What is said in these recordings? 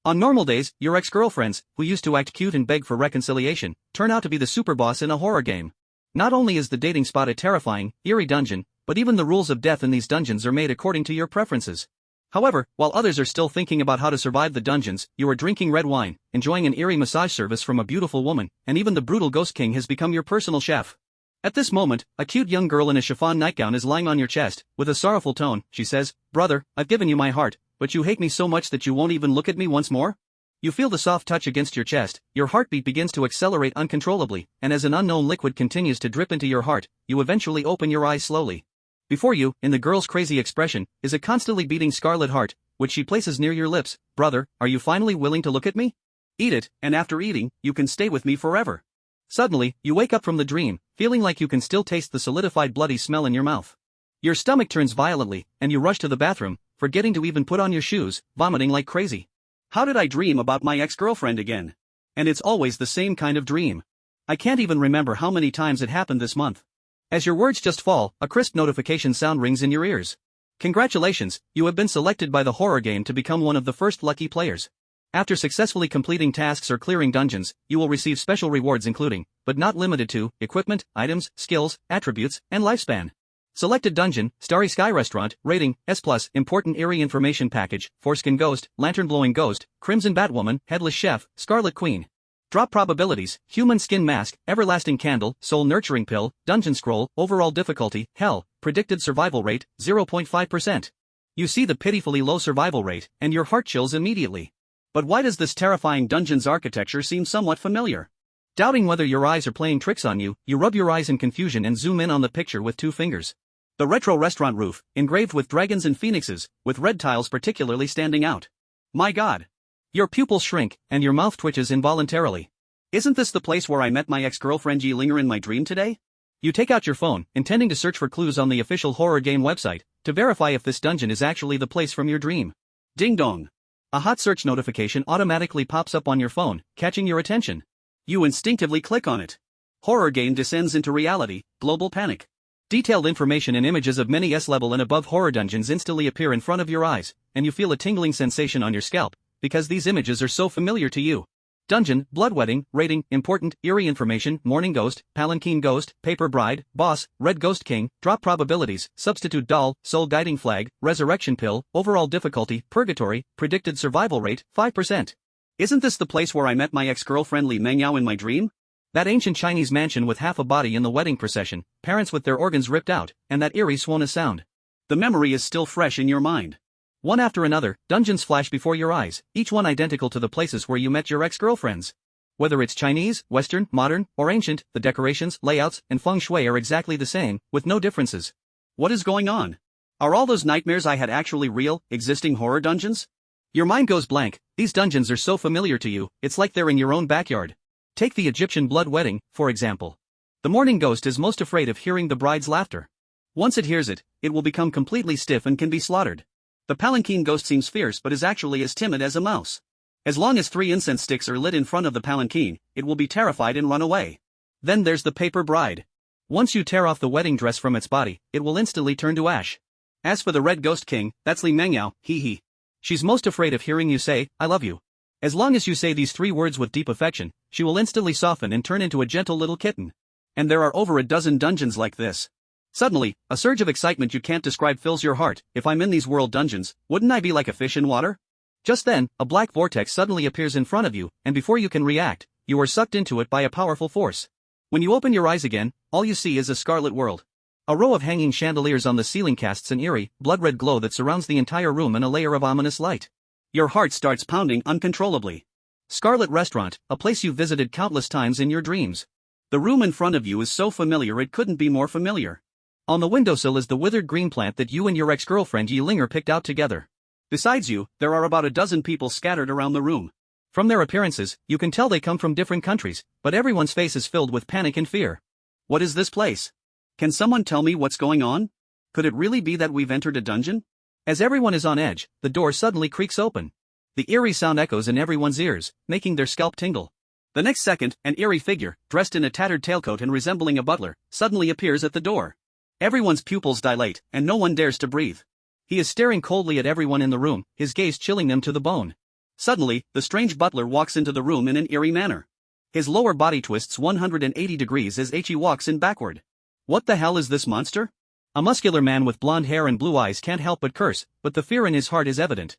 On normal days, your ex-girlfriends, who used to act cute and beg for reconciliation, turn out to be the superboss in a horror game. Not only is the dating spot a terrifying, eerie dungeon, but even the rules of death in these dungeons are made according to your preferences. However, while others are still thinking about how to survive the dungeons, you are drinking red wine, enjoying an eerie massage service from a beautiful woman, and even the brutal Ghost King has become your personal chef. At this moment, a cute young girl in a chiffon nightgown is lying on your chest. With a sorrowful tone, she says, "Brother, I've given you my heart, but you hate me so much that you won't even look at me once more?" You feel the soft touch against your chest, your heartbeat begins to accelerate uncontrollably, and as an unknown liquid continues to drip into your heart, you eventually open your eyes slowly. Before you, in the girl's crazy expression, is a constantly beating scarlet heart, which she places near your lips. "Brother, are you finally willing to look at me? Eat it, and after eating, you can stay with me forever." Suddenly, you wake up from the dream, feeling like you can still taste the solidified bloody smell in your mouth. Your stomach turns violently, and you rush to the bathroom, forgetting to even put on your shoes, vomiting like crazy. How did I dream about my ex-girlfriend again? And it's always the same kind of dream. I can't even remember how many times it happened this month. As your words just fall, a crisp notification sound rings in your ears. Congratulations, you have been selected by the horror game to become one of the first lucky players. After successfully completing tasks or clearing dungeons, you will receive special rewards including, but not limited to, equipment, items, skills, attributes, and lifespan. Selected dungeon, Starry Sky Restaurant, rating, S+, important eerie information package, Foreskin Ghost, Lantern Blowing Ghost, Crimson Batwoman, Headless Chef, Scarlet Queen. Drop probabilities, Human Skin Mask, Everlasting Candle, Soul Nurturing Pill, Dungeon Scroll, Overall Difficulty, Hell, Predicted Survival Rate, 0.5%. You see the pitifully low survival rate, and your heart chills immediately. But why does this terrifying dungeon's architecture seem somewhat familiar? Doubting whether your eyes are playing tricks on you, you rub your eyes in confusion and zoom in on the picture with 2 fingers. The retro restaurant roof, engraved with dragons and phoenixes, with red tiles particularly standing out. My God! Your pupils shrink, and your mouth twitches involuntarily. Isn't this the place where I met my ex-girlfriend Yi Linger in my dream today? You take out your phone, intending to search for clues on the official horror game website, to verify if this dungeon is actually the place from your dream. Ding dong! A hot search notification automatically pops up on your phone, catching your attention. You instinctively click on it. Horror game descends into reality, global panic. Detailed information and images of many S-level and above horror dungeons instantly appear in front of your eyes, and you feel a tingling sensation on your scalp, because these images are so familiar to you. Dungeon, Bloodwedding, rating, important, eerie information, Morning Ghost, Palanquin Ghost, Paper Bride, Boss, Red Ghost King, drop probabilities, substitute doll, soul guiding flag, resurrection pill, overall difficulty, purgatory, predicted survival rate, 5%. Isn't this the place where I met my ex-girlfriend Li Mengyao in my dream? That ancient Chinese mansion with half a body in the wedding procession, parents with their organs ripped out, and that eerie Swana sound. The memory is still fresh in your mind. One after another, dungeons flash before your eyes, each one identical to the places where you met your ex-girlfriends. Whether it's Chinese, Western, modern, or ancient, the decorations, layouts, and feng shui are exactly the same, with no differences. What is going on? Are all those nightmares I had actually real, existing horror dungeons? Your mind goes blank. These dungeons are so familiar to you, it's like they're in your own backyard. Take the Egyptian blood wedding, for example. The morning ghost is most afraid of hearing the bride's laughter. Once it hears it, it will become completely stiff and can be slaughtered. The palanquin ghost seems fierce but is actually as timid as a mouse. As long as 3 incense sticks are lit in front of the palanquin, it will be terrified and run away. Then there's the paper bride. Once you tear off the wedding dress from its body, it will instantly turn to ash. As for the red ghost king, that's Li Mengyao, hee. She's most afraid of hearing you say, "I love you." As long as you say these 3 words with deep affection, she will instantly soften and turn into a gentle little kitten. And there are over a dozen dungeons like this. Suddenly, a surge of excitement you can't describe fills your heart. If I'm in these world dungeons, wouldn't I be like a fish in water? Just then, a black vortex suddenly appears in front of you, and before you can react, you are sucked into it by a powerful force. When you open your eyes again, all you see is a scarlet world. A row of hanging chandeliers on the ceiling casts an eerie, blood-red glow that surrounds the entire room in a layer of ominous light. Your heart starts pounding uncontrollably. Scarlet Restaurant, a place you've visited countless times in your dreams. The room in front of you is so familiar it couldn't be more familiar. On the windowsill is the withered green plant that you and your ex-girlfriend Yi Linger picked out together. Besides you, there are about a dozen people scattered around the room. From their appearances, you can tell they come from different countries, but everyone's face is filled with panic and fear. What is this place? Can someone tell me what's going on? Could it really be that we've entered a dungeon? As everyone is on edge, the door suddenly creaks open. The eerie sound echoes in everyone's ears, making their scalp tingle. The next second, an eerie figure, dressed in a tattered tailcoat and resembling a butler, suddenly appears at the door. Everyone's pupils dilate, and no one dares to breathe. He is staring coldly at everyone in the room, his gaze chilling them to the bone. Suddenly, the strange butler walks into the room in an eerie manner. His lower body twists 180 degrees as he walks in backward. What the hell is this monster? A muscular man with blonde hair and blue eyes can't help but curse, but the fear in his heart is evident.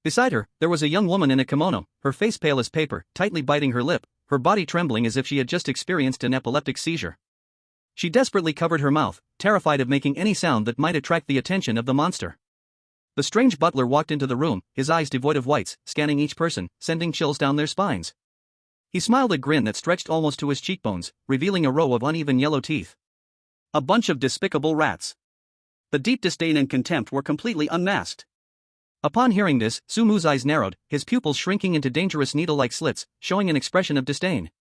Beside her, there was a young woman in a kimono, her face pale as paper, tightly biting her lip, her body trembling as if she had just experienced an epileptic seizure. She desperately covered her mouth, terrified of making any sound that might attract the attention of the monster. The strange butler walked into the room, his eyes devoid of whites, scanning each person, sending chills down their spines. He smiled a grin that stretched almost to his cheekbones, revealing a row of uneven yellow teeth. A bunch of despicable rats. The deep disdain and contempt were completely unmasked. Upon hearing this, Sumu's eyes narrowed, his pupils shrinking into dangerous needle-like slits, showing an expression of disdain.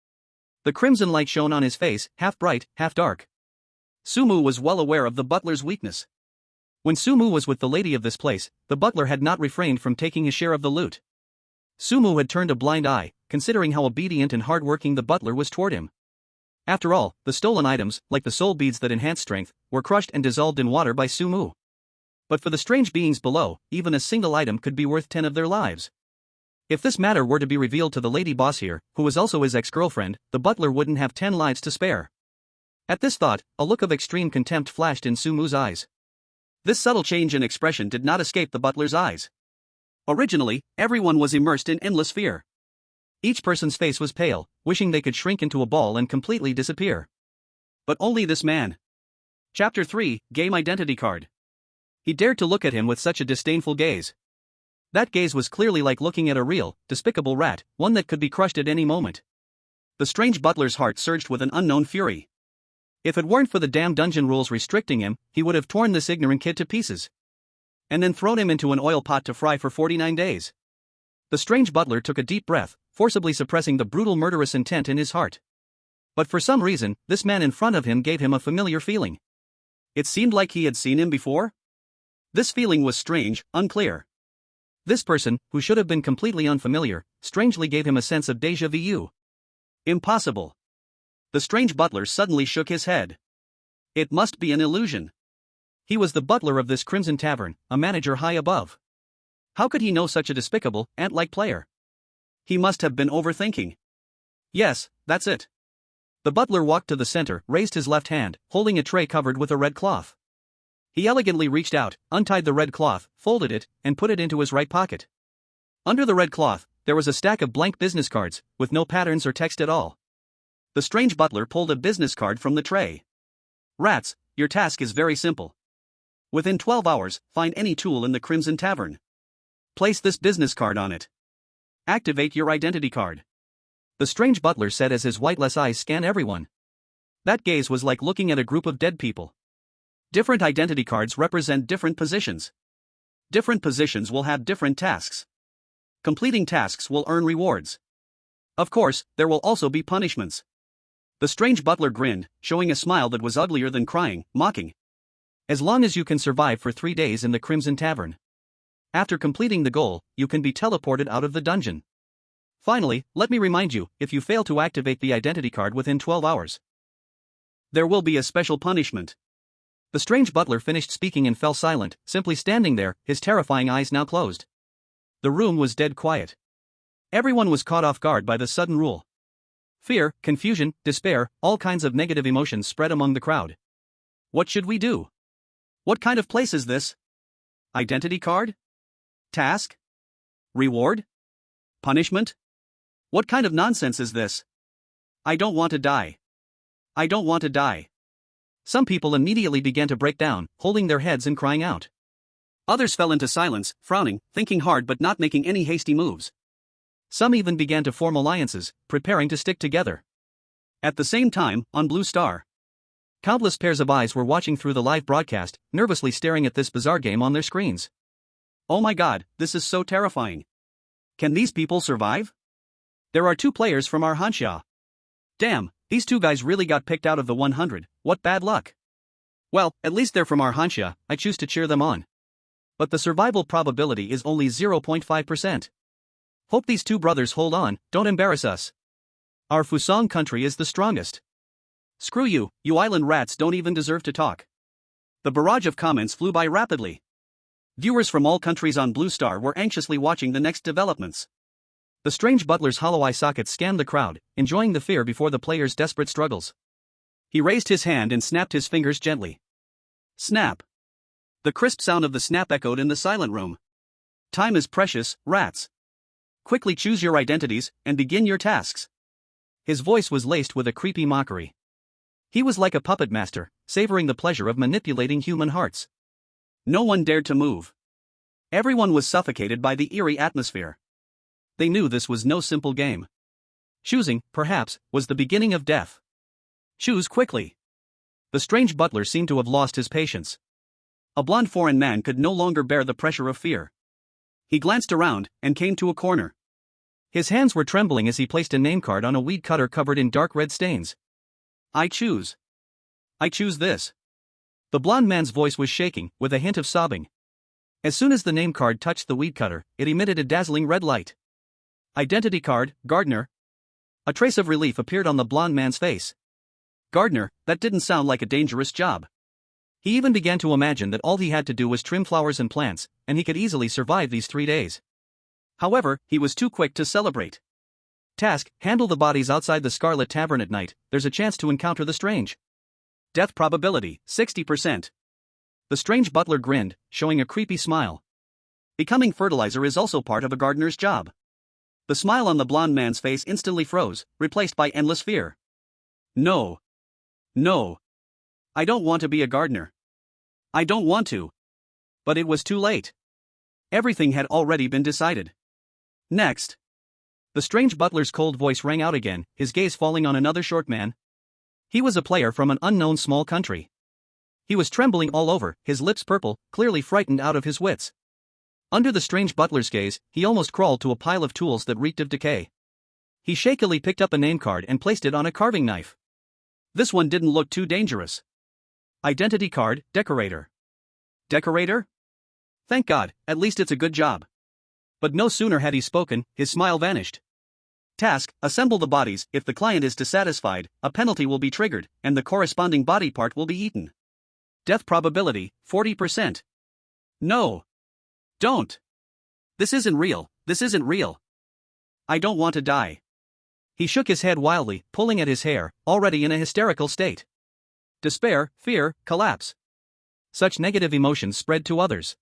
The crimson light shone on his face, half bright, half dark. Sumu was well aware of the butler's weakness. When Sumu was with the lady of this place, the butler had not refrained from taking his share of the loot. Sumu had turned a blind eye, considering how obedient and hard-working the butler was toward him. After all, the stolen items, like the soul beads that enhanced strength, were crushed and dissolved in water by Sumu. But for the strange beings below, even a single item could be worth 10 of their lives. If this matter were to be revealed to the lady boss here, who was also his ex-girlfriend, the butler wouldn't have 10 lives to spare. At this thought, a look of extreme contempt flashed in Sumu's eyes. This subtle change in expression did not escape the butler's eyes. Originally, everyone was immersed in endless fear. Each person's face was pale, wishing they could shrink into a ball and completely disappear. But only this man. Chapter 3, Game Identity Card. He dared to look at him with such a disdainful gaze. That gaze was clearly like looking at a real, despicable rat, one that could be crushed at any moment. The strange butler's heart surged with an unknown fury. If it weren't for the damn dungeon rules restricting him, he would have torn this ignorant kid to pieces. And then thrown him into an oil pot to fry for 49 days. The strange butler took a deep breath, forcibly suppressing the brutal murderous intent in his heart. But for some reason, this man in front of him gave him a familiar feeling. It seemed like he had seen him before. This feeling was strange, unclear. This person, who should have been completely unfamiliar, strangely gave him a sense of déjà vu. Impossible. The strange butler suddenly shook his head. It must be an illusion. He was the butler of this Crimson Tavern, a manager high above. How could he know such a despicable, ant-like player? He must have been overthinking. Yes, that's it. The butler walked to the center, raised his left hand, holding a tray covered with a red cloth. He elegantly reached out, untied the red cloth, folded it, and put it into his right pocket. Under the red cloth, there was a stack of blank business cards, with no patterns or text at all. The strange butler pulled a business card from the tray. Rats, your task is very simple. Within 12 hours, find any tool in the Crimson Tavern. Place this business card on it. Activate your identity card. The strange butler said as his whiteless eyes scanned everyone. That gaze was like looking at a group of dead people. Different identity cards represent different positions. Different positions will have different tasks. Completing tasks will earn rewards. Of course, there will also be punishments. The strange butler grinned, showing a smile that was uglier than crying, mocking. As long as you can survive for 3 days in the Crimson Tavern. After completing the goal, you can be teleported out of the dungeon. Finally, let me remind you, if you fail to activate the identity card within 12 hours, there will be a special punishment. The strange butler finished speaking and fell silent, simply standing there, his terrifying eyes now closed. The room was dead quiet. Everyone was caught off guard by the sudden rule. Fear, confusion, despair, all kinds of negative emotions spread among the crowd. What should we do? What kind of place is this? Identity card? Task? Reward? Punishment? What kind of nonsense is this? I don't want to die. I don't want to die. Some people immediately began to break down, holding their heads and crying out. Others fell into silence, frowning, thinking hard but not making any hasty moves. Some even began to form alliances, preparing to stick together. At the same time, on Blue Star, countless pairs of eyes were watching through the live broadcast, nervously staring at this bizarre game on their screens. Oh my god, this is so terrifying. Can these people survive? There are 2 players from our Hanya. Damn, these 2 guys really got picked out of the 100, what bad luck. Well, at least they're from our Hanya, I choose to cheer them on. But the survival probability is only 0.5%. Hope these 2 brothers hold on, don't embarrass us. Our Fusang country is the strongest. Screw you, you island rats don't even deserve to talk. The barrage of comments flew by rapidly. Viewers from all countries on Blue Star were anxiously watching the next developments. The strange butler's hollow eye sockets scanned the crowd, enjoying the fear before the player's desperate struggles. He raised his hand and snapped his fingers gently. Snap. The crisp sound of the snap echoed in the silent room. Time is precious, rats. Quickly choose your identities and begin your tasks. His voice was laced with a creepy mockery. He was like a puppet master, savoring the pleasure of manipulating human hearts. No one dared to move. Everyone was suffocated by the eerie atmosphere. They knew this was no simple game. Choosing, perhaps, was the beginning of death. Choose quickly. The strange butler seemed to have lost his patience. A blond foreign man could no longer bear the pressure of fear. He glanced around and came to a corner. His hands were trembling as he placed a name card on a weed cutter covered in dark red stains. I choose this. The blond man's voice was shaking, with a hint of sobbing. As soon as the name card touched the weed cutter, it emitted a dazzling red light. Identity card, Gardener. A trace of relief appeared on the blond man's face. Gardener, that didn't sound like a dangerous job. He even began to imagine that all he had to do was trim flowers and plants, and he could easily survive these 3 days. However, he was too quick to celebrate. Task: handle the bodies outside the Scarlet Tavern at night. There's a chance to encounter the strange. Death probability, 60%. The strange butler grinned, showing a creepy smile. Becoming fertilizer is also part of a gardener's job. The smile on the blond man's face instantly froze, replaced by endless fear. No. I don't want to be a gardener. I don't want to. But it was too late. Everything had already been decided. Next. The strange butler's cold voice rang out again, his gaze falling on another short man. He was a player from an unknown small country. He was trembling all over, his lips purple, clearly frightened out of his wits. Under the strange butler's gaze, he almost crawled to a pile of tools that reeked of decay. He shakily picked up a name card and placed it on a carving knife. This one didn't look too dangerous. Identity card, Decorator. Decorator? Thank God, at least it's a good job. But no sooner had he spoken, his smile vanished. Task: assemble the bodies. If the client is dissatisfied, a penalty will be triggered, and the corresponding body part will be eaten. Death probability, 40%. No. Don't. This isn't real. I don't want to die. He shook his head wildly, pulling at his hair, already in a hysterical state. Despair, fear, collapse. Such negative emotions spread to others.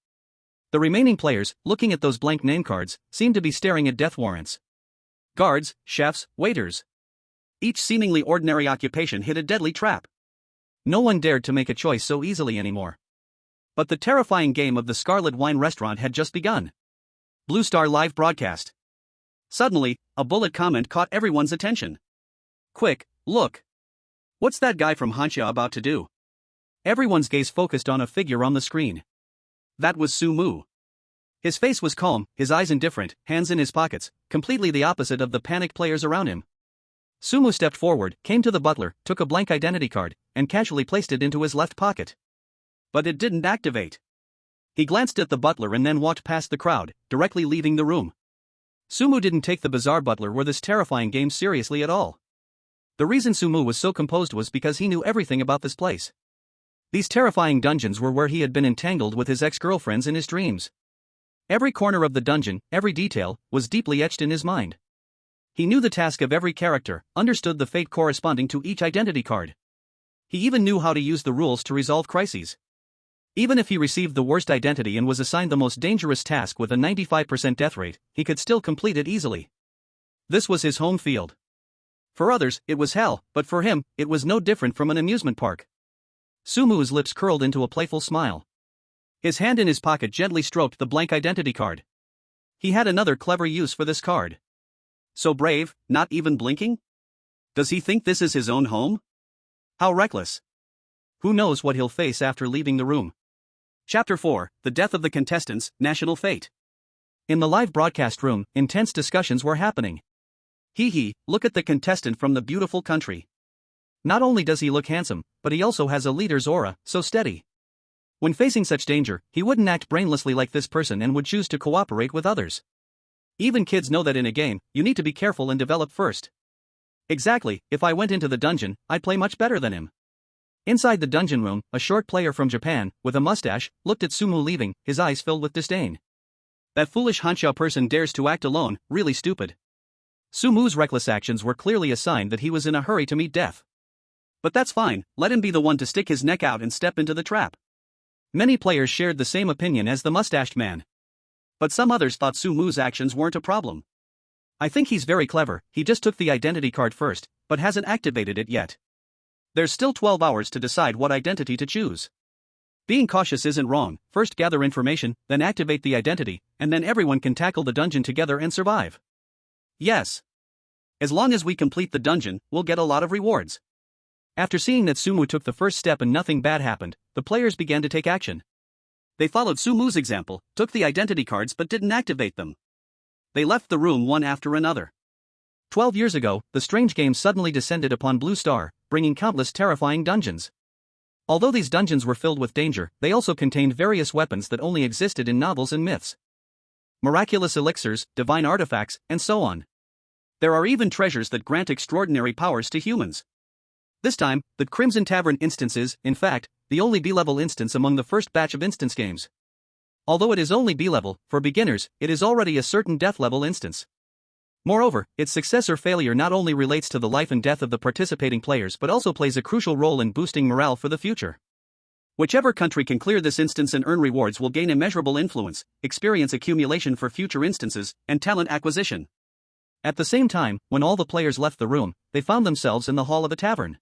The remaining players, looking at those blank name cards, seemed to be staring at death warrants. Guards, chefs, waiters. Each seemingly ordinary occupation hid a deadly trap. No one dared to make a choice so easily anymore. But the terrifying game of the Scarlet Wine Restaurant had just begun. Blue Star live broadcast. Suddenly, a bullet comment caught everyone's attention. Quick, look. What's that guy from Hanya about to do? Everyone's gaze focused on a figure on the screen. That was Sumu. His face was calm, his eyes indifferent, hands in his pockets, completely the opposite of the panicked players around him. Sumu stepped forward, came to the butler, took a blank identity card, and casually placed it into his left pocket. But it didn't activate. He glanced at the butler and then walked past the crowd, directly leaving the room. Sumu didn't take the bizarre butler or this terrifying game seriously at all. The reason Sumu was so composed was because he knew everything about this place. These terrifying dungeons were where he had been entangled with his ex-girlfriends in his dreams. Every corner of the dungeon, every detail, was deeply etched in his mind. He knew the task of every character, understood the fate corresponding to each identity card. He even knew how to use the rules to resolve crises. Even if he received the worst identity and was assigned the most dangerous task with a 95% death rate, he could still complete it easily. This was his home field. For others, it was hell, but for him, it was no different from an amusement park. Sumu's lips curled into a playful smile. His hand in his pocket gently stroked the blank identity card. He had another clever use for this card. So brave, not even blinking? Does he think this is his own home? How reckless. Who knows what he'll face after leaving the room? Chapter 4, The Death of the Contestants, National Fate. In the live broadcast room, intense discussions were happening. Look at the contestant from the beautiful country. Not only does he look handsome, but he also has a leader's aura, so steady. When facing such danger, he wouldn't act brainlessly like this person and would choose to cooperate with others. Even kids know that in a game, you need to be careful and develop first. Exactly, if I went into the dungeon, I'd play much better than him. Inside the dungeon room, a short player from Japan, with a mustache, looked at Sumu leaving, his eyes filled with disdain. That foolish Hanya person dares to act alone, really stupid. Sumu's reckless actions were clearly a sign that he was in a hurry to meet death. But that's fine, let him be the one to stick his neck out and step into the trap. Many players shared the same opinion as the mustached man. But some others thought Sumu's actions weren't a problem. I think he's very clever, he just took the identity card first, but hasn't activated it yet. There's still 12 hours to decide what identity to choose. Being cautious isn't wrong, first gather information, then activate the identity, and then everyone can tackle the dungeon together and survive. Yes. As long as we complete the dungeon, we'll get a lot of rewards. After seeing that Sumu took the first step and nothing bad happened, the players began to take action. They followed Sumu's example, took the identity cards but didn't activate them. They left the room one after another. 12 years ago, the strange game suddenly descended upon Blue Star, bringing countless terrifying dungeons. Although these dungeons were filled with danger, they also contained various weapons that only existed in novels and myths. Miraculous elixirs, divine artifacts, and so on. There are even treasures that grant extraordinary powers to humans. This time, the Crimson Tavern instance is, in fact, the only B-level instance among the first batch of instance games. Although it is only B-level, for beginners, it is already a certain death-level instance. Moreover, its success or failure not only relates to the life and death of the participating players but also plays a crucial role in boosting morale for the future. Whichever country can clear this instance and earn rewards will gain immeasurable influence, experience accumulation for future instances, and talent acquisition. At the same time, when all the players left the room, they found themselves in the hall of a tavern.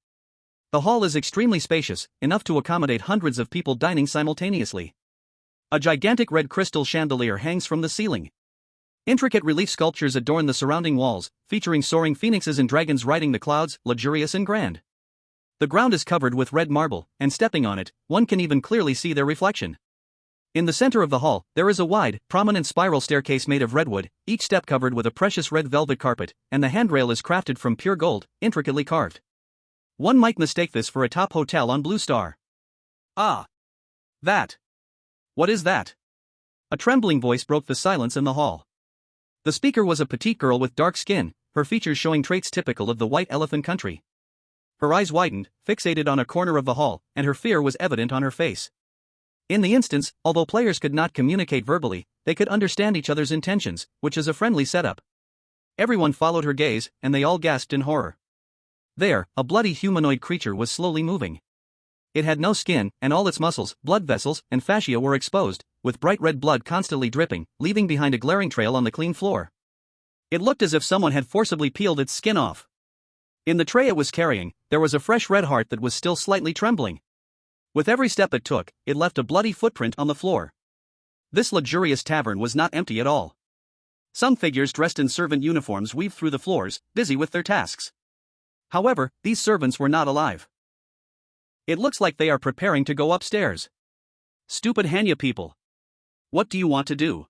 The hall is extremely spacious, enough to accommodate hundreds of people dining simultaneously. A gigantic red crystal chandelier hangs from the ceiling. Intricate relief sculptures adorn the surrounding walls, featuring soaring phoenixes and dragons riding the clouds, luxurious and grand. The ground is covered with red marble, and stepping on it, one can even clearly see their reflection. In the center of the hall, there is a wide, prominent spiral staircase made of redwood, each step covered with a precious red velvet carpet, and the handrail is crafted from pure gold, intricately carved. One might mistake this for a top hotel on Blue Star. Ah! That! What is that? A trembling voice broke the silence in the hall. The speaker was a petite girl with dark skin, her features showing traits typical of the White Elephant country. Her eyes widened, fixated on a corner of the hall, and her fear was evident on her face. In the instance, although players could not communicate verbally, they could understand each other's intentions, which is a friendly setup. Everyone followed her gaze, and they all gasped in horror. There, a bloody humanoid creature was slowly moving. It had no skin, and all its muscles, blood vessels, and fascia were exposed, with bright red blood constantly dripping, leaving behind a glaring trail on the clean floor. It looked as if someone had forcibly peeled its skin off. In the tray it was carrying, there was a fresh red heart that was still slightly trembling. With every step it took, it left a bloody footprint on the floor. This luxurious tavern was not empty at all. Some figures dressed in servant uniforms weaved through the floors, busy with their tasks. However, these servants were not alive. It looks like they are preparing to go upstairs. Stupid Hanya people. What do you want to do?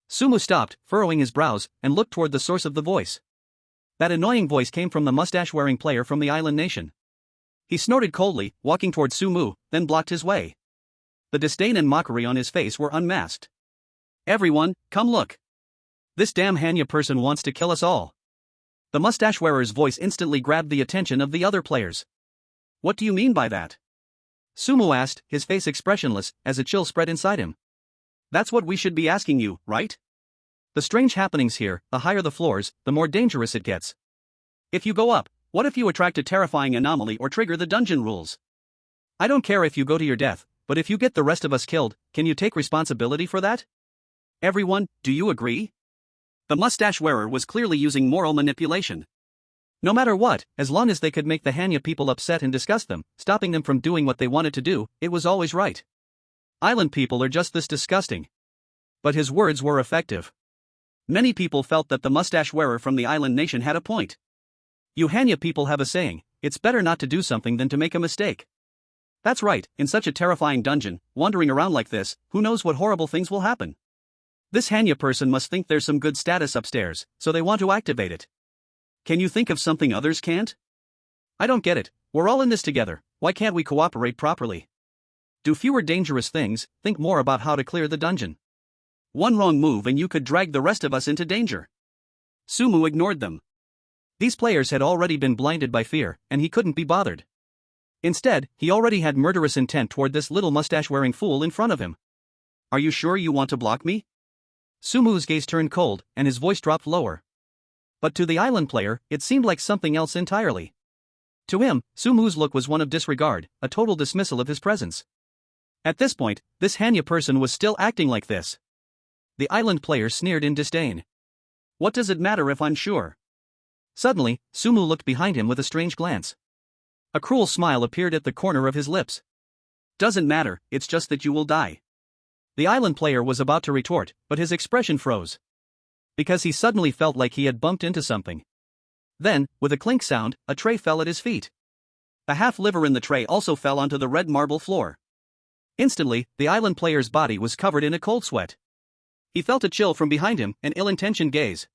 Sumu stopped, furrowing his brows, and looked toward the source of the voice. That annoying voice came from the mustache-wearing player from the island nation. He snorted coldly, walking toward Sumu, then blocked his way. The disdain and mockery on his face were unmasked. Everyone, come look. This damn Hanya person wants to kill us all. The mustache-wearer's voice instantly grabbed the attention of the other players. What do you mean by that? Sumu asked, his face expressionless, as a chill spread inside him. That's what we should be asking you, right? The strange happenings here, the higher the floors, the more dangerous it gets. If you go up, what if you attract a terrifying anomaly or trigger the dungeon rules? I don't care if you go to your death, but if you get the rest of us killed, can you take responsibility for that? Everyone, do you agree? The mustache wearer was clearly using moral manipulation. No matter what, as long as they could make the Hanya people upset and disgust them, stopping them from doing what they wanted to do, it was always right. Island people are just this disgusting. But his words were effective. Many people felt that the mustache wearer from the island nation had a point. You Hanya people have a saying, it's better not to do something than to make a mistake. That's right, in such a terrifying dungeon, wandering around like this, who knows what horrible things will happen. This Hanya person must think there's some good status upstairs, so they want to activate it. Can you think of something others can't? I don't get it, we're all in this together, why can't we cooperate properly? Do fewer dangerous things, think more about how to clear the dungeon. One wrong move and you could drag the rest of us into danger. Sumu ignored them. These players had already been blinded by fear, and he couldn't be bothered. Instead, he already had murderous intent toward this little mustache-wearing fool in front of him. "Are you sure you want to block me?" Sumu's gaze turned cold, and his voice dropped lower. But to the island player, it seemed like something else entirely. To him, Sumu's look was one of disregard, a total dismissal of his presence. At this point, this Hanya person was still acting like this. The island player sneered in disdain. "What does it matter if I'm sure?" Suddenly, Sumu looked behind him with a strange glance. A cruel smile appeared at the corner of his lips. "Doesn't matter, it's just that you will die." The island player was about to retort, but his expression froze. Because he suddenly felt like he had bumped into something. Then, with a clink sound, a tray fell at his feet. The half-liver in the tray also fell onto the red marble floor. Instantly, the island player's body was covered in a cold sweat. He felt a chill from behind him, an ill-intentioned gaze.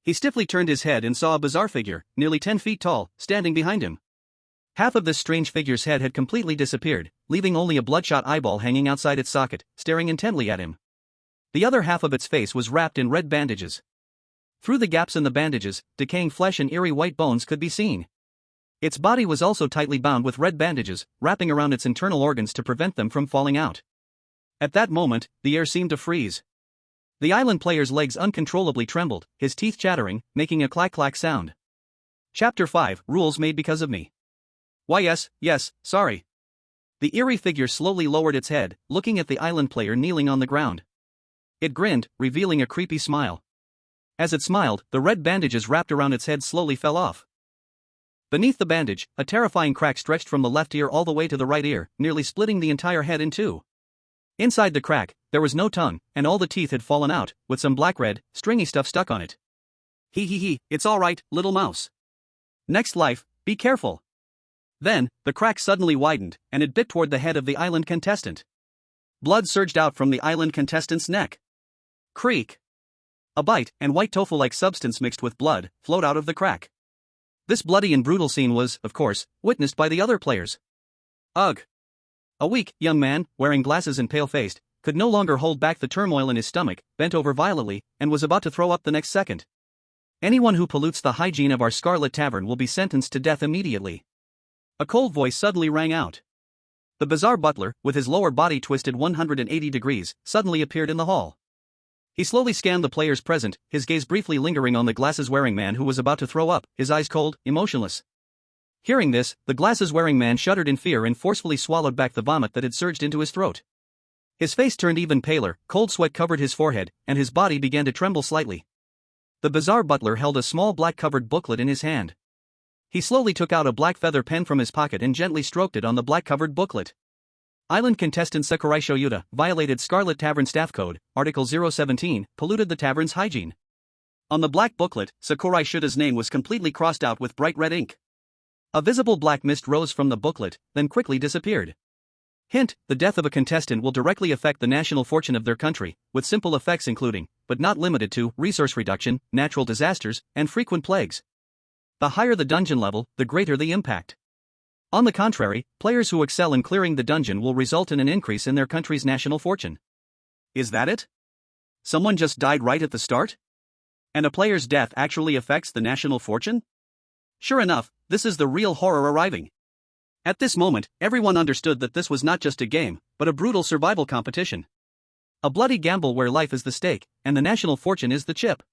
He stiffly turned his head and saw a bizarre figure, nearly 10 feet tall, standing behind him. Half of this strange figure's head had completely disappeared, leaving only a bloodshot eyeball hanging outside its socket, staring intently at him. The other half of its face was wrapped in red bandages. Through the gaps in the bandages, decaying flesh and eerie white bones could be seen. Its body was also tightly bound with red bandages, wrapping around its internal organs to prevent them from falling out. At that moment, the air seemed to freeze. The island player's legs uncontrollably trembled, his teeth chattering, making a clack-clack sound. Chapter 5, Rules Made Because of Me. "Why yes, sorry." The eerie figure slowly lowered its head, looking at the island player kneeling on the ground. It grinned, revealing a creepy smile. As it smiled, the red bandages wrapped around its head slowly fell off. Beneath the bandage, a terrifying crack stretched from the left ear all the way to the right ear, nearly splitting the entire head in two. Inside the crack, there was no tongue, and all the teeth had fallen out, with some black-red, stringy stuff stuck on it. He, it's all right, little mouse. Next life, be careful." Then, the crack suddenly widened, and it bit toward the head of the island contestant. Blood surged out from the island contestant's neck. Creak! A bite, and white tofu-like substance mixed with blood, flowed out of the crack. This bloody and brutal scene was, of course, witnessed by the other players. Ugh! A weak, young man, wearing glasses and pale-faced, could no longer hold back the turmoil in his stomach, bent over violently, and was about to throw up the next second. "Anyone who pollutes the hygiene of our Scarlet Tavern will be sentenced to death immediately." A cold voice suddenly rang out. The bizarre butler, with his lower body twisted 180 degrees, suddenly appeared in the hall. He slowly scanned the players present, his gaze briefly lingering on the glasses-wearing man who was about to throw up, his eyes cold, emotionless. Hearing this, the glasses-wearing man shuddered in fear and forcefully swallowed back the vomit that had surged into his throat. His face turned even paler, cold sweat covered his forehead, and his body began to tremble slightly. The bizarre butler held a small black-covered booklet in his hand. He slowly took out a black feather pen from his pocket and gently stroked it on the black-covered booklet. Island contestant Sakurai Shoyuta violated Scarlet Tavern Staff Code, Article 017, polluted the tavern's hygiene. On the black booklet, Sakurai Shoyuta's name was completely crossed out with bright red ink. A visible black mist rose from the booklet, then quickly disappeared. Hint: the death of a contestant will directly affect the national fortune of their country, with simple effects including, but not limited to, resource reduction, natural disasters, and frequent plagues. The higher the dungeon level, the greater the impact. On the contrary, players who excel in clearing the dungeon will result in an increase in their country's national fortune. Is that it? Someone just died right at the start? And a player's death actually affects the national fortune? Sure enough, this is the real horror arriving. At this moment, everyone understood that this was not just a game, but a brutal survival competition. A bloody gamble where life is the stake, and the national fortune is the chip.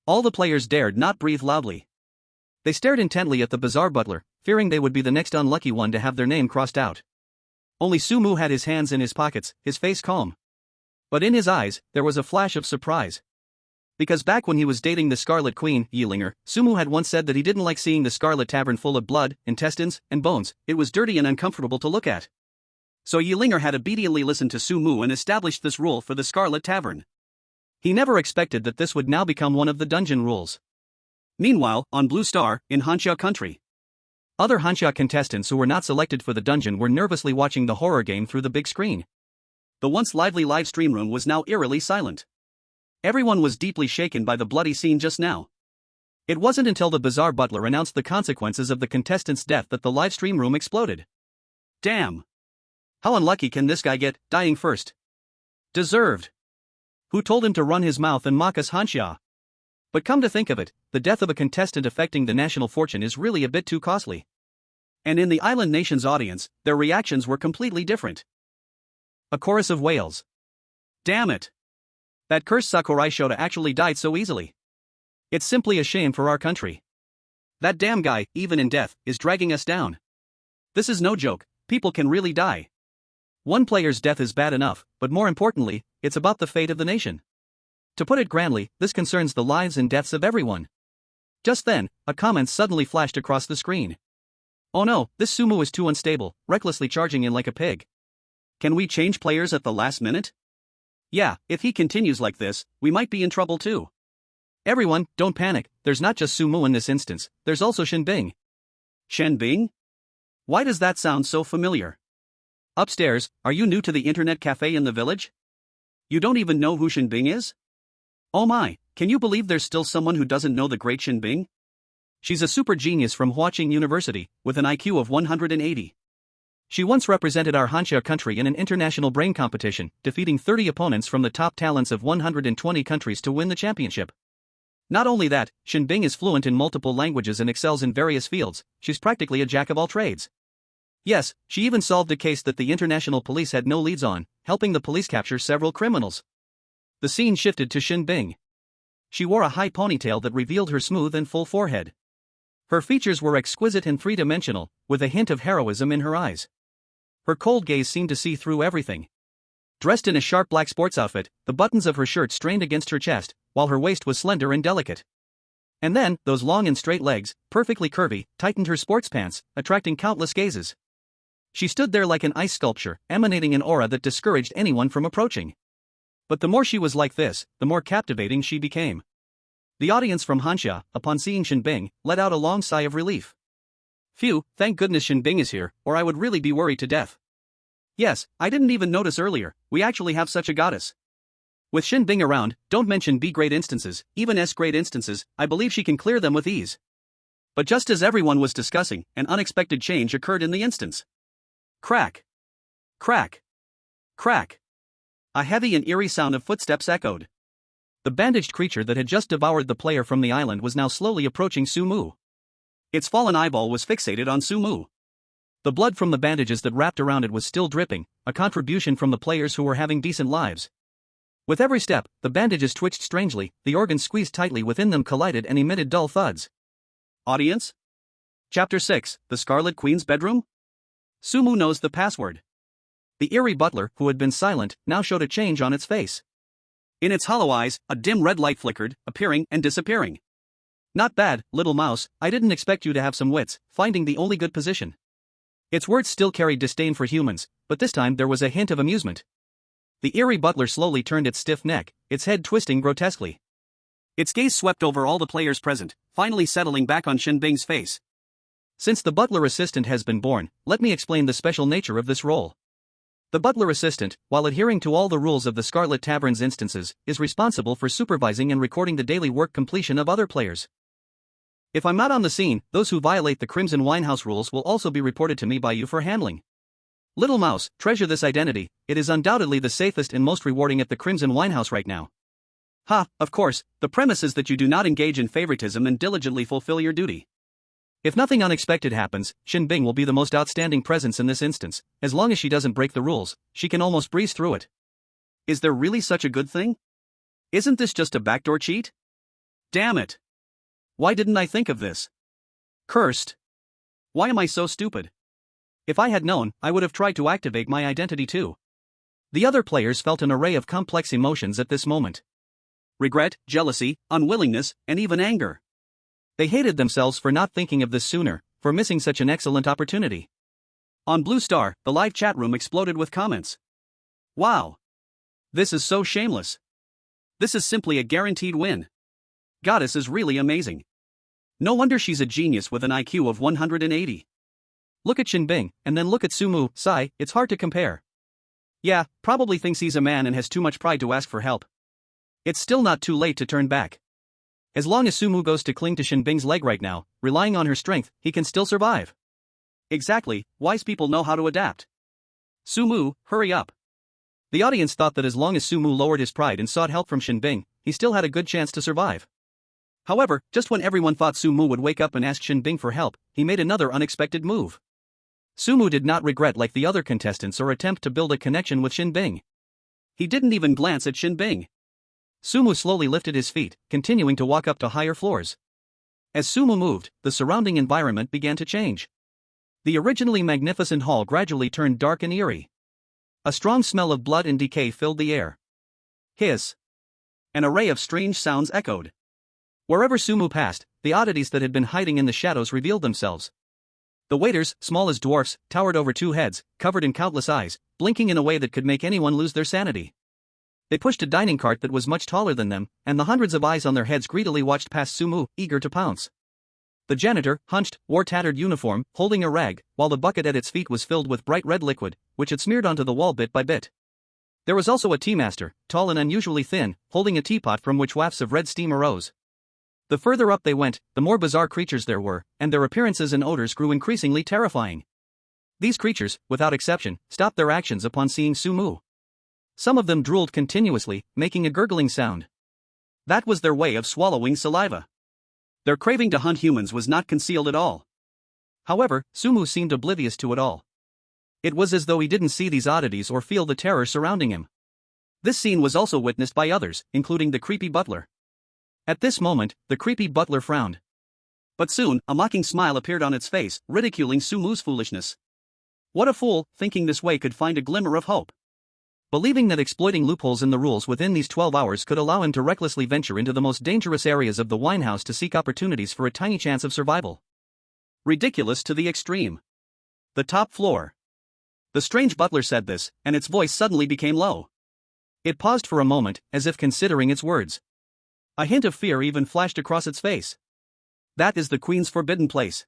All the players dared not breathe loudly. They stared intently at the bizarre butler, fearing they would be the next unlucky one to have their name crossed out. Only Sumu had his hands in his pockets, his face calm. But in his eyes, there was a flash of surprise. Because back when he was dating the Scarlet Queen, Yilinger, Sumu had once said that he didn't like seeing the Scarlet Tavern full of blood, intestines, and bones. It was dirty and uncomfortable to look at. So Yilinger had obediently listened to Sumu and established this rule for the Scarlet Tavern. He never expected that this would now become one of the dungeon rules. Meanwhile, on Blue Star, in Hanya country, other Hanya contestants who were not selected for the dungeon were nervously watching the horror game through the big screen. The once lively live stream room was now eerily silent. Everyone was deeply shaken by the bloody scene just now. It wasn't until the bizarre butler announced the consequences of the contestant's death that the live stream room exploded. Damn! How unlucky can this guy get, dying first? Deserved. Who told him to run his mouth and mock us Hanya? But come to think of it, the death of a contestant affecting the national fortune is really a bit too costly. And in the island nation's audience, their reactions were completely different. A chorus of wails. Damn it! That cursed Sakurai Shota actually died so easily. It's simply a shame for our country. That damn guy, even in death, is dragging us down. This is no joke, people can really die. One player's death is bad enough, but more importantly, it's about the fate of the nation. To put it grandly, this concerns the lives and deaths of everyone. Just then, a comment suddenly flashed across the screen. Oh no, this Sumu is too unstable, recklessly charging in like a pig. Can we change players at the last minute? Yeah, if he continues like this, we might be in trouble too. Everyone, don't panic, there's not just Sumu in this instance, there's also Shen Bing. Shen Bing? Why does that sound so familiar? Upstairs, are you new to the internet cafe in the village? You don't even know who Shen Bing is? Oh my, can you believe there's still someone who doesn't know the great Shen Bing? She's a super genius from Huaqing University, with an IQ of 180. She once represented our Hanya country in an international brain competition, defeating 30 opponents from the top talents of 120 countries to win the championship. Not only that, Shen Bing is fluent in multiple languages and excels in various fields, she's practically a jack of all trades. Yes, she even solved a case that the international police had no leads on, helping the police capture several criminals. The scene shifted to Shen Bing. She wore a high ponytail that revealed her smooth and full forehead. Her features were exquisite and three-dimensional, with a hint of heroism in her eyes. Her cold gaze seemed to see through everything. Dressed in a sharp black sports outfit, the buttons of her shirt strained against her chest, while her waist was slender and delicate. And then, those long and straight legs, perfectly curvy, tightened her sports pants, attracting countless gazes. She stood there like an ice sculpture, emanating an aura that discouraged anyone from approaching. But the more she was like this, the more captivating she became. The audience from Hanya, upon seeing Shen Bing, let out a long sigh of relief. Phew, thank goodness Shen Bing is here, or I would really be worried to death. Yes, I didn't even notice earlier, we actually have such a goddess. With Shen Bing around, don't mention B-grade instances, even S-grade instances, I believe she can clear them with ease. But just as everyone was discussing, an unexpected change occurred in the instance. Crack. Crack. Crack. A heavy and eerie sound of footsteps echoed. The bandaged creature that had just devoured the player from the island was now slowly approaching Sumu. Its fallen eyeball was fixated on Sumu. The blood from the bandages that wrapped around it was still dripping, a contribution from the players who were having decent lives. With every step, the bandages twitched strangely, the organs squeezed tightly within them collided and emitted dull thuds. Audience? Chapter 6, The Scarlet Queen's Bedroom? Sumu knows the password. The eerie butler, who had been silent, now showed a change on its face. In its hollow eyes, a dim red light flickered, appearing and disappearing. Not bad, little mouse, I didn't expect you to have some wits, finding the only good position. Its words still carried disdain for humans, but this time there was a hint of amusement. The eerie butler slowly turned its stiff neck, its head twisting grotesquely. Its gaze swept over all the players present, finally settling back on Shen Bing's face. Since the butler assistant has been born, let me explain the special nature of this role. The butler assistant, while adhering to all the rules of the Scarlet Tavern's instances, is responsible for supervising and recording the daily work completion of other players. If I'm not on the scene, those who violate the Crimson Winehouse rules will also be reported to me by you for handling. Little mouse, treasure this identity, it is undoubtedly the safest and most rewarding at the Crimson Winehouse right now. Ha, of course, the premise is that you do not engage in favoritism and diligently fulfill your duty. If nothing unexpected happens, Shen Bing will be the most outstanding presence in this instance. As long as she doesn't break the rules, she can almost breeze through it. Is there really such a good thing? Isn't this just a backdoor cheat? Damn it! Why didn't I think of this? Cursed! Why am I so stupid? If I had known, I would have tried to activate my identity too. The other players felt an array of complex emotions at this moment. Regret, jealousy, unwillingness, and even anger. They hated themselves for not thinking of this sooner, for missing such an excellent opportunity. On Blue Star, the live chat room exploded with comments. Wow! This is so shameless. This is simply a guaranteed win. Goddess is really amazing. No wonder she's a genius with an IQ of 180. Look at Shen Bing, and then look at Sumu. Sigh, it's hard to compare. Yeah, probably thinks he's a man and has too much pride to ask for help. It's still not too late to turn back. As long as Sumu goes to cling to Shen Bing's leg right now, relying on her strength, he can still survive. Exactly, wise people know how to adapt. Sumu, hurry up. The audience thought that as long as Sumu lowered his pride and sought help from Shen Bing, he still had a good chance to survive. However, just when everyone thought Sumu would wake up and ask Shen Bing for help, he made another unexpected move. Sumu did not regret like the other contestants or attempt to build a connection with Shen Bing. He didn't even glance at Shen Bing. Sumu slowly lifted his feet, continuing to walk up to higher floors. As Sumu moved, the surrounding environment began to change. The originally magnificent hall gradually turned dark and eerie. A strong smell of blood and decay filled the air. Hiss. An array of strange sounds echoed. Wherever Sumu passed, the oddities that had been hiding in the shadows revealed themselves. The waiters, small as dwarfs, towered over two heads, covered in countless eyes, blinking in a way that could make anyone lose their sanity. They pushed a dining cart that was much taller than them, and the hundreds of eyes on their heads greedily watched past Sumu, eager to pounce. The janitor, hunched, wore tattered uniform, holding a rag, while the bucket at its feet was filled with bright red liquid, which had smeared onto the wall bit by bit. There was also a tea master, tall and unusually thin, holding a teapot from which wafts of red steam arose. The further up they went, the more bizarre creatures there were, and their appearances and odors grew increasingly terrifying. These creatures, without exception, stopped their actions upon seeing Sumu. Some of them drooled continuously, making a gurgling sound. That was their way of swallowing saliva. Their craving to hunt humans was not concealed at all. However, Sumu seemed oblivious to it all. It was as though he didn't see these oddities or feel the terror surrounding him. This scene was also witnessed by others, including the creepy butler. At this moment, the creepy butler frowned. But soon, a mocking smile appeared on its face, ridiculing Sumu's foolishness. What a fool, thinking this way could find a glimmer of hope. Believing that exploiting loopholes in the rules within these 12 hours could allow him to recklessly venture into the most dangerous areas of the winehouse to seek opportunities for a tiny chance of survival. Ridiculous to the extreme. The top floor. The strange butler said this, and its voice suddenly became low. It paused for a moment, as if considering its words. A hint of fear even flashed across its face. That is the Queen's forbidden place.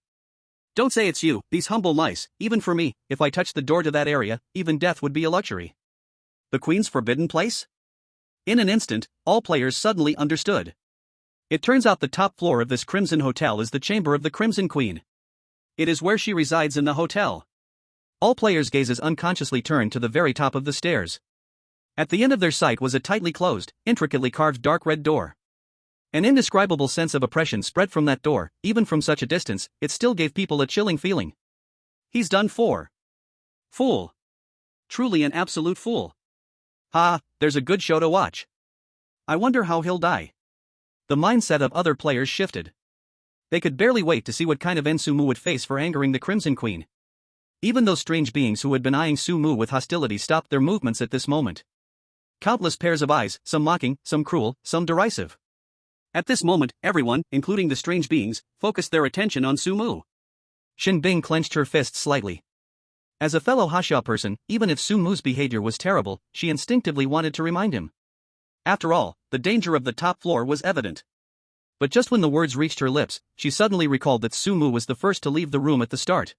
Don't say it's you, these humble mice. Even for me, if I touched the door to that area, even death would be a luxury. The Queen's forbidden place? In an instant, all players suddenly understood. It turns out the top floor of this Crimson Hotel is the chamber of the Crimson Queen. It is where she resides in the hotel. All players' gazes unconsciously turned to the very top of the stairs. At the end of their sight was a tightly closed, intricately carved dark red door. An indescribable sense of oppression spread from that door. Even from such a distance, it still gave people a chilling feeling. He's done for. Fool. Truly an absolute fool. There's a good show to watch. I wonder how he'll die. The mindset of other players shifted. They could barely wait to see what kind of end Sumu would face for angering the Crimson Queen. Even those strange beings who had been eyeing Sumu with hostility stopped their movements at this moment. Countless pairs of eyes, some mocking, some cruel, some derisive. At this moment, everyone, including the strange beings, focused their attention on Sumu. Shen Bing clenched her fists slightly. As a fellow Hanya person, even if Sumu's behavior was terrible, she instinctively wanted to remind him. After all, the danger of the top floor was evident. But just when the words reached her lips, she suddenly recalled that Sumu was the first to leave the room at the start.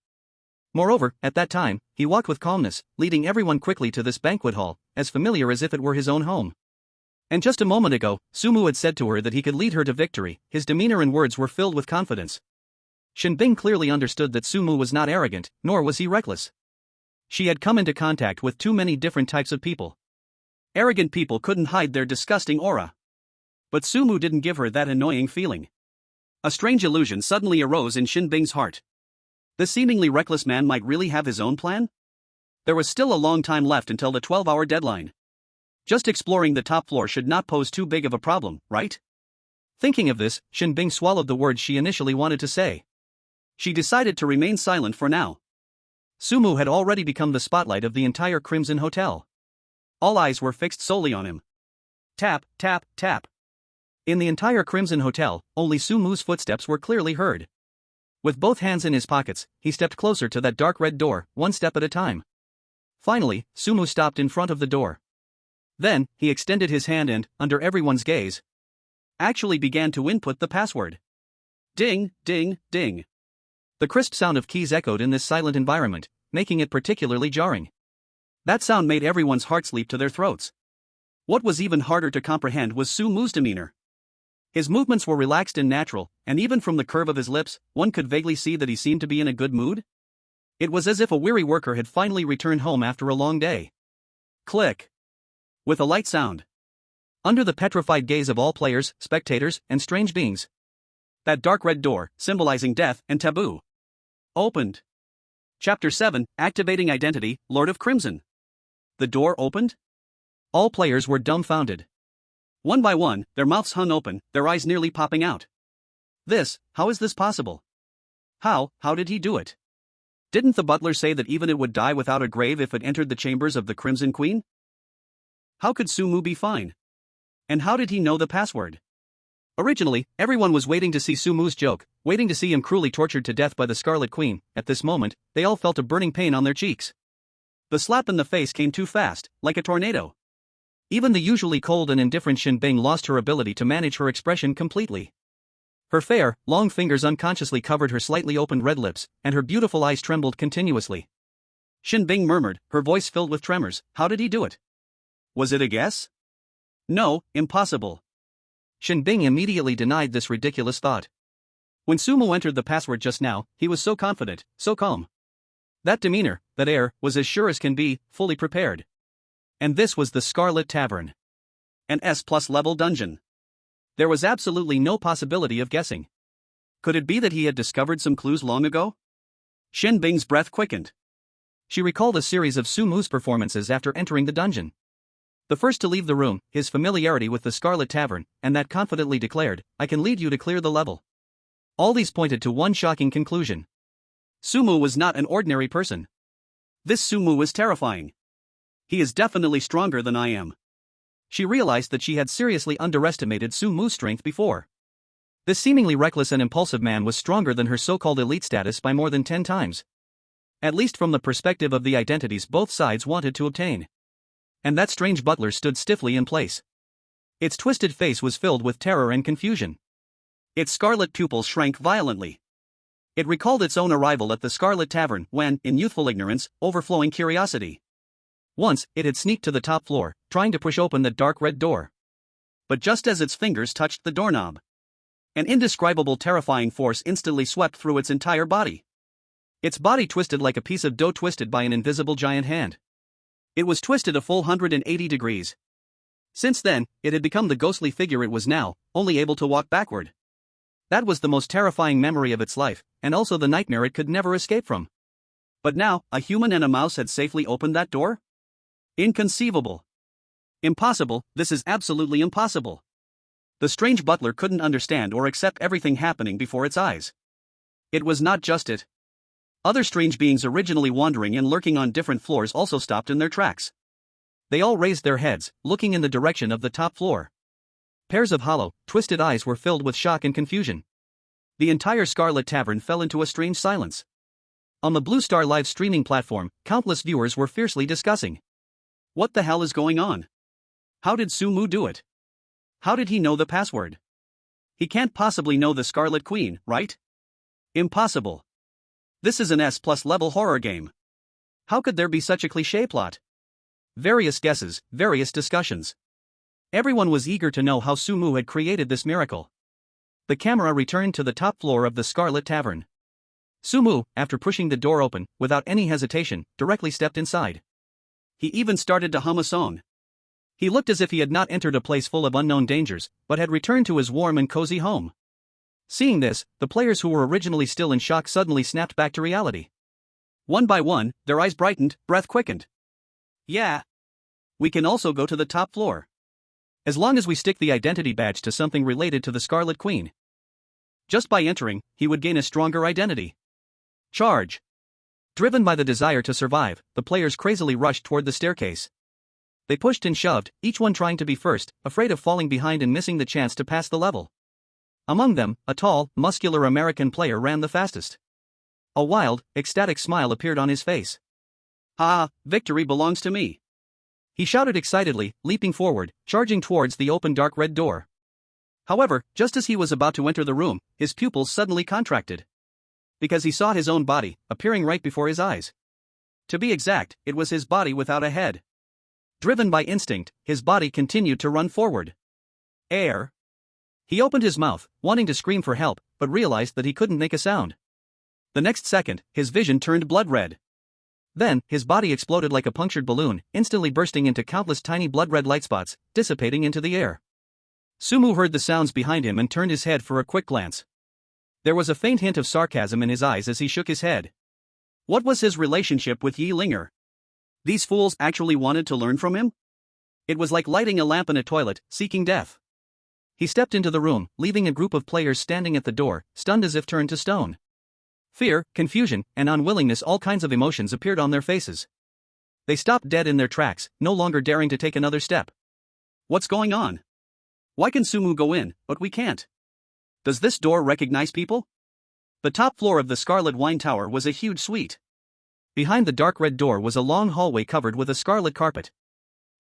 Moreover, at that time, he walked with calmness, leading everyone quickly to this banquet hall, as familiar as if it were his own home. And just a moment ago, Sumu had said to her that he could lead her to victory. His demeanor and words were filled with confidence. Shen Bing clearly understood that Sumu was not arrogant, nor was he reckless. She had come into contact with too many different types of people. Arrogant people couldn't hide their disgusting aura. But Sumu didn't give her that annoying feeling. A strange illusion suddenly arose in Shen Bing's heart. The seemingly reckless man might really have his own plan? There was still a long time left until the 12-hour deadline. Just exploring the top floor should not pose too big of a problem, right? Thinking of this, Shen Bing swallowed the words she initially wanted to say. She decided to remain silent for now. Sumu had already become the spotlight of the entire Crimson Hotel. All eyes were fixed solely on him. Tap, tap, tap. In the entire Crimson Hotel, only Sumu's footsteps were clearly heard. With both hands in his pockets, he stepped closer to that dark red door, one step at a time. Finally, Sumu stopped in front of the door. Then, he extended his hand and, under everyone's gaze, actually began to input the password. Ding, ding, ding. The crisp sound of keys echoed in this silent environment, making it particularly jarring. That sound made everyone's hearts leap to their throats. What was even harder to comprehend was Sumu's demeanor. His movements were relaxed and natural, and even from the curve of his lips, one could vaguely see that he seemed to be in a good mood. It was as if a weary worker had finally returned home after a long day. Click. With a light sound. Under the petrified gaze of all players, spectators, and strange beings, that dark red door, symbolizing death and taboo, opened. Chapter 7, Activating Identity, Lord of Crimson. The door opened? All players were dumbfounded. One by one, their mouths hung open, their eyes nearly popping out. How is this possible? How did he do it? Didn't the butler say that even it would die without a grave if it entered the chambers of the Crimson Queen? How could Sumu be fine? And how did he know the password? Originally, everyone was waiting to see Sumu's joke, waiting to see him cruelly tortured to death by the Scarlet Queen. At this moment, they all felt a burning pain on their cheeks. The slap in the face came too fast, like a tornado. Even the usually cold and indifferent Shen Bing lost her ability to manage her expression completely. Her fair, long fingers unconsciously covered her slightly opened red lips, and her beautiful eyes trembled continuously. Shen Bing murmured, her voice filled with tremors, how did he do it? Was it a guess? No, impossible. Shen Bing immediately denied this ridiculous thought. When Sumu entered the password just now, he was so confident, so calm. That demeanor, that air, was as sure as can be, fully prepared. And this was the Scarlet Tavern. An S+ level dungeon. There was absolutely no possibility of guessing. Could it be that he had discovered some clues long ago? Shen Bing's breath quickened. She recalled a series of Sumu's performances after entering the dungeon. The first to leave the room, his familiarity with the Scarlet Tavern, and that confidently declared, I can lead you to clear the level. All these pointed to one shocking conclusion. Sumu was not an ordinary person. This Sumu was terrifying. He is definitely stronger than I am. She realized that she had seriously underestimated Sumu's strength before. This seemingly reckless and impulsive man was stronger than her so-called elite status by more than 10 times. At least from the perspective of the identities both sides wanted to obtain. And that strange butler stood stiffly in place. Its twisted face was filled with terror and confusion. Its scarlet pupils shrank violently. It recalled its own arrival at the Scarlet Tavern when, in youthful ignorance, overflowing curiosity. Once, it had sneaked to the top floor, trying to push open the dark red door. But just as its fingers touched the doorknob, an indescribable terrifying force instantly swept through its entire body. Its body twisted like a piece of dough twisted by an invisible giant hand. It was twisted a full 180 degrees. Since then, it had become the ghostly figure it was now, only able to walk backward. That was the most terrifying memory of its life, and also the nightmare it could never escape from. But now, a human and a mouse had safely opened that door? Inconceivable. Impossible, this is absolutely impossible. The strange butler couldn't understand or accept everything happening before its eyes. It was not just it. Other strange beings originally wandering and lurking on different floors also stopped in their tracks. They all raised their heads, looking in the direction of the top floor. Pairs of hollow, twisted eyes were filled with shock and confusion. The entire Scarlet Tavern fell into a strange silence. On the Blue Star live streaming platform, countless viewers were fiercely discussing. What the hell is going on? How did Sumu do it? How did he know the password? He can't possibly know the Scarlet Queen, right? Impossible. This is an S+ level horror game. How could there be such a cliché plot? Various guesses, various discussions. Everyone was eager to know how Sumu had created this miracle. The camera returned to the top floor of the Scarlet Tavern. Sumu, after pushing the door open, without any hesitation, directly stepped inside. He even started to hum a song. He looked as if he had not entered a place full of unknown dangers, but had returned to his warm and cozy home. Seeing this, the players who were originally still in shock suddenly snapped back to reality. One by one, their eyes brightened, breath quickened. Yeah. We can also go to the top floor. As long as we stick the identity badge to something related to the Scarlet Queen. Just by entering, he would gain a stronger identity. Charge. Driven by the desire to survive, the players crazily rushed toward the staircase. They pushed and shoved, each one trying to be first, afraid of falling behind and missing the chance to pass the level. Among them, a tall, muscular American player ran the fastest. A wild, ecstatic smile appeared on his face. Ha! Victory belongs to me! He shouted excitedly, leaping forward, charging towards the open dark red door. However, just as he was about to enter the room, his pupils suddenly contracted. Because he saw his own body, appearing right before his eyes. To be exact, it was his body without a head. Driven by instinct, his body continued to run forward. Air. He opened his mouth, wanting to scream for help, but realized that he couldn't make a sound. The next second, his vision turned blood red. Then, his body exploded like a punctured balloon, instantly bursting into countless tiny blood-red light spots, dissipating into the air. Sumu heard the sounds behind him and turned his head for a quick glance. There was a faint hint of sarcasm in his eyes as he shook his head. What was his relationship with Yi Linger? These fools actually wanted to learn from him? It was like lighting a lamp in a toilet, seeking death. He stepped into the room, leaving a group of players standing at the door, stunned as if turned to stone. Fear, confusion, and unwillingness, all kinds of emotions appeared on their faces. They stopped dead in their tracks, no longer daring to take another step. What's going on? Why can Sumu go in, but we can't? Does this door recognize people? The top floor of the Scarlet Wine Tower was a huge suite. Behind the dark red door was a long hallway covered with a scarlet carpet.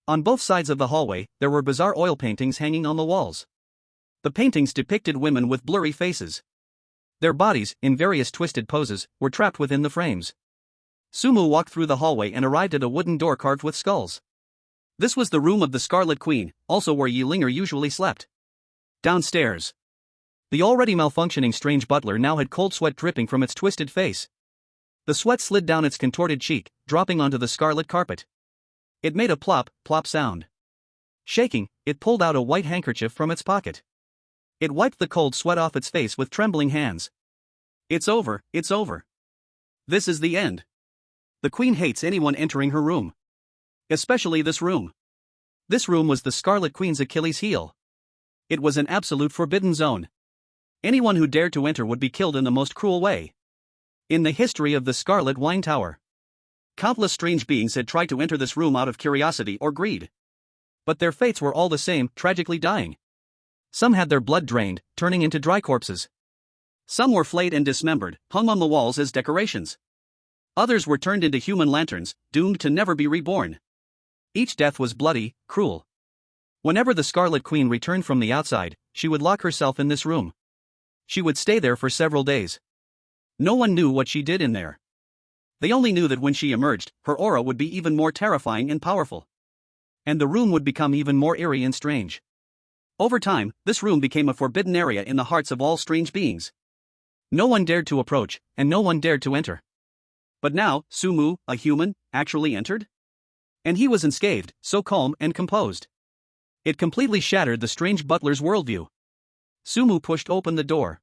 On both sides of the hallway, there were bizarre oil paintings hanging on the walls. The paintings depicted women with blurry faces. Their bodies, in various twisted poses, were trapped within the frames. Sumu walked through the hallway and arrived at a wooden door carved with skulls. This was the room of the Scarlet Queen, also where Yi Linger usually slept. Downstairs. The already malfunctioning strange butler now had cold sweat dripping from its twisted face. The sweat slid down its contorted cheek, dropping onto the scarlet carpet. It made a plop, plop sound. Shaking, it pulled out a white handkerchief from its pocket. It wiped the cold sweat off its face with trembling hands. It's over, it's over. This is the end. The queen hates anyone entering her room. Especially this room. This room was the Scarlet Queen's Achilles heel. It was an absolute forbidden zone. Anyone who dared to enter would be killed in the most cruel way. In the history of the Scarlet Wine Tower, countless strange beings had tried to enter this room out of curiosity or greed. But their fates were all the same, tragically dying. Some had their blood drained, turning into dry corpses. Some were flayed and dismembered, hung on the walls as decorations. Others were turned into human lanterns, doomed to never be reborn. Each death was bloody, cruel. Whenever the Scarlet Queen returned from the outside, she would lock herself in this room. She would stay there for several days. No one knew what she did in there. They only knew that when she emerged, her aura would be even more terrifying and powerful. And the room would become even more eerie and strange. Over time, this room became a forbidden area in the hearts of all strange beings. No one dared to approach, and no one dared to enter. But now, Sumu, a human, actually entered? And he was unscathed, so calm and composed. It completely shattered the strange butler's worldview. Sumu pushed open the door.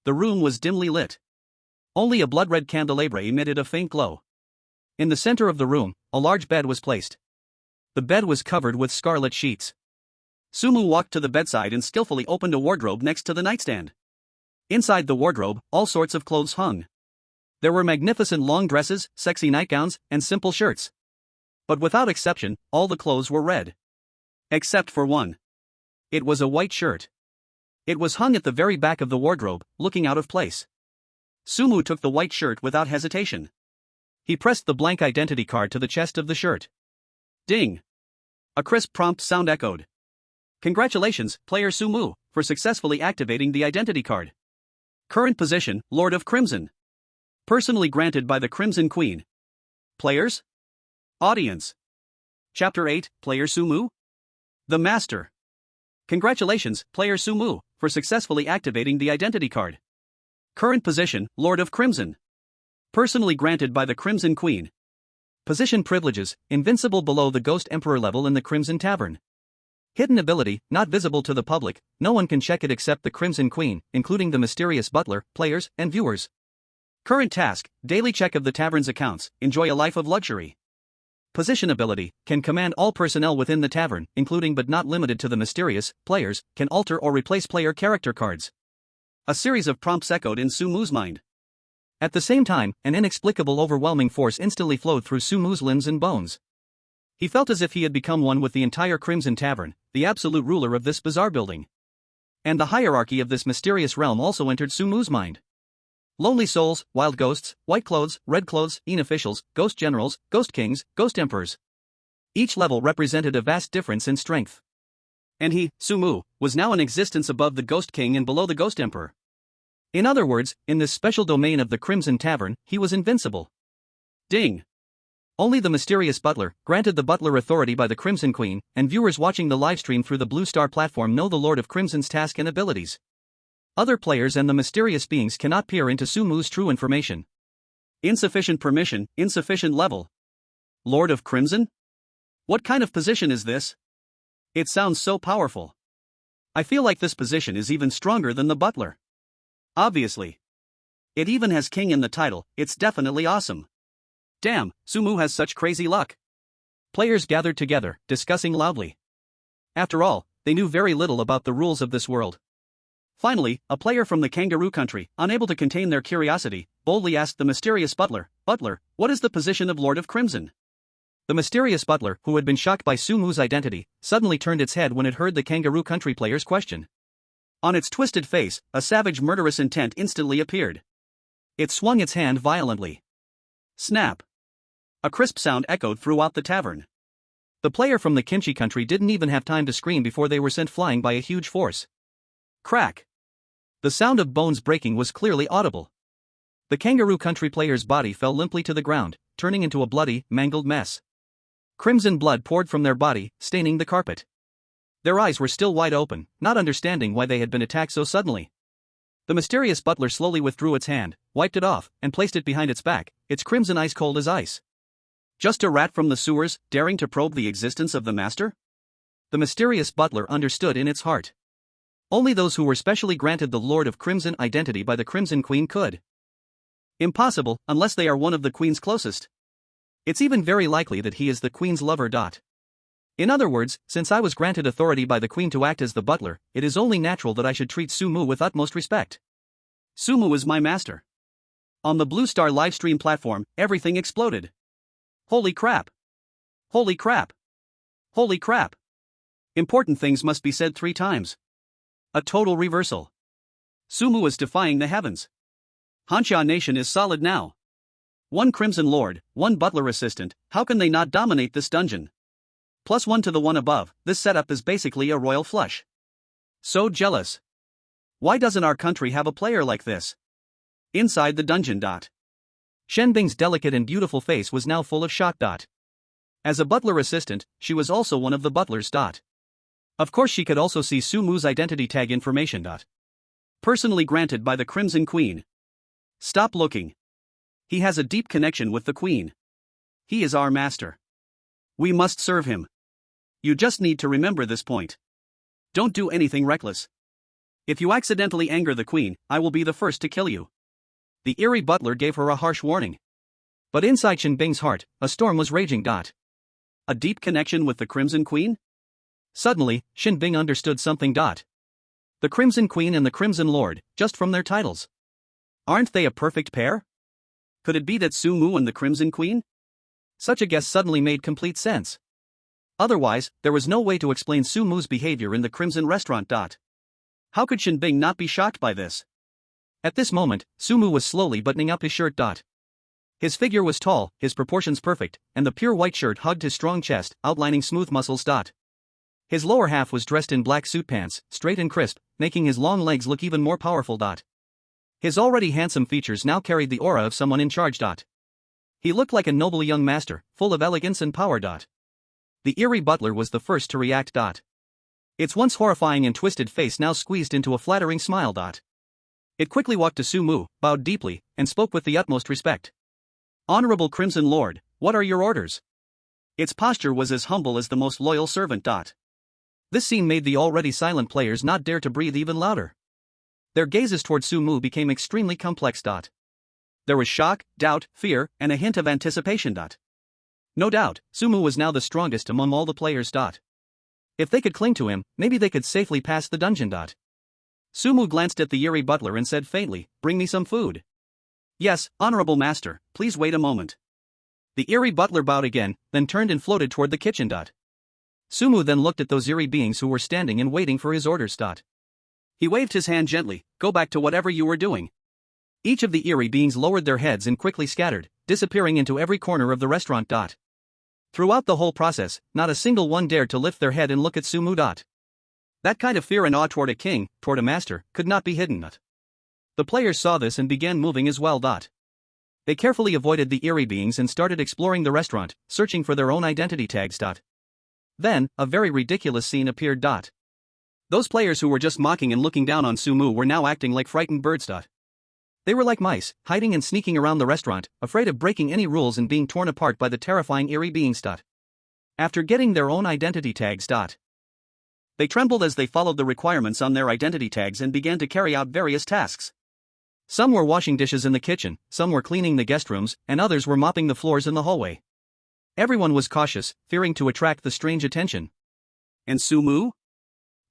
The room was dimly lit. Only a blood-red candelabra emitted a faint glow. In the center of the room, a large bed was placed. The bed was covered with scarlet sheets. Sumu walked to the bedside and skillfully opened a wardrobe next to the nightstand. Inside the wardrobe, all sorts of clothes hung. There were magnificent long dresses, sexy nightgowns, and simple shirts. But without exception, all the clothes were red. Except for one. It was a white shirt. It was hung at the very back of the wardrobe, looking out of place. Sumu took the white shirt without hesitation. He pressed the blank identity card to the chest of the shirt. Ding! A crisp prompt sound echoed. Congratulations, player Sumu, for successfully activating the identity card. Current position, Lord of Crimson. Personally granted by the Crimson Queen. Players? Audience. Chapter 8, Player Sumu? The Master. Congratulations, player Sumu, for successfully activating the identity card. Current position, Lord of Crimson. Personally granted by the Crimson Queen. Position privileges, invincible below the Ghost Emperor level in the Crimson Tavern. Hidden ability, not visible to the public, no one can check it except the Crimson Queen, including the mysterious butler, players, and viewers. Current task, daily check of the tavern's accounts, enjoy a life of luxury. Position ability, can command all personnel within the tavern, including but not limited to the mysterious, players, can alter or replace player character cards. A series of prompts echoed in Sumu's mind. At the same time, an inexplicable overwhelming force instantly flowed through Sumu's limbs and bones. He felt as if he had become one with the entire Crimson Tavern, the absolute ruler of this bizarre building. And the hierarchy of this mysterious realm also entered Sumu's mind. Lonely souls, wild ghosts, white clothes, red clothes, officials, ghost generals, ghost kings, ghost emperors. Each level represented a vast difference in strength. And he, Sumu, was now in existence above the Ghost King and below the Ghost Emperor. In other words, in this special domain of the Crimson Tavern, he was invincible. Ding! Only the mysterious butler, granted the butler authority by the Crimson Queen, and viewers watching the livestream through the Blue Star platform know the Lord of Crimson's task and abilities. Other players and the mysterious beings cannot peer into Sumu's true information. Insufficient permission, insufficient level. Lord of Crimson? What kind of position is this? It sounds so powerful. I feel like this position is even stronger than the butler. Obviously. It even has king in the title, it's definitely awesome. Damn, Sumu has such crazy luck. Players gathered together, discussing loudly. After all, they knew very little about the rules of this world. Finally, a player from the kangaroo country, unable to contain their curiosity, boldly asked the mysterious Butler, "Butler, what is the position of Lord of Crimson?" The mysterious Butler, who had been shocked by Sumu's identity, suddenly turned its head when it heard the kangaroo country player's question. On its twisted face, a savage murderous intent instantly appeared. It swung its hand violently. Snap! A crisp sound echoed throughout the tavern. The player from the kimchi country didn't even have time to scream before they were sent flying by a huge force. Crack! The sound of bones breaking was clearly audible. The kangaroo country player's body fell limply to the ground, turning into a bloody, mangled mess. Crimson blood poured from their body, staining the carpet. Their eyes were still wide open, not understanding why they had been attacked so suddenly. The mysterious Butler slowly withdrew its hand, wiped it off, and placed it behind its back, its crimson ice cold as ice. Just a rat from the sewers, daring to probe the existence of the master? The mysterious Butler understood in its heart. Only those who were specially granted the Lord of Crimson identity by the Crimson Queen could. Impossible, unless they are one of the Queen's closest. It's even very likely that he is the Queen's lover. In other words, since I was granted authority by the Queen to act as the butler, it is only natural that I should treat Sumu with utmost respect. Sumu is my master. On the Blue Star livestream platform, everything exploded. Holy crap! Holy crap! Holy crap! Important things must be said 3 times. A total reversal. Sumu is defying the heavens. Hanya Nation is solid now. 1 Crimson Lord, 1 Butler Assistant, how can they not dominate this dungeon? +1 to the one above, this setup is basically a royal flush. So jealous. Why doesn't our country have a player like this? Inside the dungeon. Shen Bing's delicate and beautiful face was now full of shock. As a butler assistant, she was also one of the butlers. Of course, she could also see Sumu's identity tag information. Personally granted by the Crimson Queen. Stop looking. He has a deep connection with the Queen. He is our master. We must serve him. You just need to remember this point. Don't do anything reckless. If you accidentally anger the Queen, I will be the first to kill you. The eerie butler gave her a harsh warning. But inside Shen Bing's heart, a storm was raging. A deep connection with the Crimson Queen? Suddenly, Shen Bing understood something. The Crimson Queen and the Crimson Lord, just from their titles. Aren't they a perfect pair? Could it be that Sumu and the Crimson Queen? Such a guess suddenly made complete sense. Otherwise, there was no way to explain Sumu's behavior in the Crimson Restaurant. How could Shen Bing not be shocked by this? At this moment, Sumu was slowly buttoning up his shirt. His figure was tall, his proportions perfect, and the pure white shirt hugged his strong chest, outlining smooth muscles. His lower half was dressed in black suit pants, straight and crisp, making his long legs look even more powerful. His already handsome features now carried the aura of someone in charge. He looked like a noble young master, full of elegance and power. The eerie butler was the first to react. Its once horrifying and twisted face now squeezed into a flattering smile. It quickly walked to Sumu, bowed deeply, and spoke with the utmost respect. Honorable Crimson Lord, what are your orders? Its posture was as humble as the most loyal servant. This scene made the already silent players not dare to breathe even louder. Their gazes toward Sumu became extremely complex. There was shock, doubt, fear, and a hint of anticipation. No doubt, Sumu was now the strongest among all the players. If they could cling to him, maybe they could safely pass the dungeon. Sumu glanced at the eerie butler and said faintly, "Bring me some food." "Yes, honorable master, please wait a moment." The eerie butler bowed again, then turned and floated toward the kitchen. Sumu then looked at those eerie beings who were standing and waiting for his orders. He waved his hand gently, "Go back to whatever you were doing." Each of the eerie beings lowered their heads and quickly scattered, disappearing into every corner of the restaurant. Throughout the whole process, not a single one dared to lift their head and look at Sumu. That kind of fear and awe toward a king, toward a master, could not be hidden. The players saw this and began moving as well. They carefully avoided the eerie beings and started exploring the restaurant, searching for their own identity tags. Then, a very ridiculous scene appeared. Those players who were just mocking and looking down on Sumu were now acting like frightened birds. They were like mice, hiding and sneaking around the restaurant, afraid of breaking any rules and being torn apart by the terrifying eerie beings. After getting their own identity tags. They trembled as they followed the requirements on their identity tags and began to carry out various tasks. Some were washing dishes in the kitchen, some were cleaning the guest rooms, and others were mopping the floors in the hallway. Everyone was cautious, fearing to attract the strange attention. And Sumu?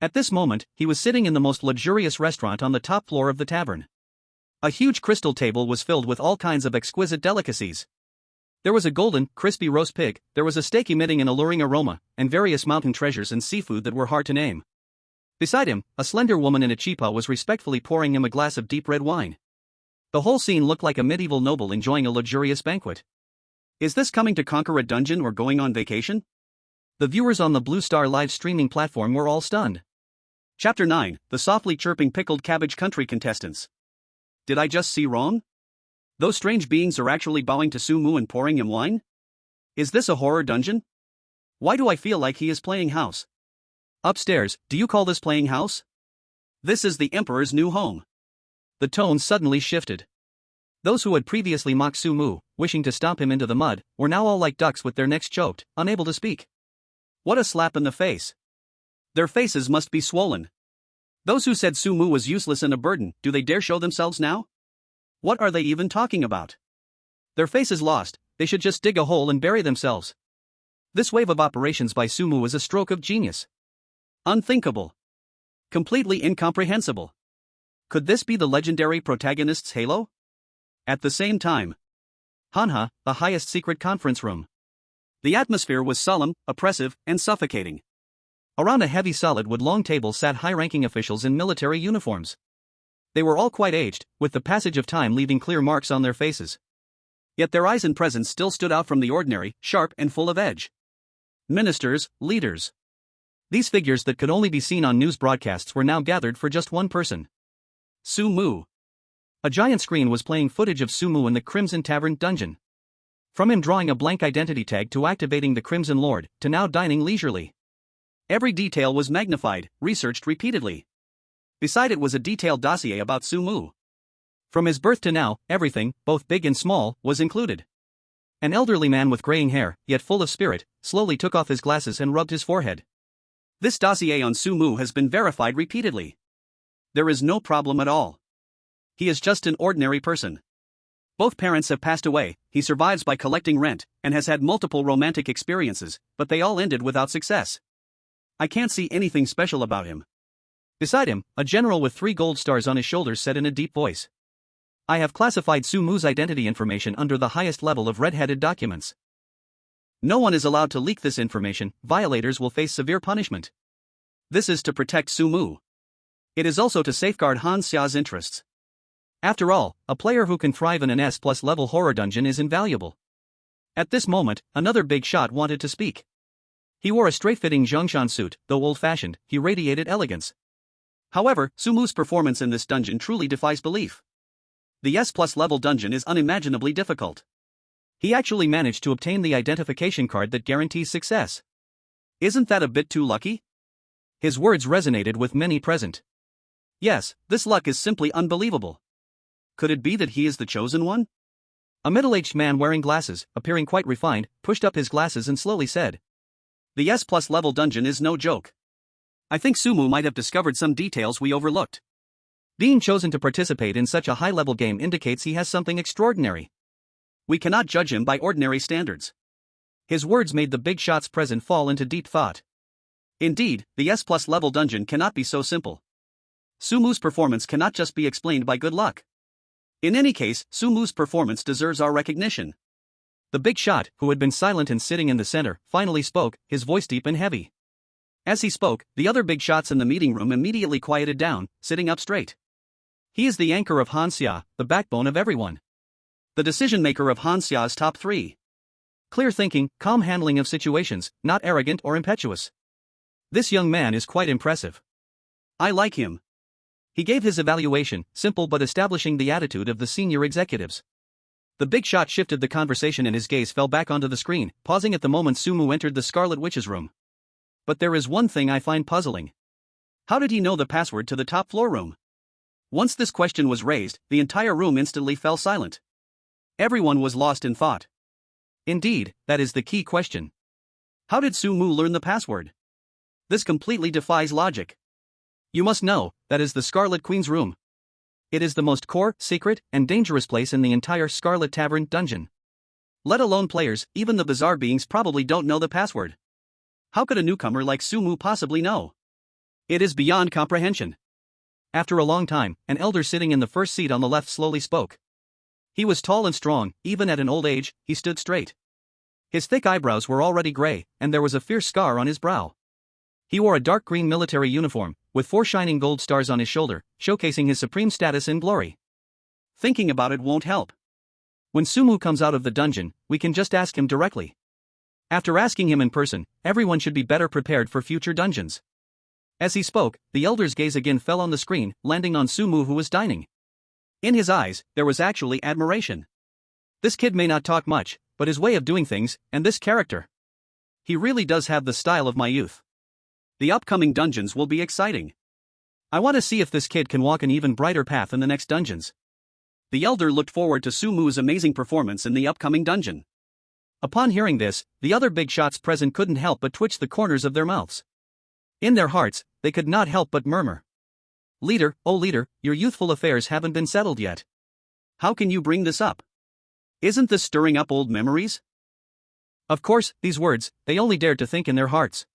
At this moment, he was sitting in the most luxurious restaurant on the top floor of the tavern. A huge crystal table was filled with all kinds of exquisite delicacies. There was a golden, crispy roast pig, there was a steak emitting an alluring aroma, and various mountain treasures and seafood that were hard to name. Beside him, a slender woman in a chipa was respectfully pouring him a glass of deep red wine. The whole scene looked like a medieval noble enjoying a luxurious banquet. Is this coming to conquer a dungeon or going on vacation? The viewers on the Blue Star live streaming platform were all stunned. Chapter 9, The Softly Chirping Pickled Cabbage Country Contestants. Did I just see wrong? Those strange beings are actually bowing to Sumu and pouring him wine? Is this a horror dungeon? Why do I feel like he is playing house? Upstairs, do you call this playing house? This is the Emperor's new home. The tone suddenly shifted. Those who had previously mocked Sumu, wishing to stomp him into the mud, were now all like ducks with their necks choked, unable to speak. What a slap in the face. Their faces must be swollen. Those who said Sumu was useless and a burden, do they dare show themselves now? What are they even talking about? Their faces lost, they should just dig a hole and bury themselves. This wave of operations by Sumu was a stroke of genius. Unthinkable. Completely incomprehensible. Could this be the legendary protagonist's halo? At the same time, Hanya, the highest secret conference room. The atmosphere was solemn, oppressive, and suffocating. Around a heavy solid wood long table sat high-ranking officials in military uniforms. They were all quite aged, with the passage of time leaving clear marks on their faces. Yet their eyes and presence still stood out from the ordinary, sharp and full of edge. Ministers, leaders. These figures that could only be seen on news broadcasts were now gathered for just one person. Sumu. A giant screen was playing footage of Sumu in the Crimson Tavern dungeon. From him drawing a blank identity tag to activating the Crimson Lord, to now dining leisurely. Every detail was magnified, researched repeatedly. Beside it was a detailed dossier about Sumu. From his birth to now, everything, both big and small, was included. An elderly man with graying hair, yet full of spirit, slowly took off his glasses and rubbed his forehead. This dossier on Sumu has been verified repeatedly. There is no problem at all. He is just an ordinary person. Both parents have passed away, he survives by collecting rent, and has had multiple romantic experiences, but they all ended without success. I can't see anything special about him. Beside him, a general with 3 gold stars on his shoulders said in a deep voice. I have classified Sumu's identity information under the highest level of red-headed documents. No one is allowed to leak this information, violators will face severe punishment. This is to protect Sumu. It is also to safeguard Han Xia's interests. After all, a player who can thrive in an S+ level horror dungeon is invaluable. At this moment, another big shot wanted to speak. He wore a straight-fitting Zhongshan suit, though old-fashioned, he radiated elegance. However, Sumu's performance in this dungeon truly defies belief. The S+ level dungeon is unimaginably difficult. He actually managed to obtain the identification card that guarantees success. Isn't that a bit too lucky? His words resonated with many present. Yes, this luck is simply unbelievable. Could it be that he is the chosen one? A middle-aged man wearing glasses, appearing quite refined, pushed up his glasses and slowly said. The S+ level dungeon is no joke. I think Sumu might have discovered some details we overlooked. Being chosen to participate in such a high-level game indicates he has something extraordinary. We cannot judge him by ordinary standards. His words made the big shots present fall into deep thought. Indeed, the S+ level dungeon cannot be so simple. Sumu's performance cannot just be explained by good luck. In any case, Sumu's performance deserves our recognition. The big shot, who had been silent and sitting in the center, finally spoke, his voice deep and heavy. As he spoke, the other big shots in the meeting room immediately quieted down, sitting up straight. He is the anchor of Han Xia, the backbone of everyone. The decision-maker of Han Xia's top 3. Clear thinking, calm handling of situations, not arrogant or impetuous. This young man is quite impressive. I like him. He gave his evaluation, simple but establishing the attitude of the senior executives. The big shot shifted the conversation and his gaze fell back onto the screen, pausing at the moment Sumu entered the Scarlet Witch's room. But there is one thing I find puzzling. How did he know the password to the top floor room? Once this question was raised, the entire room instantly fell silent. Everyone was lost in thought. Indeed, that is the key question. How did Sumu learn the password? This completely defies logic. You must know, that is the Scarlet Queen's room. It is the most core, secret, and dangerous place in the entire Scarlet Tavern dungeon. Let alone players, even the bizarre beings probably don't know the password. How could a newcomer like Sumu possibly know? It is beyond comprehension. After a long time, an elder sitting in the first seat on the left slowly spoke. He was tall and strong, even at an old age, he stood straight. His thick eyebrows were already gray, and there was a fierce scar on his brow. He wore a dark green military uniform, with 4 shining gold stars on his shoulder, showcasing his supreme status and glory. Thinking about it won't help. When Sumu comes out of the dungeon, we can just ask him directly. After asking him in person, everyone should be better prepared for future dungeons. As he spoke, the elder's gaze again fell on the screen, landing on Sumu, who was dining. In his eyes, there was actually admiration. This kid may not talk much, but his way of doing things, and this character. He really does have the style of my youth. The upcoming dungeons will be exciting. I want to see if this kid can walk an even brighter path in the next dungeons. The elder looked forward to Sumu's amazing performance in the upcoming dungeon. Upon hearing this, the other big shots present couldn't help but twitch the corners of their mouths. In their hearts, they could not help but murmur. Leader, oh leader, your youthful affairs haven't been settled yet. How can you bring this up? Isn't this stirring up old memories? Of course, these words, they only dared to think in their hearts.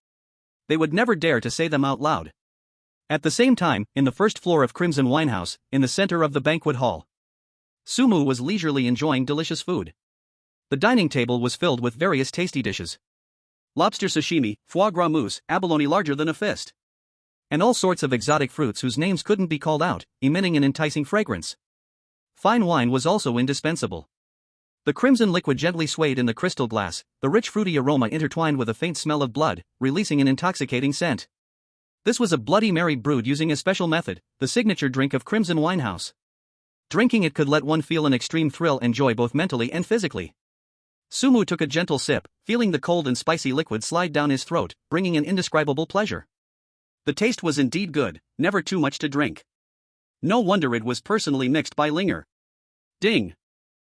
They would never dare to say them out loud. At the same time, in the first floor of Crimson Winehouse, in the center of the banquet hall, Sumu was leisurely enjoying delicious food. The dining table was filled with various tasty dishes. Lobster sashimi, foie gras mousse, abalone larger than a fist. And all sorts of exotic fruits whose names couldn't be called out, emitting an enticing fragrance. Fine wine was also indispensable. The crimson liquid gently swayed in the crystal glass, the rich fruity aroma intertwined with a faint smell of blood, releasing an intoxicating scent. This was a Bloody Mary brewed using a special method, the signature drink of Crimson Winehouse. Drinking it could let one feel an extreme thrill and joy both mentally and physically. Sumu took a gentle sip, feeling the cold and spicy liquid slide down his throat, bringing an indescribable pleasure. The taste was indeed good, never too much to drink. No wonder it was personally mixed by Linger. Ding!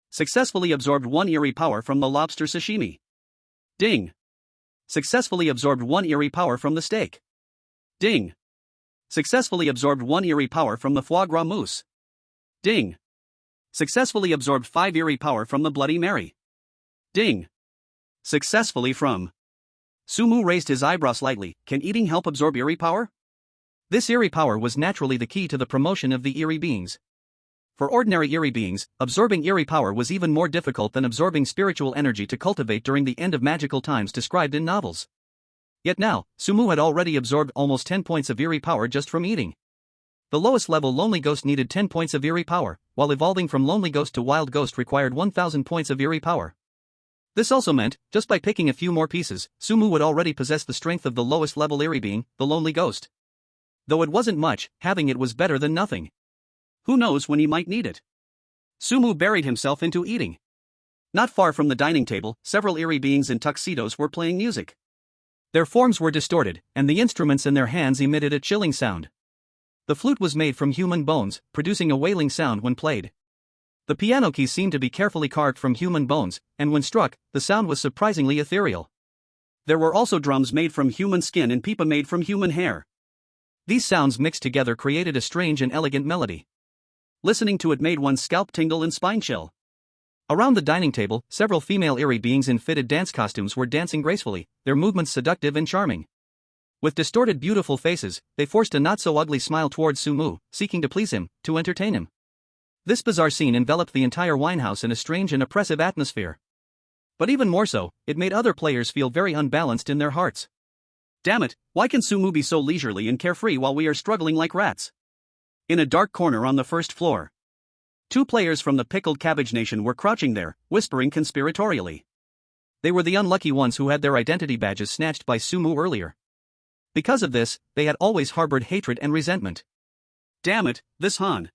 Successfully absorbed 1 eerie power from the lobster sashimi. Ding! Successfully absorbed 1 eerie power from the steak. Ding! Successfully absorbed 1 eerie power from the foie gras mousse. Ding! Successfully absorbed 5 eerie power from the Bloody Mary. Ding! Successfully from. Sumu raised his eyebrow slightly. Can eating help absorb eerie power? This eerie power was naturally the key to the promotion of the eerie beings. For ordinary eerie beings, absorbing eerie power was even more difficult than absorbing spiritual energy to cultivate during the end of magical times described in novels. Yet now, Sumu had already absorbed almost 10 points of eerie power just from eating. The lowest level Lonely Ghost needed 10 points of eerie power, while evolving from Lonely Ghost to Wild Ghost required 1000 points of eerie power. This also meant, just by picking a few more pieces, Sumu would already possess the strength of the lowest level eerie being, the Lonely Ghost. Though it wasn't much, having it was better than nothing. Who knows when he might need it? Sumu buried himself into eating. Not far from the dining table, several eerie beings in tuxedos were playing music. Their forms were distorted, and the instruments in their hands emitted a chilling sound. The flute was made from human bones, producing a wailing sound when played. The piano keys seemed to be carefully carved from human bones, and when struck, the sound was surprisingly ethereal. There were also drums made from human skin and pipa made from human hair. These sounds mixed together created a strange and elegant melody. Listening to it made one's scalp tingle and spine chill. Around the dining table, several female eerie beings in fitted dance costumes were dancing gracefully, their movements seductive and charming. With distorted beautiful faces, they forced a not-so-ugly smile towards Sumu, seeking to please him, to entertain him. This bizarre scene enveloped the entire winehouse in a strange and oppressive atmosphere. But even more so, it made other players feel very unbalanced in their hearts. Damn it, why can Sumu be so leisurely and carefree while we are struggling like rats? In a dark corner on the first floor, 2 players from the Pickled Cabbage Nation were crouching there, whispering conspiratorially. They were the unlucky ones who had their identity badges snatched by Sumu earlier. Because of this, they had always harbored hatred and resentment. Damn it, this Han.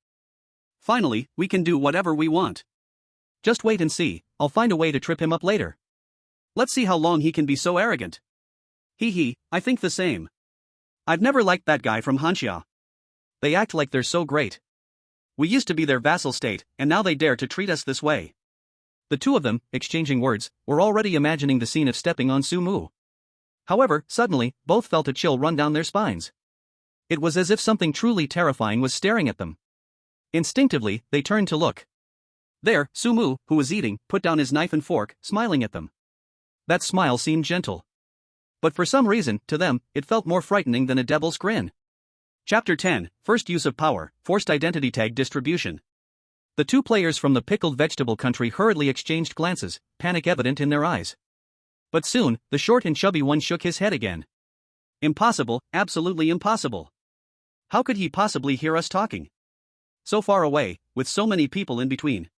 Finally, we can do whatever we want. Just wait and see, I'll find a way to trip him up later. Let's see how long he can be so arrogant. Hee, I think the same. I've never liked that guy from Hanya. They act like they're so great. We used to be their vassal state, and now they dare to treat us this way. The 2 of them, exchanging words, were already imagining the scene of stepping on Sumu. However, suddenly, both felt a chill run down their spines. It was as if something truly terrifying was staring at them. Instinctively, they turned to look. There, Sumu, who was eating, put down his knife and fork, smiling at them. That smile seemed gentle. But for some reason, to them, it felt more frightening than a devil's grin. Chapter 10, First Use of Power, Forced Identity Tag Distribution. The two players from the pickled vegetable country hurriedly exchanged glances, panic evident in their eyes. But soon, the short and chubby one shook his head again. Impossible, absolutely impossible. How could he possibly hear us talking? So far away, with so many people in between.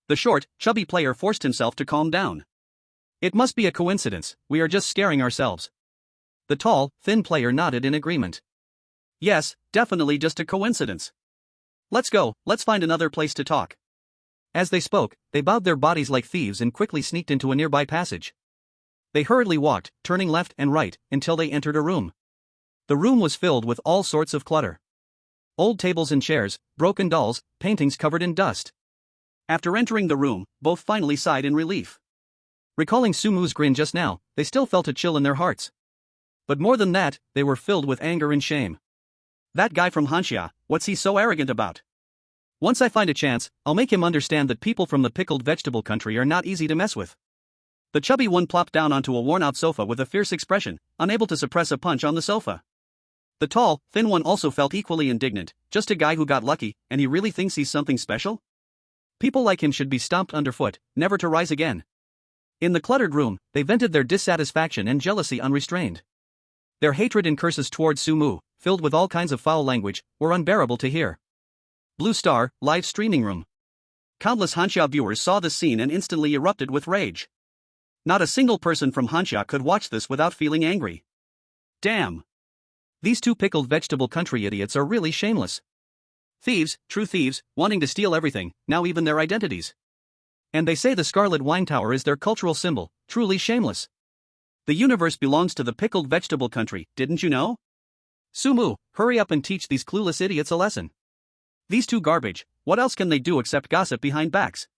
The short, chubby player forced himself to calm down. It must be a coincidence, we are just scaring ourselves. The tall, thin player nodded in agreement. Yes, definitely just a coincidence. Let's go, let's find another place to talk. As they spoke, they bowed their bodies like thieves and quickly sneaked into a nearby passage. They hurriedly walked, turning left and right, until they entered a room. The room was filled with all sorts of clutter. Old tables and chairs, broken dolls, paintings covered in dust. After entering the room, both finally sighed in relief. Recalling Sumu's grin just now, they still felt a chill in their hearts. But more than that, they were filled with anger and shame. That guy from Hanya, what's he so arrogant about? Once I find a chance, I'll make him understand that people from the pickled vegetable country are not easy to mess with. The chubby one plopped down onto a worn-out sofa with a fierce expression, unable to suppress a punch on the sofa. The tall, thin one also felt equally indignant, just a guy who got lucky, and he really thinks he's something special? People like him should be stomped underfoot, never to rise again. In the cluttered room, they vented their dissatisfaction and jealousy unrestrained. Their hatred and curses towards Sumu, filled with all kinds of foul language, were unbearable to hear. Blue Star, live streaming room. Countless Hanya viewers saw the scene and instantly erupted with rage. Not a single person from Hanya could watch this without feeling angry. Damn! These two pickled vegetable country idiots are really shameless. Thieves, true thieves, wanting to steal everything, now even their identities. And they say the Scarlet Wine Tower is their cultural symbol, truly shameless. The universe belongs to the pickled vegetable country, didn't you know? Sumu, hurry up and teach these clueless idiots a lesson. These two garbage, what else can they do except gossip behind backs?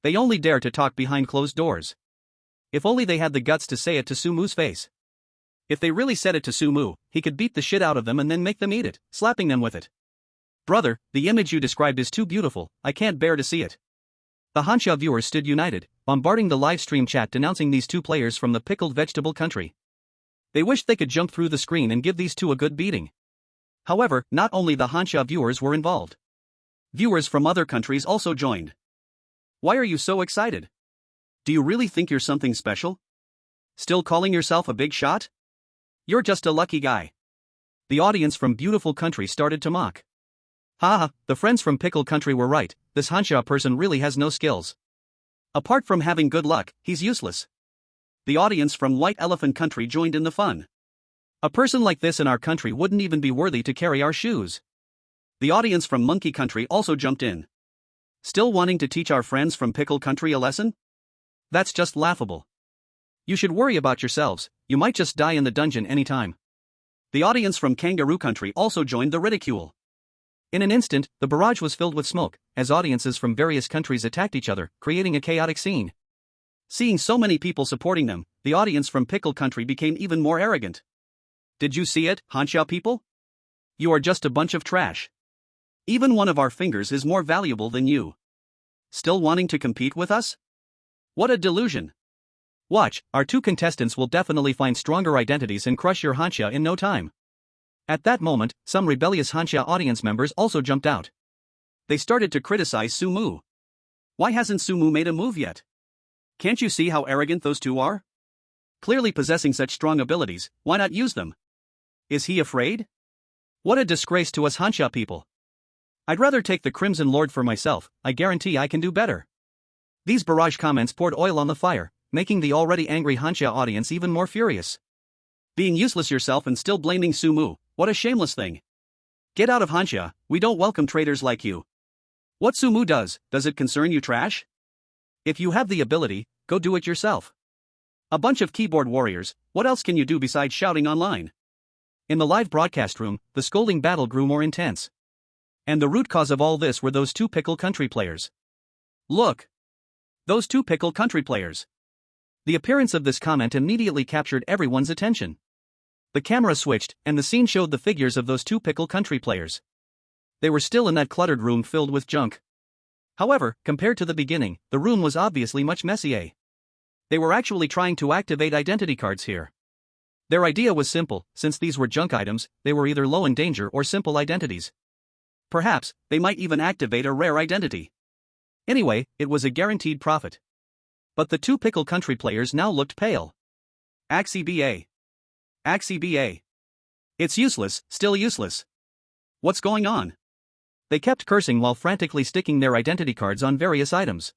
They only dare to talk behind closed doors. If only they had the guts to say it to Sumu's face. If they really said it to Sumu, he could beat the shit out of them and then make them eat it, slapping them with it. Brother, the image you described is too beautiful, I can't bear to see it. The Hanya viewers stood united, bombarding the live stream chat denouncing these two players from the pickled vegetable country. They wished they could jump through the screen and give these two a good beating. However, not only the Hanya viewers were involved. Viewers from other countries also joined. Why are you so excited? Do you really think you're something special? Still calling yourself a big shot? You're just a lucky guy. The audience from beautiful country started to mock. Haha, the friends from pickle country were right, this Hanya person really has no skills. Apart from having good luck, he's useless. The audience from white elephant country joined in the fun. A person like this in our country wouldn't even be worthy to carry our shoes. The audience from monkey country also jumped in. Still wanting to teach our friends from pickle country a lesson? That's just laughable. You should worry about yourselves, you might just die in the dungeon anytime. The audience from kangaroo country also joined the ridicule. In an instant, the barrage was filled with smoke, as audiences from various countries attacked each other, creating a chaotic scene. Seeing so many people supporting them, the audience from pickle country became even more arrogant. Did you see it, Hanya people? You are just a bunch of trash. Even one of our fingers is more valuable than you. Still wanting to compete with us? What a delusion. Watch, our two contestants will definitely find stronger identities and crush your Hanya in no time. At that moment, some rebellious Hanya audience members also jumped out. They started to criticize Sumu. Why hasn't Sumu made a move yet? Can't you see how arrogant those two are? Clearly possessing such strong abilities, why not use them? Is he afraid? What a disgrace to us Hanya people. I'd rather take the Crimson Lord for myself, I guarantee I can do better. These barrage comments poured oil on the fire, making the already angry Hanya audience even more furious. Being useless yourself and still blaming Sumu, what a shameless thing. Get out of Hanya, we don't welcome traitors like you. What Sumu does it concern you trash? If you have the ability, go do it yourself. A bunch of keyboard warriors, what else can you do besides shouting online? In the live broadcast room, the scolding battle grew more intense. And the root cause of all this were those two pickle country players. Look! Those two pickle country players. The appearance of this comment immediately captured everyone's attention. The camera switched, and the scene showed the figures of those two pickle country players. They were still in that cluttered room filled with junk. However, compared to the beginning, the room was obviously much messier. They were actually trying to activate identity cards here. Their idea was simple: since these were junk items, they were either low in danger or simple identities. Perhaps, they might even activate a rare identity. Anyway, it was a guaranteed profit. But the two Pickle Country players now looked pale. AXEBA. AXEBA. It's useless, still useless. What's going on? They kept cursing while frantically sticking their identity cards on various items.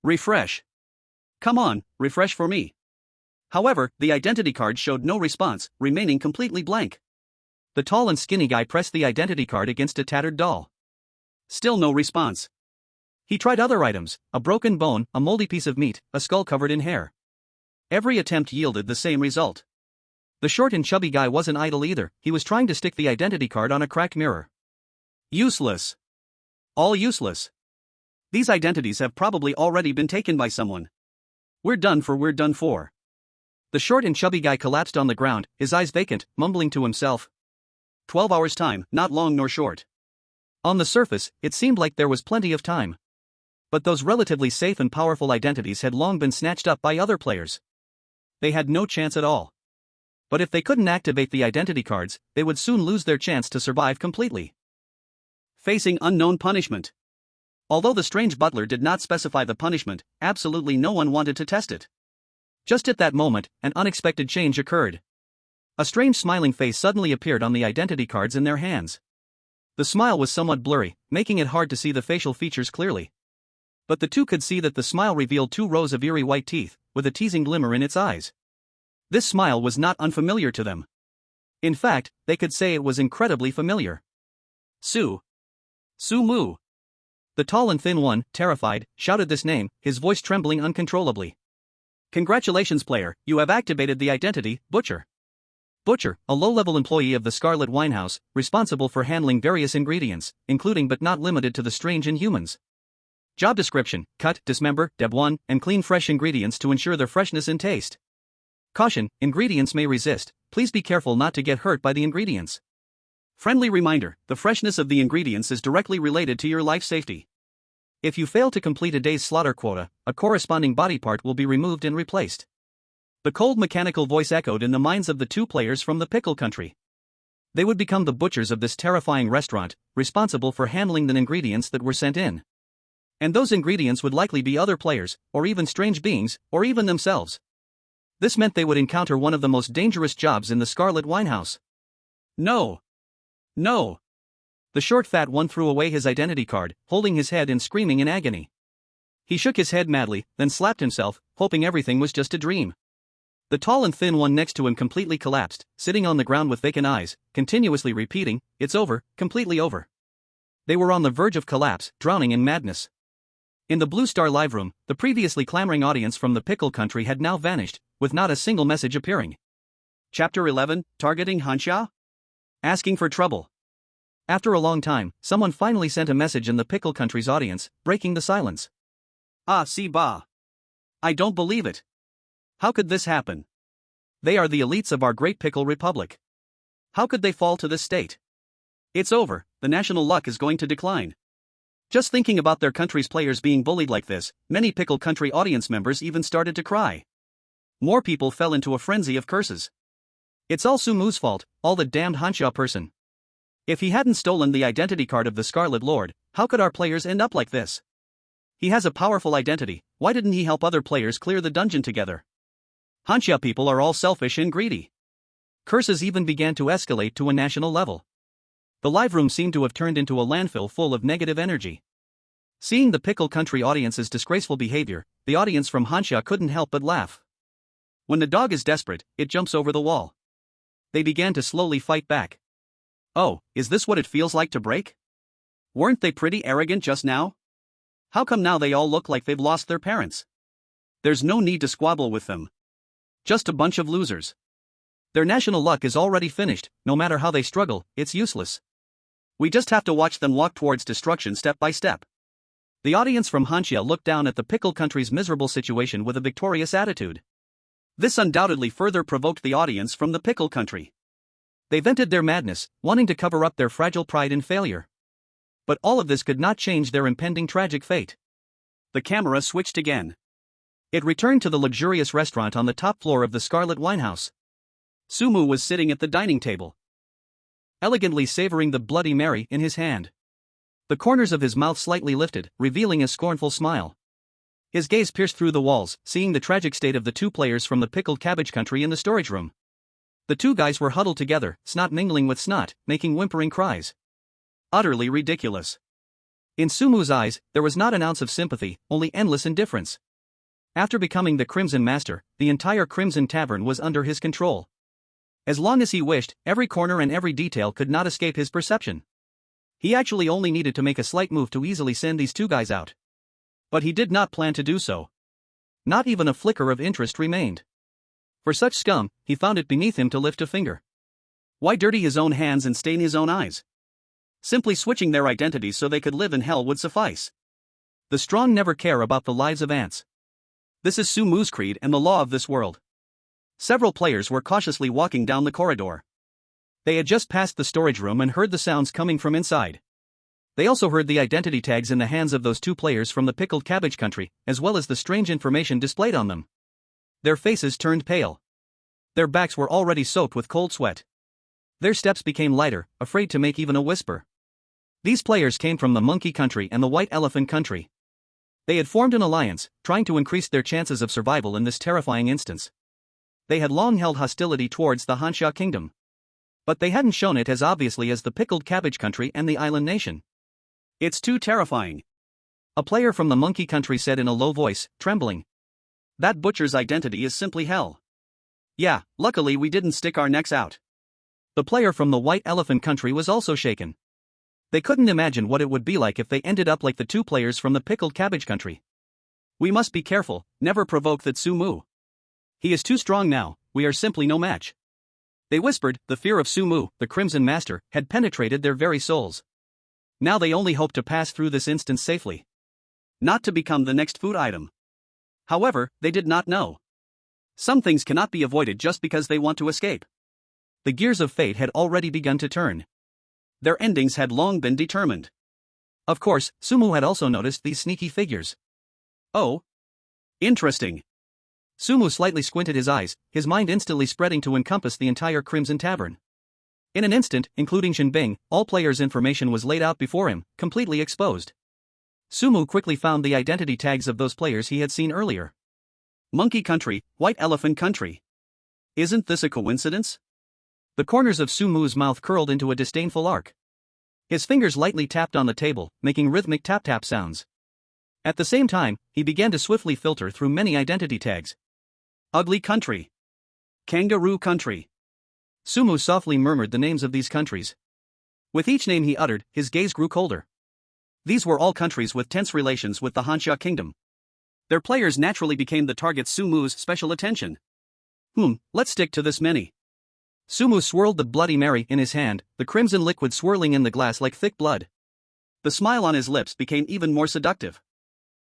Refresh. Come on, refresh for me. However, the identity card showed no response, remaining completely blank. The tall and skinny guy pressed the identity card against a tattered doll. Still no response. He tried other items: a broken bone, a moldy piece of meat, a skull covered in hair. Every attempt yielded the same result. The short and chubby guy wasn't idle either, he was trying to stick the identity card on a cracked mirror. Useless. All useless. These identities have probably already been taken by someone. We're done for. The short and chubby guy collapsed on the ground, his eyes vacant, mumbling to himself. 12 hours time, not long nor short. On the surface, it seemed like there was plenty of time. But those relatively safe and powerful identities had long been snatched up by other players. They had no chance at all. But if they couldn't activate the identity cards, they would soon lose their chance to survive completely. Facing unknown punishment. Although the strange butler did not specify the punishment, absolutely no one wanted to test it. Just at that moment, an unexpected change occurred. A strange smiling face suddenly appeared on the identity cards in their hands. The smile was somewhat blurry, making it hard to see the facial features clearly. But the two could see that the smile revealed 2 rows of eerie white teeth, with a teasing glimmer in its eyes. This smile was not unfamiliar to them. In fact, they could say it was incredibly familiar. Su Mu. The tall and thin one, terrified, shouted this name, his voice trembling uncontrollably. Congratulations, player, you have activated the identity, Butcher. Butcher, a low-level employee of the Scarlet Winehouse, responsible for handling various ingredients, including but not limited to the strange inhumans. Job description: cut, dismember, deb1, and clean fresh ingredients to ensure their freshness and taste. Caution: ingredients may resist, please be careful not to get hurt by the ingredients. Friendly reminder: the freshness of the ingredients is directly related to your life safety. If you fail to complete a day's slaughter quota, a corresponding body part will be removed and replaced. The cold mechanical voice echoed in the minds of the two players from the Pickle Country. They would become the butchers of this terrifying restaurant, responsible for handling the ingredients that were sent in. And those ingredients would likely be other players, or even strange beings, or even themselves. This meant they would encounter one of the most dangerous jobs in the Scarlet Winehouse. No. No. The short fat one threw away his identity card, holding his head and screaming in agony. He shook his head madly, then slapped himself, hoping everything was just a dream. The tall and thin one next to him completely collapsed, sitting on the ground with vacant eyes, continuously repeating, "It's over, completely over." They were on the verge of collapse, drowning in madness. In the Blue Star live room, the previously clamoring audience from the Pickle Country had now vanished, with not a single message appearing. Chapter 11, Targeting Hanya? Asking for trouble. After a long time, someone finally sent a message in the Pickle Country's audience, breaking the silence. Ah, si ba. I don't believe it. How could this happen? They are the elites of our great Pickle Republic. How could they fall to this state? It's over, the national luck is going to decline. Just thinking about their country's players being bullied like this, many Pickle Country audience members even started to cry. More people fell into a frenzy of curses. It's all Sumu's fault, all the damned Hanya person. If he hadn't stolen the identity card of the Scarlet Lord, how could our players end up like this? He has a powerful identity, why didn't he help other players clear the dungeon together? Hanya people are all selfish and greedy. Curses even began to escalate to a national level. The live room seemed to have turned into a landfill full of negative energy. Seeing the Pickle Country audience's disgraceful behavior, the audience from Hanya couldn't help but laugh. When the dog is desperate, it jumps over the wall. They began to slowly fight back. Oh, is this what it feels like to break? Weren't they pretty arrogant just now? How come now they all look like they've lost their parents? There's no need to squabble with them. Just a bunch of losers. Their national luck is already finished, no matter how they struggle, it's useless. We just have to watch them walk towards destruction step by step. The audience from Hanya looked down at the Pickle Country's miserable situation with a victorious attitude. This undoubtedly further provoked the audience from the Pickle Country. They vented their madness, wanting to cover up their fragile pride in failure. But all of this could not change their impending tragic fate. The camera switched again. It returned to the luxurious restaurant on the top floor of the Scarlet Winehouse. Sumu was sitting at the dining table, elegantly savoring the Bloody Mary in his hand. The corners of his mouth slightly lifted, revealing a scornful smile. His gaze pierced through the walls, seeing the tragic state of the two players from the pickled cabbage country in the storage room. The two guys were huddled together, snot mingling with snot, making whimpering cries. Utterly ridiculous. In Sumu's eyes, there was not an ounce of sympathy, only endless indifference. After becoming the Crimson Master, the entire Crimson Tavern was under his control. As long as he wished, every corner and every detail could not escape his perception. He actually only needed to make a slight move to easily send these two guys out. But he did not plan to do so. Not even a flicker of interest remained. For such scum, he found it beneath him to lift a finger. Why dirty his own hands and stain his own eyes? Simply switching their identities so they could live in hell would suffice. The strong never care about the lives of ants. This is Sumu's creed and the law of this world. Several players were cautiously walking down the corridor. They had just passed the storage room and heard the sounds coming from inside. They also heard the identity tags in the hands of those two players from the pickled cabbage country, as well as the strange information displayed on them. Their faces turned pale. Their backs were already soaked with cold sweat. Their steps became lighter, afraid to make even a whisper. These players came from the monkey country and the white elephant country. They had formed an alliance, trying to increase their chances of survival in this terrifying instance. They had long held hostility towards the Hanya kingdom. But they hadn't shown it as obviously as the pickled cabbage country and the island nation. It's too terrifying, a player from the monkey country said in a low voice, trembling. That butcher's identity is simply hell. Yeah, luckily we didn't stick our necks out. The player from the white elephant country was also shaken. They couldn't imagine what it would be like if they ended up like the two players from the pickled cabbage country. We must be careful, never provoke that Sumu. He is too strong now, we are simply no match. They whispered, the fear of Sumu, the Crimson Master, had penetrated their very souls. Now they only hoped to pass through this instance safely. Not to become the next food item. However, they did not know. Some things cannot be avoided just because they want to escape. The gears of fate had already begun to turn. Their endings had long been determined. Of course, Sumu had also noticed these sneaky figures. Oh. Interesting. Sumu slightly squinted his eyes, his mind instantly spreading to encompass the entire Crimson Tavern. In an instant, including Shen Bing, all players' information was laid out before him, completely exposed. Sumu quickly found the identity tags of those players he had seen earlier. Monkey country, white elephant country. Isn't this a coincidence? The corners of Sumu's mouth curled into a disdainful arc. His fingers lightly tapped on the table, making rhythmic tap-tap sounds. At the same time, he began to swiftly filter through many identity tags. Ugly country. Kangaroo country. Sumu softly murmured the names of these countries. With each name he uttered, his gaze grew colder. These were all countries with tense relations with the Hanya kingdom. Their players naturally became the targets Sumu's special attention. Let's stick to this many. Sumu swirled the Bloody Mary in his hand, the crimson liquid swirling in the glass like thick blood. The smile on his lips became even more seductive.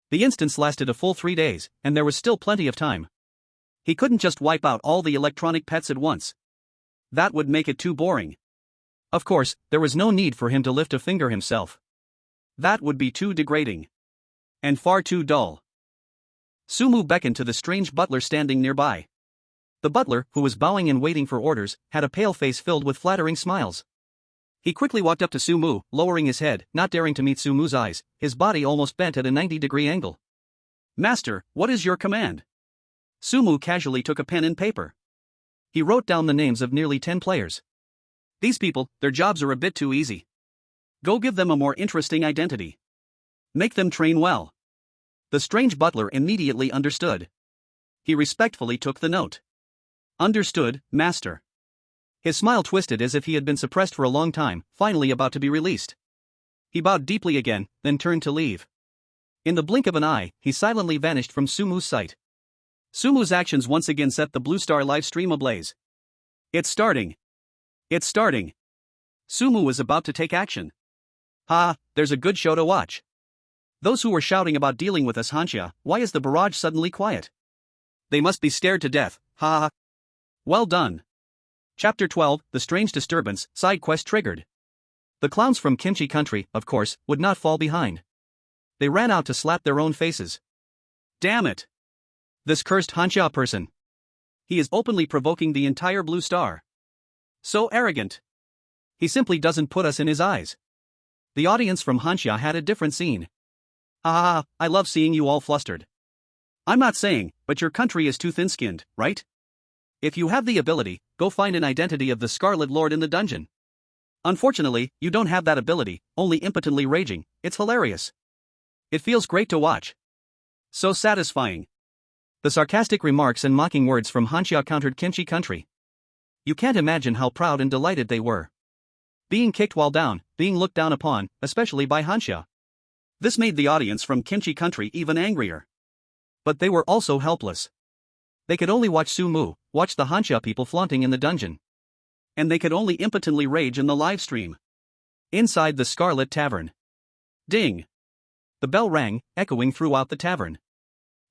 The instance lasted a full 3 days, and there was still plenty of time. He couldn't just wipe out all the electronic pets at once. That would make it too boring. Of course, there was no need for him to lift a finger himself. That would be too degrading. And far too dull. Sumu beckoned to the strange butler standing nearby. The butler, who was bowing and waiting for orders, had a pale face filled with flattering smiles. He quickly walked up to Sumu, lowering his head, not daring to meet Sumu's eyes, his body almost bent at a 90-degree angle. Master, what is your command? Sumu casually took a pen and paper. He wrote down the names of nearly 10 players. These people, their jobs are a bit too easy. Go give them a more interesting identity. Make them train well. The strange butler immediately understood. He respectfully took the note. Understood, master. His smile twisted as if he had been suppressed for a long time, finally about to be released. He bowed deeply again, then turned to leave. In the blink of an eye, he silently vanished from Sumu's sight. Sumu's actions once again set the Blue Star live stream ablaze. It's starting. It's starting. Sumu was about to take action. There's a good show to watch. Those who were shouting about dealing with us Hanya, why is the barrage suddenly quiet? They must be scared to death, Well done. Chapter 12, The Strange Disturbance, Side Quest Triggered. The clowns from Kimchi country, of course, would not fall behind. They ran out to slap their own faces. Damn it! This cursed Hanya person. He is openly provoking the entire Blue Star. So arrogant. He simply doesn't put us in his eyes. The audience from Hanya had a different scene. Ah, I love seeing you all flustered. I'm not saying, but your country is too thin-skinned, right? If you have the ability, go find an identity of the Scarlet Lord in the dungeon. Unfortunately, you don't have that ability, only impotently raging. It's hilarious. It feels great to watch. So satisfying. The sarcastic remarks and mocking words from Hanya countered Kimchi country. You can't imagine how proud and delighted they were. Being kicked while down, being looked down upon, especially by Hanya. This made the audience from Kimchi country even angrier. But they were also helpless. They could only watch Sumu, watch the Hanya people flaunting in the dungeon. And they could only impotently rage in the live stream. Inside the Scarlet Tavern. Ding! The bell rang, echoing throughout the tavern.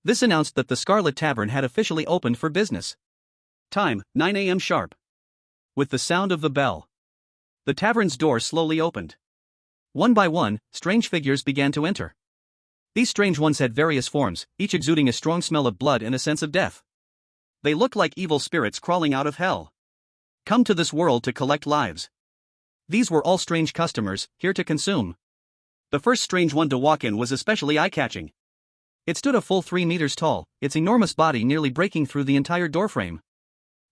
This announced that the Scarlet Tavern had officially opened for business. Time, 9 a.m. sharp. With the sound of the bell, the tavern's door slowly opened. One by one, strange figures began to enter. These strange ones had various forms, each exuding a strong smell of blood and a sense of death. They looked like evil spirits crawling out of hell. Come to this world to collect lives. These were all strange customers, here to consume. The first strange one to walk in was especially eye-catching. It stood a full 3 meters tall, its enormous body nearly breaking through the entire doorframe.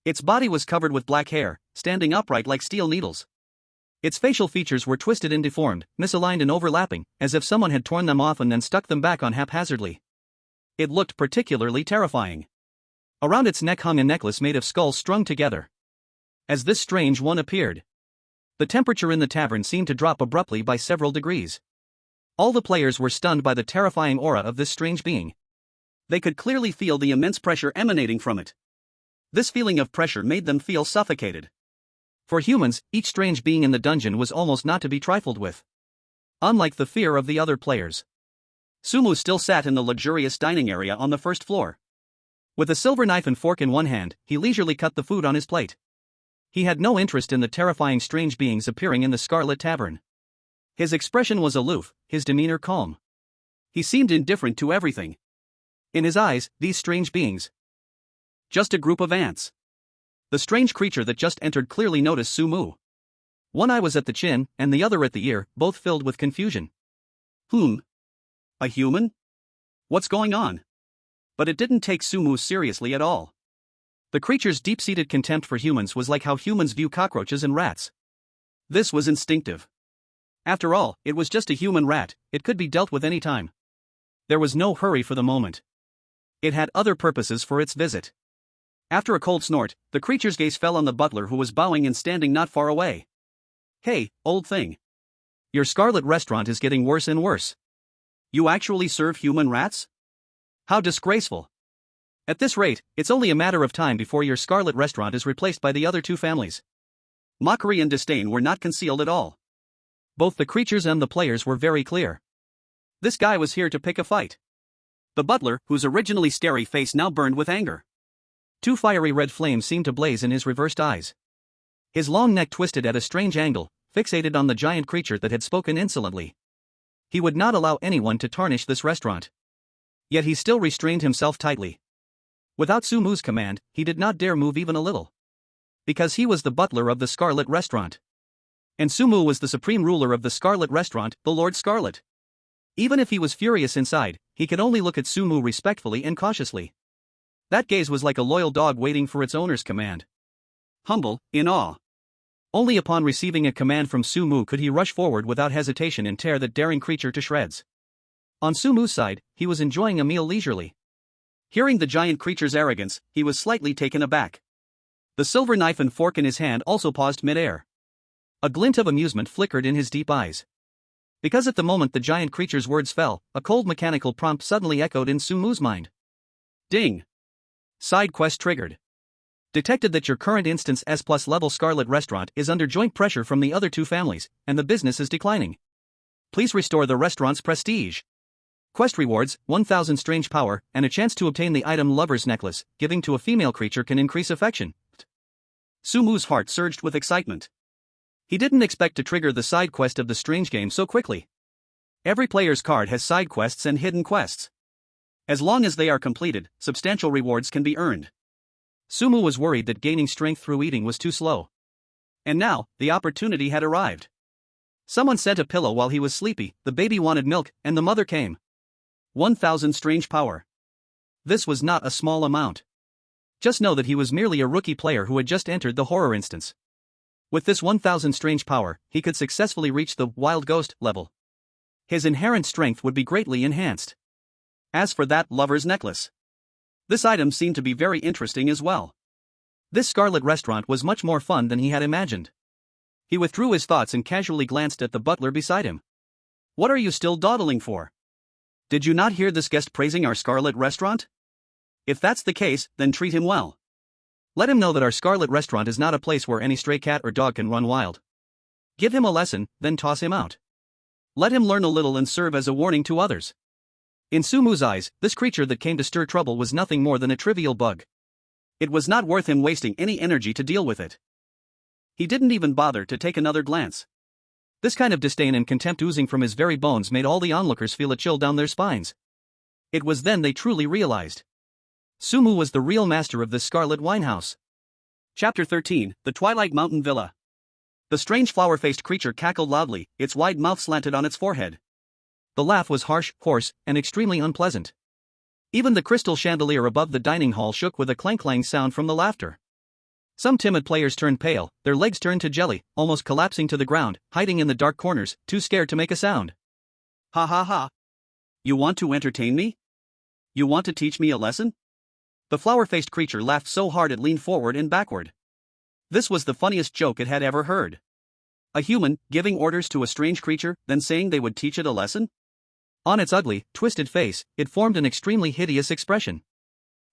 Its body was covered with black hair, standing upright like steel needles. Its facial features were twisted and deformed, misaligned and overlapping, as if someone had torn them off and then stuck them back on haphazardly. It looked particularly terrifying. Around its neck hung a necklace made of skulls strung together. As this strange one appeared, the temperature in the tavern seemed to drop abruptly by several degrees. All the players were stunned by the terrifying aura of this strange being. They could clearly feel the immense pressure emanating from it. This feeling of pressure made them feel suffocated. For humans, each strange being in the dungeon was almost not to be trifled with. Unlike the fear of the other players, Sumu still sat in the luxurious dining area on the first floor. With a silver knife and fork in one hand, he leisurely cut the food on his plate. He had no interest in the terrifying strange beings appearing in the Scarlet Tavern. His expression was aloof, his demeanor calm. He seemed indifferent to everything. In his eyes, these strange beings, just a group of ants. The strange creature that just entered clearly noticed Sumu. One eye was at the chin, and the other at the ear, both filled with confusion. A human? What's going on? But it didn't take Sumu seriously at all. The creature's deep-seated contempt for humans was like how humans view cockroaches and rats. This was instinctive. After all, it was just a human rat, it could be dealt with any time. There was no hurry for the moment. It had other purposes for its visit. After a cold snort, the creature's gaze fell on the butler who was bowing and standing not far away. Hey, old thing. Your Scarlet restaurant is getting worse and worse. You actually serve human rats? How disgraceful. At this rate, it's only a matter of time before your Scarlet restaurant is replaced by the other two families. Mockery and disdain were not concealed at all. Both the creatures and the players were very clear. This guy was here to pick a fight. The butler, whose originally starry face now burned with anger. 2 fiery red flames seemed to blaze in his reversed eyes. His long neck twisted at a strange angle, fixated on the giant creature that had spoken insolently. He would not allow anyone to tarnish this restaurant. Yet he still restrained himself tightly. Without Sumu's command, he did not dare move even a little. Because he was the butler of the Scarlet restaurant. And Sumu was the supreme ruler of the Scarlet restaurant, the Lord Scarlet. Even if he was furious inside, he could only look at Sumu respectfully and cautiously. That gaze was like a loyal dog waiting for its owner's command. Humble, in awe. Only upon receiving a command from Sumu could he rush forward without hesitation and tear that daring creature to shreds. On Sumu's side, he was enjoying a meal leisurely. Hearing the giant creature's arrogance, he was slightly taken aback. The silver knife and fork in his hand also paused mid-air. A glint of amusement flickered in his deep eyes. Because at the moment the giant creature's words fell, a cold mechanical prompt suddenly echoed in Sumu's mind. Ding! Side quest triggered. Detected that your current instance S+ level Scarlet restaurant is under joint pressure from the other two families, and the business is declining. Please restore the restaurant's prestige. Quest rewards, 1000 strange power, and a chance to obtain the item Lover's Necklace, giving to a female creature can increase affection. Sumu's heart surged with excitement. He didn't expect to trigger the side quest of the strange game so quickly. Every player's card has side quests and hidden quests. As long as they are completed, substantial rewards can be earned. Sumu was worried that gaining strength through eating was too slow. And now, the opportunity had arrived. Someone sent a pillow while he was sleepy, the baby wanted milk, and the mother came. 1,000 strange power. This was not a small amount. Just know that he was merely a rookie player who had just entered the horror instance. With this 1,000 strange power, he could successfully reach the wild ghost level. His inherent strength would be greatly enhanced. As for that lover's necklace, this item seemed to be very interesting as well. This Scarlet restaurant was much more fun than he had imagined. He withdrew his thoughts and casually glanced at the butler beside him. What are you still dawdling for? Did you not hear this guest praising our Scarlet restaurant? If that's the case, then treat him well. Let him know that our Scarlet restaurant is not a place where any stray cat or dog can run wild. Give him a lesson, then toss him out. Let him learn a little and serve as a warning to others. In Sumu's eyes, this creature that came to stir trouble was nothing more than a trivial bug. It was not worth him wasting any energy to deal with it. He didn't even bother to take another glance. This kind of disdain and contempt oozing from his very bones made all the onlookers feel a chill down their spines. It was then they truly realized. Sumu was the real master of this Scarlet Winehouse. Chapter 13, The Twilight Mountain Villa. The strange flower-faced creature cackled loudly, its wide mouth slanted on its forehead. The laugh was harsh, hoarse, and extremely unpleasant. Even the crystal chandelier above the dining hall shook with a clank-clang sound from the laughter. Some timid players turned pale, their legs turned to jelly, almost collapsing to the ground, hiding in the dark corners, too scared to make a sound. Ha ha ha. You want to entertain me? You want to teach me a lesson? The flower-faced creature laughed so hard it leaned forward and backward. This was the funniest joke it had ever heard. A human, giving orders to a strange creature, then saying they would teach it a lesson? On its ugly, twisted face, it formed an extremely hideous expression.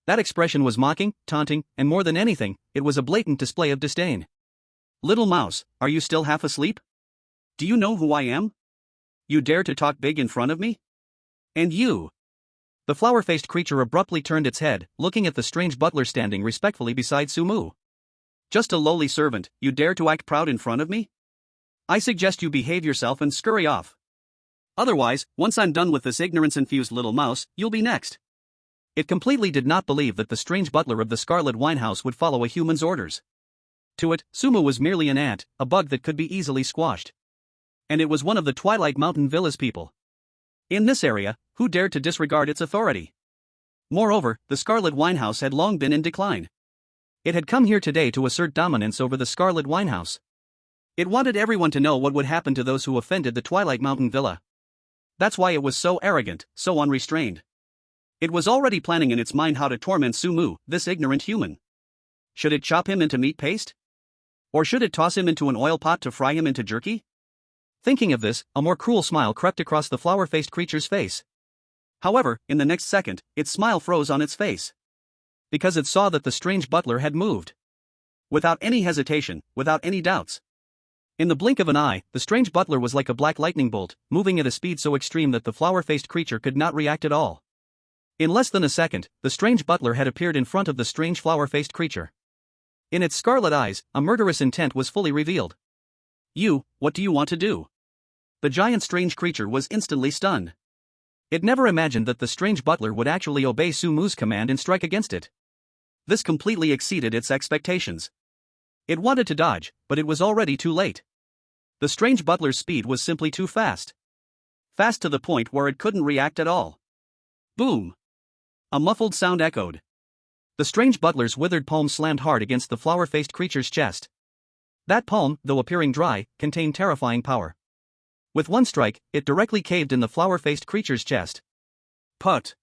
That expression was mocking, taunting, and more than anything, it was a blatant display of disdain. Little mouse, are you still half asleep? Do you know who I am? You dare to talk big in front of me? And you? The flower-faced creature abruptly turned its head, looking at the strange butler standing respectfully beside Sumu. Just a lowly servant, you dare to act proud in front of me? I suggest you behave yourself and scurry off. Otherwise, once I'm done with this ignorance-infused little mouse, you'll be next. It completely did not believe that the strange butler of the Scarlet Winehouse would follow a human's orders. To it, Sumu was merely an ant, a bug that could be easily squashed. And it was one of the Twilight Mountain Villa's people. In this area, who dared to disregard its authority? Moreover, the Scarlet Winehouse had long been in decline. It had come here today to assert dominance over the Scarlet Winehouse. It wanted everyone to know what would happen to those who offended the Twilight Mountain Villa. That's why it was so arrogant, so unrestrained. It was already planning in its mind how to torment Sumu, this ignorant human. Should it chop him into meat paste? Or should it toss him into an oil pot to fry him into jerky? Thinking of this, a more cruel smile crept across the flower-faced creature's face. However, in the next second, its smile froze on its face. Because it saw that the strange butler had moved. Without any hesitation, without any doubts. In the blink of an eye, the strange butler was like a black lightning bolt, moving at a speed so extreme that the flower-faced creature could not react at all. In less than a second, the strange butler had appeared in front of the strange flower-faced creature. In its scarlet eyes, a murderous intent was fully revealed. You, what do you want to do? The giant strange creature was instantly stunned. It never imagined that the strange butler would actually obey Sumu's command and strike against it. This completely exceeded its expectations. It wanted to dodge, but it was already too late. The strange butler's speed was simply too fast. Fast to the point where it couldn't react at all. Boom! A muffled sound echoed. The strange butler's withered palm slammed hard against the flower-faced creature's chest. That palm, though appearing dry, contained terrifying power. With one strike, it directly caved in the flower-faced creature's chest. Put!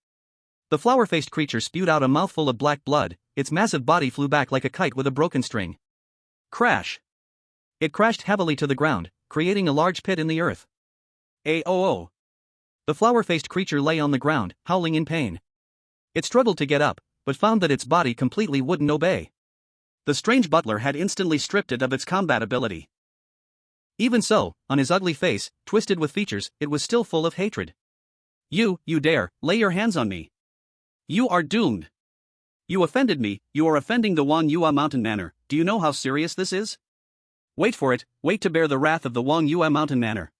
The flower-faced creature spewed out a mouthful of black blood, its massive body flew back like a kite with a broken string. Crash! It crashed heavily to the ground, creating a large pit in the earth. Aoo! The flower-faced creature lay on the ground, howling in pain. It struggled to get up, but found that its body completely wouldn't obey. The strange butler had instantly stripped it of its combat ability. Even so, on his ugly face, twisted with features, it was still full of hatred. You dare, lay your hands on me. You are doomed. You offended me, you are offending the Wan Yua Mountain Manor, do you know how serious this is? Wait for it, wait to bear the wrath of the Wang Yue Mountain Manor.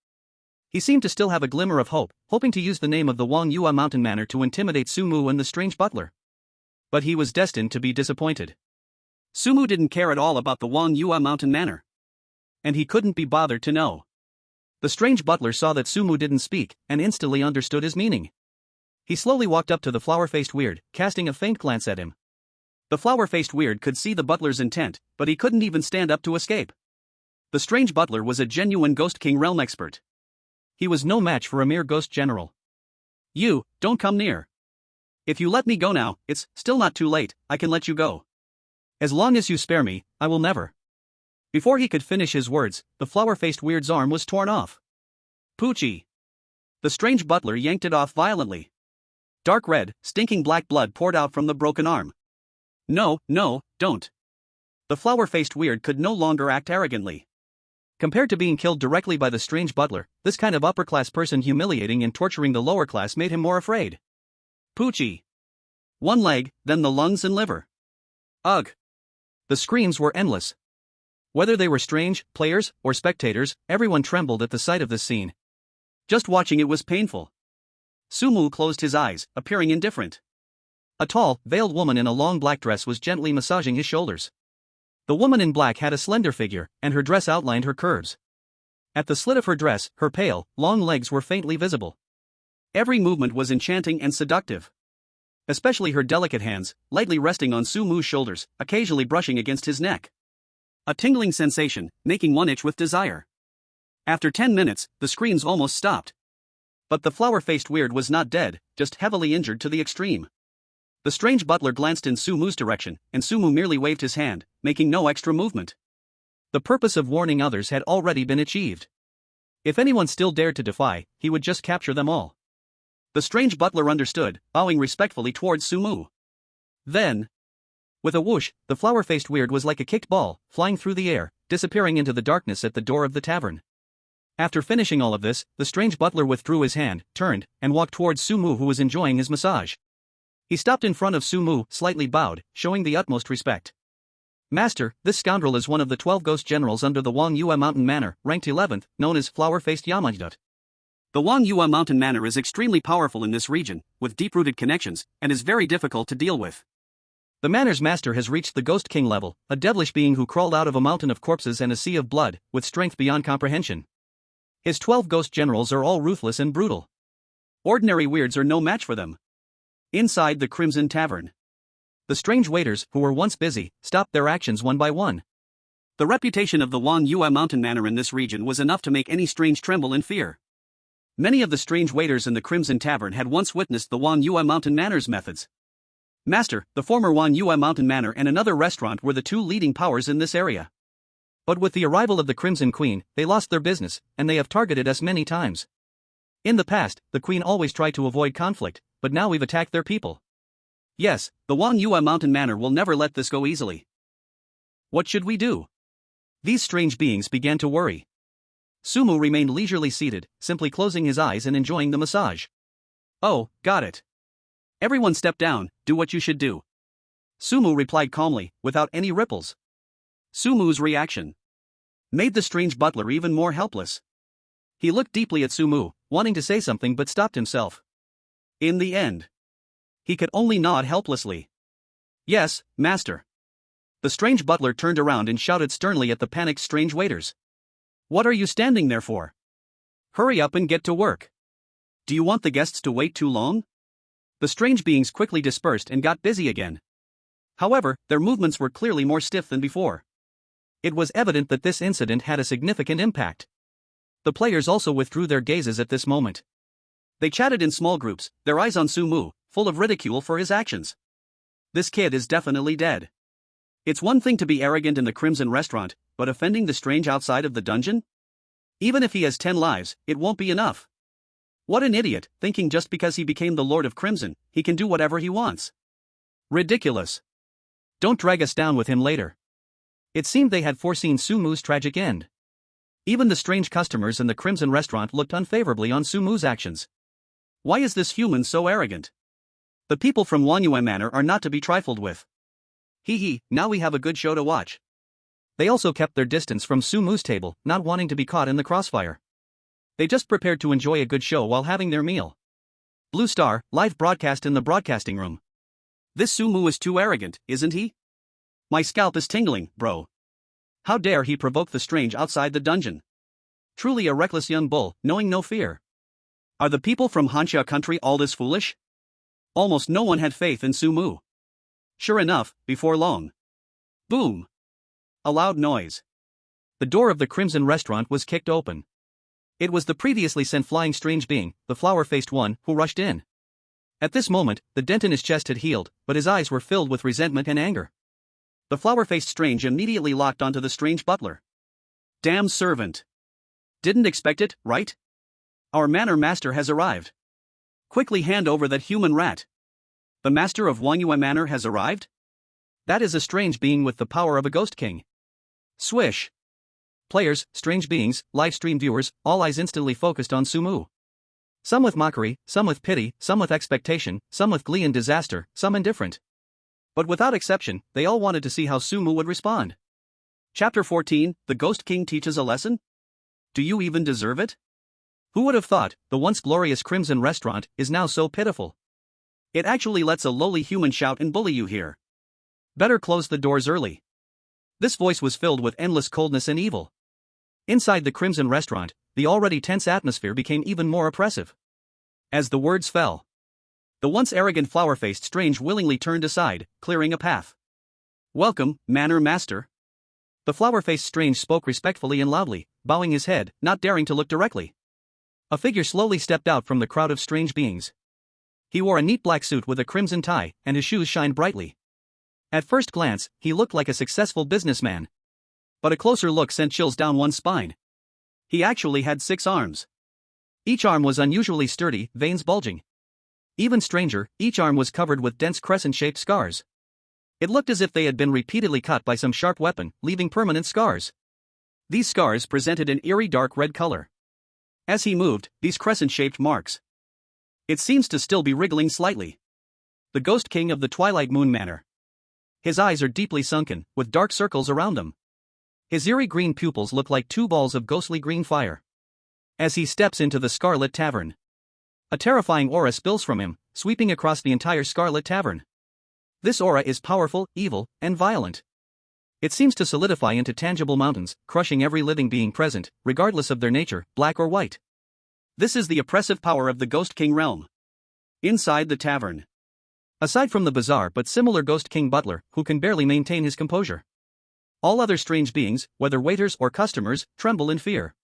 He seemed to still have a glimmer of hope, hoping to use the name of the Wang Yue Mountain Manor to intimidate Sumu and the strange butler. But he was destined to be disappointed. Sumu didn't care at all about the Wang Yue Mountain Manor. And he couldn't be bothered to know. The strange butler saw that Sumu didn't speak, and instantly understood his meaning. He slowly walked up to the flower-faced weird, casting a faint glance at him. The flower-faced weird could see the butler's intent, but he couldn't even stand up to escape. The strange butler was a genuine Ghost King realm expert. He was no match for a mere ghost general. You, don't come near. If you let me go now, it's still not too late, I can let you go. As long as you spare me, I will never. Before he could finish his words, the flower-faced weird's arm was torn off. Poochie. The strange butler yanked it off violently. Dark red, stinking black blood poured out from the broken arm. No, don't. The flower-faced weird could no longer act arrogantly. Compared to being killed directly by the strange butler, this kind of upper-class person humiliating and torturing the lower class made him more afraid. Poochie. One leg, then the lungs and liver. Ugh. The screams were endless. Whether they were strange, players, or spectators, everyone trembled at the sight of this scene. Just watching it was painful. Sumu closed his eyes, appearing indifferent. A tall, veiled woman in a long black dress was gently massaging his shoulders. The woman in black had a slender figure, and her dress outlined her curves. At the slit of her dress, her pale, long legs were faintly visible. Every movement was enchanting and seductive. Especially her delicate hands, lightly resting on Sumu's shoulders, occasionally brushing against his neck. A tingling sensation, making one itch with desire. After 10 minutes, the screams almost stopped. But the flower-faced weird was not dead, just heavily injured to the extreme. The strange butler glanced in Sumu's direction, and Sumu merely waved his hand, making no extra movement. The purpose of warning others had already been achieved. If anyone still dared to defy, he would just capture them all. The strange butler understood, bowing respectfully towards Sumu. Then, with a whoosh, the flower-faced weird was like a kicked ball, flying through the air, disappearing into the darkness at the door of the tavern. After finishing all of this, the strange butler withdrew his hand, turned, and walked towards Sumu, who was enjoying his massage. He stopped in front of Sumu, slightly bowed, showing the utmost respect. Master, this scoundrel is one of the 12 ghost generals under the Wang Yue Mountain Manor, ranked 11th, known as Flower-Faced Yamajdut. The Wang Yue Mountain Manor is extremely powerful in this region, with deep-rooted connections, and is very difficult to deal with. The manor's master has reached the Ghost King level, a devilish being who crawled out of a mountain of corpses and a sea of blood, with strength beyond comprehension. His 12 ghost generals are all ruthless and brutal. Ordinary weirds are no match for them. Inside the Crimson Tavern, the strange waiters, who were once busy, stopped their actions one by one. The reputation of the Wang Yue Mountain Manor in this region was enough to make any strange tremble in fear. Many of the strange waiters in the Crimson Tavern had once witnessed the Wang Yue Mountain Manor's methods. Master, the former Wang Yue Mountain Manor and another restaurant were the two leading powers in this area. But with the arrival of the Crimson Queen, they lost their business, and they have targeted us many times. In the past, the Queen always tried to avoid conflict, but now we've attacked their people. Yes, the Wang Yue Mountain Manor will never let this go easily. What should we do? These strange beings began to worry. Sumu remained leisurely seated, simply closing his eyes and enjoying the massage. Oh, got it. Everyone step down, do what you should do. Sumu replied calmly, without any ripples. Sumu's reaction made the strange butler even more helpless. He looked deeply at Sumu, wanting to say something but stopped himself. In the end, he could only nod helplessly. Yes, master. The strange butler turned around and shouted sternly at the panicked strange waiters. What are you standing there for? Hurry up and get to work. Do you want the guests to wait too long? The strange beings quickly dispersed and got busy again. However, their movements were clearly more stiff than before. It was evident that this incident had a significant impact. The players also withdrew their gazes at this moment. They chatted in small groups, their eyes on Sumu, full of ridicule for his actions. This kid is definitely dead. It's one thing to be arrogant in the Crimson Restaurant, but offending the strange outside of the dungeon? Even if he has 10 lives, it won't be enough. What an idiot, thinking just because he became the Lord of Crimson, he can do whatever he wants. Ridiculous. Don't drag us down with him later. It seemed they had foreseen Sumu's tragic end. Even the strange customers in the Crimson Restaurant looked unfavorably on Sumu's actions. Why is this human so arrogant? The people from Wanyue Manor are not to be trifled with. Hee hee, now we have a good show to watch. They also kept their distance from Su Mu's table, not wanting to be caught in the crossfire. They just prepared to enjoy a good show while having their meal. Blue Star, live broadcast in the broadcasting room. This Su Mu is too arrogant, isn't he? My scalp is tingling, bro. How dare he provoke the strange outside the dungeon? Truly a reckless young bull, knowing no fear. Are the people from Hanya country all this foolish? Almost no one had faith in Su Mu. Sure enough, before long. Boom! A loud noise. The door of the Crimson restaurant was kicked open. It was the previously sent flying strange being, the flower-faced one, who rushed in. At this moment, the dent in his chest had healed, but his eyes were filled with resentment and anger. The flower-faced strange immediately locked onto the strange butler. Damn servant. Didn't expect it, right? Our manor master has arrived. Quickly hand over that human rat. The master of Wangyue Manor has arrived? That is a strange being with the power of a ghost king. Swish. Players, strange beings, live stream viewers, all eyes instantly focused on Su Mu. Some with mockery, some with pity, some with expectation, some with glee and disaster, some indifferent. But without exception, they all wanted to see how Su Mu would respond. Chapter 14, The Ghost King Teaches a Lesson? Do you even deserve it? Who would have thought, the once glorious Crimson restaurant is now so pitiful? It actually lets a lowly human shout and bully you here. Better close the doors early. This voice was filled with endless coldness and evil. Inside the Crimson restaurant, the already tense atmosphere became even more oppressive. As the words fell, the once arrogant flower-faced strange willingly turned aside, clearing a path. Welcome, Manor Master. The flower-faced strange spoke respectfully and loudly, bowing his head, not daring to look directly. A figure slowly stepped out from the crowd of strange beings. He wore a neat black suit with a crimson tie, and his shoes shined brightly. At first glance, he looked like a successful businessman. But a closer look sent chills down one's spine. He actually had 6 arms. Each arm was unusually sturdy, veins bulging. Even stranger, each arm was covered with dense crescent-shaped scars. It looked as if they had been repeatedly cut by some sharp weapon, leaving permanent scars. These scars presented an eerie dark red color. As he moved, these crescent-shaped marks. It seems to still be wriggling slightly. The Ghost King of the Twilight Moon Manor. His eyes are deeply sunken, with dark circles around them. His eerie green pupils look like 2 balls of ghostly green fire. As he steps into the Scarlet Tavern, a terrifying aura spills from him, sweeping across the entire Scarlet Tavern. This aura is powerful, evil, and violent. It seems to solidify into tangible mountains, crushing every living being present, regardless of their nature, black or white. This is the oppressive power of the Ghost King realm. Inside the tavern. Aside from the bizarre but similar Ghost King Butler, who can barely maintain his composure, all other strange beings, whether waiters or customers, tremble in fear.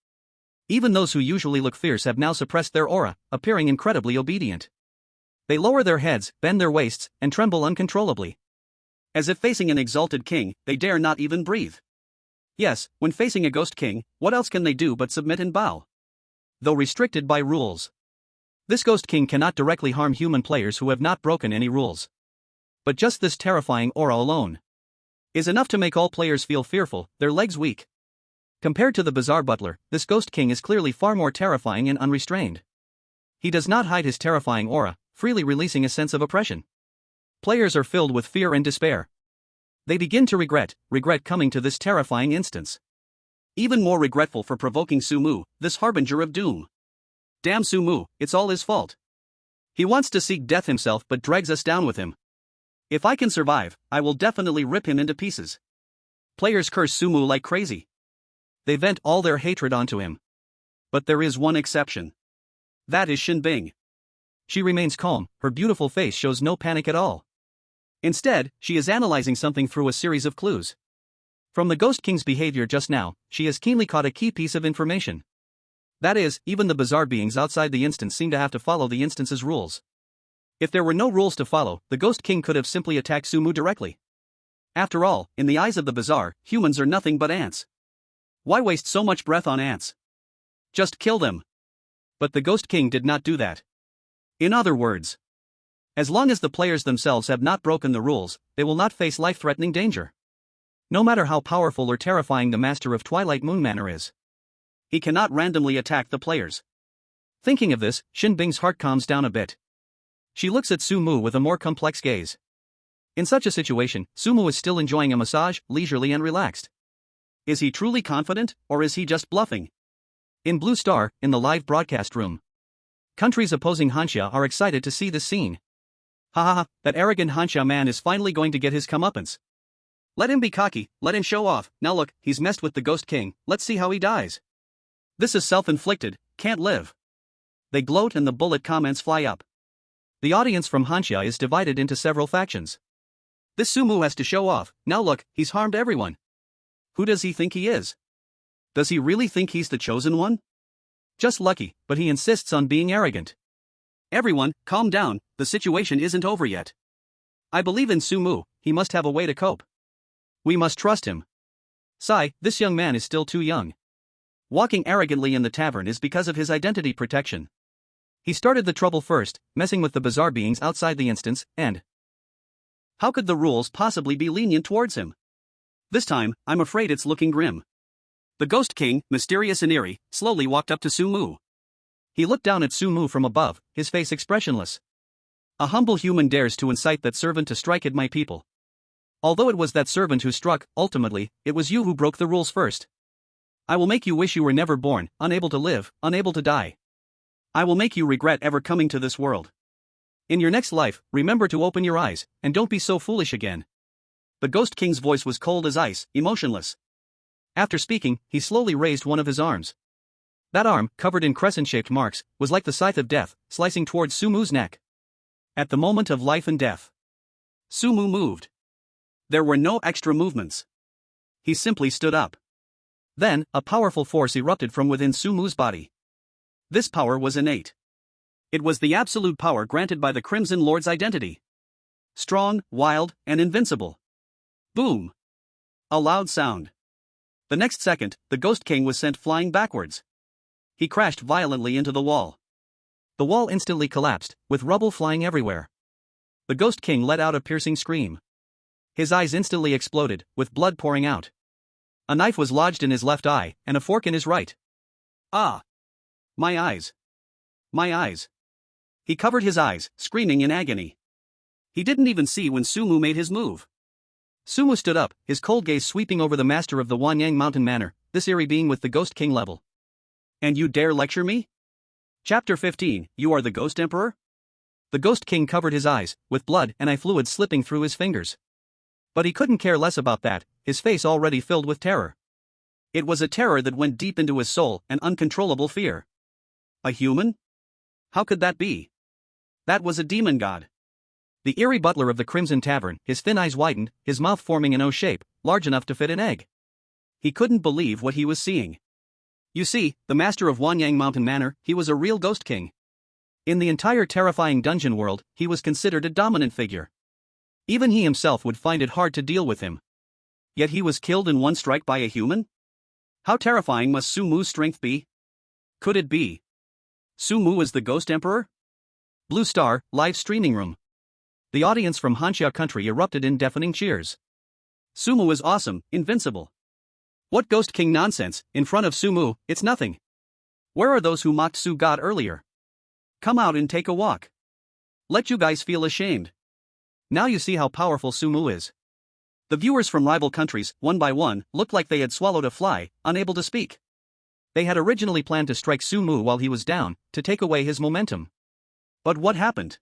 Even those who usually look fierce have now suppressed their aura, appearing incredibly obedient. They lower their heads, bend their waists, and tremble uncontrollably. As if facing an exalted king, they dare not even breathe. Yes, when facing a Ghost King, what else can they do but submit and bow? Though restricted by rules, this Ghost King cannot directly harm human players who have not broken any rules. But just this terrifying aura alone is enough to make all players feel fearful, their legs weak. Compared to the bizarre Butler, this Ghost King is clearly far more terrifying and unrestrained. He does not hide his terrifying aura, freely releasing a sense of oppression. Players are filled with fear and despair. They begin to regret coming to this terrifying instance. Even more regretful for provoking Su Mu, this harbinger of doom. Damn Su Mu, it's all his fault. He wants to seek death himself but drags us down with him. If I can survive, I will definitely rip him into pieces. Players curse Su Mu like crazy. They vent all their hatred onto him. But there is one exception. That is Shen Bing. She remains calm, her beautiful face shows no panic at all. Instead, she is analyzing something through a series of clues. From the Ghost King's behavior just now, she has keenly caught a key piece of information. That is, even the bizarre beings outside the instance seem to have to follow the instance's rules. If there were no rules to follow, the Ghost King could have simply attacked Su Mu directly. After all, in the eyes of the bizarre, humans are nothing but ants. Why waste so much breath on ants? Just kill them. But the Ghost King did not do that. In other words, as long as the players themselves have not broken the rules, they will not face life-threatening danger. No matter how powerful or terrifying the master of Twilight Moon Manor is, he cannot randomly attack the players. Thinking of this, Shen Bing's heart calms down a bit. She looks at Su Mu with a more complex gaze. In such a situation, Su Mu is still enjoying a massage, leisurely and relaxed. Is he truly confident, or is he just bluffing? In Blue Star, in the live broadcast room, countries opposing Hanya are excited to see this scene. Ha ha ha, that arrogant Hanya man is finally going to get his comeuppance. Let him be cocky, let him show off. Now look, he's messed with the Ghost King, let's see how he dies. This is self-inflicted, can't live. They gloat and the bullet comments fly up. The audience from Hanya is divided into several factions. This Sumu has to show off, now look, he's harmed everyone. Who does he think he is? Does he really think he's the chosen one? Just lucky, but he insists on being arrogant. Everyone, calm down, the situation isn't over yet. I believe in Sumu, he must have a way to cope. We must trust him. Sai, this young man is still too young. Walking arrogantly in the tavern is because of his identity protection. He started the trouble first, messing with the bizarre beings outside the instance, and how could the rules possibly be lenient towards him? This time, I'm afraid it's looking grim. The Ghost King, mysterious and eerie, slowly walked up to Sumu. He looked down at Sumu from above, his face expressionless. A humble human dares to incite that servant to strike at my people. Although it was that servant who struck, ultimately, it was you who broke the rules first. I will make you wish you were never born, unable to live, unable to die. I will make you regret ever coming to this world. In your next life, remember to open your eyes, and don't be so foolish again. The Ghost King's voice was cold as ice, emotionless. After speaking, he slowly raised one of his arms. That arm, covered in crescent-shaped marks, was like the scythe of death, slicing towards Sumu's neck. At the moment of life and death, Sumu moved. There were no extra movements. He simply stood up. Then, a powerful force erupted from within Sumu's body. This power was innate. It was the absolute power granted by the Crimson Lord's identity. Strong, wild, and invincible. Boom! A loud sound. The next second, the Ghost King was sent flying backwards. He crashed violently into the wall. The wall instantly collapsed, with rubble flying everywhere. The Ghost King let out a piercing scream. His eyes instantly exploded, with blood pouring out. A knife was lodged in his left eye, and a fork in his right. Ah! My eyes! My eyes! He covered his eyes, screaming in agony. He didn't even see when Sumu made his move. Sumu stood up, his cold gaze sweeping over the master of the Wanyang Mountain Manor, this eerie being with the Ghost King level. And you dare lecture me? Chapter 15, You are the Ghost Emperor? The Ghost King covered his eyes, with blood and eye fluid slipping through his fingers. But he couldn't care less about that, his face already filled with terror. It was a terror that went deep into his soul, an uncontrollable fear. A human? How could that be? That was a demon god. The eerie butler of the Crimson Tavern, his thin eyes widened, his mouth forming an O shape, large enough to fit an egg. He couldn't believe what he was seeing. You see, the master of Wanyang Mountain Manor, he was a real Ghost King. In the entire terrifying dungeon world, he was considered a dominant figure. Even he himself would find it hard to deal with him. Yet he was killed in one strike by a human? How terrifying must Sumu's strength be? Could it be Sumu is the Ghost Emperor? Blue Star, live streaming room. The audience from Hanya country erupted in deafening cheers. Sumu is awesome, invincible. What Ghost King nonsense, in front of Sumu, it's nothing. Where are those who mocked Su God earlier? Come out and take a walk. Let you guys feel ashamed. Now you see how powerful Sumu is. The viewers from rival countries, one by one, looked like they had swallowed a fly, unable to speak. They had originally planned to strike Sumu while he was down, to take away his momentum. But what happened?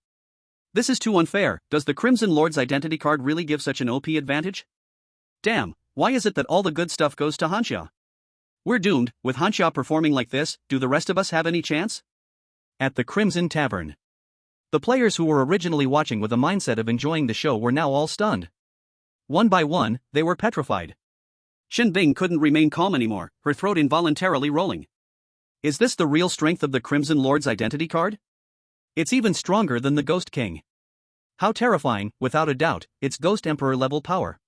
This is too unfair. Does the Crimson Lord's identity card really give such an OP advantage? Damn, why is it that all the good stuff goes to Hanya? We're doomed. With Hanya performing like this, do the rest of us have any chance? At the Crimson Tavern. The players who were originally watching with a mindset of enjoying the show were now all stunned. One by one, they were petrified. Shen Bing couldn't remain calm anymore, her throat involuntarily rolling. Is this the real strength of the Crimson Lord's identity card? It's even stronger than the Ghost King. How terrifying, without a doubt, its Ghost Emperor level power.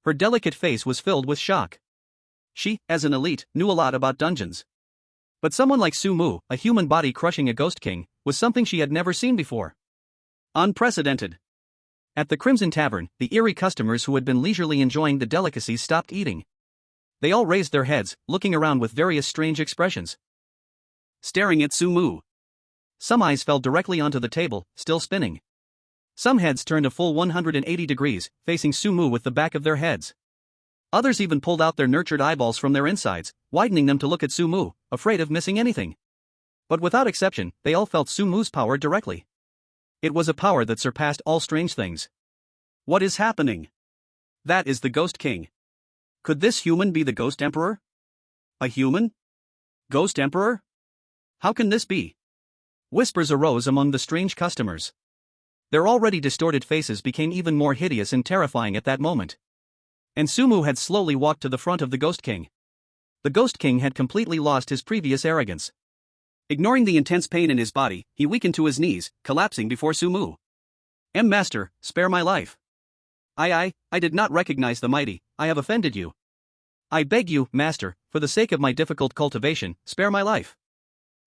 Her delicate face was filled with shock. She, as an elite, knew a lot about dungeons. But someone like Sumu, a human body crushing a Ghost King, was something she had never seen before. Unprecedented. At the Crimson Tavern, the eerie customers who had been leisurely enjoying the delicacies stopped eating. They all raised their heads, looking around with various strange expressions. Staring at Sumu. Some eyes fell directly onto the table, still spinning. Some heads turned a full 180 degrees, facing Sumu with the back of their heads. Others even pulled out their nurtured eyeballs from their insides, widening them to look at Sumu, afraid of missing anything. But without exception, they all felt Sumu's power directly. It was a power that surpassed all strange things. What is happening? That is the Ghost King. Could this human be the Ghost Emperor? A human? Ghost Emperor? How can this be? Whispers arose among the strange customers. Their already distorted faces became even more hideous and terrifying at that moment. And Sumu had slowly walked to the front of the Ghost King. The Ghost King had completely lost his previous arrogance. Ignoring the intense pain in his body, he weakened to his knees, collapsing before Sumu. Master, spare my life. I did not recognize the mighty, I have offended you. I beg you, Master, for the sake of my difficult cultivation, spare my life.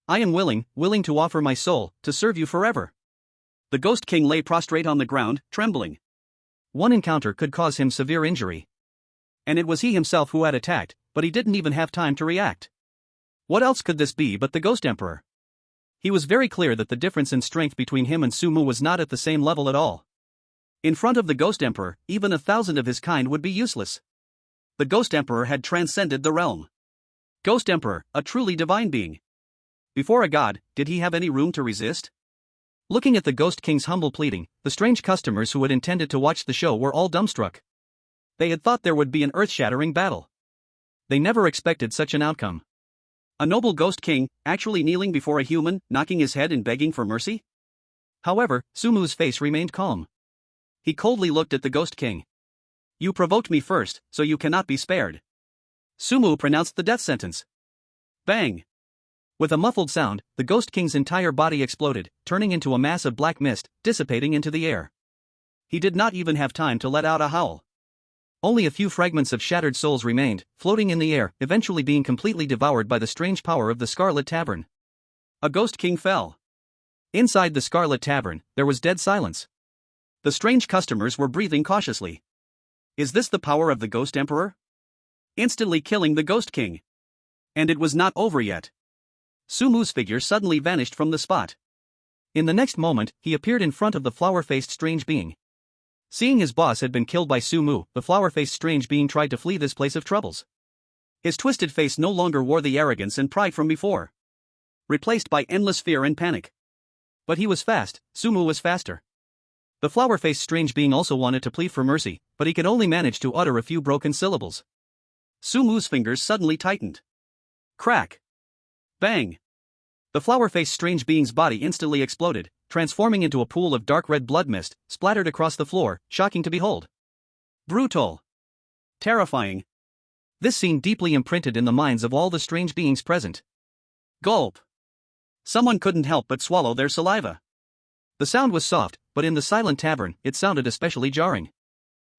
I am willing to offer my soul, to serve you forever. The Ghost King lay prostrate on the ground, trembling. One encounter could cause him severe injury. And it was he himself who had attacked, but he didn't even have time to react. What else could this be but the Ghost Emperor? He was very clear that the difference in strength between him and Sumu was not at the same level at all. In front of the Ghost Emperor, even 1,000 of his kind would be useless. The Ghost Emperor had transcended the realm. Ghost Emperor, a truly divine being. Before a god, did he have any room to resist? Looking at the Ghost King's humble pleading, the strange customers who had intended to watch the show were all dumbstruck. They had thought there would be an earth-shattering battle. They never expected such an outcome. A noble Ghost King, actually kneeling before a human, knocking his head and begging for mercy? However, Sumu's face remained calm. He coldly looked at the Ghost King. You provoked me first, so you cannot be spared. Sumu pronounced the death sentence. Bang! With a muffled sound, the Ghost King's entire body exploded, turning into a mass of black mist, dissipating into the air. He did not even have time to let out a howl. Only a few fragments of shattered souls remained, floating in the air, eventually being completely devoured by the strange power of the Scarlet Tavern. A Ghost King fell. Inside the Scarlet Tavern, there was dead silence. The strange customers were breathing cautiously. Is this the power of the Ghost Emperor? Instantly killing the Ghost King. And it was not over yet. Sumu's figure suddenly vanished from the spot. In the next moment, he appeared in front of the flower-faced strange being. Seeing his boss had been killed by Sumu, the flower-faced strange being tried to flee this place of troubles. His twisted face no longer wore the arrogance and pride from before. Replaced by endless fear and panic. But he was fast, Sumu was faster. The flower-faced strange being also wanted to plead for mercy, but he could only manage to utter a few broken syllables. Sumu's fingers suddenly tightened. Crack! Bang! The flower-faced strange being's body instantly exploded, transforming into a pool of dark red blood mist, splattered across the floor, shocking to behold. Brutal. Terrifying. This scene deeply imprinted in the minds of all the strange beings present. Gulp! Someone couldn't help but swallow their saliva. The sound was soft, but in the silent tavern, it sounded especially jarring.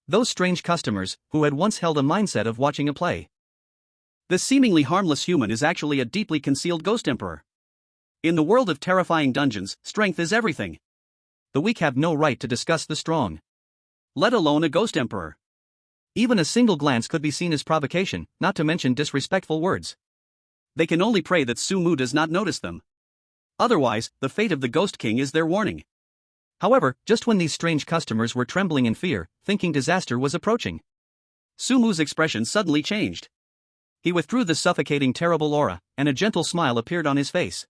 Those strange customers, who had once held a mindset of watching a play. This seemingly harmless human is actually a deeply concealed Ghost Emperor. In the world of terrifying dungeons, strength is everything. The weak have no right to discuss the strong. Let alone a Ghost Emperor. Even a single glance could be seen as provocation, not to mention disrespectful words. They can only pray that Sumu does not notice them. Otherwise, the fate of the Ghost King is their warning. However, just when these strange customers were trembling in fear, thinking disaster was approaching, Sumu's expression suddenly changed. He withdrew the suffocating terrible aura, and a gentle smile appeared on his face.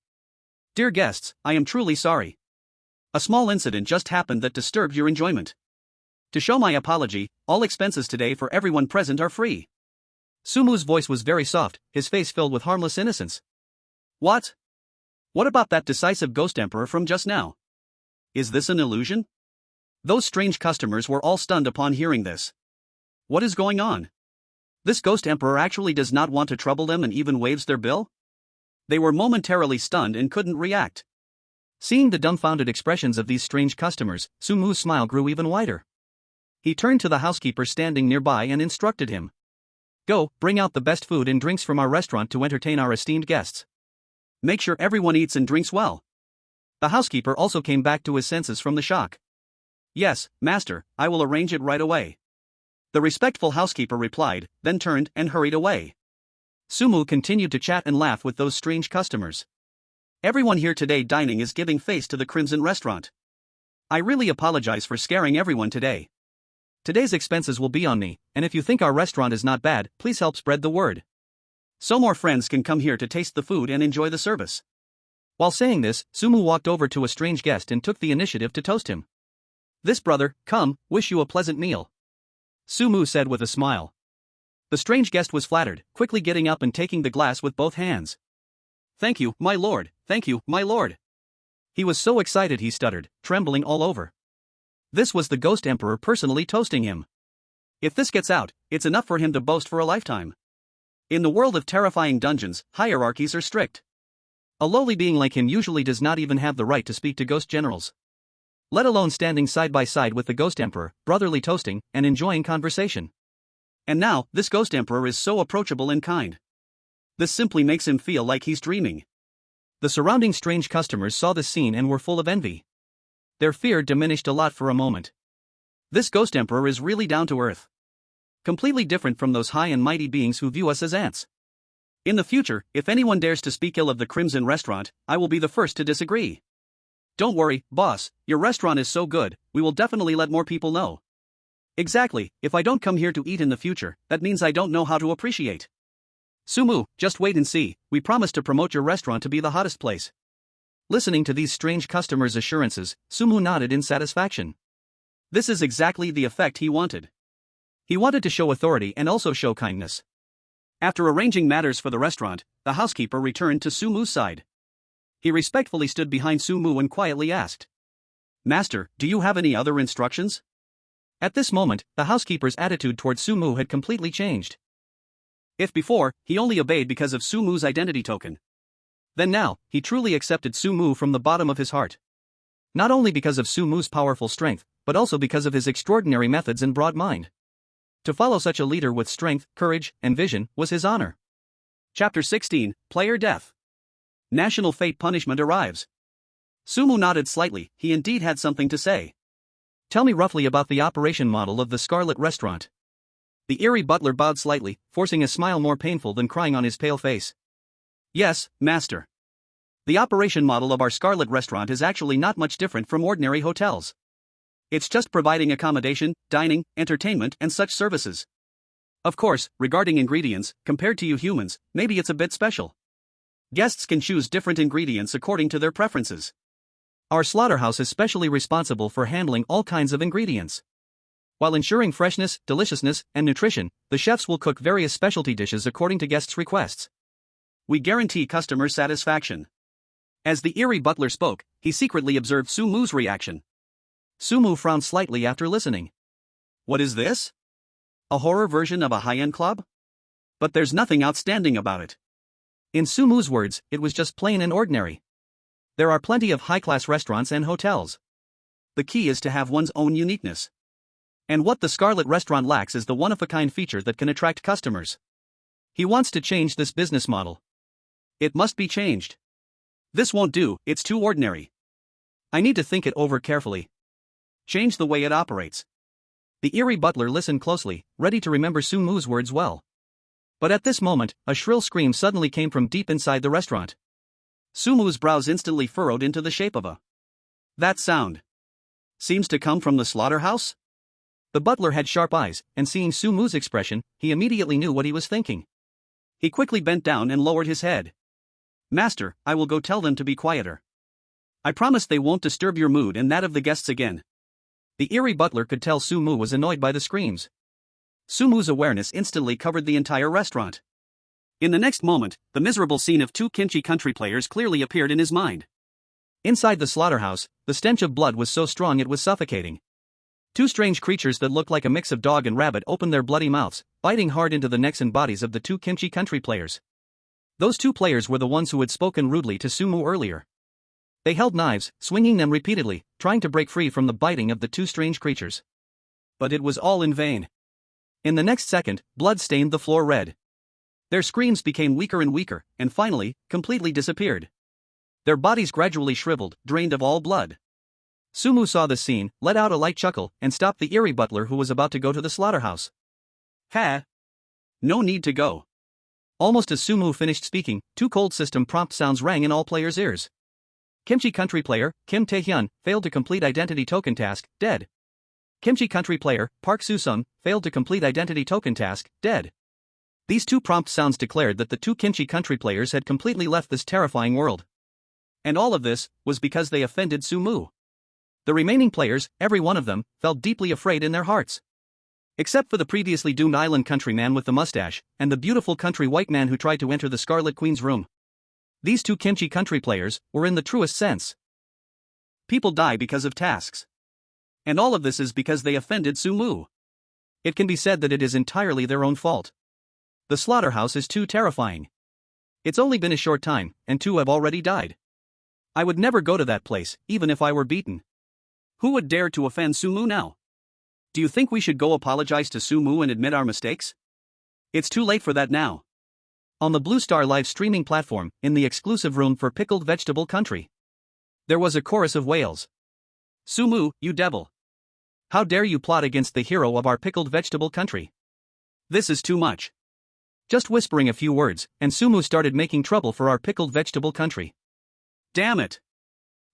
Dear guests, I am truly sorry. A small incident just happened that disturbed your enjoyment. To show my apology, all expenses today for everyone present are free. Sumu's voice was very soft, his face filled with harmless innocence. What? What about that decisive Ghost Emperor from just now? Is this an illusion? Those strange customers were all stunned upon hearing this. What is going on? This Ghost Emperor actually does not want to trouble them and even waives their bill? They were momentarily stunned and couldn't react. Seeing the dumbfounded expressions of these strange customers, Sumu's smile grew even wider. He turned to the housekeeper standing nearby and instructed him. Go, bring out the best food and drinks from our restaurant to entertain our esteemed guests. Make sure everyone eats and drinks well. The housekeeper also came back to his senses from the shock. Yes, master, I will arrange it right away. The respectful housekeeper replied, then turned and hurried away. Sumu continued to chat and laugh with those strange customers. Everyone here today dining is giving face to the Crimson Restaurant. I really apologize for scaring everyone today. Today's expenses will be on me, and if you think our restaurant is not bad, please help spread the word. So more friends can come here to taste the food and enjoy the service. While saying this, Sumu walked over to a strange guest and took the initiative to toast him. This brother, come, wish you a pleasant meal. Sumu said with a smile. The strange guest was flattered, quickly getting up and taking the glass with both hands. Thank you, my lord, thank you, my lord. He was so excited he stuttered, trembling all over. This was the Ghost Emperor personally toasting him. If this gets out, it's enough for him to boast for a lifetime. In the world of terrifying dungeons, hierarchies are strict. A lowly being like him usually does not even have the right to speak to ghost generals. Let alone standing side by side with the Ghost Emperor, brotherly toasting, and enjoying conversation. And now, this Ghost Emperor is so approachable and kind. This simply makes him feel like he's dreaming. The surrounding strange customers saw the scene and were full of envy. Their fear diminished a lot for a moment. This Ghost Emperor is really down to earth. Completely different from those high and mighty beings who view us as ants. In the future, if anyone dares to speak ill of the Crimson Restaurant, I will be the first to disagree. Don't worry, boss, your restaurant is so good, we will definitely let more people know. Exactly, if I don't come here to eat in the future, that means I don't know how to appreciate. Sumu, just wait and see, we promise to promote your restaurant to be the hottest place. Listening to these strange customers' assurances, Sumu nodded in satisfaction. This is exactly the effect he wanted. He wanted to show authority and also show kindness. After arranging matters for the restaurant, the housekeeper returned to Sumu's side. He respectfully stood behind Sumu and quietly asked, Master, do you have any other instructions? At this moment, the housekeeper's attitude toward Sumu had completely changed. If before, he only obeyed because of Sumu's identity token, then now, he truly accepted Sumu from the bottom of his heart. Not only because of Sumu's powerful strength, but also because of his extraordinary methods and broad mind. To follow such a leader with strength, courage, and vision was his honor. Chapter 16, Player Death. National Fate Punishment arrives. Sumu nodded slightly, he indeed had something to say. Tell me roughly about the operation model of the Scarlet Restaurant. The eerie butler bowed slightly, forcing a smile more painful than crying on his pale face. Yes, master. The operation model of our Scarlet Restaurant is actually not much different from ordinary hotels. It's just providing accommodation, dining, entertainment, and such services. Of course, regarding ingredients, compared to you humans, maybe it's a bit special. Guests can choose different ingredients according to their preferences. Our slaughterhouse is specially responsible for handling all kinds of ingredients. While ensuring freshness, deliciousness, and nutrition, the chefs will cook various specialty dishes according to guests' requests. We guarantee customer satisfaction. As the eerie butler spoke, he secretly observed Sumu's reaction. Sumu frowned slightly after listening. What is this? A horror version of a high-end club? But there's nothing outstanding about it. In Sumu's words, it was just plain and ordinary. There are plenty of high-class restaurants and hotels. The key is to have one's own uniqueness. And what the Scarlet Restaurant lacks is the one-of-a-kind feature that can attract customers. He wants to change this business model. It must be changed. This won't do, it's too ordinary. I need to think it over carefully. Change the way it operates. The eerie butler listened closely, ready to remember Sumu's words well. But at this moment, a shrill scream suddenly came from deep inside the restaurant. Sumu's brows instantly furrowed into the shape of a. That sound seems to come from the slaughterhouse? The butler had sharp eyes, and seeing Sumu's expression, he immediately knew what he was thinking. He quickly bent down and lowered his head. Master, I will go tell them to be quieter. I promise they won't disturb your mood and that of the guests again. The eerie butler could tell Sumu was annoyed by the screams. Sumu's awareness instantly covered the entire restaurant. In the next moment, the miserable scene of two kimchi country players clearly appeared in his mind. Inside the slaughterhouse, the stench of blood was so strong it was suffocating. Two strange creatures that looked like a mix of dog and rabbit opened their bloody mouths, biting hard into the necks and bodies of the two kimchi country players. Those two players were the ones who had spoken rudely to Sumu earlier. They held knives, swinging them repeatedly, trying to break free from the biting of the two strange creatures. But it was all in vain. In the next second, blood stained the floor red. Their screams became weaker and weaker, and finally, completely disappeared. Their bodies gradually shriveled, drained of all blood. Sumu saw the scene, let out a light chuckle, and stopped the eerie butler who was about to go to the slaughterhouse. Ha! No need to go. Almost as Sumu finished speaking, two cold system prompt sounds rang in all players' ears. Kimchi country player, Kim Taehyun, failed to complete identity token task, dead. Kimchi country player, Park Soo-sung, failed to complete identity token task, dead. These two prompt sounds declared that the two Kimchi country players had completely left this terrifying world. And all of this was because they offended Sumu. The remaining players, every one of them, felt deeply afraid in their hearts. Except for the previously doomed island countryman with the mustache, and the beautiful country white man who tried to enter the Scarlet Queen's room. These two Kimchi country players were in the truest sense. People die because of tasks. And all of this is because they offended Sumu. It can be said that it is entirely their own fault. The slaughterhouse is too terrifying. It's only been a short time, and two have already died. I would never go to that place, even if I were beaten. Who would dare to offend Sumu now? Do you think we should go apologize to Sumu and admit our mistakes? It's too late for that now. On the Blue Star live streaming platform, in the exclusive room for Pickled Vegetable Country, there was a chorus of wails. Sumu, you devil! How dare you plot against the hero of our Pickled Vegetable Country? This is too much. Just whispering a few words, and Sumu started making trouble for our Pickled Vegetable Country. Damn it!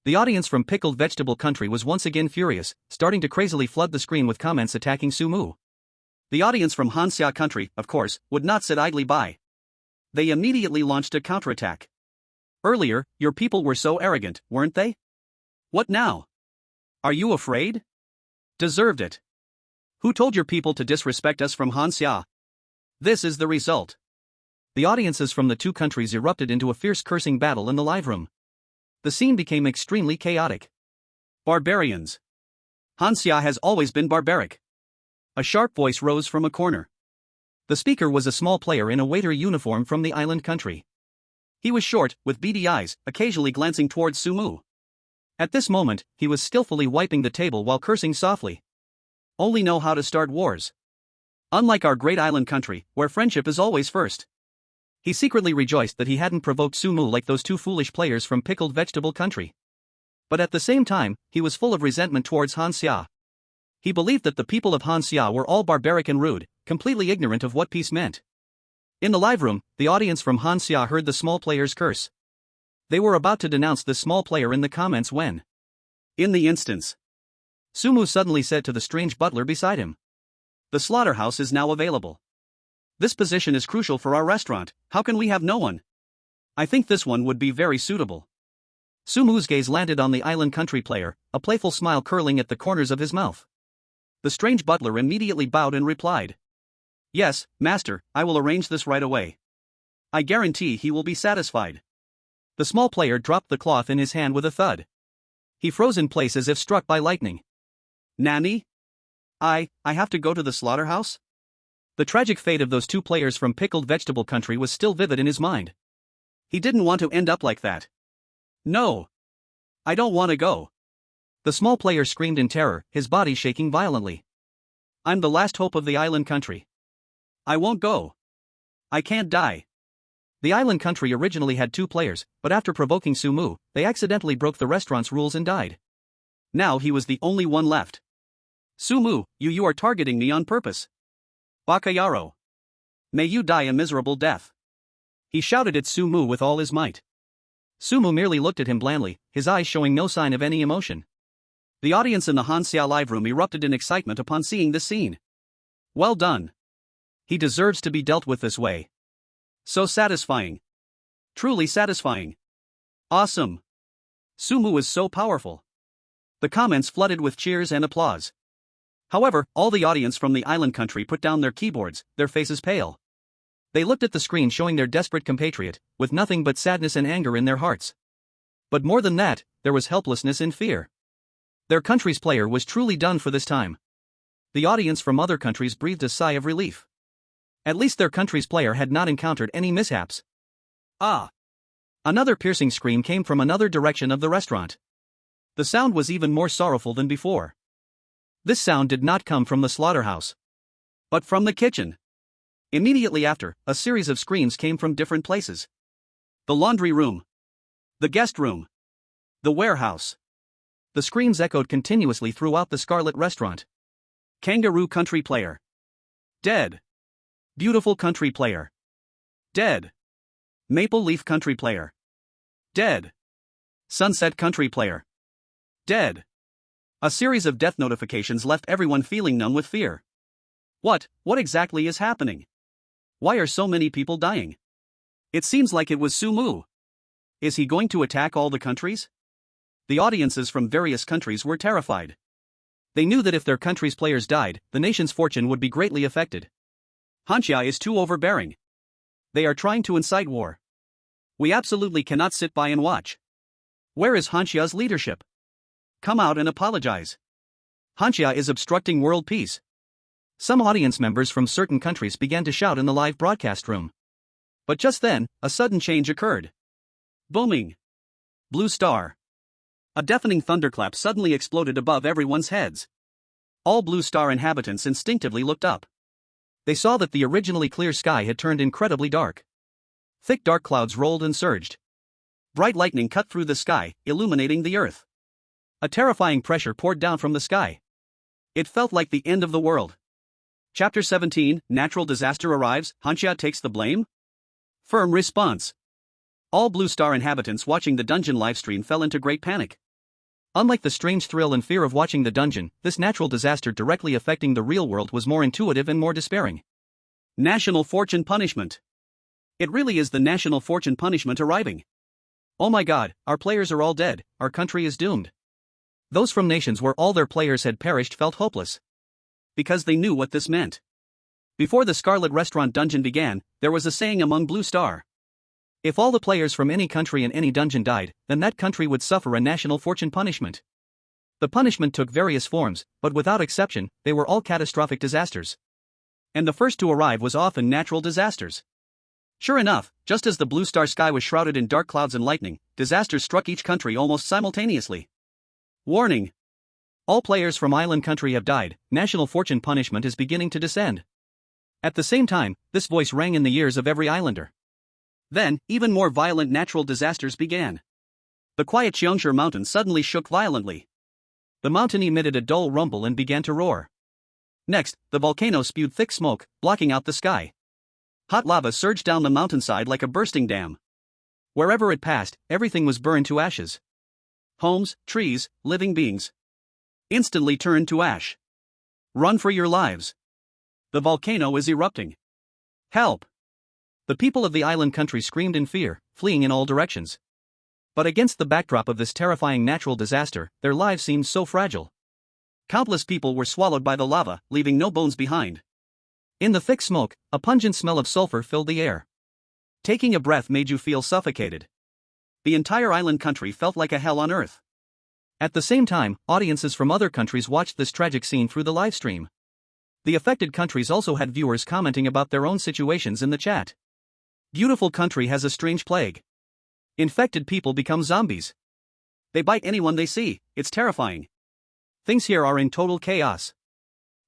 The audience from Pickled Vegetable Country was once again furious, starting to crazily flood the screen with comments attacking Sumu. The audience from Hanya Country, of course, would not sit idly by. They immediately launched a counterattack. Earlier, your people were so arrogant, weren't they? What now? Are you afraid? Deserved it. Who told your people to disrespect us from Hanya? This is the result. The audiences from the two countries erupted into a fierce cursing battle in the live room. The scene became extremely chaotic. Barbarians. Hanya has always been barbaric. A sharp voice rose from a corner. The speaker was a small player in a waiter uniform from the island country. He was short, with beady eyes, occasionally glancing towards Sumu. At this moment, he was skillfully wiping the table while cursing softly. Only know how to start wars. Unlike our great island country, where friendship is always first. He secretly rejoiced that he hadn't provoked Sumu like those two foolish players from Pickled Vegetable Country. But at the same time, he was full of resentment towards Hanya. He believed that the people of Hanya were all barbaric and rude, completely ignorant of what peace meant. In the live room, the audience from Hanya heard the small players curse. They were about to denounce the small player in the comments when, in the instance, Sumu suddenly said to the strange butler beside him, "The slaughterhouse is now available. This position is crucial for our restaurant, how can we have no one? I think this one would be very suitable." Sumu's gaze landed on the island country player, a playful smile curling at the corners of his mouth. The strange butler immediately bowed and replied, "Yes, master, I will arrange this right away. I guarantee he will be satisfied." The small player dropped the cloth in his hand with a thud. He froze in place as if struck by lightning. "Nani? I have to go to the slaughterhouse?" The tragic fate of those two players from Pickled Vegetable Country was still vivid in his mind. He didn't want to end up like that. "No. I don't want to go." The small player screamed in terror, his body shaking violently. "I'm the last hope of the island country. I won't go. I can't die." The island country originally had two players, but after provoking Sumu, they accidentally broke the restaurant's rules and died. Now he was the only one left. "Sumu, you are targeting me on purpose. Bakayaro. May you die a miserable death." He shouted at Sumu with all his might. Sumu merely looked at him blandly, his eyes showing no sign of any emotion. The audience in the Hanya live room erupted in excitement upon seeing this scene. Well done. He deserves to be dealt with this way. So satisfying. Truly satisfying. Awesome. Sumu is so powerful. The comments flooded with cheers and applause. However, all the audience from the island country put down their keyboards, their faces pale. They looked at the screen showing their desperate compatriot, with nothing but sadness and anger in their hearts. But more than that, there was helplessness and fear. Their country's player was truly done for this time. The audience from other countries breathed a sigh of relief. At least their country's player had not encountered any mishaps. Ah! Another piercing scream came from another direction of the restaurant. The sound was even more sorrowful than before. This sound did not come from the slaughterhouse, but from the kitchen. Immediately after, a series of screams came from different places. The laundry room. The guest room. The warehouse. The screams echoed continuously throughout the Scarlet restaurant. Kangaroo country player. Dead. Beautiful country player. Dead. Maple leaf country player. Dead. Sunset country player. Dead. A series of death notifications left everyone feeling numb with fear. What exactly is happening? Why are so many people dying? It seems like it was Sumu. Is he going to attack all the countries? The audiences from various countries were terrified. They knew that if their country's players died, the nation's fortune would be greatly affected. Hanya is too overbearing. They are trying to incite war. We absolutely cannot sit by and watch. Where is Hanya's leadership? Come out and apologize. Hanya is obstructing world peace. Some audience members from certain countries began to shout in the live broadcast room. But just then, a sudden change occurred. Booming. Blue star. A deafening thunderclap suddenly exploded above everyone's heads. All Blue Star inhabitants instinctively looked up. They saw that the originally clear sky had turned incredibly dark. Thick dark clouds rolled and surged. Bright lightning cut through the sky, illuminating the earth. A terrifying pressure poured down from the sky. It felt like the end of the world. Chapter 17, Natural Disaster Arrives, Hanya takes the blame? Firm response. All Blue Star inhabitants watching the dungeon livestream fell into great panic. Unlike the strange thrill and fear of watching the dungeon, this natural disaster directly affecting the real world was more intuitive and more despairing. National fortune punishment. It really is the national fortune punishment arriving. Oh my god, our players are all dead, our country is doomed. Those from nations where all their players had perished felt hopeless. Because they knew what this meant. Before the Scarlet Restaurant dungeon began, there was a saying among Blue Star. If all the players from any country in any dungeon died, then that country would suffer a national fortune punishment. The punishment took various forms, but without exception, they were all catastrophic disasters. And the first to arrive was often natural disasters. Sure enough, just as the Blue Star sky was shrouded in dark clouds and lightning, disasters struck each country almost simultaneously. Warning! All players from island country have died, national fortune punishment is beginning to descend. At the same time, this voice rang in the ears of every islander. Then, even more violent natural disasters began. The quiet Cheongsher mountain suddenly shook violently. The mountain emitted a dull rumble and began to roar. Next, the volcano spewed thick smoke, blocking out the sky. Hot lava surged down the mountainside like a bursting dam. Wherever it passed, everything was burned to ashes. Homes, trees, living beings. Instantly turned to ash. Run for your lives. The volcano is erupting. Help! The people of the island country screamed in fear, fleeing in all directions. But against the backdrop of this terrifying natural disaster, their lives seemed so fragile. Countless people were swallowed by the lava, leaving no bones behind. In the thick smoke, a pungent smell of sulfur filled the air. Taking a breath made you feel suffocated. The entire island country felt like a hell on earth. At the same time, audiences from other countries watched this tragic scene through the livestream. The affected countries also had viewers commenting about their own situations in the chat. Beautiful country has a strange plague. Infected people become zombies. They bite anyone they see, it's terrifying. Things here are in total chaos.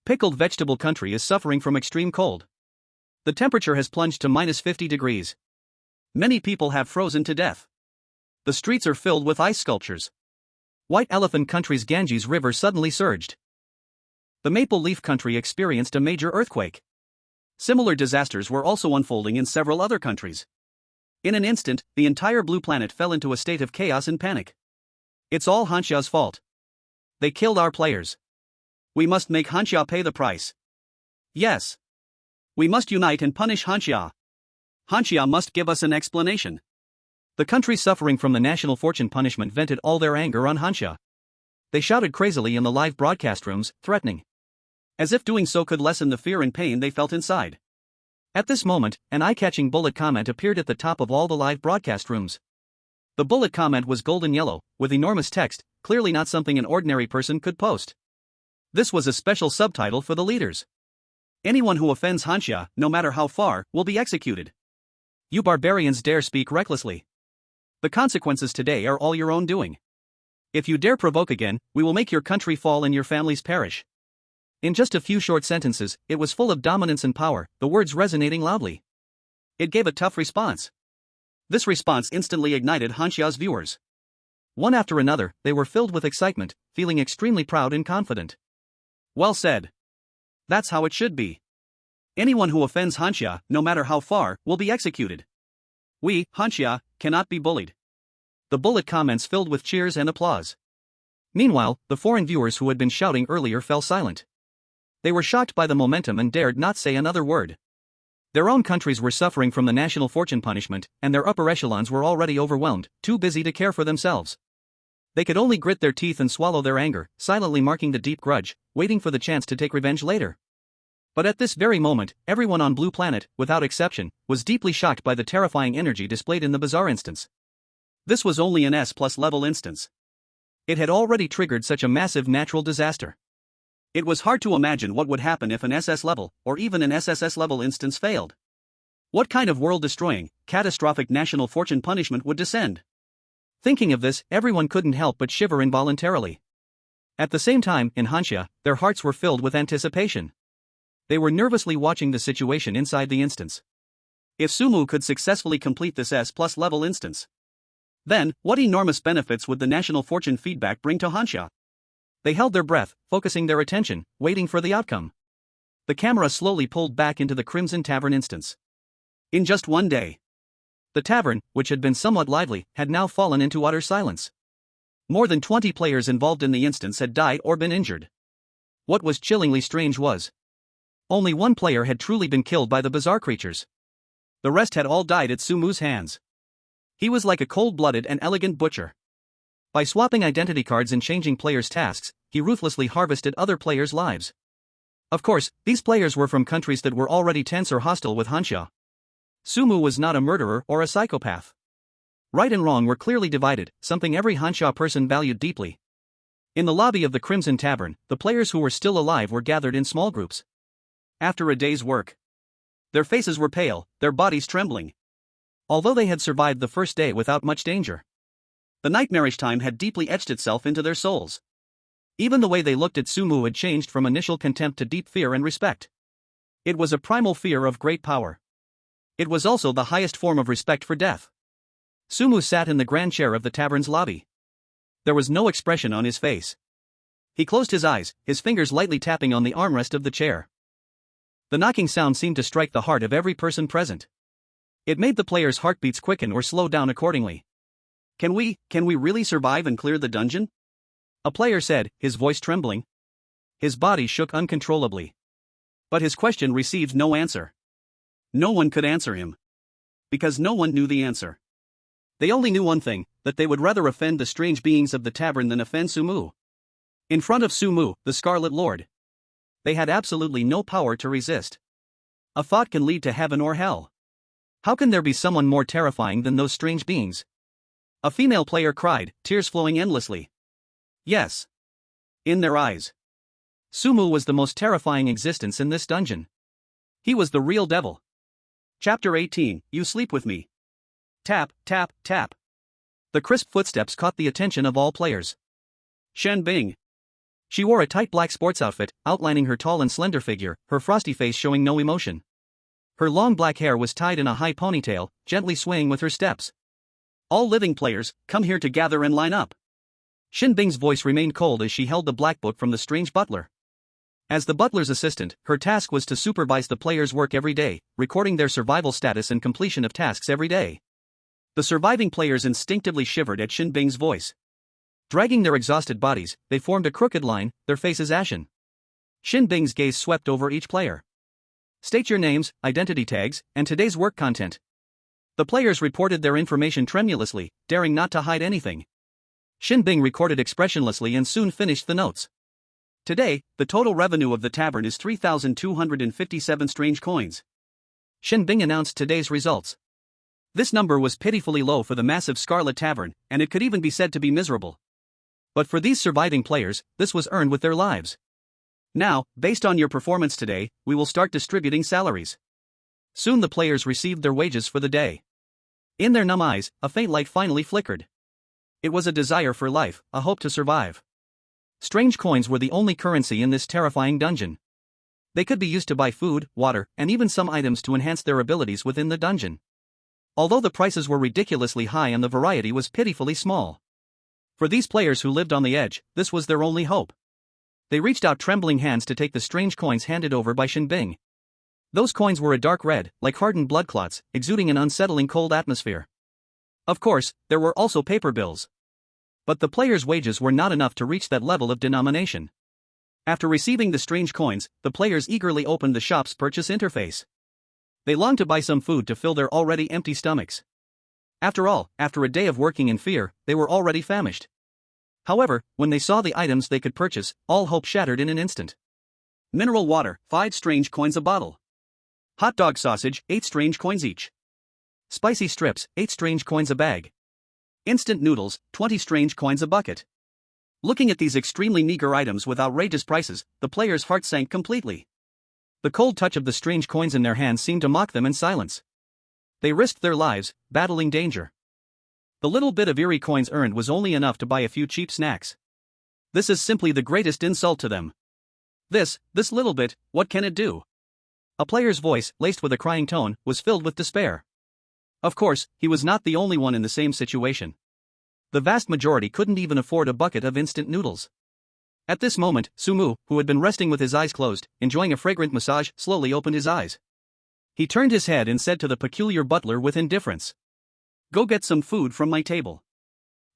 Pickled vegetable country is suffering from extreme cold. The temperature has plunged to -50 degrees. Many people have frozen to death. The streets are filled with ice sculptures. White Elephant country's Ganges River suddenly surged. The Maple Leaf country experienced a major earthquake. Similar disasters were also unfolding in several other countries. In an instant, the entire blue planet fell into a state of chaos and panic. It's all Hanya's fault. They killed our players. We must make Hanya pay the price. Yes. We must unite and punish Hanya. Hanya must give us an explanation. The country suffering from the national fortune punishment vented all their anger on Hanya. They shouted crazily in the live broadcast rooms, threatening. As if doing so could lessen the fear and pain they felt inside. At this moment, an eye-catching bullet comment appeared at the top of all the live broadcast rooms. The bullet comment was golden yellow, with enormous text, clearly not something an ordinary person could post. This was a special subtitle for the leaders. Anyone who offends Hanya, no matter how far, will be executed. You barbarians dare speak recklessly. The consequences today are all your own doing. If you dare provoke again, we will make your country fall and your families perish. In just a few short sentences, it was full of dominance and power, the words resonating loudly. It gave a tough response. This response instantly ignited Hanya's viewers. One after another, they were filled with excitement, feeling extremely proud and confident. Well said. That's how it should be. Anyone who offends Hanya, no matter how far, will be executed. We, Hanya, cannot be bullied. The bullet comments filled with cheers and applause. Meanwhile, the foreign viewers who had been shouting earlier fell silent. They were shocked by the momentum and dared not say another word. Their own countries were suffering from the national fortune punishment, and their upper echelons were already overwhelmed, too busy to care for themselves. They could only grit their teeth and swallow their anger, silently marking the deep grudge, waiting for the chance to take revenge later. But at this very moment, everyone on Blue Planet, without exception, was deeply shocked by the terrifying energy displayed in the bizarre instance. This was only an S+ level instance. It had already triggered such a massive natural disaster. It was hard to imagine what would happen if an SS level, or even an SSS level instance failed. What kind of world-destroying, catastrophic national fortune punishment would descend? Thinking of this, everyone couldn't help but shiver involuntarily. At the same time, in Hanya, their hearts were filled with anticipation. They were nervously watching the situation inside the instance. If Sumu could successfully complete this S+ level instance, then, what enormous benefits would the national fortune feedback bring to Hanya? They held their breath, focusing their attention, waiting for the outcome. The camera slowly pulled back into the Crimson Tavern instance. In just one day, the tavern, which had been somewhat lively, had now fallen into utter silence. More than 20 players involved in the instance had died or been injured. What was chillingly strange was, only one player had truly been killed by the bizarre creatures. The rest had all died at Sumu's hands. He was like a cold-blooded and elegant butcher. By swapping identity cards and changing players' tasks, he ruthlessly harvested other players' lives. Of course, these players were from countries that were already tense or hostile with Hanya. Sumu was not a murderer or a psychopath. Right and wrong were clearly divided, something every Hanya person valued deeply. In the lobby of the Crimson Tavern, the players who were still alive were gathered in small groups. After a day's work, their faces were pale, their bodies trembling. Although they had survived the first day without much danger, the nightmarish time had deeply etched itself into their souls. Even the way they looked at Sumu had changed from initial contempt to deep fear and respect. It was a primal fear of great power. It was also the highest form of respect for death. Sumu sat in the grand chair of the tavern's lobby. There was no expression on his face. He closed his eyes, his fingers lightly tapping on the armrest of the chair. The knocking sound seemed to strike the heart of every person present. It made the players' heartbeats quicken or slow down accordingly. Can we really survive and clear the dungeon? A player said, his voice trembling. His body shook uncontrollably. But his question received no answer. No one could answer him. Because no one knew the answer. They only knew one thing, that they would rather offend the strange beings of the tavern than offend Sumu. In front of Sumu, the Scarlet Lord, they had absolutely no power to resist. A thought can lead to heaven or hell. How can there be someone more terrifying than those strange beings? A female player cried, tears flowing endlessly. Yes. In their eyes, Sumu was the most terrifying existence in this dungeon. He was the real devil. Chapter 18, You Sleep With Me. Tap, tap, tap. The crisp footsteps caught the attention of all players. Shen Bing. She wore a tight black sports outfit, outlining her tall and slender figure, her frosty face showing no emotion. Her long black hair was tied in a high ponytail, gently swaying with her steps. All living players, come here to gather and line up. Shen Bing's voice remained cold as she held the black book from the strange butler. As the butler's assistant, her task was to supervise the players' work every day, recording their survival status and completion of tasks every day. The surviving players instinctively shivered at Shen Bing's voice. Dragging their exhausted bodies, they formed a crooked line, their faces ashen. Shen Bing's gaze swept over each player. State your names, identity tags, and today's work content. The players reported their information tremulously, daring not to hide anything. Shen Bing recorded expressionlessly and soon finished the notes. Today, the total revenue of the tavern is 3,257 strange coins. Shen Bing announced today's results. This number was pitifully low for the massive Scarlet Tavern, and it could even be said to be miserable. But for these surviving players, this was earned with their lives. Now, based on your performance today, we will start distributing salaries. Soon the players received their wages for the day. In their numb eyes, a faint light finally flickered. It was a desire for life, a hope to survive. Strange coins were the only currency in this terrifying dungeon. They could be used to buy food, water, and even some items to enhance their abilities within the dungeon. Although the prices were ridiculously high and the variety was pitifully small. For these players who lived on the edge, this was their only hope. They reached out trembling hands to take the strange coins handed over by Shen Bing. Those coins were a dark red, like hardened blood clots, exuding an unsettling cold atmosphere. Of course, there were also paper bills. But the players' wages were not enough to reach that level of denomination. After receiving the strange coins, the players eagerly opened the shop's purchase interface. They longed to buy some food to fill their already empty stomachs. After all, after a day of working in fear, they were already famished. However, when they saw the items they could purchase, all hope shattered in an instant. Mineral water, 5 strange coins a bottle. Hot dog sausage, 8 strange coins each. Spicy strips, 8 strange coins a bag. Instant noodles, 20 strange coins a bucket. Looking at these extremely meager items with outrageous prices, the players' hearts sank completely. The cold touch of the strange coins in their hands seemed to mock them in silence. They risked their lives, battling danger. The little bit of eerie coins earned was only enough to buy a few cheap snacks. This is simply the greatest insult to them. This little bit, what can it do? A player's voice, laced with a crying tone, was filled with despair. Of course, he was not the only one in the same situation. The vast majority couldn't even afford a bucket of instant noodles. At this moment, Sumu, who had been resting with his eyes closed, enjoying a fragrant massage, slowly opened his eyes. He turned his head and said to the peculiar butler with indifference, "Go get some food from my table."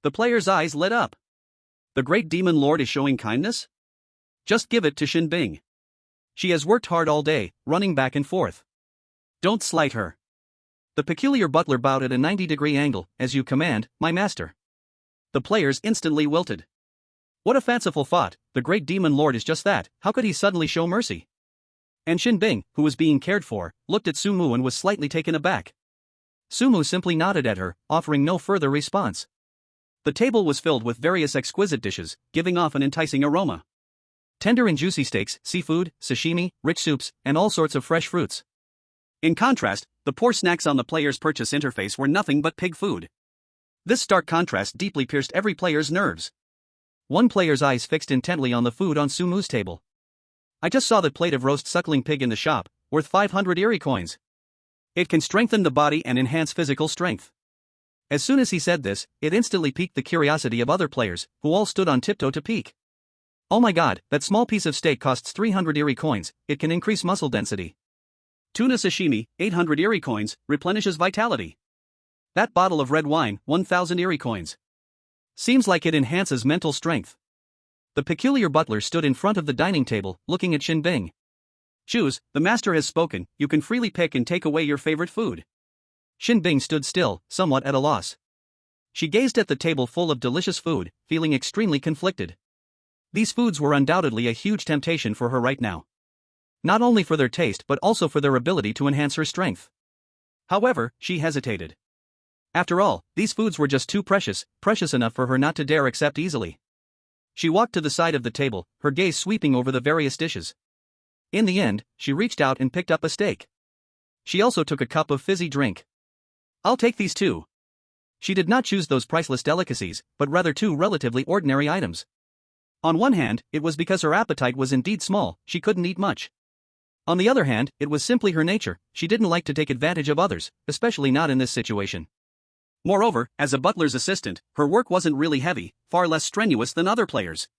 The player's eyes lit up. The great demon lord is showing kindness? Just give it to Shen Bing. She has worked hard all day, running back and forth. Don't slight her. The peculiar butler bowed at a 90-degree angle. "As you command, my master." The players instantly wilted. What a fanciful thought, the great demon lord is just that, how could he suddenly show mercy? And Shen Bing, who was being cared for, looked at Sumu and was slightly taken aback. Sumu simply nodded at her, offering no further response. The table was filled with various exquisite dishes, giving off an enticing aroma. Tender and juicy steaks, seafood, sashimi, rich soups, and all sorts of fresh fruits. In contrast, the poor snacks on the player's purchase interface were nothing but pig food. This stark contrast deeply pierced every player's nerves. One player's eyes fixed intently on the food on Sumu's table. "I just saw that plate of roast suckling pig in the shop, worth 500 eerie coins. It can strengthen the body and enhance physical strength." As soon as he said this, it instantly piqued the curiosity of other players, who all stood on tiptoe to peek. "Oh my god, that small piece of steak costs 300 eerie coins, it can increase muscle density. Tuna sashimi, 800 eerie coins, replenishes vitality. That bottle of red wine, 1000 eerie coins. Seems like it enhances mental strength." The peculiar butler stood in front of the dining table, looking at Shen Bing. "Choose, the master has spoken, you can freely pick and take away your favorite food." Shen Bing stood still, somewhat at a loss. She gazed at the table full of delicious food, feeling extremely conflicted. These foods were undoubtedly a huge temptation for her right now. Not only for their taste but also for their ability to enhance her strength. However, she hesitated. After all, these foods were just too precious enough for her not to dare accept easily. She walked to the side of the table, her gaze sweeping over the various dishes. In the end, she reached out and picked up a steak. She also took a cup of fizzy drink. "I'll take these too." She did not choose those priceless delicacies, but rather two relatively ordinary items. On one hand, it was because her appetite was indeed small, she couldn't eat much. On the other hand, it was simply her nature, she didn't like to take advantage of others, especially not in this situation. Moreover, as a butler's assistant, her work wasn't really heavy, far less strenuous than other players.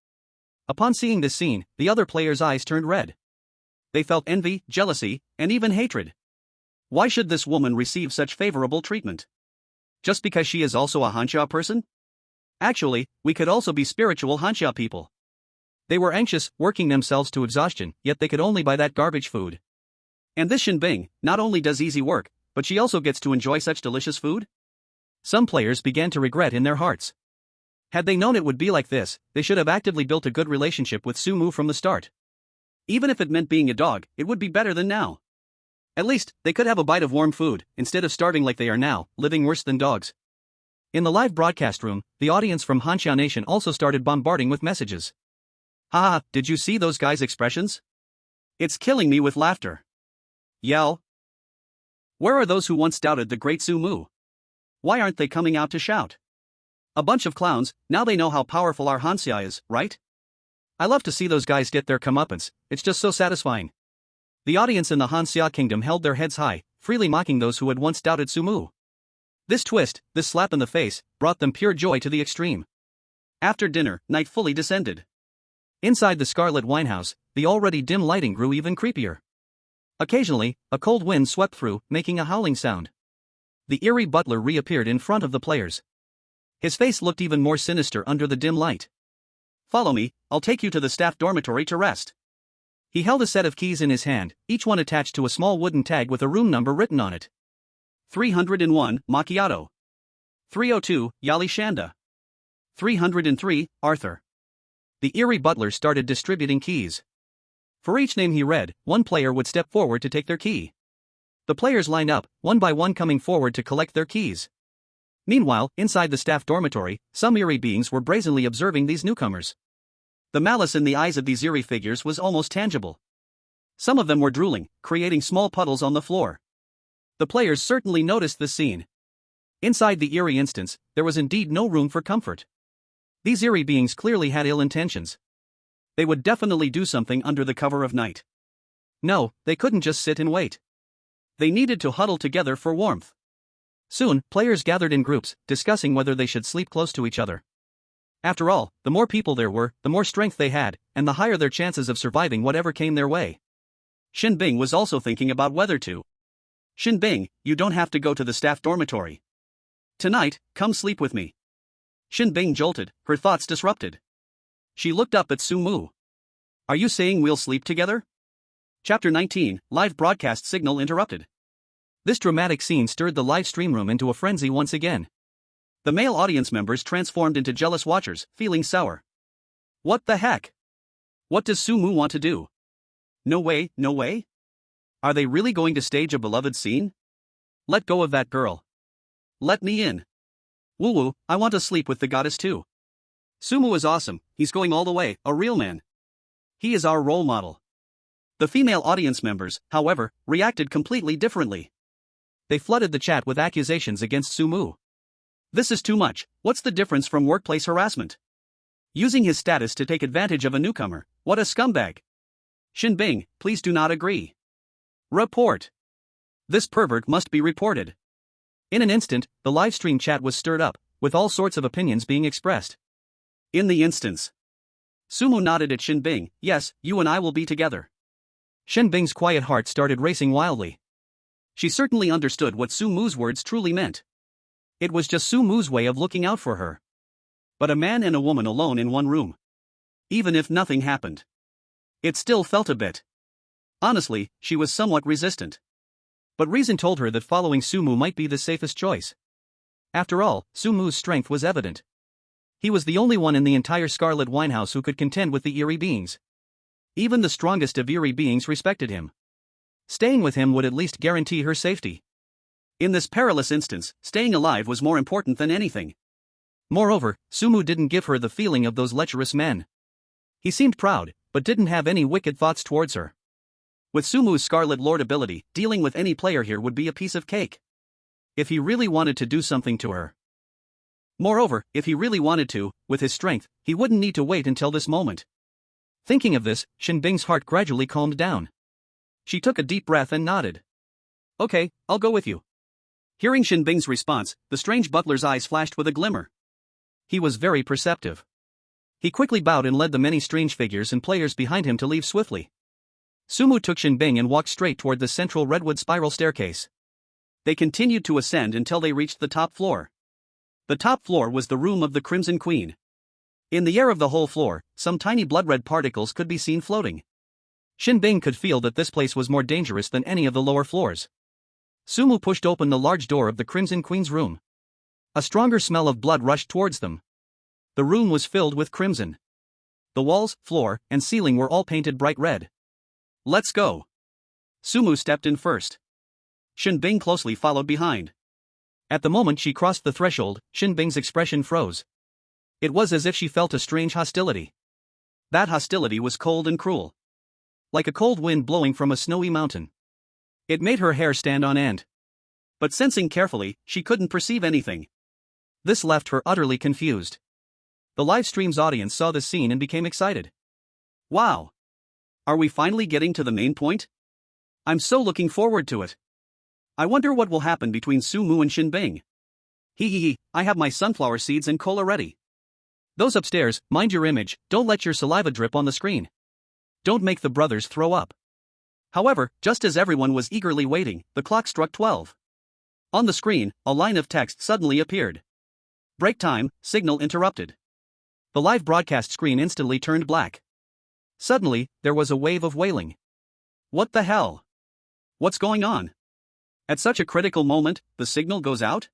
Upon seeing this scene, the other players' eyes turned red. They felt envy, jealousy, and even hatred. Why should this woman receive such favorable treatment? Just because she is also a Hanya person? Actually, we could also be spiritual Hanya people. They were anxious, working themselves to exhaustion, yet they could only buy that garbage food. And this Shen Bing not only does easy work, but she also gets to enjoy such delicious food? Some players began to regret in their hearts. Had they known it would be like this, they should have actively built a good relationship with Sumu from the start. Even if it meant being a dog, it would be better than now. At least, they could have a bite of warm food, instead of starving like they are now, living worse than dogs. In the live broadcast room, the audience from Hanya Nation also started bombarding with messages. "Haha, did you see those guys' expressions? It's killing me with laughter. Yell. Where are those who once doubted the great Sumu? Why aren't they coming out to shout? A bunch of clowns, now they know how powerful our Hanya is, right? I love to see those guys get their comeuppance, it's just so satisfying." The audience in the Hanya kingdom held their heads high, freely mocking those who had once doubted Sumu. This twist, this slap in the face, brought them pure joy to the extreme. After dinner, night fully descended. Inside the Scarlet Winehouse, the already dim lighting grew even creepier. Occasionally, a cold wind swept through, making a howling sound. The eerie butler reappeared in front of the players. His face looked even more sinister under the dim light. "Follow me, I'll take you to the staff dormitory to rest." He held a set of keys in his hand, each one attached to a small wooden tag with a room number written on it. 301, Macchiato. 302, Yali Shanda. 303, Arthur. The eerie butler started distributing keys. For each name he read, one player would step forward to take their key. The players lined up, one by one coming forward to collect their keys. Meanwhile, inside the staff dormitory, some eerie beings were brazenly observing these newcomers. The malice in the eyes of these eerie figures was almost tangible. Some of them were drooling, creating small puddles on the floor. The players certainly noticed this scene. Inside the eerie instance, there was indeed no room for comfort. These eerie beings clearly had ill intentions. They would definitely do something under the cover of night. No, they couldn't just sit and wait. They needed to huddle together for warmth. Soon, players gathered in groups, discussing whether they should sleep close to each other. After all, the more people there were, the more strength they had, and the higher their chances of surviving whatever came their way. Shen Bing was also thinking about whether to. "Shen Bing, you don't have to go to the staff dormitory. Tonight, come sleep with me." Shen Bing jolted, her thoughts disrupted. She looked up at Su Mu. "Are you saying we'll sleep together?" Chapter 19, Live broadcast signal interrupted. This dramatic scene stirred the live stream room into a frenzy once again. The male audience members transformed into jealous watchers, feeling sour. What the heck? What does Su Mu want to do? No way, no way? Are they really going to stage a beloved scene? Let go of that girl. Let me in. Woo woo, I want to sleep with the goddess too. Sumu is awesome, he's going all the way, a real man. He is our role model. The female audience members, however, reacted completely differently. They flooded the chat with accusations against Sumu. This is too much. What's the difference from workplace harassment? Using his status to take advantage of a newcomer, what a scumbag. Shen Bing, please do not agree. Report. This pervert must be reported. In an instant, the livestream chat was stirred up, with all sorts of opinions being expressed. In the instance. Sumu nodded at Shen Bing. Yes, you and I will be together. Shen Bing's quiet heart started racing wildly. She certainly understood what Su Mu's words truly meant. It was just Su Mu's way of looking out for her. But a man and a woman alone in one room. Even if nothing happened. It still felt a bit. Honestly, she was somewhat resistant. But reason told her that following Su Mu might be the safest choice. After all, Su Mu's strength was evident. He was the only one in the entire Scarlet Winehouse who could contend with the eerie beings. Even the strongest of eerie beings respected him. Staying with him would at least guarantee her safety. In this perilous instance, staying alive was more important than anything. Moreover, Sumu didn't give her the feeling of those lecherous men. He seemed proud, but didn't have any wicked thoughts towards her. With Sumu's Scarlet Lord ability, dealing with any player here would be a piece of cake. If he really wanted to do something to her. Moreover, if he really wanted to, with his strength, he wouldn't need to wait until this moment. Thinking of this, Shen Bing's heart gradually calmed down. She took a deep breath and nodded. Okay, I'll go with you. Hearing Shen Bing's response, the strange butler's eyes flashed with a glimmer. He was very perceptive. He quickly bowed and led the many strange figures and players behind him to leave swiftly. Sumu took Shen Bing and walked straight toward the central redwood spiral staircase. They continued to ascend until they reached the top floor. The top floor was the room of the Crimson Queen. In the air of the whole floor, some tiny blood-red particles could be seen floating. Shen Bing could feel that this place was more dangerous than any of the lower floors. Sumu pushed open the large door of the Crimson Queen's room. A stronger smell of blood rushed towards them. The room was filled with crimson. The walls, floor, and ceiling were all painted bright red. Let's go. Sumu stepped in first. Shen Bing closely followed behind. At the moment she crossed the threshold, Shen Bing's expression froze. It was as if she felt a strange hostility. That hostility was cold and cruel. Like a cold wind blowing from a snowy mountain. It made her hair stand on end. But sensing carefully, she couldn't perceive anything. This left her utterly confused. The live stream's audience saw this scene and became excited. Wow! Are we finally getting to the main point? I'm so looking forward to it. I wonder what will happen between Sumu and Shen Bing. Hee, I have my sunflower seeds and cola ready. Those upstairs, mind your image, don't let your saliva drip on the screen. Don't make the brothers throw up. However, just as everyone was eagerly waiting, the clock struck 12. On the screen, a line of text suddenly appeared. Break time, signal interrupted. The live broadcast screen instantly turned black. Suddenly, there was a wave of wailing. What the hell? What's going on? At such a critical moment, the signal goes out?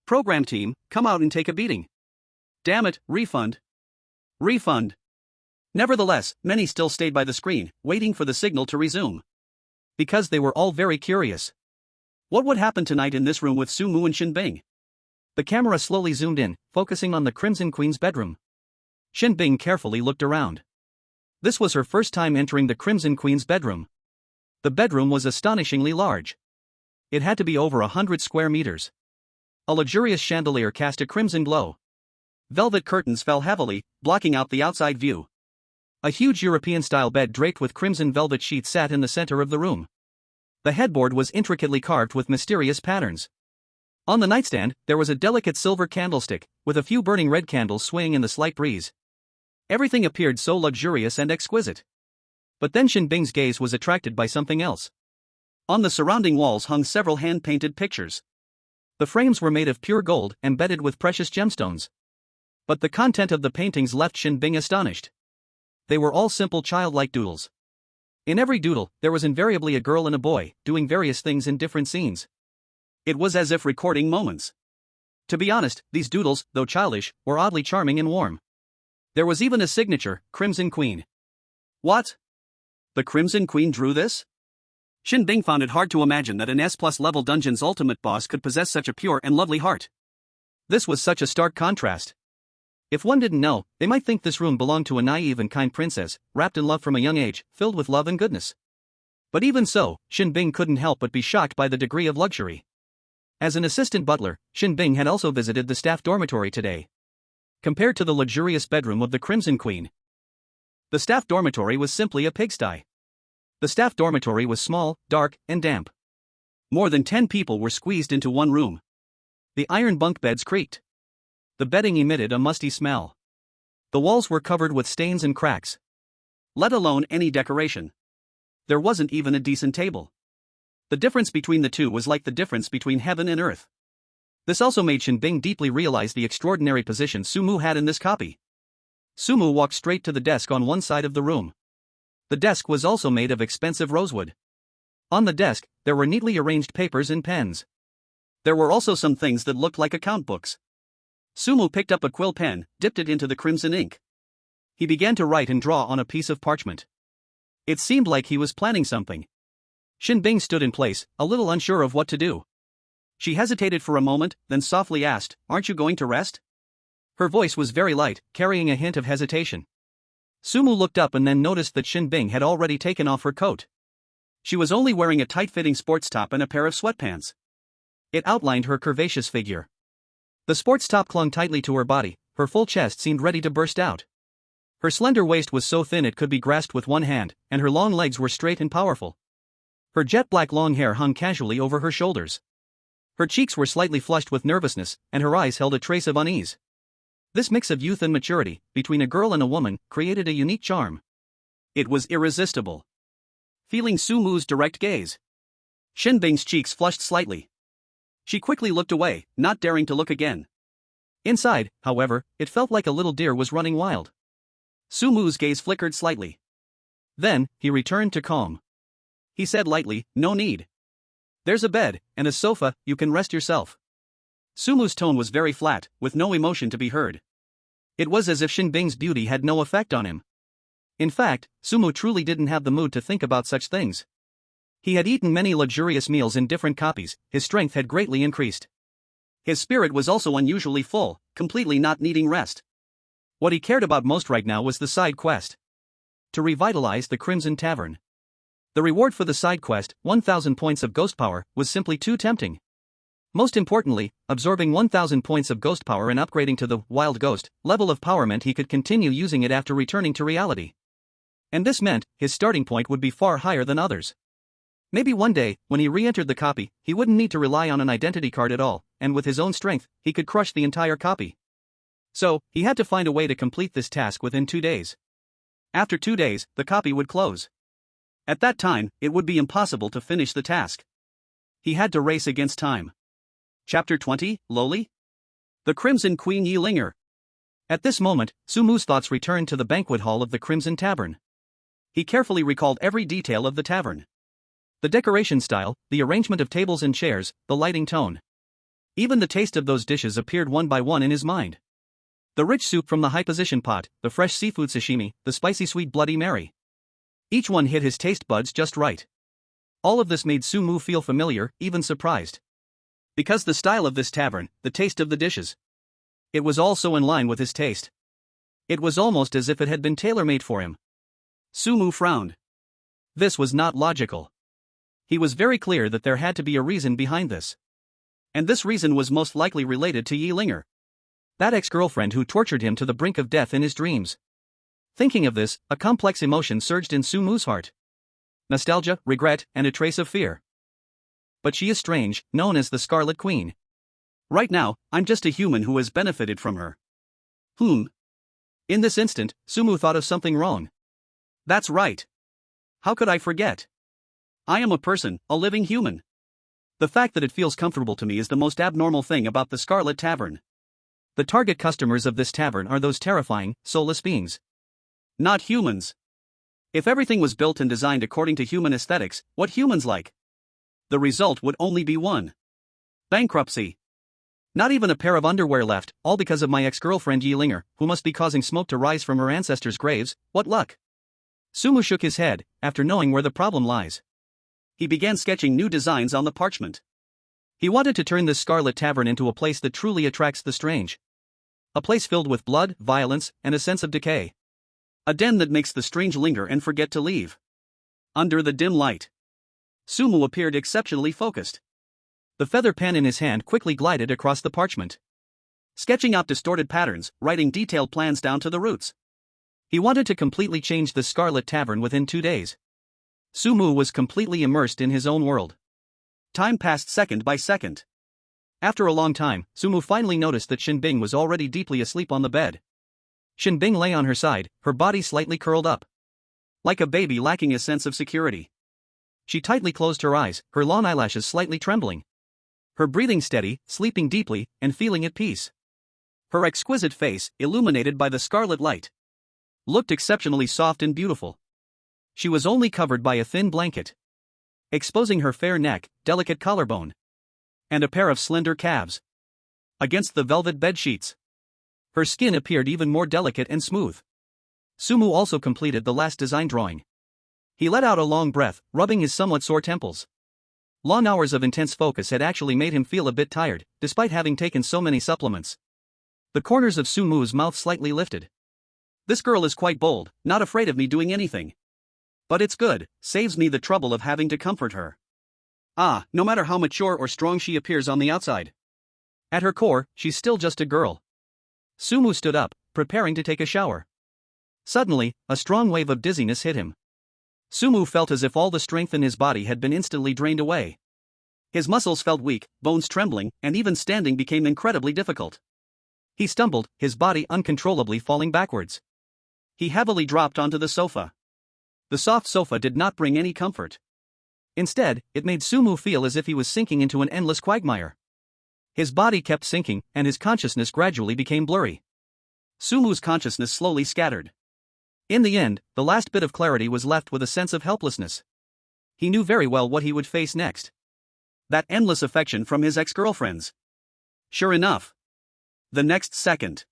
Program team, come out and take a beating. Damn it, refund. Refund. Nevertheless, many still stayed by the screen, waiting for the signal to resume. Because they were all very curious. What would happen tonight in this room with Sumu and Shen Bing? The camera slowly zoomed in, focusing on the Crimson Queen's bedroom. Shen Bing carefully looked around. This was her first time entering the Crimson Queen's bedroom. The bedroom was astonishingly large. It had to be over 100 square meters. A luxurious chandelier cast a crimson glow. Velvet curtains fell heavily, blocking out the outside view. A huge European-style bed draped with crimson velvet sheets sat in the center of the room. The headboard was intricately carved with mysterious patterns. On the nightstand, there was a delicate silver candlestick, with a few burning red candles swaying in the slight breeze. Everything appeared so luxurious and exquisite. But then Shen Bing's gaze was attracted by something else. On the surrounding walls hung several hand-painted pictures. The frames were made of pure gold, embedded with precious gemstones. But the content of the paintings left Shen Bing astonished. They were all simple childlike doodles. In every doodle, there was invariably a girl and a boy, doing various things in different scenes. It was as if recording moments. To be honest, these doodles, though childish, were oddly charming and warm. There was even a signature, Crimson Queen. What? The Crimson Queen drew this? Shen Bing found it hard to imagine that an S+ level dungeon's ultimate boss could possess such a pure and lovely heart. This was such a stark contrast. If one didn't know, they might think this room belonged to a naive and kind princess, wrapped in love from a young age, filled with love and goodness. But even so, Shen Bing couldn't help but be shocked by the degree of luxury. As an assistant butler, Shen Bing had also visited the staff dormitory today. Compared to the luxurious bedroom of the Crimson Queen, the staff dormitory was simply a pigsty. The staff dormitory was small, dark, and damp. More than 10 people were squeezed into one room. The iron bunk beds creaked. The bedding emitted a musty smell. The walls were covered with stains and cracks. Let alone any decoration. There wasn't even a decent table. The difference between the two was like the difference between heaven and earth. This also made Shen Bing deeply realize the extraordinary position Sumu had in this copy. Sumu walked straight to the desk on one side of the room. The desk was also made of expensive rosewood. On the desk, there were neatly arranged papers and pens. There were also some things that looked like account books. Sumu picked up a quill pen, dipped it into the crimson ink. He began to write and draw on a piece of parchment. It seemed like he was planning something. Shen Bing stood in place, a little unsure of what to do. She hesitated for a moment, then softly asked, "Aren't you going to rest?" Her voice was very light, carrying a hint of hesitation. Sumu looked up and then noticed that Shen Bing had already taken off her coat. She was only wearing a tight-fitting sports top and a pair of sweatpants. It outlined her curvaceous figure. The sports top clung tightly to her body, her full chest seemed ready to burst out. Her slender waist was so thin it could be grasped with one hand, and her long legs were straight and powerful. Her jet-black long hair hung casually over her shoulders. Her cheeks were slightly flushed with nervousness, and her eyes held a trace of unease. This mix of youth and maturity, between a girl and a woman, created a unique charm. It was irresistible. Feeling Sumu's direct gaze, Shen Bing's cheeks flushed slightly. She quickly looked away, not daring to look again. Inside, however, it felt like a little deer was running wild. Sumu's gaze flickered slightly. Then, he returned to calm. He said lightly, "No need. There's a bed, and a sofa, you can rest yourself." Sumu's tone was very flat, with no emotion to be heard. It was as if Shen Bing's beauty had no effect on him. In fact, Sumu truly didn't have the mood to think about such things. He had eaten many luxurious meals in different copies, his strength had greatly increased. His spirit was also unusually full, completely not needing rest. What he cared about most right now was the side quest. To revitalize the Crimson Tavern. The reward for the side quest, 1,000 points of ghost power, was simply too tempting. Most importantly, absorbing 1,000 points of ghost power and upgrading to the Wild Ghost level of power meant he could continue using it after returning to reality. And this meant his starting point would be far higher than others. Maybe one day, when he re-entered the copy, he wouldn't need to rely on an identity card at all, and with his own strength, he could crush the entire copy. So, he had to find a way to complete this task within 2 days. After 2 days, the copy would close. At that time, it would be impossible to finish the task. He had to race against time. Chapter 20, Loli? The Crimson Queen Yilinger. At this moment, Sumu's thoughts returned to the banquet hall of the Crimson Tavern. He carefully recalled every detail of the tavern. The decoration style, the arrangement of tables and chairs, the lighting tone. Even the taste of those dishes appeared one by one in his mind. The rich soup from the high-position pot, the fresh seafood sashimi, the spicy sweet Bloody Mary. Each one hit his taste buds just right. All of this made Sumu feel familiar, even surprised. Because the style of this tavern, the taste of the dishes. It was all so in line with his taste. It was almost as if it had been tailor-made for him. Sumu frowned. This was not logical. He was very clear that there had to be a reason behind this. And this reason was most likely related to Yilinger. That ex-girlfriend who tortured him to the brink of death in his dreams. Thinking of this, a complex emotion surged in Sumu's heart. Nostalgia, regret, and a trace of fear. But she is strange, known as the Scarlet Queen. Right now, I'm just a human who has benefited from her. In this instant, Sumu thought of something wrong. That's right. How could I forget? I am a person, a living human. The fact that it feels comfortable to me is the most abnormal thing about the Scarlet Tavern. The target customers of this tavern are those terrifying, soulless beings. Not humans. If everything was built and designed according to human aesthetics, what humans like? The result would only be one. Bankruptcy. Not even a pair of underwear left, all because of my ex-girlfriend Yilinger, who must be causing smoke to rise from her ancestors' graves. What luck. Sumu shook his head, after knowing where the problem lies. He began sketching new designs on the parchment. He wanted to turn this Scarlet Tavern into a place that truly attracts the strange. A place filled with blood, violence, and a sense of decay. A den that makes the strange linger and forget to leave. Under the dim light, Sumu appeared exceptionally focused. The feather pen in his hand quickly glided across the parchment. Sketching out distorted patterns, writing detailed plans down to the roots. He wanted to completely change the Scarlet Tavern within 2 days. Sumu was completely immersed in his own world. Time passed second by second. After a long time, Sumu finally noticed that Shen Bing was already deeply asleep on the bed. Shen Bing lay on her side, her body slightly curled up. Like a baby lacking a sense of security. She tightly closed her eyes, her long eyelashes slightly trembling. Her breathing steady, sleeping deeply, and feeling at peace. Her exquisite face, illuminated by the scarlet light, looked exceptionally soft and beautiful. She was only covered by a thin blanket, exposing her fair neck, delicate collarbone, and a pair of slender calves. Against the velvet bed sheets, her skin appeared even more delicate and smooth. Sumu also completed the last design drawing. He let out a long breath, rubbing his somewhat sore temples. Long hours of intense focus had actually made him feel a bit tired, despite having taken so many supplements. The corners of Sumu's mouth slightly lifted. This girl is quite bold, not afraid of me doing anything. But it's good, saves me the trouble of having to comfort her. No matter how mature or strong she appears on the outside, at her core, she's still just a girl. Sumu stood up, preparing to take a shower. Suddenly, a strong wave of dizziness hit him. Sumu felt as if all the strength in his body had been instantly drained away. His muscles felt weak, bones trembling, and even standing became incredibly difficult. He stumbled, his body uncontrollably falling backwards. He heavily dropped onto the sofa. The soft sofa did not bring any comfort. Instead, it made Sumu feel as if he was sinking into an endless quagmire. His body kept sinking, and his consciousness gradually became blurry. Sumu's consciousness slowly scattered. In the end, the last bit of clarity was left with a sense of helplessness. He knew very well what he would face next. That endless affection from his ex-girlfriends. Sure enough. The next second,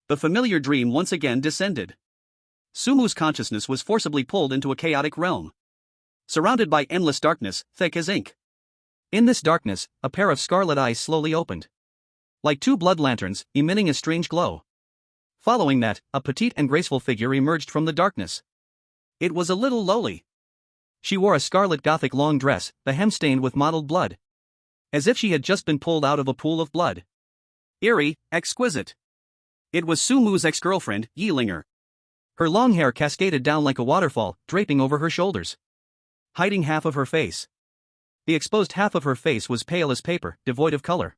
the familiar dream once again descended. Sumu's consciousness was forcibly pulled into a chaotic realm, surrounded by endless darkness, thick as ink. In this darkness, a pair of scarlet eyes slowly opened, like two blood lanterns, emitting a strange glow. Following that, a petite and graceful figure emerged from the darkness. It was a little lowly. She wore a scarlet Gothic long dress, the hem stained with mottled blood, as if she had just been pulled out of a pool of blood. Eerie, exquisite. It was Sumu's ex-girlfriend, Yilinger. Her long hair cascaded down like a waterfall, draping over her shoulders, hiding half of her face. The exposed half of her face was pale as paper, devoid of color.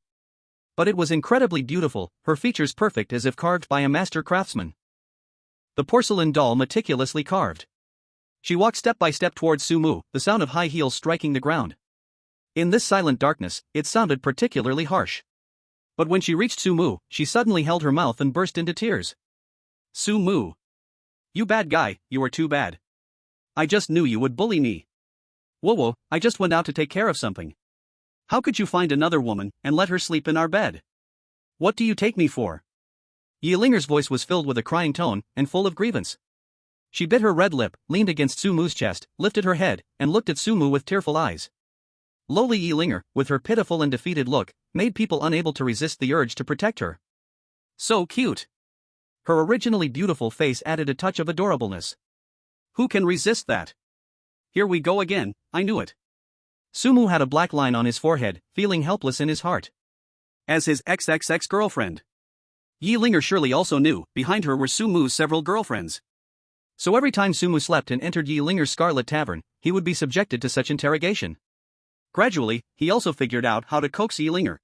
But it was incredibly beautiful, her features perfect as if carved by a master craftsman. The porcelain doll meticulously carved. She walked step by step towards Sumu, the sound of high heels striking the ground. In this silent darkness, it sounded particularly harsh. But when she reached Sumu, she suddenly held her mouth and burst into tears. Sumu. You bad guy, you are too bad. I just knew you would bully me. Whoa, I just went out to take care of something. How could you find another woman and let her sleep in our bed? What do you take me for? Yilinger's voice was filled with a crying tone and full of grievance. She bit her red lip, leaned against Sumu's chest, lifted her head, and looked at Sumu with tearful eyes. Lowly Yilinger, with her pitiful and defeated look, made people unable to resist the urge to protect her. So cute. Her originally beautiful face added a touch of adorableness. Who can resist that? Here we go again, I knew it. Sumu had a black line on his forehead, feeling helpless in his heart. As his ex-girlfriend. Yilinger surely also knew, behind her were Sumu's several girlfriends. So every time Sumu slept and entered Yilinger's Scarlet Tavern, he would be subjected to such interrogation. Gradually, he also figured out how to coax Yilinger.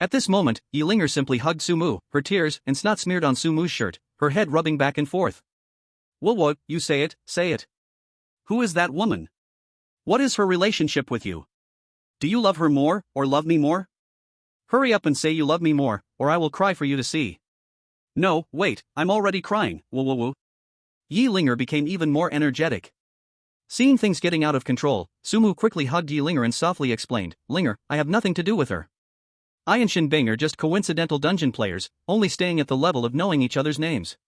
At this moment, Yilinger simply hugged Sumu, her tears and snot smeared on Sumu's shirt, her head rubbing back and forth. What, you say it, say it. Who is that woman? What is her relationship with you? Do you love her more, or love me more? Hurry up and say you love me more, or I will cry for you to see. No, wait, I'm already crying, woo. Yilinger became even more energetic. Seeing things getting out of control, Sumu quickly hugged Yilinger and softly explained, Linger, I have nothing to do with her. I and Shen Bing are just coincidental dungeon players, only staying at the level of knowing each other's names.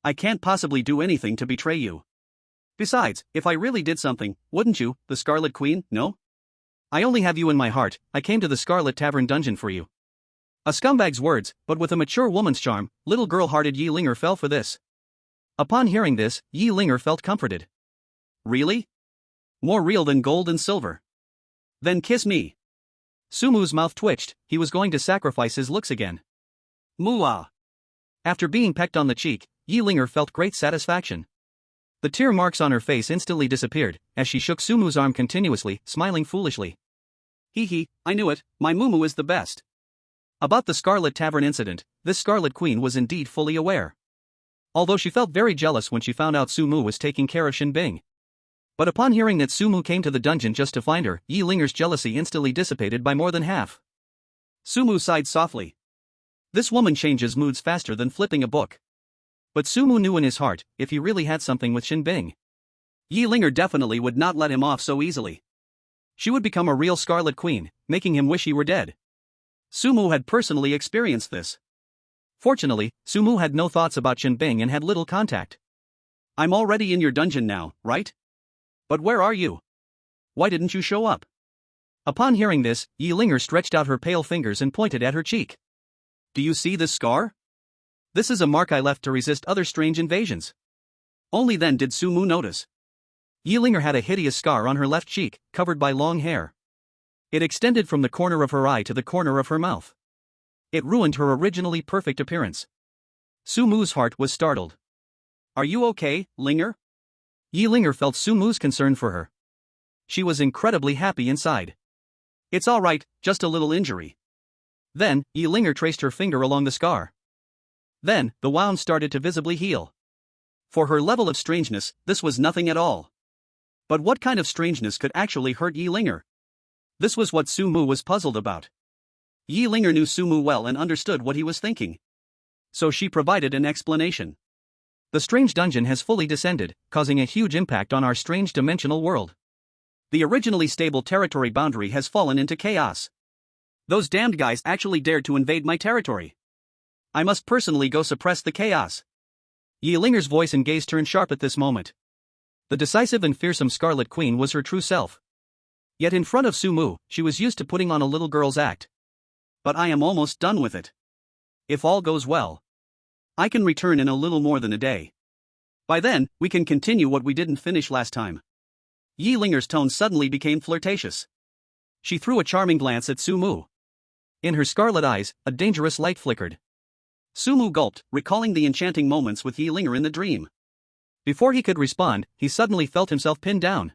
I can't possibly do anything to betray you. Besides, if I really did something, wouldn't you, the Scarlet Queen, no? I only have you in my heart, I came to the Scarlet Tavern dungeon for you. A scumbag's words, but with a mature woman's charm, little girl-hearted Yilinger fell for this. Upon hearing this, Yilinger felt comforted. Really? More real than gold and silver. Then kiss me. Sumu's mouth twitched, he was going to sacrifice his looks again. Mooah. After being pecked on the cheek, Yilinger felt great satisfaction. The tear marks on her face instantly disappeared, as she shook Sumu's arm continuously, smiling foolishly. Hee, I knew it, my Mumu is the best. About the Scarlet Tavern incident, this Scarlet Queen was indeed fully aware. Although she felt very jealous when she found out Sumu was taking care of Shen Bing. But upon hearing that Sumu came to the dungeon just to find her, Yilinger's jealousy instantly dissipated by more than half. Sumu sighed softly. This woman changes moods faster than flipping a book. But Sumu knew in his heart, if he really had something with Shen Bing, Yilinger definitely would not let him off so easily. She would become a real Scarlet Queen, making him wish he were dead. Sumu had personally experienced this. Fortunately, Sumu had no thoughts about Shen Bing and had little contact. I'm already in your dungeon now, right? But where are you? Why didn't you show up? Upon hearing this, Yilinger stretched out her pale fingers and pointed at her cheek. Do you see this scar? This is a mark I left to resist other strange invasions. Only then did Sumu notice. Yilinger had a hideous scar on her left cheek, covered by long hair. It extended from the corner of her eye to the corner of her mouth. It ruined her originally perfect appearance. Sumu's heart was startled. Are you okay, Linger? Yilinger felt Sumu's concern for her. She was incredibly happy inside. It's all right, just a little injury. Then, Yilinger traced her finger along the scar. Then, the wound started to visibly heal. For her level of strangeness, this was nothing at all. But what kind of strangeness could actually hurt Yilinger? This was what Sumu was puzzled about. Yilinger knew Sumu well and understood what he was thinking. So she provided an explanation. The strange dungeon has fully descended, causing a huge impact on our strange dimensional world. The originally stable territory boundary has fallen into chaos. Those damned guys actually dared to invade my territory. I must personally go suppress the chaos. Yilinger's voice and gaze turned sharp at this moment. The decisive and fearsome Scarlet Queen was her true self. Yet in front of Sumu, she was used to putting on a little girl's act. But I am almost done with it. If all goes well, I can return in a little more than a day. By then, we can continue what we didn't finish last time. Yilinger's tone suddenly became flirtatious. She threw a charming glance at Sumu. In her scarlet eyes, a dangerous light flickered. Sumu gulped, recalling the enchanting moments with Yilinger in the dream. Before he could respond, he suddenly felt himself pinned down.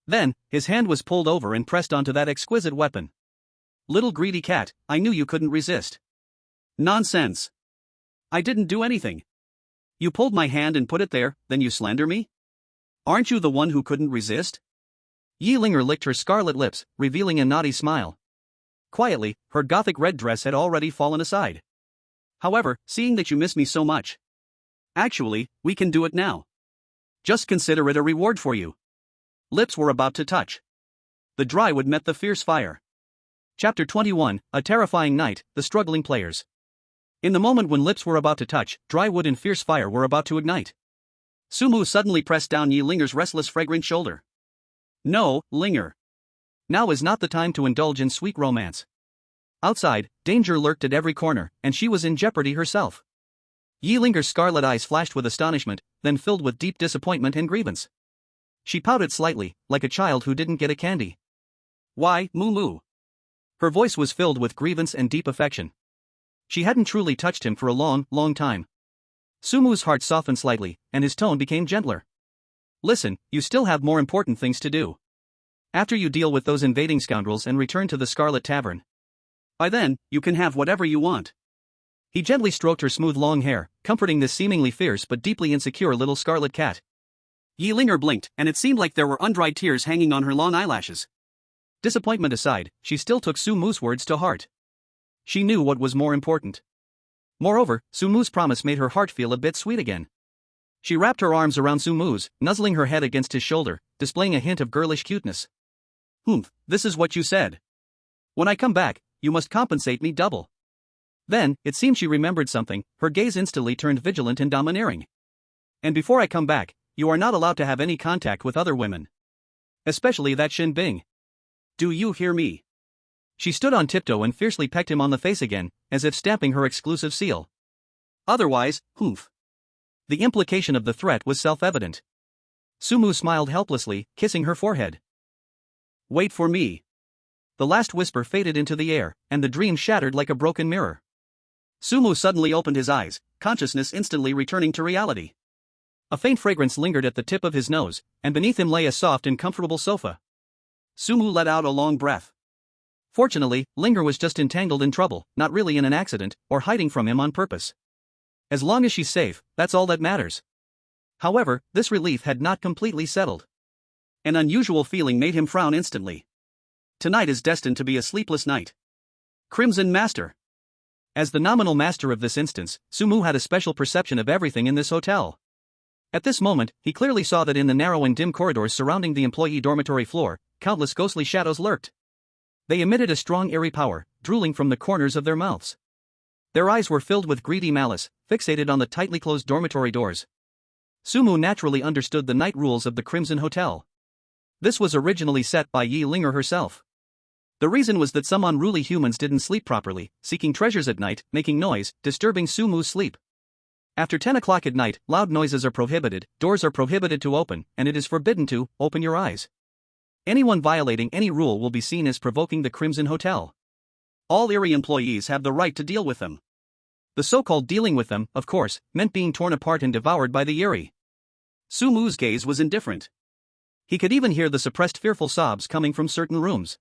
Then, his hand was pulled over and pressed onto that exquisite weapon. Little greedy cat, I knew you couldn't resist. Nonsense. I didn't do anything. You pulled my hand and put it there, then you slander me? Aren't you the one who couldn't resist? Yilinger licked her scarlet lips, revealing a naughty smile. Quietly, her gothic red dress had already fallen aside. However, seeing that you miss me so much. Actually, we can do it now. Just consider it a reward for you. Lips were about to touch. The dry wood met the fierce fire. Chapter 21, A Terrifying Night, The Struggling Players. In the moment when lips were about to touch, dry wood and fierce fire were about to ignite. Sumu suddenly pressed down Yi Linger's restless fragrant shoulder. No, Linger. Now is not the time to indulge in sweet romance. Outside, danger lurked at every corner, and she was in jeopardy herself. Yi Linger's scarlet eyes flashed with astonishment, then filled with deep disappointment and grievance. She pouted slightly, like a child who didn't get a candy. Why, Moo? Her voice was filled with grievance and deep affection. She hadn't truly touched him for a long, long time. Sumu's heart softened slightly, and his tone became gentler. Listen, you still have more important things to do. After you deal with those invading scoundrels and return to the Scarlet Tavern. By then, you can have whatever you want. He gently stroked her smooth long hair, comforting this seemingly fierce but deeply insecure little scarlet cat. Yi Linger blinked, and it seemed like there were undried tears hanging on her long eyelashes. Disappointment aside, she still took Sumu's words to heart. She knew what was more important. Moreover, Sumu's promise made her heart feel a bit sweet again. She wrapped her arms around Sumu's, nuzzling her head against his shoulder, displaying a hint of girlish cuteness. This is what you said. When I come back, you must compensate me double. Then, it seemed she remembered something, her gaze instantly turned vigilant and domineering. And before I come back, you are not allowed to have any contact with other women. Especially that Shen Bing. Do you hear me? She stood on tiptoe and fiercely pecked him on the face again, as if stamping her exclusive seal. Otherwise, The implication of the threat was self-evident. Sumu smiled helplessly, kissing her forehead. Wait for me. The last whisper faded into the air, and the dream shattered like a broken mirror. Sumu suddenly opened his eyes, consciousness instantly returning to reality. A faint fragrance lingered at the tip of his nose, and beneath him lay a soft and comfortable sofa. Sumu let out a long breath. Fortunately, Linger was just entangled in trouble, not really in an accident, or hiding from him on purpose. As long as she's safe, that's all that matters. However, this relief had not completely settled. An unusual feeling made him frown instantly. Tonight is destined to be a sleepless night. Crimson Master. As the nominal master of this instance, Sumu had a special perception of everything in this hotel. At this moment, he clearly saw that in the narrow and dim corridors surrounding the employee dormitory floor, countless ghostly shadows lurked. They emitted a strong eerie power, drooling from the corners of their mouths. Their eyes were filled with greedy malice, fixated on the tightly closed dormitory doors. Sumu naturally understood the night rules of the Crimson Hotel. This was originally set by Yi Linger herself. The reason was that some unruly humans didn't sleep properly, seeking treasures at night, making noise, disturbing Sumu's sleep. After 10 o'clock at night, loud noises are prohibited, doors are prohibited to open, and it is forbidden to open your eyes. Anyone violating any rule will be seen as provoking the Crimson Hotel. All eerie employees have the right to deal with them. The so-called dealing with them, of course, meant being torn apart and devoured by the eerie. Sumu's gaze was indifferent. He could even hear the suppressed fearful sobs coming from certain rooms.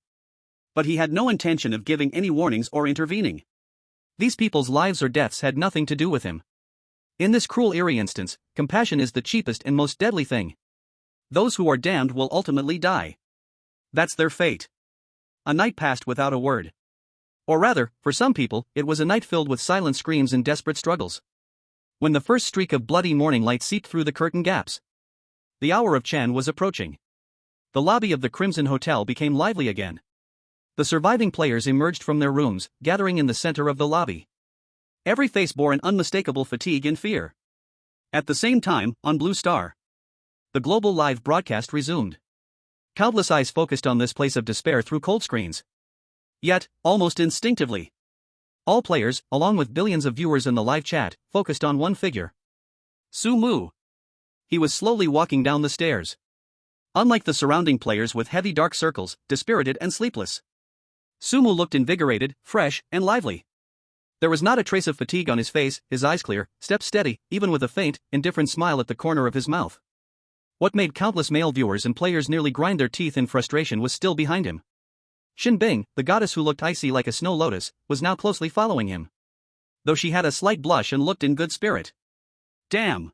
But he had no intention of giving any warnings or intervening. These people's lives or deaths had nothing to do with him. In this cruel eerie instance, compassion is the cheapest and most deadly thing. Those who are damned will ultimately die. That's their fate. A night passed without a word. Or rather, for some people, it was a night filled with silent screams and desperate struggles. When the first streak of bloody morning light seeped through the curtain gaps. The hour of Chan was approaching. The lobby of the Crimson Hotel became lively again. The surviving players emerged from their rooms, gathering in the center of the lobby. Every face bore an unmistakable fatigue and fear. At the same time, on Blue Star, the global live broadcast resumed. Countless eyes focused on this place of despair through cold screens. Yet, almost instinctively, all players, along with billions of viewers in the live chat, focused on one figure. Sumu. He was slowly walking down the stairs. Unlike the surrounding players with heavy dark circles, dispirited and sleepless, Sumu looked invigorated, fresh, and lively. There was not a trace of fatigue on his face, his eyes clear, steps steady, even with a faint, indifferent smile at the corner of his mouth. What made countless male viewers and players nearly grind their teeth in frustration was still behind him. Shen Bing, the goddess who looked icy like a snow lotus, was now closely following him. Though she had a slight blush and looked in good spirit. Damn.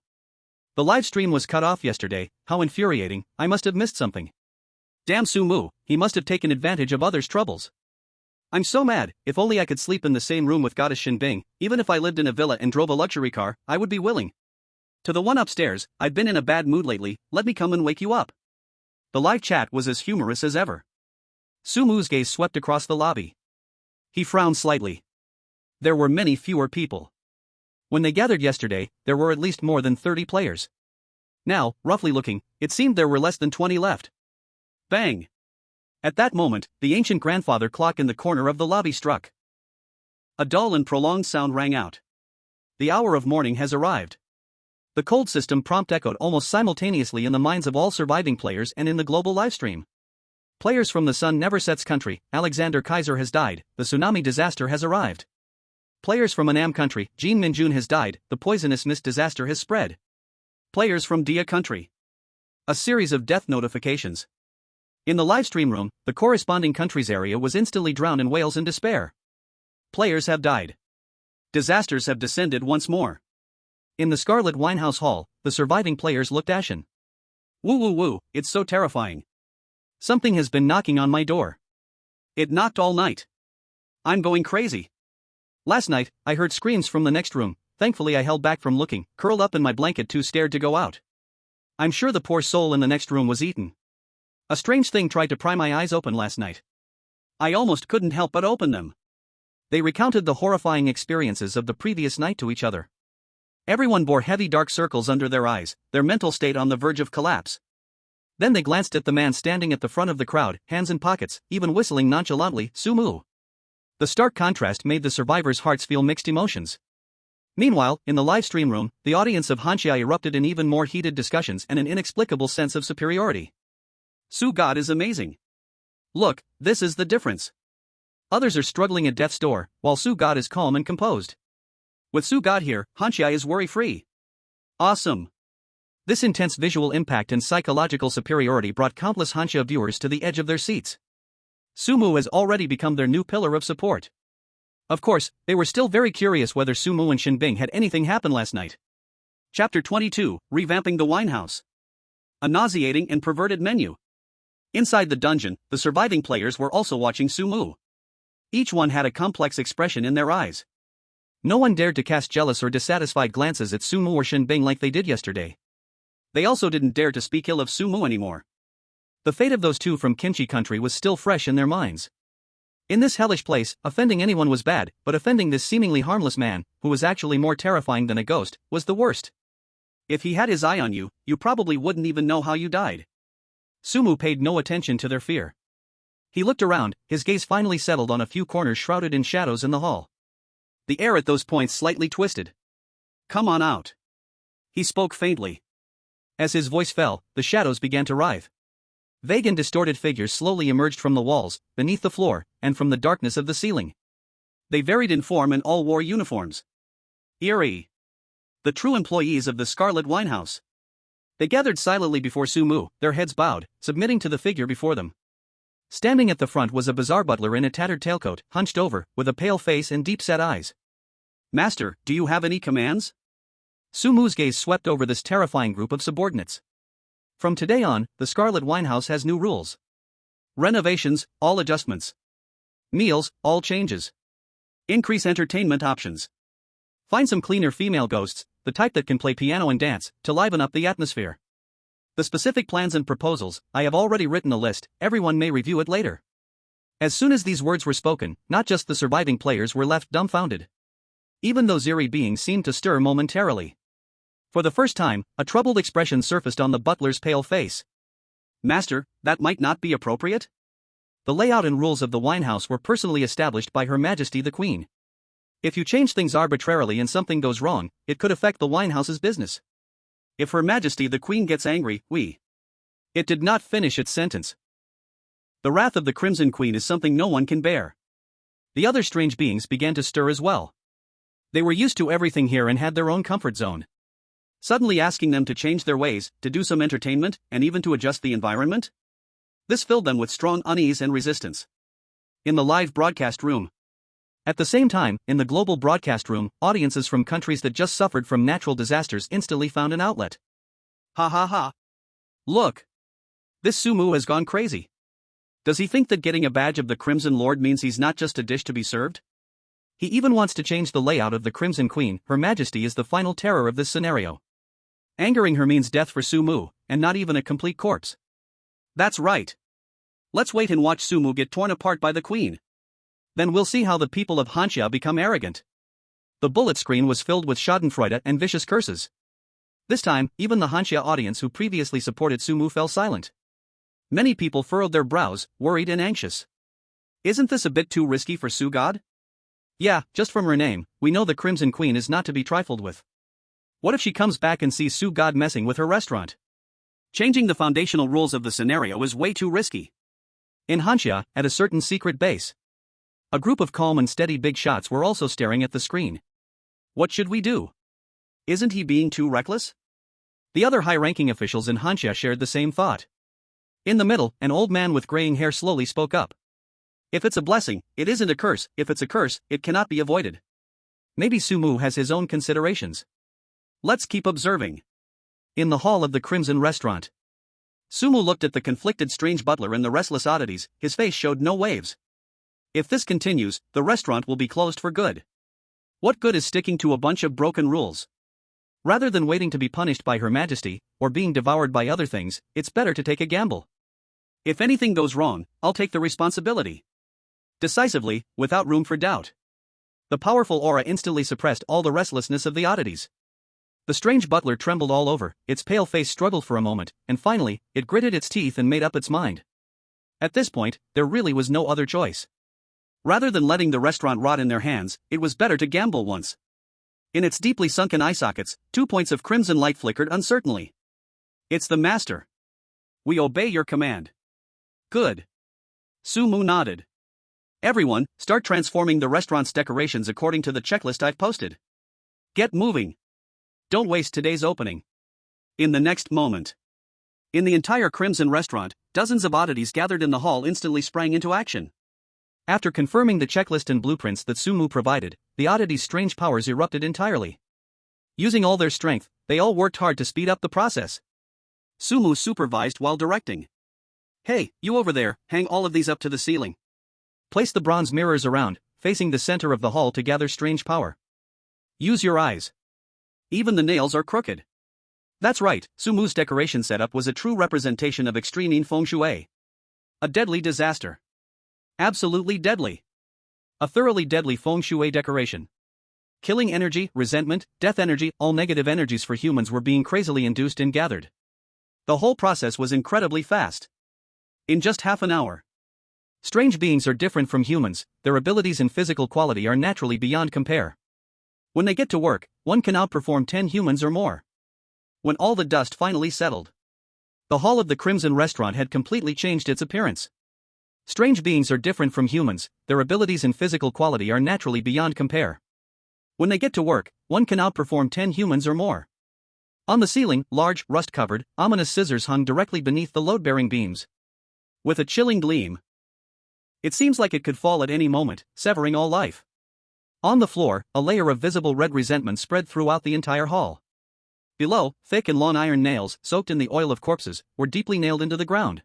The live stream was cut off yesterday, how infuriating, I must have missed something. Damn Sumu, he must have taken advantage of others' troubles. I'm so mad. If only I could sleep in the same room with goddess Shen Bing. Even if I lived in a villa and drove a luxury car, I would be willing. To the one upstairs, I've been in a bad mood lately, let me come and wake you up. The live chat was as humorous as ever. Sumu's gaze swept across the lobby. He frowned slightly. There were many fewer people. When they gathered yesterday, there were at least more than 30 players. Now, roughly looking, it seemed there were less than 20 left. Bang! At that moment, the ancient grandfather clock in the corner of the lobby struck. A dull and prolonged sound rang out. The hour of morning has arrived. The cold system prompt echoed almost simultaneously in the minds of all surviving players and in the global livestream. Players from the Sun Never Sets country, Alexander Kaiser has died, the tsunami disaster has arrived. Players from Annam country, Jean Minjun has died, the poisonous mist disaster has spread. Players from Dia country. A series of death notifications. In the livestream room, the corresponding country's area was instantly drowned in wails and despair. Players have died. Disasters have descended once more. In the Scarlet Winehouse Hall, the surviving players looked ashen. Woo woo woo, it's so terrifying. Something has been knocking on my door. It knocked all night. I'm going crazy. Last night, I heard screams from the next room. Thankfully I held back from looking, curled up in my blanket too scared to go out. I'm sure the poor soul in the next room was eaten. A strange thing tried to pry my eyes open last night. I almost couldn't help but open them. They recounted the horrifying experiences of the previous night to each other. Everyone bore heavy dark circles under their eyes, their mental state on the verge of collapse. Then they glanced at the man standing at the front of the crowd, hands in pockets, even whistling nonchalantly, Sumu. The stark contrast made the survivors' hearts feel mixed emotions. Meanwhile, in the live stream room, the audience of Hanya erupted in even more heated discussions and an inexplicable sense of superiority. Su God is amazing. Look, this is the difference. Others are struggling at death's door, while Su God is calm and composed. With Su God here, Hanya is worry-free. Awesome. This intense visual impact and psychological superiority brought countless Hanya viewers to the edge of their seats. Sumu has already become their new pillar of support. Of course, they were still very curious whether Sumu and Shen Bing had anything happen last night. Chapter 22, Revamping the Winehouse. A nauseating and perverted menu. Inside the dungeon, the surviving players were also watching Sumu. Each one had a complex expression in their eyes. No one dared to cast jealous or dissatisfied glances at Sumu or Shen Bing like they did yesterday. They also didn't dare to speak ill of Sumu anymore. The fate of those two from Kimchi country was still fresh in their minds. In this hellish place, offending anyone was bad, but offending this seemingly harmless man, who was actually more terrifying than a ghost, was the worst. If he had his eye on you, you probably wouldn't even know how you died. Sumu paid no attention to their fear. He looked around, his gaze finally settled on a few corners shrouded in shadows in the hall. The air at those points slightly twisted. Come on out. He spoke faintly. As his voice fell, the shadows began to writhe. Vague and distorted figures slowly emerged from the walls, beneath the floor, and from the darkness of the ceiling. They varied in form and all wore uniforms. Eerie. The true employees of the Scarlet Winehouse. They gathered silently before Sumu, their heads bowed, submitting to the figure before them. Standing at the front was a bizarre butler in a tattered tailcoat, hunched over, with a pale face and deep-set eyes. Master, do you have any commands? Sumu's gaze swept over this terrifying group of subordinates. From today on, the Scarlet Winehouse has new rules. Renovations, all adjustments. Meals, all changes. Increase entertainment options. Find some cleaner female ghosts, the type that can play piano and dance, to liven up the atmosphere. The specific plans and proposals, I have already written a list, everyone may review it later. As soon as these words were spoken, not just the surviving players were left dumbfounded. Even those eerie beings seemed to stir momentarily. For the first time, a troubled expression surfaced on the butler's pale face. Master, that might not be appropriate? The layout and rules of the winehouse were personally established by Her Majesty the Queen. If you change things arbitrarily and something goes wrong, it could affect the winehouse's business. If Her Majesty the Queen gets angry, we... It did not finish its sentence. The wrath of the Crimson Queen is something no one can bear. The other strange beings began to stir as well. They were used to everything here and had their own comfort zone. Suddenly asking them to change their ways, to do some entertainment, and even to adjust the environment? This filled them with strong unease and resistance. In the live broadcast room. At the same time, in the global broadcast room, audiences from countries that just suffered from natural disasters instantly found an outlet. Ha ha ha. Look. This Sumu has gone crazy. Does he think that getting a badge of the Crimson Lord means he's not just a dish to be served? He even wants to change the layout of the Crimson Queen. Her Majesty is the final terror of this scenario. Angering her means death for Sumu, and not even a complete corpse. That's right. Let's wait and watch Sumu get torn apart by the Queen. Then we'll see how the people of Hanya become arrogant. The bullet screen was filled with schadenfreude and vicious curses. This time, even the Hanya audience who previously supported Sumu fell silent. Many people furrowed their brows, worried and anxious. Isn't this a bit too risky for Su God? Yeah, just from her name, we know the Crimson Queen is not to be trifled with. What if she comes back and sees Su God messing with her restaurant? Changing the foundational rules of the scenario is way too risky. In Hanya, at a certain secret base, a group of calm and steady big shots were also staring at the screen. What should we do? Isn't he being too reckless? The other high-ranking officials in Hanya shared the same thought. In the middle, an old man with graying hair slowly spoke up. If it's a blessing, it isn't a curse. If it's a curse, it cannot be avoided. Maybe Sumu has his own considerations. Let's keep observing. In the hall of the Crimson Restaurant, Sumu looked at the conflicted strange butler and the restless oddities. His face showed no waves. If this continues, the restaurant will be closed for good. What good is sticking to a bunch of broken rules? Rather than waiting to be punished by Her Majesty, or being devoured by other things, it's better to take a gamble. If anything goes wrong, I'll take the responsibility. Decisively, without room for doubt. The powerful aura instantly suppressed all the restlessness of the oddities. The strange butler trembled all over, its pale face struggled for a moment, and finally, it gritted its teeth and made up its mind. At this point, there really was no other choice. Rather than letting the restaurant rot in their hands, it was better to gamble once. In its deeply sunken eye sockets, 2 points of crimson light flickered uncertainly. It's the master. We obey your command. Good. Sumu nodded. Everyone, start transforming the restaurant's decorations according to the checklist I've posted. Get moving. Don't waste today's opening. In the next moment. In the entire Crimson restaurant, dozens of oddities gathered in the hall instantly sprang into action. After confirming the checklist and blueprints that Sumu provided, the oddities' strange powers erupted entirely. Using all their strength, they all worked hard to speed up the process. Sumu supervised while directing. Hey, you over there, hang all of these up to the ceiling. Place the bronze mirrors around, facing the center of the hall to gather strange power. Use your eyes. Even the nails are crooked. That's right, Sumu's decoration setup was a true representation of extreme feng shui. A deadly disaster. Absolutely deadly. A thoroughly deadly feng shui decoration. Killing energy, resentment, death energy, all negative energies for humans were being crazily induced and gathered. The whole process was incredibly fast. In just half an hour. Strange beings are different from humans, their abilities and physical quality are naturally beyond compare. When they get to work, one can outperform 10 humans or more. When all the dust finally settled, the hall of the Crimson Restaurant had completely changed its appearance. Strange beings are different from humans, their abilities and physical quality are naturally beyond compare. When they get to work, one can outperform 10 humans or more. On the ceiling, large, rust-covered, ominous scissors hung directly beneath the load-bearing beams. With a chilling gleam, it seems like it could fall at any moment, severing all life. On the floor, a layer of visible red resentment spread throughout the entire hall. Below, thick and long iron nails, soaked in the oil of corpses, were deeply nailed into the ground.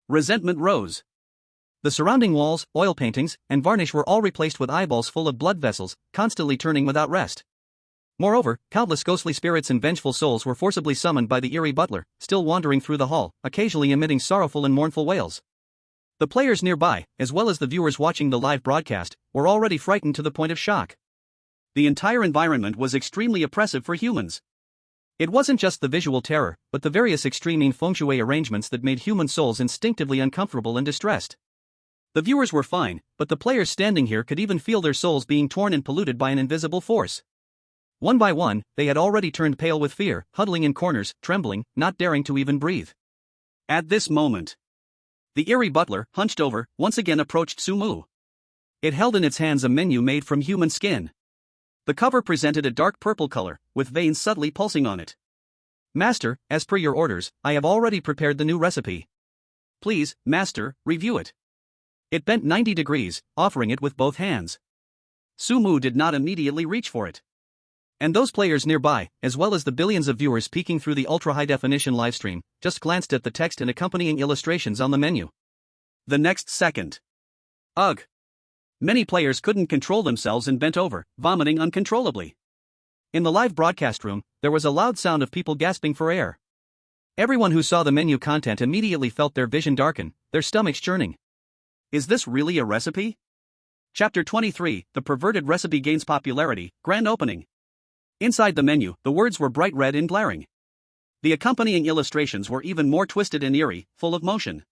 Resentment rose. The surrounding walls, oil paintings, and varnish were all replaced with eyeballs full of blood vessels, constantly turning without rest. Moreover, countless ghostly spirits and vengeful souls were forcibly summoned by the eerie butler, still wandering through the hall, occasionally emitting sorrowful and mournful wails. The players nearby, as well as the viewers watching the live broadcast, were already frightened to the point of shock. The entire environment was extremely oppressive for humans. It wasn't just the visual terror, but the various extreme feng shui arrangements that made human souls instinctively uncomfortable and distressed. The viewers were fine, but the players standing here could even feel their souls being torn and polluted by an invisible force. One by one, they had already turned pale with fear, huddling in corners, trembling, not daring to even breathe. At this moment, the eerie butler, hunched over, once again approached Sumu. It held in its hands a menu made from human skin. The cover presented a dark purple color, with veins subtly pulsing on it. Master, as per your orders, I have already prepared the new recipe. Please, Master, review it. It bent 90 degrees, offering it with both hands. Sumu did not immediately reach for it. And those players nearby, as well as the billions of viewers peeking through the ultra-high-definition livestream, just glanced at the text and accompanying illustrations on the menu. The next second. Ugh. Many players couldn't control themselves and bent over, vomiting uncontrollably. In the live broadcast room, there was a loud sound of people gasping for air. Everyone who saw the menu content immediately felt their vision darken, their stomachs churning. Is this really a recipe? Chapter 23, The Perverted Recipe Gains Popularity, Grand Opening. Inside the menu, the words were bright red and glaring. The accompanying illustrations were even more twisted and eerie, full of motion.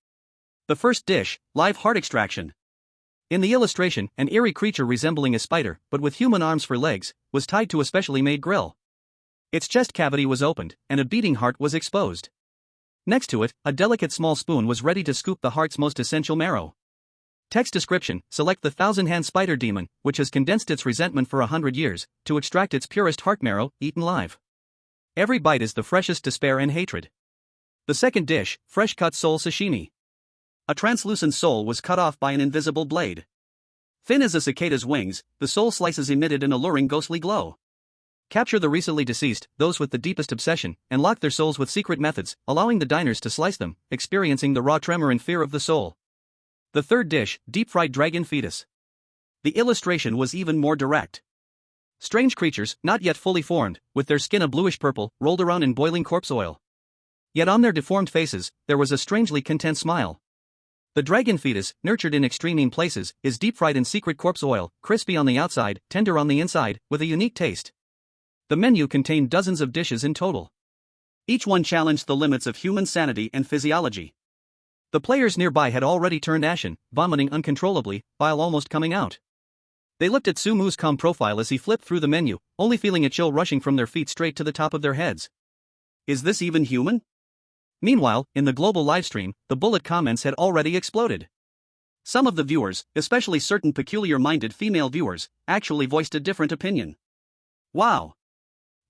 The first dish, live heart extraction. In the illustration, an eerie creature resembling a spider, but with human arms for legs, was tied to a specially made grill. Its chest cavity was opened, and a beating heart was exposed. Next to it, a delicate small spoon was ready to scoop the heart's most essential marrow. Text description: select the 1,000-hand spider demon, which has condensed its resentment for 100 years, to extract its purest heart marrow, eaten live. Every bite is the freshest despair and hatred. The second dish, fresh cut soul sashimi. A translucent soul was cut off by an invisible blade. Thin as a cicada's wings, the soul slices emitted an alluring ghostly glow. Capture the recently deceased, those with the deepest obsession, and lock their souls with secret methods, allowing the diners to slice them, experiencing the raw tremor and fear of the soul. The third dish, deep-fried dragon fetus. The illustration was even more direct. Strange creatures, not yet fully formed, with their skin a bluish-purple, rolled around in boiling corpse oil. Yet on their deformed faces, there was a strangely content smile. The dragon fetus, nurtured in extreme places, is deep-fried in secret corpse oil, crispy on the outside, tender on the inside, with a unique taste. The menu contained dozens of dishes in total. Each one challenged the limits of human sanity and physiology. The players nearby had already turned ashen, vomiting uncontrollably, bile almost coming out. They looked at Sumu's calm profile as he flipped through the menu, only feeling a chill rushing from their feet straight to the top of their heads. Is this even human? Meanwhile, in the global livestream, the bullet comments had already exploded. Some of the viewers, especially certain peculiar-minded female viewers, actually voiced a different opinion. Wow!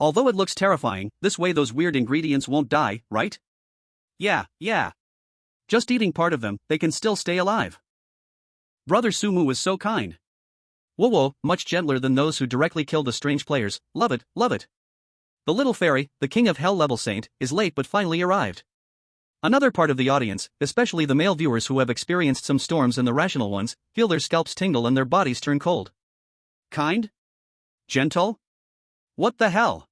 Although it looks terrifying, this way those weird ingredients won't die, right? Yeah. Just eating part of them, they can still stay alive. Brother Sumu was so kind. Whoa, much gentler than those who directly kill the strange players. Love it. The little fairy, the king of hell level saint, is late but finally arrived. Another part of the audience, especially the male viewers who have experienced some storms and the rational ones, feel their scalps tingle and their bodies turn cold. Kind? Gentle? What the hell?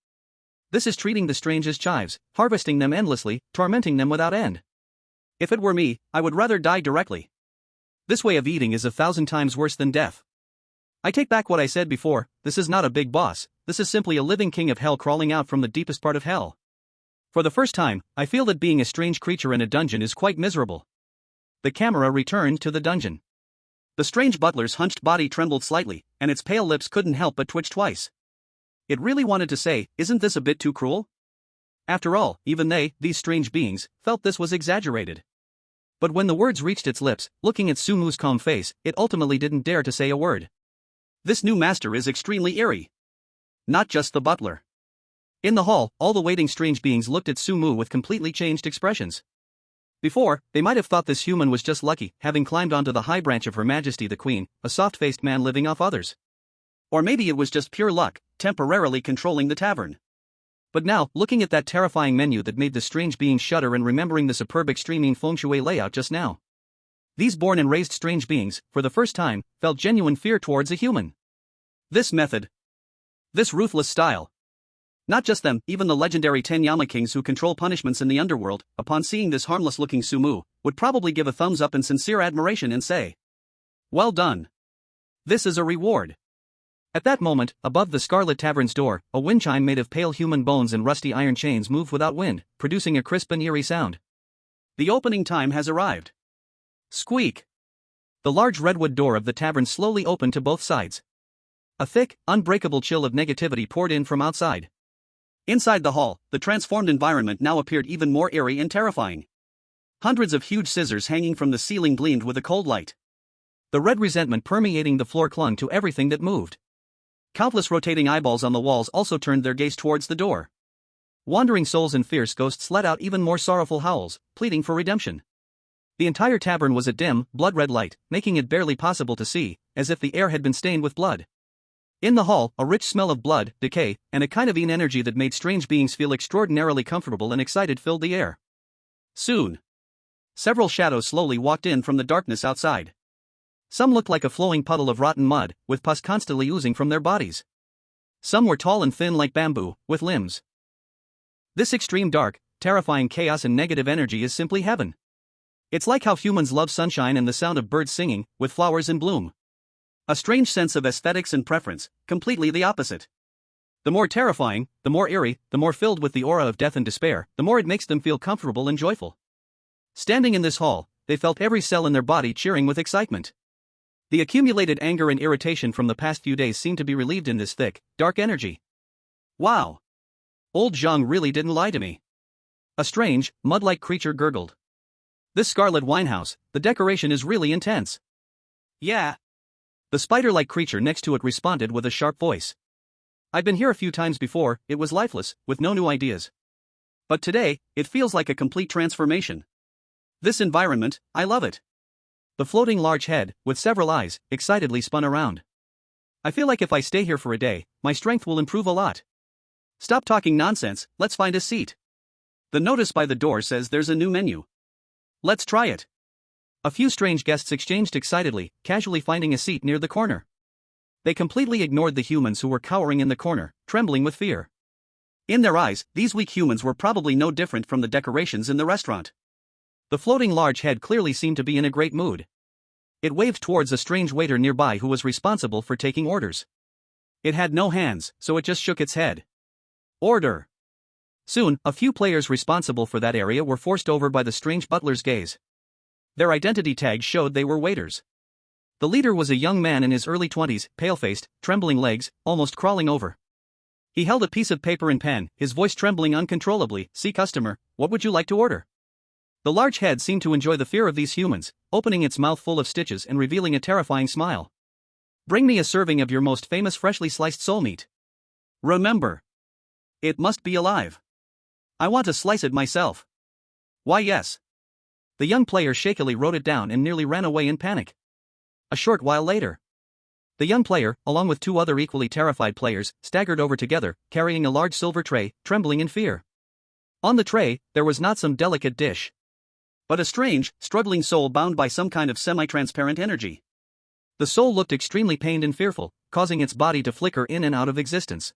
This is treating the strange as chives, harvesting them endlessly, tormenting them without end. If it were me, I would rather die directly. This way of eating is 1,000 times worse than death. I take back what I said before, this is not a big boss, this is simply a living king of hell crawling out from the deepest part of hell. For the first time, I feel that being a strange creature in a dungeon is quite miserable. The camera returned to the dungeon. The strange butler's hunched body trembled slightly, and its pale lips couldn't help but twitch twice. It really wanted to say, isn't this a bit too cruel? After all, even they, these strange beings, felt this was exaggerated. But when the words reached its lips, looking at Sumu's calm face, it ultimately didn't dare to say a word. This new master is extremely eerie. Not just the butler. In the hall, all the waiting strange beings looked at Sumu with completely changed expressions. Before, they might have thought this human was just lucky, having climbed onto the high branch of Her Majesty the Queen, a soft-faced man living off others. Or maybe it was just pure luck, temporarily controlling the tavern. But now, looking at that terrifying menu that made the strange beings shudder and remembering the superb extreme feng shui layout just now. These born and raised strange beings, for the first time, felt genuine fear towards a human. This method. This ruthless style. Not just them, even the legendary 10 Yama kings who control punishments in the underworld, upon seeing this harmless-looking Sumu, would probably give a thumbs up in sincere admiration and say, well done. This is a reward. At that moment, above the Scarlet Tavern's door, a wind chime made of pale human bones and rusty iron chains moved without wind, producing a crisp and eerie sound. The opening time has arrived. Squeak. The large redwood door of the tavern slowly opened to both sides. A thick, unbreakable chill of negativity poured in from outside. Inside the hall, the transformed environment now appeared even more eerie and terrifying. Hundreds of huge scissors hanging from the ceiling gleamed with a cold light. The red resentment permeating the floor clung to everything that moved. Countless rotating eyeballs on the walls also turned their gaze towards the door. Wandering souls and fierce ghosts let out even more sorrowful howls, pleading for redemption. The entire tavern was a dim, blood-red light, making it barely possible to see, as if the air had been stained with blood. In the hall, a rich smell of blood, decay, and a kind of energy that made strange beings feel extraordinarily comfortable and excited filled the air. Soon. Several shadows slowly walked in from the darkness outside. Some looked like a flowing puddle of rotten mud, with pus constantly oozing from their bodies. Some were tall and thin like bamboo, with limbs. This extreme dark, terrifying chaos and negative energy is simply heaven. It's like how humans love sunshine and the sound of birds singing, with flowers in bloom. A strange sense of aesthetics and preference, completely the opposite. The more terrifying, the more eerie, the more filled with the aura of death and despair, the more it makes them feel comfortable and joyful. Standing in this hall, they felt every cell in their body cheering with excitement. The accumulated anger and irritation from the past few days seemed to be relieved in this thick, dark energy. Wow! Old Zhang really didn't lie to me. A strange, mud-like creature gurgled. This scarlet winehouse, the decoration is really intense. Yeah. The spider-like creature next to it responded with a sharp voice. I've been here a few times before, it was lifeless, with no new ideas. But today, it feels like a complete transformation. This environment, I love it. The floating large head, with several eyes, excitedly spun around. I feel like if I stay here for a day, my strength will improve a lot. Stop talking nonsense, let's find a seat. The notice by the door says there's a new menu. Let's try it. A few strange guests exchanged excitedly, casually finding a seat near the corner. They completely ignored the humans who were cowering in the corner, trembling with fear. In their eyes, these weak humans were probably no different from the decorations in the restaurant. The floating large head clearly seemed to be in a great mood. It waved towards a strange waiter nearby who was responsible for taking orders. It had no hands, so it just shook its head. Order! Soon, a few players responsible for that area were forced over by the strange butler's gaze. Their identity tags showed they were waiters. The leader was a young man in his early 20s, pale-faced, trembling legs, almost crawling over. He held a piece of paper and pen, his voice trembling uncontrollably. "See customer, what would you like to order?" The large head seemed to enjoy the fear of these humans, opening its mouth full of stitches and revealing a terrifying smile. "Bring me a serving of your most famous freshly sliced soul meat. Remember, it must be alive. I want to slice it myself." "Why yes." The young player shakily wrote it down and nearly ran away in panic. A short while later, the young player, along with two other equally terrified players, staggered over together, carrying a large silver tray, trembling in fear. On the tray, there was not some delicate dish, but a strange, struggling soul bound by some kind of semi-transparent energy. The soul looked extremely pained and fearful, causing its body to flicker in and out of existence.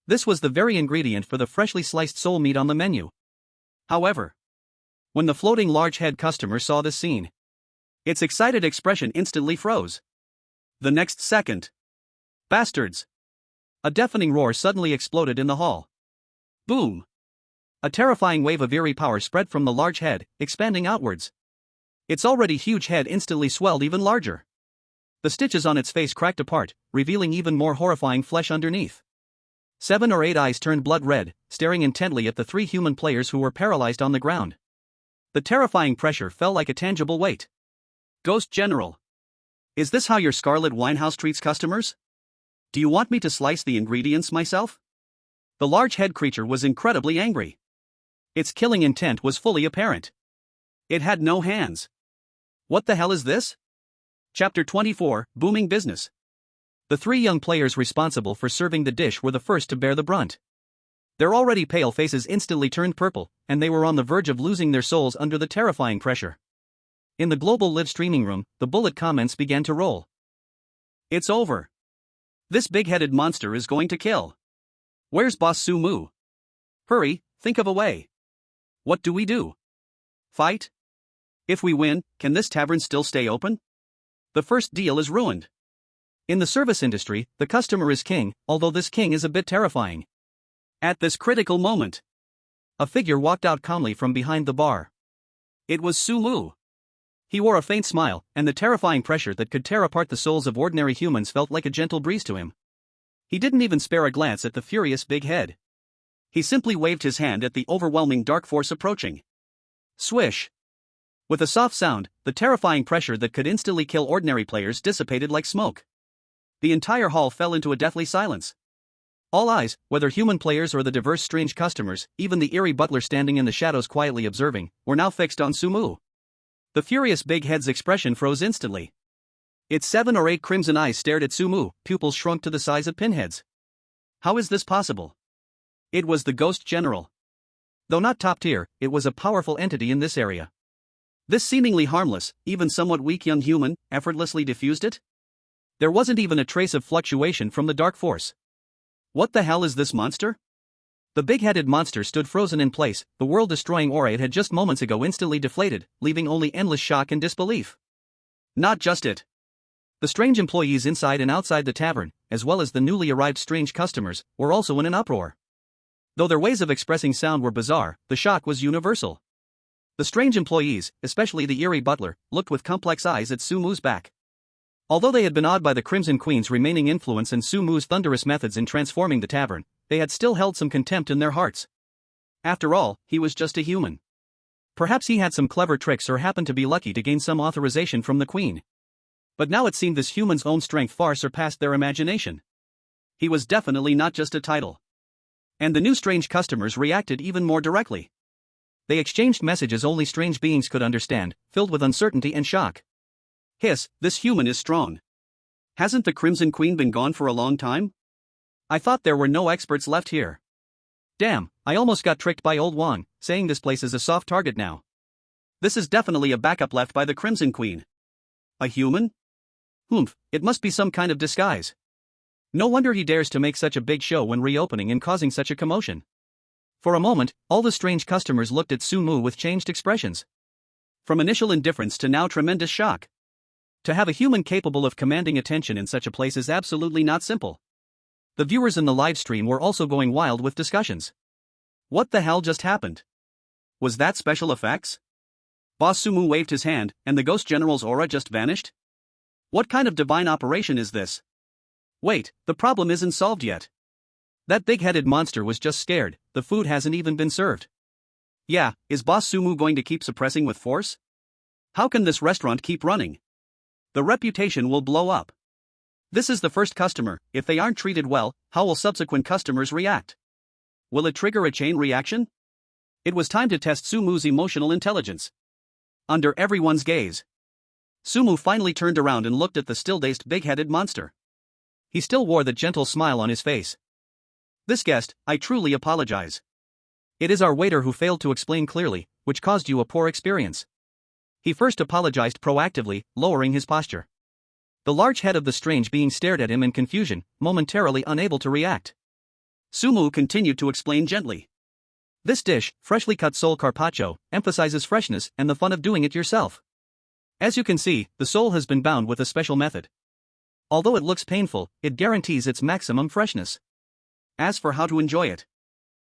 This was the very ingredient for the freshly sliced soul meat on the menu. However, when the floating large head customer saw this scene, its excited expression instantly froze. The next second, bastards! A deafening roar suddenly exploded in the hall. Boom! A terrifying wave of eerie power spread from the large head, expanding outwards. Its already huge head instantly swelled even larger. The stitches on its face cracked apart, revealing even more horrifying flesh underneath. 7 or 8 eyes turned blood red, staring intently at the 3 human players who were paralyzed on the ground. The terrifying pressure fell like a tangible weight. "Ghost General, is this how your Scarlet Winehouse treats customers? Do you want me to slice the ingredients myself?" The large head creature was incredibly angry. Its killing intent was fully apparent. It had no hands. What the hell is this? Chapter 24, Booming Business. The 3 young players responsible for serving the dish were the first to bear the brunt. Their already pale faces instantly turned purple, and they were on the verge of losing their souls under the terrifying pressure. In the global live streaming room, the bullet comments began to roll. "It's over. This big-headed monster is going to kill. Where's Boss Su Mu? Hurry, think of a way. What do we do? Fight? If we win, can this tavern still stay open? The first deal is ruined." In the service industry, the customer is king, although this king is a bit terrifying. At this critical moment, a figure walked out calmly from behind the bar. It was Su Mu. He wore a faint smile, and the terrifying pressure that could tear apart the souls of ordinary humans felt like a gentle breeze to him. He didn't even spare a glance at the furious big head. He simply waved his hand at the overwhelming dark force approaching. Swish! With a soft sound, the terrifying pressure that could instantly kill ordinary players dissipated like smoke. The entire hall fell into a deathly silence. All eyes, whether human players or the diverse strange customers, even the eerie butler standing in the shadows quietly observing, were now fixed on Su Mu. The furious big head's expression froze instantly. Its 7 or 8 crimson eyes stared at Su Mu, pupils shrunk to the size of pinheads. How is this possible? It was the Ghost General. Though not top tier, it was a powerful entity in this area. This seemingly harmless, even somewhat weak young human, effortlessly diffused it? There wasn't even a trace of fluctuation from the dark force. What the hell is this monster? The big-headed monster stood frozen in place, the world-destroying aura it had just moments ago instantly deflated, leaving only endless shock and disbelief. Not just it. The strange employees inside and outside the tavern, as well as the newly arrived strange customers, were also in an uproar. Though their ways of expressing sound were bizarre, the shock was universal. The strange employees, especially the eerie butler, looked with complex eyes at Sumu's back. Although they had been awed by the Crimson Queen's remaining influence and Sumu's thunderous methods in transforming the tavern, they had still held some contempt in their hearts. After all, he was just a human. Perhaps he had some clever tricks or happened to be lucky to gain some authorization from the Queen. But now it seemed this human's own strength far surpassed their imagination. He was definitely not just a title. And the new strange customers reacted even more directly. They exchanged messages only strange beings could understand, filled with uncertainty and shock. Hiss, this human is strong. Hasn't the Crimson Queen been gone for a long time? I thought there were no experts left here. Damn, I almost got tricked by old Wang, saying this place is a soft target now. This is definitely a backup left by the Crimson Queen. A human? Humph, it must be some kind of disguise. No wonder he dares to make such a big show when reopening and causing such a commotion. For a moment, all the strange customers looked at Sumu with changed expressions. From initial indifference to now tremendous shock. To have a human capable of commanding attention in such a place is absolutely not simple. The viewers in the live stream were also going wild with discussions. What the hell just happened? Was that special effects? Boss Sumu waved his hand, and the Ghost General's aura just vanished? What kind of divine operation is this? Wait, the problem isn't solved yet. That big-headed monster was just scared, the food hasn't even been served. Yeah, is Boss Sumu going to keep suppressing with force? How can this restaurant keep running? The reputation will blow up. This is the first customer, if they aren't treated well, how will subsequent customers react? Will it trigger a chain reaction? It was time to test Sumu's emotional intelligence. Under everyone's gaze, Sumu finally turned around and looked at the still-dazed big-headed monster. He still wore the gentle smile on his face. This guest, I truly apologize. It is our waiter who failed to explain clearly, which caused you a poor experience. He first apologized proactively, lowering his posture. The large head of the strange being stared at him in confusion, momentarily unable to react. Sumu continued to explain gently. This dish, freshly cut sole carpaccio, emphasizes freshness and the fun of doing it yourself. As you can see, the sole has been bound with a special method. Although it looks painful, it guarantees its maximum freshness. As for how to enjoy it,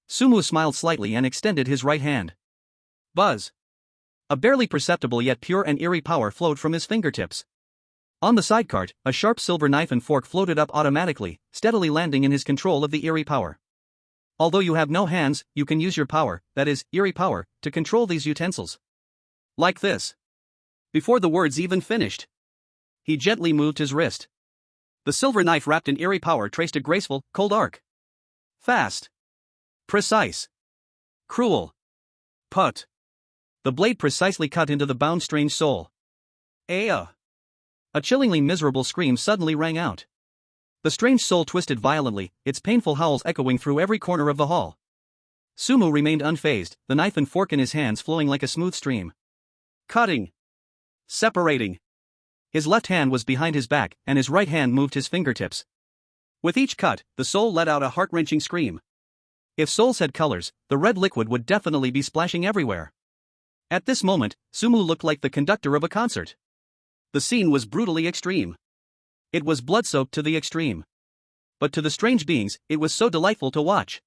Sumu smiled slightly and extended his right hand. Buzz. A barely perceptible yet pure and eerie power flowed from his fingertips. On the side cart, a sharp silver knife and fork floated up automatically, steadily landing in his control of the eerie power. Although you have no hands, you can use your power, that is, eerie power, to control these utensils. Like this. Before the words even finished, he gently moved his wrist. The silver knife wrapped in eerie power traced a graceful, cold arc. Fast. Precise. Cruel. Put. The blade precisely cut into the bound strange soul. Aya. A chillingly miserable scream suddenly rang out. The strange soul twisted violently, its painful howls echoing through every corner of the hall. Sumu remained unfazed, the knife and fork in his hands flowing like a smooth stream. Cutting. Separating. His left hand was behind his back, and his right hand moved his fingertips. With each cut, the soul let out a heart-wrenching scream. If souls had colors, the red liquid would definitely be splashing everywhere. At this moment, Sumu looked like the conductor of a concert. The scene was brutally extreme. It was blood-soaked to the extreme. But to the strange beings, it was so delightful to watch.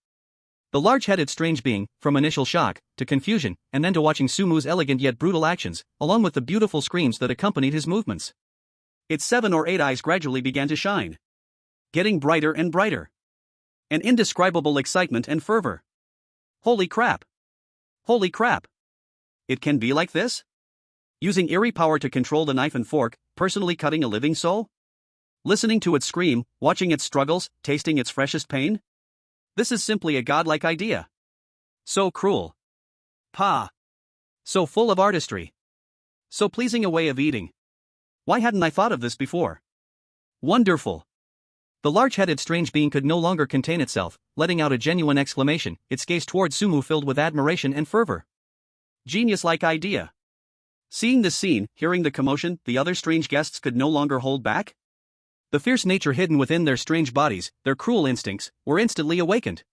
The large-headed strange being, from initial shock, to confusion, and then to watching Sumu's elegant yet brutal actions, along with the beautiful screams that accompanied his movements. Its 7 or 8 eyes gradually began to shine. Getting brighter and brighter. An indescribable excitement and fervor. Holy crap! Holy crap! It can be like this? Using eerie power to control the knife and fork, personally cutting a living soul? Listening to it scream, watching its struggles, tasting its freshest pain? This is simply a godlike idea. So cruel. So full of artistry. So pleasing a way of eating. Why hadn't I thought of this before? Wonderful. The large-headed strange being could no longer contain itself, letting out a genuine exclamation, its gaze toward Sumu filled with admiration and fervor. Genius-like idea. Seeing this scene, hearing the commotion, the other strange guests could no longer hold back. The fierce nature hidden within their strange bodies, their cruel instincts, were instantly awakened.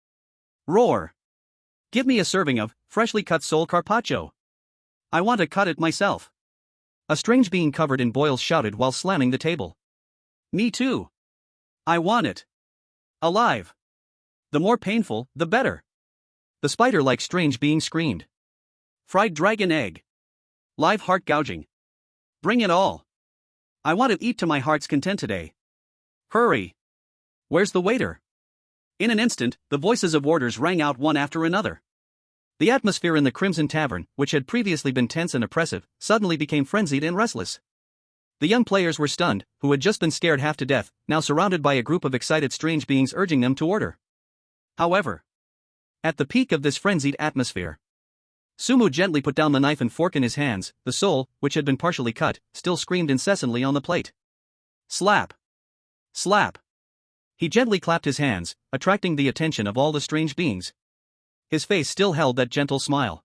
Roar! Give me a serving of freshly cut sole carpaccio. I want to cut it myself. A strange being covered in boils shouted while slamming the table. Me too. I want it. Alive. The more painful, the better. The spider-like strange being screamed. Fried dragon egg. Live heart gouging. Bring it all. I want to eat to my heart's content today. Hurry. Where's the waiter? In an instant, the voices of warders rang out one after another. The atmosphere in the Crimson Tavern, which had previously been tense and oppressive, suddenly became frenzied and restless. The young players were stunned, who had just been scared half to death, now surrounded by a group of excited strange beings urging them to order. However, at the peak of this frenzied atmosphere, Sumu gently put down the knife and fork in his hands. The sole, which had been partially cut, still screamed incessantly on the plate. Slap! Slap! He gently clapped his hands, attracting the attention of all the strange beings. His face still held that gentle smile.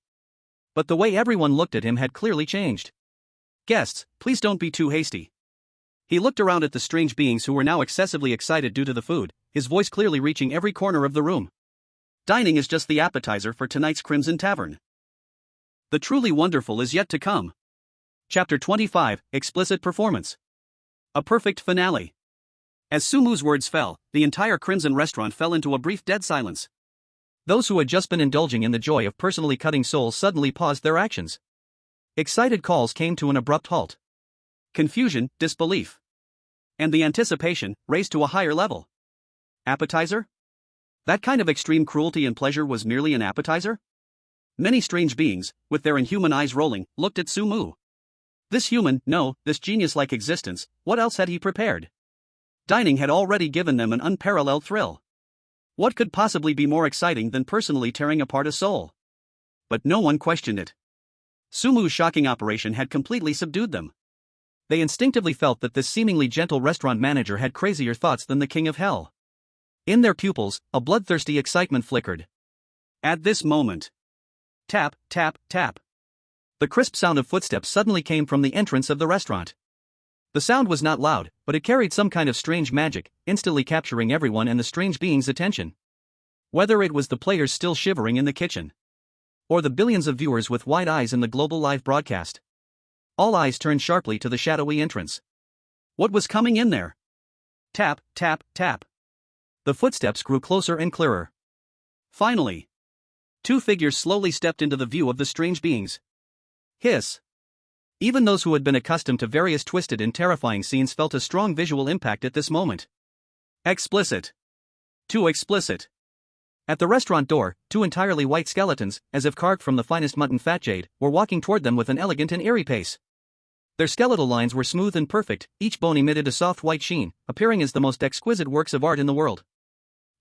But the way everyone looked at him had clearly changed. Guests, please don't be too hasty. He looked around at the strange beings who were now excessively excited due to the food, his voice clearly reaching every corner of the room. Dining is just the appetizer for tonight's Crimson Tavern. The truly wonderful is yet to come. Chapter 25, Explicit Performance. A perfect finale. As Sumu's words fell, the entire Crimson restaurant fell into a brief dead silence. Those who had just been indulging in the joy of personally cutting soles suddenly paused their actions. Excited calls came to an abrupt halt. Confusion, disbelief, and the anticipation raised to a higher level. Appetizer? That kind of extreme cruelty and pleasure was merely an appetizer? Many strange beings, with their inhuman eyes rolling, looked at Sumu. This human, no, this genius-like existence, what else had he prepared? Dining had already given them an unparalleled thrill. What could possibly be more exciting than personally tearing apart a soul? But no one questioned it. Sumu's shocking operation had completely subdued them. They instinctively felt that this seemingly gentle restaurant manager had crazier thoughts than the king of hell. In their pupils, a bloodthirsty excitement flickered. At this moment, tap, tap, tap. The crisp sound of footsteps suddenly came from the entrance of the restaurant. The sound was not loud, but it carried some kind of strange magic, instantly capturing everyone and the strange being's attention. Whether it was the players still shivering in the kitchen, or the billions of viewers with wide eyes in the global live broadcast, all eyes turned sharply to the shadowy entrance. What was coming in there? Tap, tap, tap. The footsteps grew closer and clearer. Finally, two figures slowly stepped into the view of the strange beings. Hiss. Even those who had been accustomed to various twisted and terrifying scenes felt a strong visual impact at this moment. Explicit. Too explicit. At the restaurant door, two entirely white skeletons, as if carved from the finest mutton fat jade, were walking toward them with an elegant and eerie pace. Their skeletal lines were smooth and perfect, each bone emitted a soft white sheen, appearing as the most exquisite works of art in the world.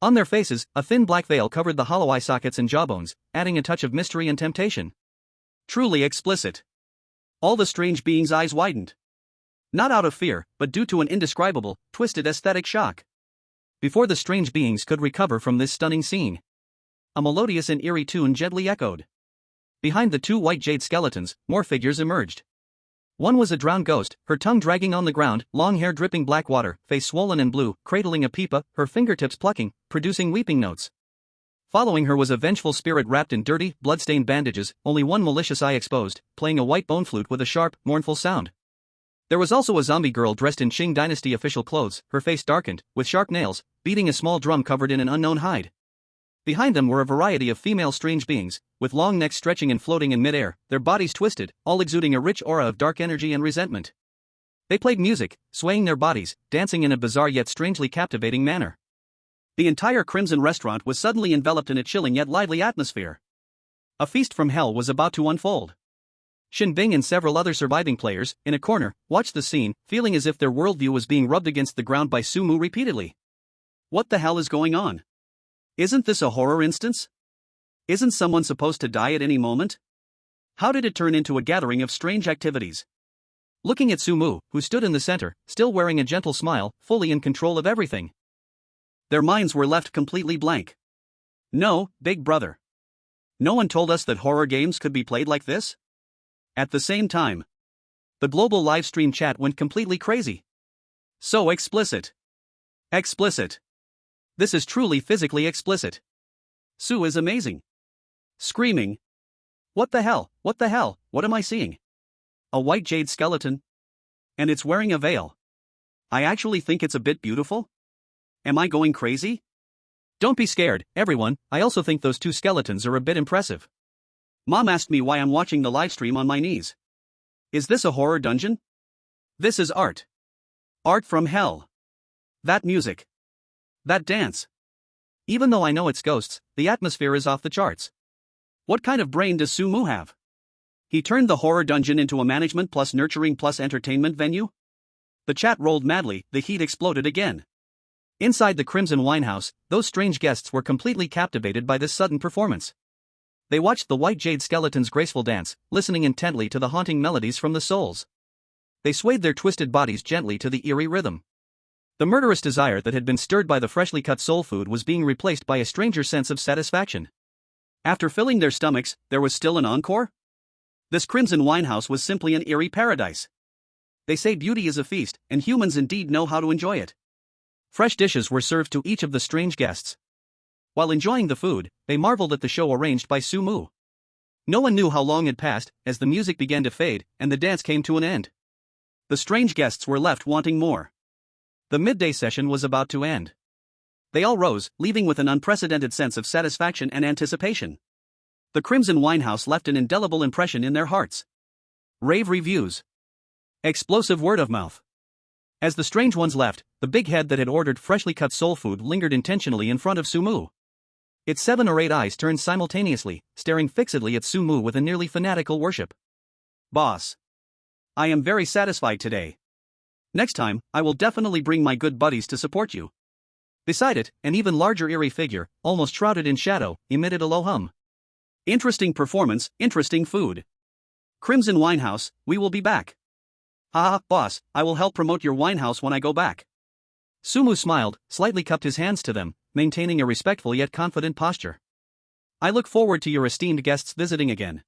On their faces, a thin black veil covered the hollow eye sockets and jawbones, adding a touch of mystery and temptation. Truly explicit. All the strange beings' eyes widened. Not out of fear, but due to an indescribable, twisted aesthetic shock. Before the strange beings could recover from this stunning scene, a melodious and eerie tune gently echoed. Behind the two white jade skeletons, more figures emerged. One was a drowned ghost, her tongue dragging on the ground, long hair dripping black water, face swollen and blue, cradling a pipa, her fingertips plucking, producing weeping notes. Following her was a vengeful spirit wrapped in dirty, blood-stained bandages, only one malicious eye exposed, playing a white bone flute with a sharp, mournful sound. There was also a zombie girl dressed in Qing dynasty official clothes, her face darkened, with sharp nails, beating a small drum covered in an unknown hide. Behind them were a variety of female strange beings, with long necks stretching and floating in midair, their bodies twisted, all exuding a rich aura of dark energy and resentment. They played music, swaying their bodies, dancing in a bizarre yet strangely captivating manner. The entire Crimson restaurant was suddenly enveloped in a chilling yet lively atmosphere. A feast from hell was about to unfold. Shen Bing and several other surviving players, in a corner, watched the scene, feeling as if their worldview was being rubbed against the ground by Sumu repeatedly. What the hell is going on? Isn't this a horror instance? Isn't someone supposed to die at any moment? How did it turn into a gathering of strange activities? Looking at Sumu, who stood in the center, still wearing a gentle smile, fully in control of everything. Their minds were left completely blank. No, big brother. No one told us that horror games could be played like this? At the same time, The global live stream chat went completely crazy. So explicit. Explicit. This is truly physically explicit. Sue is amazing. Screaming. What the hell, what the hell, what am I seeing? A white jade skeleton? And it's wearing a veil. I actually think it's a bit beautiful. Am I going crazy? Don't be scared, everyone, I also think those two skeletons are a bit impressive. Mom asked me why I'm watching the livestream on my knees. Is this a horror dungeon? This is art. Art from hell. That music. That dance. Even though I know it's ghosts, the atmosphere is off the charts. What kind of brain does Sumu have? He turned the horror dungeon into a management plus nurturing plus entertainment venue? The chat rolled madly, the heat exploded again. Inside the Crimson Winehouse, those strange guests were completely captivated by this sudden performance. They watched the white jade skeleton's graceful dance, listening intently to the haunting melodies from the souls. They swayed their twisted bodies gently to the eerie rhythm. The murderous desire that had been stirred by the freshly cut soul food was being replaced by a stranger sense of satisfaction. After filling their stomachs, there was still an encore? This Crimson Winehouse was simply an eerie paradise. They say beauty is a feast, and humans indeed know how to enjoy it. Fresh dishes were served to each of the strange guests. While enjoying the food, they marveled at the show arranged by Sumu. No one knew how long had passed, as the music began to fade, and the dance came to an end. The strange guests were left wanting more. The midday session was about to end. They all rose, leaving with an unprecedented sense of satisfaction and anticipation. The Crimson Winehouse left an indelible impression in their hearts. Rave reviews. Explosive word of mouth. As the strange ones left, the big head that had ordered freshly cut soul food lingered intentionally in front of Sumu. Its 7 or 8 eyes turned simultaneously, staring fixedly at Sumu with a nearly fanatical worship. Boss. I am very satisfied today. Next time, I will definitely bring my good buddies to support you. Beside it, an even larger eerie figure, almost shrouded in shadow, emitted a low hum. Interesting performance, interesting food. Crimson Winehouse, we will be back. Haha, boss, I will help promote your winehouse when I go back. Sumu smiled, slightly cupped his hands to them, maintaining a respectful yet confident posture. I look forward to your esteemed guests visiting again.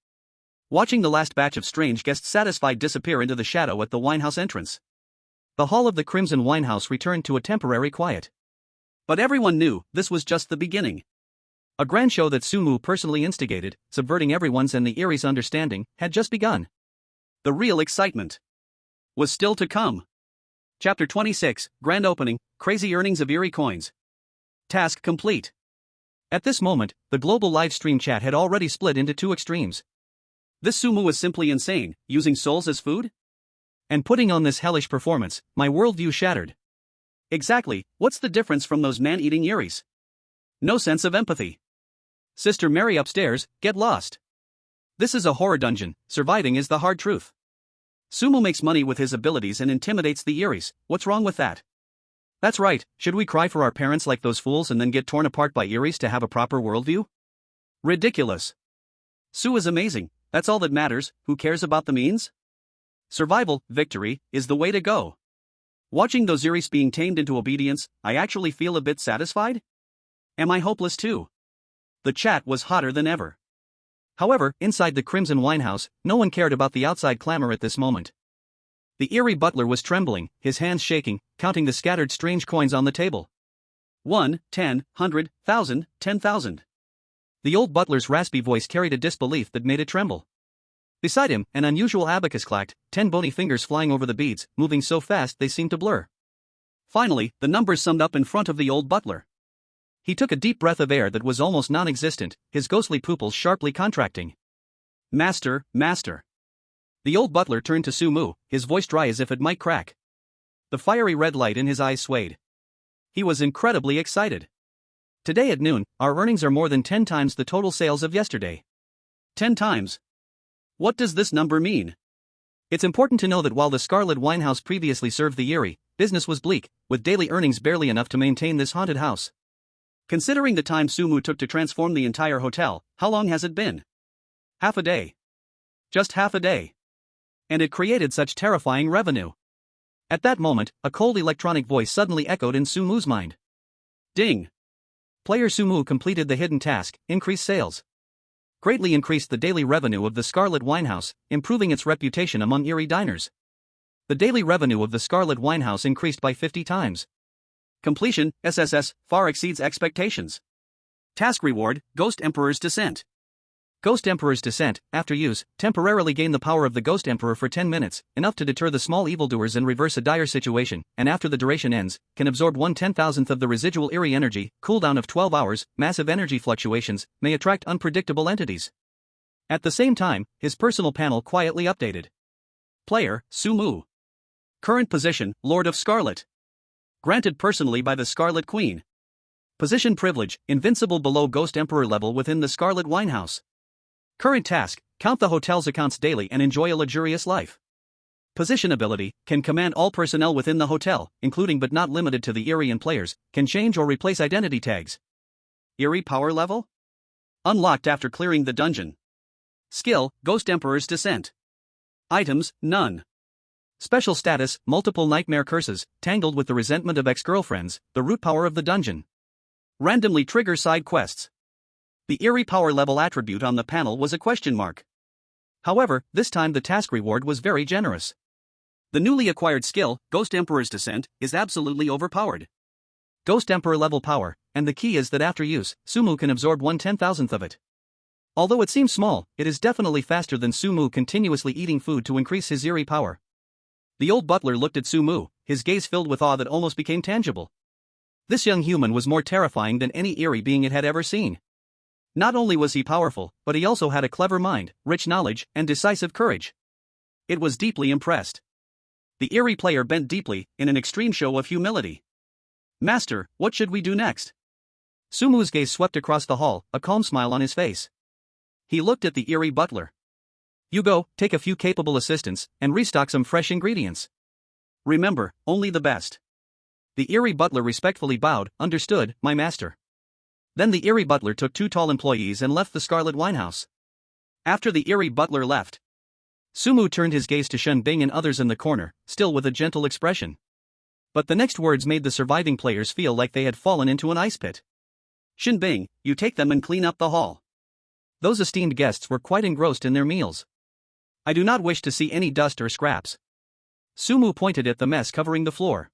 Watching the last batch of strange guests satisfied disappear into the shadow at the winehouse entrance. The hall of the Crimson Winehouse returned to a temporary quiet. But everyone knew this was just the beginning. A grand show that Sumu personally instigated, subverting everyone's and the Erie's understanding, had just begun. The real excitement was still to come. Chapter 26, Grand Opening, Crazy Earnings of Erie Coins. Task complete. At this moment, the global live stream chat had already split into two extremes. This Sumu was simply insane, using souls as food? And putting on this hellish performance, my worldview shattered. Exactly, what's the difference from those man-eating Eries? No sense of empathy. Sister Mary upstairs, get lost. This is a horror dungeon, surviving is the hard truth. Sumu makes money with his abilities and intimidates the Eries, what's wrong with that? That's right, should we cry for our parents like those fools and then get torn apart by Eries to have a proper worldview? Ridiculous. Sue is amazing, that's all that matters, who cares about the means? Survival, victory, is the way to go. Watching those Eries being tamed into obedience, I actually feel a bit satisfied? Am I hopeless too? The chat was hotter than ever. However, inside the Crimson Winehouse, no one cared about the outside clamor at this moment. The eerie butler was trembling, his hands shaking, counting the scattered strange coins on the table. 1, 10, 100, 1,000, 10,000. The old butler's raspy voice carried a disbelief that made it tremble. Beside him, an unusual abacus clacked, 10 bony fingers flying over the beads, moving so fast they seemed to blur. Finally, the numbers summed up in front of the old butler. He took a deep breath of air that was almost non-existent, his ghostly pupils sharply contracting. Master, master. The old butler turned to Sumu, his voice dry as if it might crack. The fiery red light in his eyes swayed. He was incredibly excited. Today at noon, our earnings are more than 10 times the total sales of yesterday. 10 times. What does this number mean? It's important to know that while the Scarlet Winehouse previously served the Erie, business was bleak, with daily earnings barely enough to maintain this haunted house. Considering the time Sumu took to transform the entire hotel, how long has it been? Half a day. Just half a day. And it created such terrifying revenue. At that moment, a cold electronic voice suddenly echoed in Sumu's mind. Ding. Player Sumu completed the hidden task, increase sales. Greatly increased the daily revenue of the Scarlet Winehouse, improving its reputation among Erie diners. The daily revenue of the Scarlet Winehouse increased by 50 times. Completion, SSS, far exceeds expectations. Task reward, Ghost Emperor's Descent. Ghost Emperor's Descent, after use, temporarily gain the power of the Ghost Emperor for 10 minutes, enough to deter the small evildoers and reverse a dire situation, and after the duration ends, can absorb 1/10,000th of the residual eerie energy, cooldown of 12 hours, massive energy fluctuations, may attract unpredictable entities. At the same time, his personal panel quietly updated. Player, Sumu. Current position, Lord of Scarlet. Granted personally by the Scarlet Queen. Position privilege, invincible below Ghost Emperor level within the Scarlet Winehouse. Current task, count the hotel's accounts daily and enjoy a luxurious life. Position ability, can command all personnel within the hotel, including but not limited to the Eerie and players, can change or replace identity tags. Eerie power level? Unlocked after clearing the dungeon. Skill, Ghost Emperor's Descent. Items, none. Special status, multiple nightmare curses, tangled with the resentment of ex-girlfriends, the root power of the dungeon. Randomly trigger side quests. The Eerie power level attribute on the panel was a question mark. However, this time the task reward was very generous. The newly acquired skill, Ghost Emperor's Descent, is absolutely overpowered. Ghost Emperor level power, and the key is that after use, Sumu can absorb 1/10,000th of it. Although it seems small, it is definitely faster than Sumu continuously eating food to increase his Eerie power. The old butler looked at Sumu, his gaze filled with awe that almost became tangible. This young human was more terrifying than any Eerie being it had ever seen. Not only was he powerful, but he also had a clever mind, rich knowledge, and decisive courage. It was deeply impressed. The Eerie player bent deeply, in an extreme show of humility. Master, what should we do next? Sumu's gaze swept across the hall, a calm smile on his face. He looked at the Eerie butler. You go, take a few capable assistants, and restock some fresh ingredients. Remember, only the best. The Eerie butler respectfully bowed, understood, my master. Then the Eerie butler took 2 tall employees and left the Scarlet Winehouse. After the Eerie butler left, Sumu turned his gaze to Shen Bing and others in the corner, still with a gentle expression. But the next words made the surviving players feel like they had fallen into an ice pit. Shen Bing, you take them and clean up the hall. Those esteemed guests were quite engrossed in their meals. I do not wish to see any dust or scraps. Sumu pointed at the mess covering the floor.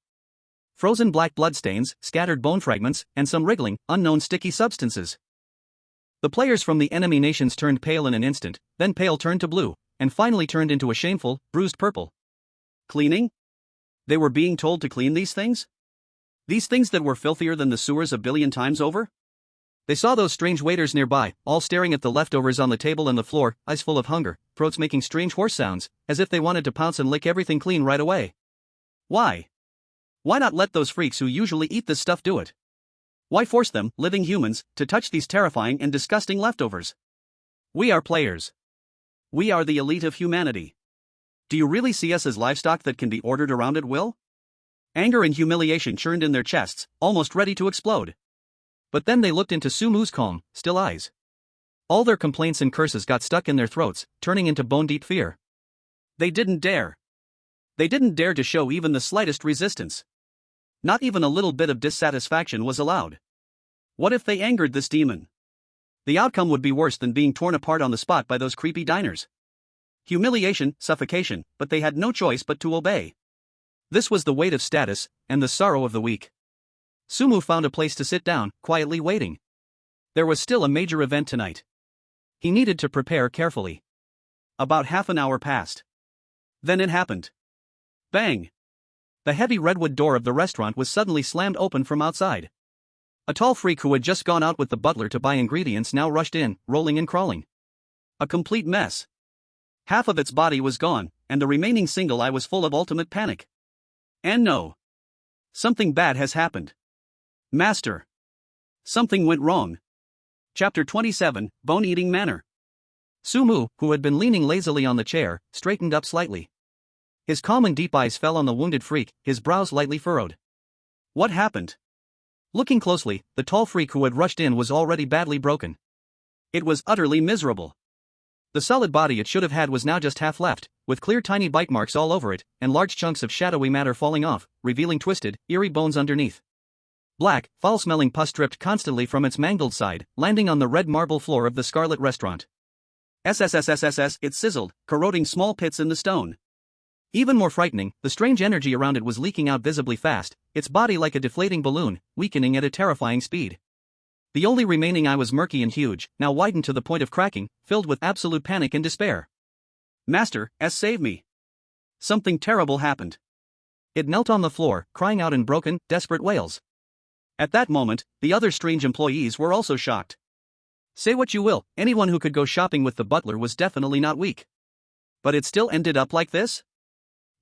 Frozen black bloodstains, scattered bone fragments, and some wriggling, unknown sticky substances. The players from the enemy nations turned pale in an instant, then pale turned to blue, and finally turned into a shameful, bruised purple. Cleaning? They were being told to clean these things? These things that were filthier than the sewers a billion times over? They saw those strange waiters nearby, all staring at the leftovers on the table and the floor, eyes full of hunger, throats making strange horse sounds, as if they wanted to pounce and lick everything clean right away. Why? Why not let those freaks who usually eat this stuff do it? Why force them, living humans, to touch these terrifying and disgusting leftovers? We are players. We are the elite of humanity. Do you really see us as livestock that can be ordered around at will? Anger and humiliation churned in their chests, almost ready to explode. But then they looked into Sumu's calm, still eyes. All their complaints and curses got stuck in their throats, turning into bone-deep fear. They didn't dare. They didn't dare to show even the slightest resistance. Not even a little bit of dissatisfaction was allowed. What if they angered this demon? The outcome would be worse than being torn apart on the spot by those creepy diners. Humiliation, suffocation, but they had no choice but to obey. This was the weight of status, and the sorrow of the weak. Sumu found a place to sit down, quietly waiting. There was still a major event tonight. He needed to prepare carefully. About half an hour passed. Then it happened. Bang! The heavy redwood door of the restaurant was suddenly slammed open from outside. A tall freak who had just gone out with the butler to buy ingredients now rushed in, rolling and crawling. A complete mess. Half of its body was gone, and the remaining single eye was full of ultimate panic. And no. Something bad has happened. Master. Something went wrong. Chapter 27, Bone-Eating Manor. Sumu, who had been leaning lazily on the chair, straightened up slightly. His calm and deep eyes fell on the wounded freak, his brows lightly furrowed. What happened? Looking closely, the tall freak who had rushed in was already badly broken. It was utterly miserable. The solid body it should have had was now just half left, with clear tiny bite marks all over it, and large chunks of shadowy matter falling off, revealing twisted, eerie bones underneath. Black, foul-smelling pus dripped constantly from its mangled side, landing on the red marble floor of the Scarlet Restaurant. It sizzled, corroding small pits in the stone. Even more frightening, the strange energy around it was leaking out visibly fast, its body like a deflating balloon, weakening at a terrifying speed. The only remaining eye was murky and huge, now widened to the point of cracking, filled with absolute panic and despair. Master, save me. Something terrible happened. It knelt on the floor, crying out in broken, desperate wails. At that moment, the other strange employees were also shocked. Say what you will, anyone who could go shopping with the butler was definitely not weak. But it still ended up like this?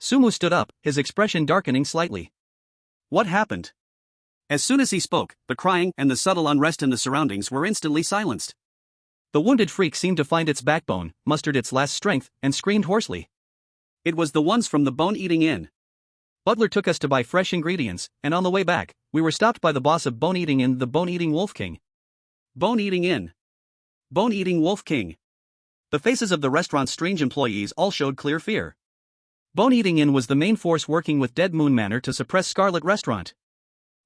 Sumu stood up, his expression darkening slightly. What happened? As soon as he spoke, the crying and the subtle unrest in the surroundings were instantly silenced. The wounded freak seemed to find its backbone, mustered its last strength, and screamed hoarsely. It was the ones from the bone-eating inn. Butler took us to buy fresh ingredients, and on the way back, we were stopped by the boss of Bone-Eating Inn, the Bone-Eating Wolf King. Bone-Eating Inn. Bone-Eating Wolf King. The faces of the restaurant's strange employees all showed clear fear. Bone-Eating Inn was the main force working with Dead Moon Manor to suppress Scarlet Restaurant.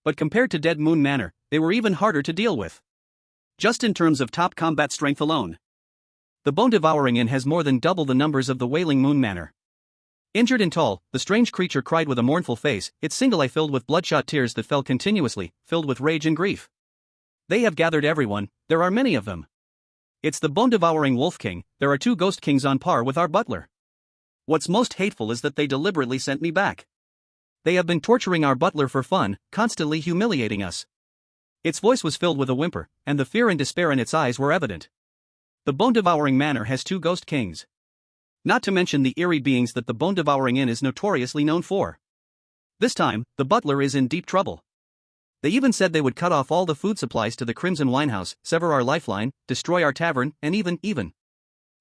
But compared to Dead Moon Manor, they were even harder to deal with. Just in terms of top combat strength alone. The Bone-Devouring Inn has more than double the numbers of the Wailing Moon Manor. Injured and tall, the strange creature cried with a mournful face, its single eye filled with bloodshot tears that fell continuously, filled with rage and grief. They have gathered everyone, there are many of them. It's the Bone-Devouring Wolf King, there are 2 ghost kings on par with our butler. What's most hateful is that they deliberately sent me back. They have been torturing our butler for fun, constantly humiliating us. Its voice was filled with a whimper, and the fear and despair in its eyes were evident. The Bone-Devouring Manor has 2 ghost kings. Not to mention the eerie beings that the Bone-Devouring Inn is notoriously known for. This time, the butler is in deep trouble. They even said they would cut off all the food supplies to the Crimson Winehouse, sever our lifeline, destroy our tavern, and even.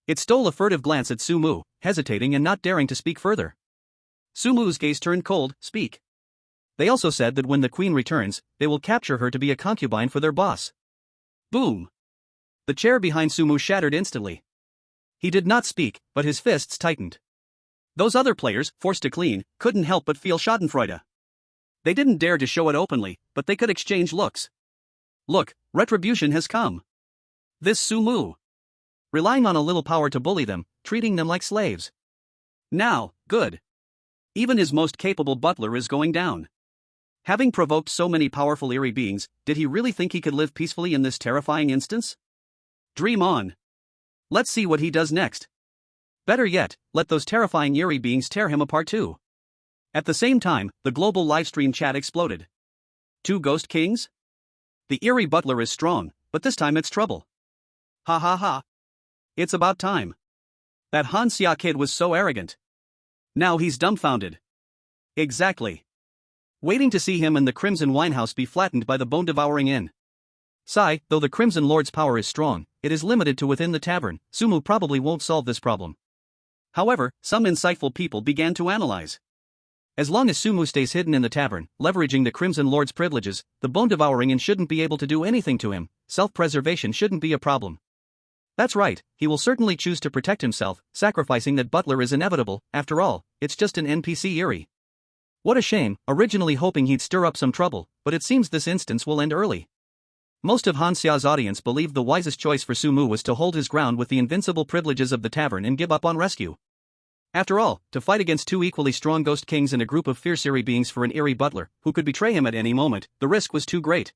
It stole a furtive glance at Sumu, hesitating and not daring to speak further. Sumu's gaze turned cold. Speak. They also said that when the queen returns, they will capture her to be a concubine for their boss. Boom. The chair behind Sumu shattered instantly. He did not speak, but his fists tightened. Those other players, forced to clean, couldn't help but feel schadenfreude. They didn't dare to show it openly, but they could exchange looks. Look, retribution has come. This Sumu. Relying on a little power to bully them, treating them like slaves. Now, good. Even his most capable butler is going down. Having provoked so many powerful eerie beings, did he really think he could live peacefully in this terrifying instance? Dream on. Let's see what he does next. Better yet, let those terrifying eerie beings tear him apart too. At the same time, the global livestream chat exploded. 2 ghost kings? The eerie butler is strong, but this time it's trouble. Ha ha ha. It's about time. That Hanya kid was so arrogant. Now he's dumbfounded. Exactly. Waiting to see him and the Crimson Winehouse be flattened by the Bone-Devouring Inn. Sigh, though the Crimson Lord's power is strong, it is limited to within the tavern. Sumu probably won't solve this problem. However, some insightful people began to analyze. As long as Sumu stays hidden in the tavern, leveraging the Crimson Lord's privileges, the Bone-Devouring Inn shouldn't be able to do anything to him. Self-preservation shouldn't be a problem. That's right, he will certainly choose to protect himself, sacrificing that butler is inevitable. After all, it's just an NPC Eerie. What a shame, originally hoping he'd stir up some trouble, but it seems this instance will end early. Most of Hanxia's audience believed the wisest choice for Sumu was to hold his ground with the invincible privileges of the tavern and give up on rescue. After all, to fight against 2 equally strong ghost kings and a group of fierce eerie beings for an eerie butler, who could betray him at any moment, the risk was too great.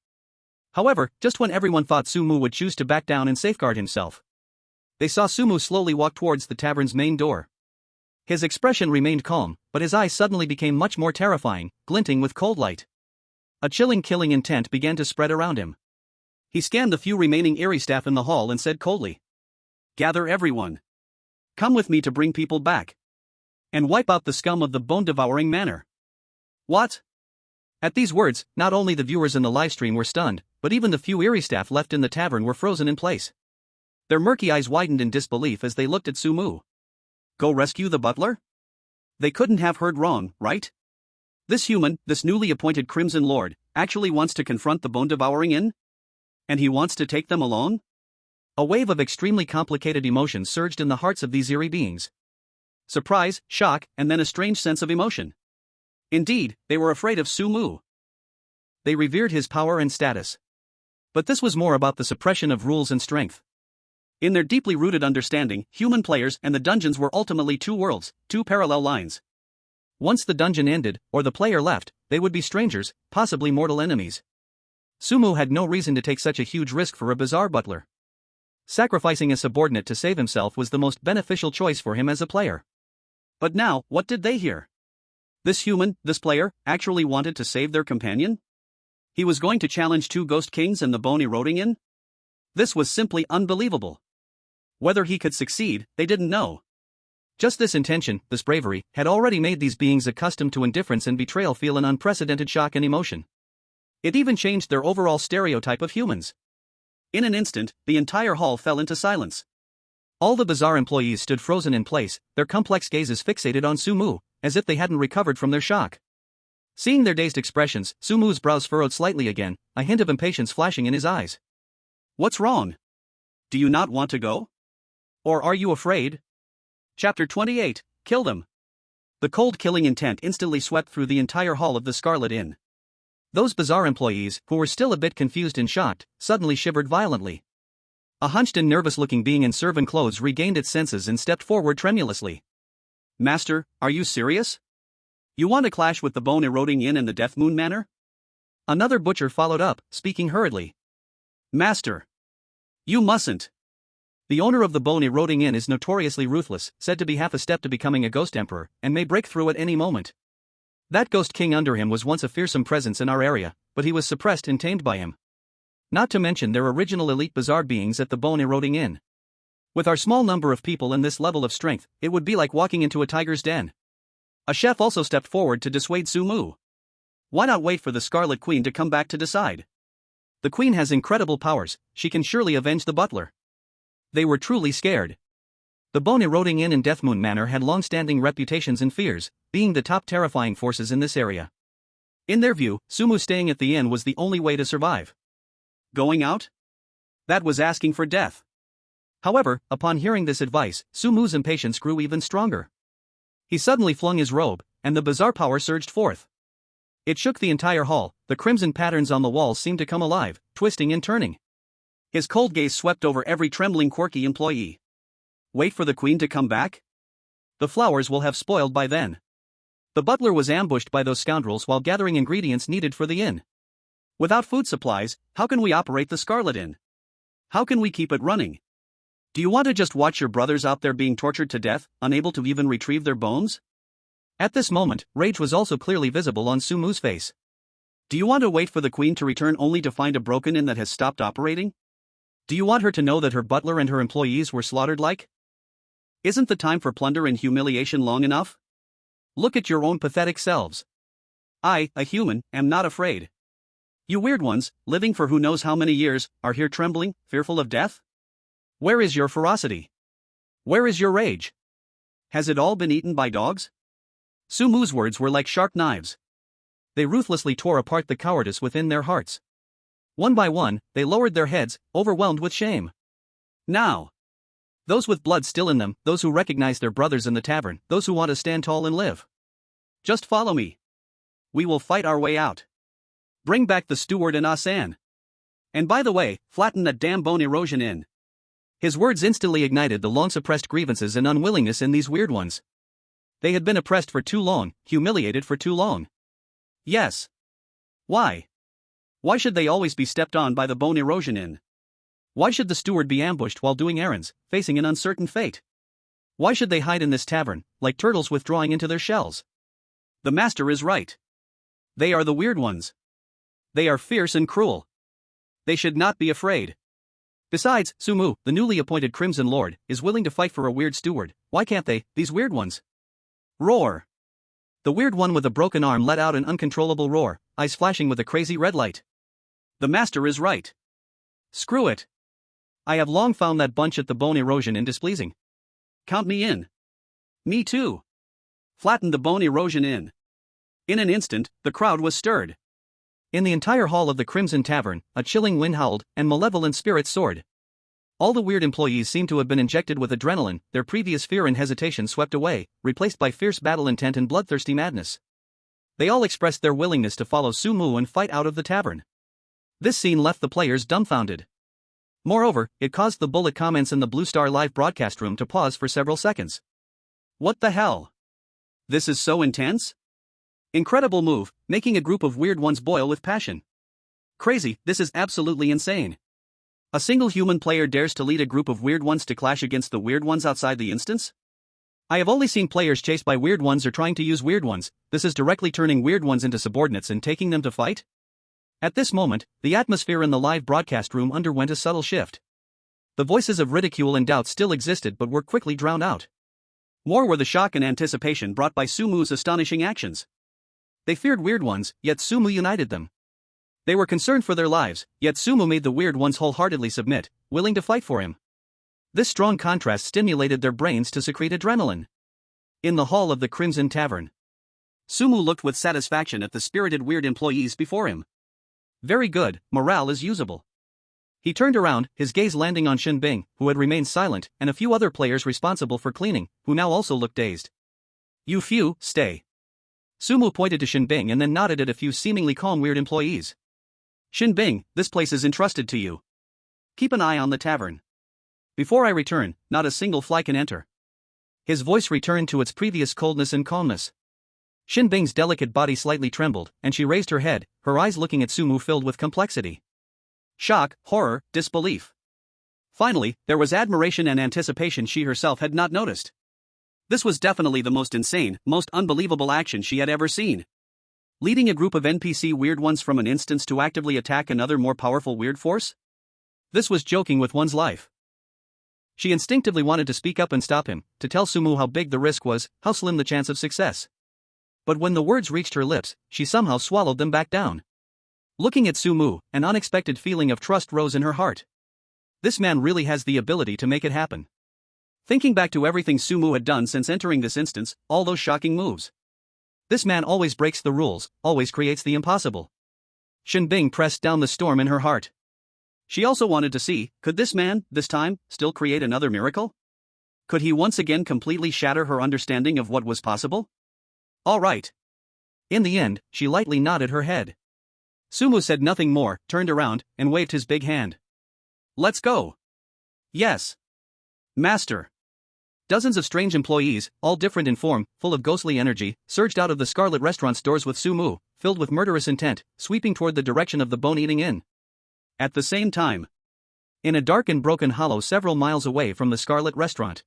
However, just when everyone thought Sumu would choose to back down and safeguard himself, they saw Sumu slowly walk towards the tavern's main door. His expression remained calm, but his eyes suddenly became much more terrifying, glinting with cold light. A chilling killing intent began to spread around him. He scanned the few remaining eerie staff in the hall and said coldly, "Gather everyone. Come with me to bring people back. And wipe out the scum of the Bone-Devouring Manor." What? At these words, not only the viewers in the livestream were stunned, but even the few eerie staff left in the tavern were frozen in place. Their murky eyes widened in disbelief as they looked at Sumu. Go rescue the butler? They couldn't have heard wrong, right? This human, this newly appointed Crimson Lord, actually wants to confront the Bone-Devouring Inn? And he wants to take them alone? A wave of extremely complicated emotions surged in the hearts of these eerie beings. Surprise, shock, and then a strange sense of emotion. Indeed, they were afraid of Sumu. They revered his power and status. But this was more about the suppression of rules and strength. In their deeply rooted understanding, human players and the dungeons were ultimately 2 worlds, 2 parallel lines. Once the dungeon ended, or the player left, they would be strangers, possibly mortal enemies. Sumu had no reason to take such a huge risk for a bizarre butler. Sacrificing a subordinate to save himself was the most beneficial choice for him as a player. But now, what did they hear? This human, this player, actually wanted to save their companion? He was going to challenge two ghost kings and the bony roding in? This was simply unbelievable. Whether he could succeed, they didn't know. Just this intention, this bravery, had already made these beings accustomed to indifference and betrayal feel an unprecedented shock and emotion. It even changed their overall stereotype of humans. In an instant, the entire hall fell into silence. All the bizarre employees stood frozen in place, their complex gazes fixated on Sumu, as if they hadn't recovered from their shock. Seeing their dazed expressions, Sumu's brows furrowed slightly again, a hint of impatience flashing in his eyes. What's wrong? Do you not want to go? Or are you afraid? Chapter 28, Kill Them. The cold killing intent instantly swept through the entire hall of the Scarlet Inn. Those bizarre employees, who were still a bit confused and shocked, suddenly shivered violently. A hunched and nervous-looking being in servant clothes regained its senses and stepped forward tremulously. Master, are you serious? You want to clash with the Bone Eroding Inn and the Death Moon Manor? Another butcher followed up, speaking hurriedly. Master! You mustn't! The owner of the Bone Eroding Inn is notoriously ruthless, said to be half a step to becoming a ghost emperor, and may break through at any moment. That ghost king under him was once a fearsome presence in our area, but he was suppressed and tamed by him. Not to mention their original elite bizarre beings at the Bone Eroding Inn. With our small number of people and this level of strength, it would be like walking into a tiger's den. A chef also stepped forward to dissuade Sumu. Why not wait for the Scarlet Queen to come back to decide? The queen has incredible powers, she can surely avenge the butler. They were truly scared. The Bone Eroding Inn and Death Moon Manor had long-standing reputations and fears, being the top terrifying forces in this area. In their view, Sumu staying at the inn was the only way to survive. Going out? That was asking for death. However, upon hearing this advice, Sumu's impatience grew even stronger. He suddenly flung his robe, and the bizarre power surged forth. It shook the entire hall, the crimson patterns on the walls seemed to come alive, twisting and turning. His cold gaze swept over every trembling quirky employee. Wait for the queen to come back? The flowers will have spoiled by then. The butler was ambushed by those scoundrels while gathering ingredients needed for the inn. Without food supplies, how can we operate the Scarlet Inn? How can we keep it running? Do you want to just watch your brothers out there being tortured to death, unable to even retrieve their bones? At this moment, rage was also clearly visible on Sumu's face. Do you want to wait for the queen to return only to find a broken inn that has stopped operating? Do you want her to know that her butler and her employees were slaughtered like? Isn't the time for plunder and humiliation long enough? Look at your own pathetic selves. I, a human, am not afraid. You weird ones, living for who knows how many years, are here trembling, fearful of death? Where is your ferocity? Where is your rage? Has it all been eaten by dogs? Sumu's words were like sharp knives. They ruthlessly tore apart the cowardice within their hearts. One by one, they lowered their heads, overwhelmed with shame. Now! Those with blood still in them, those who recognize their brothers in the tavern, those who want to stand tall and live. Just follow me. We will fight our way out. Bring back the steward and Asan. And by the way, flatten that damn Bone Erosion Inn. His words instantly ignited the long-suppressed grievances and unwillingness in these weird ones. They had been oppressed for too long, humiliated for too long. Yes. Why? Why should they always be stepped on by the Bone Erosion Inn? Why should the steward be ambushed while doing errands, facing an uncertain fate? Why should they hide in this tavern, like turtles withdrawing into their shells? The master is right. They are the weird ones. They are fierce and cruel. They should not be afraid. Besides, Sumu, the newly appointed Crimson Lord, is willing to fight for a weird steward. Why can't they, these weird ones? Roar! The weird one with a broken arm let out an uncontrollable roar, eyes flashing with a crazy red light. The master is right. Screw it. I have long found that bunch at the Bone Erosion Inn displeasing. Count me in. Me too. Flatten the Bone Erosion Inn. In an instant, the crowd was stirred. In the entire hall of the Crimson Tavern, a chilling wind howled, and malevolent spirits soared. All the weird employees seemed to have been injected with adrenaline, their previous fear and hesitation swept away, replaced by fierce battle intent and bloodthirsty madness. They all expressed their willingness to follow Sumu and fight out of the tavern. This scene left the players dumbfounded. Moreover, it caused the bullet comments in the Blue Star live broadcast room to pause for several seconds. What the hell? This is so intense? Incredible move, making a group of weird ones boil with passion. Crazy, this is absolutely insane. A single human player dares to lead a group of weird ones to clash against the weird ones outside the instance? I have only seen players chased by weird ones or trying to use weird ones. This is directly turning weird ones into subordinates and taking them to fight? At this moment, the atmosphere in the live broadcast room underwent a subtle shift. The voices of ridicule and doubt still existed but were quickly drowned out. More were the shock and anticipation brought by Sumu's astonishing actions. They feared weird ones, yet Sumu united them. They were concerned for their lives, yet Sumu made the weird ones wholeheartedly submit, willing to fight for him. This strong contrast stimulated their brains to secrete adrenaline. In the hall of the Crimson Tavern, Sumu looked with satisfaction at the spirited weird employees before him. Very good, morale is usable. He turned around, his gaze landing on Shen Bing, who had remained silent, and a few other players responsible for cleaning, who now also looked dazed. You few, stay. Sumu pointed to Shen Bing and then nodded at a few seemingly calm weird employees. Shen Bing, this place is entrusted to you. Keep an eye on the tavern. Before I return, not a single fly can enter. His voice returned to its previous coldness and calmness. Shen Bing's delicate body slightly trembled, and she raised her head, her eyes looking at Sumu filled with complexity. Shock, horror, disbelief. Finally, there was admiration and anticipation she herself had not noticed. This was definitely the most insane, most unbelievable action she had ever seen. Leading a group of NPC weird ones from an instance to actively attack another more powerful weird force? This was joking with one's life. She instinctively wanted to speak up and stop him, to tell Sumu how big the risk was, how slim the chance of success. But when the words reached her lips, she somehow swallowed them back down. Looking at Sumu, an unexpected feeling of trust rose in her heart. This man really has the ability to make it happen. Thinking back to everything Sumu had done since entering this instance, all those shocking moves. This man always breaks the rules, always creates the impossible. Shen Bing pressed down the storm in her heart. She also wanted to see, could this man, this time, still create another miracle? Could he once again completely shatter her understanding of what was possible? All right. In the end, she lightly nodded her head. Sumu said nothing more, turned around, and waved his big hand. Let's go. Yes. Master. Dozens of strange employees, all different in form, full of ghostly energy, surged out of the Scarlet Restaurant's doors with Sumu, filled with murderous intent, sweeping toward the direction of the bone-eating inn. At the same time, in a dark and broken hollow several miles away from the Scarlet Restaurant,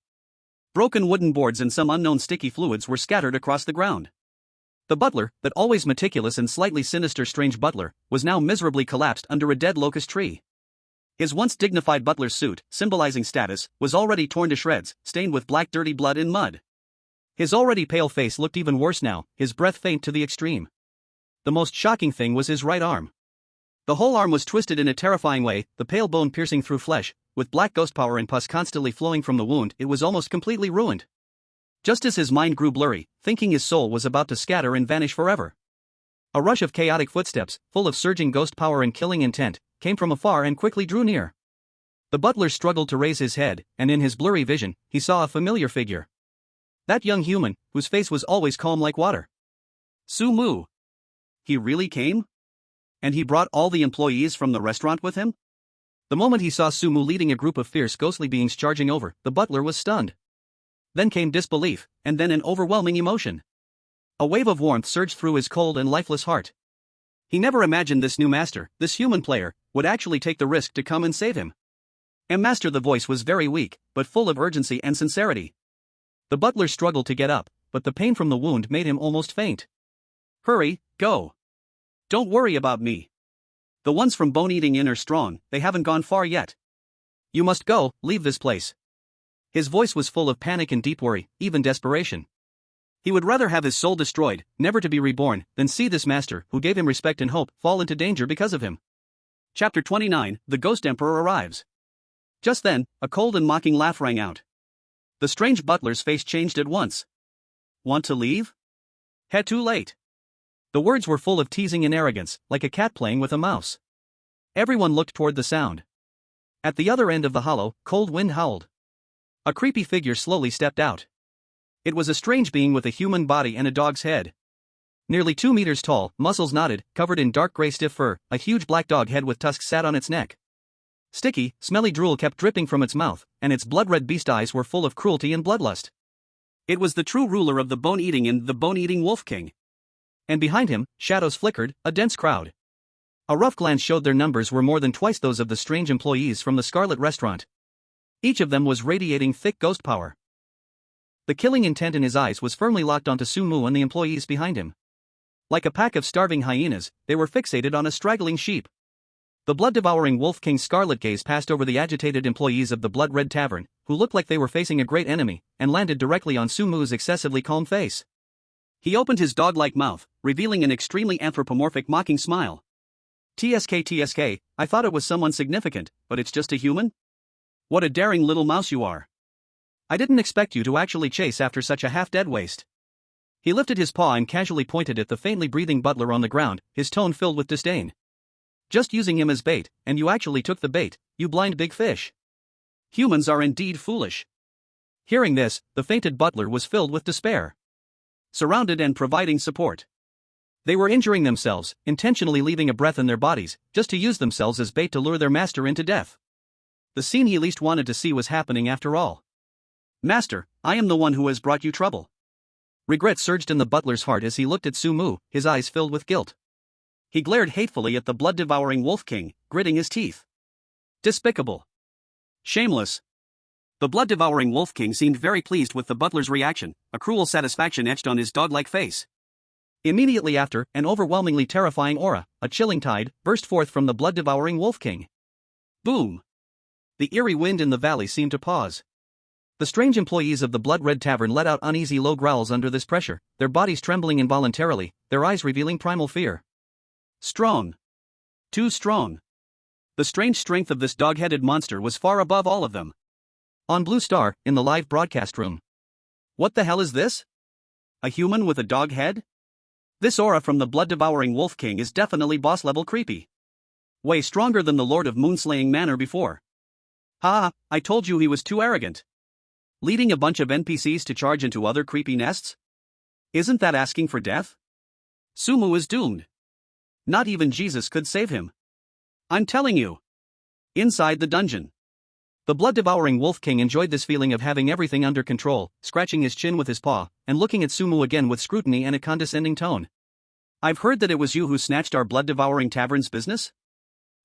broken wooden boards and some unknown sticky fluids were scattered across the ground. The butler, that always meticulous and slightly sinister strange butler, was now miserably collapsed under a dead locust tree. His once dignified butler's suit, symbolizing status, was already torn to shreds, stained with black dirty blood and mud. His already pale face looked even worse now, his breath faint to the extreme. The most shocking thing was his right arm. The whole arm was twisted in a terrifying way, the pale bone piercing through flesh, with black ghost power and pus constantly flowing from the wound. It was almost completely ruined. Just as his mind grew blurry, thinking his soul was about to scatter and vanish forever. A rush of chaotic footsteps, full of surging ghost power and killing intent, came from afar and quickly drew near. The butler struggled to raise his head, and in his blurry vision, he saw a familiar figure. That young human, whose face was always calm like water. Sumu. He really came? And he brought all the employees from the restaurant with him? The moment he saw Sumu leading a group of fierce ghostly beings charging over, the butler was stunned. Then came disbelief, and then an overwhelming emotion. A wave of warmth surged through his cold and lifeless heart. He never imagined this new master, this human player, would actually take the risk to come and save him. And master, the voice was very weak, but full of urgency and sincerity. The butler struggled to get up, but the pain from the wound made him almost faint. Hurry, go. Don't worry about me. The ones from Bone-Eating Inn are strong, they haven't gone far yet. You must go, leave this place. His voice was full of panic and deep worry, even desperation. He would rather have his soul destroyed, never to be reborn, than see this master, who gave him respect and hope, fall into danger because of him. Chapter 29, The Ghost Emperor Arrives. Just then, a cold and mocking laugh rang out. The strange butler's face changed at once. Want to leave? Too late. The words were full of teasing and arrogance, like a cat playing with a mouse. Everyone looked toward the sound. At the other end of the hollow, cold wind howled. A creepy figure slowly stepped out. It was a strange being with a human body and a dog's head. Nearly 2 meters tall, muscles knotted, covered in dark gray stiff fur, a huge black dog head with tusks sat on its neck. Sticky, smelly drool kept dripping from its mouth, and its blood-red beast eyes were full of cruelty and bloodlust. It was the true ruler of the bone-eating and the bone-eating Wolf King. And behind him, shadows flickered, a dense crowd. A rough glance showed their numbers were more than twice those of the strange employees from the Scarlet Restaurant. Each of them was radiating thick ghost power. The killing intent in his eyes was firmly locked onto Sumu and the employees behind him. Like a pack of starving hyenas, they were fixated on a straggling sheep. The blood-devouring Wolf King's scarlet gaze passed over the agitated employees of the blood-red tavern, who looked like they were facing a great enemy, and landed directly on Sumu's excessively calm face. He opened his dog-like mouth, revealing an extremely anthropomorphic mocking smile. TSK, I thought it was someone significant, but it's just a human? What a daring little mouse you are. I didn't expect you to actually chase after such a half-dead waste. He lifted his paw and casually pointed at the faintly breathing Butler on the ground, his tone filled with disdain. Just using him as bait, and you actually took the bait, you blind big fish. Humans are indeed foolish. Hearing this, the fainted Butler was filled with despair. Surrounded and providing support. They were injuring themselves, intentionally leaving a breath in their bodies, just to use themselves as bait to lure their master into death. The scene he least wanted to see was happening after all. Master, I am the one who has brought you trouble. Regret surged in the Butler's heart as he looked at Sumu, his eyes filled with guilt. He glared hatefully at the blood-devouring Wolf King, gritting his teeth. Despicable. Shameless. The blood-devouring Wolf King seemed very pleased with the Butler's reaction, a cruel satisfaction etched on his dog-like face. Immediately after, an overwhelmingly terrifying aura, a chilling tide, burst forth from the blood-devouring Wolf King. Boom! The eerie wind in the valley seemed to pause. The strange employees of the blood-red tavern let out uneasy low growls under this pressure, their bodies trembling involuntarily, their eyes revealing primal fear. Strong. Too strong. The strange strength of this dog-headed monster was far above all of them. On Blue Star, in the live broadcast room. What the hell is this? A human with a dog head? This aura from the blood-devouring Wolf King is definitely boss-level creepy. Way stronger than the Lord of Moonslaying Manor before. Ha, I told you he was too arrogant. Leading a bunch of NPCs to charge into other creepy nests? Isn't that asking for death? Sumu is doomed. Not even Jesus could save him. I'm telling you. Inside the dungeon. The blood-devouring Wolf King enjoyed this feeling of having everything under control, scratching his chin with his paw, and looking at Sumu again with scrutiny and a condescending tone. I've heard that it was you who snatched our blood-devouring tavern's business?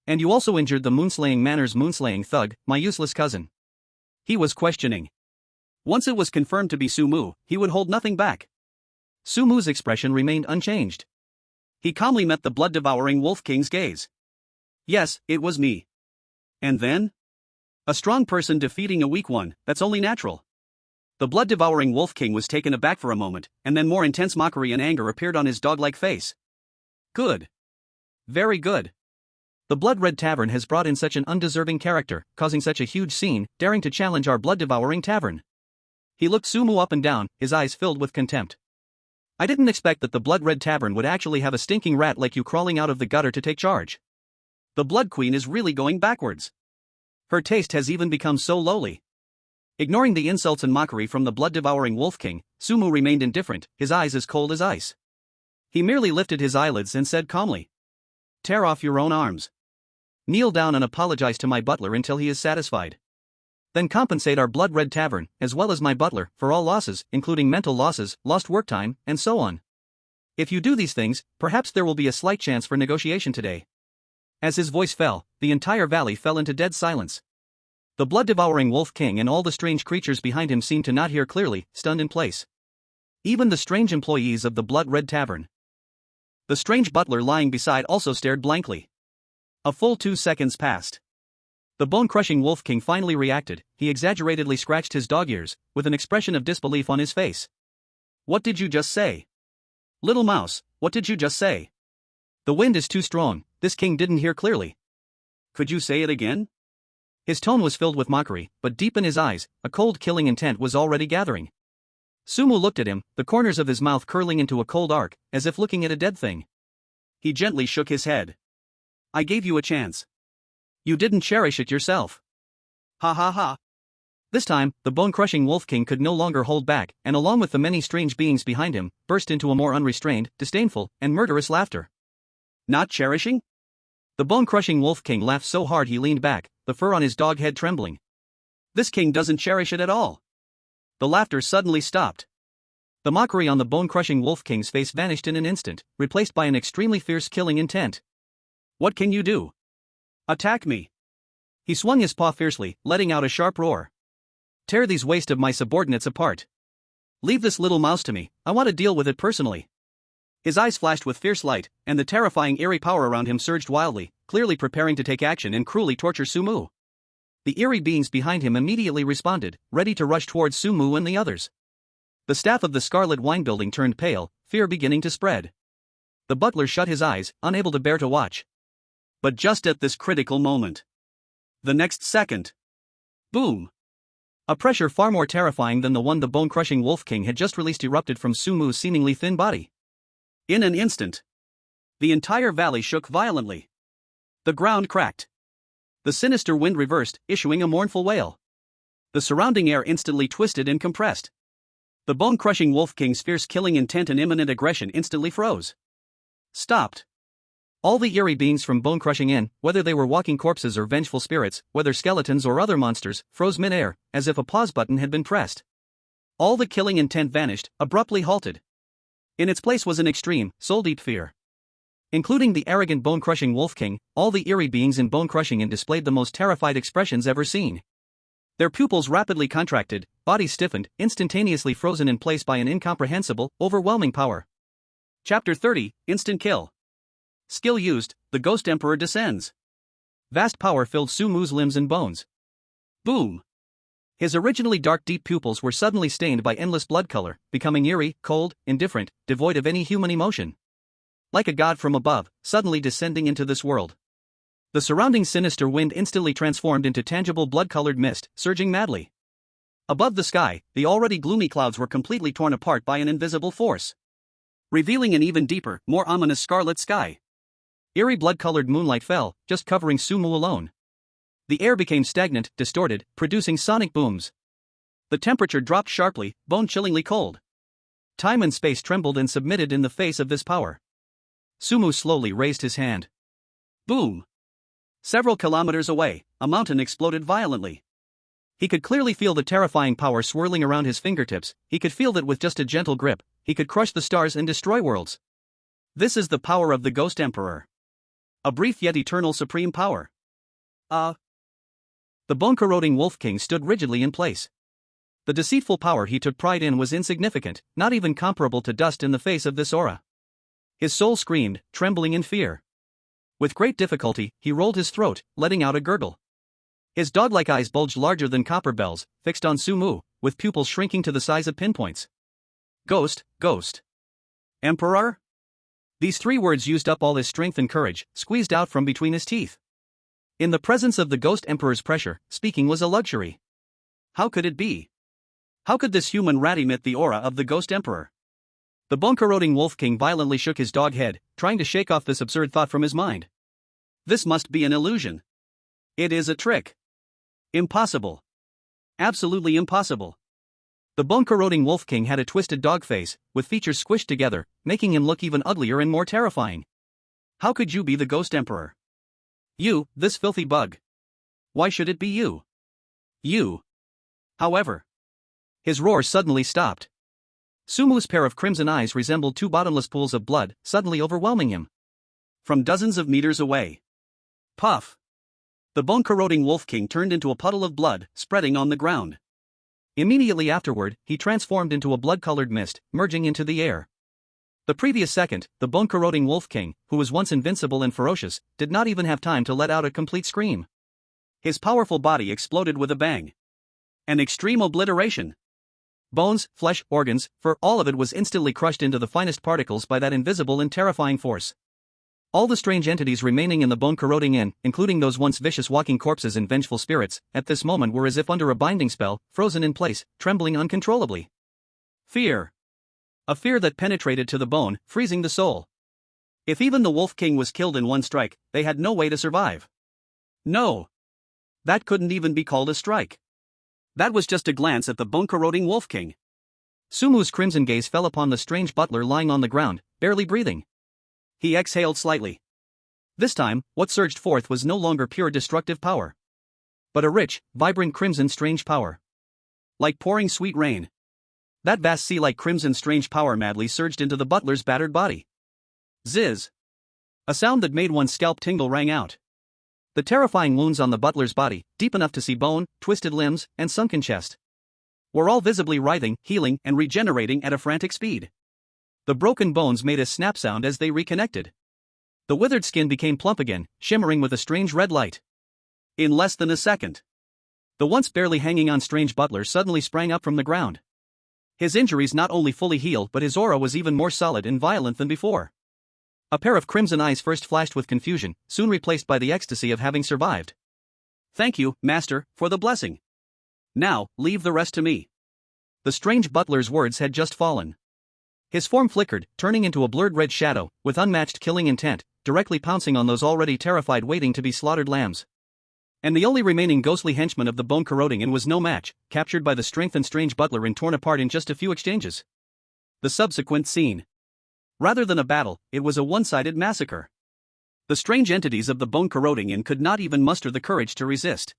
And you also injured the Moonslaying Manor's moonslaying thug, my useless cousin. He was questioning. Once it was confirmed to be Sumu, he would hold nothing back. Sumu's expression remained unchanged. He calmly met the blood-devouring Wolf King's gaze. Yes, it was me. And then? A strong person defeating a weak one, that's only natural. The blood-devouring Wolf King was taken aback for a moment, and then more intense mockery and anger appeared on his dog-like face. Good. Very good. The blood-red tavern has brought in such an undeserving character, causing such a huge scene, daring to challenge our blood-devouring tavern. He looked Sumu up and down, his eyes filled with contempt. I didn't expect that the blood-red tavern would actually have a stinking rat like you crawling out of the gutter to take charge. The Blood Queen is really going backwards. Her taste has even become so lowly. Ignoring the insults and mockery from the blood-devouring Wolf King, Sumu remained indifferent, his eyes as cold as ice. He merely lifted his eyelids and said calmly, "Tear off your own arms. Kneel down and apologize to my butler until he is satisfied. Then compensate our blood-red tavern, as well as my butler, for all losses, including mental losses, lost work time, and so on. If you do these things, perhaps there will be a slight chance for negotiation today." As his voice fell, the entire valley fell into dead silence. The blood-devouring Wolf King and all the strange creatures behind him seemed to not hear clearly, stunned in place. Even the strange employees of the blood-red tavern. The strange butler lying beside also stared blankly. A full 2 seconds passed. The bone-crushing Wolf King finally reacted. He exaggeratedly scratched his dog ears, with an expression of disbelief on his face. "What did you just say? Little mouse, what did you just say?" "The wind is too strong," this king didn't hear clearly. "Could you say it again?" His tone was filled with mockery, but deep in his eyes, a cold killing intent was already gathering. Sumu looked at him, the corners of his mouth curling into a cold arc, as if looking at a dead thing. He gently shook his head. "I gave you a chance. You didn't cherish it yourself. Ha ha ha." This time, the bone-crushing Wolf King could no longer hold back, and along with the many strange beings behind him, burst into a more unrestrained, disdainful, and murderous laughter. "Not cherishing?" The bone-crushing Wolf King laughed so hard he leaned back, the fur on his dog head trembling. "This king doesn't cherish it at all." The laughter suddenly stopped. The mockery on the bone-crushing Wolf King's face vanished in an instant, replaced by an extremely fierce killing intent. What can you do? Attack me. He swung his paw fiercely, letting out a sharp roar. Tear these waste of my subordinates apart. Leave this little mouse to me, I want to deal with it personally. His eyes flashed with fierce light, and the terrifying eerie power around him surged wildly, clearly preparing to take action and cruelly torture Sumu. The eerie beings behind him immediately responded, ready to rush towards Sumu and the others. The staff of the Scarlet Wine Building turned pale, fear beginning to spread. The butler shut his eyes, unable to bear to watch. But just at this critical moment. The next second. Boom! A pressure far more terrifying than the one the bone-crushing Wolf King had just released erupted from Sumu's seemingly thin body. In an instant, the entire valley shook violently. The ground cracked. The sinister wind reversed, issuing a mournful wail. The surrounding air instantly twisted and compressed. The bone-crushing Wolf King's fierce killing intent and imminent aggression instantly froze. Stopped. All the eerie beings from bone-crushing Inn, whether they were walking corpses or vengeful spirits, whether skeletons or other monsters, froze mid-air, as if a pause button had been pressed. All the killing intent vanished, abruptly halted. In its place was an extreme, soul-deep fear. Including the arrogant bone-crushing Wolf King, all the eerie beings in bone-crushing Inn displayed the most terrified expressions ever seen. Their pupils rapidly contracted, bodies stiffened, instantaneously frozen in place by an incomprehensible, overwhelming power. Chapter 30, Instant Kill. Skill used, the Ghost Emperor descends. Vast power filled Sumu's limbs and bones. Boom! His originally dark deep pupils were suddenly stained by endless blood color, becoming eerie, cold, indifferent, devoid of any human emotion. Like a god from above, suddenly descending into this world. The surrounding sinister wind instantly transformed into tangible blood-colored mist, surging madly. Above the sky, the already gloomy clouds were completely torn apart by an invisible force, revealing an even deeper, more ominous scarlet sky. Eerie blood-colored moonlight fell, just covering Sumu alone. The air became stagnant, distorted, producing sonic booms. The temperature dropped sharply, bone-chillingly cold. Time and space trembled and submitted in the face of this power. Sumu slowly raised his hand. Boom! Several kilometers away, a mountain exploded violently. He could clearly feel the terrifying power swirling around his fingertips. He could feel that with just a gentle grip, he could crush the stars and destroy worlds. This is the power of the Ghost Emperor. A brief yet eternal supreme power. The bone-corroding Wolf King stood rigidly in place. The deceitful power he took pride in was insignificant, not even comparable to dust in the face of this aura. His soul screamed, trembling in fear. With great difficulty, he rolled his throat, letting out a gurgle. His dog-like eyes bulged larger than copper bells, fixed on Sumu, with pupils shrinking to the size of pinpoints. Ghost, ghost. Emperor? These three words used up all his strength and courage, squeezed out from between his teeth. In the presence of the Ghost Emperor's pressure, speaking was a luxury. How could it be? How could this human rat emit the aura of the Ghost Emperor? The bone-corroding Wolf King violently shook his dog head, trying to shake off this absurd thought from his mind. This must be an illusion. It is a trick. Impossible. Absolutely impossible. The bone-corroding Wolf King had a twisted dog face, with features squished together, making him look even uglier and more terrifying. How could you be the Ghost Emperor? You, this filthy bug. Why should it be you? You. However. His roar suddenly stopped. Sumu's pair of crimson eyes resembled two bottomless pools of blood, suddenly overwhelming him. From dozens of meters away. Puff! The bone-corroding Wolf King turned into a puddle of blood, spreading on the ground. Immediately afterward, he transformed into a blood-colored mist, merging into the air. The previous second, the bone-corroding Wolf King, who was once invincible and ferocious, did not even have time to let out a complete scream. His powerful body exploded with a bang. An extreme obliteration. Bones, flesh, organs, fur, all of it was instantly crushed into the finest particles by that invisible and terrifying force. All the strange entities remaining in the bone-corroding inn, including those once vicious walking corpses and vengeful spirits, at this moment were as if under a binding spell, frozen in place, trembling uncontrollably. Fear. A fear that penetrated to the bone, freezing the soul. If even the Wolf King was killed in one strike, they had no way to survive. No. That couldn't even be called a strike. That was just a glance at the bone-corroding Wolf King. Sumu's crimson gaze fell upon the strange butler lying on the ground, barely breathing. He exhaled slightly. This time, what surged forth was no longer pure destructive power, but a rich, vibrant crimson strange power. Like pouring sweet rain. That vast sea-like crimson strange power madly surged into the butler's battered body. Ziz! A sound that made one's scalp tingle rang out. The terrifying wounds on the butler's body, deep enough to see bone, twisted limbs, and sunken chest, were all visibly writhing, healing, and regenerating at a frantic speed. The broken bones made a snap sound as they reconnected. The withered skin became plump again, shimmering with a strange red light. In less than a second, the once barely hanging on strange butler suddenly sprang up from the ground. His injuries not only fully healed, but his aura was even more solid and violent than before. A pair of crimson eyes first flashed with confusion, soon replaced by the ecstasy of having survived. "Thank you, master, for the blessing. Now, leave the rest to me." The strange butler's words had just fallen. His form flickered, turning into a blurred red shadow, with unmatched killing intent, directly pouncing on those already terrified waiting to be slaughtered lambs. And the only remaining ghostly henchman of the bone-corroding and was no match, captured by the strengthened strange butler and torn apart in just a few exchanges. The subsequent scene. Rather than a battle, it was a one-sided massacre. The strange entities of the bone-corroding inn could not even muster the courage to resist.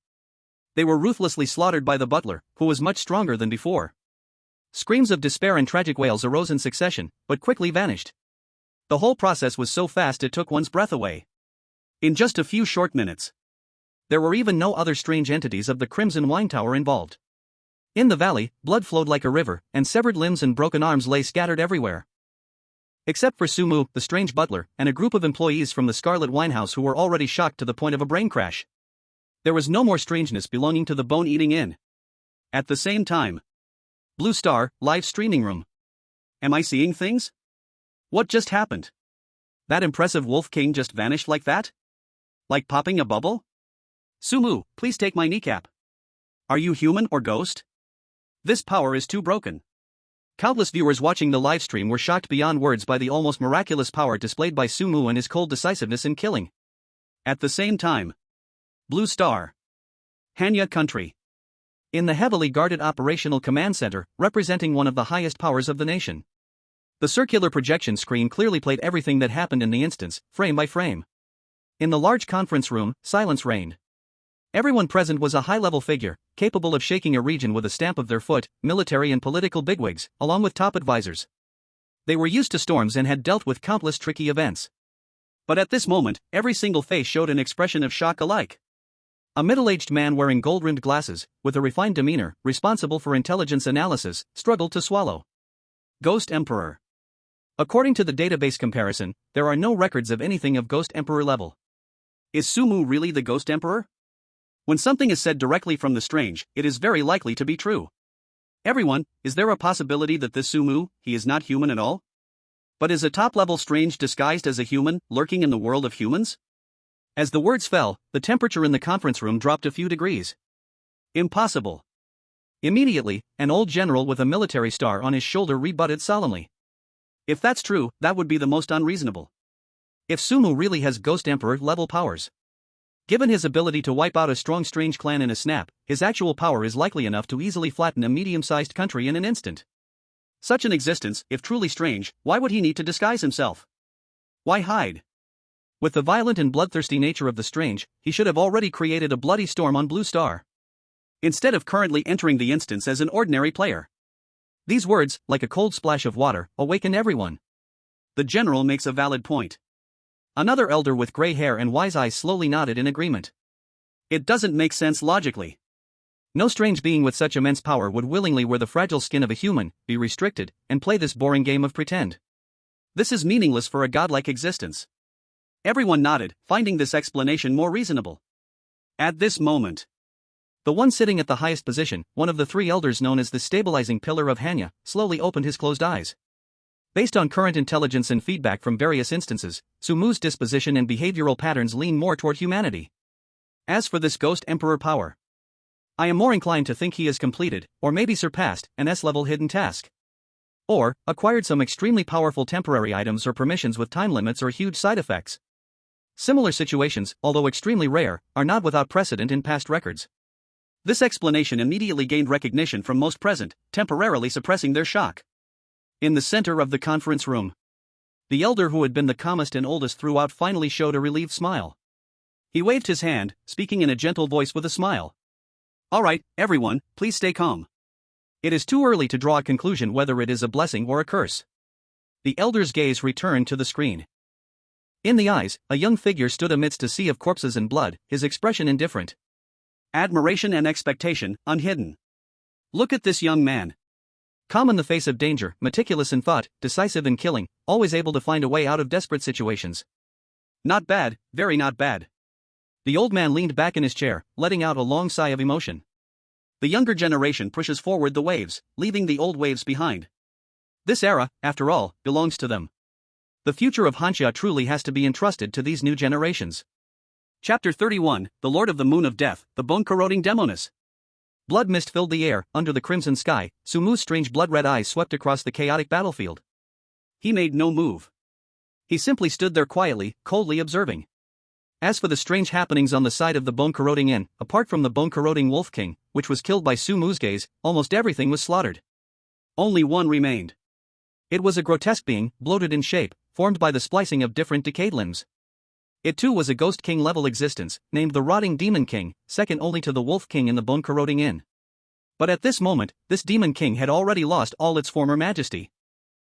They were ruthlessly slaughtered by the butler, who was much stronger than before. Screams of despair and tragic wails arose in succession, but quickly vanished. The whole process was so fast it took one's breath away. In just a few short minutes, there were even no other strange entities of the Crimson Wine Tower involved. In the valley, blood flowed like a river, and severed limbs and broken arms lay scattered everywhere. Except for Sumu, the strange butler, and a group of employees from the Scarlet Winehouse who were already shocked to the point of a brain crash. There was no more strangeness belonging to the bone-eating inn. At the same time, Blue Star, live streaming room. Am I seeing things? What just happened? That impressive Wolf King just vanished like that? Like popping a bubble? Sumu, please take my kneecap. Are you human or ghost? This power is too broken. Countless viewers watching the livestream were shocked beyond words by the almost miraculous power displayed by Sumu and his cold decisiveness in killing. At the same time, Blue Star, Hanya country. In the heavily guarded operational command center, representing one of the highest powers of the nation. The circular projection screen clearly played everything that happened in the instance, frame by frame. In the large conference room, silence reigned. Everyone present was a high-level figure, capable of shaking a region with a stamp of their foot, military and political bigwigs, along with top advisors. They were used to storms and had dealt with countless tricky events. But at this moment, every single face showed an expression of shock alike. A middle-aged man wearing gold-rimmed glasses, with a refined demeanor, responsible for intelligence analysis, struggled to swallow. Ghost Emperor. According to the database comparison, there are no records of anything of Ghost Emperor level. Is Sumu really the Ghost Emperor? When something is said directly from the strange, it is very likely to be true. Everyone, is there a possibility that this Sumu, he is not human at all? But is a top-level strange disguised as a human, lurking in the world of humans? As the words fell, the temperature in the conference room dropped a few degrees. Impossible. Immediately, an old general with a military star on his shoulder rebutted solemnly. If that's true, that would be the most unreasonable. If Sumu really has Ghost Emperor-level powers, given his ability to wipe out a strong strange clan in a snap, his actual power is likely enough to easily flatten a medium-sized country in an instant. Such an existence, if truly strange, why would he need to disguise himself? Why hide? With the violent and bloodthirsty nature of the strange, he should have already created a bloody storm on Blue Star, instead of currently entering the instance as an ordinary player. These words, like a cold splash of water, awaken everyone. The general makes a valid point. Another elder with gray hair and wise eyes slowly nodded in agreement. It doesn't make sense logically. No strange being with such immense power would willingly wear the fragile skin of a human, be restricted, and play this boring game of pretend. This is meaningless for a godlike existence. Everyone nodded, finding this explanation more reasonable. At this moment, the one sitting at the highest position, one of the three elders known as the stabilizing pillar of Hanya, slowly opened his closed eyes. Based on current intelligence and feedback from various instances, Sumu's disposition and behavioral patterns lean more toward humanity. As for this Ghost Emperor power, I am more inclined to think he has completed, or maybe surpassed, an S-level hidden task. Or, acquired some extremely powerful temporary items or permissions with time limits or huge side effects. Similar situations, although extremely rare, are not without precedent in past records. This explanation immediately gained recognition from most present, temporarily suppressing their shock. In the center of the conference room, the elder who had been the calmest and oldest throughout finally showed a relieved smile. He waved his hand, speaking in a gentle voice with a smile. "All right, everyone, please stay calm. It is too early to draw a conclusion whether it is a blessing or a curse. The elder's gaze returned to the screen. In the eyes, a young figure stood amidst a sea of corpses and blood, his expression indifferent. Admiration and expectation, unhidden. Look at this young man. Calm in the face of danger, meticulous in thought, decisive in killing, always able to find a way out of desperate situations. Not bad, very not bad. The old man leaned back in his chair, letting out a long sigh of emotion. The younger generation pushes forward the waves, leaving the old waves behind. This era, after all, belongs to them. The future of Hanya truly has to be entrusted to these new generations. Chapter 31, The Lord of the Moon of Death, the Bone-Corroding Demoness. Blood mist filled the air, under the crimson sky, Sumu's strange blood-red eyes swept across the chaotic battlefield. He made no move. He simply stood there quietly, coldly observing. As for the strange happenings on the side of the bone-corroding inn, apart from the bone-corroding Wolf King, which was killed by Sumu's gaze, almost everything was slaughtered. Only one remained. It was a grotesque being, bloated in shape, formed by the splicing of different decayed limbs. It too was a Ghost King-level existence, named the Rotting Demon King, second only to the Wolf King in the bone-corroding inn. But at this moment, this Demon King had already lost all its former majesty.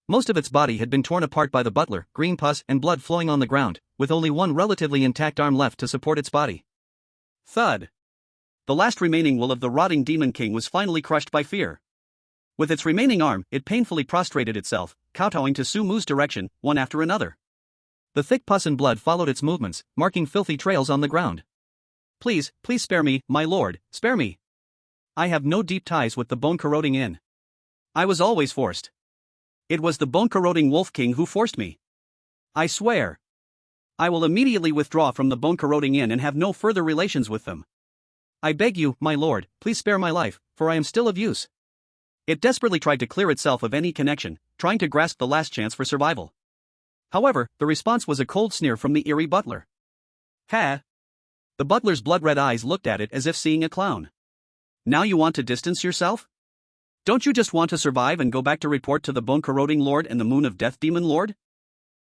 Most of its body had been torn apart by the butler, green pus and blood flowing on the ground, with only one relatively intact arm left to support its body. Thud. The last remaining will of the Rotting Demon King was finally crushed by fear. With its remaining arm, it painfully prostrated itself, kowtowing to Sumu's direction, one after another. The thick pus and blood followed its movements, marking filthy trails on the ground. Please spare me, my lord, spare me. I have no deep ties with the bone-corroding inn. I was always forced. It was the bone-corroding Wolf King who forced me. I swear. I will immediately withdraw from the bone-corroding inn and have no further relations with them. I beg you, my lord, please spare my life, for I am still of use. It desperately tried to clear itself of any connection, trying to grasp the last chance for survival. However, the response was a cold sneer from the eerie butler. Ha! The butler's blood-red eyes looked at it as if seeing a clown. Now you want to distance yourself? Don't you just want to survive and go back to report to the Bone-Corroding Lord and the Moon of Death Demon Lord?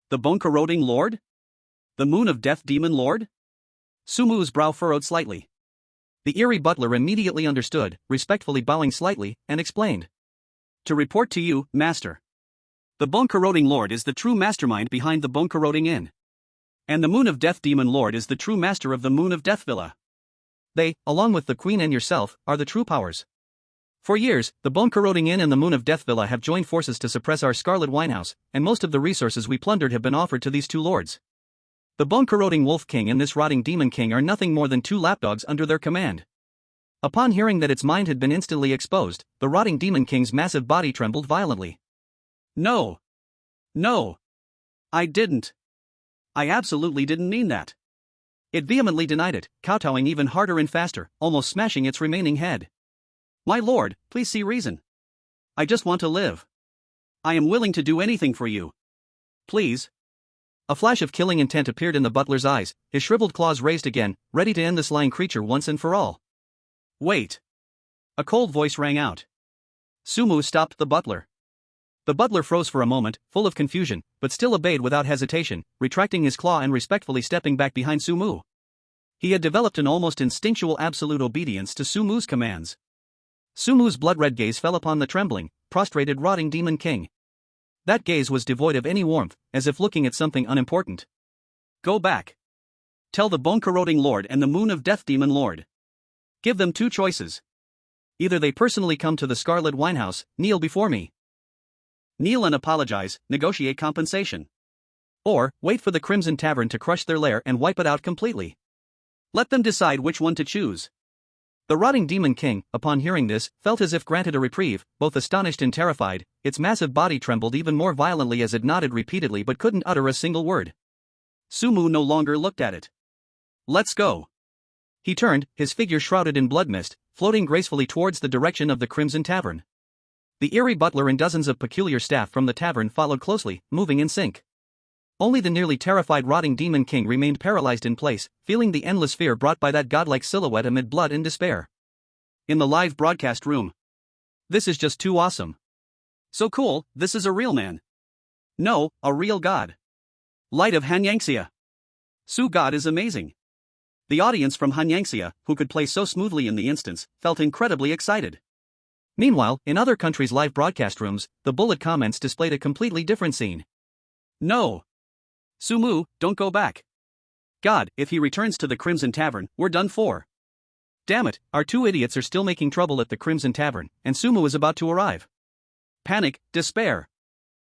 The Bone-Corroding Lord? The Moon of Death Demon Lord? Sumu's brow furrowed slightly. The eerie butler immediately understood, respectfully bowing slightly, and explained. To report to you, master. The Bone-Corroding Lord is the true mastermind behind the Bone-Corroding Inn. And the Moon of Death Demon Lord is the true master of the Moon of Death Villa. They, along with the Queen and yourself, are the true powers. For years, the Bone-Corroding Inn and the Moon of Death Villa have joined forces to suppress our Scarlet Winehouse, and most of the resources we plundered have been offered to these two lords. The Bone-Corroding Wolf King and this Rotting Demon King are nothing more than two lapdogs under their command. Upon hearing that its mind had been instantly exposed, the Rotting Demon King's massive body trembled violently. No. No. I didn't. I absolutely didn't mean that. It vehemently denied it, kowtowing even harder and faster, almost smashing its remaining head. My lord, please see reason. I just want to live. I am willing to do anything for you. Please. A flash of killing intent appeared in the butler's eyes, his shriveled claws raised again, ready to end this lying creature once and for all. Wait. A cold voice rang out. Sumu stopped the butler. The butler froze for a moment, full of confusion, but still obeyed without hesitation, retracting his claw and respectfully stepping back behind Sumu. He had developed an almost instinctual absolute obedience to Sumu's commands. Sumu's blood-red gaze fell upon the trembling, prostrated Rotting Demon King. That gaze was devoid of any warmth, as if looking at something unimportant. Go back. Tell the Bone-Corroding Lord and the Moon of Death Demon Lord. Give them two choices. Either they personally come to the Scarlet Winehouse, kneel before me. Kneel and apologize, negotiate compensation. Or, wait for the Crimson Tavern to crush their lair and wipe it out completely. Let them decide which one to choose. The Rotting Demon King, upon hearing this, felt as if granted a reprieve, both astonished and terrified. Its massive body trembled even more violently as it nodded repeatedly but couldn't utter a single word. Sumu no longer looked at it. Let's go. He turned, his figure shrouded in blood mist, floating gracefully towards the direction of the Crimson Tavern. The eerie butler and dozens of peculiar staff from the tavern followed closely, moving in sync. Only the nearly terrified Rotting Demon King remained paralyzed in place, feeling the endless fear brought by that godlike silhouette amid blood and despair. In the live broadcast room. This is just too awesome. So cool, this is a real man. No, a real god. Light of Hanyangxia. Su God is amazing. The audience from Hanyangxia, who could play so smoothly in the instance, felt incredibly excited. Meanwhile, in other countries' live broadcast rooms, the bullet comments displayed a completely different scene. No. Sumu, don't go back. God, if he returns to the Crimson Tavern, we're done for. Damn it, our two idiots are still making trouble at the Crimson Tavern, and Sumu is about to arrive. Panic, despair.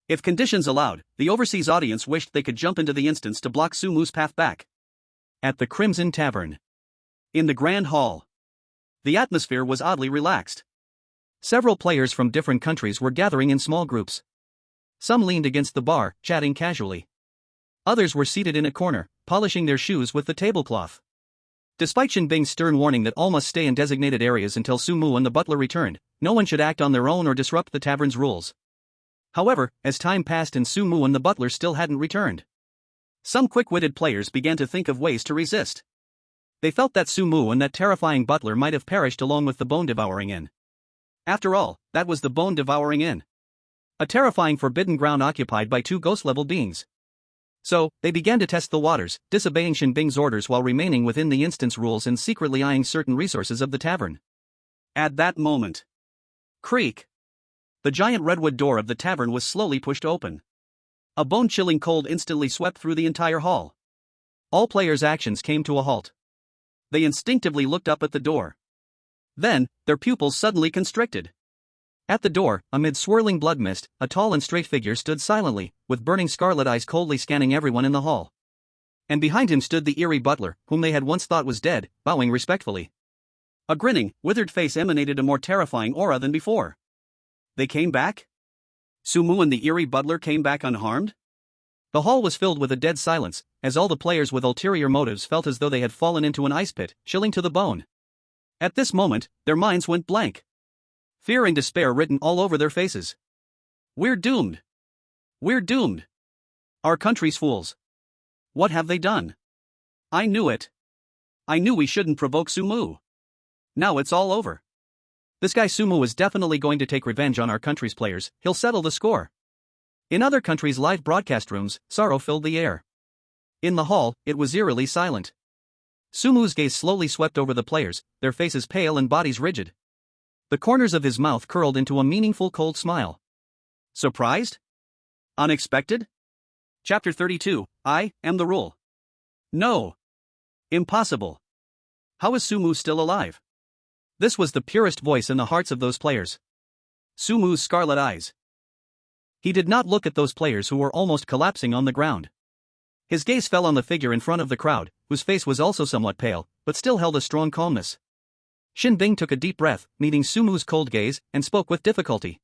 If conditions allowed, the overseas audience wished they could jump into the instance to block Sumu's path back. At the Crimson Tavern. In the Grand Hall. The atmosphere was oddly relaxed. Several players from different countries were gathering in small groups. Some leaned against the bar, chatting casually. Others were seated in a corner, polishing their shoes with the tablecloth. Despite Shen Bing's stern warning that all must stay in designated areas until Sumu and the butler returned, no one should act on their own or disrupt the tavern's rules. However, as time passed and Sumu and the butler still hadn't returned, some quick-witted players began to think of ways to resist. They felt that Sumu and that terrifying butler might have perished along with the bone-devouring inn. After all, that was the bone-devouring inn. A terrifying forbidden ground occupied by two ghost-level beings. So, they began to test the waters, disobeying Shen Bing's orders while remaining within the instance rules and secretly eyeing certain resources of the tavern. At that moment, creak! The giant redwood door of the tavern was slowly pushed open. A bone-chilling cold instantly swept through the entire hall. All players' actions came to a halt. They instinctively looked up at the door. Then, their pupils suddenly constricted. At the door, amid swirling blood mist, a tall and straight figure stood silently, with burning scarlet eyes coldly scanning everyone in the hall. And behind him stood the eerie butler, whom they had once thought was dead, bowing respectfully. A grinning, withered face emanated a more terrifying aura than before. They came back? Sumu and the eerie butler came back unharmed? The hall was filled with a dead silence, as all the players with ulterior motives felt as though they had fallen into an ice pit, chilling to the bone. At this moment, their minds went blank. Fear and despair written all over their faces. We're doomed. We're doomed. Our country's fools. What have they done? I knew it. I knew we shouldn't provoke Sumu. Now it's all over. This guy Sumu is definitely going to take revenge on our country's players, he'll settle the score. In other countries' live broadcast rooms, sorrow filled the air. In the hall, it was eerily silent. Sumu's gaze slowly swept over the players, their faces pale and bodies rigid. The corners of his mouth curled into a meaningful cold smile. Surprised? Unexpected? Chapter 32, I am the rule. No. Impossible. How is Sumu still alive? This was the purest voice in the hearts of those players. Sumu's scarlet eyes. He did not look at those players who were almost collapsing on the ground. His gaze fell on the figure in front of the crowd, whose face was also somewhat pale, but still held a strong calmness. Shen Bing took a deep breath, meeting Sumu's cold gaze, and spoke with difficulty.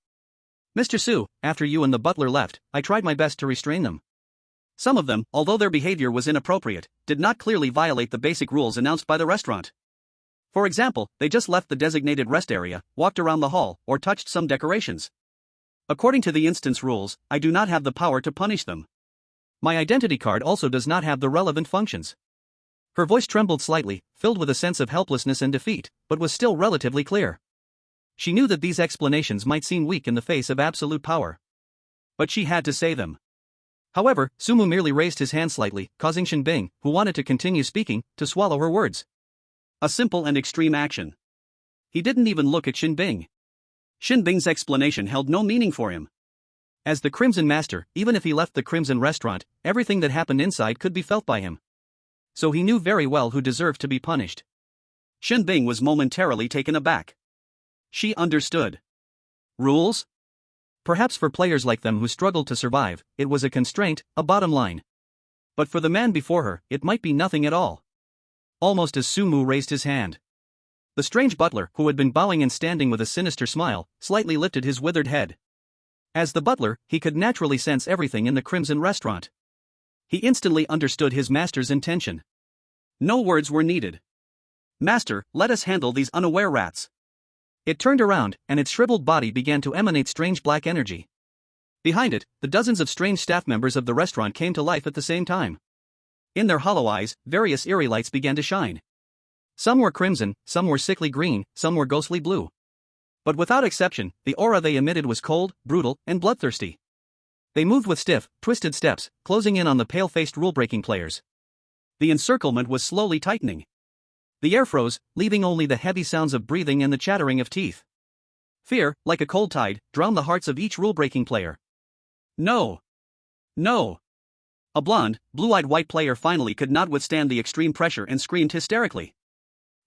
Mr. Su, after you and the butler left, I tried my best to restrain them. Some of them, although their behavior was inappropriate, did not clearly violate the basic rules announced by the restaurant. For example, they just left the designated rest area, walked around the hall, or touched some decorations. According to the instance rules, I do not have the power to punish them. My identity card also does not have the relevant functions. Her voice trembled slightly, filled with a sense of helplessness and defeat, but was still relatively clear. She knew that these explanations might seem weak in the face of absolute power. But she had to say them. However, Sumu merely raised his hand slightly, causing Shen Bing, who wanted to continue speaking, to swallow her words. A simple and extreme action. He didn't even look at Shen Bing. Shen Bing's explanation held no meaning for him. As the Crimson Master, even if he left the Crimson Restaurant, everything that happened inside could be felt by him. So he knew very well who deserved to be punished. Shen Bing was momentarily taken aback. She understood. Rules? Perhaps for players like them who struggled to survive, it was a constraint, a bottom line. But for the man before her, it might be nothing at all. Almost as Sumu raised his hand, the strange butler, who had been bowing and standing with a sinister smile, slightly lifted his withered head. As the butler, he could naturally sense everything in the Crimson Restaurant. He instantly understood his master's intention. No words were needed. Master, let us handle these unaware rats. It turned around, and its shriveled body began to emanate strange black energy. Behind it, the dozens of strange staff members of the restaurant came to life at the same time. In their hollow eyes, various eerie lights began to shine. Some were crimson, some were sickly green, some were ghostly blue. But without exception, the aura they emitted was cold, brutal, and bloodthirsty. They moved with stiff, twisted steps, closing in on the pale-faced rule-breaking players. The encirclement was slowly tightening. The air froze, leaving only the heavy sounds of breathing and the chattering of teeth. Fear, like a cold tide, drowned the hearts of each rule-breaking player. No! No! A blonde, blue-eyed white player finally could not withstand the extreme pressure and screamed hysterically.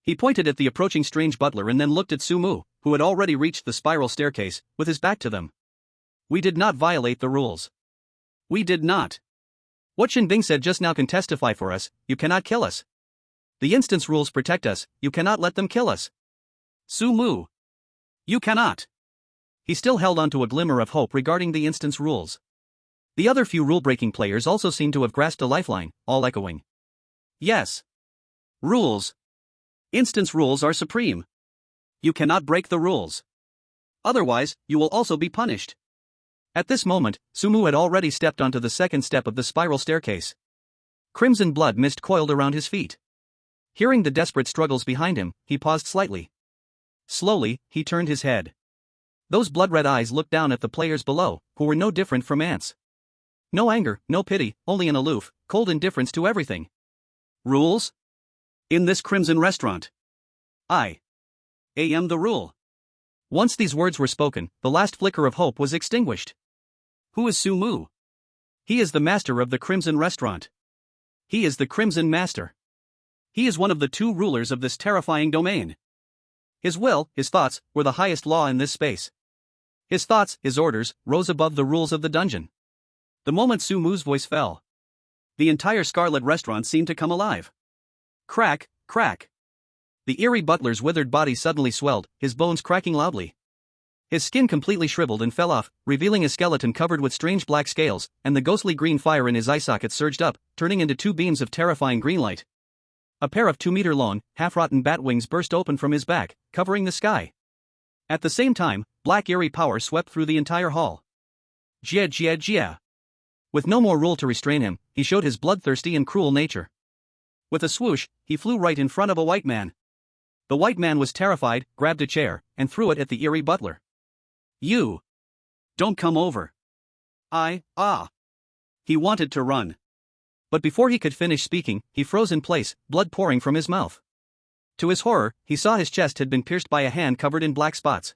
He pointed at the approaching strange butler and then looked at Sumu, who had already reached the spiral staircase, with his back to them. We did not violate the rules. We did not. What Shen Bing said just now can testify for us. You cannot kill us. The instance rules protect us. You cannot let them kill us. Sumu. You cannot. He still held on to a glimmer of hope regarding the instance rules. The other few rule-breaking players also seemed to have grasped a lifeline, all echoing. Yes. Rules. Instance rules are supreme. You cannot break the rules. Otherwise, you will also be punished. At this moment, Sumu had already stepped onto the second step of the spiral staircase. Crimson blood mist coiled around his feet. Hearing the desperate struggles behind him, he paused slightly. Slowly, he turned his head. Those blood-red eyes looked down at the players below, who were no different from ants. No anger, no pity, only an aloof, cold indifference to everything. Rules? In this crimson restaurant. I am the rule. Once these words were spoken, the last flicker of hope was extinguished. Who is Sumu? He is the master of the crimson restaurant. He is the crimson master. He is one of the two rulers of this terrifying domain. His will, his thoughts, were the highest law in this space. His thoughts, his orders, rose above the rules of the dungeon. The moment Sumu's voice fell, the entire Scarlet restaurant seemed to come alive. Crack, crack. The eerie butler's withered body suddenly swelled, his bones cracking loudly. His skin completely shriveled and fell off, revealing a skeleton covered with strange black scales, and the ghostly green fire in his eye sockets surged up, turning into two beams of terrifying green light. A pair of 2-meter-long, half-rotten bat wings burst open from his back, covering the sky. At the same time, black eerie power swept through the entire hall. Jia jia jia. With no more rule to restrain him, he showed his bloodthirsty and cruel nature. With a swoosh, he flew right in front of a white man. The white man was terrified, grabbed a chair, and threw it at the eerie butler. You! Don't come over. He wanted to run. But before he could finish speaking, he froze in place, blood pouring from his mouth. To his horror, he saw his chest had been pierced by a hand covered in black spots.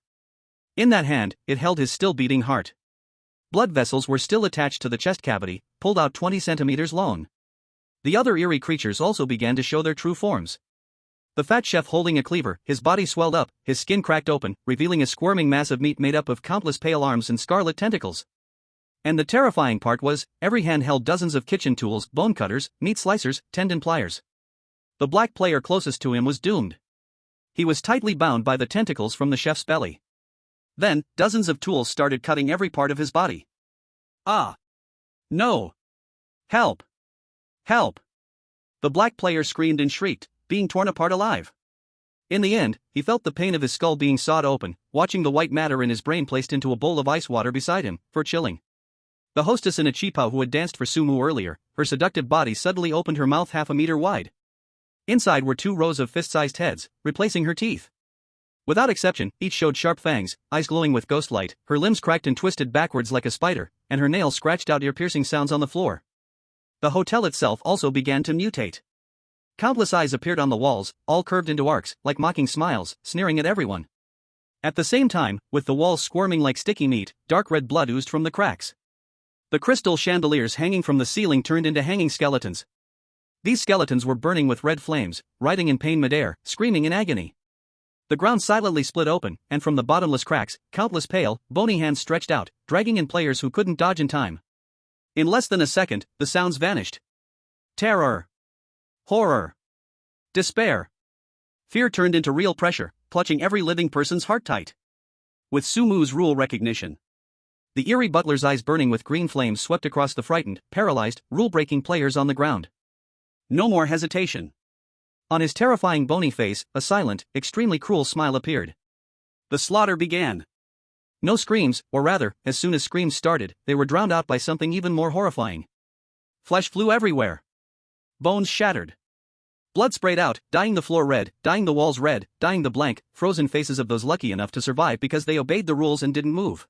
In that hand, it held his still-beating heart. Blood vessels were still attached to the chest cavity, pulled out 20 centimeters long. The other eerie creatures also began to show their true forms. The fat chef holding a cleaver, his body swelled up, his skin cracked open, revealing a squirming mass of meat made up of countless pale arms and scarlet tentacles. And the terrifying part was, every hand held dozens of kitchen tools, bone cutters, meat slicers, tendon pliers. The black player closest to him was doomed. He was tightly bound by the tentacles from the chef's belly. Then, dozens of tools started cutting every part of his body. No! Help! Help! The black player screamed and shrieked, being torn apart alive. In the end, he felt the pain of his skull being sawed open, watching the white matter in his brain placed into a bowl of ice water beside him, for chilling. The hostess in a cheapao who had danced for Sumu earlier, her seductive body suddenly opened her mouth half a meter wide. Inside were 2 rows of fist-sized heads, replacing her teeth. Without exception, each showed sharp fangs, eyes glowing with ghost light, her limbs cracked and twisted backwards like a spider, and her nails scratched out ear-piercing sounds on the floor. The hotel itself also began to mutate. Countless eyes appeared on the walls, all curved into arcs, like mocking smiles, sneering at everyone. At the same time, with the walls squirming like sticky meat, dark red blood oozed from the cracks. The crystal chandeliers hanging from the ceiling turned into hanging skeletons. These skeletons were burning with red flames, writhing in pain midair, screaming in agony. The ground silently split open, and from the bottomless cracks, countless pale, bony hands stretched out, dragging in players who couldn't dodge in time. In less than a second, the sounds vanished. Terror. Horror. Despair. Fear turned into real pressure, clutching every living person's heart tight. With Sumu's rule recognition, the eerie butler's eyes burning with green flames swept across the frightened, paralyzed, rule-breaking players on the ground. No more hesitation. On his terrifying bony face, a silent, extremely cruel smile appeared. The slaughter began. No screams, or rather, as soon as screams started, they were drowned out by something even more horrifying. Flesh flew everywhere. Bones shattered. Blood sprayed out, dyeing the floor red, dyeing the walls red, dyeing the blank, frozen faces of those lucky enough to survive because they obeyed the rules and didn't move.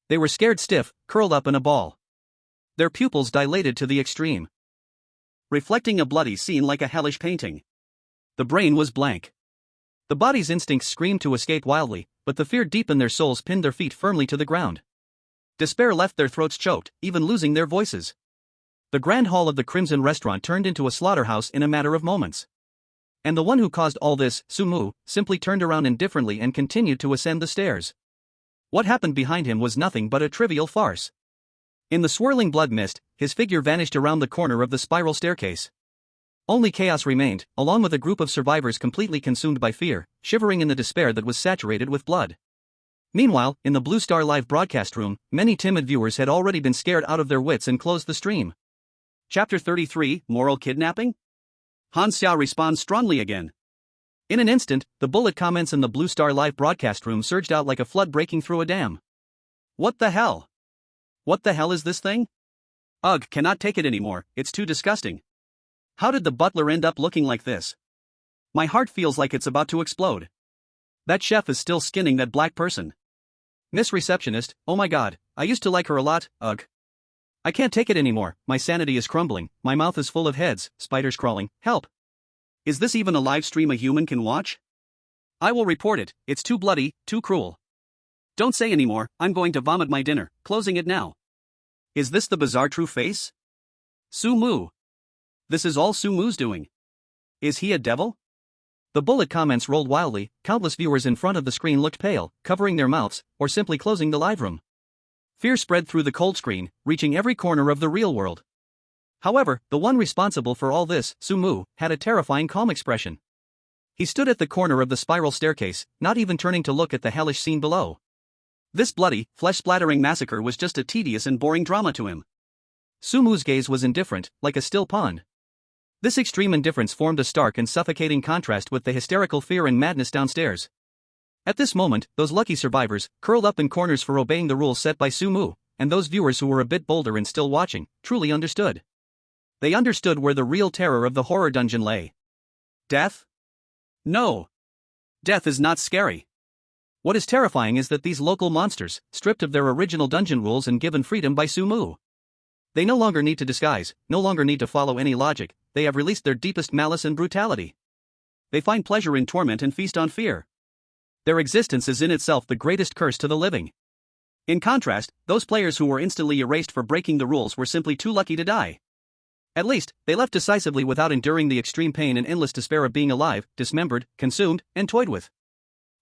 They were scared stiff, curled up in a ball. Their pupils dilated to the extreme, reflecting a bloody scene like a hellish painting. The brain was blank. The body's instincts screamed to escape wildly, but the fear deep in their souls pinned their feet firmly to the ground. Despair left their throats choked, even losing their voices. The grand hall of the Crimson Restaurant turned into a slaughterhouse in a matter of moments. And the one who caused all this, Sumu, simply turned around indifferently and continued to ascend the stairs. What happened behind him was nothing but a trivial farce. In the swirling blood mist, his figure vanished around the corner of the spiral staircase. Only chaos remained, along with a group of survivors completely consumed by fear, shivering in the despair that was saturated with blood. Meanwhile, in the Blue Star Live broadcast room, many timid viewers had already been scared out of their wits and closed the stream. Chapter 33, Moral Kidnapping? Han Xiao responds strongly again. In an instant, the bullet comments in the Blue Star Live broadcast room surged out like a flood breaking through a dam. What the hell? What the hell is this thing? Ugh, cannot take it anymore, it's too disgusting. How did the butler end up looking like this? My heart feels like it's about to explode. That chef is still skinning that black person. Miss Receptionist, oh my god, I used to like her a lot, ugh. I can't take it anymore, my sanity is crumbling, my mouth is full of heads, spiders crawling, help. Is this even a live stream a human can watch? I will report it, it's too bloody, too cruel. Don't say anymore, I'm going to vomit my dinner, closing it now. Is this the bizarre true face? Sumu. This is all Sumu's doing. Is he a devil? The bullet comments rolled wildly, countless viewers in front of the screen looked pale, covering their mouths, or simply closing the live room. Fear spread through the cold screen, reaching every corner of the real world. However, the one responsible for all this, Sumu, had a terrifying calm expression. He stood at the corner of the spiral staircase, not even turning to look at the hellish scene below. This bloody, flesh-splattering massacre was just a tedious and boring drama to him. Sumu's gaze was indifferent, like a still pond. This extreme indifference formed a stark and suffocating contrast with the hysterical fear and madness downstairs. At this moment, those lucky survivors, curled up in corners for obeying the rules set by Sumu, and those viewers who were a bit bolder and still watching, truly understood. They understood where the real terror of the horror dungeon lay. Death? No. Death is not scary. What is terrifying is that these local monsters, stripped of their original dungeon rules and given freedom by Sumu. They no longer need to disguise, no longer need to follow any logic, they have released their deepest malice and brutality. They find pleasure in torment and feast on fear. Their existence is in itself the greatest curse to the living. In contrast, those players who were instantly erased for breaking the rules were simply too lucky to die. At least, they left decisively without enduring the extreme pain and endless despair of being alive, dismembered, consumed, and toyed with.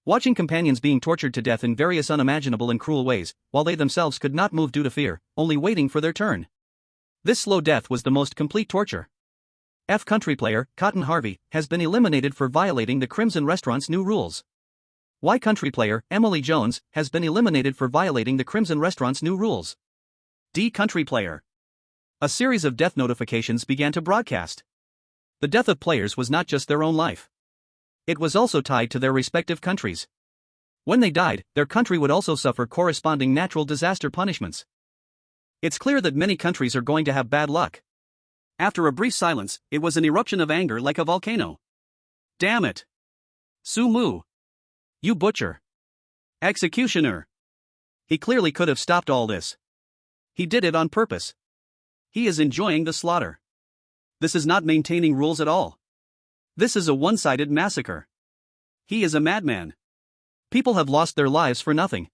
Watching companions being tortured to death in various unimaginable and cruel ways, while they themselves could not move due to fear, only waiting for their turn. This slow death was the most complete torture. F country player, Cotton Harvey, has been eliminated for violating the Crimson Restaurant's new rules. Y country player, Emily Jones, has been eliminated for violating the Crimson Restaurant's new rules. D country player. A series of death notifications began to broadcast. The death of players was not just their own life. It was also tied to their respective countries. When they died, their country would also suffer corresponding natural disaster punishments. It's clear that many countries are going to have bad luck. After a brief silence, it was an eruption of anger like a volcano. Damn it! Sumu! You butcher! Executioner! He clearly could have stopped all this. He did it on purpose. He is enjoying the slaughter. This is not maintaining rules at all. This is a one-sided massacre. He is a madman. People have lost their lives for nothing.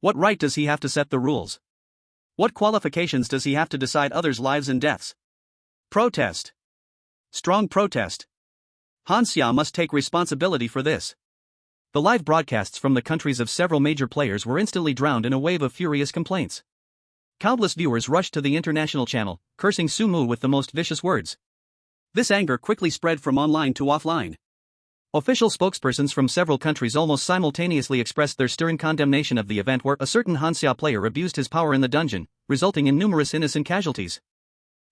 What right does he have to set the rules? What qualifications does he have to decide others' lives and deaths? Protest. Strong protest. Han Xiao must take responsibility for this. The live broadcasts from the countries of several major players were instantly drowned in a wave of furious complaints. Countless viewers rushed to the international channel, cursing Sumu with the most vicious words. This anger quickly spread from online to offline. Official spokespersons from several countries almost simultaneously expressed their stern condemnation of the event where a certain Han Xiao player abused his power in the dungeon, resulting in numerous innocent casualties.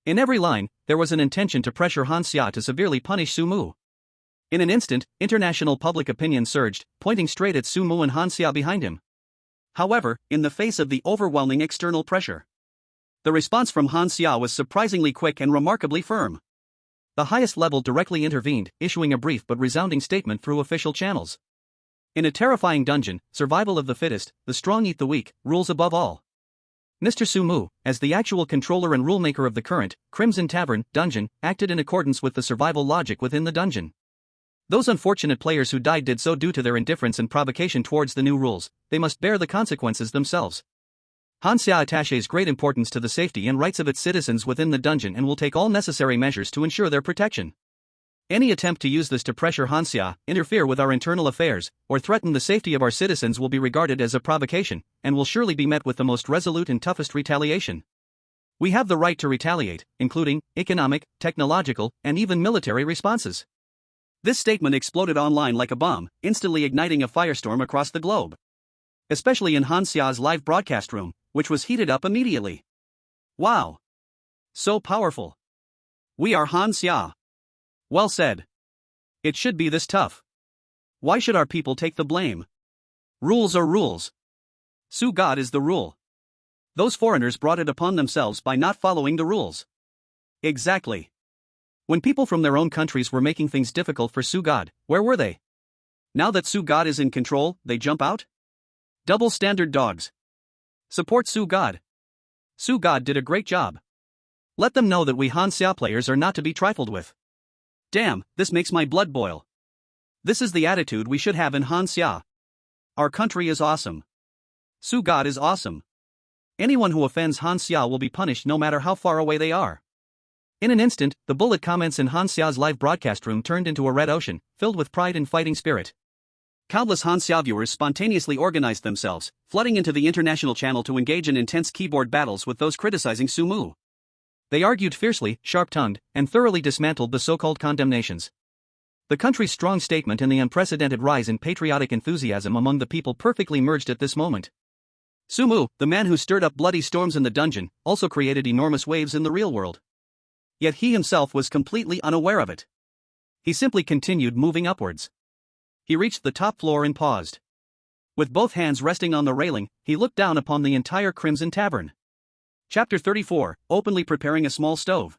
In every line, there was an intention to pressure Han Xiao to severely punish Sumu. In an instant, international public opinion surged, pointing straight at Sumu and Han Xiao behind him. However, in the face of the overwhelming external pressure, the response from Han Xiao was surprisingly quick and remarkably firm. The highest level directly intervened, issuing a brief but resounding statement through official channels. In a terrifying dungeon, survival of the fittest, the strong eat the weak, rules above all. Mr. Sumu, as the actual controller and rulemaker of the current Crimson Tavern dungeon, acted in accordance with the survival logic within the dungeon. Those unfortunate players who died did so due to their indifference and provocation towards the new rules. They must bear the consequences themselves. Hanya attaches great importance to the safety and rights of its citizens within the dungeon and will take all necessary measures to ensure their protection. Any attempt to use this to pressure Hanya, interfere with our internal affairs, or threaten the safety of our citizens will be regarded as a provocation, and will surely be met with the most resolute and toughest retaliation. We have the right to retaliate, including economic, technological, and even military responses. This statement exploded online like a bomb, instantly igniting a firestorm across the globe. Especially in Hanya's live broadcast room, which was heated up immediately. Wow! So powerful. We are Hanya. Well said. It should be this tough. Why should our people take the blame? Rules are rules. God is the rule. Those foreigners brought it upon themselves by not following the rules. Exactly. When people from their own countries were making things difficult for God, where were they? Now that God is in control, they jump out? Double standard dogs. Support God. God did a great job. Let them know that we Hanya players are not to be trifled with. Damn, this makes my blood boil. This is the attitude we should have in Hanya. Our country is awesome. God is awesome. Anyone who offends Hanya will be punished no matter how far away they are. In an instant, the bullet comments in Hanya's live broadcast room turned into a red ocean, filled with pride and fighting spirit. Countless Hanya viewers spontaneously organized themselves, flooding into the international channel to engage in intense keyboard battles with those criticizing Sumu. They argued fiercely, sharp-tongued, and thoroughly dismantled the so-called condemnations. The country's strong statement and the unprecedented rise in patriotic enthusiasm among the people perfectly merged at this moment. Sumu, the man who stirred up bloody storms in the dungeon, also created enormous waves in the real world. Yet he himself was completely unaware of it. He simply continued moving upwards. He reached the top floor and paused. With both hands resting on the railing, he looked down upon the entire Crimson Tavern. Chapter 34, Openly Preparing a Small Stove.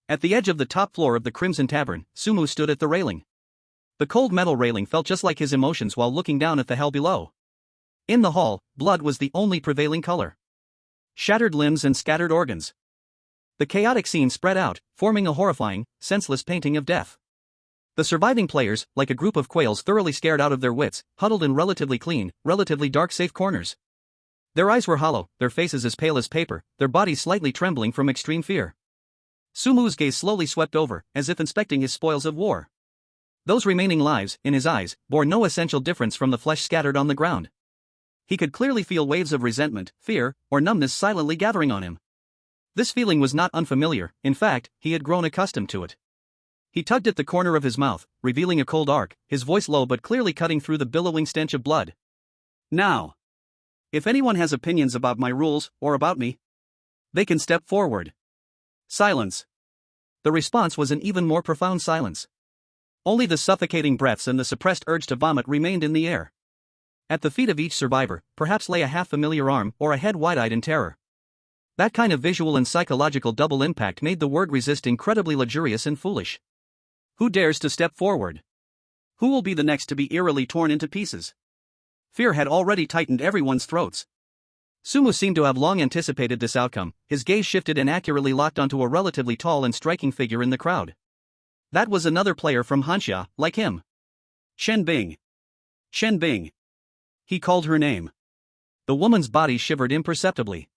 At the edge of the top floor of the Crimson Tavern, Sumu stood at the railing. The cold metal railing felt just like his emotions while looking down at the hell below. In the hall, blood was the only prevailing color. Shattered limbs and scattered organs. The chaotic scene spread out, forming a horrifying, senseless painting of death. The surviving players, like a group of quails thoroughly scared out of their wits, huddled in relatively clean, relatively dark safe corners. Their eyes were hollow, their faces as pale as paper, their bodies slightly trembling from extreme fear. Sumu's gaze slowly swept over, as if inspecting his spoils of war. Those remaining lives, in his eyes, bore no essential difference from the flesh scattered on the ground. He could clearly feel waves of resentment, fear, or numbness silently gathering on him. This feeling was not unfamiliar, in fact, he had grown accustomed to it. He tugged at the corner of his mouth, revealing a cold arc, his voice low but clearly cutting through the billowing stench of blood. Now, if anyone has opinions about my rules, or about me, they can step forward. Silence. The response was an even more profound silence. Only the suffocating breaths and the suppressed urge to vomit remained in the air. At the feet of each survivor, perhaps lay a half-familiar arm or a head wide-eyed in terror. That kind of visual and psychological double impact made the word resist incredibly luxurious and foolish. Who dares to step forward? Who will be the next to be eerily torn into pieces? Fear had already tightened everyone's throats. Sumu seemed to have long anticipated this outcome, his gaze shifted and accurately locked onto a relatively tall and striking figure in the crowd. That was another player from Hanya, like him. Shen Bing. Shen Bing. He called her name. The woman's body shivered imperceptibly.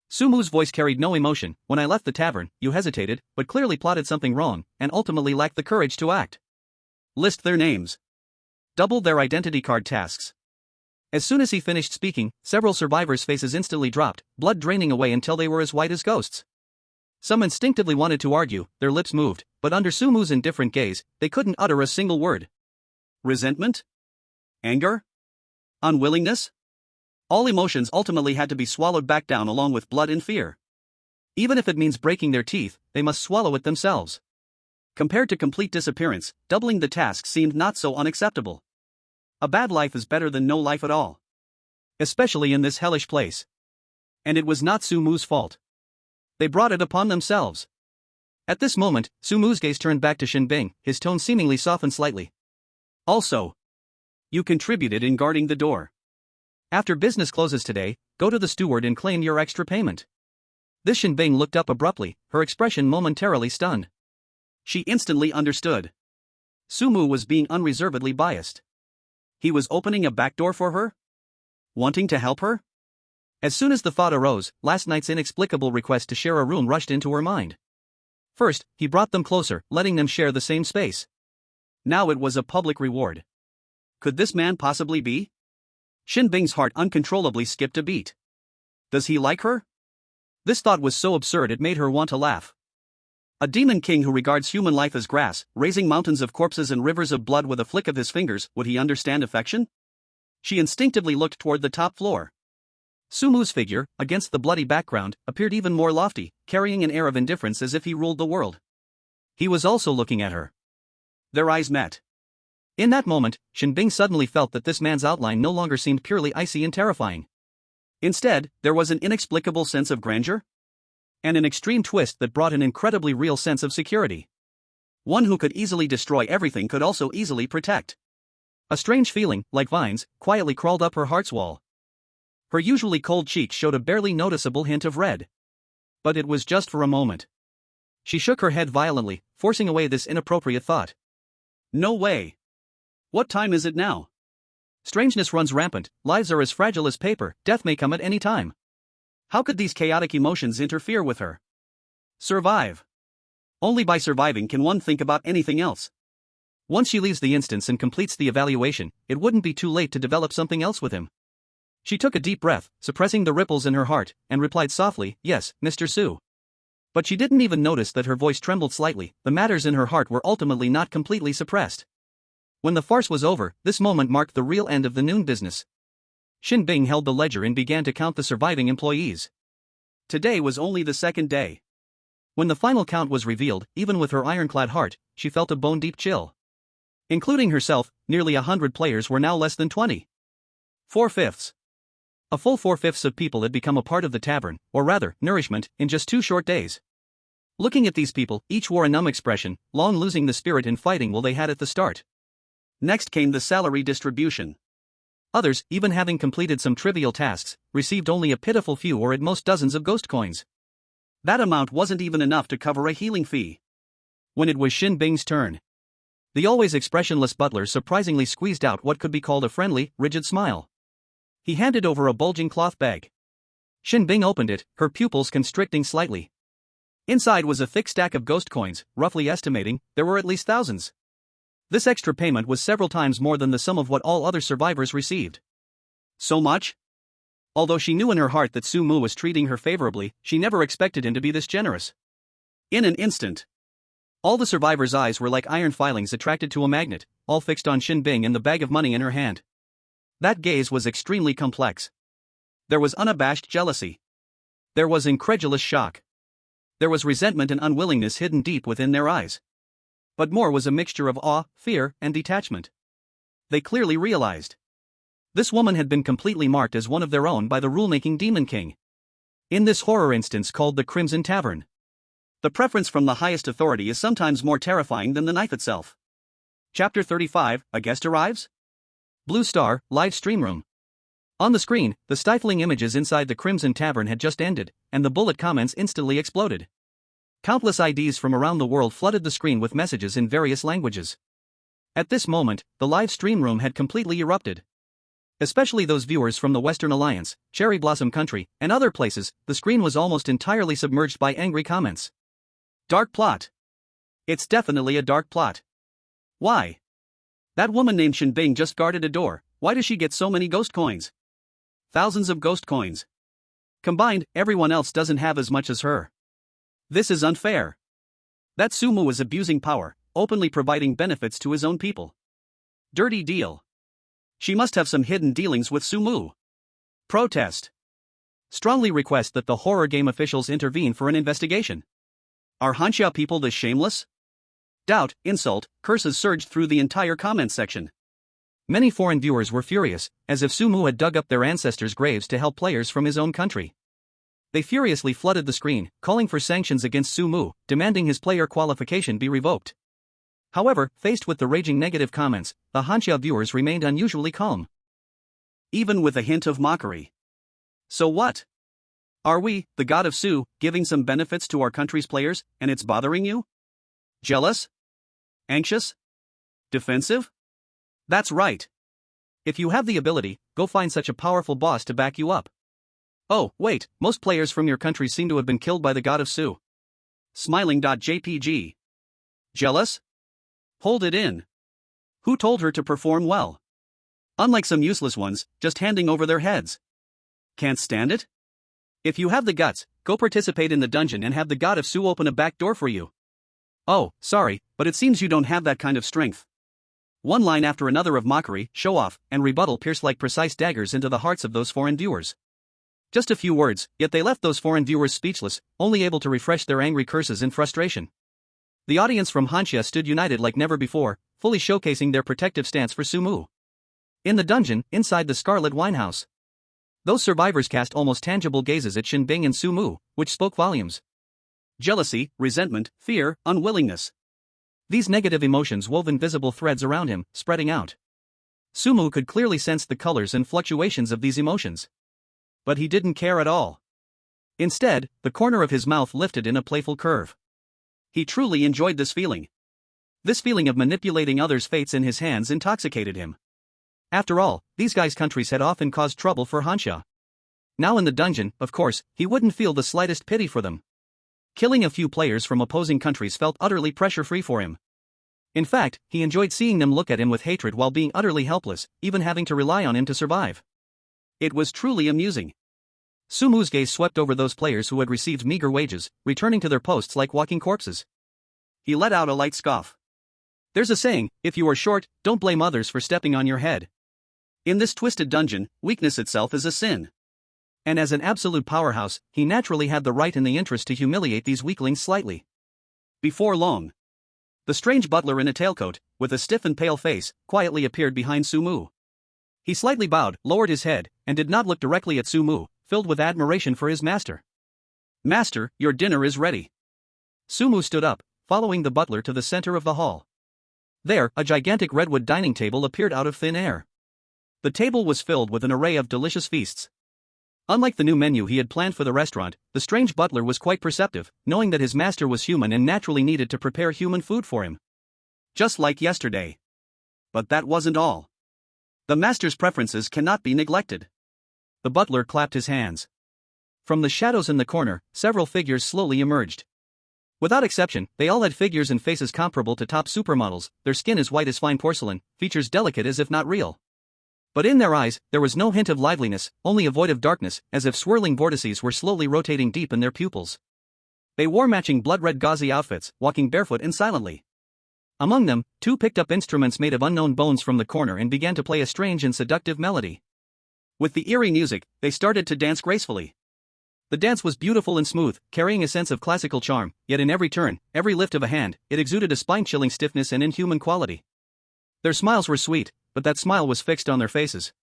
Sumu's voice carried no emotion. When I left the tavern, you hesitated, but clearly plotted something wrong, and ultimately lacked the courage to act. List their names. Double their identity card tasks. As soon as he finished speaking, several survivors' faces instantly dropped, blood draining away until they were as white as ghosts. Some instinctively wanted to argue, their lips moved, but under Sumu's indifferent gaze, they couldn't utter a single word. Resentment? Anger? Unwillingness? All emotions ultimately had to be swallowed back down along with blood and fear. Even if it means breaking their teeth, they must swallow it themselves. Compared to complete disappearance, doubling the task seemed not so unacceptable. A bad life is better than no life at all. Especially in this hellish place. And it was not Sumu's fault. They brought it upon themselves. At this moment, Sumu's gaze turned back to Shen Bing, his tone seemingly softened slightly. Also, you contributed in guarding the door. After business closes today, go to the steward and claim your extra payment. This Shen Bing looked up abruptly, her expression momentarily stunned. She instantly understood. Sumu was being unreservedly biased. He was opening a backdoor for her? Wanting to help her? As soon as the thought arose, last night's inexplicable request to share a room rushed into her mind. First, he brought them closer, letting them share the same space. Now it was a public reward. Could this man possibly be? Shen Bing's heart uncontrollably skipped a beat. Does he like her? This thought was so absurd it made her want to laugh. A demon king who regards human life as grass, raising mountains of corpses and rivers of blood with a flick of his fingers, would he understand affection? She instinctively looked toward the top floor. Sumu's figure, against the bloody background, appeared even more lofty, carrying an air of indifference as if he ruled the world. He was also looking at her. Their eyes met. In that moment, Shen Bing suddenly felt that this man's outline no longer seemed purely icy and terrifying. Instead, there was an inexplicable sense of grandeur, and an extreme twist that brought an incredibly real sense of security. One who could easily destroy everything could also easily protect. A strange feeling, like vines, quietly crawled up her heart's wall. Her usually cold cheeks showed a barely noticeable hint of red. But it was just for a moment. She shook her head violently, forcing away this inappropriate thought. No way. What time is it now? Strangeness runs rampant, lives are as fragile as paper, death may come at any time. How could these chaotic emotions interfere with her? Survive. Only by surviving can one think about anything else. Once she leaves the instance and completes the evaluation, it wouldn't be too late to develop something else with him. She took a deep breath, suppressing the ripples in her heart, and replied softly, "Yes, Mr. Su." But she didn't even notice that her voice trembled slightly. The matters in her heart were ultimately not completely suppressed. When the farce was over, this moment marked the real end of the noon business. Shen Bing held the ledger and began to count the surviving employees. Today was only the second day. When the final count was revealed, even with her ironclad heart, she felt a bone-deep chill. Including herself, nearly 100 players were now less than 20. 4/5. A full 4/5 of people had become a part of the tavern, or rather, nourishment, in just 2 short days. Looking at these people, each wore a numb expression, long losing the spirit in fighting while they had at the start. Next came the salary distribution. Others, even having completed some trivial tasks, received only a pitiful few or at most dozens of ghost coins. That amount wasn't even enough to cover a healing fee. When it was Shen Bing's turn, the always expressionless butler surprisingly squeezed out what could be called a friendly, rigid smile. He handed over a bulging cloth bag. Shen Bing opened it, her pupils constricting slightly. Inside was a thick stack of ghost coins, roughly estimating, there were at least thousands. This extra payment was several times more than the sum of what all other survivors received. So much? Although she knew in her heart that Su Mu was treating her favorably, she never expected him to be this generous. In an instant, all the survivors' eyes were like iron filings attracted to a magnet, all fixed on Shen Bing and the bag of money in her hand. That gaze was extremely complex. There was unabashed jealousy. There was incredulous shock. There was resentment and unwillingness hidden deep within their eyes. But more was a mixture of awe, fear, and detachment. They clearly realized. This woman had been completely marked as one of their own by the rule-making demon king. In this horror instance called the Crimson Tavern. The preference from the highest authority is sometimes more terrifying than the knife itself. Chapter 35, A Guest Arrives? Blue Star, live stream room. On the screen, the stifling images inside the Crimson Tavern had just ended, and the bullet comments instantly exploded. Countless IDs from around the world flooded the screen with messages in various languages. At this moment, the live stream room had completely erupted. Especially those viewers from the Western Alliance, Cherry Blossom Country, and other places, the screen was almost entirely submerged by angry comments. Dark plot. It's definitely a dark plot. Why? That woman named Shen Bing just guarded a door. Why does she get so many ghost coins? Thousands of ghost coins. Combined, everyone else doesn't have as much as her. This is unfair. That Sumu is abusing power, openly providing benefits to his own people. Dirty deal. She must have some hidden dealings with Sumu. Protest. Strongly request that the horror game officials intervene for an investigation. Are Hanya people this shameless? Doubt, insult, curses surged through the entire comment section. Many foreign viewers were furious, as if Sumu had dug up their ancestors' graves to help players from his own country. They furiously flooded the screen, calling for sanctions against Sumu, demanding his player qualification be revoked. However, faced with the raging negative comments, the Hanya viewers remained unusually calm. Even with a hint of mockery. So what? Are we, the god of Su, giving some benefits to our country's players, and it's bothering you? Jealous? Anxious? Defensive? That's right. If you have the ability, go find such a powerful boss to back you up. Oh, wait, most players from your country seem to have been killed by the god of Su. Smiling.jpg. Jealous? Hold it in. Who told her to perform well? Unlike some useless ones, just handing over their heads. Can't stand it? If you have the guts, go participate in the dungeon and have the god of Su open a back door for you. Oh, sorry, but it seems you don't have that kind of strength. One line after another of mockery, show-off, and rebuttal pierced like precise daggers into the hearts of those foreign viewers. Just a few words, yet they left those foreign viewers speechless, only able to refresh their angry curses in frustration. The audience from Hanya stood united like never before, fully showcasing their protective stance for Sumu. In the dungeon, inside the Scarlet Winehouse, those survivors cast almost tangible gazes at Shen Bing and Sumu, which spoke volumes. Jealousy, resentment, fear, unwillingness. These negative emotions wove invisible threads around him, spreading out. Sumu could clearly sense the colors and fluctuations of these emotions. But he didn't care at all. Instead, the corner of his mouth lifted in a playful curve. He truly enjoyed this feeling. This feeling of manipulating others' fates in his hands intoxicated him. After all, these guys' countries had often caused trouble for Hanya. Now in the dungeon, of course, he wouldn't feel the slightest pity for them. Killing a few players from opposing countries felt utterly pressure-free for him. In fact, he enjoyed seeing them look at him with hatred while being utterly helpless, even having to rely on him to survive. It was truly amusing. Sumu's gaze swept over those players who had received meager wages, returning to their posts like walking corpses. He let out a light scoff. There's a saying, if you are short, don't blame others for stepping on your head. In this twisted dungeon, weakness itself is a sin. And as an absolute powerhouse, he naturally had the right and the interest to humiliate these weaklings slightly. Before long, the strange butler in a tailcoat, with a stiff and pale face, quietly appeared behind Sumu. He slightly bowed, lowered his head, and did not look directly at Sumu, filled with admiration for his master. Master, your dinner is ready. Sumu stood up, following the butler to the center of the hall. There, a gigantic redwood dining table appeared out of thin air. The table was filled with an array of delicious feasts. Unlike the new menu he had planned for the restaurant, the strange butler was quite perceptive, knowing that his master was human and naturally needed to prepare human food for him. Just like yesterday. But that wasn't all. The master's preferences cannot be neglected. The butler clapped his hands. From the shadows in the corner, several figures slowly emerged. Without exception, they all had figures and faces comparable to top supermodels, their skin as white as fine porcelain, features delicate as if not real. But in their eyes, there was no hint of liveliness, only a void of darkness, as if swirling vortices were slowly rotating deep in their pupils. They wore matching blood-red gauzy outfits, walking barefoot and silently. Among them, two picked up instruments made of unknown bones from the corner and began to play a strange and seductive melody. With the eerie music, they started to dance gracefully. The dance was beautiful and smooth, carrying a sense of classical charm, yet in every turn, every lift of a hand, it exuded a spine-chilling stiffness and inhuman quality. Their smiles were sweet, but that smile was fixed on their faces.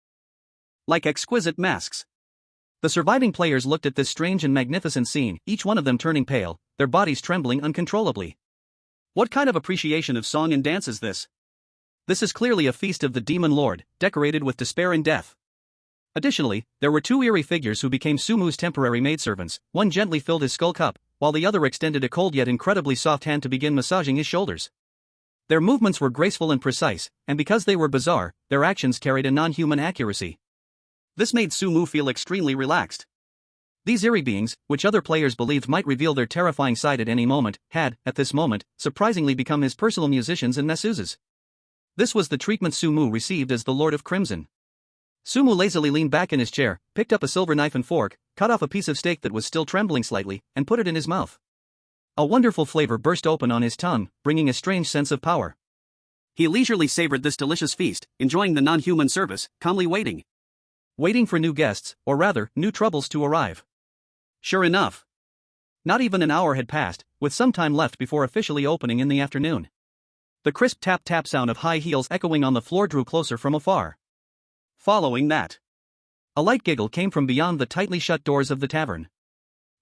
Like exquisite masks. The surviving players looked at this strange and magnificent scene, each one of them turning pale, their bodies trembling uncontrollably. What kind of appreciation of song and dance is this? This is clearly a feast of the demon lord, decorated with despair and death. Additionally, there were two eerie figures who became Sumu's temporary maidservants. One gently filled his skull cup, while the other extended a cold yet incredibly soft hand to begin massaging his shoulders. Their movements were graceful and precise, and because they were bizarre, their actions carried a non-human accuracy. This made Sumu feel extremely relaxed. These eerie beings, which other players believed might reveal their terrifying side at any moment, had, at this moment, surprisingly become his personal musicians and masseuses. This was the treatment Sumu received as the Lord of Crimson. Sumu lazily leaned back in his chair, picked up a silver knife and fork, cut off a piece of steak that was still trembling slightly, and put it in his mouth. A wonderful flavor burst open on his tongue, bringing a strange sense of power. He leisurely savored this delicious feast, enjoying the non-human service, calmly waiting. Waiting for new guests, or rather, new troubles to arrive. Sure enough. Not even an hour had passed, with some time left before officially opening in the afternoon. The crisp tap-tap sound of high heels echoing on the floor drew closer from afar. Following that, a light giggle came from beyond the tightly shut doors of the tavern.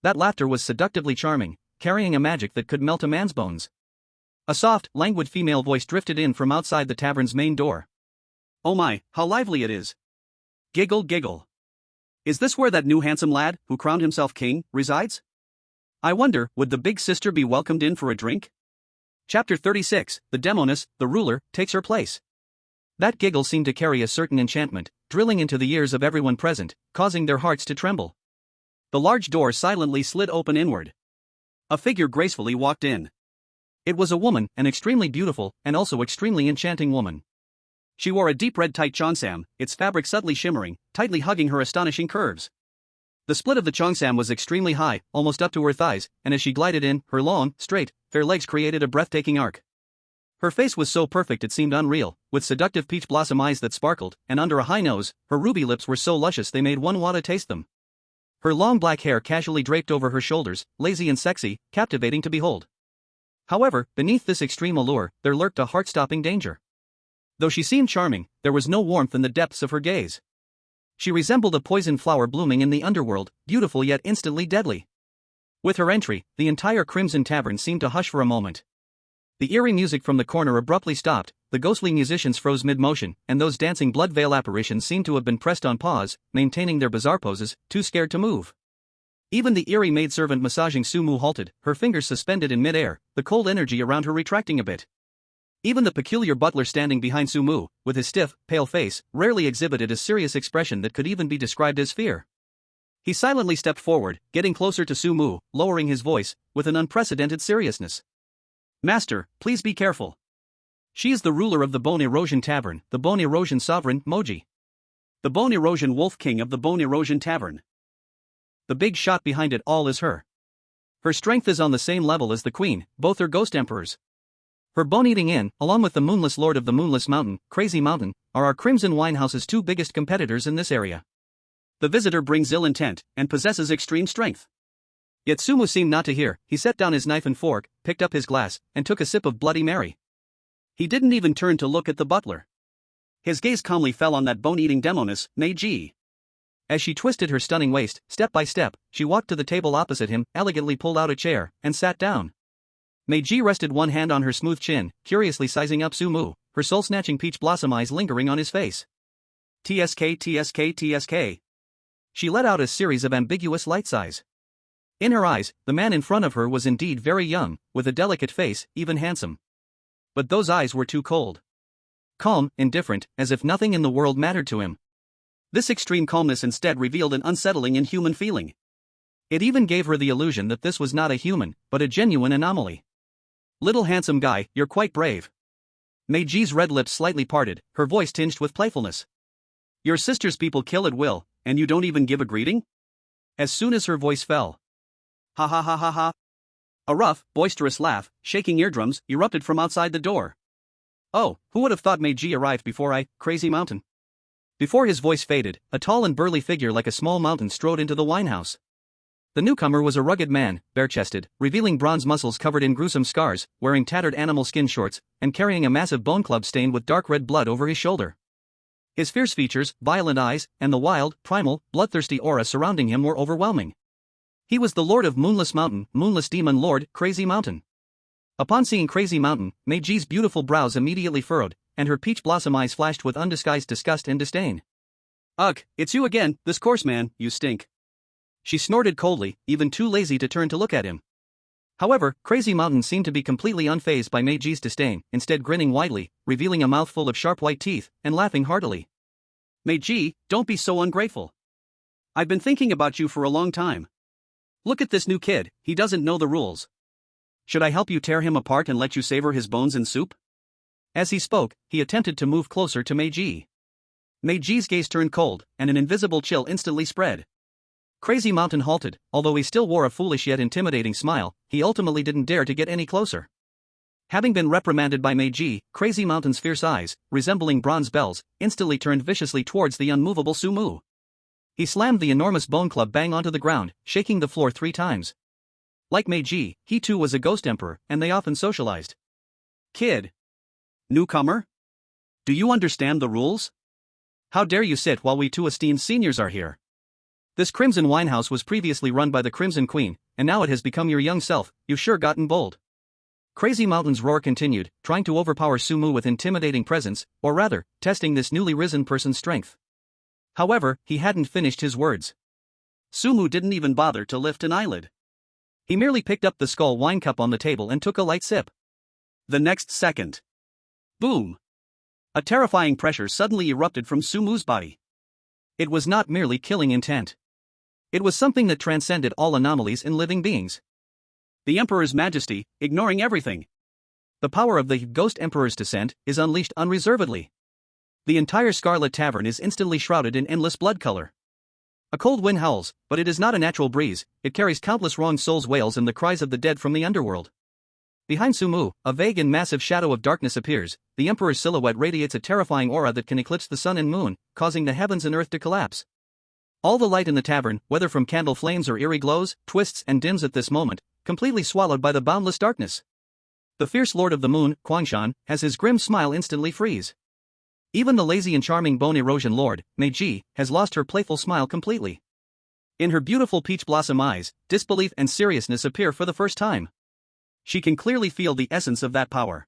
That laughter was seductively charming, carrying a magic that could melt a man's bones. A soft, languid female voice drifted in from outside the tavern's main door. Oh my, how lively it is! Giggle giggle. Is this where that new handsome lad, who crowned himself king, resides? I wonder, would the big sister be welcomed in for a drink? Chapter 36, the demoness, the ruler, takes her place. That giggle seemed to carry a certain enchantment, drilling into the ears of everyone present, causing their hearts to tremble. The large door silently slid open inward. A figure gracefully walked in. It was a woman, an extremely beautiful, and also extremely enchanting woman. She wore a deep red tight cheongsam, its fabric subtly shimmering, tightly hugging her astonishing curves. The split of the cheongsam was extremely high, almost up to her thighs, and as she glided in, her long, straight, fair legs created a breathtaking arc. Her face was so perfect it seemed unreal, with seductive peach blossom eyes that sparkled, and under a high nose, her ruby lips were so luscious they made one want to taste them. Her long black hair casually draped over her shoulders, lazy and sexy, captivating to behold. However, beneath this extreme allure, there lurked a heart-stopping danger. Though she seemed charming, there was no warmth in the depths of her gaze. She resembled a poison flower blooming in the underworld, beautiful yet instantly deadly. With her entry, the entire Crimson Tavern seemed to hush for a moment. The eerie music from the corner abruptly stopped, the ghostly musicians froze mid-motion, and those dancing blood veil apparitions seemed to have been pressed on pause, maintaining their bizarre poses, too scared to move. Even the eerie maidservant massaging Sumu halted, her fingers suspended in mid-air, the cold energy around her retracting a bit. Even the peculiar butler standing behind Sumu, with his stiff, pale face, rarely exhibited a serious expression that could even be described as fear. He silently stepped forward, getting closer to Sumu, lowering his voice, with an unprecedented seriousness. "Master, please be careful. She is the ruler of the Bone Erosion Tavern, the Bone Erosion Sovereign, Moji. The Bone Erosion Wolf King of the Bone Erosion Tavern. The big shot behind it all is her. Her strength is on the same level as the Queen, both are Ghost Emperors. Her Bone-Eating Inn, along with the Moonless Lord of the Moonless Mountain, Crazy Mountain, are our Crimson Winehouse's two biggest competitors in this area. The visitor brings ill intent, and possesses extreme strength." Yet Sumu seemed not to hear. He set down his knife and fork, picked up his glass, and took a sip of Bloody Mary. He didn't even turn to look at the butler. His gaze calmly fell on that bone-eating demoness, Meiji. As she twisted her stunning waist, step by step, she walked to the table opposite him, elegantly pulled out a chair, and sat down. Meiji rested one hand on her smooth chin, curiously sizing up Sumu, her soul-snatching peach blossom eyes lingering on his face. "TSK, TSK, TSK. She let out a series of ambiguous light sighs. In her eyes, the man in front of her was indeed very young, with a delicate face, even handsome. But those eyes were too cold. Calm, indifferent, as if nothing in the world mattered to him. This extreme calmness instead revealed an unsettling inhuman feeling. It even gave her the illusion that this was not a human, but a genuine anomaly. "Little handsome guy, you're quite brave." Meiji's red lips slightly parted, her voice tinged with playfulness. "Your sister's people kill at will, and you don't even give a greeting?" As soon as her voice fell. "Ha ha ha ha ha." A rough, boisterous laugh, shaking eardrums, erupted from outside the door. "Oh, who would have thought Meiji arrived before I, Crazy Mountain?" Before his voice faded, a tall and burly figure like a small mountain strode into the winehouse. The newcomer was a rugged man, bare-chested, revealing bronze muscles covered in gruesome scars, wearing tattered animal skin shorts, and carrying a massive bone club stained with dark red blood over his shoulder. His fierce features, violent eyes, and the wild, primal, bloodthirsty aura surrounding him were overwhelming. He was the Lord of Moonless Mountain, Moonless Demon Lord, Crazy Mountain. Upon seeing Crazy Mountain, Meiji's beautiful brows immediately furrowed, and her peach blossom eyes flashed with undisguised disgust and disdain. "Ugh, it's you again, this coarse man, you stink." She snorted coldly, even too lazy to turn to look at him. However, Crazy Mountain seemed to be completely unfazed by Meiji's disdain, instead grinning widely, revealing a mouthful of sharp white teeth, and laughing heartily. "Meiji, don't be so ungrateful. I've been thinking about you for a long time. Look at this new kid, he doesn't know the rules. Should I help you tear him apart and let you savor his bones in soup?" As he spoke, he attempted to move closer to Meiji. Meiji's gaze turned cold, and an invisible chill instantly spread. Crazy Mountain halted. Although he still wore a foolish yet intimidating smile, he ultimately didn't dare to get any closer. Having been reprimanded by Meiji, Crazy Mountain's fierce eyes, resembling bronze bells, instantly turned viciously towards the unmovable Sumu. He slammed the enormous bone club bang onto the ground, shaking the floor 3 times. Like Meiji, he too was a ghost emperor, and they often socialized. "Kid. Newcomer? Do you understand the rules? How dare you sit while we two esteemed seniors are here? This Crimson Winehouse was previously run by the Crimson Queen, and now it has become your young self. You've sure gotten bold." Crazy Mountain's roar continued, trying to overpower Sumu with intimidating presence, or rather, testing this newly risen person's strength. However, he hadn't finished his words. Sumu didn't even bother to lift an eyelid. He merely picked up the skull wine cup on the table and took a light sip. The next second. Boom! A terrifying pressure suddenly erupted from Sumu's body. It was not merely killing intent. It was something that transcended all anomalies in living beings. The Emperor's majesty, ignoring everything. The power of the Ghost Emperor's descent is unleashed unreservedly. The entire Scarlet Tavern is instantly shrouded in endless blood color. A cold wind howls, but it is not a natural breeze, it carries countless wronged souls' wails and the cries of the dead from the underworld. Behind Sumu, a vague and massive shadow of darkness appears. The Emperor's silhouette radiates a terrifying aura that can eclipse the sun and moon, causing the heavens and earth to collapse. All the light in the tavern, whether from candle flames or eerie glows, twists and dims at this moment, completely swallowed by the boundless darkness. The fierce Lord of the Moon, Kwangshan, has his grim smile instantly freeze. Even the lazy and charming Bone Erosion Lord, Meiji, has lost her playful smile completely. In her beautiful peach blossom eyes, disbelief and seriousness appear for the first time. She can clearly feel the essence of that power.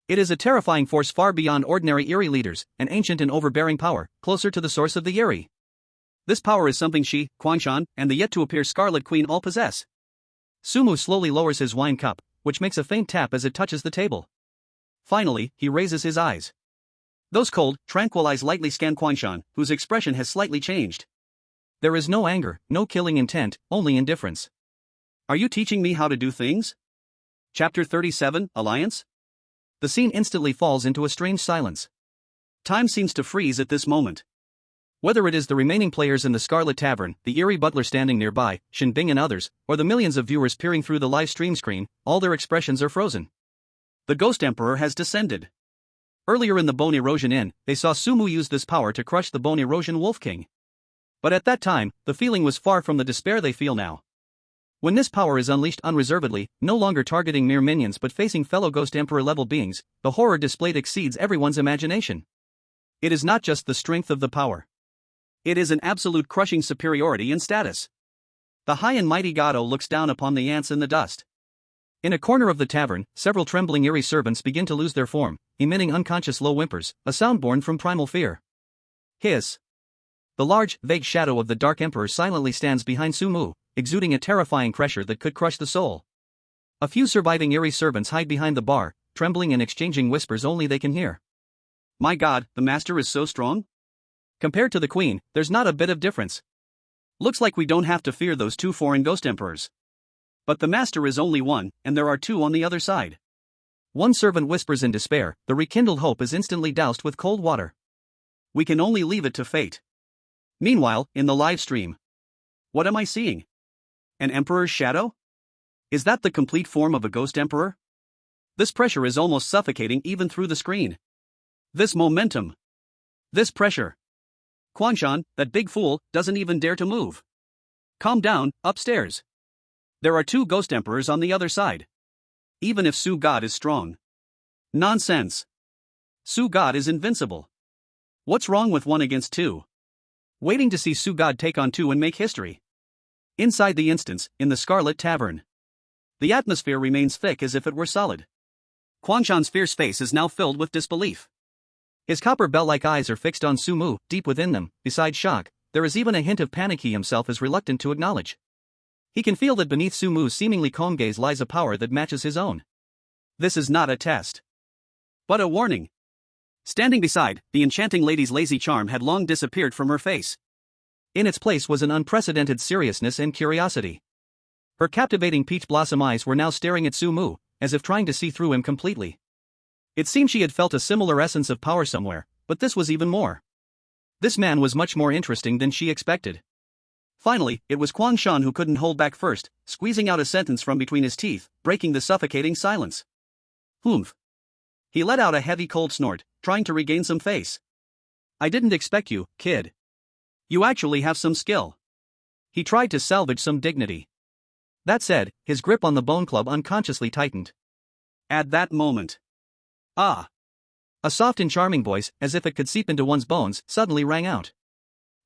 It is a terrifying force far beyond ordinary Eerie leaders, an ancient and overbearing power, closer to the source of the Eerie. This power is something she, Kwangshan, and the yet-to-appear Scarlet Queen all possess. Sumu slowly lowers his wine cup, which makes a faint tap as it touches the table. Finally, he raises his eyes. Those cold, tranquil eyes lightly scan Kwangshan, whose expression has slightly changed. There is no anger, no killing intent, only indifference. Are you teaching me how to do things? Chapter 37, Alliance? The scene instantly falls into a strange silence. Time seems to freeze at this moment. Whether it is the remaining players in the Scarlet Tavern, the eerie Butler standing nearby, Shen Bing and others, or the millions of viewers peering through the live stream screen, all their expressions are frozen. The Ghost Emperor has descended. Earlier in the Bone Erosion Inn, they saw Sumu use this power to crush the Bone Erosion Wolf King. But at that time, the feeling was far from the despair they feel now. When this power is unleashed unreservedly, no longer targeting mere minions but facing fellow Ghost Emperor-level beings, the horror displayed exceeds everyone's imagination. It is not just the strength of the power. It is an absolute crushing superiority in status. The high and mighty Gado looks down upon the ants in the dust. In a corner of the tavern, several trembling eerie servants begin to lose their form, emitting unconscious low whimpers, a sound born from primal fear. Hiss. The large, vague shadow of the Dark Emperor silently stands behind Sumu, exuding a terrifying pressure that could crush the soul. A few surviving eerie servants hide behind the bar, trembling and exchanging whispers only they can hear. My God, the master is so strong? Compared to the queen, there's not a bit of difference. Looks like we don't have to fear those two foreign ghost emperors. But the master is only one, and there are two on the other side. One servant whispers in despair, the rekindled hope is instantly doused with cold water. We can only leave it to fate. Meanwhile, in the live stream. What am I seeing? An emperor's shadow? Is that the complete form of a ghost emperor? This pressure is almost suffocating even through the screen. This momentum. This pressure. Kwangshan, that big fool, doesn't even dare to move. Calm down, upstairs. There are two ghost emperors on the other side. Even if Su God is strong. Nonsense. Su God is invincible. What's wrong with one against two? Waiting to see Su God take on two and make history. Inside the instance, in the Scarlet Tavern. The atmosphere remains thick as if it were solid. Kwangshan's fierce face is now filled with disbelief. His copper bell-like eyes are fixed on Sumu. Deep within them, besides shock, there is even a hint of panic he himself is reluctant to acknowledge. He can feel that beneath Sumu's seemingly calm gaze lies a power that matches his own. This is not a test, but a warning. Standing beside, the enchanting lady's lazy charm had long disappeared from her face. In its place was an unprecedented seriousness and curiosity. Her captivating peach blossom eyes were now staring at Sumu, as if trying to see through him completely. It seemed she had felt a similar essence of power somewhere, but this was even more. This man was much more interesting than she expected. Finally, it was Kwangshan who couldn't hold back first, squeezing out a sentence from between his teeth, breaking the suffocating silence. Humph. He let out a heavy cold snort, trying to regain some face. I didn't expect you, kid. You actually have some skill. He tried to salvage some dignity. That said, his grip on the bone club unconsciously tightened. At that moment. Ah! A soft and charming voice, as if it could seep into one's bones, suddenly rang out.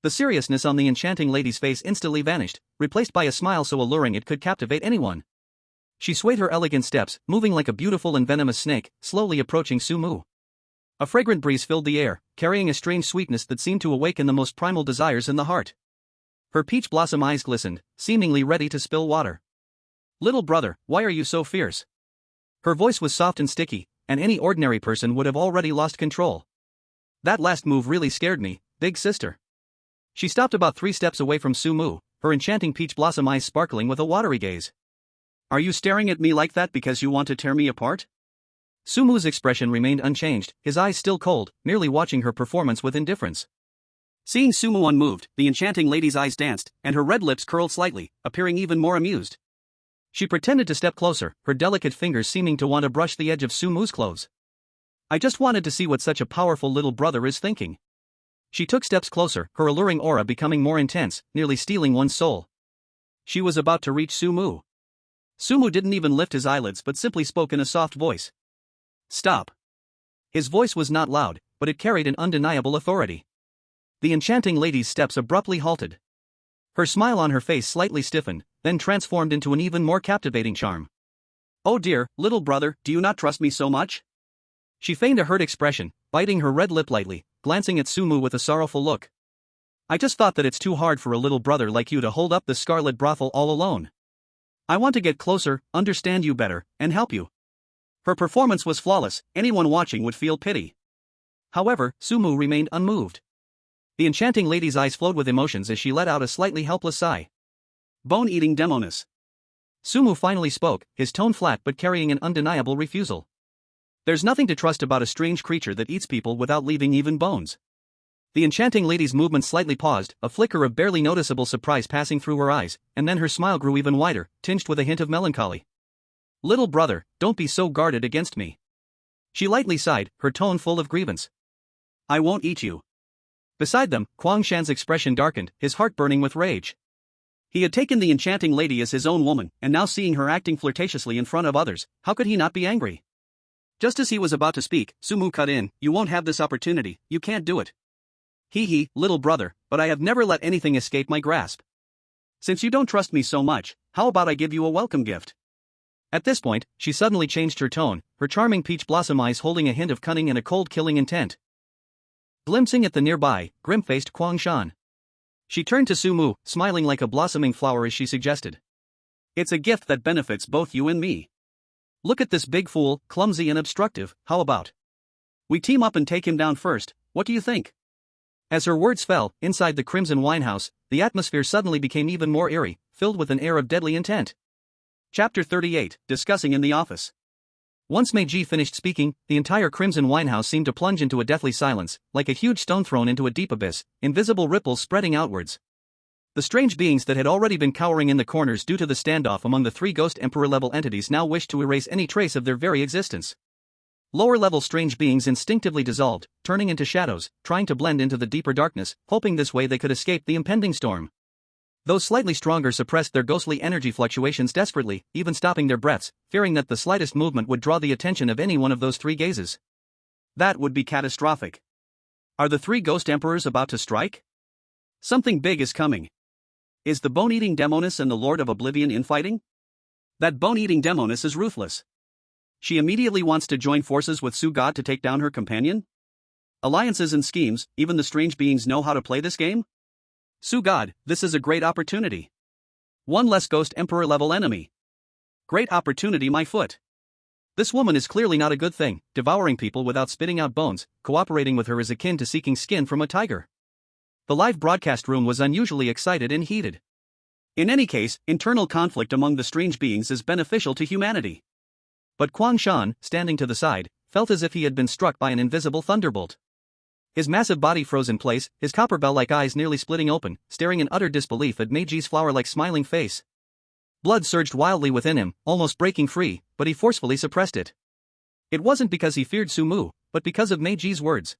The seriousness on the enchanting lady's face instantly vanished, replaced by a smile so alluring it could captivate anyone. She swayed her elegant steps, moving like a beautiful and venomous snake, slowly approaching Sumu. A fragrant breeze filled the air, carrying a strange sweetness that seemed to awaken the most primal desires in the heart. Her peach blossom eyes glistened, seemingly ready to spill water. Little brother, why are you so fierce? Her voice was soft and sticky, and any ordinary person would have already lost control. That last move really scared me, big sister. She stopped about 3 steps away from Sumu, her enchanting peach blossom eyes sparkling with a watery gaze. Are you staring at me like that because you want to tear me apart? Sumu's expression remained unchanged, his eyes still cold, merely watching her performance with indifference. Seeing Sumu unmoved, the enchanting lady's eyes danced, and her red lips curled slightly, appearing even more amused. She pretended to step closer, her delicate fingers seeming to want to brush the edge of Sumu's clothes. I just wanted to see what such a powerful little brother is thinking. She took steps closer, her alluring aura becoming more intense, nearly stealing one's soul. She was about to reach Sumu. Sumu didn't even lift his eyelids but simply spoke in a soft voice. Stop. His voice was not loud, but it carried an undeniable authority. The enchanting lady's steps abruptly halted. Her smile on her face slightly stiffened, then transformed into an even more captivating charm. Oh dear, little brother, do you not trust me so much? She feigned a hurt expression, biting her red lip lightly, glancing at Sumu with a sorrowful look. I just thought that it's too hard for a little brother like you to hold up the scarlet brothel all alone. I want to get closer, understand you better, and help you. Her performance was flawless, anyone watching would feel pity. However, Sumu remained unmoved. The enchanting lady's eyes flowed with emotions as she let out a slightly helpless sigh. Bone-eating demoness. Sumu finally spoke, his tone flat but carrying an undeniable refusal. There's nothing to trust about a strange creature that eats people without leaving even bones. The enchanting lady's movement slightly paused, a flicker of barely noticeable surprise passing through her eyes, and then her smile grew even wider, tinged with a hint of melancholy. Little brother, don't be so guarded against me. She lightly sighed, her tone full of grievance. I won't eat you. Beside them, Kwang Shan's expression darkened, his heart burning with rage. He had taken the enchanting lady as his own woman, and now seeing her acting flirtatiously in front of others, how could he not be angry? Just as he was about to speak, Sumu cut in, you won't have this opportunity, you can't do it. Hee, little brother, but I have never let anything escape my grasp. Since you don't trust me so much, how about I give you a welcome gift? At this point, she suddenly changed her tone, her charming peach blossom eyes holding a hint of cunning and a cold killing intent. Glimpsing at the nearby, grim-faced Kwang Shan. She turned to Sumu, smiling like a blossoming flower as she suggested. It's a gift that benefits both you and me. Look at this big fool, clumsy and obstructive, how about? We team up and take him down first, what do you think? As her words fell, inside the Crimson Winehouse, the atmosphere suddenly became even more eerie, filled with an air of deadly intent. Chapter 38, Discussing in the Office. Once Meiji finished speaking, the entire Crimson Winehouse seemed to plunge into a deathly silence, like a huge stone thrown into a deep abyss, invisible ripples spreading outwards. The strange beings that had already been cowering in the corners due to the standoff among the 3 Ghost Emperor-level entities now wished to erase any trace of their very existence. Lower-level strange beings instinctively dissolved, turning into shadows, trying to blend into the deeper darkness, hoping this way they could escape the impending storm. Those slightly stronger suppressed their ghostly energy fluctuations desperately, even stopping their breaths, fearing that the slightest movement would draw the attention of any one of those 3 gazes. That would be catastrophic. Are the 3 Ghost Emperors about to strike? Something big is coming. Is the bone-eating demoness and the Lord of Oblivion infighting? That bone-eating demoness is ruthless. She immediately wants to join forces with Su God to take down her companion? Alliances and schemes, even the strange beings know how to play this game? Su God, this is a great opportunity. One less Ghost Emperor-level enemy. Great opportunity, my foot. This woman is clearly not a good thing, devouring people without spitting out bones, cooperating with her is akin to seeking skin from a tiger. The live broadcast room was unusually excited and heated. In any case, internal conflict among the strange beings is beneficial to humanity. But Kwang Shan, standing to the side, felt as if he had been struck by an invisible thunderbolt. His massive body froze in place, his copper bell-like eyes nearly splitting open, staring in utter disbelief at Meiji's flower-like smiling face. Blood surged wildly within him, almost breaking free, but he forcefully suppressed it. It wasn't because he feared Sumu, but because of Meiji's words.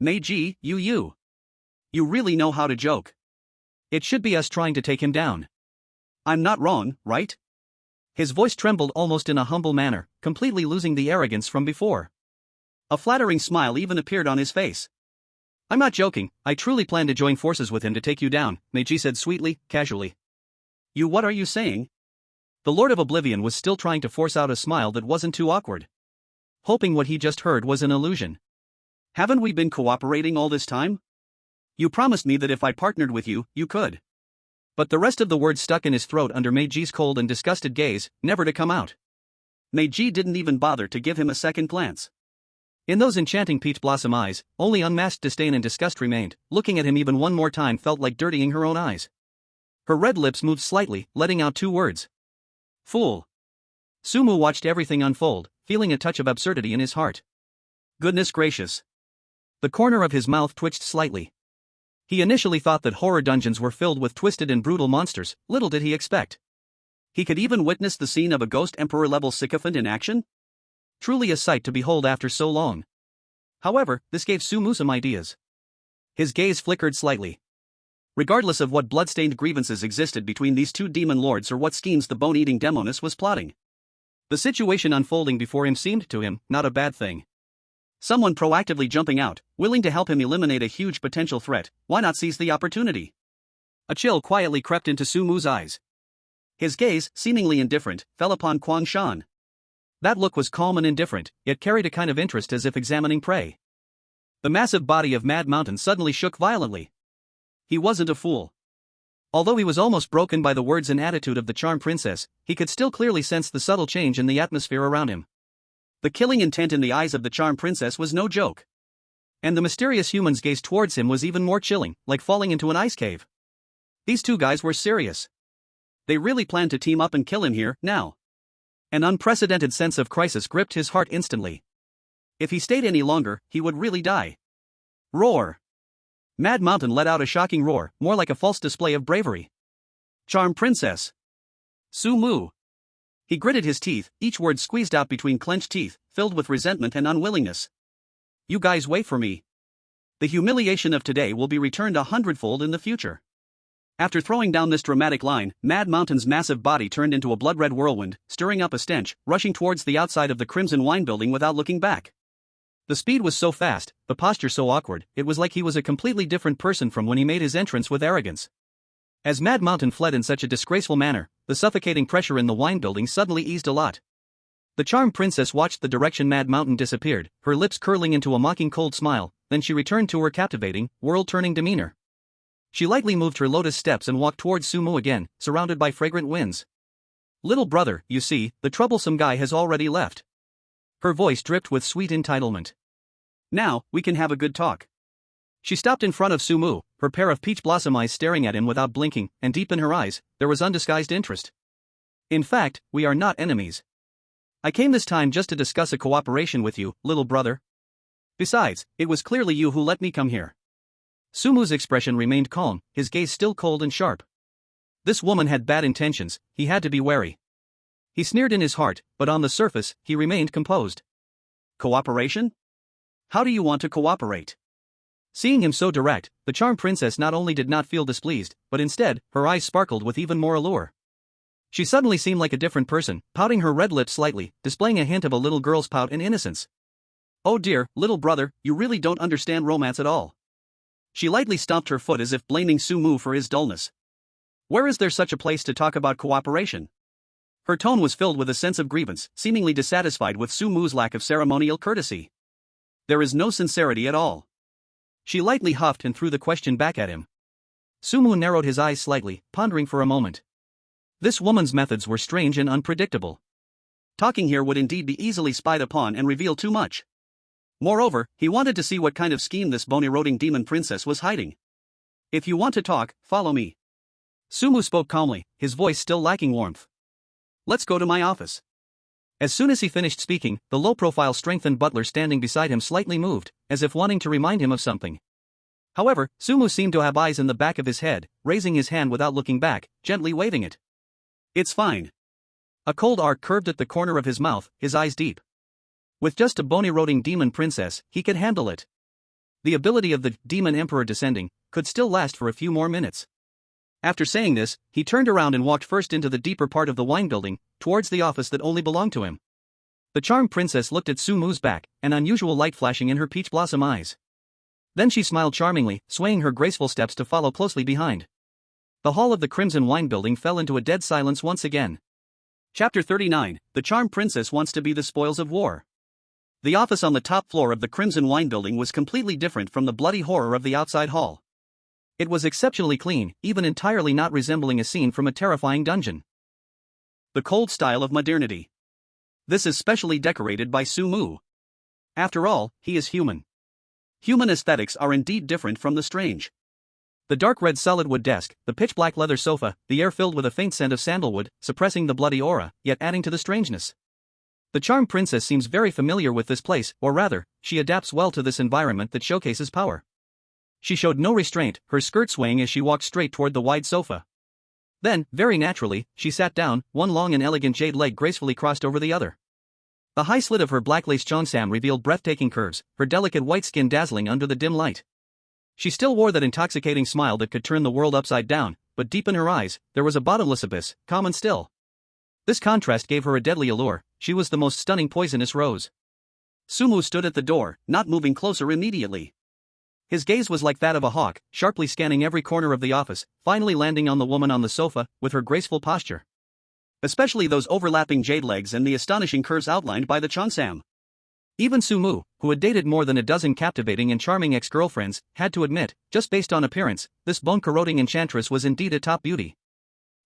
Meiji, you really know how to joke. It should be us trying to take him down. I'm not wrong, right? His voice trembled almost in a humble manner, completely losing the arrogance from before. A flattering smile even appeared on his face. I'm not joking, I truly plan to join forces with him to take you down, Meiji said sweetly, casually. What are you saying? The Lord of Oblivion was still trying to force out a smile that wasn't too awkward. Hoping what he just heard was an illusion. Haven't we been cooperating all this time? You promised me that if I partnered with you, you could. But the rest of the words stuck in his throat under Meiji's cold and disgusted gaze, never to come out. Meiji didn't even bother to give him a second glance. In those enchanting peach blossom eyes, only unmasked disdain and disgust remained. Looking at him even one more time felt like dirtying her own eyes. Her red lips moved slightly, letting out two words. Fool. Sumu watched everything unfold, feeling a touch of absurdity in his heart. Goodness gracious. The corner of his mouth twitched slightly. He initially thought that horror dungeons were filled with twisted and brutal monsters, little did he expect. He could even witness the scene of a ghost emperor-level sycophant in action? Truly a sight to behold after so long. However, this gave Sumu some ideas. His gaze flickered slightly. Regardless of what blood-stained grievances existed between these two demon lords or what schemes the bone-eating demoness was plotting, the situation unfolding before him seemed to him not a bad thing. Someone proactively jumping out, willing to help him eliminate a huge potential threat, why not seize the opportunity? A chill quietly crept into Sumu's eyes. His gaze, seemingly indifferent, fell upon Kwang Shan. That look was calm and indifferent, yet carried a kind of interest as if examining prey. The massive body of Mad Mountain suddenly shook violently. He wasn't a fool. Although he was almost broken by the words and attitude of the charm princess, he could still clearly sense the subtle change in the atmosphere around him. The killing intent in the eyes of the charm princess was no joke. And the mysterious human's gaze towards him was even more chilling, like falling into an ice cave. These two guys were serious. They really planned to team up and kill him here, now. An unprecedented sense of crisis gripped his heart instantly. If he stayed any longer, he would really die. Roar! Mad Mountain let out a shocking roar, more like a false display of bravery. Charm Princess! Sumu! He gritted his teeth, each word squeezed out between clenched teeth, filled with resentment and unwillingness. You guys wait for me. The humiliation of today will be returned 100-fold in the future. After throwing down this dramatic line, Mad Mountain's massive body turned into a blood-red whirlwind, stirring up a stench, rushing towards the outside of the Crimson Wine Building without looking back. The speed was so fast, the posture so awkward, it was like he was a completely different person from when he made his entrance with arrogance. As Mad Mountain fled in such a disgraceful manner, the suffocating pressure in the wine building suddenly eased a lot. The charmed princess watched the direction Mad Mountain disappeared, her lips curling into a mocking cold smile, then she returned to her captivating, world-turning demeanor. She lightly moved her lotus steps and walked towards Sumu again, surrounded by fragrant winds. Little brother, you see, the troublesome guy has already left. Her voice dripped with sweet entitlement. Now, we can have a good talk. She stopped in front of Sumu, her pair of peach blossom eyes staring at him without blinking, and deep in her eyes, there was undisguised interest. In fact, we are not enemies. I came this time just to discuss a cooperation with you, little brother. Besides, it was clearly you who let me come here. Sumu's expression remained calm, his gaze still cold and sharp. This woman had bad intentions, he had to be wary. He sneered in his heart, but on the surface, he remained composed. Cooperation? How do you want to cooperate? Seeing him so direct, the charmed princess not only did not feel displeased, but instead, her eyes sparkled with even more allure. She suddenly seemed like a different person, pouting her red lips slightly, displaying a hint of a little girl's pout and innocence. Oh dear, little brother, you really don't understand romance at all. She lightly stomped her foot as if blaming Sumu for his dullness. Where is there such a place to talk about cooperation? Her tone was filled with a sense of grievance, seemingly dissatisfied with Sumu's lack of ceremonial courtesy. There is no sincerity at all. She lightly huffed and threw the question back at him. Sumu narrowed his eyes slightly, pondering for a moment. This woman's methods were strange and unpredictable. Talking here would indeed be easily spied upon and reveal too much. Moreover, he wanted to see what kind of scheme this bone-eroding demon princess was hiding. If you want to talk, follow me. Sumu spoke calmly, his voice still lacking warmth. Let's go to my office. As soon as he finished speaking, the low-profile strengthened butler standing beside him slightly moved, as if wanting to remind him of something. However, Sumu seemed to have eyes in the back of his head, raising his hand without looking back, gently waving it. It's fine. A cold arc curved at the corner of his mouth, his eyes deep. With just a bone-eroding demon princess, he could handle it. The ability of the demon emperor descending could still last for a few more minutes. After saying this, he turned around and walked first into the deeper part of the wine building, towards the office that only belonged to him. The charmed princess looked at Sumu's back, an unusual light flashing in her peach blossom eyes. Then she smiled charmingly, swaying her graceful steps to follow closely behind. The hall of the Crimson Wine Building fell into a dead silence once again. Chapter 39, The Charmed Princess Wants to Be the Spoils of War. The office on the top floor of the Crimson Wine Building was completely different from the bloody horror of the outside hall. It was exceptionally clean, even entirely not resembling a scene from a terrifying dungeon. The cold style of modernity. This is specially decorated by Sumu. After all, he is human. Human aesthetics are indeed different from the strange. The dark red solid wood desk, the pitch black leather sofa, the air filled with a faint scent of sandalwood, suppressing the bloody aura, yet adding to the strangeness. The charmed princess seems very familiar with this place, or rather, she adapts well to this environment that showcases power. She showed no restraint, her skirt swaying as she walked straight toward the wide sofa. Then, very naturally, she sat down, one long and elegant jade leg gracefully crossed over the other. The high slit of her black lace cheongsam revealed breathtaking curves, her delicate white skin dazzling under the dim light. She still wore that intoxicating smile that could turn the world upside down, but deep in her eyes, there was a bottomless abyss, calm and still. This contrast gave her a deadly allure. She was the most stunning poisonous rose. Sumu stood at the door, not moving closer immediately. His gaze was like that of a hawk, sharply scanning every corner of the office, finally landing on the woman on the sofa, with her graceful posture. Especially those overlapping jade legs and the astonishing curves outlined by the cheongsam. Even Sumu, who had dated more than a dozen captivating and charming ex-girlfriends, had to admit, just based on appearance, this bone-corroding enchantress was indeed a top beauty.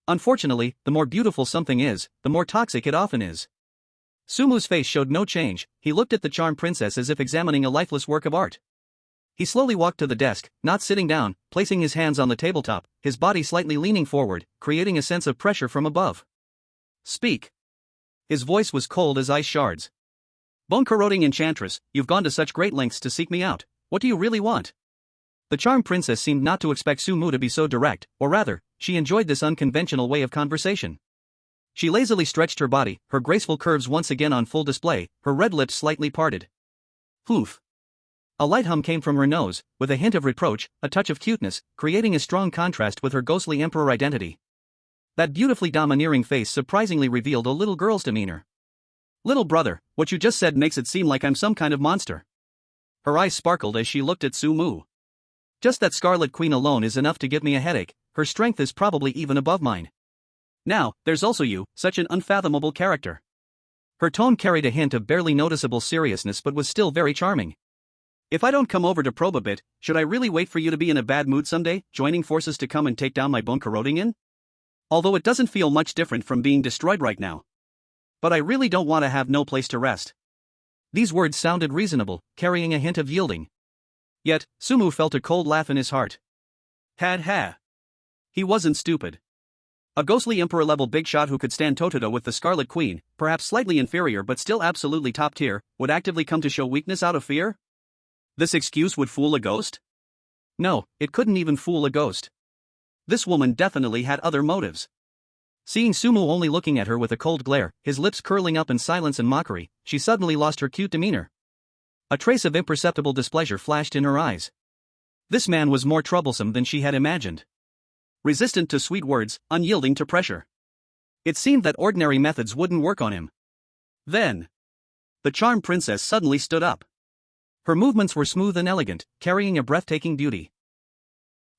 Unfortunately, the more beautiful something is, the more toxic it often is. Sumu's face showed no change. He looked at the charmed princess as if examining a lifeless work of art. He slowly walked to the desk, not sitting down, placing his hands on the tabletop, his body slightly leaning forward, creating a sense of pressure from above. "Speak." His voice was cold as ice shards. "Bone-corroding enchantress, you've gone to such great lengths to seek me out. What do you really want?" The charmed princess seemed not to expect Sumu to be so direct, or rather, she enjoyed this unconventional way of conversation. She lazily stretched her body, her graceful curves once again on full display, her red lips slightly parted. "Hoof." A light hum came from her nose, with a hint of reproach, a touch of cuteness, creating a strong contrast with her ghostly emperor identity. That beautifully domineering face surprisingly revealed a little girl's demeanor. "Little brother, what you just said makes it seem like I'm some kind of monster." Her eyes sparkled as she looked at Sumu. "Just that Scarlet Queen alone is enough to give me a headache. Her strength is probably even above mine. Now, there's also you, such an unfathomable character." Her tone carried a hint of barely noticeable seriousness but was still very charming. "If I don't come over to probe a bit, should I really wait for you to be in a bad mood someday, joining forces to come and take down my bone-corroding in? Although it doesn't feel much different from being destroyed right now. But I really don't want to have no place to rest." These words sounded reasonable, carrying a hint of yielding. Yet, Sumu felt a cold laugh in his heart. Ha. He wasn't stupid. A ghostly emperor-level big shot who could stand toe-to-toe with the Scarlet Queen, perhaps slightly inferior but still absolutely top tier, would actively come to show weakness out of fear? This excuse would fool a ghost? No, it couldn't even fool a ghost. This woman definitely had other motives. Seeing Sumu only looking at her with a cold glare, his lips curling up in silence and mockery, she suddenly lost her cute demeanor. A trace of imperceptible displeasure flashed in her eyes. This man was more troublesome than she had imagined. Resistant to sweet words, unyielding to pressure. It seemed that ordinary methods wouldn't work on him. Then, the charmed princess suddenly stood up. Her movements were smooth and elegant, carrying a breathtaking beauty.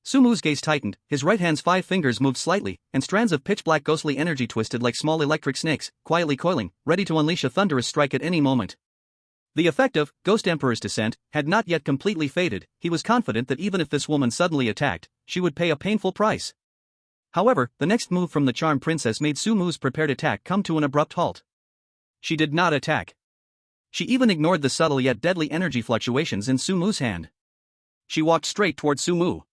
Sumu's gaze tightened, his right hand's 5 fingers moved slightly, and strands of pitch-black ghostly energy twisted like small electric snakes, quietly coiling, ready to unleash a thunderous strike at any moment. The effect of Ghost Emperor's descent had not yet completely faded. He was confident that even if this woman suddenly attacked, she would pay a painful price. However, the next move from the charmed princess made Sumu's prepared attack come to an abrupt halt. She did not attack. She even ignored the subtle yet deadly energy fluctuations in Sumu's hand. She walked straight toward Sumu.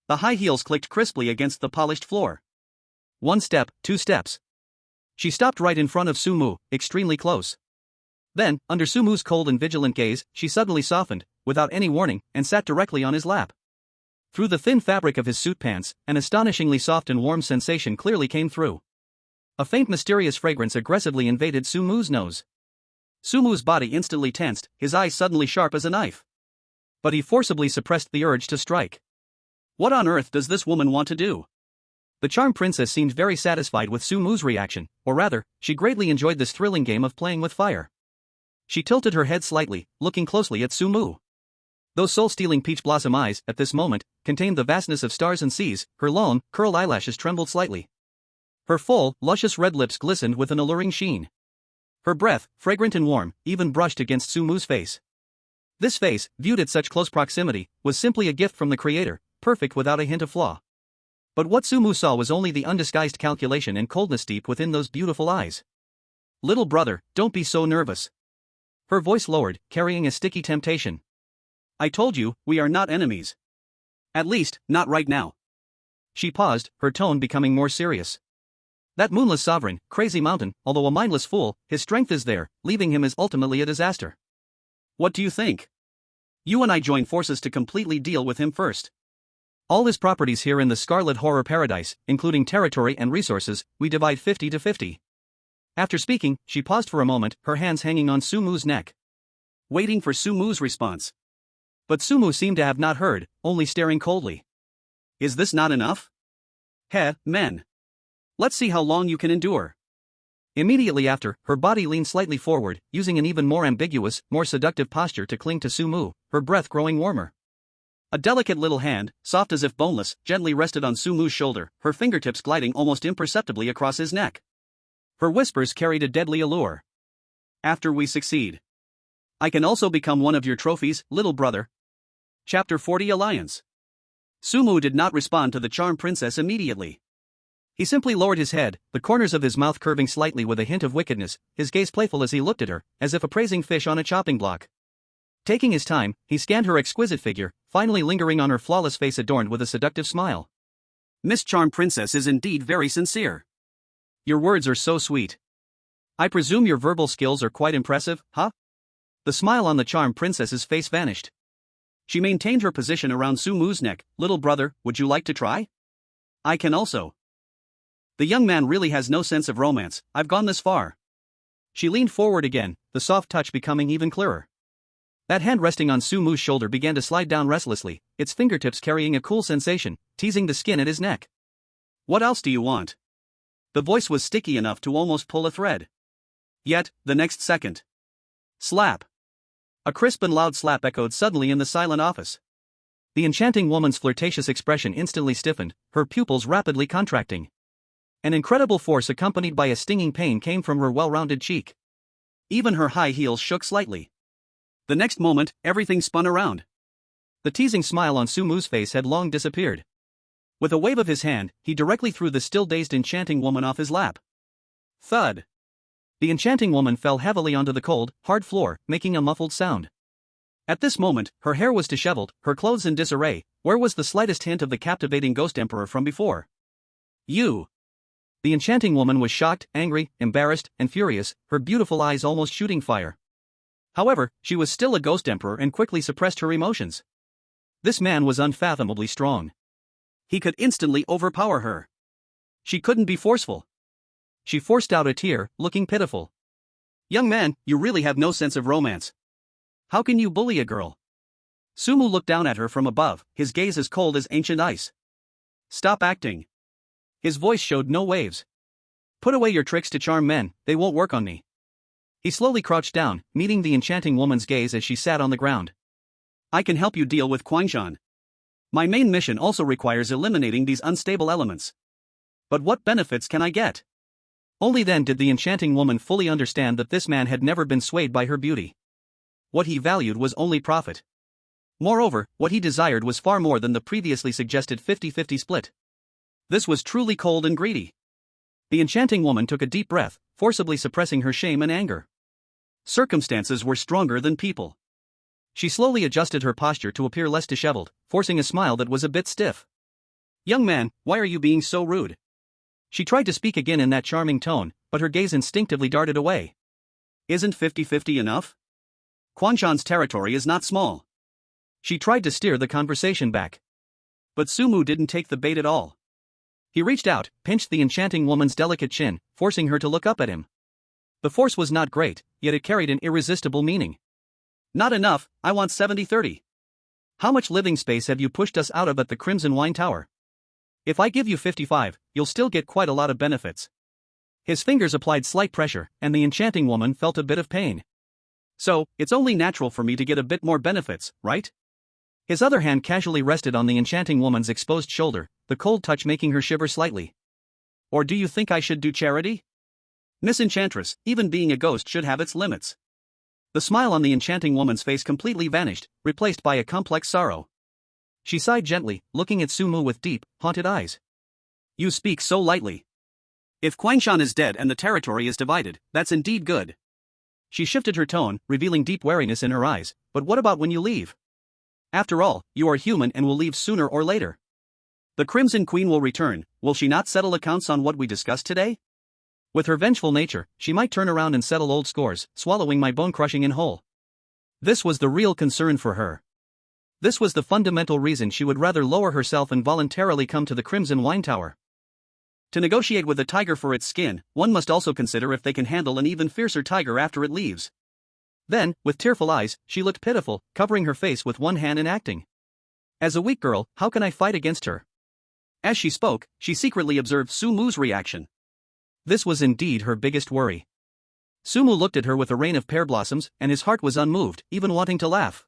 The high heels clicked crisply against the polished floor. 1 step, 2 steps. She stopped right in front of Sumu, extremely close. Then, under Sumu's cold and vigilant gaze, she suddenly softened, without any warning, and sat directly on his lap. Through the thin fabric of his suit pants, an astonishingly soft and warm sensation clearly came through. A faint mysterious fragrance aggressively invaded Sumu's nose. Sumu's body instantly tensed, his eyes suddenly sharp as a knife. But he forcibly suppressed the urge to strike. What on earth does this woman want to do? The charmed princess seemed very satisfied with Sumu's reaction, or rather, she greatly enjoyed this thrilling game of playing with fire. She tilted her head slightly, looking closely at Sumu. Those soul-stealing peach blossom eyes, at this moment, contained the vastness of stars and seas. Her long, curled eyelashes trembled slightly. Her full, luscious red lips glistened with an alluring sheen. Her breath, fragrant and warm, even brushed against Sumu's face. This face, viewed at such close proximity, was simply a gift from the creator, perfect without a hint of flaw. But what Sumu saw was only the undisguised calculation and coldness deep within those beautiful eyes. Little brother, don't be so nervous. Her voice lowered, carrying a sticky temptation. I told you, we are not enemies. At least, not right now. She paused, her tone becoming more serious. That moonless sovereign, crazy mountain, although a mindless fool, his strength is there, leaving him is ultimately a disaster. What do you think? You and I join forces to completely deal with him first. All his properties here in the Scarlet Horror Paradise, including territory and resources, we divide 50-50. After speaking, she paused for a moment, her hands hanging on Sumu's neck. Waiting for Sumu's response. But Sumu seemed to have not heard, only staring coldly. Is this not enough? Heh, men. Let's see how long you can endure. Immediately after, her body leaned slightly forward, using an even more ambiguous, more seductive posture to cling to Sumu, her breath growing warmer. A delicate little hand, soft as if boneless, gently rested on Sumu's shoulder, her fingertips gliding almost imperceptibly across his neck. Her whispers carried a deadly allure. After we succeed, I can also become one of your trophies, little brother. Chapter 40 Alliance. Sumu did not respond to the charm princess immediately. He simply lowered his head, the corners of his mouth curving slightly with a hint of wickedness, his gaze playful as he looked at her, as if appraising fish on a chopping block. Taking his time, he scanned her exquisite figure, finally lingering on her flawless face adorned with a seductive smile. Miss Charm Princess is indeed very sincere. Your words are so sweet. I presume your verbal skills are quite impressive, huh? The smile on the Charm Princess's face vanished. She maintained her position around Sumu's neck. Little brother, would you like to try? I can also. The young man really has no sense of romance, I've gone this far. She leaned forward again, the soft touch becoming even clearer. That hand resting on Sumu's shoulder began to slide down restlessly, its fingertips carrying a cool sensation, teasing the skin at his neck. What else do you want? The voice was sticky enough to almost pull a thread. Yet, the next second. Slap. A crisp and loud slap echoed suddenly in the silent office. The enchanting woman's flirtatious expression instantly stiffened, her pupils rapidly contracting. An incredible force accompanied by a stinging pain came from her well-rounded cheek. Even her high heels shook slightly. The next moment, everything spun around. The teasing smile on Sumu's face had long disappeared. With a wave of his hand, he directly threw the still-dazed enchanting woman off his lap. Thud. The enchanting woman fell heavily onto the cold, hard floor, making a muffled sound. At this moment, her hair was disheveled, her clothes in disarray. Where was the slightest hint of the captivating ghost emperor from before? You. The enchanting woman was shocked, angry, embarrassed, and furious, her beautiful eyes almost shooting fire. However, she was still a ghost emperor and quickly suppressed her emotions. This man was unfathomably strong. He could instantly overpower her. She couldn't be forceful. She forced out a tear, looking pitiful. Young man, you really have no sense of romance. How can you bully a girl? Sumu looked down at her from above, his gaze as cold as ancient ice. Stop acting. His voice showed no waves. Put away your tricks to charm men, they won't work on me. He slowly crouched down, meeting the enchanting woman's gaze as she sat on the ground. I can help you deal with Quangshan. My main mission also requires eliminating these unstable elements. But what benefits can I get? Only then did the enchanting woman fully understand that this man had never been swayed by her beauty. What he valued was only profit. Moreover, what he desired was far more than the previously suggested 50-50 split. This was truly cold and greedy. The enchanting woman took a deep breath, forcibly suppressing her shame and anger. Circumstances were stronger than people. She slowly adjusted her posture to appear less disheveled, forcing a smile that was a bit stiff. Young man, why are you being so rude? She tried to speak again in that charming tone, but her gaze instinctively darted away. Isn't 50-50 enough? Quangshan's territory is not small. She tried to steer the conversation back. But Sumu didn't take the bait at all. He reached out, pinched the enchanting woman's delicate chin, forcing her to look up at him. The force was not great, yet it carried an irresistible meaning. Not enough, I want 70-30. How much living space have you pushed us out of at the Crimson Wine Tower? If I give you 55, you'll still get quite a lot of benefits. His fingers applied slight pressure, and the enchanting woman felt a bit of pain. So, it's only natural for me to get a bit more benefits, right? His other hand casually rested on the enchanting woman's exposed shoulder, the cold touch making her shiver slightly. Or do you think I should do charity? Miss Enchantress, even being a ghost should have its limits. The smile on the enchanting woman's face completely vanished, replaced by a complex sorrow. She sighed gently, looking at Sumu with deep, haunted eyes. You speak so lightly. If Quangshan is dead and the territory is divided, that's indeed good. She shifted her tone, revealing deep wariness in her eyes. But what about when you leave? After all, you are human and will leave sooner or later. The Crimson Queen will return. Will she not settle accounts on what we discussed today? With her vengeful nature, she might turn around and settle old scores, swallowing my bone crushing in whole. This was the real concern for her. This was the fundamental reason she would rather lower herself and voluntarily come to the Crimson Wine Tower. To negotiate with a tiger for its skin, one must also consider if they can handle an even fiercer tiger after it leaves. Then, with tearful eyes, she looked pitiful, covering her face with one hand and acting. As a weak girl, how can I fight against her? As she spoke, she secretly observed Sumu's reaction. This was indeed her biggest worry. Sumu looked at her with a rain of pear blossoms, and his heart was unmoved, even wanting to laugh.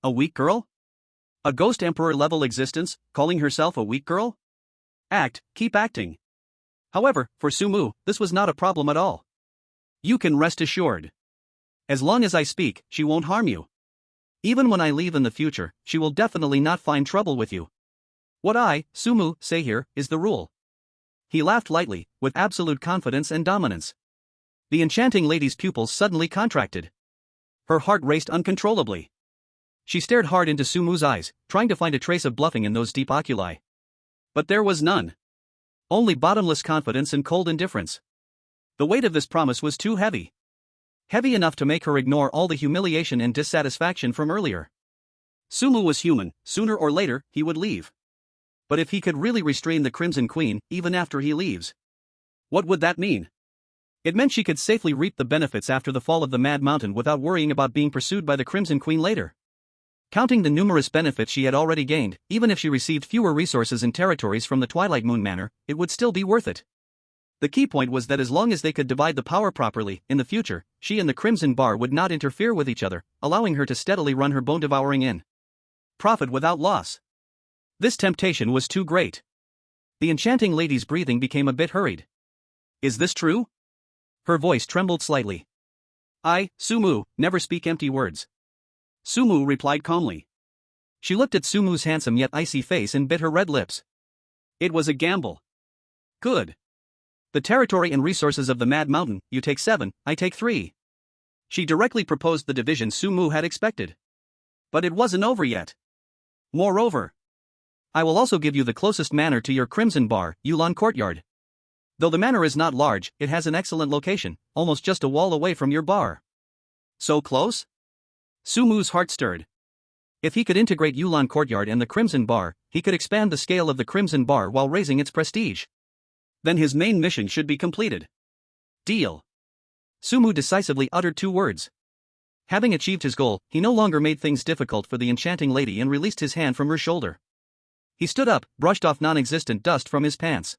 A weak girl? A ghost emperor-level existence, calling herself a weak girl? Keep acting. However, for Sumu, this was not a problem at all. You can rest assured. As long as I speak, she won't harm you. Even when I leave in the future, she will definitely not find trouble with you. What I, Sumu, say here, is the rule. He laughed lightly, with absolute confidence and dominance. The enchanting lady's pupils suddenly contracted. Her heart raced uncontrollably. She stared hard into Sumu's eyes, trying to find a trace of bluffing in those deep oculi. But there was none. Only bottomless confidence and cold indifference. The weight of this promise was too heavy. Heavy enough to make her ignore all the humiliation and dissatisfaction from earlier. Sumu was human, sooner or later, he would leave. But if he could really restrain the Crimson Queen, even after he leaves, what would that mean? It meant she could safely reap the benefits after the fall of the Mad Mountain without worrying about being pursued by the Crimson Queen later. Counting the numerous benefits she had already gained, even if she received fewer resources and territories from the Twilight Moon Manor, it would still be worth it. The key point was that as long as they could divide the power properly, in the future, she and the Crimson Bar would not interfere with each other, allowing her to steadily run her bone-devouring in. Profit without loss. This temptation was too great. The enchanting lady's breathing became a bit hurried. Is this true? Her voice trembled slightly. I, Sumu, never speak empty words. Sumu replied calmly. She looked at Sumu's handsome yet icy face and bit her red lips. It was a gamble. Good. The territory and resources of the Mad Mountain, you take 7, I take 3. She directly proposed the division Sumu had expected. But it wasn't over yet. Moreover, I will also give you the closest manor to your Crimson Bar, Yulon Courtyard. Though the manor is not large, it has an excellent location, almost just a wall away from your bar. So close? Sumu's heart stirred. If he could integrate Yulon Courtyard and the Crimson Bar, he could expand the scale of the Crimson Bar while raising its prestige. Then his main mission should be completed. Deal. Sumu decisively uttered 2 words. Having achieved his goal, he no longer made things difficult for the enchanting lady and released his hand from her shoulder. He stood up, brushed off non-existent dust from his pants.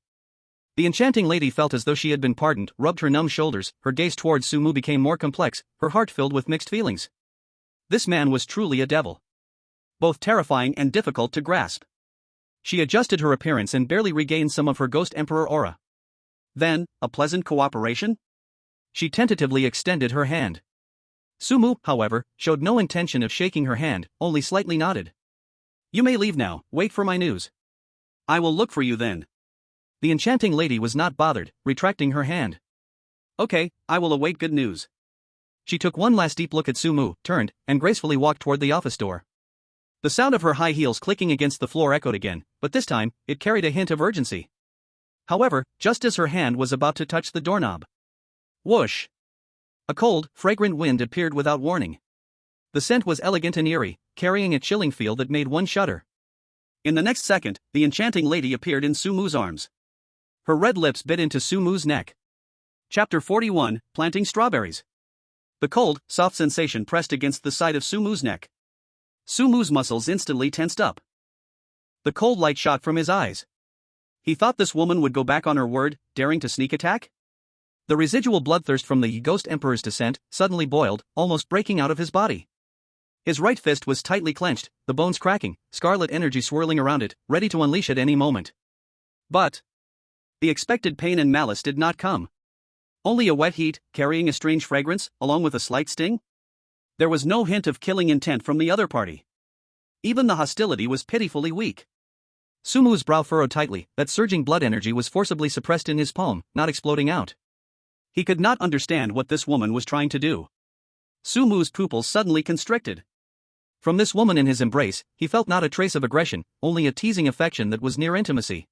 The enchanting lady felt as though she had been pardoned, rubbed her numb shoulders, her gaze towards Sumu became more complex, her heart filled with mixed feelings. This man was truly a devil. Both terrifying and difficult to grasp. She adjusted her appearance and barely regained some of her Ghost Emperor aura. Then, a pleasant cooperation? She tentatively extended her hand. Sumu, however, showed no intention of shaking her hand, only slightly nodded. You may leave now, wait for my news. I will look for you then. The enchanting lady was not bothered, retracting her hand. Okay, I will await good news. She took one last deep look at Sumu, turned, and gracefully walked toward the office door. The sound of her high heels clicking against the floor echoed again, but this time, it carried a hint of urgency. However, just as her hand was about to touch the doorknob. Whoosh! A cold, fragrant wind appeared without warning. The scent was elegant and eerie, carrying a chilling feel that made one shudder. In the next second, the enchanting lady appeared in Sumu's arms. Her red lips bit into Sumu's neck. Chapter 41, Planting Strawberries. The cold, soft sensation pressed against the side of Sumu's neck. Sumu's muscles instantly tensed up. The cold light shot from his eyes. He thought this woman would go back on her word, daring to sneak attack? The residual bloodthirst from the Ghost Emperor's descent suddenly boiled, almost breaking out of his body. His right fist was tightly clenched, the bones cracking, scarlet energy swirling around it, ready to unleash at any moment. But the expected pain and malice did not come. Only a wet heat, carrying a strange fragrance, along with a slight sting? There was no hint of killing intent from the other party. Even the hostility was pitifully weak. Sumu's brow furrowed tightly, that surging blood energy was forcibly suppressed in his palm, not exploding out. He could not understand what this woman was trying to do. Sumu's pupils suddenly constricted. From this woman in his embrace, he felt not a trace of aggression, only a teasing affection that was near intimacy.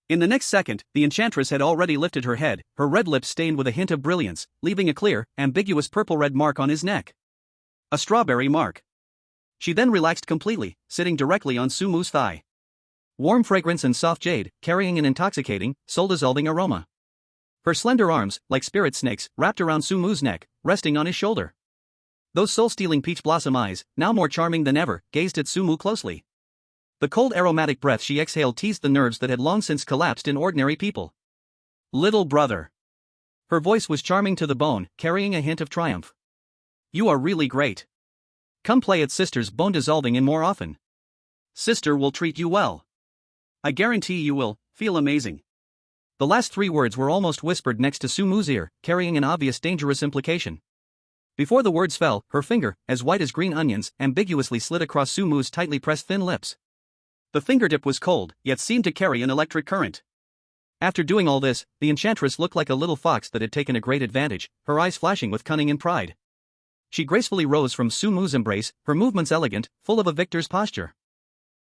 In the next second, the enchantress had already lifted her head, her red lips stained with a hint of brilliance, leaving a clear, ambiguous purple-red mark on his neck. A strawberry mark. She then relaxed completely, sitting directly on Sumu's thigh. Warm fragrance and soft jade, carrying an intoxicating, soul-dissolving aroma. Her slender arms, like spirit snakes, wrapped around Sumu's neck, resting on his shoulder. Those soul-stealing peach blossom eyes, now more charming than ever, gazed at Sumu closely. The cold aromatic breath she exhaled teased the nerves that had long since collapsed in ordinary people. Little brother. Her voice was charming to the bone, carrying a hint of triumph. You are really great. Come play at Sister's bone dissolving in more often. Sister will treat you well. I guarantee you will feel amazing. The last 3 words were almost whispered next to Sumu's ear, carrying an obvious dangerous implication. Before the words fell, her finger, as white as green onions, ambiguously slid across Sumu's tightly pressed thin lips. The fingertip was cold, yet seemed to carry an electric current. After doing all this, the enchantress looked like a little fox that had taken a great advantage, her eyes flashing with cunning and pride. She gracefully rose from Sumu's embrace, her movements elegant, full of a victor's posture.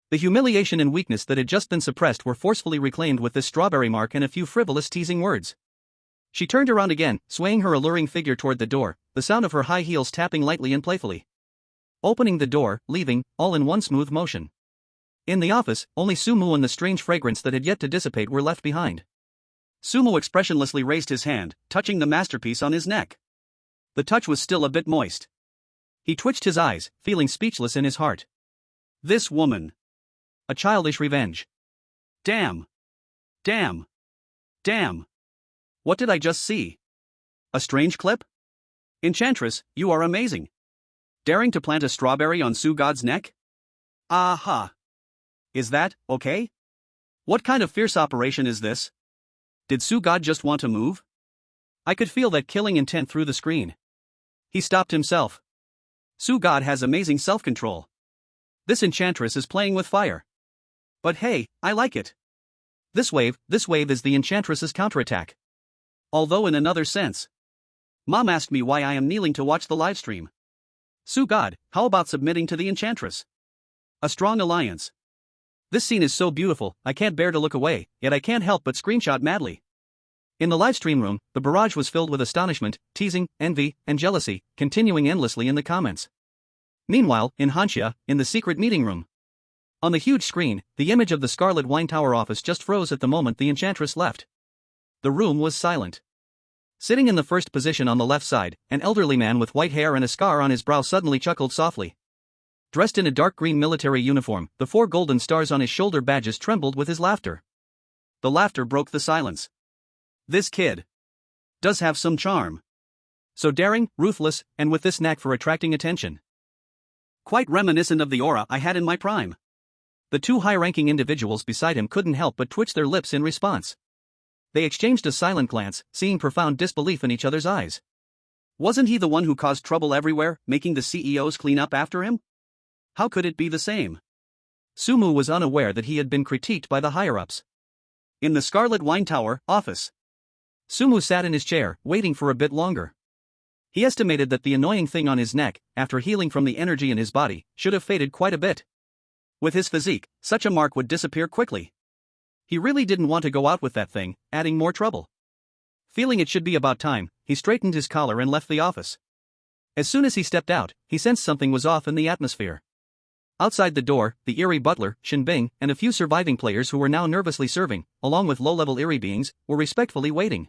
The humiliation and weakness that had just been suppressed were forcefully reclaimed with this strawberry mark and a few frivolous teasing words. She turned around again, swaying her alluring figure toward the door, the sound of her high heels tapping lightly and playfully. Opening the door, leaving, all in one smooth motion. In the office, only Sumu and the strange fragrance that had yet to dissipate were left behind. Sumu expressionlessly raised his hand, touching the masterpiece on his neck. The touch was still a bit moist. He twitched his eyes, feeling speechless in his heart. This woman. A childish revenge. Damn. Damn. Damn. What did I just see? A strange clip? Enchantress, you are amazing. Daring to plant a strawberry on Su God's neck? Aha. Is that okay? What kind of fierce operation is this? Did Su God just want to move? I could feel that killing intent through the screen. He stopped himself. Su God has amazing self-control. This enchantress is playing with fire. But hey, I like it. This wave is the enchantress's counterattack. Although in another sense. Mom asked me why I am kneeling to watch the livestream. Su God, how about submitting to the enchantress? A strong alliance. This scene is so beautiful, I can't bear to look away, yet I can't help but screenshot madly. In the livestream room, the barrage was filled with astonishment, teasing, envy, and jealousy, continuing endlessly in the comments. Meanwhile, in Hanya, in the secret meeting room. On the huge screen, the image of the Scarlet Wine Tower office just froze at the moment the enchantress left. The room was silent. Sitting in the first position on the left side, an elderly man with white hair and a scar on his brow suddenly chuckled softly. Dressed in a dark green military uniform, the 4 golden stars on his shoulder badges trembled with his laughter. The laughter broke the silence. This kid does have some charm. So daring, ruthless, and with this knack for attracting attention. Quite reminiscent of the aura I had in my prime. The 2 high-ranking individuals beside him couldn't help but twitch their lips in response. They exchanged a silent glance, seeing profound disbelief in each other's eyes. Wasn't he the one who caused trouble everywhere, making the CEOs clean up after him? How could it be the same? Sumu was unaware that he had been critiqued by the higher-ups. In the Scarlet Wine Tower office, Sumu sat in his chair, waiting for a bit longer. He estimated that the annoying thing on his neck, after healing from the energy in his body, should have faded quite a bit. With his physique, such a mark would disappear quickly. He really didn't want to go out with that thing, adding more trouble. Feeling it should be about time, he straightened his collar and left the office. As soon as he stepped out, he sensed something was off in the atmosphere. Outside the door, the eerie Butler, Shen Bing, and a few surviving players who were now nervously serving, along with low-level eerie beings, were respectfully waiting.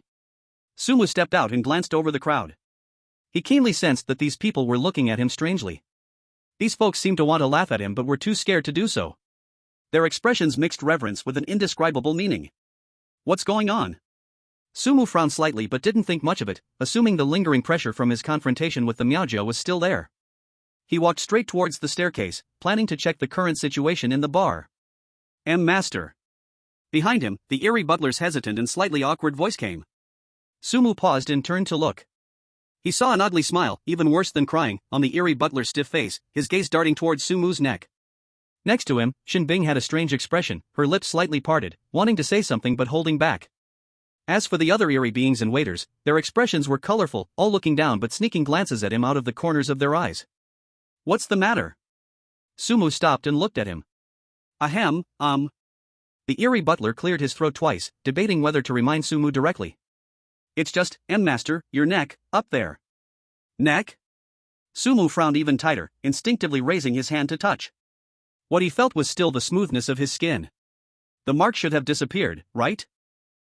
Sumu stepped out and glanced over the crowd. He keenly sensed that these people were looking at him strangely. These folks seemed to want to laugh at him but were too scared to do so. Their expressions mixed reverence with an indescribable meaning. What's going on? Sumu frowned slightly but didn't think much of it, assuming the lingering pressure from his confrontation with the Miaojiao was still there. He walked straight towards the staircase, planning to check the current situation in the bar. Master. Behind him, the eerie Butler's hesitant and slightly awkward voice came. Sumu paused and turned to look. He saw an ugly smile, even worse than crying, on the eerie Butler's stiff face, his gaze darting towards Sumu's neck. Next to him, Shen Bing had a strange expression, her lips slightly parted, wanting to say something but holding back. As for the other eerie beings and waiters, their expressions were colorful, all looking down but sneaking glances at him out of the corners of their eyes. What's the matter? Sumu stopped and looked at him. Ahem. The eerie butler cleared his throat twice, debating whether to remind Sumu directly. It's just, master, your neck, up there. Neck? Sumu frowned even tighter, instinctively raising his hand to touch. What he felt was still the smoothness of his skin. The mark should have disappeared, right?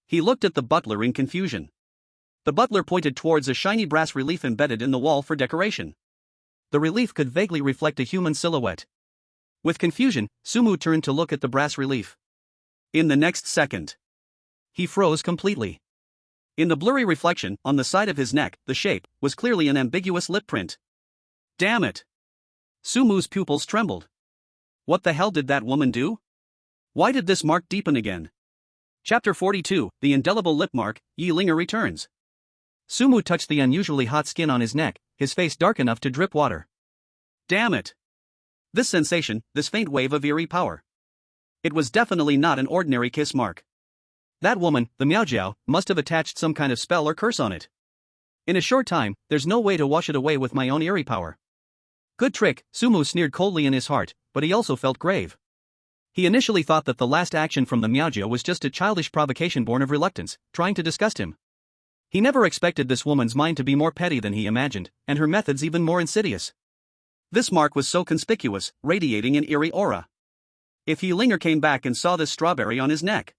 He looked at the butler in confusion. The butler pointed towards a shiny brass relief embedded in the wall for decoration. The relief could vaguely reflect a human silhouette. With confusion, Sumu turned to look at the brass relief. In the next second, he froze completely. In the blurry reflection, on the side of his neck, the shape was clearly an ambiguous lip print. Damn it! Sumu's pupils trembled. What the hell did that woman do? Why did this mark deepen again? Chapter 42, The Indelible Lip Mark, Yi Linger returns. Sumu touched the unusually hot skin on his neck, his face dark enough to drip water. Damn it! This sensation, this faint wave of eerie power. It was definitely not an ordinary kiss mark. That woman, the Miaojiao, must have attached some kind of spell or curse on it. In a short time, there's no way to wash it away with my own eerie power. Good trick, Sumu sneered coldly in his heart, but he also felt grave. He initially thought that the last action from the Miaojiao was just a childish provocation born of reluctance, trying to disgust him. He never expected this woman's mind to be more petty than he imagined, and her methods even more insidious. This mark was so conspicuous, radiating an eerie aura. If Yi Linger came back and saw this strawberry on his neck.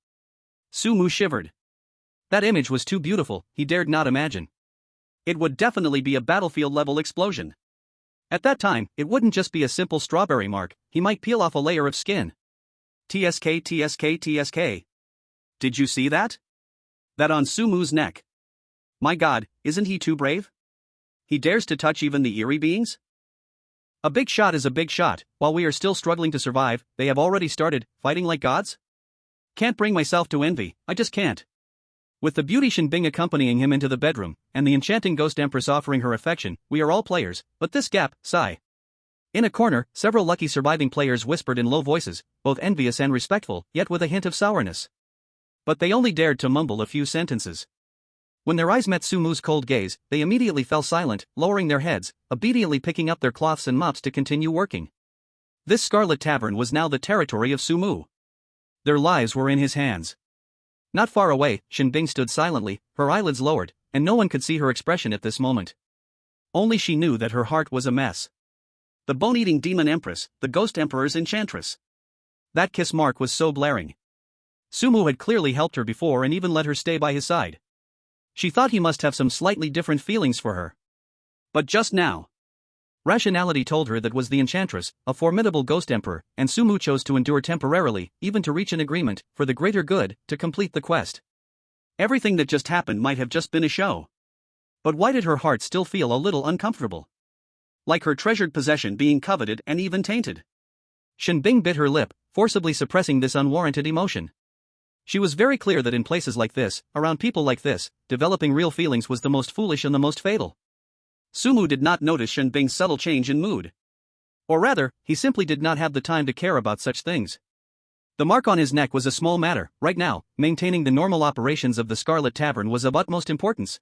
Sumu shivered. That image was too beautiful, he dared not imagine. It would definitely be a battlefield-level explosion. At that time, it wouldn't just be a simple strawberry mark, he might peel off a layer of skin. TSK. Did you see that? That on Sumu's neck. My god, isn't he too brave? He dares to touch even the eerie beings? A big shot is a big shot, while we are still struggling to survive, they have already started, fighting like gods? Can't bring myself to envy, I just can't. With the beauty Shen Bing accompanying him into the bedroom, and the enchanting ghost empress offering her affection, we are all players, but this gap, sigh. In a corner, several lucky surviving players whispered in low voices, both envious and respectful, yet with a hint of sourness. But they only dared to mumble a few sentences. When their eyes met Sumu's cold gaze, they immediately fell silent, lowering their heads, obediently picking up their cloths and mops to continue working. This Scarlet Tavern was now the territory of Sumu. Their lives were in his hands. Not far away, Shen Bing stood silently, her eyelids lowered, and no one could see her expression at this moment. Only she knew that her heart was a mess. The bone-eating demon empress, the ghost emperor's enchantress. That kiss mark was so blaring. Sumu had clearly helped her before and even let her stay by his side. She thought he must have some slightly different feelings for her. But just now, rationality told her that was the enchantress, a formidable ghost emperor, and Sumu chose to endure temporarily, even to reach an agreement, for the greater good, to complete the quest. Everything that just happened might have just been a show. But why did her heart still feel a little uncomfortable? Like her treasured possession being coveted and even tainted. Shen Bing bit her lip, forcibly suppressing this unwarranted emotion. She was very clear that in places like this, around people like this, developing real feelings was the most foolish and the most fatal. Sumu did not notice Shen Bing's subtle change in mood. Or rather, he simply did not have the time to care about such things. The mark on his neck was a small matter. Right now, maintaining the normal operations of the Scarlet Tavern was of utmost importance.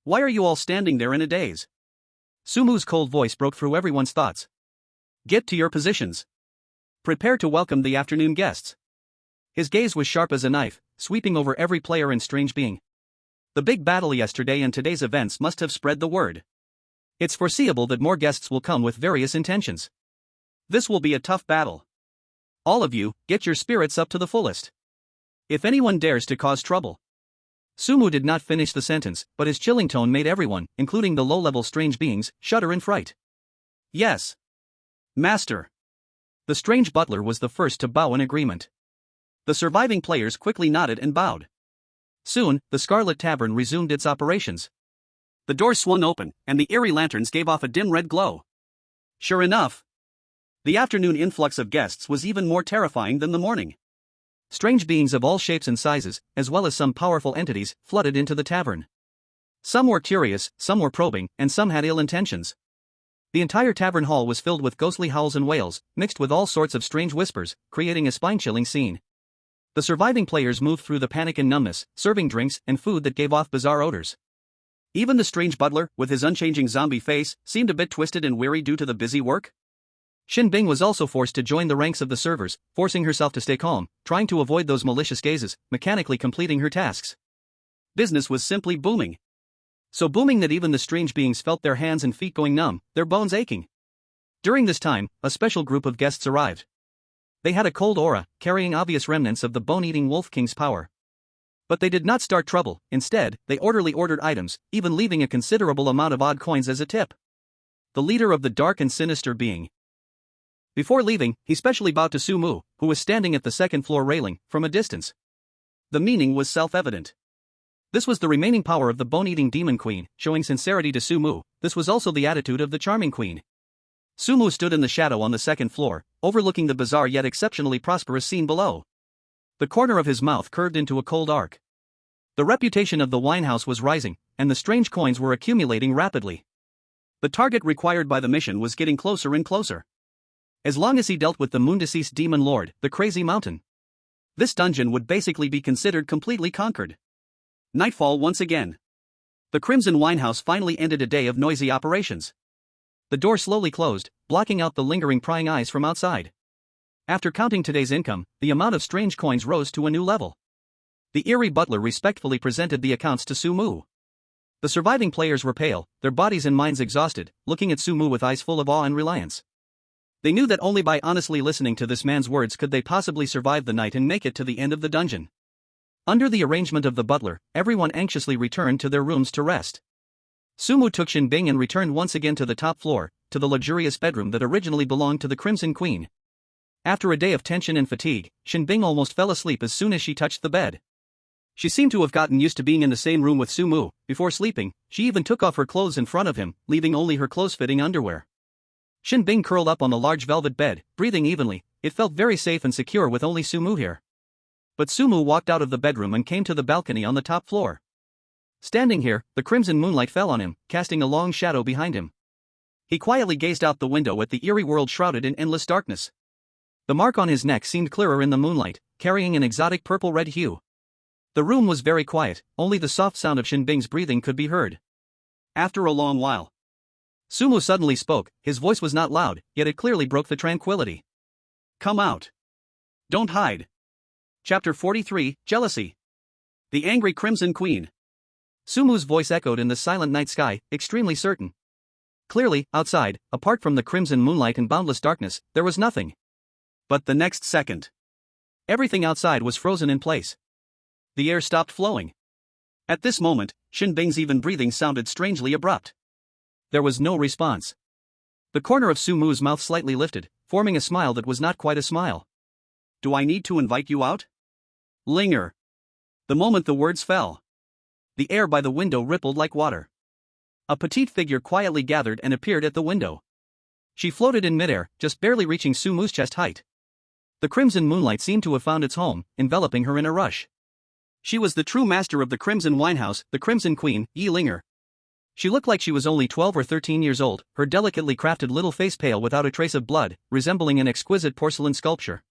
Why are you all standing there in a daze? Sumu's cold voice broke through everyone's thoughts. Get to your positions. Prepare to welcome the afternoon guests. His gaze was sharp as a knife, sweeping over every player and strange being. The big battle yesterday and today's events must have spread the word. It's foreseeable that more guests will come with various intentions. This will be a tough battle. All of you, get your spirits up to the fullest. If anyone dares to cause trouble. Sumu did not finish the sentence, but his chilling tone made everyone, including the low-level strange beings, shudder in fright. Yes. Master. The strange butler was the first to bow in agreement. The surviving players quickly nodded and bowed. Soon, the Scarlet Tavern resumed its operations. The doors swung open, and the eerie lanterns gave off a dim red glow. Sure enough, the afternoon influx of guests was even more terrifying than the morning. Strange beings of all shapes and sizes, as well as some powerful entities, flooded into the tavern. Some were curious, some were probing, and some had ill intentions. The entire tavern hall was filled with ghostly howls and wails, mixed with all sorts of strange whispers, creating a spine-chilling scene. The surviving players moved through the panic and numbness, serving drinks and food that gave off bizarre odors. Even the strange butler, with his unchanging zombie face, seemed a bit twisted and weary due to the busy work. Shen Bing was also forced to join the ranks of the servers, forcing herself to stay calm, trying to avoid those malicious gazes, mechanically completing her tasks. Business was simply booming. So booming that even the strange beings felt their hands and feet going numb, their bones aching. During this time, a special group of guests arrived. They had a cold aura, carrying obvious remnants of the bone-eating Wolf King's power. But they did not start trouble. Instead, they orderly ordered items, even leaving a considerable amount of odd coins as a tip. The leader of the dark and sinister being. Before leaving, he specially bowed to Sumu, who was standing at the second-floor railing, from a distance. The meaning was self-evident. This was the remaining power of the bone-eating demon queen, showing sincerity to Sumu. This was also the attitude of the charming queen. Sumu stood in the shadow on the second floor, overlooking the bizarre yet exceptionally prosperous scene below. The corner of his mouth curved into a cold arc. The reputation of the winehouse was rising, and the strange coins were accumulating rapidly. The target required by the mission was getting closer and closer. As long as he dealt with the moon-deceased demon lord, the crazy mountain, this dungeon would basically be considered completely conquered. Nightfall once again. The Crimson Winehouse finally ended a day of noisy operations. The door slowly closed, blocking out the lingering prying eyes from outside. After counting today's income, the amount of strange coins rose to a new level. The eerie butler respectfully presented the accounts to Sumu. The surviving players were pale, their bodies and minds exhausted, looking at Sumu with eyes full of awe and reliance. They knew that only by honestly listening to this man's words could they possibly survive the night and make it to the end of the dungeon. Under the arrangement of the butler, everyone anxiously returned to their rooms to rest. Sumu took Shen Bing and returned once again to the top floor, to the luxurious bedroom that originally belonged to the Crimson Queen. After a day of tension and fatigue, Shen Bing almost fell asleep as soon as she touched the bed. She seemed to have gotten used to being in the same room with Sumu. Before sleeping, she even took off her clothes in front of him, leaving only her close-fitting underwear. Shen Bing curled up on the large velvet bed, breathing evenly. It felt very safe and secure with only Sumu here. But Sumu walked out of the bedroom and came to the balcony on the top floor. Standing here, the crimson moonlight fell on him, casting a long shadow behind him. He quietly gazed out the window at the eerie world shrouded in endless darkness. The mark on his neck seemed clearer in the moonlight, carrying an exotic purple-red hue. The room was very quiet, only the soft sound of Shen Bing's breathing could be heard. After a long while, Sumu suddenly spoke. His voice was not loud, yet it clearly broke the tranquility. "Come out. Don't hide." Chapter 43, Jealousy. The Angry Crimson Queen. Sumu's voice echoed in the silent night sky, extremely certain. Clearly, outside, apart from the crimson moonlight and boundless darkness, there was nothing. But the next second, everything outside was frozen in place. The air stopped flowing. At this moment, Shen Bing's even breathing sounded strangely abrupt. There was no response. The corner of Sumu's mouth slightly lifted, forming a smile that was not quite a smile. "Do I need to invite you out?" "Linger." The moment the words fell, the air by the window rippled like water. A petite figure quietly gathered and appeared at the window. She floated in midair, just barely reaching Sumu's chest height. The crimson moonlight seemed to have found its home, enveloping her in a rush. She was the true master of the Crimson Winehouse, the Crimson Queen, Yi Linger. She looked like she was only 12 or 13 years old, her delicately crafted little face pale without a trace of blood, resembling an exquisite porcelain sculpture.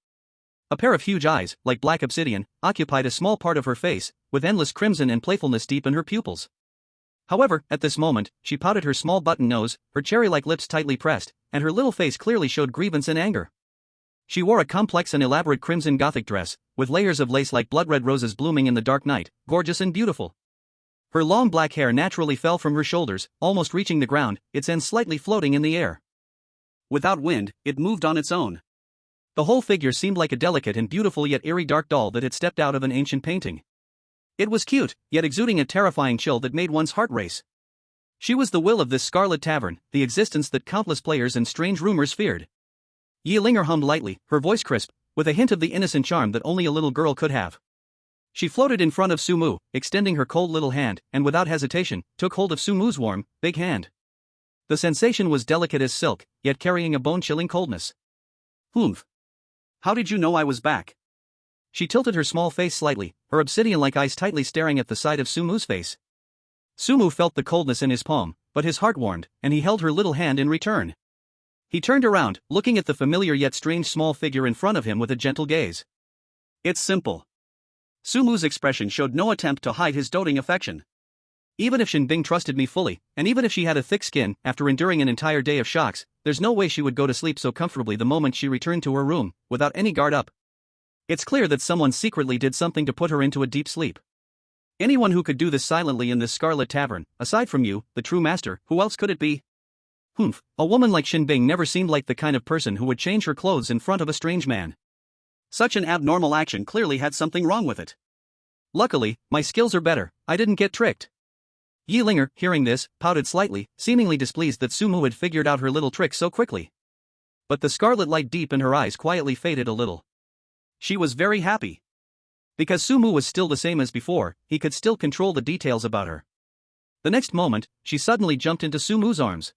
A pair of huge eyes, like black obsidian, occupied a small part of her face, with endless crimson and playfulness deep in her pupils. However, at this moment, she pouted her small button nose, her cherry-like lips tightly pressed, and her little face clearly showed grievance and anger. She wore a complex and elaborate crimson Gothic dress, with layers of lace like blood-red roses blooming in the dark night, gorgeous and beautiful. Her long black hair naturally fell from her shoulders, almost reaching the ground, its ends slightly floating in the air. Without wind, it moved on its own. The whole figure seemed like a delicate and beautiful yet eerie dark doll that had stepped out of an ancient painting. It was cute, yet exuding a terrifying chill that made one's heart race. She was the will of this Scarlet Tavern, the existence that countless players and strange rumors feared. Yi Linger hummed lightly, her voice crisp, with a hint of the innocent charm that only a little girl could have. She floated in front of Sumu, extending her cold little hand, and without hesitation, took hold of Sumu's warm, big hand. The sensation was delicate as silk, yet carrying a bone-chilling coldness. "Humph. How did you know I was back?" She tilted her small face slightly, her obsidian-like eyes tightly staring at the side of Sumu's face. Sumu felt the coldness in his palm, but his heart warmed, and he held her little hand in return. He turned around, looking at the familiar yet strange small figure in front of him with a gentle gaze. It's simple. Sumu's expression showed no attempt to hide his doting affection. Even if Shen Bing trusted me fully, and even if she had a thick skin after enduring an entire day of shocks, there's no way she would go to sleep so comfortably the moment she returned to her room, without any guard up. It's clear that someone secretly did something to put her into a deep sleep. Anyone who could do this silently in this Scarlet Tavern, aside from you, the true master, who else could it be? Humph, a woman like Shen Bing never seemed like the kind of person who would change her clothes in front of a strange man. Such an abnormal action clearly had something wrong with it. Luckily, my skills are better, I didn't get tricked. Yi Linger, hearing this, pouted slightly, seemingly displeased that Sumu had figured out her little trick so quickly. But the scarlet light deep in her eyes quietly faded a little. She was very happy. Because Sumu was still the same as before, he could still control the details about her. The next moment, she suddenly jumped into Sumu's arms.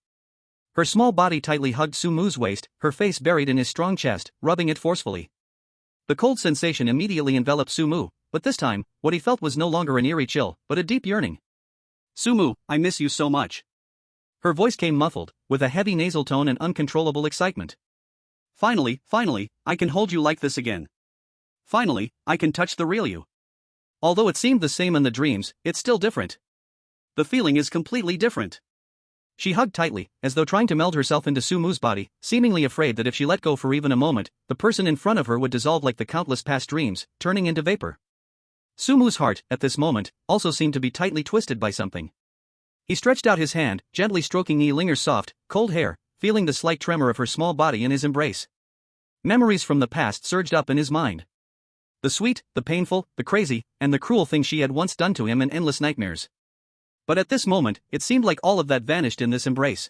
Her small body tightly hugged Sumu's waist, her face buried in his strong chest, rubbing it forcefully. The cold sensation immediately enveloped Sumu, but this time, what he felt was no longer an eerie chill, but a deep yearning. Sumu, I miss you so much. Her voice came muffled, with a heavy nasal tone and uncontrollable excitement. Finally, I can hold you like this again. Finally, I can touch the real you. Although it seemed the same in the dreams, it's still different. The feeling is completely different. She hugged tightly, as though trying to meld herself into Sumu's body, seemingly afraid that if she let go for even a moment, the person in front of her would dissolve like the countless past dreams, turning into vapor. Sumu's heart, at this moment, also seemed to be tightly twisted by something. He stretched out his hand, gently stroking Yi Linger's soft, cold hair, feeling the slight tremor of her small body in his embrace. Memories from the past surged up in his mind. The sweet, the painful, the crazy, and the cruel things she had once done to him in endless nightmares. But at this moment, it seemed like all of that vanished in this embrace.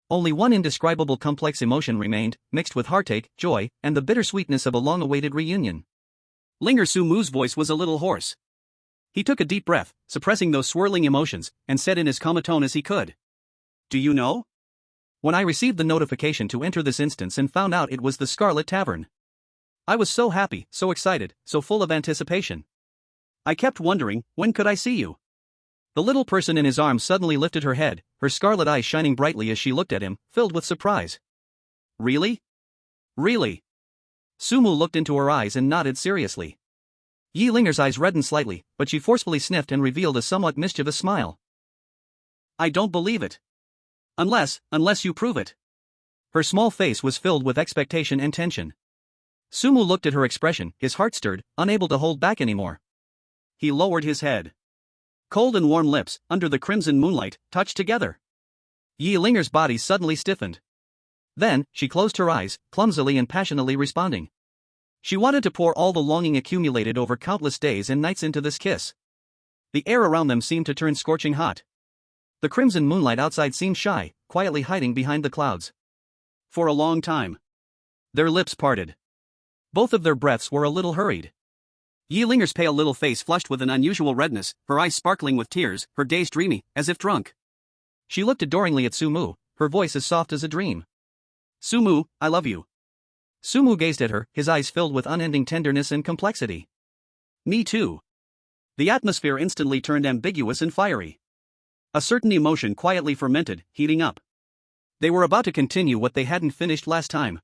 Only one indescribable complex emotion remained, mixed with heartache, joy, and the bittersweetness of a long-awaited reunion. Linger Sumu's voice was a little hoarse. He took a deep breath, suppressing those swirling emotions, and said in as calm a tone as he could. Do you know? When I received the notification to enter this instance and found out it was the Scarlet Tavern. I was so happy, so excited, so full of anticipation. I kept wondering, when could I see you? The little person in his arms suddenly lifted her head, her scarlet eyes shining brightly as she looked at him, filled with surprise. Really? Really? Sumu looked into her eyes and nodded seriously. Yi Linger's eyes reddened slightly, but she forcefully sniffed and revealed a somewhat mischievous smile. I don't believe it. Unless you prove it. Her small face was filled with expectation and tension. Sumu looked at her expression, his heart stirred, unable to hold back anymore. He lowered his head. Cold and warm lips, under the crimson moonlight, touched together. Yi Linger's body suddenly stiffened. Then, she closed her eyes, clumsily and passionately responding. She wanted to pour all the longing accumulated over countless days and nights into this kiss. The air around them seemed to turn scorching hot. The crimson moonlight outside seemed shy, quietly hiding behind the clouds. For a long time. Their lips parted. Both of their breaths were a little hurried. Yi Linger's pale little face flushed with an unusual redness, her eyes sparkling with tears, her gaze dreamy, as if drunk. She looked adoringly at Sumu, her voice as soft as a dream. Sumu, I love you. Sumu gazed at her, his eyes filled with unending tenderness and complexity. Me too. The atmosphere instantly turned ambiguous and fiery. A certain emotion quietly fermented, heating up. They were about to continue what they hadn't finished last time.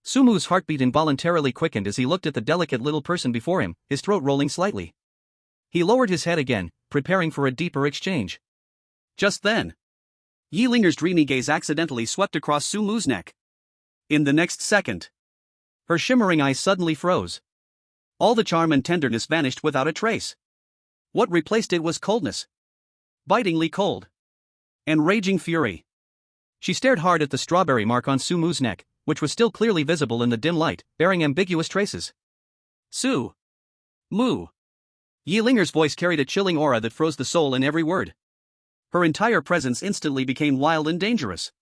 Sumu's heartbeat involuntarily quickened as he looked at the delicate little person before him, his throat rolling slightly. He lowered his head again, preparing for a deeper exchange. Just then, Yi Linger's dreamy gaze accidentally swept across Sumu's neck. In the next second, her shimmering eyes suddenly froze. All the charm and tenderness vanished without a trace. What replaced it was coldness. Bitingly cold. And raging fury. She stared hard at the strawberry mark on Sumu's neck, which was still clearly visible in the dim light, bearing ambiguous traces. Mu. Yi Linger's voice carried a chilling aura that froze the soul in every word. Her entire presence instantly became wild and dangerous.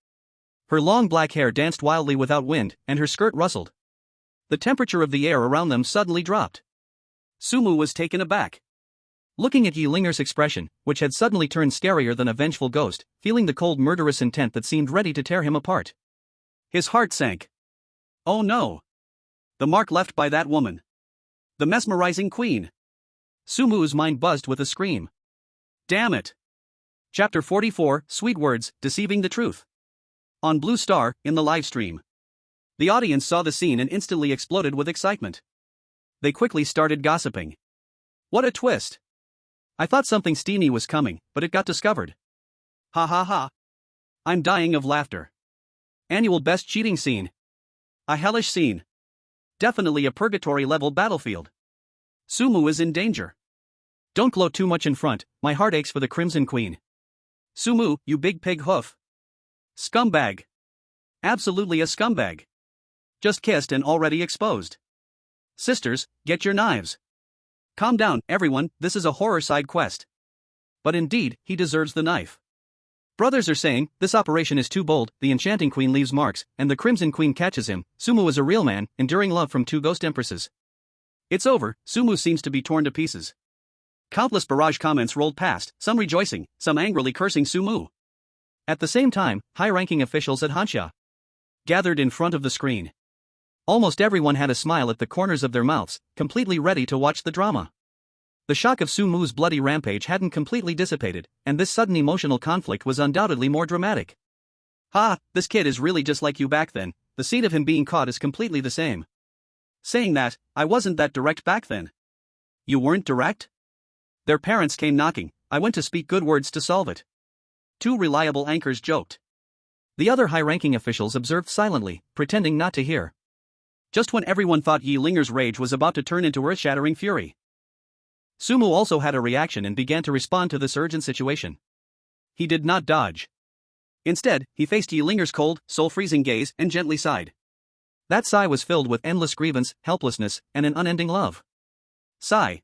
Her long black hair danced wildly without wind, and her skirt rustled. The temperature of the air around them suddenly dropped. Sumu was taken aback. Looking at Yi Linger's expression, which had suddenly turned scarier than a vengeful ghost, feeling the cold murderous intent that seemed ready to tear him apart. His heart sank. Oh no! The mark left by that woman. The mesmerizing queen. Sumu's mind buzzed with a scream. Damn it! Chapter 44, Sweet Words, Deceiving the Truth. On Blue Star, in the live stream. The audience saw the scene and instantly exploded with excitement. They quickly started gossiping. What a twist! I thought something steamy was coming, but it got discovered. Ha ha ha. I'm dying of laughter. Annual best cheating scene. A hellish scene. Definitely a purgatory-level battlefield. Sumu is in danger. Don't gloat too much in front, my heart aches for the Crimson Queen. Sumu, you big pig hoof. Scumbag. Absolutely a scumbag. Just kissed and already exposed. Sisters, get your knives. Calm down, everyone, this is a horror side quest. But indeed, he deserves the knife. Brothers are saying, this operation is too bold, the Enchanting Queen leaves marks, and the Crimson Queen catches him. Sumu is a real man, enduring love from two ghost empresses. It's over, Sumu seems to be torn to pieces. Countless barrage comments rolled past, some rejoicing, some angrily cursing Sumu. At the same time, high-ranking officials at Hanya gathered in front of the screen. Almost everyone had a smile at the corners of their mouths, completely ready to watch the drama. The shock of Sumu's bloody rampage hadn't completely dissipated, and this sudden emotional conflict was undoubtedly more dramatic. Ha, this kid is really just like you back then, the scene of him being caught is completely the same. Saying that, I wasn't that direct back then. You weren't direct? Their parents came knocking, I went to speak good words to solve it. Two reliable anchors joked. The other high-ranking officials observed silently, pretending not to hear. Just when everyone thought Yi Linger's rage was about to turn into earth-shattering fury, Sumu also had a reaction and began to respond to this urgent situation. He did not dodge. Instead, he faced Yi Linger's cold, soul-freezing gaze and gently sighed. That sigh was filled with endless grievance, helplessness, and an unending love. Sigh.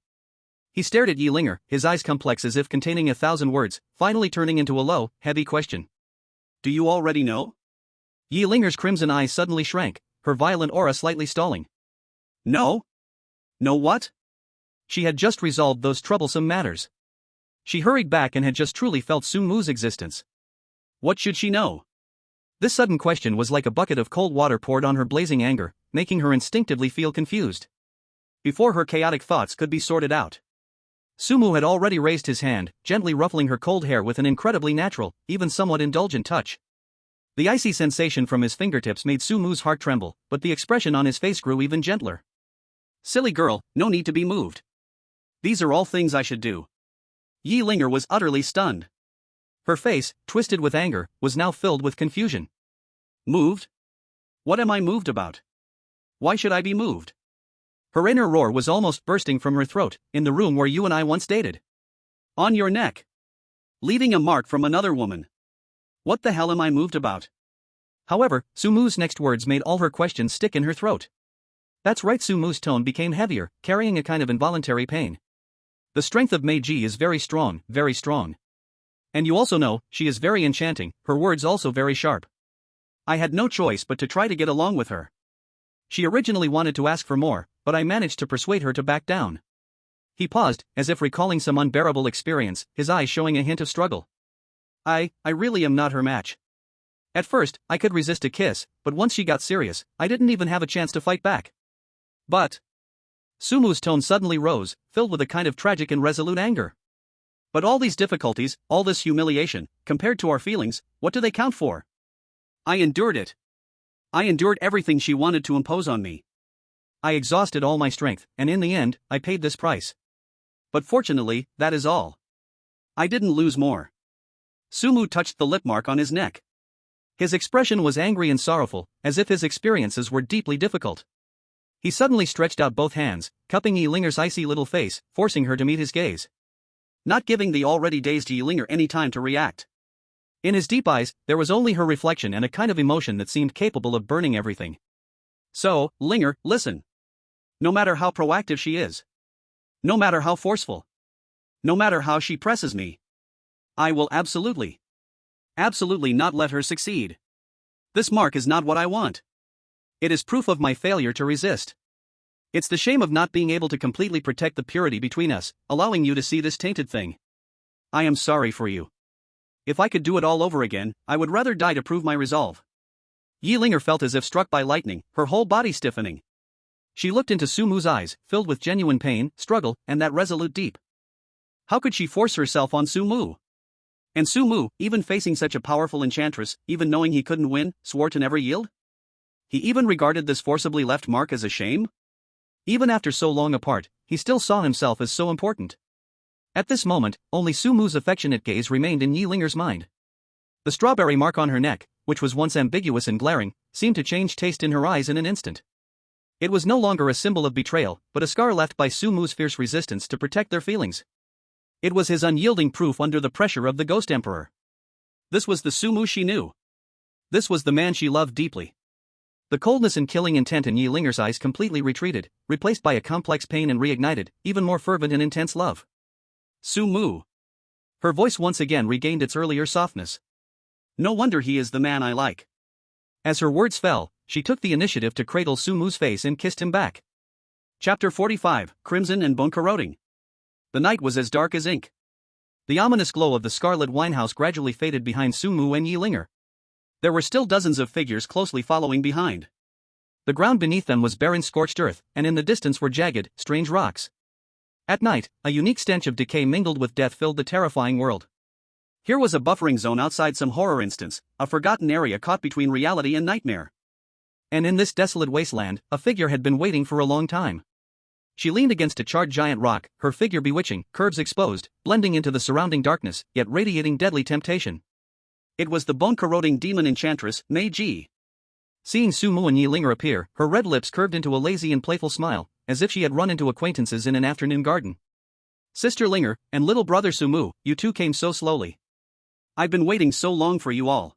He stared at Yi Linger, his eyes complex as if containing 1,000 words, finally turning into a low, heavy question. Do you already know? Yi Linger's crimson eyes suddenly shrank, her violent aura slightly stalling. No? No what? She had just resolved those troublesome matters. She hurried back and had just truly felt Sumu's existence. What should she know? This sudden question was like a bucket of cold water poured on her blazing anger, making her instinctively feel confused. Before her chaotic thoughts could be sorted out, Sumu had already raised his hand, gently ruffling her cold hair with an incredibly natural, even somewhat indulgent touch. The icy sensation from his fingertips made Sumu's heart tremble, but the expression on his face grew even gentler. Silly girl, no need to be moved. These are all things I should do. Yi Linger was utterly stunned. Her face, twisted with anger, was now filled with confusion. Moved? What am I moved about? Why should I be moved? Her inner roar was almost bursting from her throat, in the room where you and I once dated. On your neck. Leaving a mark from another woman. What the hell am I moved about? However, Sumu's next words made all her questions stick in her throat. That's right, Sumu's tone became heavier, carrying a kind of involuntary pain. The strength of Meiji is very strong, very strong. And you also know, she is very enchanting, her words also very sharp. I had no choice but to try to get along with her. She originally wanted to ask for more, but I managed to persuade her to back down. He paused, as if recalling some unbearable experience, his eyes showing a hint of struggle. I really am not her match. At first, I could resist a kiss, but once she got serious, I didn't even have a chance to fight back. But Sumu's tone suddenly rose, filled with a kind of tragic and resolute anger. But all these difficulties, all this humiliation, compared to our feelings, what do they count for? I endured it. I endured everything she wanted to impose on me. I exhausted all my strength, and in the end, I paid this price. But fortunately, that is all. I didn't lose more. Sumu touched the lip mark on his neck. His expression was angry and sorrowful, as if his experiences were deeply difficult. He suddenly stretched out both hands, cupping Yi Linger's icy little face, forcing her to meet his gaze. Not giving the already dazed Yi Linger any time to react. In his deep eyes, there was only her reflection and a kind of emotion that seemed capable of burning everything. So, Linger, listen. No matter how proactive she is. No matter how forceful. No matter how she presses me. I will absolutely not let her succeed. This mark is not what I want. It is proof of my failure to resist. It's the shame of not being able to completely protect the purity between us, allowing you to see this tainted thing. I am sorry for you. If I could do it all over again, I would rather die to prove my resolve. Yi Linger felt as if struck by lightning, her whole body stiffening. She looked into Sumu's eyes, filled with genuine pain, struggle, and that resolute deep. How could she force herself on Sumu? And Su Mu, even facing such a powerful enchantress, even knowing he couldn't win, swore to never yield? He even regarded this forcibly left mark as a shame? Even after so long apart, he still saw himself as so important. At this moment, only Su Mu's affectionate gaze remained in Yi Linger's mind. The strawberry mark on her neck, which was once ambiguous and glaring, seemed to change taste in her eyes in an instant. It was no longer a symbol of betrayal, but a scar left by Su Mu's fierce resistance to protect their feelings. It was his unyielding proof under the pressure of the Ghost Emperor. This was the Su Mu she knew. This was the man she loved deeply. The coldness and killing intent in Yi Linger's eyes completely retreated, replaced by a complex pain and reignited, even more fervent and intense love. Su Mu. Her voice once again regained its earlier softness. No wonder he is the man I like. As her words fell, she took the initiative to cradle Su Mu's face and kissed him back. Chapter 45, Crimson and Bone Corroding. The night was as dark as ink. The ominous glow of the scarlet winehouse gradually faded behind Su Mu and Yi Linger. There were still dozens of figures closely following behind. The ground beneath them was barren scorched earth, and in the distance were jagged, strange rocks. At night, a unique stench of decay mingled with death filled the terrifying world. Here was a buffering zone outside some horror instance, a forgotten area caught between reality and nightmare. And in this desolate wasteland, a figure had been waiting for a long time. She leaned against a charred giant rock, her figure bewitching, curves exposed, blending into the surrounding darkness, yet radiating deadly temptation. It was the bone-corroding demon enchantress, Mei Ji. Seeing Su Mu and Yi Linger appear, her red lips curved into a lazy and playful smile, as if she had run into acquaintances in an afternoon garden. Sister Linger, and little brother Su Mu, you two came so slowly. I've been waiting so long for you all.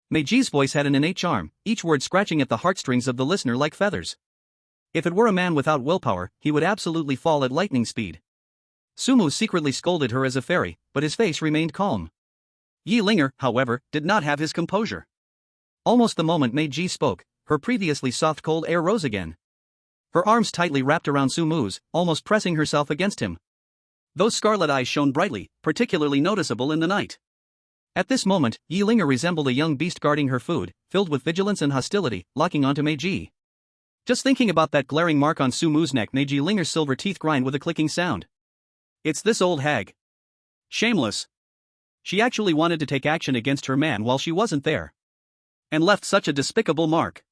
Mei Ji's voice had an innate charm, each word scratching at the heartstrings of the listener like feathers. If it were a man without willpower, he would absolutely fall at lightning speed. Su Mu secretly scolded her as a fairy, but his face remained calm. Yi Linger, however, did not have his composure. Almost the moment Mei Ji spoke, her previously soft cold air rose again. Her arms tightly wrapped around Su Mu's, almost pressing herself against him. Those scarlet eyes shone brightly, particularly noticeable in the night. At this moment, Yi Linger resembled a young beast guarding her food, filled with vigilance and hostility, locking onto Mei Ji. Just thinking about that glaring mark on Su Mu's neck made Yi Linger's silver teeth grind with a clicking sound. It's this old hag. Shameless. She actually wanted to take action against her man while she wasn't there. And left such a despicable mark.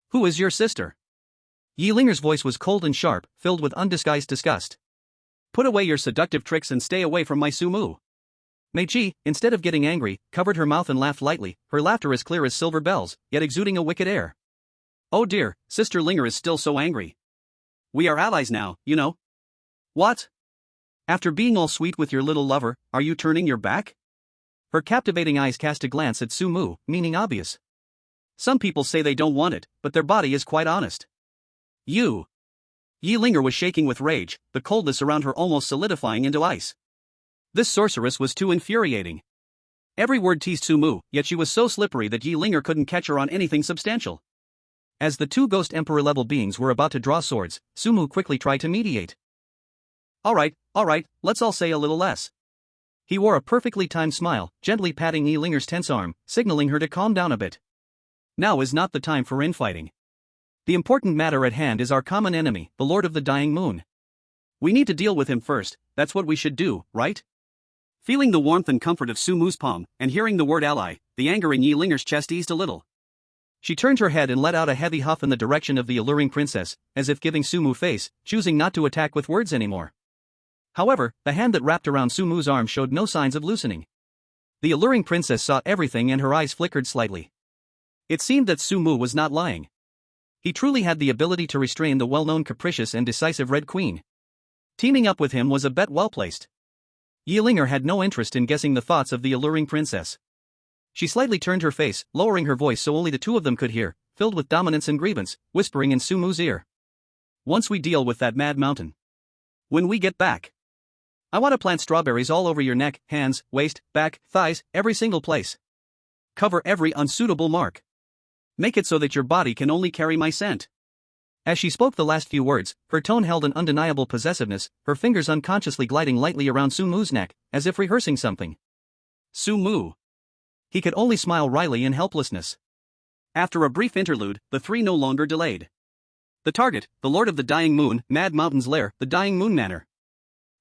Who is your sister? Yi Linger's voice was cold and sharp, filled with undisguised disgust. Put away your seductive tricks and stay away from my Su Mu. Mei Ji, instead of getting angry, covered her mouth and laughed lightly, her laughter as clear as silver bells, yet exuding a wicked air. Oh dear, Sister Linger is still so angry. We are allies now, you know. What? After being all sweet with your little lover, are you turning your back? Her captivating eyes cast a glance at Su Mu, meaning obvious. Some people say they don't want it, but their body is quite honest. You. Yi Linger was shaking with rage, the coldness around her almost solidifying into ice. This sorceress was too infuriating. Every word teased Su Mu, yet she was so slippery that Yi Linger couldn't catch her on anything substantial. As the two Ghost Emperor-level beings were about to draw swords, Su Mu quickly tried to mediate. Alright, let's all say a little less. He wore a perfectly timed smile, gently patting Yi Linger's tense arm, signaling her to calm down a bit. Now is not the time for infighting. The important matter at hand is our common enemy, the Lord of the Dying Moon. We need to deal with him first, that's what we should do, right? Feeling the warmth and comfort of Su Mu's palm, and hearing the word ally, the anger in Yi Linger's chest eased a little. She turned her head and let out a heavy huff in the direction of the alluring princess, as if giving Su Mu face, choosing not to attack with words anymore. However, the hand that wrapped around Su Mu's arm showed no signs of loosening. The alluring princess saw everything and her eyes flickered slightly. It seemed that Su Mu was not lying. He truly had the ability to restrain the well-known capricious and decisive Red Queen. Teaming up with him was a bet well placed. Yi Linger had no interest in guessing the thoughts of the alluring princess. She slightly turned her face, lowering her voice so only the two of them could hear, filled with dominance and grievance, whispering in Su Mu's ear. Once we deal with that mad mountain. When we get back. I want to plant strawberries all over your neck, hands, waist, back, thighs, every single place. Cover every unsuitable mark. Make it so that your body can only carry my scent. As she spoke the last few words, her tone held an undeniable possessiveness, her fingers unconsciously gliding lightly around Su Mu's neck, as if rehearsing something. Su Mu. He could only smile wryly in helplessness. After a brief interlude, the three no longer delayed. The target, the Lord of the Dying Moon, Mad Mountain's lair, the Dying Moon Manor.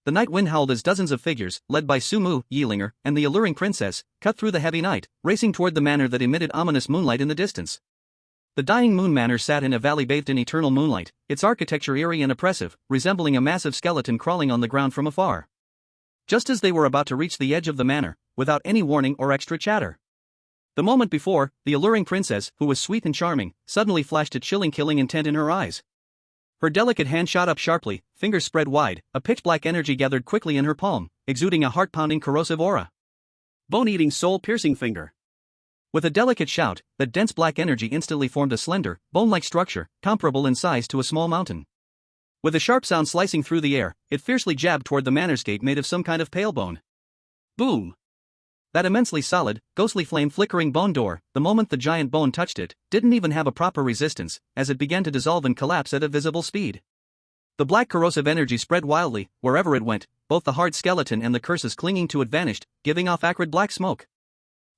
The night wind howled as dozens of figures, led by Sumu, Yilinger, and the alluring princess, cut through the heavy night, racing toward the manor that emitted ominous moonlight in the distance. The dying moon manor sat in a valley bathed in eternal moonlight, its architecture eerie and oppressive, resembling a massive skeleton crawling on the ground from afar. Just as they were about to reach the edge of the manor, without any warning or extra chatter. The moment before, the alluring princess, who was sweet and charming, suddenly flashed a chilling killing intent in her eyes. Her delicate hand shot up sharply, fingers spread wide, a pitch-black energy gathered quickly in her palm, exuding a heart-pounding corrosive aura. Bone-eating soul-piercing finger. With a delicate shout, that dense black energy instantly formed a slender, bone-like structure, comparable in size to a small mountain. With a sharp sound slicing through the air, it fiercely jabbed toward the manor's gate made of some kind of pale bone. Boom! That immensely solid, ghostly flame-flickering bone door, the moment the giant bone touched it, didn't even have a proper resistance, as it began to dissolve and collapse at a visible speed. The black corrosive energy spread wildly, wherever it went, both the hard skeleton and the curses clinging to it vanished, giving off acrid black smoke.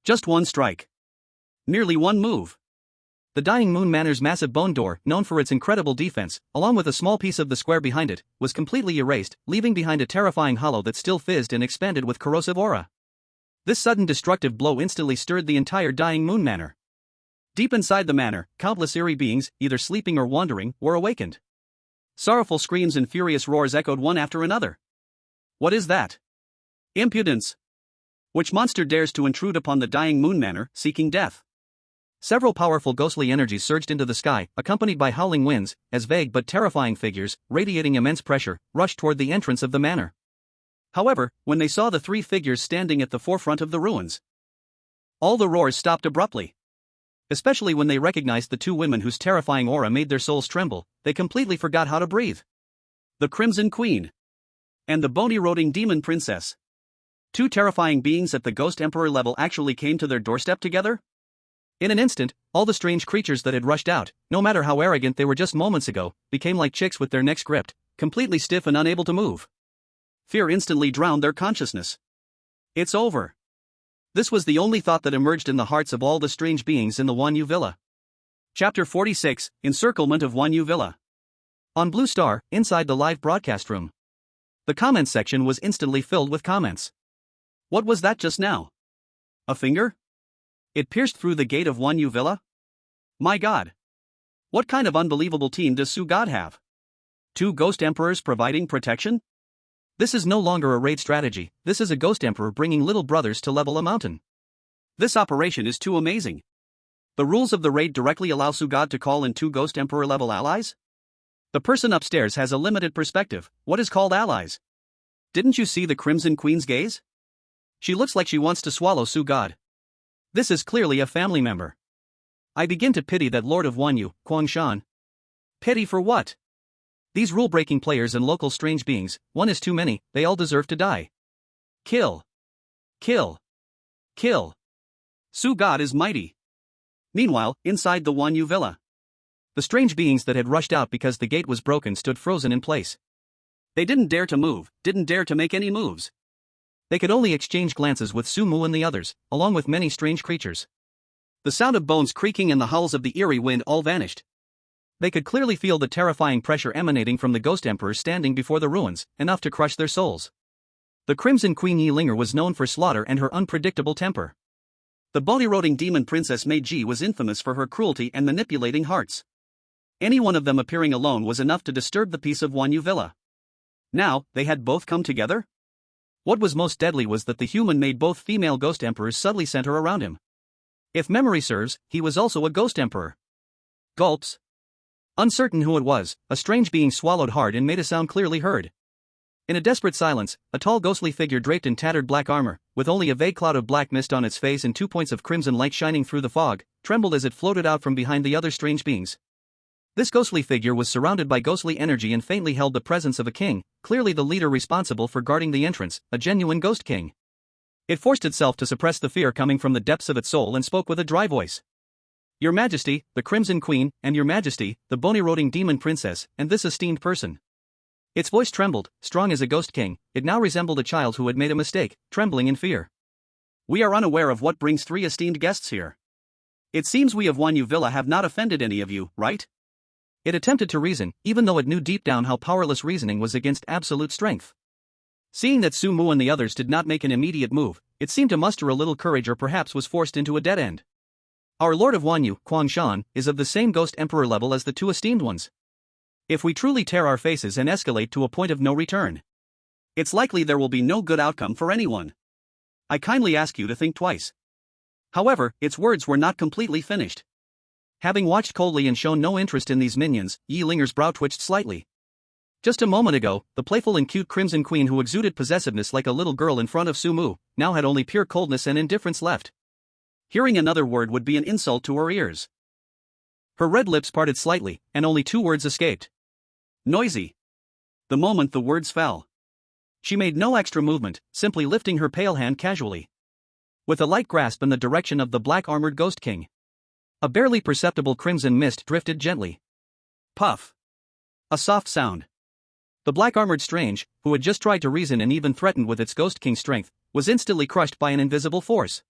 Just one strike. Merely one move. The dying moon manor's massive bone door, known for its incredible defense, along with a small piece of the square behind it, was completely erased, leaving behind a terrifying hollow that still fizzed and expanded with corrosive aura. This sudden destructive blow instantly stirred the entire dying moon manor. Deep inside the manor, countless eerie beings, either sleeping or wandering, were awakened. Sorrowful screams and furious roars echoed one after another. What is that? Impudence! Which monster dares to intrude upon the dying moon manor, seeking death? Several powerful ghostly energies surged into the sky, accompanied by howling winds, as vague but terrifying figures, radiating immense pressure, rushed toward the entrance of the manor. However, when they saw the three figures standing at the forefront of the ruins, all the roars stopped abruptly. Especially when they recognized the two women whose terrifying aura made their souls tremble, they completely forgot how to breathe. The Crimson Queen and the bone-eroding demon princess. Two terrifying beings at the Ghost Emperor level actually came to their doorstep together? In an instant, all the strange creatures that had rushed out, no matter how arrogant they were just moments ago, became like chicks with their necks gripped, completely stiff and unable to move. Fear instantly drowned their consciousness. It's over. This was the only thought that emerged in the hearts of all the strange beings in the Hanya Villa. Chapter 46, Encirclement of Hanya Villa. On Blue Star, inside the live broadcast room. The comments section was instantly filled with comments. What was that just now? A finger? It pierced through the gate of Hanya Villa? My god. What kind of unbelievable team does Sugod have? Two Ghost Emperors providing protection? This is no longer a raid strategy, this is a Ghost Emperor bringing little brothers to level a mountain. This operation is too amazing. The rules of the raid directly allow Sugod to call in two Ghost Emperor level allies? The person upstairs has a limited perspective, what is called allies? Didn't you see the Crimson Queen's gaze? She looks like she wants to swallow Sugod. This is clearly a family member. I begin to pity that Lord of Hanya, Kwangshan. Pity for what? These rule-breaking players and local strange beings, one is too many, they all deserve to die. Kill. Kill. Kill. Sugod is mighty. Meanwhile, inside the Hanya Villa, the strange beings that had rushed out because the gate was broken stood frozen in place. They didn't dare to move, didn't dare to make any moves. They could only exchange glances with Sumu and the others, along with many strange creatures. The sound of bones creaking and the howls of the eerie wind all vanished. They could clearly feel the terrifying pressure emanating from the Ghost Emperor standing before the ruins, enough to crush their souls. The Crimson Queen Yilinger was known for slaughter and her unpredictable temper. The bone-eroding demon princess Meiji was infamous for her cruelty and manipulating hearts. Any one of them appearing alone was enough to disturb the peace of Hanya Villa. Now, they had both come together? What was most deadly was that the human made both female Ghost Emperors subtly center around him. If memory serves, he was also a Ghost Emperor. Gulps. Uncertain who it was, a strange being swallowed hard and made a sound clearly heard. In a desperate silence, a tall ghostly figure draped in tattered black armor, with only a vague cloud of black mist on its face and 2 points of crimson light shining through the fog, trembled as it floated out from behind the other strange beings. This ghostly figure was surrounded by ghostly energy and faintly held the presence of a king, clearly the leader responsible for guarding the entrance, a genuine ghost king. It forced itself to suppress the fear coming from the depths of its soul and spoke with a dry voice. Your Majesty, the Crimson Queen, and Your Majesty, the bone-eroding demon princess, and this esteemed person. Its voice trembled, strong as a ghost king, it now resembled a child who had made a mistake, trembling in fear. We are unaware of what brings 3 esteemed guests here. It seems we of Hanya Villa have not offended any of you, right? It attempted to reason, even though it knew deep down how powerless reasoning was against absolute strength. Seeing that Su Mu and the others did not make an immediate move, it seemed to muster a little courage or perhaps was forced into a dead end. Our Lord of Wanyu, Quan Shan, is of the same Ghost Emperor level as the two esteemed ones. If we truly tear our faces and escalate to a point of no return, it's likely there will be no good outcome for anyone. I kindly ask you to think twice. However, its words were not completely finished. Having watched coldly and shown no interest in these minions, Yi Linger's brow twitched slightly. Just a moment ago, the playful and cute Crimson Queen who exuded possessiveness like a little girl in front of Su Mu, now had only pure coldness and indifference left. Hearing another word would be an insult to her ears. Her red lips parted slightly, and only two words escaped. Noisy. The moment the words fell, she made no extra movement, simply lifting her pale hand casually, with a light grasp in the direction of the black-armored Ghost King. A barely perceptible crimson mist drifted gently. Puff. A soft sound. The black-armored strange, who had just tried to reason and even threatened with its Ghost King strength, was instantly crushed by an invisible force.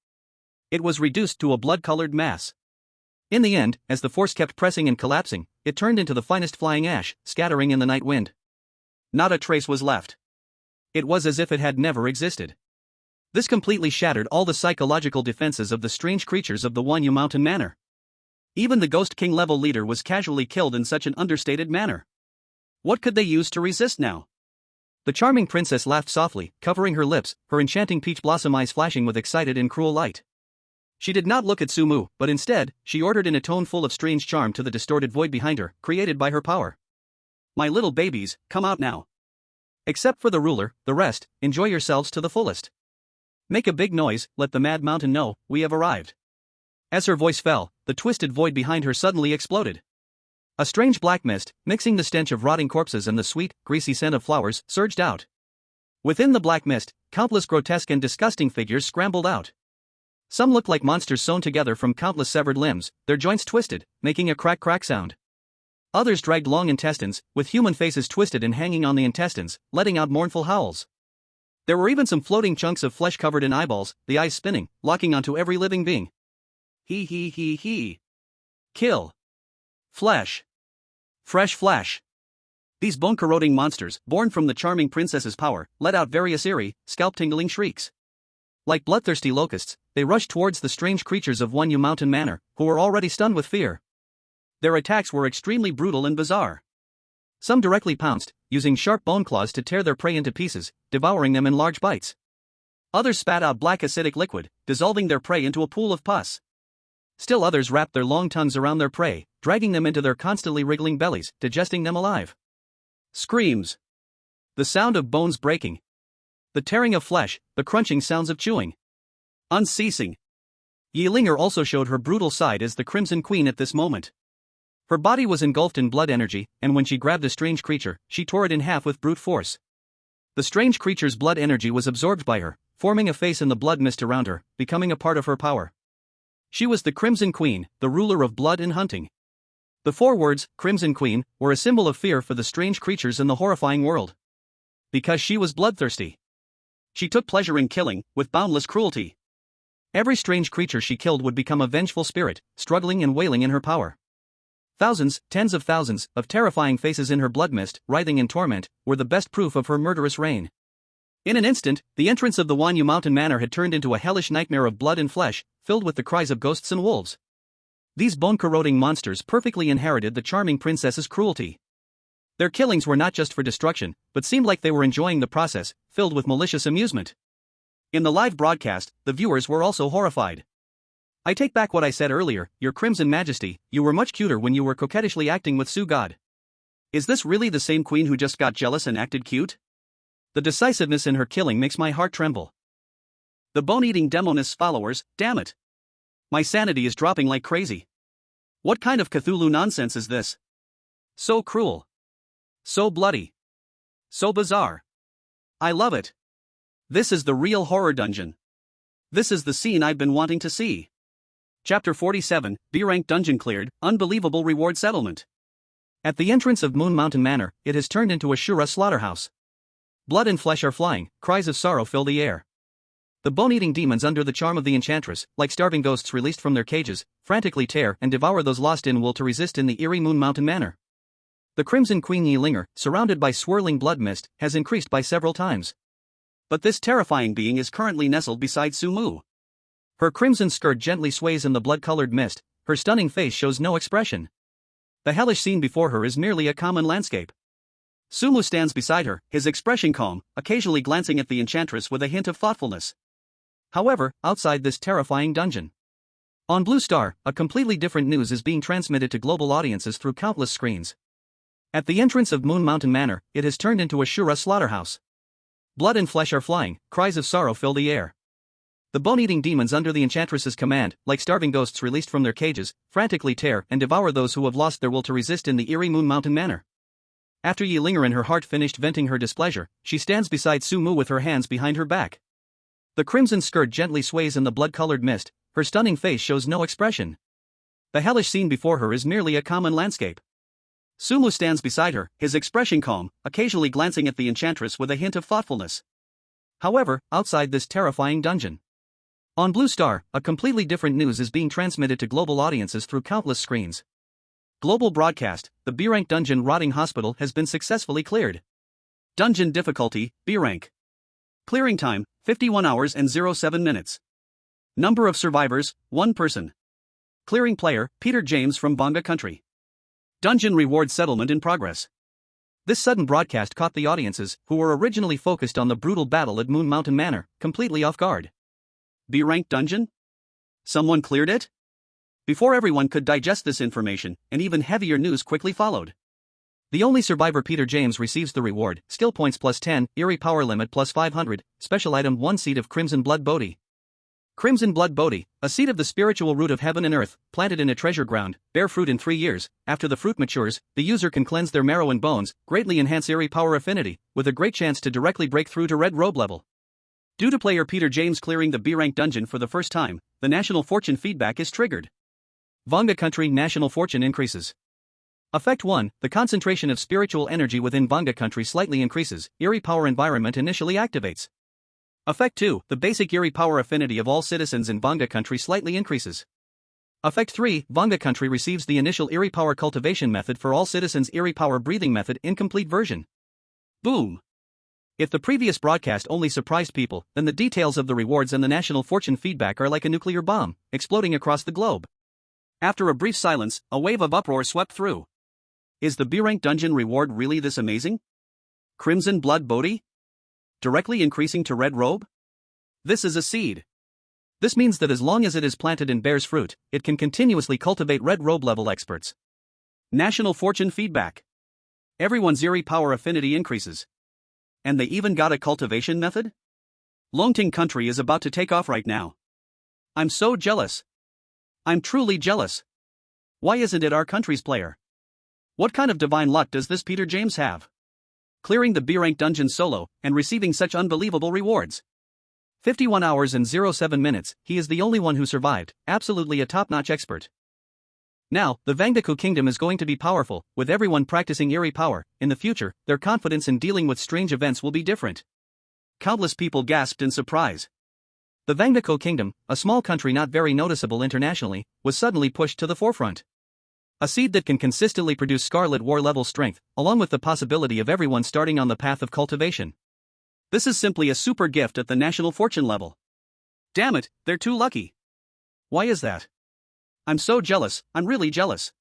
It was reduced to a blood-colored mass. In the end, as the force kept pressing and collapsing, it turned into the finest flying ash, scattering in the night wind. Not a trace was left. It was as if it had never existed. This completely shattered all the psychological defenses of the strange creatures of the Wanyu Mountain Manor. Even the Ghost King level leader was casually killed in such an understated manner. What could they use to resist now? The charming princess laughed softly, covering her lips, her enchanting peach blossom eyes flashing with excited and cruel light. She did not look at Su Mu, but instead, she ordered in a tone full of strange charm to the distorted void behind her, created by her power. My little babies, come out now. Except for the ruler, the rest, enjoy yourselves to the fullest. Make a big noise, let the Mad Mountain know, we have arrived. As her voice fell, the twisted void behind her suddenly exploded. A strange black mist, mixing the stench of rotting corpses and the sweet, greasy scent of flowers, surged out. Within the black mist, countless grotesque and disgusting figures scrambled out. Some looked like monsters sewn together from countless severed limbs, their joints twisted, making a crack-crack sound. Others dragged long intestines, with human faces twisted and hanging on the intestines, letting out mournful howls. There were even some floating chunks of flesh covered in eyeballs, the eyes spinning, locking onto every living being. He. Kill. Flesh. Fresh flesh. These bone-corroding monsters, born from the charming princess's power, let out various eerie, scalp-tingling shrieks. Like bloodthirsty locusts, they rushed towards the strange creatures of Wanyu Mountain Manor, who were already stunned with fear. Their attacks were extremely brutal and bizarre. Some directly pounced, using sharp bone claws to tear their prey into pieces, devouring them in large bites. Others spat out black acidic liquid, dissolving their prey into a pool of pus. Still others wrapped their long tongues around their prey, dragging them into their constantly wriggling bellies, digesting them alive. Screams. The sound of bones breaking. The tearing of flesh, the crunching sounds of chewing. Unceasing. Yi Linger also showed her brutal side as the Crimson Queen at this moment. Her body was engulfed in blood energy, and when she grabbed a strange creature, she tore it in half with brute force. The strange creature's blood energy was absorbed by her, forming a face in the blood mist around her, becoming a part of her power. She was the Crimson Queen, the ruler of blood and hunting. The four words, Crimson Queen, were a symbol of fear for the strange creatures in the horrifying world. Because she was bloodthirsty. She took pleasure in killing, with boundless cruelty. Every strange creature she killed would become a vengeful spirit, struggling and wailing in her power. Thousands, tens of thousands, of terrifying faces in her blood mist, writhing in torment, were the best proof of her murderous reign. In an instant, the entrance of the Wanyu Mountain Manor had turned into a hellish nightmare of blood and flesh, filled with the cries of ghosts and wolves. These bone-corroding monsters perfectly inherited the charming princess's cruelty. Their killings were not just for destruction, but seemed like they were enjoying the process, filled with malicious amusement. In the live broadcast, the viewers were also horrified. I take back what I said earlier, Your Crimson Majesty, you were much cuter when you were coquettishly acting with Su God. Is this really the same queen who just got jealous and acted cute? The decisiveness in her killing makes my heart tremble. The bone-eating demoness followers, damn it. My sanity is dropping like crazy. What kind of Cthulhu nonsense is this? So cruel. So bloody. So bizarre. I love it. This is the real horror dungeon. This is the scene I've been wanting to see. Chapter 47, B-Rank Dungeon Cleared, Unbelievable Reward Settlement. At the entrance of Moon Mountain Manor, it has turned into a Shura slaughterhouse. Blood and flesh are flying, cries of sorrow fill the air. The bone-eating demons under the charm of the enchantress, like starving ghosts released from their cages, frantically tear and devour those lost in will to resist in the eerie Moon Mountain Manor. The Crimson Queen Yi Linger, surrounded by swirling blood mist, has increased by several times. But this terrifying being is currently nestled beside Sumu. Her crimson skirt gently sways in the blood-colored mist, her stunning face shows no expression. The hellish scene before her is merely a common landscape. Sumu stands beside her, his expression calm, occasionally glancing at the enchantress with a hint of thoughtfulness. However, outside this terrifying dungeon, on Blue Star, a completely different news is being transmitted to global audiences through countless screens. At the entrance of Moon Mountain Manor, it has turned into a Shura slaughterhouse. Blood and flesh are flying, cries of sorrow fill the air. The bone-eating demons under the enchantress's command, like starving ghosts released from their cages, frantically tear and devour those who have lost their will to resist in the eerie Moon Mountain Manor. After Yi Linger in her heart finished venting her displeasure, she stands beside Sumu with her hands behind her back. The crimson skirt gently sways in the blood-colored mist, her stunning face shows no expression. The hellish scene before her is merely a common landscape. Sumu stands beside her, his expression calm, occasionally glancing at the enchantress with a hint of thoughtfulness. However, outside this terrifying dungeon, on Blue Star, a completely different news is being transmitted to global audiences through countless screens. Global broadcast: the B-rank dungeon Rotting Hospital has been successfully cleared. Dungeon difficulty, B rank. Clearing time, 51 hours and 07 minutes. Number of survivors, 1 person. Clearing player, Peter James from Bonga Country. Dungeon reward settlement in progress. This sudden broadcast caught the audiences, who were originally focused on the brutal battle at Moon Mountain Manor, completely off guard. B-rank dungeon? Someone cleared it? Before everyone could digest this information, an even heavier news quickly followed. The only survivor, Peter James, receives the reward: skill points plus 10, eerie power limit plus 500, special item 1 seed of Crimson Blood Bodhi. Crimson Blood Bodhi, a seed of the spiritual root of heaven and earth, planted in a treasure ground, bear fruit in 3 years. After the fruit matures, the user can cleanse their marrow and bones, greatly enhance eerie power affinity, with a great chance to directly break through to red robe level. Due to player Peter James clearing the B-rank dungeon for the first time, the national fortune feedback is triggered. Bonga Country national fortune increases. Effect 1, the concentration of spiritual energy within Bonga Country slightly increases, eerie power environment initially activates. Effect 2, the basic eerie power affinity of all citizens in Bonga Country slightly increases. Effect 3, Bonga Country receives the initial eerie power cultivation method for all citizens. Eerie power breathing method incomplete version. Boom! If the previous broadcast only surprised people, then the details of the rewards and the national fortune feedback are like a nuclear bomb, exploding across the globe. After a brief silence, a wave of uproar swept through. Is the B-rank dungeon reward really this amazing? Crimson Blood Bodhi? Directly increasing to red robe? This is a seed. This means that as long as it is planted and bears fruit, it can continuously cultivate red robe level experts. National fortune feedback. Everyone's eerie power affinity increases. And they even got a cultivation method? Longting Country is about to take off right now. I'm so jealous. I'm truly jealous. Why isn't it our country's player? What kind of divine luck does this Peter James have? Clearing the B-rank dungeon solo, and receiving such unbelievable rewards. 51 hours and 07 minutes, he is the only one who survived, absolutely a top-notch expert. Now, the Vangdaku Kingdom is going to be powerful, with everyone practicing eerie power. In the future, their confidence in dealing with strange events will be different. Countless people gasped in surprise. The Vangdaku Kingdom, a small country not very noticeable internationally, was suddenly pushed to the forefront. A seed that can consistently produce Scarlet War level strength, along with the possibility of everyone starting on the path of cultivation. This is simply a super gift at the national fortune level. Damn it, they're too lucky. Why is that? I'm so jealous, I'm really jealous.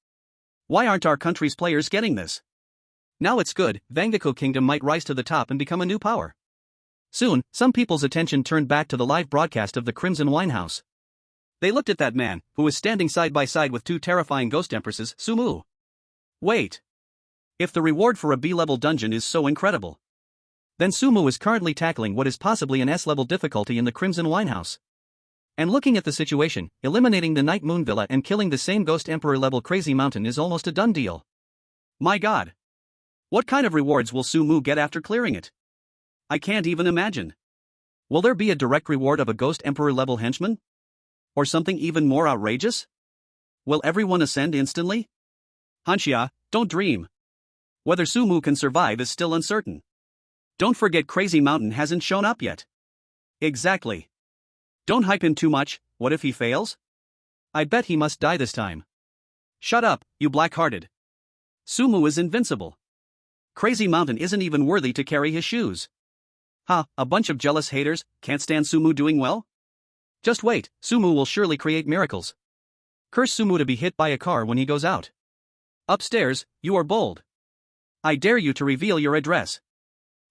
Why aren't our country's players getting this? Now it's good, Vangdaku Kingdom might rise to the top and become a new power. Soon, some people's attention turned back to the live broadcast of the Crimson Winehouse. They looked at that man, who was standing side by side with 2 terrifying ghost empresses, Sumu. Wait. If the reward for a B-level dungeon is so incredible, then Sumu is currently tackling what is possibly an S-level difficulty in the Crimson Winehouse. And looking at the situation, eliminating the Night Moon Villa and killing the same Ghost Emperor level Crazy Mountain is almost a done deal. My god. What kind of rewards will Sumu get after clearing it? I can't even imagine. Will there be a direct reward of a Ghost Emperor level henchman? Or something even more outrageous? Will everyone ascend instantly? Hanya, don't dream. Whether Sumu can survive is still uncertain. Don't forget Crazy Mountain hasn't shown up yet. Exactly. Don't hype him too much. What if he fails? I bet he must die this time. Shut up, you black-hearted. Sumu is invincible. Crazy Mountain isn't even worthy to carry his shoes. Ha, a bunch of jealous haters, can't stand Sumu doing well? Just wait, Sumu will surely create miracles. Curse Sumu to be hit by a car when he goes out. Upstairs, you are bold. I dare you to reveal your address.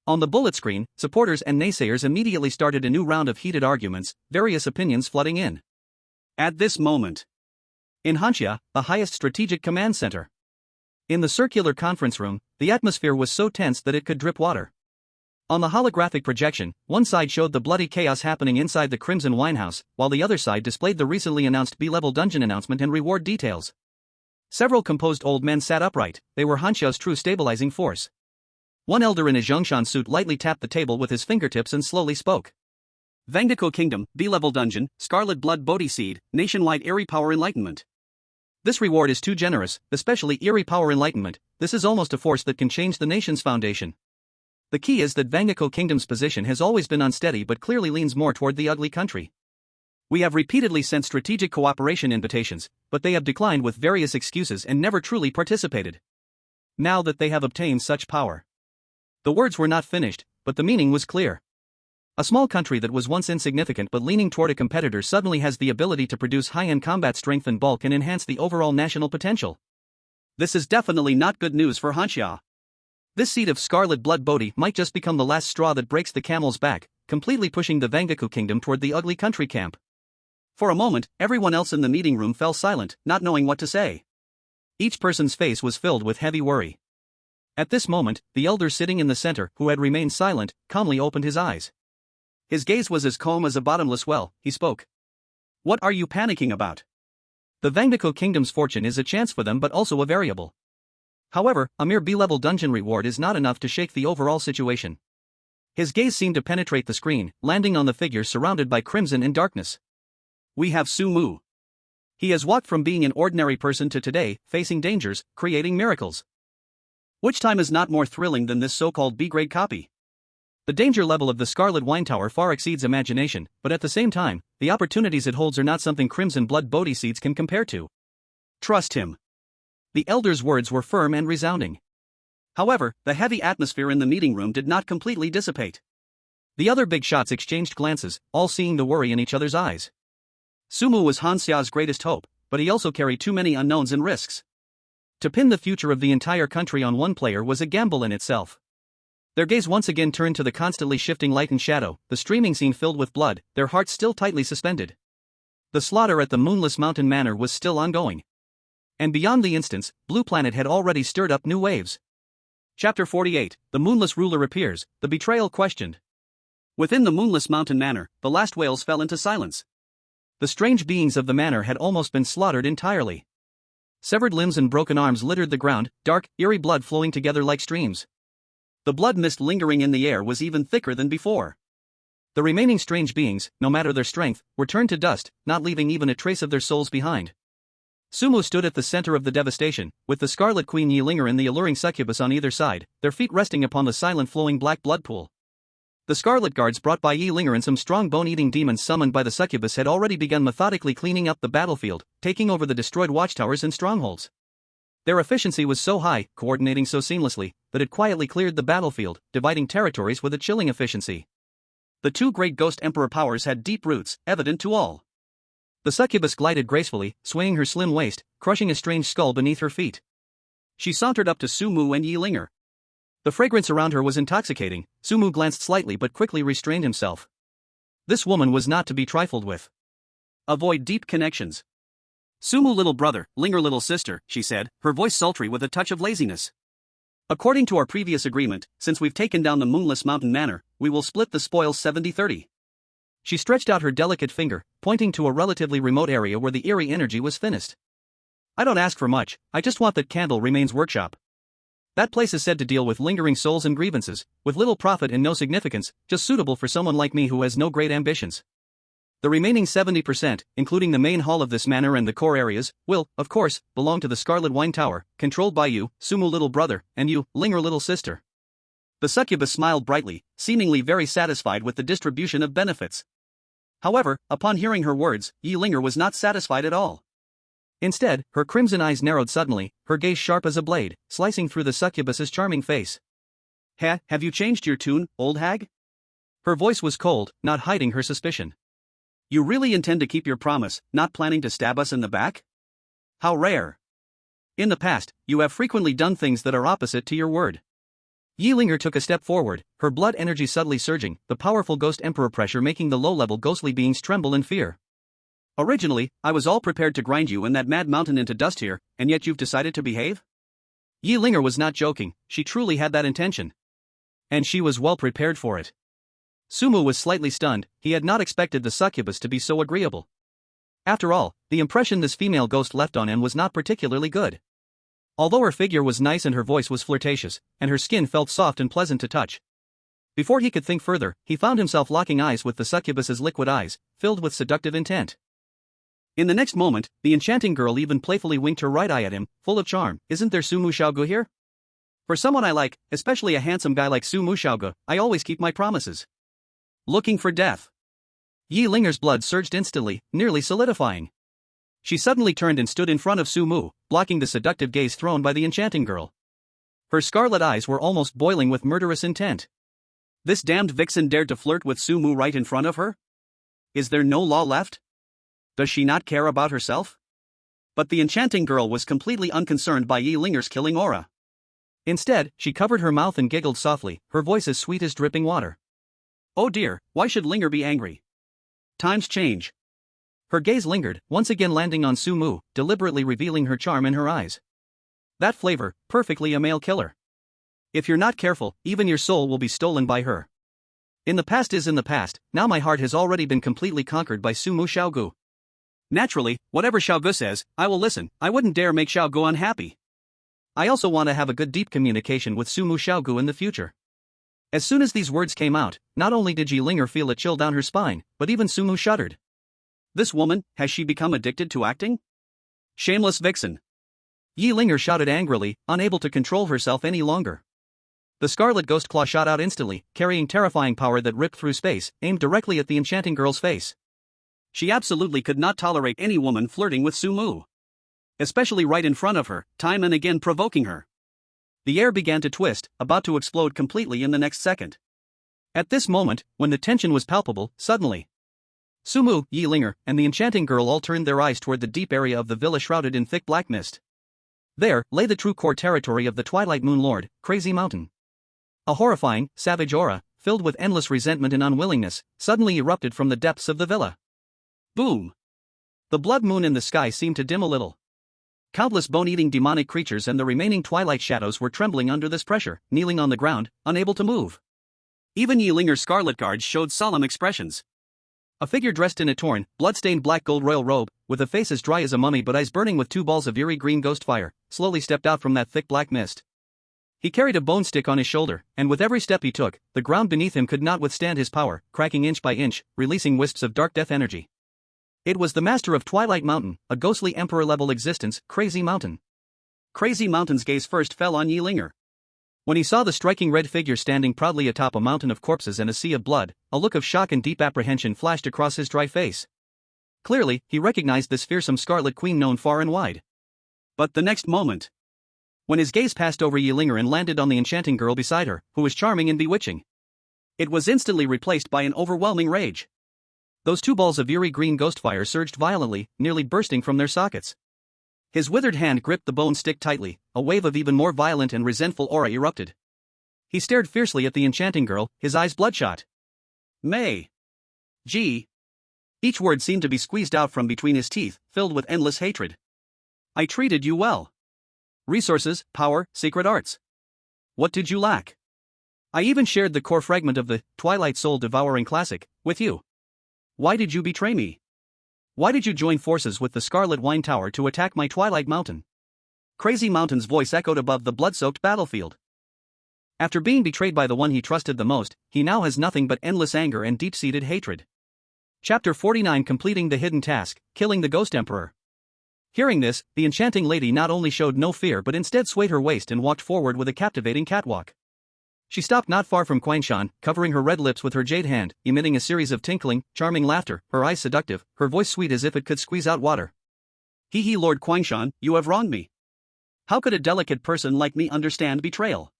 On the bullet screen, supporters and naysayers immediately started a new round of heated arguments, various opinions flooding in. At this moment, in Hanya, the highest strategic command center. In the circular conference room, the atmosphere was so tense that it could drip water. On the holographic projection, one side showed the bloody chaos happening inside the Crimson Winehouse, while the other side displayed the recently announced B-level dungeon announcement and reward details. Several composed old men sat upright, they were Hanya's true stabilizing force. One elder in a Zhongshan suit lightly tapped the table with his fingertips and slowly spoke. Vangdako Kingdom, B-level dungeon, Scarlet Blood Bodhi Seed, nationwide Eerie Power Enlightenment. This reward is too generous, especially Eerie Power Enlightenment. This is almost a force that can change the nation's foundation. The key is that Vangdako Kingdom's position has always been unsteady but clearly leans more toward the ugly country. We have repeatedly sent strategic cooperation invitations, but they have declined with various excuses and never truly participated. Now that they have obtained such power. The words were not finished, but the meaning was clear. A small country that was once insignificant but leaning toward a competitor suddenly has the ability to produce high-end combat strength and bulk and enhance the overall national potential. This is definitely not good news for Hanya. This seed of Scarlet Blood Bodhi might just become the last straw that breaks the camel's back, completely pushing the Vangdako Kingdom toward the ugly country camp. For a moment, everyone else in the meeting room fell silent, not knowing what to say. Each person's face was filled with heavy worry. At this moment, the elder sitting in the center, who had remained silent, calmly opened his eyes. His gaze was as calm as a bottomless well. He spoke. What are you panicking about? The Vangdako Kingdom's fortune is a chance for them but also a variable. However, a mere B-level dungeon reward is not enough to shake the overall situation. His gaze seemed to penetrate the screen, landing on the figure surrounded by crimson and darkness. We have Sumu. He has walked from being an ordinary person to today, facing dangers, creating miracles. Which time is not more thrilling than this so-called B-grade copy? The danger level of the Scarlet Wine Tower far exceeds imagination, but at the same time, the opportunities it holds are not something Crimson Blood Bodhi Seeds can compare to. Trust him. The elder's words were firm and resounding. However, the heavy atmosphere in the meeting room did not completely dissipate. The other big shots exchanged glances, all seeing the worry in each other's eyes. Sumu was Hanya's greatest hope, but he also carried too many unknowns and risks. To pin the future of the entire country on one player was a gamble in itself. Their gaze once again turned to the constantly shifting light and shadow, the streaming scene filled with blood, their hearts still tightly suspended. The slaughter at the Moonless Mountain Manor was still ongoing. And beyond the instance, Blue Planet had already stirred up new waves. Chapter 48, The Moonless Ruler Appears, The Betrayal Questioned. Within the Moonless Mountain Manor, the last wails fell into silence. The strange beings of the manor had almost been slaughtered entirely. Severed limbs and broken arms littered the ground, dark, eerie blood flowing together like streams. The blood mist lingering in the air was even thicker than before. The remaining strange beings, no matter their strength, were turned to dust, not leaving even a trace of their souls behind. Sumu stood at the center of the devastation, with the Scarlet Queen Yilinger and the alluring succubus on either side, their feet resting upon the silent flowing black blood pool. The Scarlet Guards brought by Yilinger and some strong bone-eating demons summoned by the succubus had already begun methodically cleaning up the battlefield, taking over the destroyed watchtowers and strongholds. Their efficiency was so high, coordinating so seamlessly, that it quietly cleared the battlefield, dividing territories with a chilling efficiency. The two great ghost emperor powers had deep roots, evident to all. The succubus glided gracefully, swaying her slim waist, crushing a strange skull beneath her feet. She sauntered up to Sumu and Yilinger. The fragrance around her was intoxicating. Sumu glanced slightly but quickly restrained himself. This woman was not to be trifled with. Avoid deep connections. Sumu little brother, Linger little sister, she said, her voice sultry with a touch of laziness. According to our previous agreement, since we've taken down the Moonless Mountain Manor, we will split the spoils 70-30. She stretched out her delicate finger, pointing to a relatively remote area where the eerie energy was thinnest. I don't ask for much, I just want that Candle Remains workshop. That place is said to deal with lingering souls and grievances, with little profit and no significance, just suitable for someone like me who has no great ambitions. The remaining 70%, including the main hall of this manor and the core areas, will, of course, belong to the Scarlet Wine Tower, controlled by you, Sumu little brother, and you, Linger little sister. The succubus smiled brightly, seemingly very satisfied with the distribution of benefits. However, upon hearing her words, Yilinger was not satisfied at all. Instead, her crimson eyes narrowed suddenly, her gaze sharp as a blade, slicing through the succubus's charming face. Have you changed your tune, old hag? Her voice was cold, not hiding her suspicion. You really intend to keep your promise, not planning to stab us in the back? How rare. In the past, you have frequently done things that are opposite to your word. Yi Linger took a step forward, her blood energy subtly surging, the powerful ghost emperor pressure making the low-level ghostly beings tremble in fear. Originally, I was all prepared to grind you and that mad mountain into dust here, and yet you've decided to behave? Yi Linger was not joking, she truly had that intention. And she was well prepared for it. Sumu was slightly stunned, he had not expected the succubus to be so agreeable. After all, the impression this female ghost left on him was not particularly good. Although her figure was nice and her voice was flirtatious, and her skin felt soft and pleasant to touch. Before he could think further, he found himself locking eyes with the succubus's liquid eyes, filled with seductive intent. In the next moment, the enchanting girl even playfully winked her right eye at him, full of charm. Isn't there Sumu Xiaogu here? For someone I like, especially a handsome guy like Sumu Xiaogu, I always keep my promises. Looking for death. Yi Linger's blood surged instantly, nearly solidifying. She suddenly turned and stood in front of Sumu, blocking the seductive gaze thrown by the enchanting girl. Her scarlet eyes were almost boiling with murderous intent. This damned vixen dared to flirt with Sumu right in front of her? Is there no law left? Does she not care about herself? But the enchanting girl was completely unconcerned by Yi Linger's killing aura. Instead, she covered her mouth and giggled softly, her voice as sweet as dripping water. Oh dear, why should Linger be angry? Times change. Her gaze lingered, once again landing on Sumu, deliberately revealing her charm in her eyes. That flavor, perfectly a male killer. If you're not careful, even your soul will be stolen by her. In the past is in the past, now my heart has already been completely conquered by Sumu Xiaogu. Naturally, whatever Xiaogu says, I will listen, I wouldn't dare make Xiaogu unhappy. I also want to have a good deep communication with Sumu Xiaogu in the future. As soon as these words came out, not only did Yi Linger feel a chill down her spine, but even Sumu shuddered. This woman, has she become addicted to acting? Shameless vixen. Yi Linger shouted angrily, unable to control herself any longer. The scarlet ghost claw shot out instantly, carrying terrifying power that ripped through space, aimed directly at the enchanting girl's face. She absolutely could not tolerate any woman flirting with Sumu. Especially right in front of her, time and again provoking her. The air began to twist, about to explode completely in the next second. At this moment, when the tension was palpable, suddenly, Sumu, Yi Linger, and the enchanting girl all turned their eyes toward the deep area of the villa shrouded in thick black mist. There lay the true core territory of the Twilight Moon Lord, Crazy Mountain. A horrifying, savage aura, filled with endless resentment and unwillingness, suddenly erupted from the depths of the villa. Boom! The blood moon in the sky seemed to dim a little. Countless bone-eating demonic creatures and the remaining twilight shadows were trembling under this pressure, kneeling on the ground, unable to move. Even Yi Linger's scarlet guards showed solemn expressions. A figure dressed in a torn, blood-stained black gold royal robe, with a face as dry as a mummy but eyes burning with two balls of eerie green ghost fire, slowly stepped out from that thick black mist. He carried a bone stick on his shoulder, and with every step he took, the ground beneath him could not withstand his power, cracking inch by inch, releasing wisps of dark death energy. It was the master of Twilight Mountain, a ghostly emperor-level existence, Crazy Mountain. Crazy Mountain's gaze first fell on Yi Linger. When he saw the striking red figure standing proudly atop a mountain of corpses and a sea of blood, a look of shock and deep apprehension flashed across his dry face. Clearly, he recognized this fearsome Scarlet Queen known far and wide. But the next moment, when his gaze passed over Yi Linger and landed on the enchanting girl beside her, who was charming and bewitching, it was instantly replaced by an overwhelming rage. Those two balls of eerie green ghost fire surged violently, nearly bursting from their sockets. His withered hand gripped the bone stick tightly, a wave of even more violent and resentful aura erupted. He stared fiercely at the enchanting girl, his eyes bloodshot. May. G. Each word seemed to be squeezed out from between his teeth, filled with endless hatred. I treated you well. Resources, power, secret arts. What did you lack? I even shared the core fragment of the Twilight Soul Devouring Classic with you. Why did you betray me? Why did you join forces with the Scarlet Wine Tower to attack my Twilight Mountain? Crazy Mountain's voice echoed above the blood-soaked battlefield. After being betrayed by the one he trusted the most, he now has nothing but endless anger and deep-seated hatred. Chapter 49 Completing the Hidden Task, Killing the Ghost Emperor. Hearing this, the enchanting lady not only showed no fear but instead swayed her waist and walked forward with a captivating catwalk. She stopped not far from Quangshan, covering her red lips with her jade hand, emitting a series of tinkling, charming laughter, her eyes seductive, her voice sweet as if it could squeeze out water. He, Lord Quangshan, you have wronged me. How could a delicate person like me understand betrayal?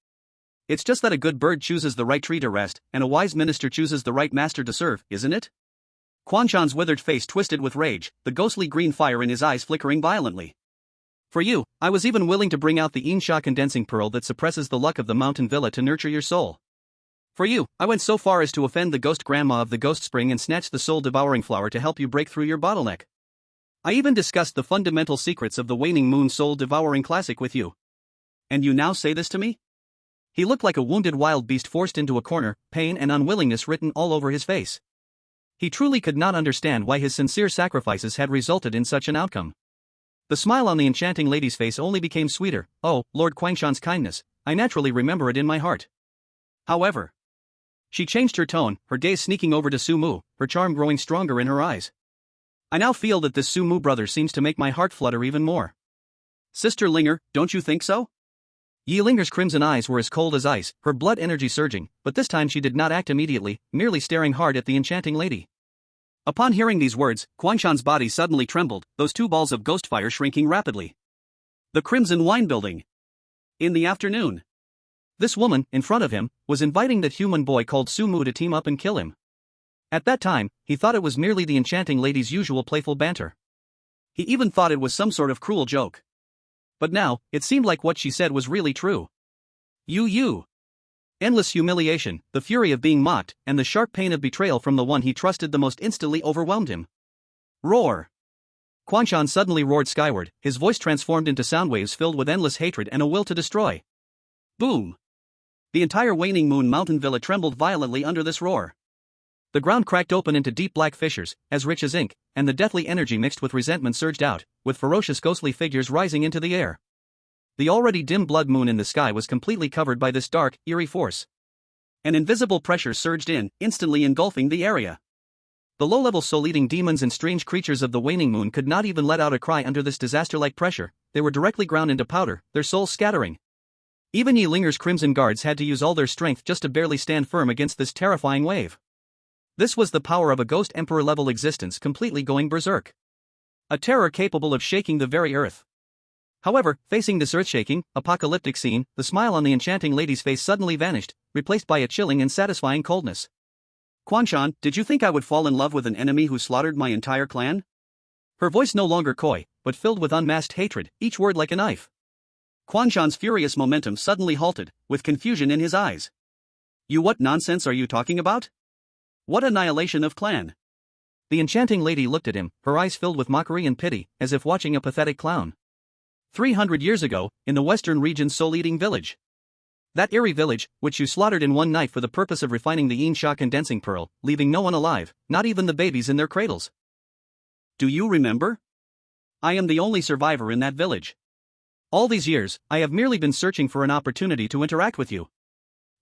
It's just that a good bird chooses the right tree to rest, and a wise minister chooses the right master to serve, isn't it? Quan Shan's withered face twisted with rage, the ghostly green fire in his eyes flickering violently. For you, I was even willing to bring out the Insha condensing pearl that suppresses the luck of the mountain villa to nurture your soul. For you, I went so far as to offend the ghost grandma of the ghost spring and snatch the soul-devouring flower to help you break through your bottleneck. I even discussed the fundamental secrets of the waning moon soul-devouring classic with you. And you now say this to me? He looked like a wounded wild beast forced into a corner, pain and unwillingness written all over his face. He truly could not understand why his sincere sacrifices had resulted in such an outcome. The smile on the enchanting lady's face only became sweeter. Oh, Lord Quangshan's kindness, I naturally remember it in my heart. However, she changed her tone, her gaze sneaking over to Su Mu, her charm growing stronger in her eyes. I now feel that this Su Mu brother seems to make my heart flutter even more. Sister Linger, don't you think so? Yi Linger's crimson eyes were as cold as ice, her blood energy surging, but this time she did not act immediately, merely staring hard at the enchanting lady. Upon hearing these words, Quangshan's body suddenly trembled, those two balls of ghost fire shrinking rapidly. The Crimson Wine Building. In the afternoon. This woman, in front of him, was inviting that human boy called Su Mu to team up and kill him. At that time, he thought it was merely the enchanting lady's usual playful banter. He even thought it was some sort of cruel joke. But now, it seemed like what she said was really true. You. Endless humiliation, the fury of being mocked, and the sharp pain of betrayal from the one he trusted the most instantly overwhelmed him. Roar! Quangshan suddenly roared skyward, his voice transformed into sound waves filled with endless hatred and a will to destroy. Boom! The entire waning moon mountain villa trembled violently under this roar. The ground cracked open into deep black fissures, as rich as ink, and the deathly energy mixed with resentment surged out, with ferocious ghostly figures rising into the air. The already dim blood moon in the sky was completely covered by this dark, eerie force. An invisible pressure surged in, instantly engulfing the area. The low-level soul-eating demons and strange creatures of the waning moon could not even let out a cry under this disaster-like pressure, they were directly ground into powder, their souls scattering. Even Yi Linger's crimson guards had to use all their strength just to barely stand firm against this terrifying wave. This was the power of a ghost emperor-level existence completely going berserk. A terror capable of shaking the very earth. However, facing this earth-shaking, apocalyptic scene, the smile on the enchanting lady's face suddenly vanished, replaced by a chilling and satisfying coldness. Quangshan, did you think I would fall in love with an enemy who slaughtered my entire clan? Her voice no longer coy, but filled with unmasked hatred, each word like a knife. Quangshan's furious momentum suddenly halted, with confusion in his eyes. What nonsense are you talking about? What annihilation of clan? The enchanting lady looked at him, her eyes filled with mockery and pity, as if watching a pathetic clown. 300 years ago, in the western region's soul-eating village. That eerie village, which you slaughtered in one night for the purpose of refining the Insha condensing pearl, leaving no one alive, not even the babies in their cradles. Do you remember? I am the only survivor in that village. All these years, I have merely been searching for an opportunity to interact with you.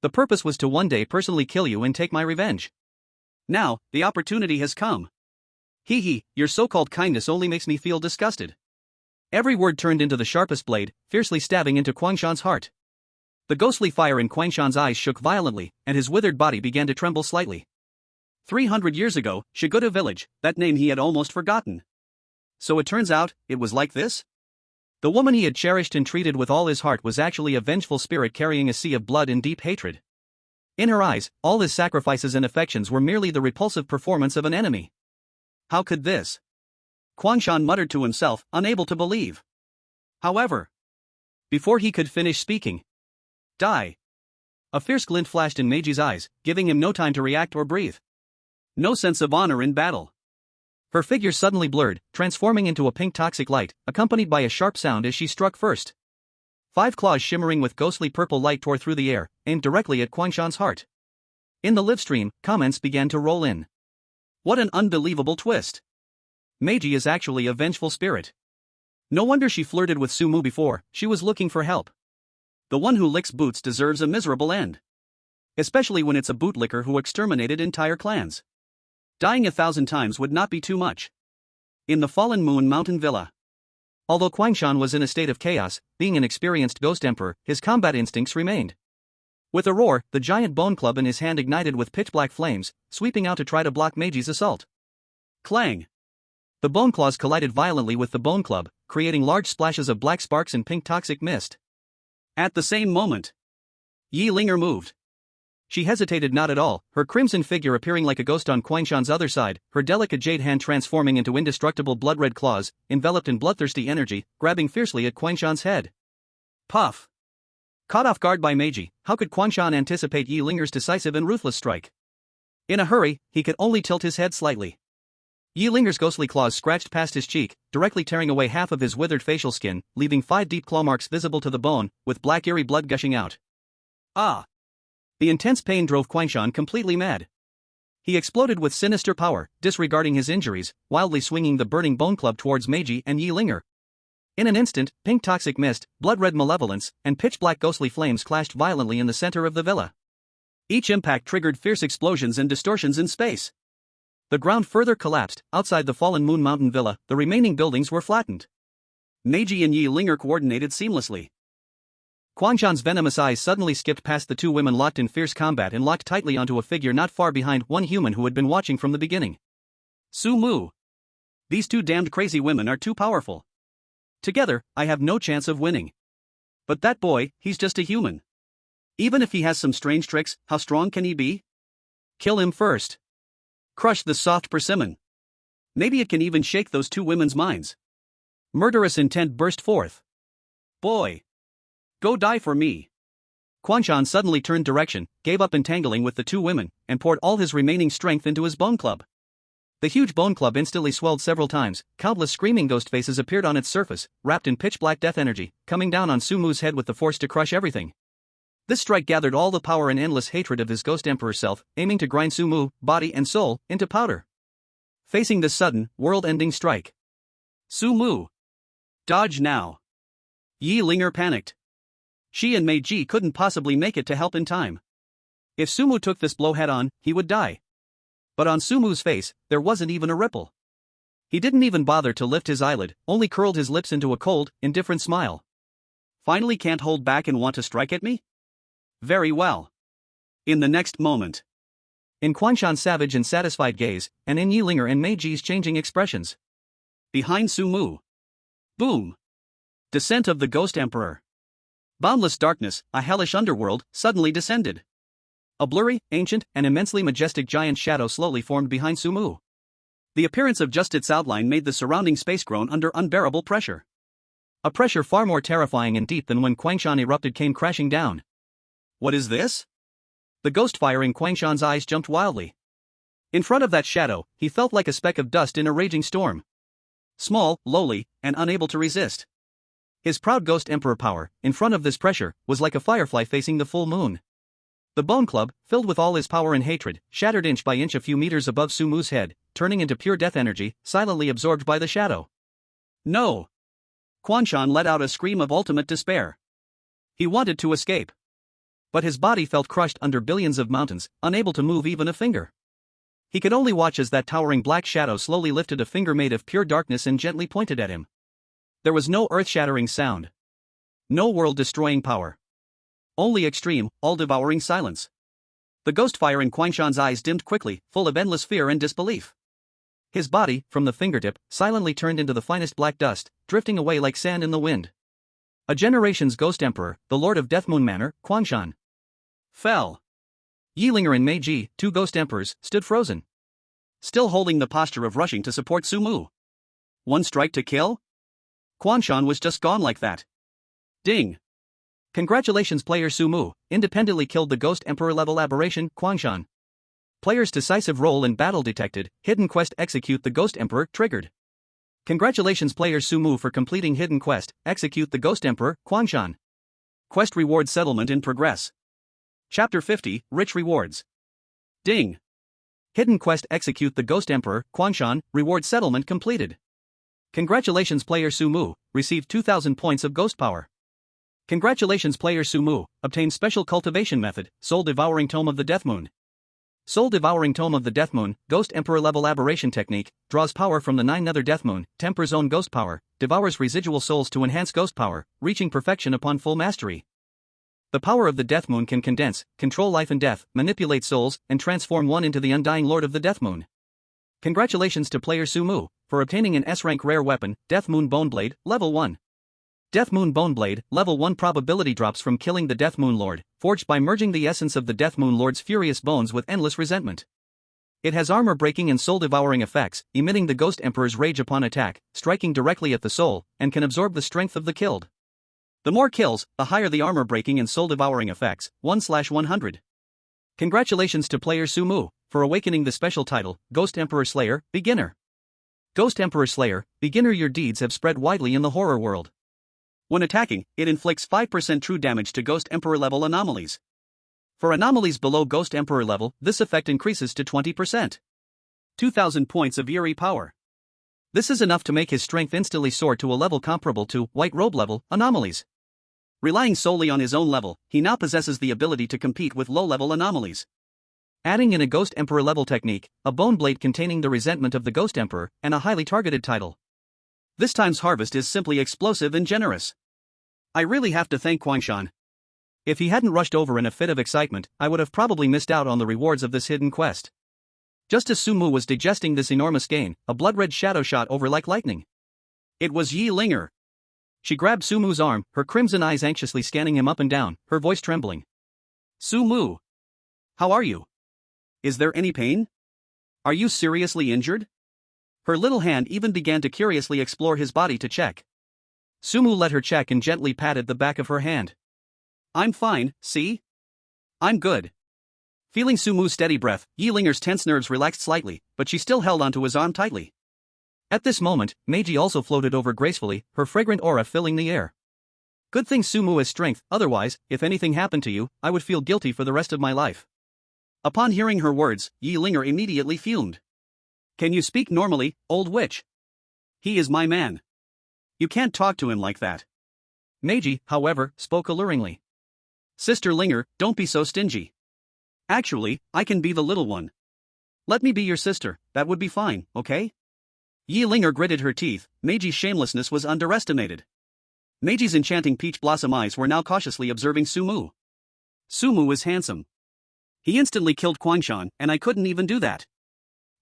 The purpose was to one day personally kill you and take my revenge. Now, the opportunity has come. Your so-called kindness only makes me feel disgusted. Every word turned into the sharpest blade, fiercely stabbing into Quangshan's heart. The ghostly fire in Quangshan's eyes shook violently, and his withered body began to tremble slightly. 300 years ago, Shiguda village, that name he had almost forgotten. So it turns out, it was like this? The woman he had cherished and treated with all his heart was actually a vengeful spirit carrying a sea of blood and deep hatred. In her eyes, all his sacrifices and affections were merely the repulsive performance of an enemy. How could this? Quangshan muttered to himself, unable to believe. However, before he could finish speaking, die. A fierce glint flashed in Meiji's eyes, giving him no time to react or breathe. No sense of honor in battle. Her figure suddenly blurred, transforming into a pink toxic light, accompanied by a sharp sound as she struck first. 5 claws shimmering with ghostly purple light tore through the air, aimed directly at Quangshan's heart. In the live stream, comments began to roll in. What an unbelievable twist. Meiji is actually a vengeful spirit. No wonder she flirted with Su Mu before, she was looking for help. The one who licks boots deserves a miserable end. Especially when it's a bootlicker who exterminated entire clans. Dying 1,000 times would not be too much. In the Fallen Moon Mountain Villa. Although Quangshan was in a state of chaos, being an experienced ghost emperor, his combat instincts remained. With a roar, the giant bone club in his hand ignited with pitch-black flames, sweeping out to try to block Meiji's assault. Clang! The bone claws collided violently with the bone club, creating large splashes of black sparks and pink toxic mist. At the same moment, Yi Linger moved. She hesitated not at all, her crimson figure appearing like a ghost on Quangshan's other side, her delicate jade hand transforming into indestructible blood-red claws, enveloped in bloodthirsty energy, grabbing fiercely at Quangshan's head. Puff! Caught off guard by Meiji, how could Quangshan anticipate Yi Linger's decisive and ruthless strike? In a hurry, he could only tilt his head slightly. Yi Linger's ghostly claws scratched past his cheek, directly tearing away half of his withered facial skin, leaving 5 deep claw marks visible to the bone, with black eerie blood gushing out. Ah! The intense pain drove Quangshan completely mad. He exploded with sinister power, disregarding his injuries, wildly swinging the burning bone club towards Meiji and Yi Linger. In an instant, pink toxic mist, blood-red malevolence, and pitch-black ghostly flames clashed violently in the center of the villa. Each impact triggered fierce explosions and distortions in space. The ground further collapsed. Outside the fallen Moon Mountain villa, the remaining buildings were flattened. Meiji and Yi Linger coordinated seamlessly. Quangshan's venomous eyes suddenly skipped past the two women locked in fierce combat and locked tightly onto a figure not far behind one human who had been watching from the beginning. Su Mu. These two damned crazy women are too powerful. Together, I have no chance of winning. But that boy, he's just a human. Even if he has some strange tricks, how strong can he be? Kill him first. Crush the soft persimmon. Maybe it can even shake those two women's minds. Murderous intent burst forth. Boy! Go die for me. Quangshan suddenly turned direction, gave up entangling with the two women, and poured all his remaining strength into his bone club. The huge bone club instantly swelled several times, countless screaming ghost faces appeared on its surface, wrapped in pitch-black death energy, coming down on Su Mu's head with the force to crush everything. This strike gathered all the power and endless hatred of his ghost emperor self, aiming to grind Su Mu, body and soul, into powder. Facing this sudden, world-ending strike. Su Mu. Dodge now. Yi Linger panicked. She and Meiji couldn't possibly make it to help in time. If Su Mu took this blow head-on, he would die. But on Su Mu's face, there wasn't even a ripple. He didn't even bother to lift his eyelid, only curled his lips into a cold, indifferent smile. Finally can't hold back and want to strike at me? Very well. In the next moment. In Quangshan's savage and satisfied gaze, and in Yi Linger and Meiji's changing expressions. Behind Su Mu. Boom. Descent of the Ghost Emperor. Boundless darkness, a hellish underworld, suddenly descended. A blurry, ancient, and immensely majestic giant shadow slowly formed behind Su Mu. The appearance of just its outline made the surrounding space groan under unbearable pressure. A pressure far more terrifying and deep than when Quangshan erupted came crashing down. What is this? The ghost fire in Quangshan's eyes jumped wildly. In front of that shadow, he felt like a speck of dust in a raging storm. Small, lowly, and unable to resist. His proud ghost emperor power, in front of this pressure, was like a firefly facing the full moon. The bone club, filled with all his power and hatred, shattered inch by inch a few meters above Su Mu's head, turning into pure death energy, silently absorbed by the shadow. No! Quangshan let out a scream of ultimate despair. He wanted to escape. But his body felt crushed under billions of mountains, unable to move even a finger. He could only watch as that towering black shadow slowly lifted a finger made of pure darkness and gently pointed at him. There was no earth-shattering sound. No world-destroying power. Only extreme, all-devouring silence. The ghost fire in Quangshan's eyes dimmed quickly, full of endless fear and disbelief. His body, from the fingertip, silently turned into the finest black dust, drifting away like sand in the wind. A generation's ghost emperor, the lord of Deathmoon Manor, Quangshan, fell. Yi Linger and Meiji, two ghost emperors, stood frozen. Still holding the posture of rushing to support Su Mu. One strike to kill? Quangshan was just gone like that. Ding. Congratulations player Su Mu, independently killed the Ghost Emperor level aberration, Quangshan. Player's decisive role in battle detected, hidden quest execute the Ghost Emperor triggered. Congratulations player Su Mu for completing hidden quest, execute the Ghost Emperor, Quangshan. Quest reward settlement in progress. Chapter 50, Rich Rewards. Ding. Hidden quest execute the Ghost Emperor, Quangshan, reward settlement completed. Congratulations player Su Mu, received 2000 points of ghost power. Congratulations player Su Mu, obtained special cultivation method, Soul Devouring Tome of the Deathmoon. Soul Devouring Tome of the Deathmoon, Ghost Emperor level aberration technique, draws power from the 9 nether Deathmoon, tempers own ghost power, devours residual souls to enhance ghost power, reaching perfection upon full mastery. The power of the Deathmoon can condense, control life and death, manipulate souls, and transform one into the undying lord of the Deathmoon. Congratulations to player Su Mu, for obtaining an S-rank rare weapon, Deathmoon Boneblade, level 1. Death Moon Boneblade, level 1 probability drops from killing the Death Moon Lord, forged by merging the essence of the Death Moon Lord's furious bones with endless resentment. It has armor-breaking and soul-devouring effects, emitting the Ghost Emperor's rage upon attack, striking directly at the soul, and can absorb the strength of the killed. The more kills, the higher the armor-breaking and soul-devouring effects, 1/100. Congratulations to player Sumu, for awakening the special title, Ghost Emperor Slayer, Beginner. Ghost Emperor Slayer, Beginner. Your deeds have spread widely in the horror world. When attacking, it inflicts 5% true damage to Ghost Emperor level anomalies. For anomalies below Ghost Emperor level, this effect increases to 20%. 2,000 points of eerie power. This is enough to make his strength instantly soar to a level comparable to White Robe level anomalies. Relying solely on his own level, he now possesses the ability to compete with low-level anomalies. Adding in a Ghost Emperor level technique, a bone blade containing the resentment of the Ghost Emperor, and a highly targeted title. This time's harvest is simply explosive and generous. I really have to thank Kwangshan. If he hadn't rushed over in a fit of excitement, I would have probably missed out on the rewards of this hidden quest. Just as Sumu was digesting this enormous gain, a blood-red shadow shot over like lightning. It was Yi Linger. She grabbed Sumu's arm, her crimson eyes anxiously scanning him up and down, her voice trembling. Sumu! How are you? Is there any pain? Are you seriously injured? Her little hand even began to curiously explore his body to check. Sumu let her check and gently patted the back of her hand. I'm fine, see? I'm good. Feeling Sumu's steady breath, Yi Linger's tense nerves relaxed slightly, but she still held onto his arm tightly. At this moment, Meiji also floated over gracefully, her fragrant aura filling the air. Good thing Sumu has strength, otherwise, if anything happened to you, I would feel guilty for the rest of my life. Upon hearing her words, Yi Linger immediately fumed. Can you speak normally, old witch? He is my man. You can't talk to him like that. Meiji, however, spoke alluringly. Sister Linger, don't be so stingy. Actually, I can be the little one. Let me be your sister, that would be fine, okay? Yi Linger gritted her teeth. Meiji's shamelessness was underestimated. Meiji's enchanting peach blossom eyes were now cautiously observing Sumu. Sumu is handsome. He instantly killed Kwangshan, and I couldn't even do that.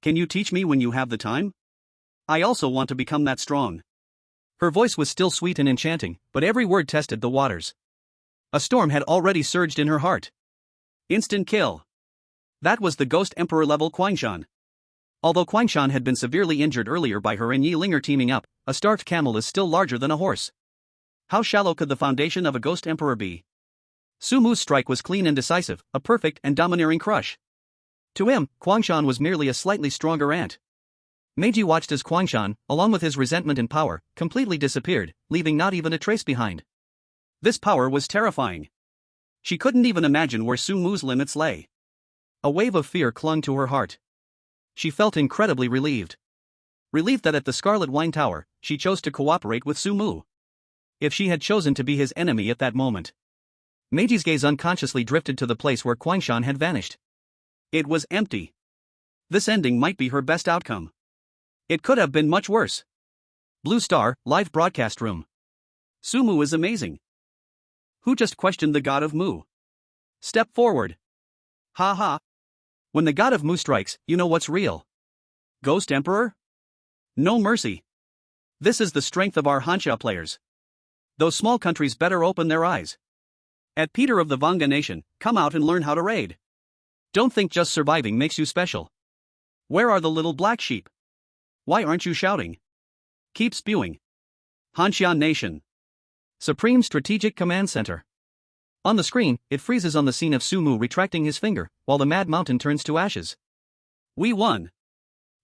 Can you teach me when you have the time? I also want to become that strong. Her voice was still sweet and enchanting, but every word tested the waters. A storm had already surged in her heart. Instant kill. That was the Ghost Emperor level Kwangshan. Although Kwangshan had been severely injured earlier by her and Yi Linger teaming up, a starved camel is still larger than a horse. How shallow could the foundation of a Ghost Emperor be? Sumu's strike was clean and decisive, a perfect and domineering crush. To him, Kwangshan was merely a slightly stronger ant. Meiji watched as Kwangshan, along with his resentment and power, completely disappeared, leaving not even a trace behind. This power was terrifying. She couldn't even imagine where Sumu's limits lay. A wave of fear clung to her heart. She felt incredibly relieved. Relieved that at the Scarlet Wine Tower, she chose to cooperate with Sumu. If she had chosen to be his enemy at that moment. Meiji's gaze unconsciously drifted to the place where Kwangshan had vanished. It was empty. This ending might be her best outcome. It could have been much worse. Blue Star, live broadcast room. Sumu is amazing. Who just questioned the god of Mu? Step forward. Ha ha. When the god of Mu strikes, you know what's real. Ghost Emperor? No mercy. This is the strength of our Hanya players. Those small countries better open their eyes. At Peter of the Vanga Nation, come out and learn how to raid. Don't think just surviving makes you special. Where are the little black sheep? Why aren't you shouting? Keep spewing. Hanya Nation. Supreme Strategic Command Center. On the screen, it freezes on the scene of Sumu retracting his finger, while the Mad Mountain turns to ashes. We won.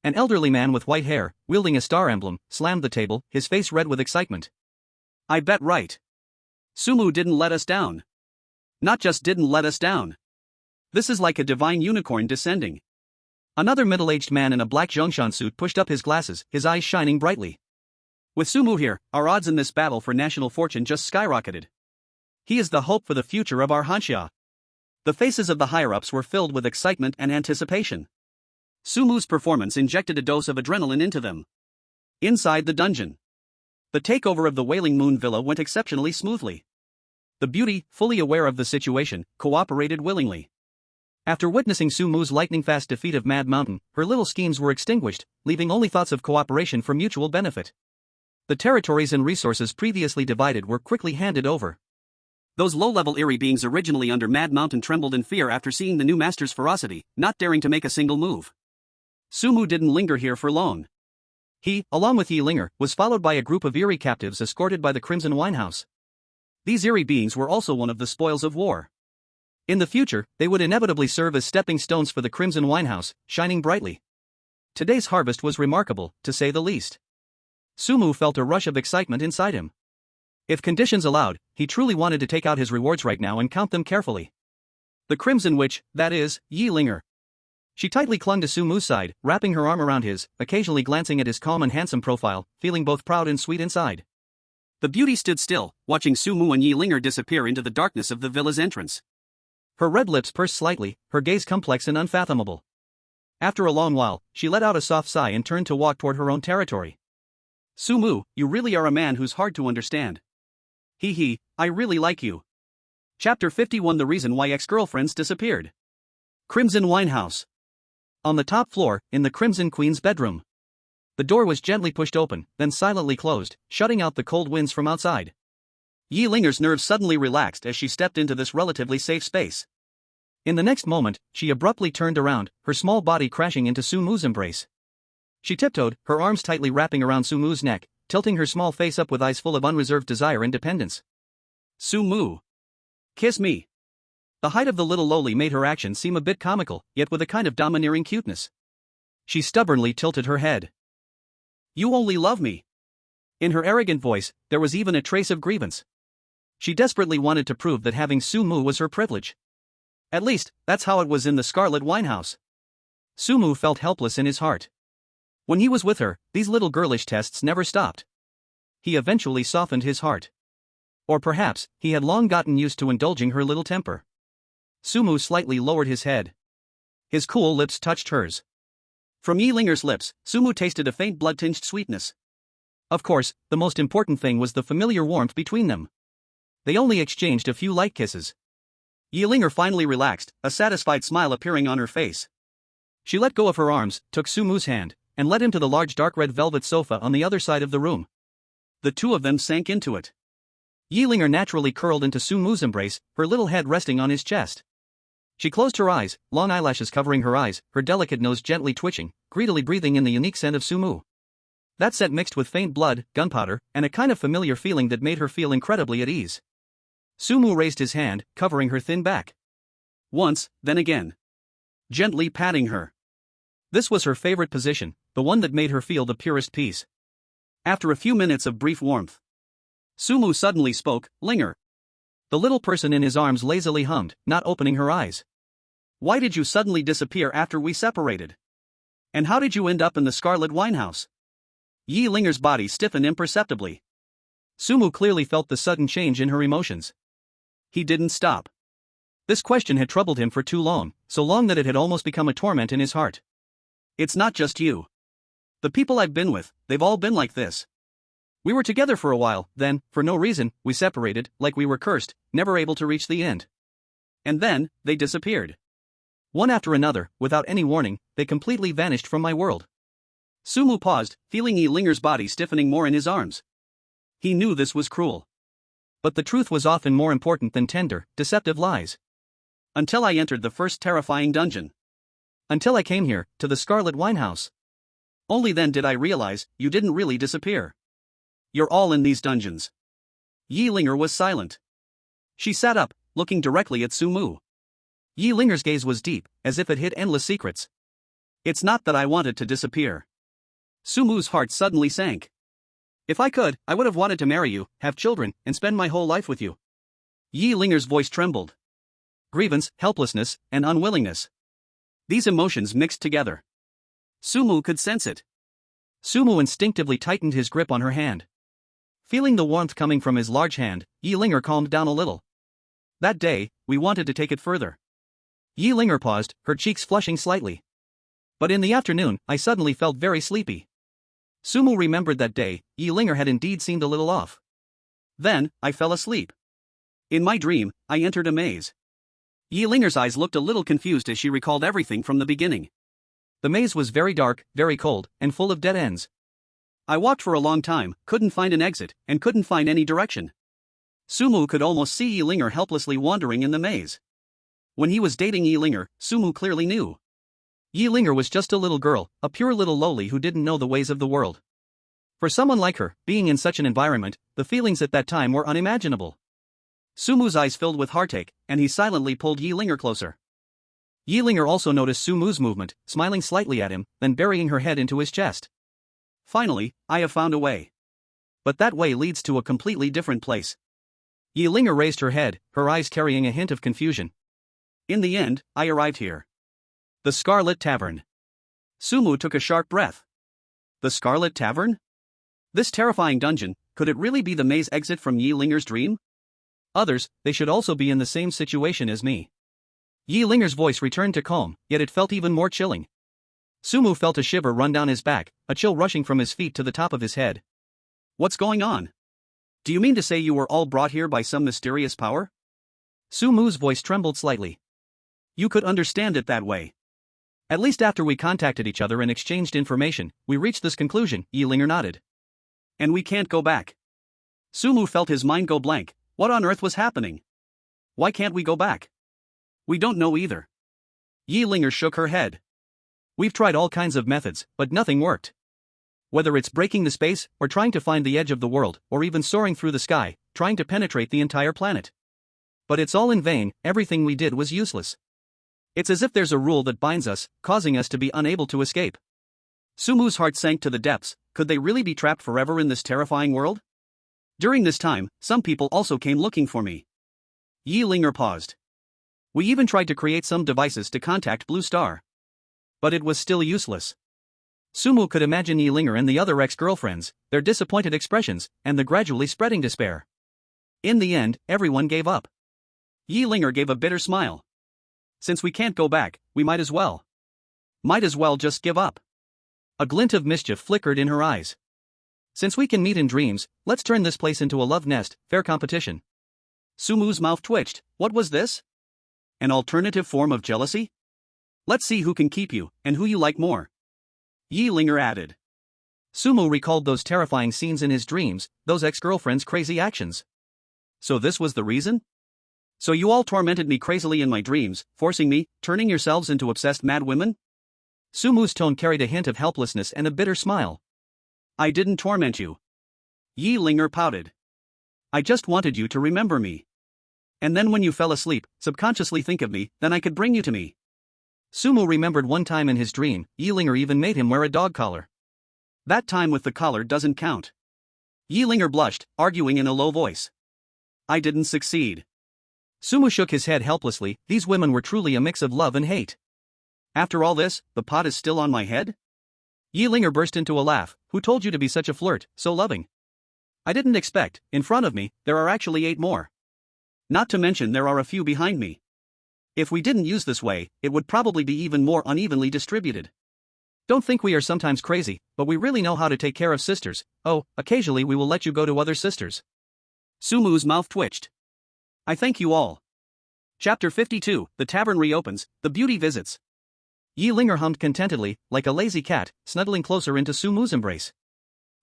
An elderly man with white hair, wielding a star emblem, slammed the table, his face red with excitement. I bet right. Sumu didn't let us down. Not just didn't let us down. This is like a divine unicorn descending. Another middle-aged man in a black Zhongshan suit pushed up his glasses, his eyes shining brightly. With Sumu here, our odds in this battle for national fortune just skyrocketed. He is the hope for the future of our Hanya. The faces of the higher-ups were filled with excitement and anticipation. Sumu's performance injected a dose of adrenaline into them. Inside the dungeon, the takeover of the Wailing Moon Villa went exceptionally smoothly. The beauty, fully aware of the situation, cooperated willingly. After witnessing Sumu's lightning-fast defeat of Mad Mountain, her little schemes were extinguished, leaving only thoughts of cooperation for mutual benefit. The territories and resources previously divided were quickly handed over. Those low-level eerie beings originally under Mad Mountain trembled in fear after seeing the new master's ferocity, not daring to make a single move. Sumu didn't linger here for long. He, along with Yi Linger, was followed by a group of eerie captives escorted by the Crimson Winehouse. These eerie beings were also one of the spoils of war. In the future, they would inevitably serve as stepping stones for the Crimson Winehouse, shining brightly. Today's harvest was remarkable, to say the least. Sumu felt a rush of excitement inside him. If conditions allowed, he truly wanted to take out his rewards right now and count them carefully. The Crimson Witch, that is, Yi Linger. She tightly clung to Sumu's side, wrapping her arm around his, occasionally glancing at his calm and handsome profile, feeling both proud and sweet inside. The beauty stood still, watching Sumu and Yi Linger disappear into the darkness of the villa's entrance. Her red lips pursed slightly, her gaze complex and unfathomable. After a long while, she let out a soft sigh and turned to walk toward her own territory. Sumu, you really are a man who's hard to understand. Hee, I really like you. Chapter 51 The Reason Why Ex-Girlfriends Disappeared. Crimson Winehouse. On the top floor, in the Crimson Queen's bedroom. The door was gently pushed open, then silently closed, shutting out the cold winds from outside. Yi Linger's nerves suddenly relaxed as she stepped into this relatively safe space. In the next moment, she abruptly turned around, her small body crashing into Sumu's embrace. She tiptoed, her arms tightly wrapping around Sumu's neck, tilting her small face up with eyes full of unreserved desire and dependence. Sumu. Kiss me. The height of the little lowly made her action seem a bit comical, yet with a kind of domineering cuteness. She stubbornly tilted her head. You only love me. In her arrogant voice, there was even a trace of grievance. She desperately wanted to prove that having Sumu was her privilege. At least, that's how it was in the Scarlet Winehouse. Sumu felt helpless in his heart. When he was with her, these little girlish tests never stopped. He eventually softened his heart. Or perhaps, he had long gotten used to indulging her little temper. Sumu slightly lowered his head. His cool lips touched hers. From Yi Linger's lips, Sumu tasted a faint blood-tinged sweetness. Of course, the most important thing was the familiar warmth between them. They only exchanged a few light kisses. Yi Linger finally relaxed, a satisfied smile appearing on her face. She let go of her arms, took Sumu's hand, and led him to the large dark red velvet sofa on the other side of the room. The two of them sank into it. Yi Linger naturally curled into Sumu's embrace, her little head resting on his chest. She closed her eyes, long eyelashes covering her eyes, her delicate nose gently twitching, greedily breathing in the unique scent of Sumu. That scent mixed with faint blood, gunpowder, and a kind of familiar feeling that made her feel incredibly at ease. Sumu raised his hand, covering her thin back. Once, then again. Gently patting her. This was her favorite position, the one that made her feel the purest peace. After a few minutes of brief warmth, Sumu suddenly spoke, Linger. The little person in his arms lazily hummed, not opening her eyes. Why did you suddenly disappear after we separated? And how did you end up in the Scarlet Winehouse? Yi Linger's body stiffened imperceptibly. Sumu clearly felt the sudden change in her emotions. He didn't stop. This question had troubled him for too long, so long that it had almost become a torment in his heart. It's not just you. The people I've been with, they've all been like this. We were together for a while, then, for no reason, we separated, like we were cursed, never able to reach the end. And then, they disappeared. One after another, without any warning, they completely vanished from my world. Sumu paused, feeling Yi Linger's body stiffening more in his arms. He knew this was cruel. But the truth was often more important than tender, deceptive lies. Until I entered the first terrifying dungeon. Until I came here, to the Scarlet Winehouse. Only then did I realize, you didn't really disappear. You're all in these dungeons. Yi Linger was silent. She sat up, looking directly at Sumu. Yi Linger's gaze was deep, as if it hid endless secrets. It's not that I wanted to disappear. Sumu's heart suddenly sank. If I could, I would have wanted to marry you, have children, and spend my whole life with you. Yi Linger's voice trembled. Grievance, helplessness, and unwillingness. These emotions mixed together. Sumu could sense it. Sumu instinctively tightened his grip on her hand. Feeling the warmth coming from his large hand, Yi Linger calmed down a little. That day, we wanted to take it further. Yi Linger paused, her cheeks flushing slightly. But in the afternoon, I suddenly felt very sleepy. Sumu remembered that day, Yi Linger had indeed seemed a little off. Then, I fell asleep. In my dream, I entered a maze. Yi Linger's eyes looked a little confused as she recalled everything from the beginning. The maze was very dark, very cold, and full of dead ends. I walked for a long time, couldn't find an exit, and couldn't find any direction. Sumu could almost see Yilinger helplessly wandering in the maze. When he was dating Yilinger, Sumu clearly knew. Yilinger was just a little girl, a pure little lowly who didn't know the ways of the world. For someone like her, being in such an environment, the feelings at that time were unimaginable. Sumu's eyes filled with heartache, and he silently pulled Yilinger closer. Yilinger also noticed Sumu's movement, smiling slightly at him, then burying her head into his chest. Finally, I have found a way. But that way leads to a completely different place. Yilinger raised her head, her eyes carrying a hint of confusion. In the end, I arrived here. The Scarlet Tavern. Sumu took a sharp breath. The Scarlet Tavern? This terrifying dungeon, could it really be the maze exit from Yilinger's dream? Others, they should also be in the same situation as me. Yilinger's voice returned to calm, yet it felt even more chilling. Sumu felt a shiver run down his back, a chill rushing from his feet to the top of his head. What's going on? Do you mean to say you were all brought here by some mysterious power? Sumu's voice trembled slightly. You could understand it that way. At least after we contacted each other and exchanged information, we reached this conclusion, Yilinger nodded. And we can't go back. Sumu felt his mind go blank. What on earth was happening? Why can't we go back? We don't know either. Yilinger shook her head. We've tried all kinds of methods, but nothing worked. Whether it's breaking the space, or trying to find the edge of the world, or even soaring through the sky, trying to penetrate the entire planet. But it's all in vain, everything we did was useless. It's as if there's a rule that binds us, causing us to be unable to escape. Sumu's heart sank to the depths. Could they really be trapped forever in this terrifying world? During this time, some people also came looking for me. Yilinger paused. We even tried to create some devices to contact Blue Star. But it was still useless. Sumu could imagine Yilinger and the other ex-girlfriends, their disappointed expressions, and the gradually spreading despair. In the end, everyone gave up. Yilinger gave a bitter smile. Since we can't go back, we might as well. Might as well just give up. A glint of mischief flickered in her eyes. Since we can meet in dreams, let's turn this place into a love nest, fair competition. Sumu's mouth twitched. What was this? An alternative form of jealousy? Let's see who can keep you, and who you like more. Yilinger added. Sumu recalled those terrifying scenes in his dreams, those ex-girlfriend's crazy actions. So this was the reason? So you all tormented me crazily in my dreams, forcing me, turning yourselves into obsessed mad women? Sumu's tone carried a hint of helplessness and a bitter smile. I didn't torment you. Yilinger pouted. I just wanted you to remember me. And then when you fell asleep, subconsciously think of me, then I could bring you to me. Sumu remembered one time in his dream, Yilinger even made him wear a dog collar. That time with the collar doesn't count. Yilinger blushed, arguing in a low voice. I didn't succeed. Sumu shook his head helplessly. These women were truly a mix of love and hate. After all this, the pot is still on my head? Yilinger burst into a laugh. Who told you to be such a flirt, so loving? I didn't expect, in front of me, there are actually 8 more. Not to mention there are a few behind me. If we didn't use this way, it would probably be even more unevenly distributed. Don't think we are sometimes crazy, but we really know how to take care of sisters. Oh, occasionally we will let you go to other sisters. Sumu's mouth twitched. I thank you all. Chapter 52, The Tavern Reopens, The Beauty Visits. Yilinger hummed contentedly, like a lazy cat, snuggling closer into Sumu's embrace.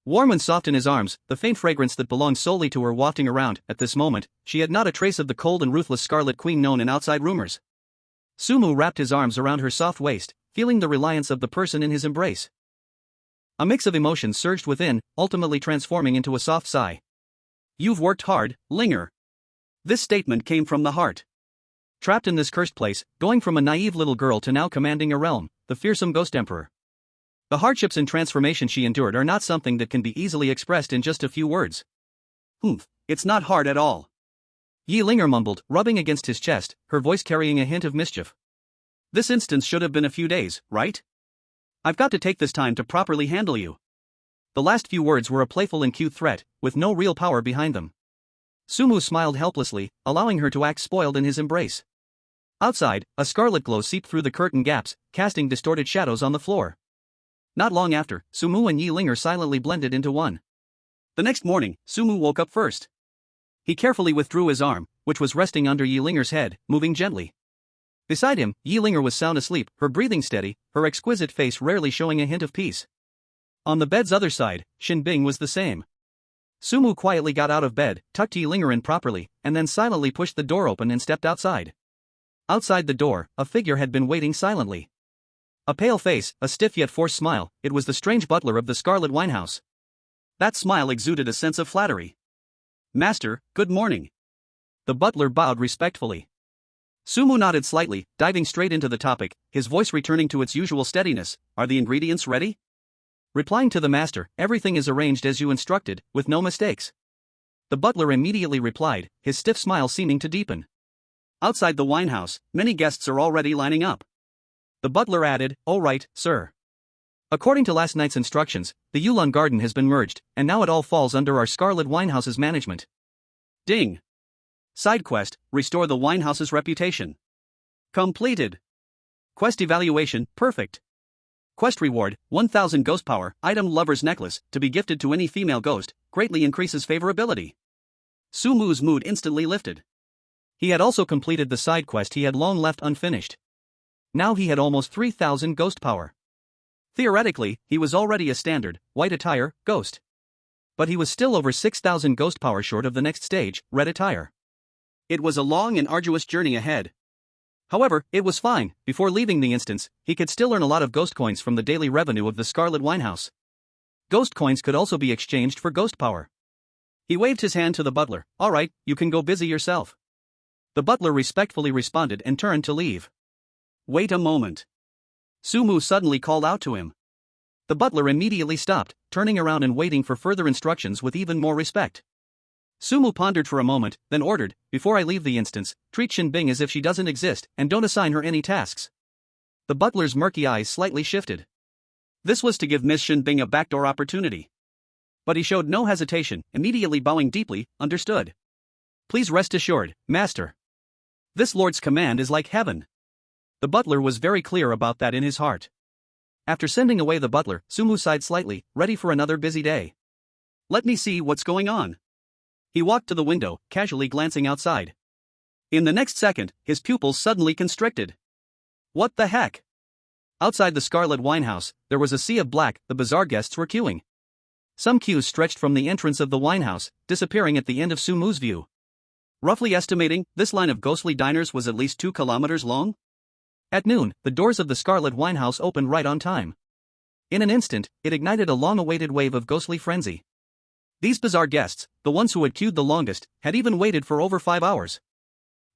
Warm and soft in his arms, the faint fragrance that belonged solely to her wafting around. At this moment, she had not a trace of the cold and ruthless Scarlet Queen known in outside rumors. Sumu wrapped his arms around her soft waist, feeling the reliance of the person in his embrace. A mix of emotions surged within, ultimately transforming into a soft sigh. You've worked hard, Linger. This statement came from the heart. Trapped in this cursed place, going from a naive little girl to now commanding a realm, the fearsome Ghost Emperor. The hardships and transformation she endured are not something that can be easily expressed in just a few words. It's not hard at all. Yilinger mumbled, rubbing against his chest, her voice carrying a hint of mischief. This instance should have been a few days, right? I've got to take this time to properly handle you. The last few words were a playful and cute threat, with no real power behind them. Sumu smiled helplessly, allowing her to act spoiled in his embrace. Outside, a scarlet glow seeped through the curtain gaps, casting distorted shadows on the floor. Not long after, Sumu and Yilinger silently blended into one. The next morning, Sumu woke up first. He carefully withdrew his arm, which was resting under Yilinger's head, moving gently. Beside him, Yilinger was sound asleep, her breathing steady, her exquisite face rarely showing a hint of peace. On the bed's other side, Shen Bing was the same. Sumu quietly got out of bed, tucked Yi Linger in properly, and then silently pushed the door open and stepped outside. Outside the door, a figure had been waiting silently. A pale face, a stiff yet forced smile, it was the strange butler of the Scarlet Winehouse. That smile exuded a sense of flattery. "Master, good morning." The butler bowed respectfully. Sumu nodded slightly, diving straight into the topic, his voice returning to its usual steadiness. "Are the ingredients ready?" Replying to the master, "Everything is arranged as you instructed, with no mistakes." The butler immediately replied, his stiff smile seeming to deepen. "Outside the winehouse, many guests are already lining up." The butler added, "Oh right, sir. According to last night's instructions, the Yulon Garden has been merged, and now it all falls under our Scarlet Winehouse's management." Ding. Side quest, restore the Winehouse's reputation. Completed. Quest evaluation, perfect. Quest reward, 1000 ghost power, item lover's necklace, to be gifted to any female ghost, greatly increases favorability. Sumu's mood instantly lifted. He had also completed the side quest he had long left unfinished. Now he had almost 3000 ghost power. Theoretically, he was already a standard, white attire, ghost. But he was still over 6000 ghost power short of the next stage, red attire. It was a long and arduous journey ahead. However, it was fine. Before leaving the instance, he could still earn a lot of ghost coins from the daily revenue of the Scarlet Winehouse. Ghost coins could also be exchanged for ghost power. He waved his hand to the butler. "All right, you can go busy yourself." The butler respectfully responded and turned to leave. "Wait a moment." Sumu suddenly called out to him. The butler immediately stopped, turning around and waiting for further instructions with even more respect. Sumu pondered for a moment, then ordered, "Before I leave the instance, treat Shen Bing as if she doesn't exist, and don't assign her any tasks." The butler's murky eyes slightly shifted. This was to give Miss Shen Bing a backdoor opportunity. But he showed no hesitation, immediately bowing deeply. "Understood. Please rest assured, master. This lord's command is like heaven." The butler was very clear about that in his heart. After sending away the butler, Sumu sighed slightly, ready for another busy day. "Let me see what's going on." He walked to the window, casually glancing outside. In the next second, his pupils suddenly constricted. What the heck? Outside the Scarlet Winehouse, there was a sea of black. The bazaar guests were queuing. Some queues stretched from the entrance of the winehouse, disappearing at the end of Sumu's view. Roughly estimating, this line of ghostly diners was at least 2 kilometers long. At noon, the doors of the Scarlet Winehouse opened right on time. In an instant, it ignited a long-awaited wave of ghostly frenzy. These bazaar guests, the ones who had queued the longest, had even waited for over 5 hours.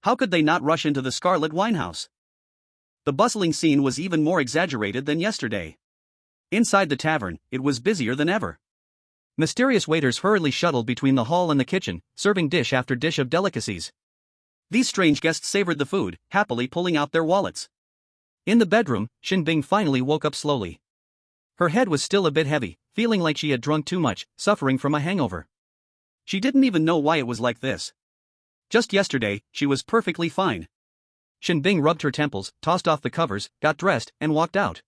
How could they not rush into the Scarlet Winehouse? The bustling scene was even more exaggerated than yesterday. Inside the tavern, it was busier than ever. Mysterious waiters hurriedly shuttled between the hall and the kitchen, serving dish after dish of delicacies. These strange guests savored the food, happily pulling out their wallets. In the bedroom, Shen Bing finally woke up slowly. Her head was still a bit heavy, feeling like she had drunk too much, suffering from a hangover. She didn't even know why it was like this. Just yesterday, she was perfectly fine. Shen Bing rubbed her temples, tossed off the covers, got dressed, and walked out.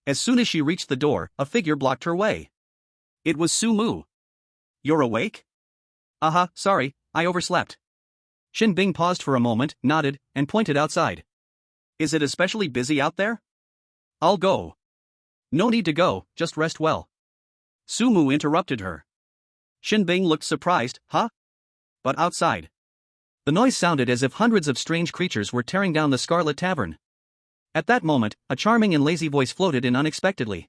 As soon as she reached the door, a figure blocked her way. It was Sumu. "You're awake?" Sorry, I overslept." Shen Bing paused for a moment, nodded, and pointed outside. "Is it especially busy out there?" "I'll go." "No need to go, just rest well." Sumu interrupted her. Shen Bing looked surprised. "Huh? But outside." The noise sounded as if hundreds of strange creatures were tearing down the Scarlet Tavern. At that moment, a charming and lazy voice floated in unexpectedly.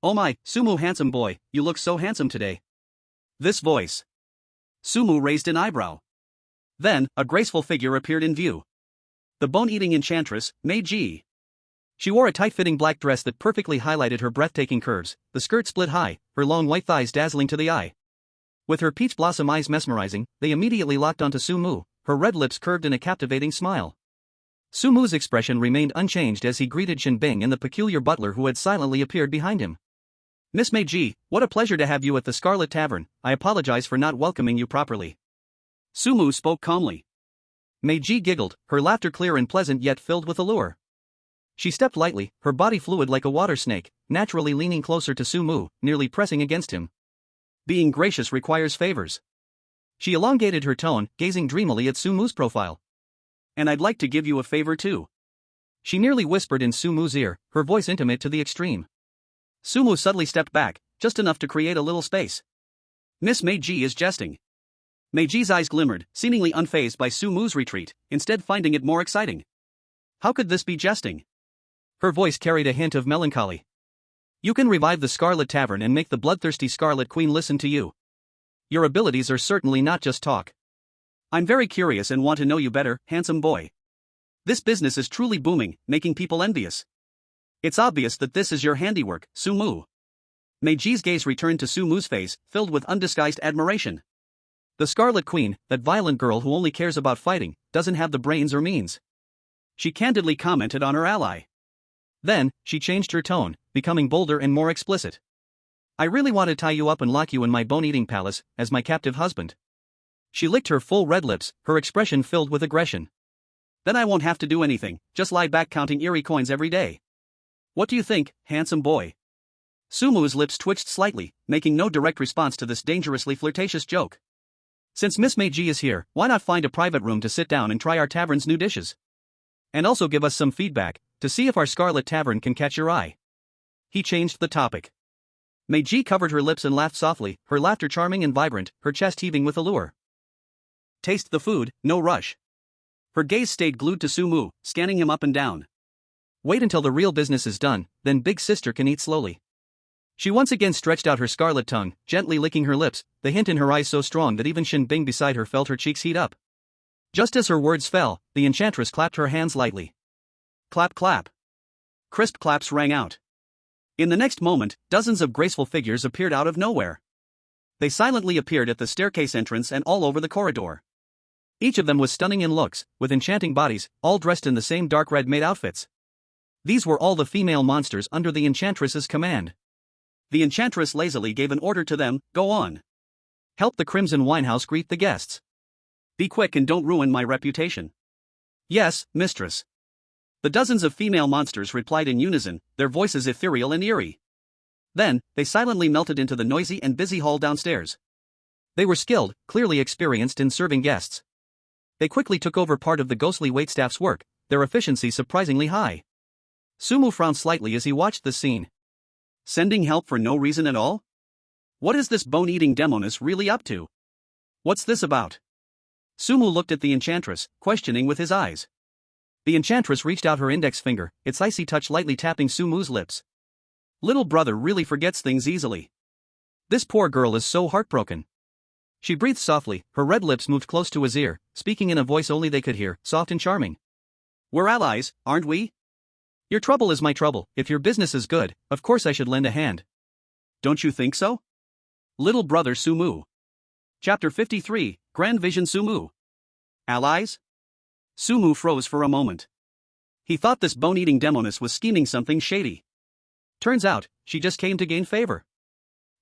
"Oh my, Sumu handsome boy, you look so handsome today." This voice. Sumu raised an eyebrow. Then, a graceful figure appeared in view. The bone-eating enchantress, Mei Ji. She wore a tight-fitting black dress that perfectly highlighted her breathtaking curves, the skirt split high, her long white thighs dazzling to the eye. With her peach blossom eyes mesmerizing, they immediately locked onto Sumu, her red lips curved in a captivating smile. Sumu's expression remained unchanged as he greeted Shen Bing and the peculiar butler who had silently appeared behind him. "Miss Mei Ji, what a pleasure to have you at the Scarlet Tavern. I apologize for not welcoming you properly." Sumu spoke calmly. Mei Ji giggled, her laughter clear and pleasant yet filled with allure. She stepped lightly, her body fluid like a water snake, naturally leaning closer to Sumu, nearly pressing against him. Being gracious requires favors. She elongated her tone, gazing dreamily at Sumu's profile. "And I'd like to give you a favor too." She nearly whispered in Sumu's ear, her voice intimate to the extreme. Sumu suddenly stepped back, just enough to create a little space. Miss Meiji is jesting. Meiji's eyes glimmered, seemingly unfazed by Sumu's retreat, instead finding it more exciting. How could this be jesting? Her voice carried a hint of melancholy. You can revive the Scarlet Tavern and make the bloodthirsty Scarlet Queen listen to you. Your abilities are certainly not just talk. I'm very curious and want to know you better, handsome boy. This business is truly booming, making people envious. It's obvious that this is your handiwork, Sumu. Meiji's gaze returned to Sumu's face, filled with undisguised admiration. The Scarlet Queen, that violent girl who only cares about fighting, doesn't have the brains or means. She candidly commented on her ally. Then, she changed her tone, becoming bolder and more explicit. I really want to tie you up and lock you in my bone-eating palace, as my captive husband. She licked her full red lips, her expression filled with aggression. Then I won't have to do anything, just lie back counting eerie coins every day. What do you think, handsome boy? Sumu's lips twitched slightly, making no direct response to this dangerously flirtatious joke. Since Miss Meiji is here, why not find a private room to sit down and try our tavern's new dishes? And also give us some feedback, to see if our Scarlet Tavern can catch your eye. He changed the topic. Meiji covered her lips and laughed softly, her laughter charming and vibrant, her chest heaving with allure. Taste the food, no rush. Her gaze stayed glued to Sumu, scanning him up and down. Wait until the real business is done, then big sister can eat slowly. She once again stretched out her scarlet tongue, gently licking her lips, the hint in her eyes so strong that even Shen Bing beside her felt her cheeks heat up. Just as her words fell, the enchantress clapped her hands lightly. Clap clap. Crisp claps rang out. In the next moment, dozens of graceful figures appeared out of nowhere. They silently appeared at the staircase entrance and all over the corridor. Each of them was stunning in looks, with enchanting bodies, all dressed in the same dark red-made outfits. These were all the female monsters under the enchantress's command. The enchantress lazily gave an order to them, go on. Help the Crimson Winehouse greet the guests. Be quick and don't ruin my reputation. Yes, mistress. The dozens of female monsters replied in unison, their voices ethereal and eerie. Then, they silently melted into the noisy and busy hall downstairs. They were skilled, clearly experienced in serving guests. They quickly took over part of the ghostly waitstaff's work, their efficiency surprisingly high. Sumu frowned slightly as he watched the scene. Sending help for no reason at all? What is this bone-eating demoness really up to? What's this about? Sumu looked at the enchantress, questioning with his eyes. The enchantress reached out her index finger, its icy touch lightly tapping Sumu's lips. Little brother really forgets things easily. This poor girl is so heartbroken. She breathed softly, her red lips moved close to his ear, speaking in a voice only they could hear, soft and charming. We're allies, aren't we? Your trouble is my trouble. If your business is good, of course I should lend a hand. Don't you think so? Little brother Sumu. Chapter 53, Grand Vision Sumu. Allies? Sumu froze for a moment. He thought this bone-eating demoness was scheming something shady. Turns out, she just came to gain favor.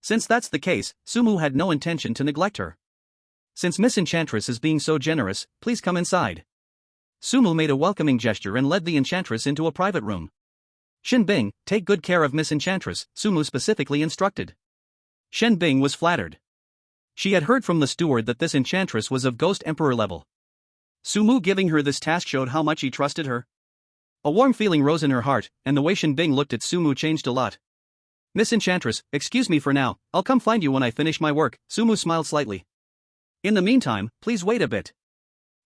Since that's the case, Sumu had no intention to neglect her. Since Miss Enchantress is being so generous, please come inside. Sumu made a welcoming gesture and led the enchantress into a private room. Shen Bing, take good care of Miss Enchantress, Sumu specifically instructed. Shen Bing was flattered. She had heard from the steward that this enchantress was of Ghost Emperor level. Sumu giving her this task showed how much he trusted her. A warm feeling rose in her heart, and the way Shen Bing looked at Sumu changed a lot. Miss Enchantress, excuse me for now, I'll come find you when I finish my work, Sumu smiled slightly. In the meantime, please wait a bit.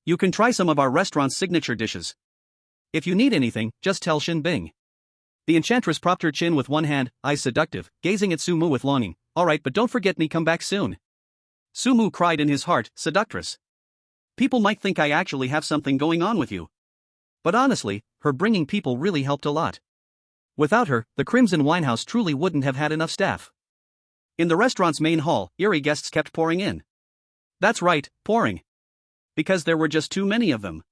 You can try some of our restaurant's signature dishes. If you need anything, just tell Shen Bing. The enchantress propped her chin with one hand, eyes seductive, gazing at Sumu with longing. Alright, but don't forget me, come back soon. Sumu cried in his heart, seductress. People might think I actually have something going on with you. But honestly, her bringing people really helped a lot. Without her, the Crimson Winehouse truly wouldn't have had enough staff. In the restaurant's main hall, eerie guests kept pouring in. That's right, pouring. Because there were just too many of them.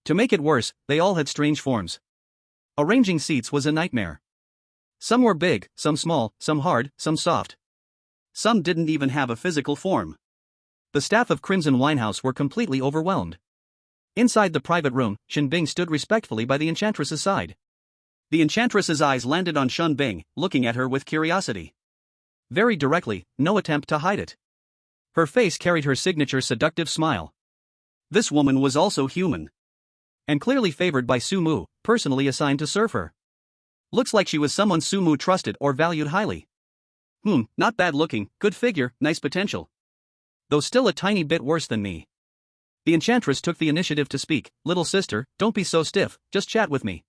To make it worse, they all had strange forms. Arranging seats was a nightmare. Some were big, some small, some hard, some soft. Some didn't even have a physical form. The staff of Crimson Winehouse were completely overwhelmed. Inside the private room, Shen Bing stood respectfully by the enchantress's side. The enchantress's eyes landed on Shen Bing, looking at her with curiosity. Very directly, no attempt to hide it. Her face carried her signature seductive smile. This woman was also human. And clearly favored by Sumu, personally assigned to serve her. Looks like she was someone Sumu trusted or valued highly. Not bad looking, good figure, nice potential. Though still a tiny bit worse than me. The enchantress took the initiative to speak. Little sister, don't be so stiff, just chat with me.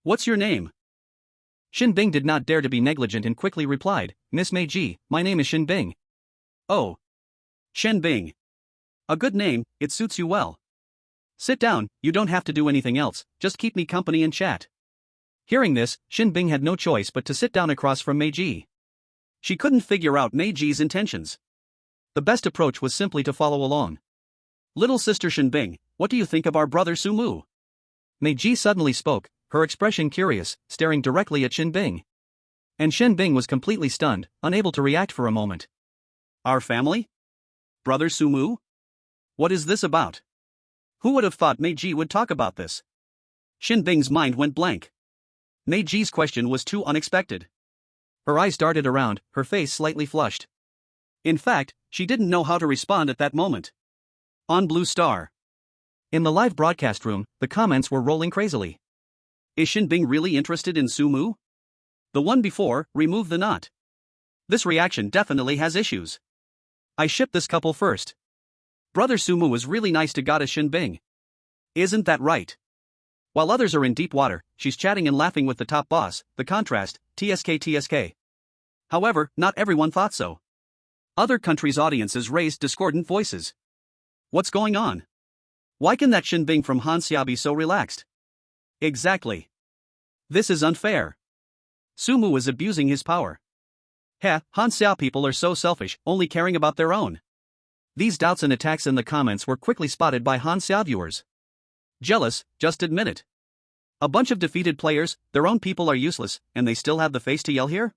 What's your name? Shen Bing did not dare to be negligent and quickly replied, Miss Meiji, my name is Shen Bing. Oh. Shen Bing. A good name, it suits you well. Sit down, you don't have to do anything else, just keep me company and chat. Hearing this, Shen Bing had no choice but to sit down across from Meiji. She couldn't figure out Meiji's intentions. The best approach was simply to follow along. Little sister Shen Bing, what do you think of our brother Sumu? Meiji suddenly spoke, her expression curious, staring directly at Shen Bing. And Shen Bing was completely stunned, unable to react for a moment. Our family? Brother Sumu? What is this about? Who would have thought Meiji would talk about this? Shen Bing's mind went blank. Meiji's question was too unexpected. Her eyes darted around, her face slightly flushed. In fact, she didn't know how to respond at that moment. On Blue Star. In the live broadcast room, the comments were rolling crazily. Is Shen Bing really interested in Sumu? The one before, remove the knot. This reaction definitely has issues. I shipped this couple first. Brother Sumu was really nice to goddess Shen Bing. Isn't that right? While others are in deep water, she's chatting and laughing with the top boss, the contrast, TSK. However, not everyone thought so. Other countries' audiences raised discordant voices. What's going on? Why can that Shen Bing from Hanya be so relaxed? Exactly. This is unfair. Sumu is abusing his power. Hanya people are so selfish, only caring about their own. These doubts and attacks in the comments were quickly spotted by Hanya viewers. Jealous, just admit it. A bunch of defeated players, their own people are useless, and they still have the face to yell here?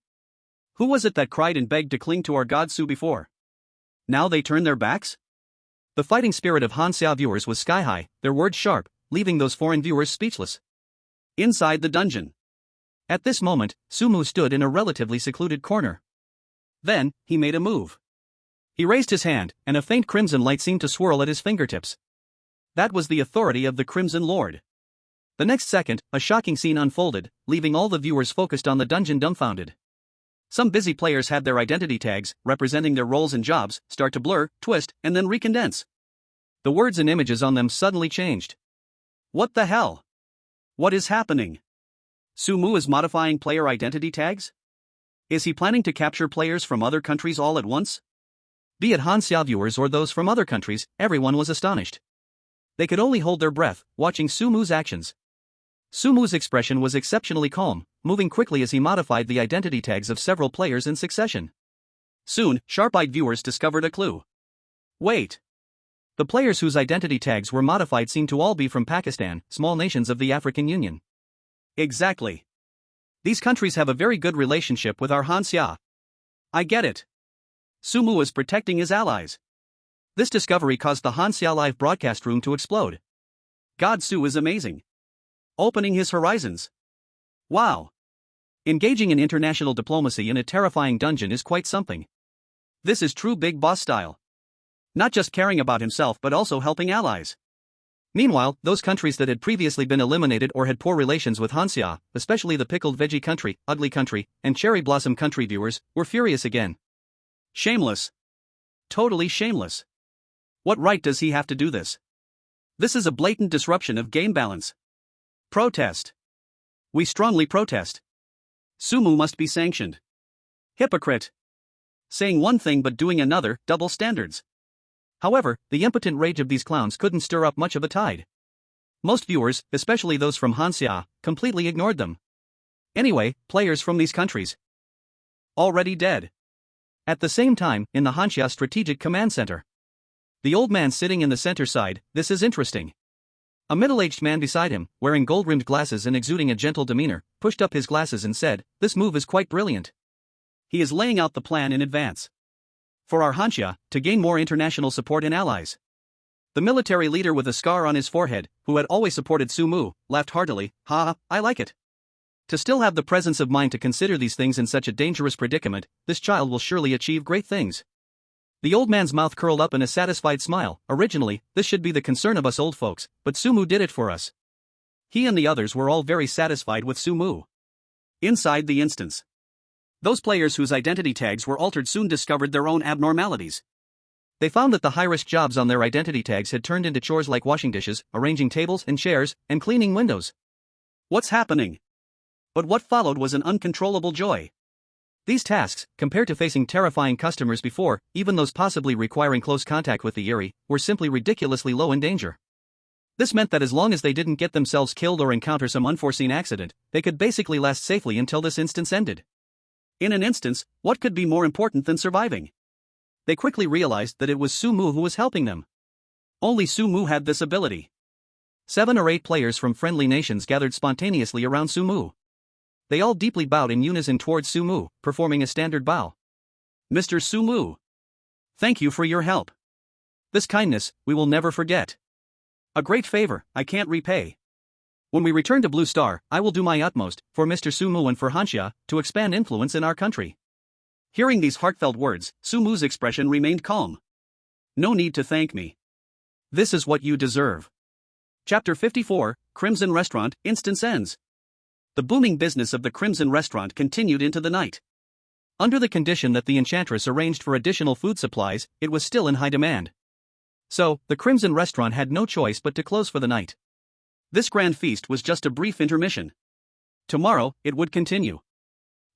Who was it that cried and begged to cling to our god Su before? Now they turn their backs? The fighting spirit of Hanya viewers was sky high, their words sharp, leaving those foreign viewers speechless. Inside the dungeon. At this moment, Sumu stood in a relatively secluded corner. Then, he made a move. He raised his hand, and a faint crimson light seemed to swirl at his fingertips. That was the authority of the Crimson Lord. The next second, a shocking scene unfolded, leaving all the viewers focused on the dungeon dumbfounded. Some busy players had their identity tags, representing their roles and jobs, start to blur, twist, and then recondense. The words and images on them suddenly changed. What the hell? What is happening? Sumu is modifying player identity tags? Is he planning to capture players from other countries all at once? Be it Hanya viewers or those from other countries, everyone was astonished. They could only hold their breath, watching Sumu's actions. Sumu's expression was exceptionally calm, moving quickly as he modified the identity tags of several players in succession. Soon, sharp-eyed viewers discovered a clue. Wait. The players whose identity tags were modified seemed to all be from Pakistan, small nations of the African Union. Exactly. These countries have a very good relationship with our Hanya. I get it. Sumu is protecting his allies. This discovery caused the Hanya live broadcast room to explode. God Su is amazing. Opening his horizons. Wow. Engaging in international diplomacy in a terrifying dungeon is quite something. This is true big boss style. Not just caring about himself but also helping allies. Meanwhile, those countries that had previously been eliminated or had poor relations with Hanya, especially the pickled veggie country, ugly country, and cherry blossom country viewers, were furious again. Shameless. Totally shameless. What right does he have to do this? This is a blatant disruption of game balance. Protest. We strongly protest. Sumu must be sanctioned. Hypocrite. Saying one thing but doing another, double standards. However, the impotent rage of these clowns couldn't stir up much of a tide. Most viewers, especially those from Hanya, completely ignored them. Anyway, players from these countries. Already dead. At the same time, in the Hanya Strategic Command Center. The old man sitting in the center side, this is interesting. A middle-aged man beside him, wearing gold-rimmed glasses and exuding a gentle demeanor, pushed up his glasses and said, "This move is quite brilliant." He is laying out the plan in advance. For our Hanya, to gain more international support and allies. The military leader with a scar on his forehead, who had always supported Sumu, laughed heartily, "Ha, I like it. To still have the presence of mind to consider these things in such a dangerous predicament, this child will surely achieve great things." The old man's mouth curled up in a satisfied smile. Originally, this should be the concern of us old folks, but Sumu did it for us. He and the others were all very satisfied with Sumu. Inside the instance, those players whose identity tags were altered soon discovered their own abnormalities. They found that the high-risk jobs on their identity tags had turned into chores like washing dishes, arranging tables and chairs, and cleaning windows. What's happening? But what followed was an uncontrollable joy. These tasks, compared to facing terrifying customers before, even those possibly requiring close contact with the eerie, were simply ridiculously low in danger. This meant that as long as they didn't get themselves killed or encounter some unforeseen accident, they could basically last safely until this instance ended. In an instance, what could be more important than surviving? They quickly realized that it was Sumu who was helping them. Only Sumu had this ability. 7 or 8 players from friendly nations gathered spontaneously around Sumu. They all deeply bowed in unison towards Sumu, performing a standard bow. Mr. Sumu, thank you for your help. This kindness, we will never forget. A great favor, I can't repay. When we return to Blue Star, I will do my utmost, for Mr. Sumu and for Hanya, to expand influence in our country. Hearing these heartfelt words, Sumu's expression remained calm. No need to thank me. This is what you deserve. Chapter 54, Crimson Restaurant, instance ends. The booming business of the Crimson Restaurant continued into the night. Under the condition that the enchantress arranged for additional food supplies, it was still in high demand. So, the Crimson Restaurant had no choice but to close for the night. This grand feast was just a brief intermission. Tomorrow, it would continue.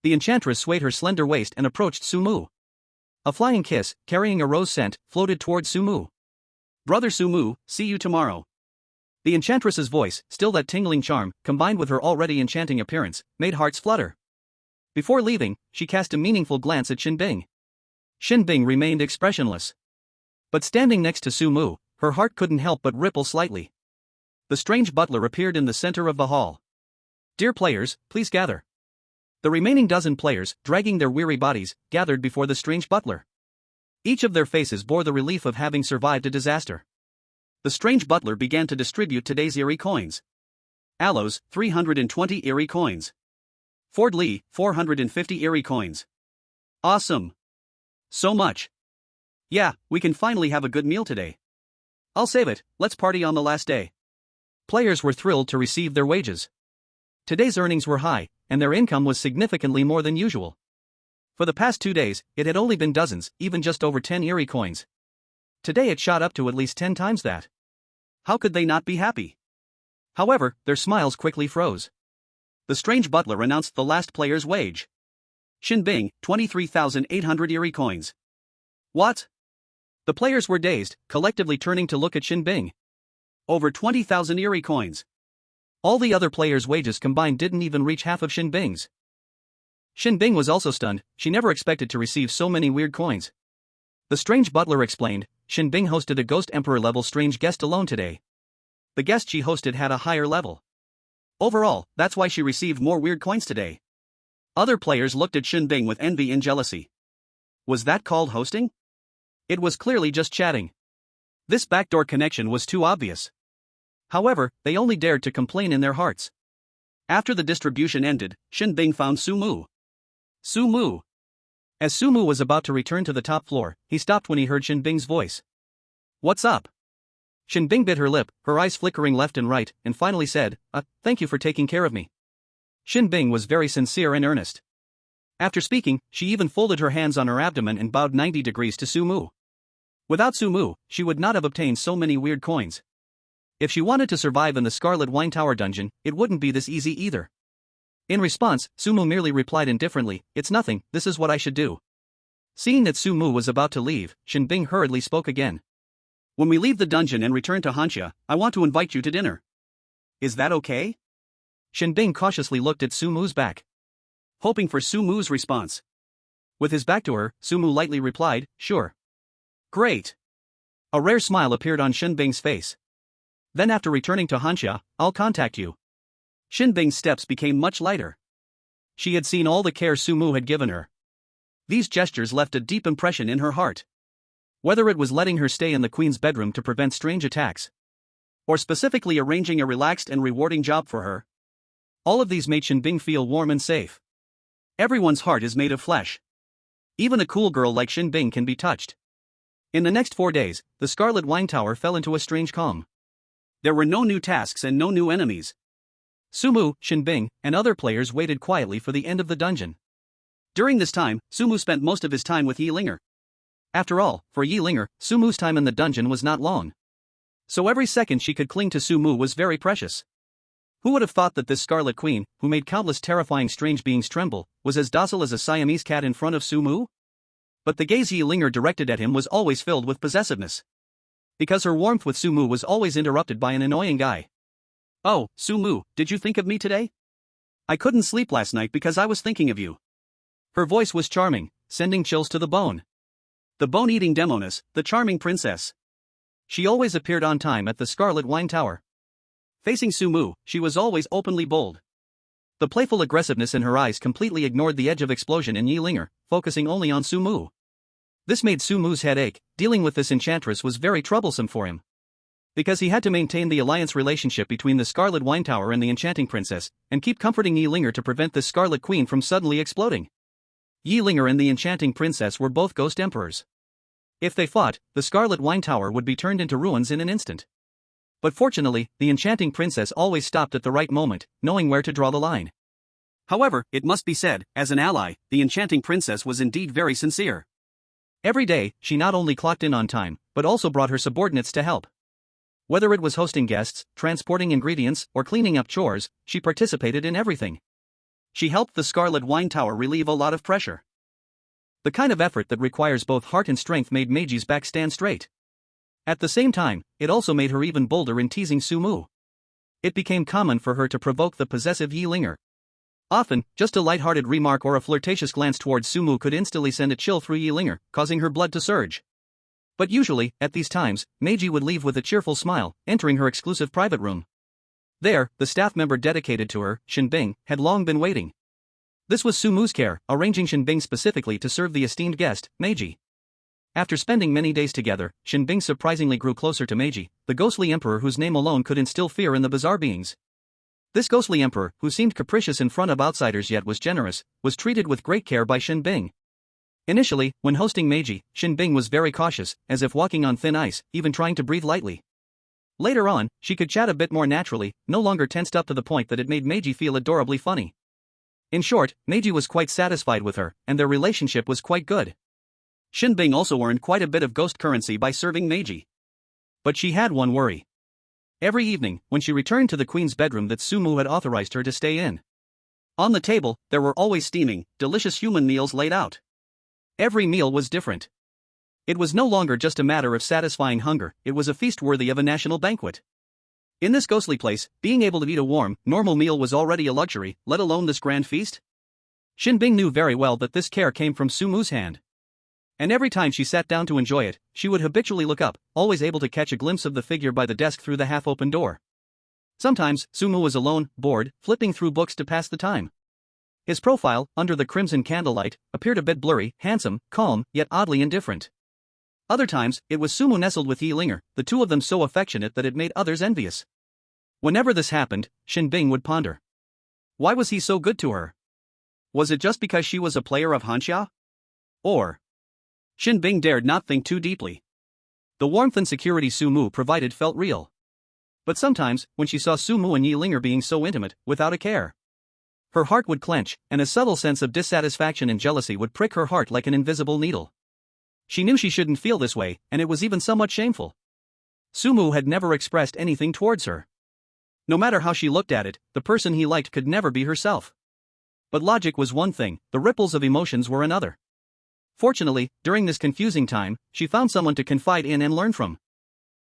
The enchantress swayed her slender waist and approached Sumu. A flying kiss, carrying a rose scent, floated towards Sumu. Brother Sumu, see you tomorrow. The enchantress's voice, still that tingling charm, combined with her already enchanting appearance, made hearts flutter. Before leaving, she cast a meaningful glance at Shen Bing. Shen Bing remained expressionless. But standing next to Sumu, her heart couldn't help but ripple slightly. The strange butler appeared in the center of the hall. Dear players, please gather. The remaining dozen players, dragging their weary bodies, gathered before the strange butler. Each of their faces bore the relief of having survived a disaster. The strange butler began to distribute today's eerie coins. Aloes, 320 eerie coins. Ford Lee, 450 eerie coins. Awesome. So much. Yeah, we can finally have a good meal today. I'll save it, let's party on the last day. Players were thrilled to receive their wages. Today's earnings were high, and their income was significantly more than usual. For the past 2 days, it had only been dozens, even just over 10 eerie coins. Today it shot up to at least 10 times that. How could they not be happy? However, their smiles quickly froze. The strange butler announced the last player's wage. Shen Bing, 23,800 eerie coins. What? The players were dazed, collectively turning to look at Shen Bing. Over 20,000 eerie coins. All the other players' wages combined didn't even reach half of Shen Bing's. Shen Bing was also stunned, she never expected to receive so many weird coins. The strange butler explained, Shen Bing hosted a Ghost Emperor-level strange guest alone today. The guest she hosted had a higher level. Overall, that's why she received more weird coins today. Other players looked at Shen Bing with envy and jealousy. Was that called hosting? It was clearly just chatting. This backdoor connection was too obvious. However, they only dared to complain in their hearts. After the distribution ended, Shen Bing found Sumu. Sumu. As Sumu was about to return to the top floor, he stopped when he heard Shen Bing's voice. What's up? Shen Bing bit her lip, her eyes flickering left and right, and finally said, thank you for taking care of me. Shen Bing was very sincere and earnest. After speaking, she even folded her hands on her abdomen and bowed 90 degrees to Sumu. Without Sumu, she would not have obtained so many weird coins. If she wanted to survive in the Scarlet Wine Tower dungeon, it wouldn't be this easy either. In response, Sumu merely replied indifferently, it's nothing, this is what I should do. Seeing that Sumu was about to leave, Shen Bing hurriedly spoke again. When we leave the dungeon and return to Hanya, I want to invite you to dinner. Is that okay? Shen Bing cautiously looked at Sumu's back, hoping for Sumu's response. With his back to her, Sumu lightly replied, sure. Great. A rare smile appeared on Shen Bing's face. Then after returning to Hanya, I'll contact you. Shen Bing's steps became much lighter. She had seen all the care Sumu had given her. These gestures left a deep impression in her heart. Whether it was letting her stay in the queen's bedroom to prevent strange attacks, or specifically arranging a relaxed and rewarding job for her, all of these made Shen Bing feel warm and safe. Everyone's heart is made of flesh. Even a cool girl like Shen Bing can be touched. In the next 4 days, the Scarlet Wine Tower fell into a strange calm. There were no new tasks and no new enemies. Sumu, Shen Bing, and other players waited quietly for the end of the dungeon. During this time, Sumu spent most of his time with Yi-Linger. After all, for Yi-Linger, Sumu's time in the dungeon was not long. So every second she could cling to Sumu was very precious. Who would have thought that this Scarlet Queen, who made countless terrifying strange beings tremble, was as docile as a Siamese cat in front of Sumu? But the gaze Yi-Linger directed at him was always filled with possessiveness. Because her warmth with Sumu was always interrupted by an annoying guy. "Oh, Sumu, did you think of me today? I couldn't sleep last night because I was thinking of you." Her voice was charming, sending chills to the bone. The bone-eating demoness, the charming princess. She always appeared on time at the Scarlet Wine Tower. Facing Sumu, she was always openly bold. The playful aggressiveness in her eyes completely ignored the edge of explosion in Yi-Linger, focusing only on Sumu. This made Sumu's head ache. Dealing with this enchantress was very troublesome for him. Because he had to maintain the alliance relationship between the Scarlet Wine Tower and the enchanting princess, and keep comforting Yi-Linger to prevent the Scarlet Queen from suddenly exploding. Yi-Linger and the enchanting princess were both ghost emperors. If they fought, the Scarlet Wine Tower would be turned into ruins in an instant. But fortunately, the enchanting princess always stopped at the right moment, knowing where to draw the line. However, it must be said, as an ally, the enchanting princess was indeed very sincere. Every day, she not only clocked in on time, but also brought her subordinates to help. Whether it was hosting guests, transporting ingredients, or cleaning up chores, she participated in everything. She helped the Scarlet Wine Tower relieve a lot of pressure. The kind of effort that requires both heart and strength made Meiji's back stand straight. At the same time, it also made her even bolder in teasing Sumu. It became common for her to provoke the possessive Yi-Linger. Often, just a light-hearted remark or a flirtatious glance towards Sumu could instantly send a chill through Yi-Linger, causing her blood to surge. But usually, at these times, Meiji would leave with a cheerful smile, entering her exclusive private room. There, the staff member dedicated to her, Shen Bing, had long been waiting. This was Sumu's care, arranging Shen Bing specifically to serve the esteemed guest, Meiji. After spending many days together, Shen Bing surprisingly grew closer to Meiji, the ghostly emperor whose name alone could instill fear in the bizarre beings. This ghostly emperor, who seemed capricious in front of outsiders yet was generous, was treated with great care by Shen Bing. Initially, when hosting Meiji, Shen Bing was very cautious, as if walking on thin ice, even trying to breathe lightly. Later on, she could chat a bit more naturally, no longer tensed up to the point that it made Meiji feel adorably funny. In short, Meiji was quite satisfied with her, and their relationship was quite good. Shen Bing also earned quite a bit of ghost currency by serving Meiji. But she had one worry. Every evening, when she returned to the queen's bedroom that Sumu had authorized her to stay in, on the table, there were always steaming, delicious human meals laid out. Every meal was different. It was no longer just a matter of satisfying hunger, it was a feast worthy of a national banquet. In this ghostly place, being able to eat a warm, normal meal was already a luxury, let alone this grand feast. Shen Bing knew very well that this care came from Sumu's hand. And every time she sat down to enjoy it, she would habitually look up, always able to catch a glimpse of the figure by the desk through the half-open door. Sometimes, Sumu was alone, bored, flipping through books to pass the time. His profile, under the crimson candlelight, appeared a bit blurry, handsome, calm, yet oddly indifferent. Other times, it was Sumu nestled with Yi-Linger, the two of them so affectionate that it made others envious. Whenever this happened, Shen Bing would ponder. Why was he so good to her? Was it just because she was a player of Hanya? Or... Shen Bing dared not think too deeply. The warmth and security Sumu provided felt real. But sometimes, when she saw Sumu and Yi-Linger being so intimate, without a care, her heart would clench, and a subtle sense of dissatisfaction and jealousy would prick her heart like an invisible needle. She knew she shouldn't feel this way, and it was even somewhat shameful. Sumu had never expressed anything towards her. No matter how she looked at it, the person he liked could never be herself. But logic was one thing, the ripples of emotions were another. Fortunately, during this confusing time, she found someone to confide in and learn from.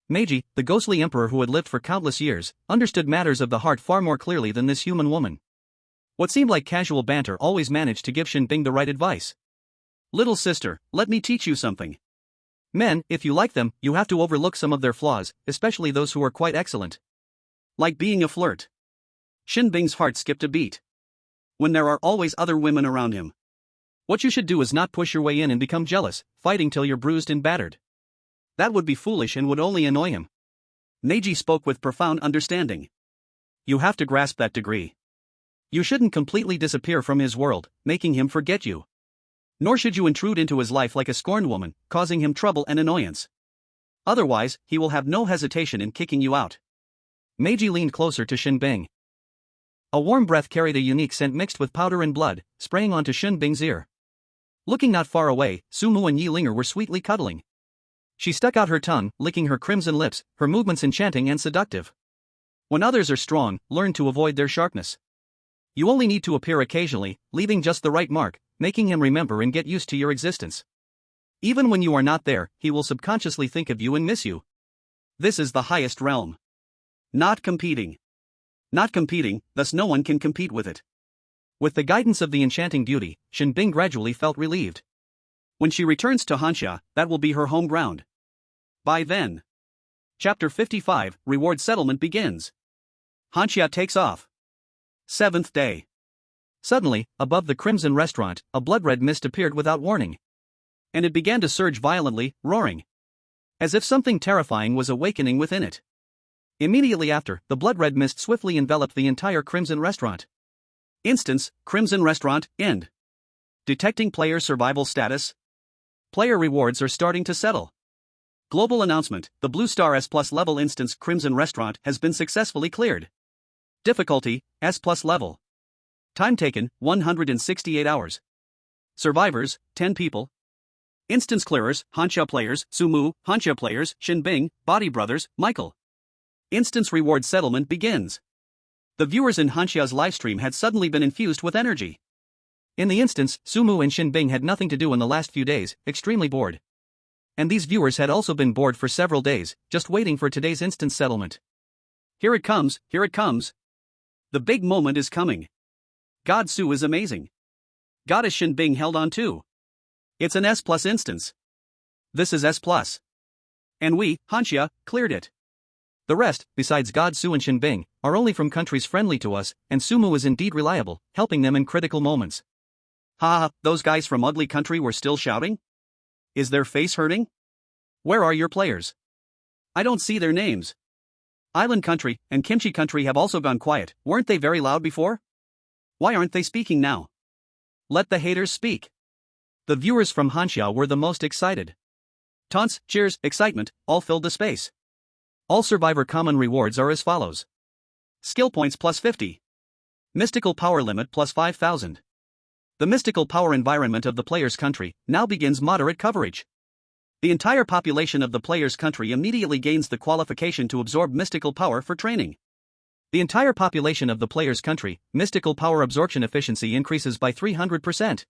Meiji, the ghostly emperor who had lived for countless years, understood matters of the heart far more clearly than this human woman. What seemed like casual banter always managed to give Shen Bing the right advice. "Little sister, let me teach you something. Men, if you like them, you have to overlook some of their flaws, especially those who are quite excellent. Like being a flirt." Shen Bing's heart skipped a beat. When there are always other women around him. What you should do is not push your way in and become jealous, fighting till you're bruised and battered. That would be foolish and would only annoy him. Meiji spoke with profound understanding. You have to grasp that degree. You shouldn't completely disappear from his world, making him forget you. Nor should you intrude into his life like a scorned woman, causing him trouble and annoyance. Otherwise, he will have no hesitation in kicking you out. Meiji leaned closer to Shen Bing. A warm breath carried a unique scent mixed with powder and blood, spraying onto Shen Bing's ear. Looking not far away, Sumu and Yi Linger were sweetly cuddling. She stuck out her tongue, licking her crimson lips, her movements enchanting and seductive. When others are strong, learn to avoid their sharpness. You only need to appear occasionally, leaving just the right mark, making him remember and get used to your existence. Even when you are not there, he will subconsciously think of you and miss you. This is the highest realm. Not competing. Not competing, thus no one can compete with it. With the guidance of the enchanting beauty, Shen Bing gradually felt relieved. When she returns to Hanya, that will be her home ground. By then. Chapter 55, Reward Settlement begins. Hanya takes off. 7th day. Suddenly, above the crimson restaurant, a blood-red mist appeared without warning. And it began to surge violently, roaring. As if something terrifying was awakening within it. Immediately after, the blood-red mist swiftly enveloped the entire crimson restaurant. Instance, Crimson Restaurant, End. Detecting player survival status. Player rewards are starting to settle. Global announcement, the Blue Star S+ level instance Crimson Restaurant has been successfully cleared. Difficulty, S+ level. Time taken, 168 hours. Survivors, 10 people. Instance clearers, Hanya players, Sumu, Hanya players, Shen Bing, Body Brothers, Michael. Instance reward settlement begins. The viewers in Hanya's livestream had suddenly been infused with energy. In the instance, Sumu and Shen Bing had nothing to do in the last few days, extremely bored. And these viewers had also been bored for several days, just waiting for today's instance settlement. Here it comes, here it comes. The big moment is coming. God Su is amazing. Goddess Shen Bing held on too. It's an S+ instance. This is S+. And we, Hanya, cleared it. The rest, besides God Su and Shen Bing, are only from countries friendly to us, and Sumu is indeed reliable, helping them in critical moments. Ha, those guys from ugly country were still shouting? Is their face hurting? Where are your players? I don't see their names. Island country and Kimchi country have also gone quiet, weren't they very loud before? Why aren't they speaking now? Let the haters speak. The viewers from Hanya were the most excited. Taunts, cheers, excitement, all filled the space. All survivor common rewards are as follows. Skill points plus 50. Mystical power limit plus 5,000. The mystical power environment of the player's country now begins moderate coverage. The entire population of the player's country immediately gains the qualification to absorb mystical power for training. The entire population of the player's country, mystical power absorption efficiency increases by 300%.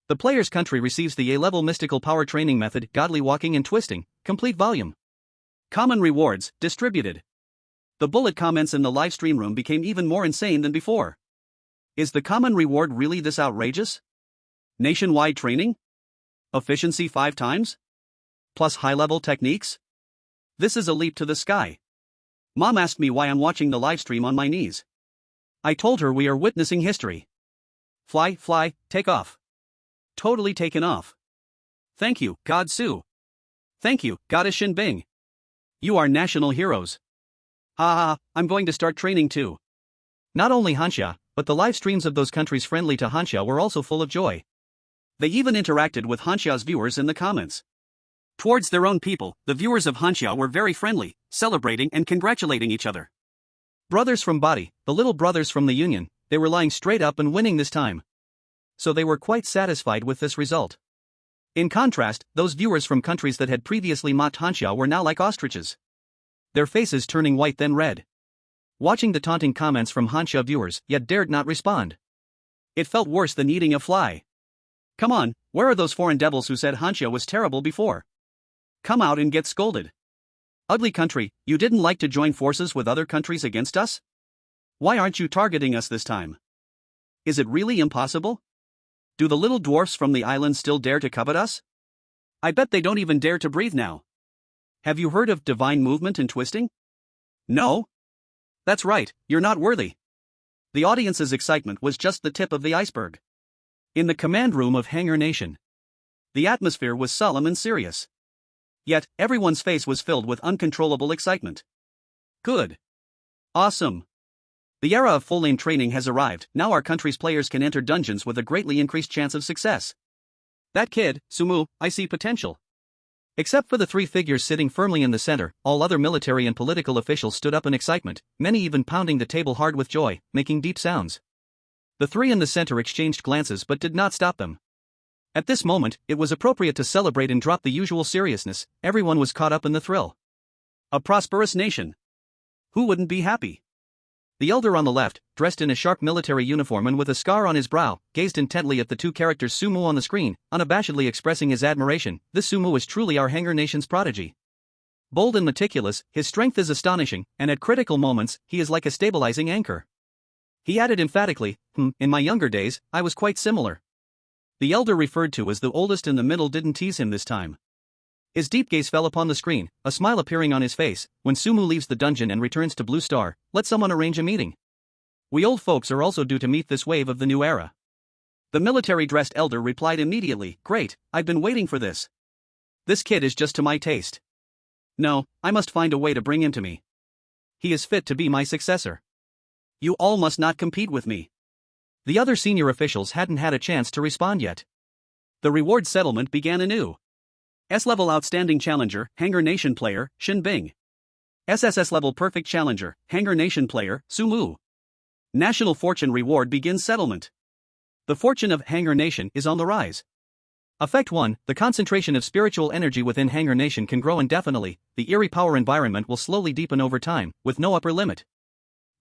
The player's country receives the A-level mystical power training method, godly walking and twisting, complete volume. Common rewards, distributed. The bullet comments in the livestream room became even more insane than before. Is the common reward really this outrageous? Nationwide training? Efficiency 5 times? Plus high-level techniques? This is a leap to the sky. Mom asked me why I'm watching the livestream on my knees. I told her we are witnessing history. Fly, fly, take off. Totally taken off. Thank you, God Su. Thank you, Goddess Shen Bing. You are national heroes. I'm going to start training too. Not only Hanya, but the live streams of those countries friendly to Hanya were also full of joy. They even interacted with Hanya's viewers in the comments. Towards their own people, the viewers of Hanya were very friendly, celebrating and congratulating each other. Brothers from Body, the little brothers from the Union, they were lying straight up and winning this time. So they were quite satisfied with this result. In contrast, those viewers from countries that had previously mocked Hanya were now like ostriches. Their faces turning white then red. Watching the taunting comments from Hanya viewers, yet dared not respond. It felt worse than eating a fly. Come on, where are those foreign devils who said Hanya was terrible before? Come out and get scolded. Ugly country, you didn't like to join forces with other countries against us? Why aren't you targeting us this time? Is it really impossible? Do the little dwarfs from the island still dare to covet us? I bet they don't even dare to breathe now. Have you heard of divine movement and twisting? No? That's right, you're not worthy. The audience's excitement was just the tip of the iceberg. In the command room of Hangar Nation, the atmosphere was solemn and serious. Yet, everyone's face was filled with uncontrollable excitement. Good. Awesome. The era of full-lane training has arrived. Now our country's players can enter dungeons with a greatly increased chance of success. That kid, Sumu, I see potential. Except for the three figures sitting firmly in the center, all other military and political officials stood up in excitement, many even pounding the table hard with joy, making deep sounds. The three in the center exchanged glances but did not stop them. At this moment, it was appropriate to celebrate and drop the usual seriousness. Everyone was caught up in the thrill. A prosperous nation. Who wouldn't be happy? The elder on the left, dressed in a sharp military uniform and with a scar on his brow, gazed intently at the two characters Sumu on the screen, unabashedly expressing his admiration. This Sumu is truly our Hanger nation's prodigy. Bold and meticulous, his strength is astonishing, and at critical moments, he is like a stabilizing anchor. He added emphatically, in my younger days, I was quite similar. The elder referred to as the oldest in the middle didn't tease him this time. His deep gaze fell upon the screen, a smile appearing on his face. When Sumu leaves the dungeon and returns to Blue Star, let someone arrange a meeting. We old folks are also due to meet this wave of the new era. The military-dressed elder replied immediately, great, I've been waiting for this. This kid is just to my taste. No, I must find a way to bring him to me. He is fit to be my successor. You all must not compete with me. The other senior officials hadn't had a chance to respond yet. The reward settlement began anew. S-level outstanding challenger, Hanger Nation player, Shen Bing. SSS level perfect challenger, Hanger Nation player, Sumu. National fortune reward begins settlement. The fortune of Hanger Nation is on the rise. Effect 1, the concentration of spiritual energy within Hanger Nation can grow indefinitely. The eerie power environment will slowly deepen over time, with no upper limit.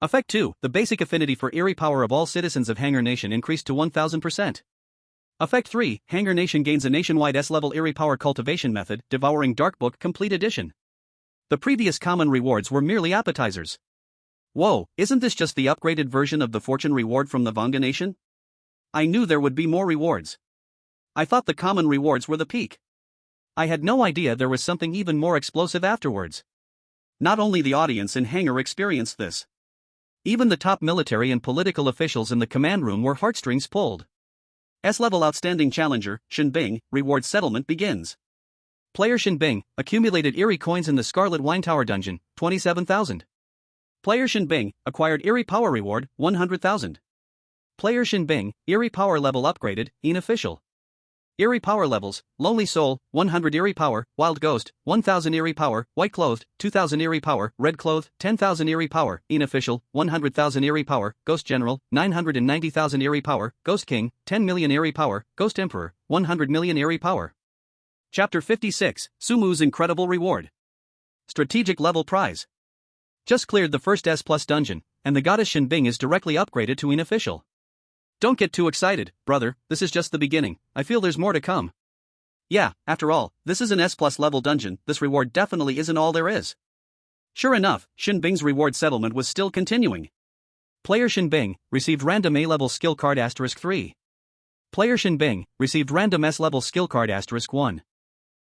Effect 2, the basic affinity for eerie power of all citizens of Hanger Nation increased to 1000%. Effect 3, Hanger Nation gains a nationwide S-level eerie power cultivation method, Devouring Dark Book Complete Edition. The previous common rewards were merely appetizers. Whoa, isn't this just the upgraded version of the fortune reward from the Vanga Nation? I knew there would be more rewards. I thought the common rewards were the peak. I had no idea there was something even more explosive afterwards. Not only the audience in Hanger experienced this. Even the top military and political officials in the command room were heartstrings pulled. S-level outstanding challenger, Shen Bing, reward settlement begins. Player Shen Bing, accumulated eerie coins in the Scarlet Wine Tower dungeon, 27,000. Player Shen Bing, acquired eerie power reward, 100,000. Player Shen Bing, eerie power level upgraded, unofficial. Eerie power levels, Lonely Soul, 100 eerie power, Wild Ghost, 1000 eerie power, White Clothed, 2000 eerie power, Red Clothed, 10,000 eerie power, unofficial, 100,000 eerie power, Ghost General, 990,000 eerie power, Ghost King, 10 million eerie power, Ghost Emperor, 100 million eerie power. Chapter 56, Sumu's Incredible Reward. Strategic Level Prize. Just cleared the first S+ dungeon, and the goddess Shen Bing is directly upgraded to unofficial. Don't get too excited, brother, this is just the beginning, I feel there's more to come. Yeah, after all, this is an S+ level dungeon, this reward definitely isn't all there is. Sure enough, Shen Bing's reward settlement was still continuing. Player Shen Bing, received random A-level skill card *3. Player Shen Bing, received random S-level skill card *1.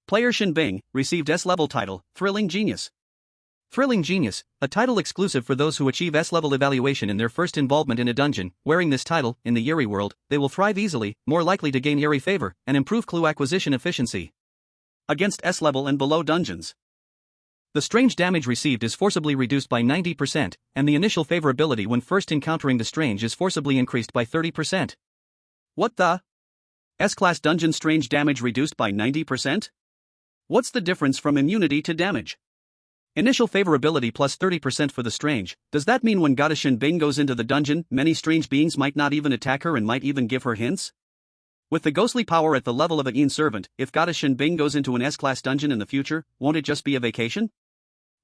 Player Shen Bing, received S-level title, Thrilling Genius. Thrilling Genius, a title exclusive for those who achieve S-level evaluation in their first involvement in a dungeon. Wearing this title, in the Eerie world, they will thrive easily, more likely to gain Eerie favor, and improve clue acquisition efficiency. Against S-level and below dungeons. The strange damage received is forcibly reduced by 90%, and the initial favorability when first encountering the strange is forcibly increased by 30%. What the? S-class dungeon strange damage reduced by 90%? What's the difference from immunity to damage? Initial favorability plus 30% for the strange. Does that mean when goddess Shen Bing goes into the dungeon, many strange beings might not even attack her and might even give her hints? With the ghostly power at the level of a Yin servant, if goddess Shen Bing goes into an S-class dungeon in the future, won't it just be a vacation?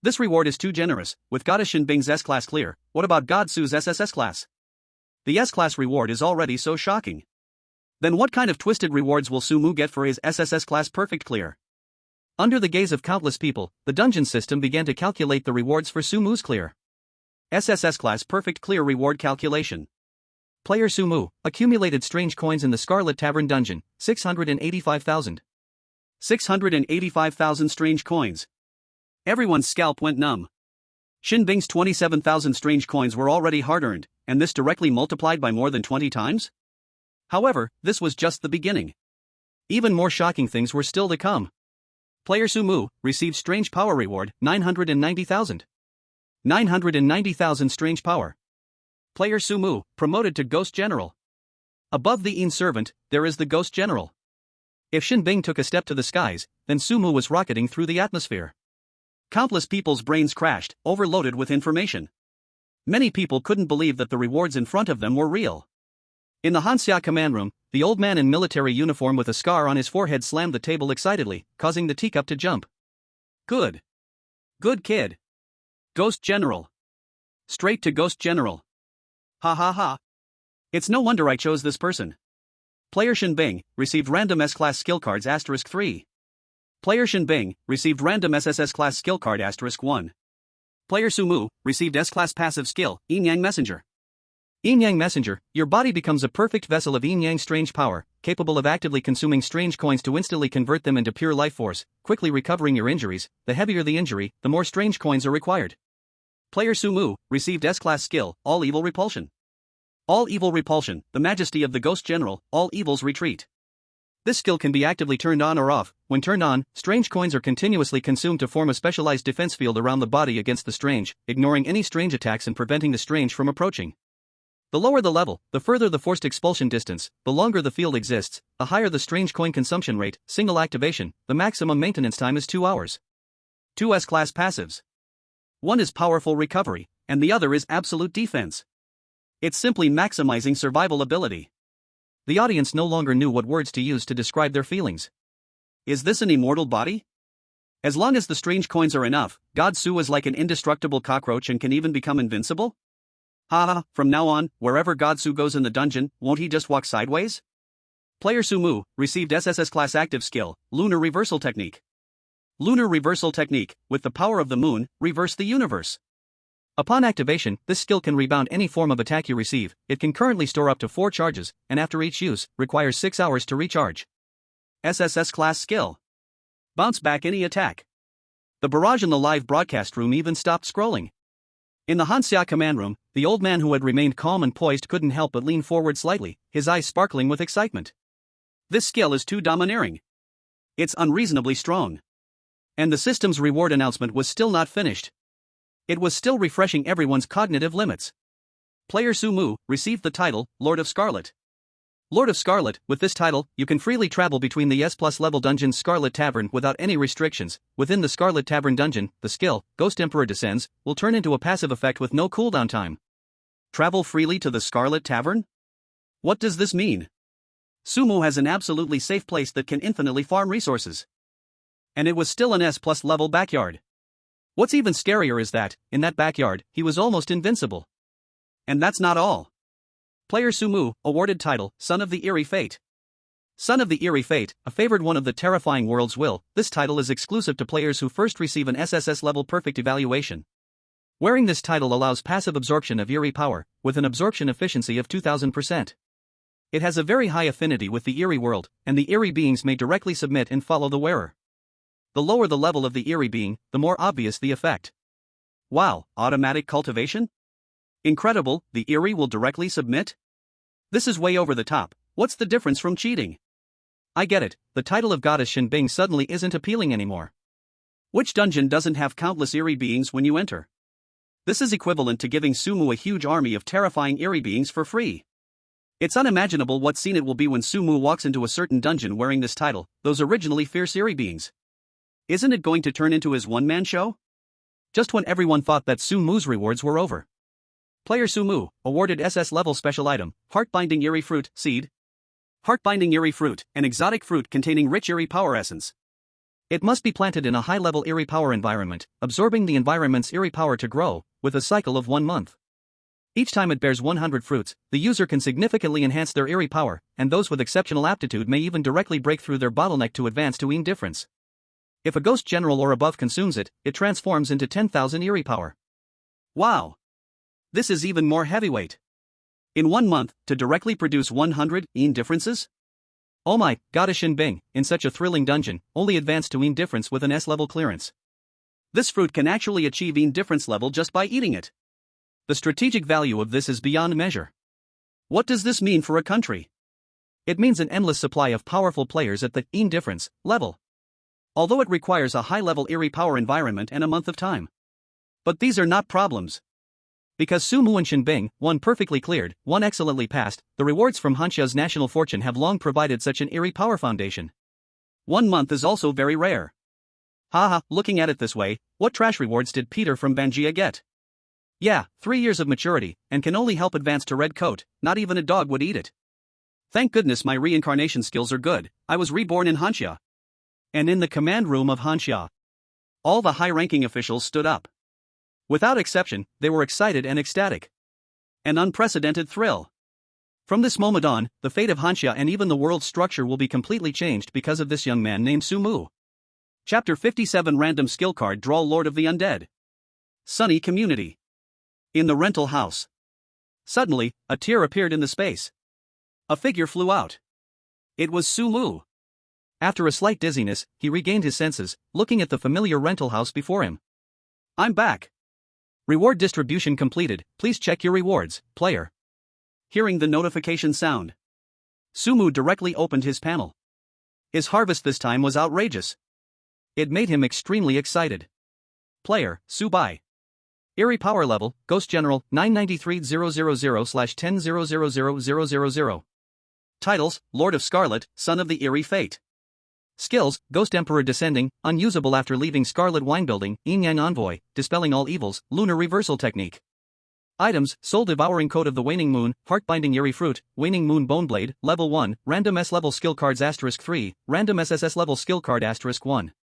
This reward is too generous. With goddess Shen Bing's S-class clear, what about God Su's SSS class? The S-class reward is already so shocking. Then what kind of twisted rewards will Sumu get for his SSS class perfect clear? Under the gaze of countless people, the dungeon system began to calculate the rewards for Sumu's clear. SSS class perfect clear reward calculation. Player Sumu, accumulated strange coins in the Scarlet Tavern dungeon, 685,000. 685,000 strange coins. Everyone's scalp went numb. Shen Bing's 27,000 strange coins were already hard-earned, and this directly multiplied by more than 20 times? However, this was just the beginning. Even more shocking things were still to come. Player Sumu received strange power reward, 990,000. 990,000 strange power. Player Sumu promoted to Ghost General. Above the Yin servant, there is the Ghost General. If Shen Bing took a step to the skies, then Sumu was rocketing through the atmosphere. Countless people's brains crashed, overloaded with information. Many people couldn't believe that the rewards in front of them were real. In the Hanya command room, the old man in military uniform with a scar on his forehead slammed the table excitedly, causing the teacup to jump. Good. Good kid. Ghost General. Straight to Ghost General. Ha ha ha. It's no wonder I chose this person. Player Shen Bing received random S-class skill cards *3. Player Shen Bing received random SSS class skill card *1. Player Sumu received S-class passive skill, Yin Yang Messenger. Yin Yang Messenger, your body becomes a perfect vessel of Yin Yang strange power, capable of actively consuming strange coins to instantly convert them into pure life force, quickly recovering your injuries. The heavier the injury, the more strange coins are required. Player Sumu received S-class skill, All Evil Repulsion. All Evil Repulsion, the majesty of the Ghost General, all evils retreat. This skill can be actively turned on or off. When turned on, strange coins are continuously consumed to form a specialized defense field around the body against the strange, ignoring any strange attacks and preventing the strange from approaching. The lower the level, the further the forced expulsion distance, the longer the field exists, the higher the strange coin consumption rate. Single activation, the maximum maintenance time is 2 hours. 2 S-class passives. One is powerful recovery, and the other is absolute defense. It's simply maximizing survival ability. The audience no longer knew what words to use to describe their feelings. Is this an immortal body? As long as the strange coins are enough, God Su is like an indestructible cockroach and can even become invincible? Haha, from now on, wherever God Su goes in the dungeon, won't he just walk sideways? Player Sumu received SSS class active skill, Lunar Reversal Technique. Lunar Reversal Technique, with the power of the moon, reverse the universe. Upon activation, this skill can rebound any form of attack you receive. It can currently store up to 4 charges, and after each use, requires 6 hours to recharge. SSS class skill. Bounce back any attack. The barrage in the live broadcast room even stopped scrolling. In the Hanya command room, the old man who had remained calm and poised couldn't help but lean forward slightly, his eyes sparkling with excitement. This skill is too domineering. It's unreasonably strong. And the system's reward announcement was still not finished. It was still refreshing everyone's cognitive limits. Player Sumu received the title, Lord of Scarlet. Lord of Scarlet, with this title, you can freely travel between the S+ level dungeon's Scarlet Tavern without any restrictions. Within the Scarlet Tavern dungeon, the skill, Ghost Emperor Descends, will turn into a passive effect with no cooldown time. Travel freely to the Scarlet Tavern? What does this mean? Sumu has an absolutely safe place that can infinitely farm resources. And it was still an S+ level backyard. What's even scarier is that, in that backyard, he was almost invincible. And that's not all. Player Sumu, awarded title, Son of the Eerie Fate. Son of the Eerie Fate, a favored one of the terrifying world's will. This title is exclusive to players who first receive an SSS level perfect evaluation. Wearing this title allows passive absorption of eerie power, with an absorption efficiency of 2000%. It has a very high affinity with the eerie world, and the eerie beings may directly submit and follow the wearer. The lower the level of the eerie being, the more obvious the effect. Wow, automatic cultivation? Incredible, the eerie will directly submit? This is way over the top. What's the difference from cheating? I get it, the title of Goddess Shen Bing suddenly isn't appealing anymore. Which dungeon doesn't have countless eerie beings when you enter? This is equivalent to giving Sumu a huge army of terrifying eerie beings for free. It's unimaginable what scene it will be when Sumu walks into a certain dungeon wearing this title, those originally fierce eerie beings. Isn't it going to turn into his one-man show? Just when everyone thought that Sumu's rewards were over. Player Sumu, awarded SS level special item, Heart-Binding Eerie Fruit, Seed. Heart-Binding Eerie Fruit, an exotic fruit containing rich eerie power essence. It must be planted in a high-level eerie power environment, absorbing the environment's eerie power to grow, with a cycle of 1 month. Each time it bears 100 fruits, the user can significantly enhance their eerie power, and those with exceptional aptitude may even directly break through their bottleneck to advance to indifference. If a Ghost General or above consumes it, it transforms into 10,000 eerie power. Wow! This is even more heavyweight. In 1 month, to directly produce 100 indifferences? Oh my, Goddess Shen Bing, in such a thrilling dungeon, only advance to indifference with an S-level clearance. This fruit can actually achieve indifference level just by eating it. The strategic value of this is beyond measure. What does this mean for a country? It means an endless supply of powerful players at the indifference level. Although it requires a high-level eerie power environment and a month of time. But these are not problems. Because Sumu and Shen Bing, one perfectly cleared, one excellently passed, the rewards from Hanya's national fortune have long provided such an eerie power foundation. 1 month is also very rare. Haha, looking at it this way, what trash rewards did Peter from Bangia get? Yeah, 3 years of maturity, and can only help advance to red coat, not even a dog would eat it. Thank goodness my reincarnation skills are good, I was reborn in Hanya. And in the command room of Hanya, all the high-ranking officials stood up. Without exception, they were excited and ecstatic. An unprecedented thrill. From this moment on, the fate of Hanya and even the world's structure will be completely changed because of this young man named Sumu. Chapter 57 Random Skill Card Draw Lord of the Undead. Sunny Community. In the rental house. Suddenly, a tear appeared in the space. A figure flew out. It was Sumu. After a slight dizziness, he regained his senses, looking at the familiar rental house before him. I'm back. Reward distribution completed, please check your rewards, player. Hearing the notification sound, Sumu directly opened his panel. His harvest this time was outrageous. It made him extremely excited. Player, Subai. Eerie power level, Ghost General, 993,000/10,000,000. Titles, Lord of Scarlet, Son of the Eerie Fate. Skills, Ghost Emperor Descending, unusable after leaving Scarlet Wine Building, Yin Yang Envoy, Dispelling All Evils, Lunar Reversal Technique. Items, Soul Devouring Code of the Waning Moon, Heart-Binding Eerie Fruit, Waning Moon Boneblade, Level 1, Random S-Level Skill Cards *3, Random SSS Level Skill Card *1.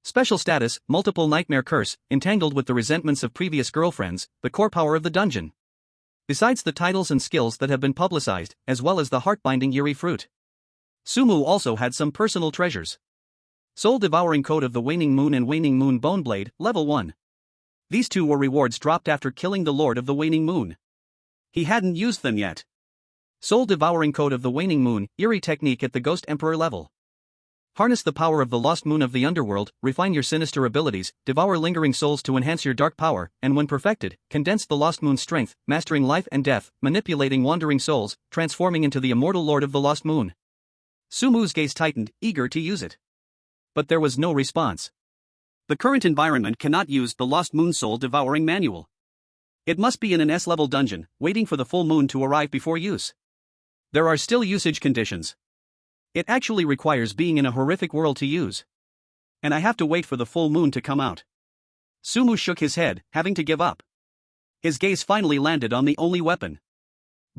Special status, Multiple Nightmare Curse, entangled with the resentments of previous girlfriends, the core power of the dungeon. Besides the titles and skills that have been publicized, as well as the Heart-Binding Eerie Fruit, Sumu also had some personal treasures. Soul Devouring Code of the Waning Moon and Waning Moon Boneblade, Level 1. These two were rewards dropped after killing the Lord of the Waning Moon. He hadn't used them yet. Soul Devouring Code of the Waning Moon, Eerie Technique at the Ghost Emperor level. Harness the power of the lost moon of the underworld, refine your sinister abilities, devour lingering souls to enhance your dark power, and when perfected, condense the lost moon's strength, mastering life and death, manipulating wandering souls, transforming into the immortal Lord of the Lost Moon. Sumu's gaze tightened, eager to use it. But there was no response. The current environment cannot use the Lost Moon Soul Devouring Manual. It must be in an S-level dungeon, waiting for the full moon to arrive before use. There are still usage conditions. It actually requires being in a horrific world to use. And I have to wait for the full moon to come out. Sumu shook his head, having to give up. His gaze finally landed on the only weapon.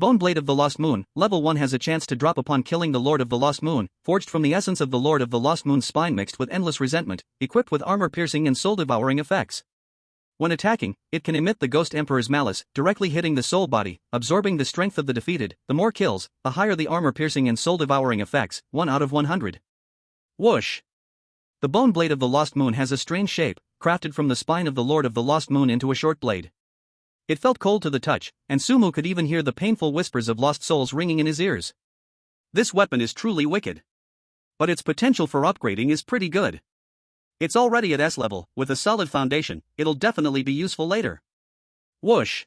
Boneblade of the Lost Moon, Level 1 has a chance to drop upon killing the Lord of the Lost Moon, forged from the essence of the Lord of the Lost Moon's spine mixed with endless resentment, equipped with armor-piercing and soul-devouring effects. When attacking, it can emit the Ghost Emperor's malice, directly hitting the soul body, absorbing the strength of the defeated. The more kills, the higher the armor-piercing and soul-devouring effects, 1 out of 100. Whoosh! The Boneblade of the Lost Moon has a strange shape, crafted from the spine of the Lord of the Lost Moon into a short blade. It felt cold to the touch, and Sumu could even hear the painful whispers of lost souls ringing in his ears. This weapon is truly wicked. But its potential for upgrading is pretty good. It's already at S level, with a solid foundation, it'll definitely be useful later. Whoosh!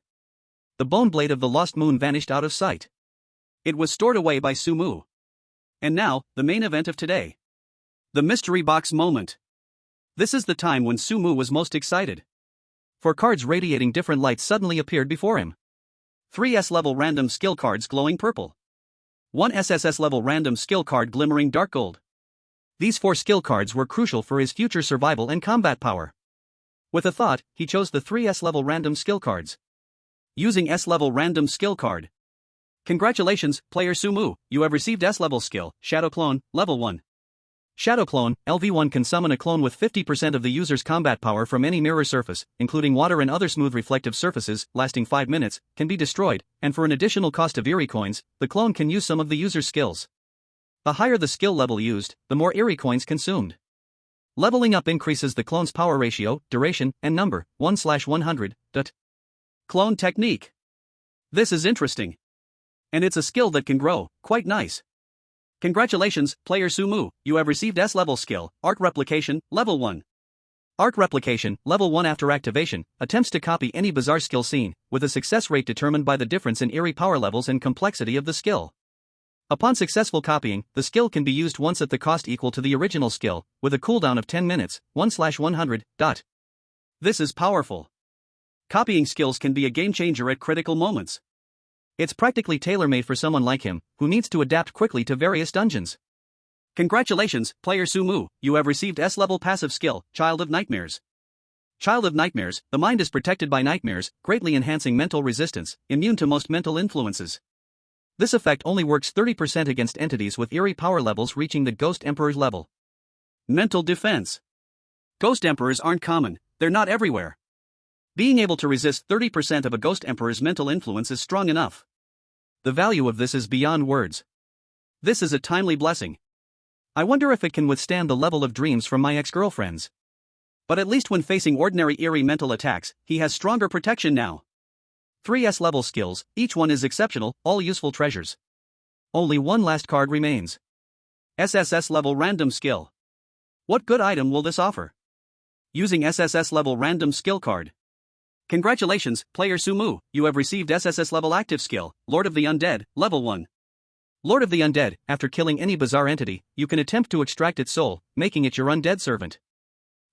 The Boneblade of the Lost Moon vanished out of sight. It was stored away by Sumu. And now, the main event of today. The mystery box moment. This is the time when Sumu was most excited. 4 cards radiating different lights suddenly appeared before him. 3 S-level random skill cards glowing purple. 1 SSS-level random skill card glimmering dark gold. These 4 skill cards were crucial for his future survival and combat power. With a thought, he chose the 3 S-level random skill cards. Using S-level random skill card. Congratulations, player Sumu, you have received S-level skill, Shadow Clone, Level 1. Shadow Clone, LV1 can summon a clone with 50% of the user's combat power from any mirror surface, including water and other smooth reflective surfaces, lasting 5 minutes, can be destroyed, and for an additional cost of Eerie coins, the clone can use some of the user's skills. The higher the skill level used, the more Eerie coins consumed. Leveling up increases the clone's power ratio, duration, and number, 1/100. Clone Technique. This is interesting. And it's a skill that can grow, quite nice. Congratulations, player Sumu, you have received S-level skill, Arc Replication, Level 1. Arc Replication, Level 1 after activation, attempts to copy any bizarre skill scene, with a success rate determined by the difference in Eerie power levels and complexity of the skill. Upon successful copying, the skill can be used once at the cost equal to the original skill, with a cooldown of 10 minutes, 1/100. This is powerful. Copying skills can be a game changer at critical moments. It's practically tailor-made for someone like him, who needs to adapt quickly to various dungeons. Congratulations, player Sumu, you have received S-level passive skill, Child of Nightmares. Child of Nightmares, the mind is protected by nightmares, greatly enhancing mental resistance, immune to most mental influences. This effect only works 30% against entities with eerie power levels reaching the Ghost Emperor's level. Mental defense. Ghost Emperors aren't common, they're not everywhere. Being able to resist 30% of a Ghost Emperor's mental influence is strong enough. The value of this is beyond words. This is a timely blessing. I wonder if it can withstand the level of dreams from my ex-girlfriends. But at least when facing ordinary eerie mental attacks, he has stronger protection now. 3 S-level skills, each one is exceptional, all useful treasures. Only one last card remains. SSS level random skill. What good item will this offer? Using SSS level random skill card. Congratulations, player Sumu, you have received SSS level active skill, Lord of the Undead, level 1. Lord of the Undead, after killing any bizarre entity, you can attempt to extract its soul, making it your undead servant.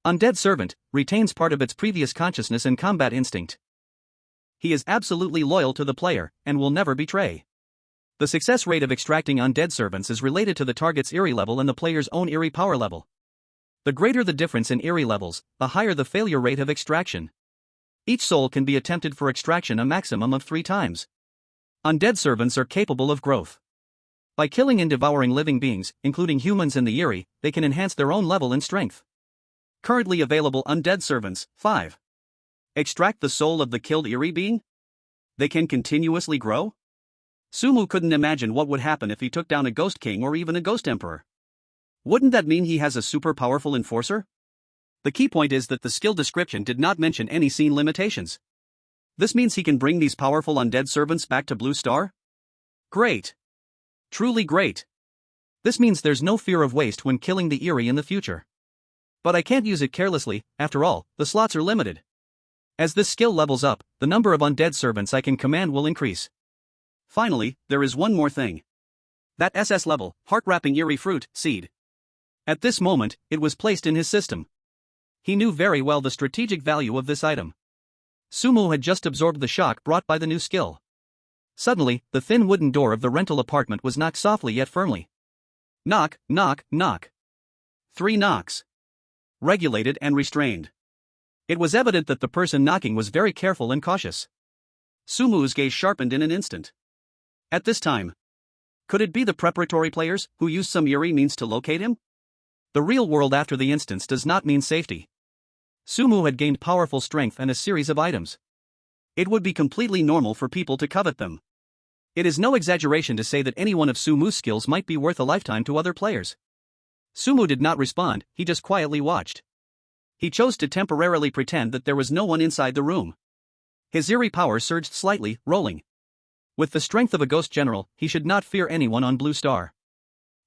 Undead servant retains part of its previous consciousness and combat instinct. He is absolutely loyal to the player and will never betray. The success rate of extracting undead servants is related to the target's eerie level and the player's own eerie power level. The greater the difference in eerie levels, the higher the failure rate of extraction. Each soul can be attempted for extraction a maximum of 3 times. Undead servants are capable of growth. By killing and devouring living beings, including humans and the eerie, they can enhance their own level and strength. Currently available undead servants, 5. Extract the soul of the killed eerie being? They can continuously grow? Sumu couldn't imagine what would happen if he took down a ghost king or even a ghost emperor. Wouldn't that mean he has a super powerful enforcer? The key point is that the skill description did not mention any scene limitations. This means he can bring these powerful undead servants back to Blue Star? Great. Truly great. This means there's no fear of waste when killing the eerie in the future. But I can't use it carelessly, after all, the slots are limited. As this skill levels up, the number of undead servants I can command will increase. Finally, there is one more thing. That SS level, heart-wrapping eerie fruit, seed. At this moment, it was placed in his system. He knew very well the strategic value of this item. Sumu had just absorbed the shock brought by the new skill. Suddenly, the thin wooden door of the rental apartment was knocked softly yet firmly. Knock, knock, knock. 3 knocks. Regulated and restrained. It was evident that the person knocking was very careful and cautious. Sumu's gaze sharpened in an instant. At this time, could it be the preparatory players who used some eerie means to locate him? The real world after the instance does not mean safety. Sumu had gained powerful strength and a series of items. It would be completely normal for people to covet them. It is no exaggeration to say that any one of Sumu's skills might be worth a lifetime to other players. Sumu did not respond, he just quietly watched. He chose to temporarily pretend that there was no one inside the room. His eerie power surged slightly, rolling. With the strength of a ghost general, he should not fear anyone on Blue Star.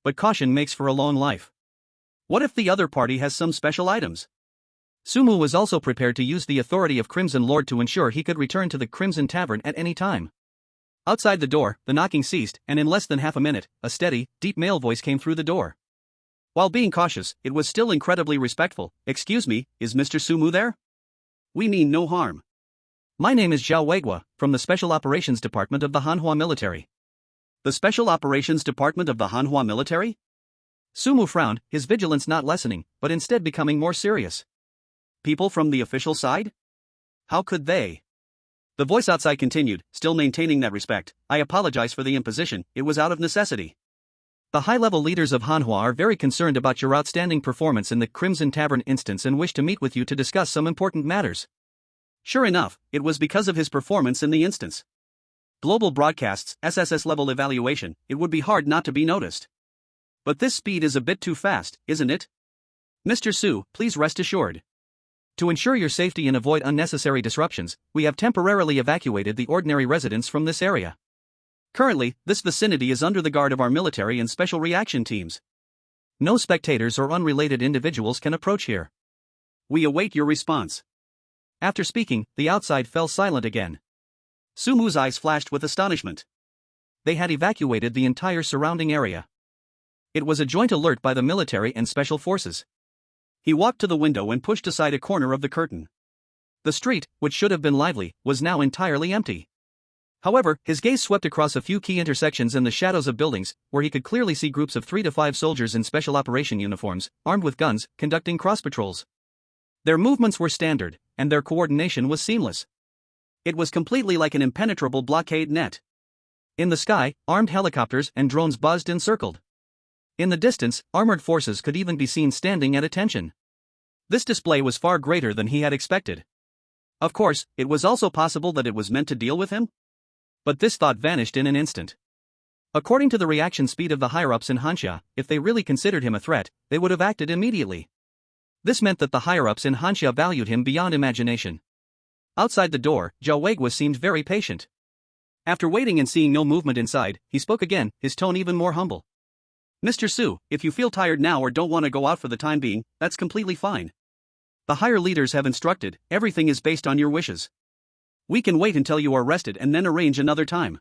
But caution makes for a long life. What if the other party has some special items? Sumu was also prepared to use the authority of Crimson Lord to ensure he could return to the Crimson Tavern at any time. Outside the door, the knocking ceased, and in less than half a minute, a steady, deep male voice came through the door. While being cautious, it was still incredibly respectful. "Excuse me, is Mr. Sumu there? We mean no harm. My name is Zhao Weigua, from the Special Operations Department of the Manhwa Military." The Special Operations Department of the Manhwa Military? Sumu frowned, his vigilance not lessening, but instead becoming more serious. People from the official side? How could they? The voice outside continued, still maintaining that respect. "I apologize for the imposition, it was out of necessity. The high-level leaders of Hanhua are very concerned about your outstanding performance in the Crimson Tavern instance and wish to meet with you to discuss some important matters." Sure enough, it was because of his performance in the instance. Global Broadcast's SSS level evaluation, it would be hard not to be noticed. But this speed is a bit too fast, isn't it? Mr. Su, please rest assured. To ensure your safety and avoid unnecessary disruptions, we have temporarily evacuated the ordinary residents from this area. Currently, this vicinity is under the guard of our military and special reaction teams. No spectators or unrelated individuals can approach here. We await your response. After speaking, the outside fell silent again. Sumu's eyes flashed with astonishment. They had evacuated the entire surrounding area. It was a joint alert by the military and special forces. He walked to the window and pushed aside a corner of the curtain. The street, which should have been lively, was now entirely empty. However, his gaze swept across a few key intersections in the shadows of buildings, where he could clearly see groups of 3 to 5 soldiers in special operation uniforms, armed with guns, conducting cross patrols. Their movements were standard, and their coordination was seamless. It was completely like an impenetrable blockade net. In the sky, armed helicopters and drones buzzed and circled. In the distance, armored forces could even be seen standing at attention. This display was far greater than he had expected. Of course, it was also possible that it was meant to deal with him. But this thought vanished in an instant. According to the reaction speed of the higher-ups in Hanya, if they really considered him a threat, they would have acted immediately. This meant that the higher-ups in Hanya valued him beyond imagination. Outside the door, Zhao Weiguo seemed very patient. After waiting and seeing no movement inside, he spoke again, his tone even more humble. Mr. Su, if you feel tired now or don't want to go out for the time being, that's completely fine. The higher leaders have instructed, everything is based on your wishes. We can wait until you are rested and then arrange another time.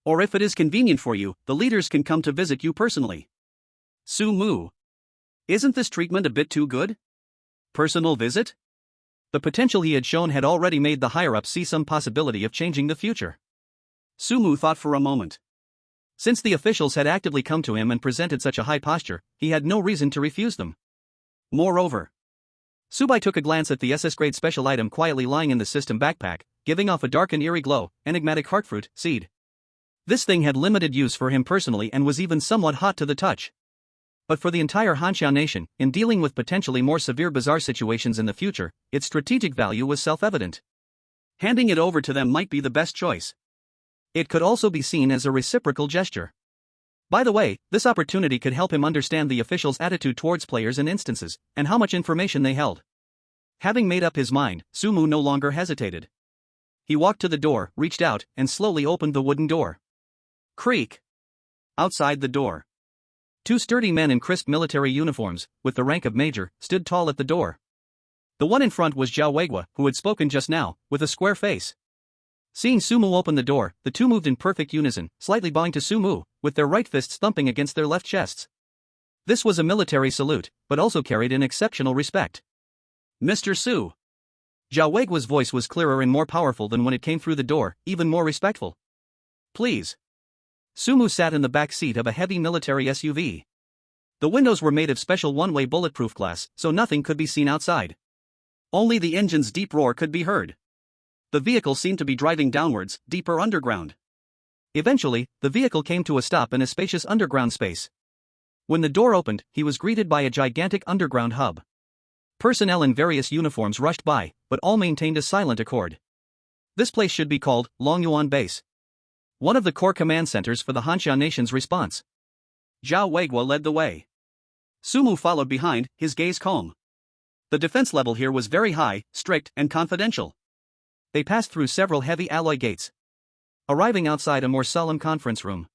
Or if it is convenient for you, the leaders can come to visit you personally. Su Mu. Isn't this treatment a bit too good? Personal visit? The potential he had shown had already made the higher-ups see some possibility of changing the future. Su Mu thought for a moment. Since the officials had actively come to him and presented such a high posture, he had no reason to refuse them. Moreover, Subai took a glance at the SS-grade special item quietly lying in the system backpack, giving off a dark and eerie glow, enigmatic heartfruit seed. This thing had limited use for him personally and was even somewhat hot to the touch. But for the entire Hanshan nation, in dealing with potentially more severe bizarre situations in the future, its strategic value was self-evident. Handing it over to them might be the best choice. It could also be seen as a reciprocal gesture. By the way, this opportunity could help him understand the officials' attitude towards players and instances, and how much information they held. Having made up his mind, Su Mu no longer hesitated. He walked to the door, reached out, and slowly opened the wooden door. Creak! Outside the door, 2 sturdy men in crisp military uniforms, with the rank of major, stood tall at the door. The one in front was Zhao Weiguo, who had spoken just now, with a square face. Seeing Su Mu open the door, the two moved in perfect unison, slightly bowing to Su Mu, with their right fists thumping against their left chests. This was a military salute, but also carried an exceptional respect. Mr. Su. Zhao Weiguo's voice was clearer and more powerful than when it came through the door, even more respectful. Please. Su Mu sat in the back seat of a heavy military SUV. The windows were made of special one-way bulletproof glass, so nothing could be seen outside. Only the engine's deep roar could be heard. The vehicle seemed to be driving downwards, deeper underground. Eventually, the vehicle came to a stop in a spacious underground space. When the door opened, he was greeted by a gigantic underground hub. Personnel in various uniforms rushed by, but all maintained a silent accord. This place should be called Longyuan Base, one of the core command centers for the Hanshan nation's response. Zhao Weiguo led the way. Su Mu followed behind, his gaze calm. The defense level here was very high, strict, and confidential. They passed through several heavy alloy gates, arriving outside a more solemn conference room.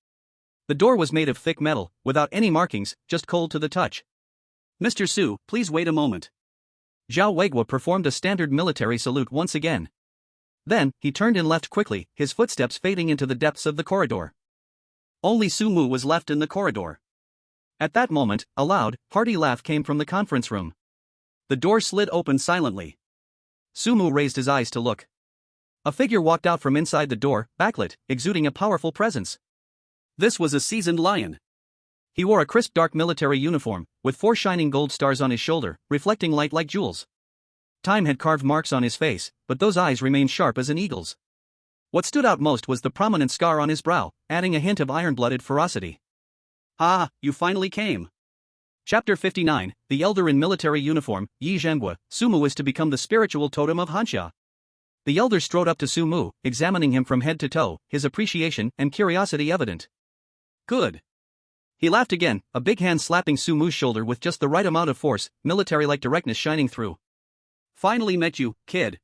The door was made of thick metal, without any markings, just cold to the touch. Mr. Su, please wait a moment. Zhao Weiguo performed a standard military salute once again. Then, he turned and left quickly, his footsteps fading into the depths of the corridor. Only Su Mu was left in the corridor. At that moment, a loud, hearty laugh came from the conference room. The door slid open silently. Su Mu raised his eyes to look. A figure walked out from inside the door, backlit, exuding a powerful presence. This was a seasoned lion. He wore a crisp dark military uniform, with 4 shining gold stars on his shoulder, reflecting light like jewels. Time had carved marks on his face, but those eyes remained sharp as an eagle's. What stood out most was the prominent scar on his brow, adding a hint of iron-blooded ferocity. Ah, you finally came. Chapter 59, The Elder in Military Uniform, Yi Zhenghua, Su Mu is to become the spiritual totem of Hansha. The elder strode up to Su Mu, examining him from head to toe, his appreciation and curiosity evident. Good. He laughed again, a big hand slapping Su Mu's shoulder with just the right amount of force, military-like directness shining through. Finally met you, kid.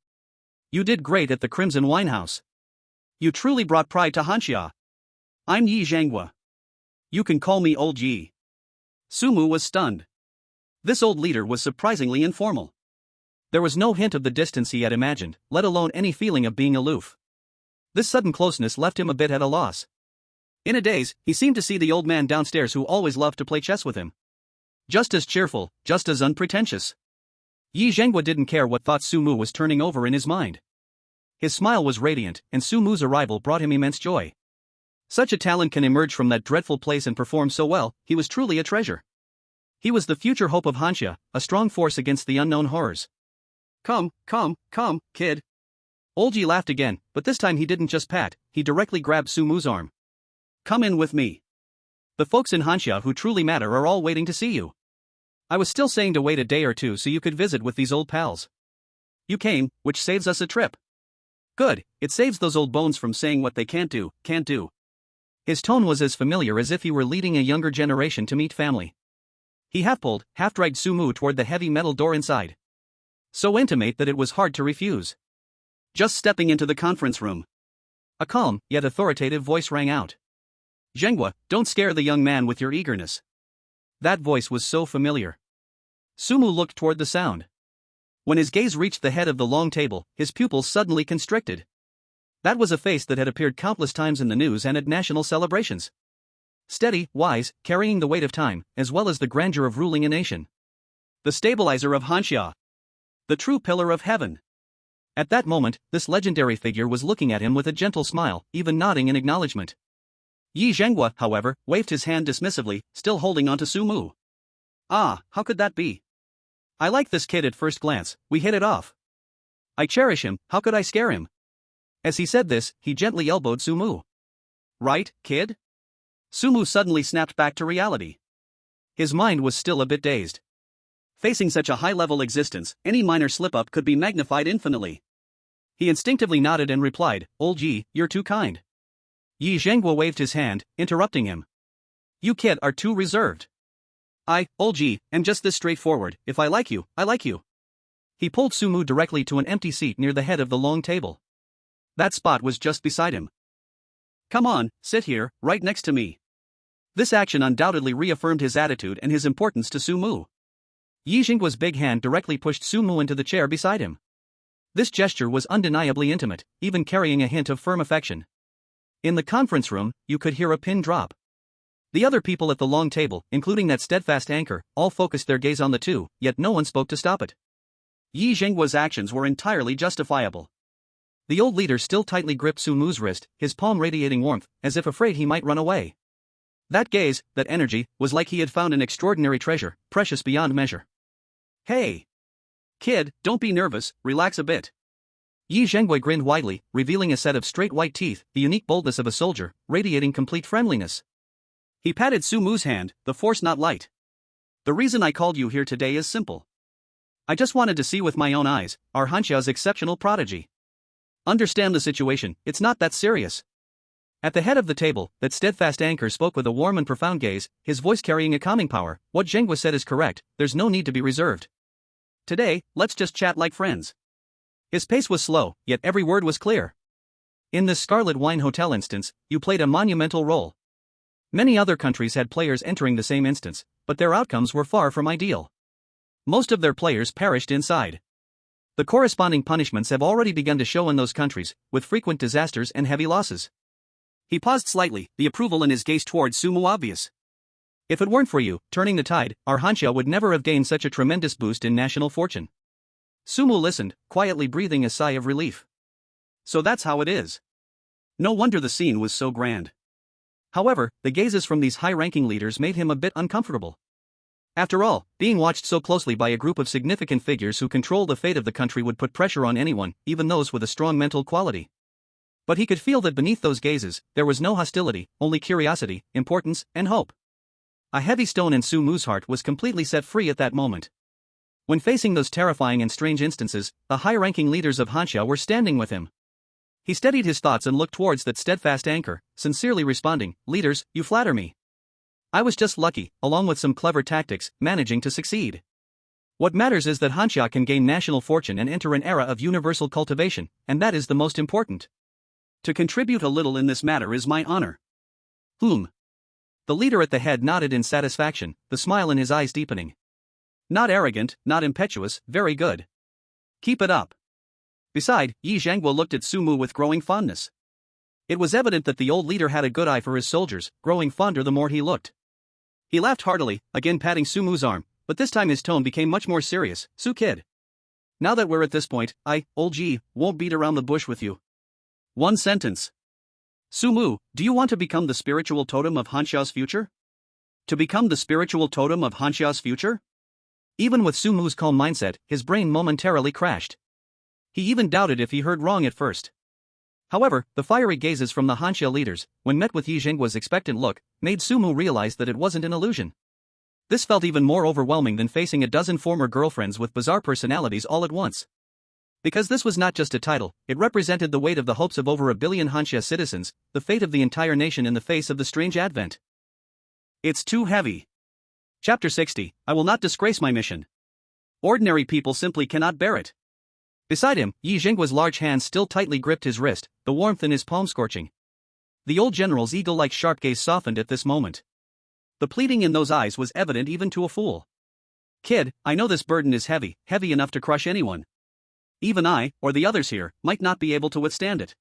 You did great at the Crimson Winehouse. You truly brought pride to Hansha. I'm Yi Zhenghua. You can call me Old Yi. Su Mu was stunned. This old leader was surprisingly informal. There was no hint of the distance he had imagined, let alone any feeling of being aloof. This sudden closeness left him a bit at a loss. In a daze, he seemed to see the old man downstairs who always loved to play chess with him. Just as cheerful, just as unpretentious. Yi Zhenghua didn't care what thoughts Su Mu was turning over in his mind. His smile was radiant, and Su Mu's arrival brought him immense joy. Such a talent can emerge from that dreadful place and perform so well, he was truly a treasure. He was the future hope of Hanya, a strong force against the unknown horrors. Come, kid. Olji laughed again, but this time he didn't just pat, he directly grabbed Su Mu's arm. Come in with me. The folks in Hanya who truly matter are all waiting to see you. I was still saying to wait a day or two so you could visit with these old pals. You came, which saves us a trip. Good, it saves those old bones from saying what they can't do. His tone was as familiar as if he were leading a younger generation to meet family. He half-pulled, half-dragged Su Mu toward the heavy metal door inside. So intimate that it was hard to refuse. Just stepping into the conference room. A calm, yet authoritative voice rang out. Zhenghua, don't scare the young man with your eagerness. That voice was so familiar. Su Mu looked toward the sound. When his gaze reached the head of the long table, his pupils suddenly constricted. That was a face that had appeared countless times in the news and at national celebrations. Steady, wise, carrying the weight of time, as well as the grandeur of ruling a nation. The stabilizer of Hanya. The true pillar of heaven. At that moment, this legendary figure was looking at him with a gentle smile, even nodding in acknowledgement. Yi Zhenghua, however, waved his hand dismissively, still holding onto Su Mu. Ah, how could that be? I like this kid at first glance, we hit it off. I cherish him, how could I scare him? As he said this, he gently elbowed Su Mu. Right, kid? Su Mu suddenly snapped back to reality. His mind was still a bit dazed. Facing such a high-level existence, any minor slip-up could be magnified infinitely. He instinctively nodded and replied, Old Yi, you're too kind. Yi Zhenghua waved his hand, interrupting him. You kid are too reserved. Old Yi, am just this straightforward, if I like you, I like you. He pulled Su Mu directly to an empty seat near the head of the long table. That spot was just beside him. Come on, sit here, right next to me. This action undoubtedly reaffirmed his attitude and his importance to Su Mu. Yi Zhenghua's big hand directly pushed Su Mu into the chair beside him. This gesture was undeniably intimate, even carrying a hint of firm affection. In the conference room, you could hear a pin drop. The other people at the long table, including that steadfast anchor, all focused their gaze on the two, yet no one spoke to stop it. Yi Zhenghua's actions were entirely justifiable. The old leader still tightly gripped Su Mu's wrist, his palm radiating warmth, as if afraid he might run away. That gaze, that energy, was like he had found an extraordinary treasure, precious beyond measure. Hey! Kid, don't be nervous, relax a bit. Yi Zhenghua grinned widely, revealing a set of straight white teeth, the unique boldness of a soldier, radiating complete friendliness. He patted Su Mu's hand, the force not light. The reason I called you here today is simple. I just wanted to see with my own eyes, our Hanya's exceptional prodigy. Understand the situation, it's not that serious. At the head of the table, that steadfast anchor spoke with a warm and profound gaze, his voice carrying a calming power. What Zhenghua said is correct, there's no need to be reserved. Today, let's just chat like friends. His pace was slow, yet every word was clear. In this Scarlet Wine Hotel instance, you played a monumental role. Many other countries had players entering the same instance, but their outcomes were far from ideal. Most of their players perished inside. The corresponding punishments have already begun to show in those countries, with frequent disasters and heavy losses. He paused slightly, the approval in his gaze towards Su Mu obvious. If it weren't for you, turning the tide, our Hanya would never have gained such a tremendous boost in national fortune. Su Mu listened, quietly breathing a sigh of relief. So that's how it is. No wonder the scene was so grand. However, the gazes from these high-ranking leaders made him a bit uncomfortable. After all, being watched so closely by a group of significant figures who control the fate of the country would put pressure on anyone, even those with a strong mental quality. But he could feel that beneath those gazes, there was no hostility, only curiosity, importance, and hope. A heavy stone in Su Mu's heart was completely set free at that moment. When facing those terrifying and strange instances, the high-ranking leaders of Hanya were standing with him. He steadied his thoughts and looked towards that steadfast anchor, sincerely responding, "Leaders, you flatter me. I was just lucky, along with some clever tactics, managing to succeed. What matters is that Hanya can gain national fortune and enter an era of universal cultivation, and that is the most important. To contribute a little in this matter is my honor." The leader at the head nodded in satisfaction, the smile in his eyes deepening. Not arrogant, not impetuous, very good. Keep it up. Beside, Yi Zhenghua looked at Su Mu with growing fondness. It was evident that the old leader had a good eye for his soldiers, growing fonder the more he looked. He laughed heartily, again patting Su Mu's arm, but this time his tone became much more serious. "Su kid. Now that we're at this point, old G, won't beat around the bush with you. One sentence. Sumu, do you want to become the spiritual totem of Hanxia's future? To become the spiritual totem of Hanxia's future? Even with Sumu's calm mindset, his brain momentarily crashed. He even doubted if he heard wrong at first. However, the fiery gazes from the Hanxia leaders, when met with Yi Jinggua's expectant look, made Sumu realize that it wasn't an illusion. This felt even more overwhelming than facing a dozen former girlfriends with bizarre personalities all at once. Because this was not just a title, it represented the weight of the hopes of over 1 billion Hanxia citizens, the fate of the entire nation in the face of the strange advent. It's too heavy. Chapter 60, I will not disgrace my mission. Ordinary people simply cannot bear it. Beside him, Yi Jinggua's large hands still tightly gripped his wrist, the warmth in his palm scorching. The old general's eagle-like sharp gaze softened at this moment. The pleading in those eyes was evident even to a fool. Kid, I know this burden is heavy enough to crush anyone. Even I, or the others here, might not be able to withstand it.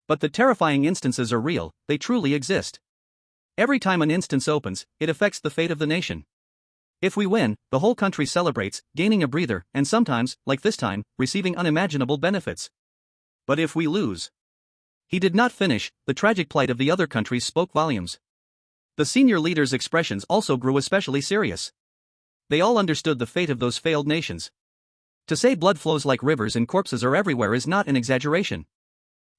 But the terrifying instances are real, they truly exist. Every time an instance opens, it affects the fate of the nation. If we win, the whole country celebrates, gaining a breather, and sometimes, like this time, receiving unimaginable benefits. But if we lose... He did not finish, the tragic plight of the other countries spoke volumes. The senior leaders' expressions also grew especially serious. They all understood the fate of those failed nations. To say blood flows like rivers and corpses are everywhere is not an exaggeration.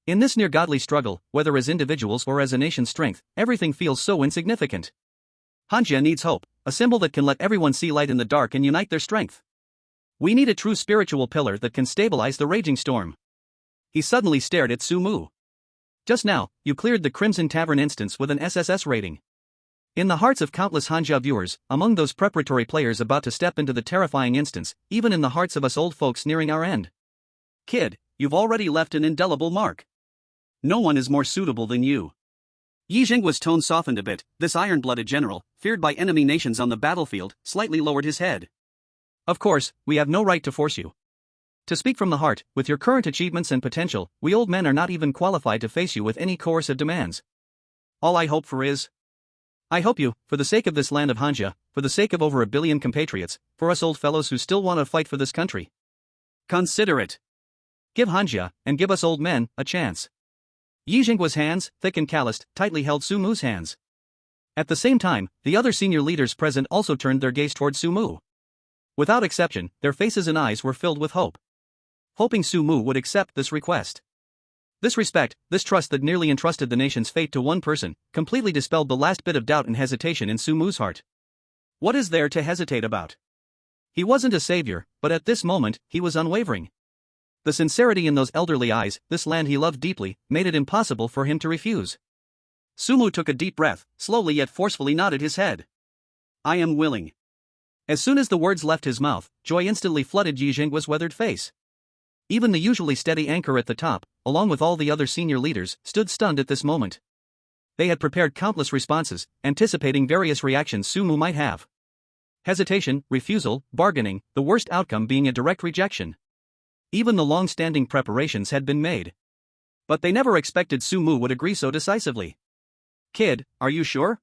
In this near-godly struggle, whether as individuals or as a nation's strength, everything feels so insignificant. Hanya needs hope, a symbol that can let everyone see light in the dark and unite their strength. We need a true spiritual pillar that can stabilize the raging storm. He suddenly stared at Sumu. Just now, you cleared the Crimson Tavern instance with an SSS rating. In the hearts of countless Hanja viewers, among those preparatory players about to step into the terrifying instance, even in the hearts of us old folks nearing our end. Kid, you've already left an indelible mark. No one is more suitable than you. Yi Jinggua's tone softened a bit. This iron-blooded general, feared by enemy nations on the battlefield, slightly lowered his head. Of course, we have no right to force you. To speak from the heart, with your current achievements and potential, we old men are not even qualified to face you with any coercive demands. All I hope for is... I hope you, for the sake of this land of Hanja, for the sake of over 1 billion compatriots, for us old fellows who still want to fight for this country. Consider it. Give Hanja, and give us old men, a chance. Yi Jinggua's hands, thick and calloused, tightly held Sumu's hands. At the same time, the other senior leaders present also turned their gaze toward Sumu. Without exception, their faces and eyes were filled with hope. Hoping Sumu would accept this request. This respect, this trust that nearly entrusted the nation's fate to one person, completely dispelled the last bit of doubt and hesitation in Sumu's heart. What is there to hesitate about? He wasn't a savior, but at this moment, he was unwavering. The sincerity in those elderly eyes, this land he loved deeply, made it impossible for him to refuse. Sumu took a deep breath, slowly yet forcefully nodded his head. I am willing. As soon as the words left his mouth, joy instantly flooded Yi Jinggua's weathered face. Even the usually steady anchor at the top, along with all the other senior leaders, stood stunned at this moment. They had prepared countless responses, anticipating various reactions Sumu might have. Hesitation, refusal, bargaining, the worst outcome being a direct rejection. Even the long-standing preparations had been made. But they never expected Sumu would agree so decisively. Kid, are you sure?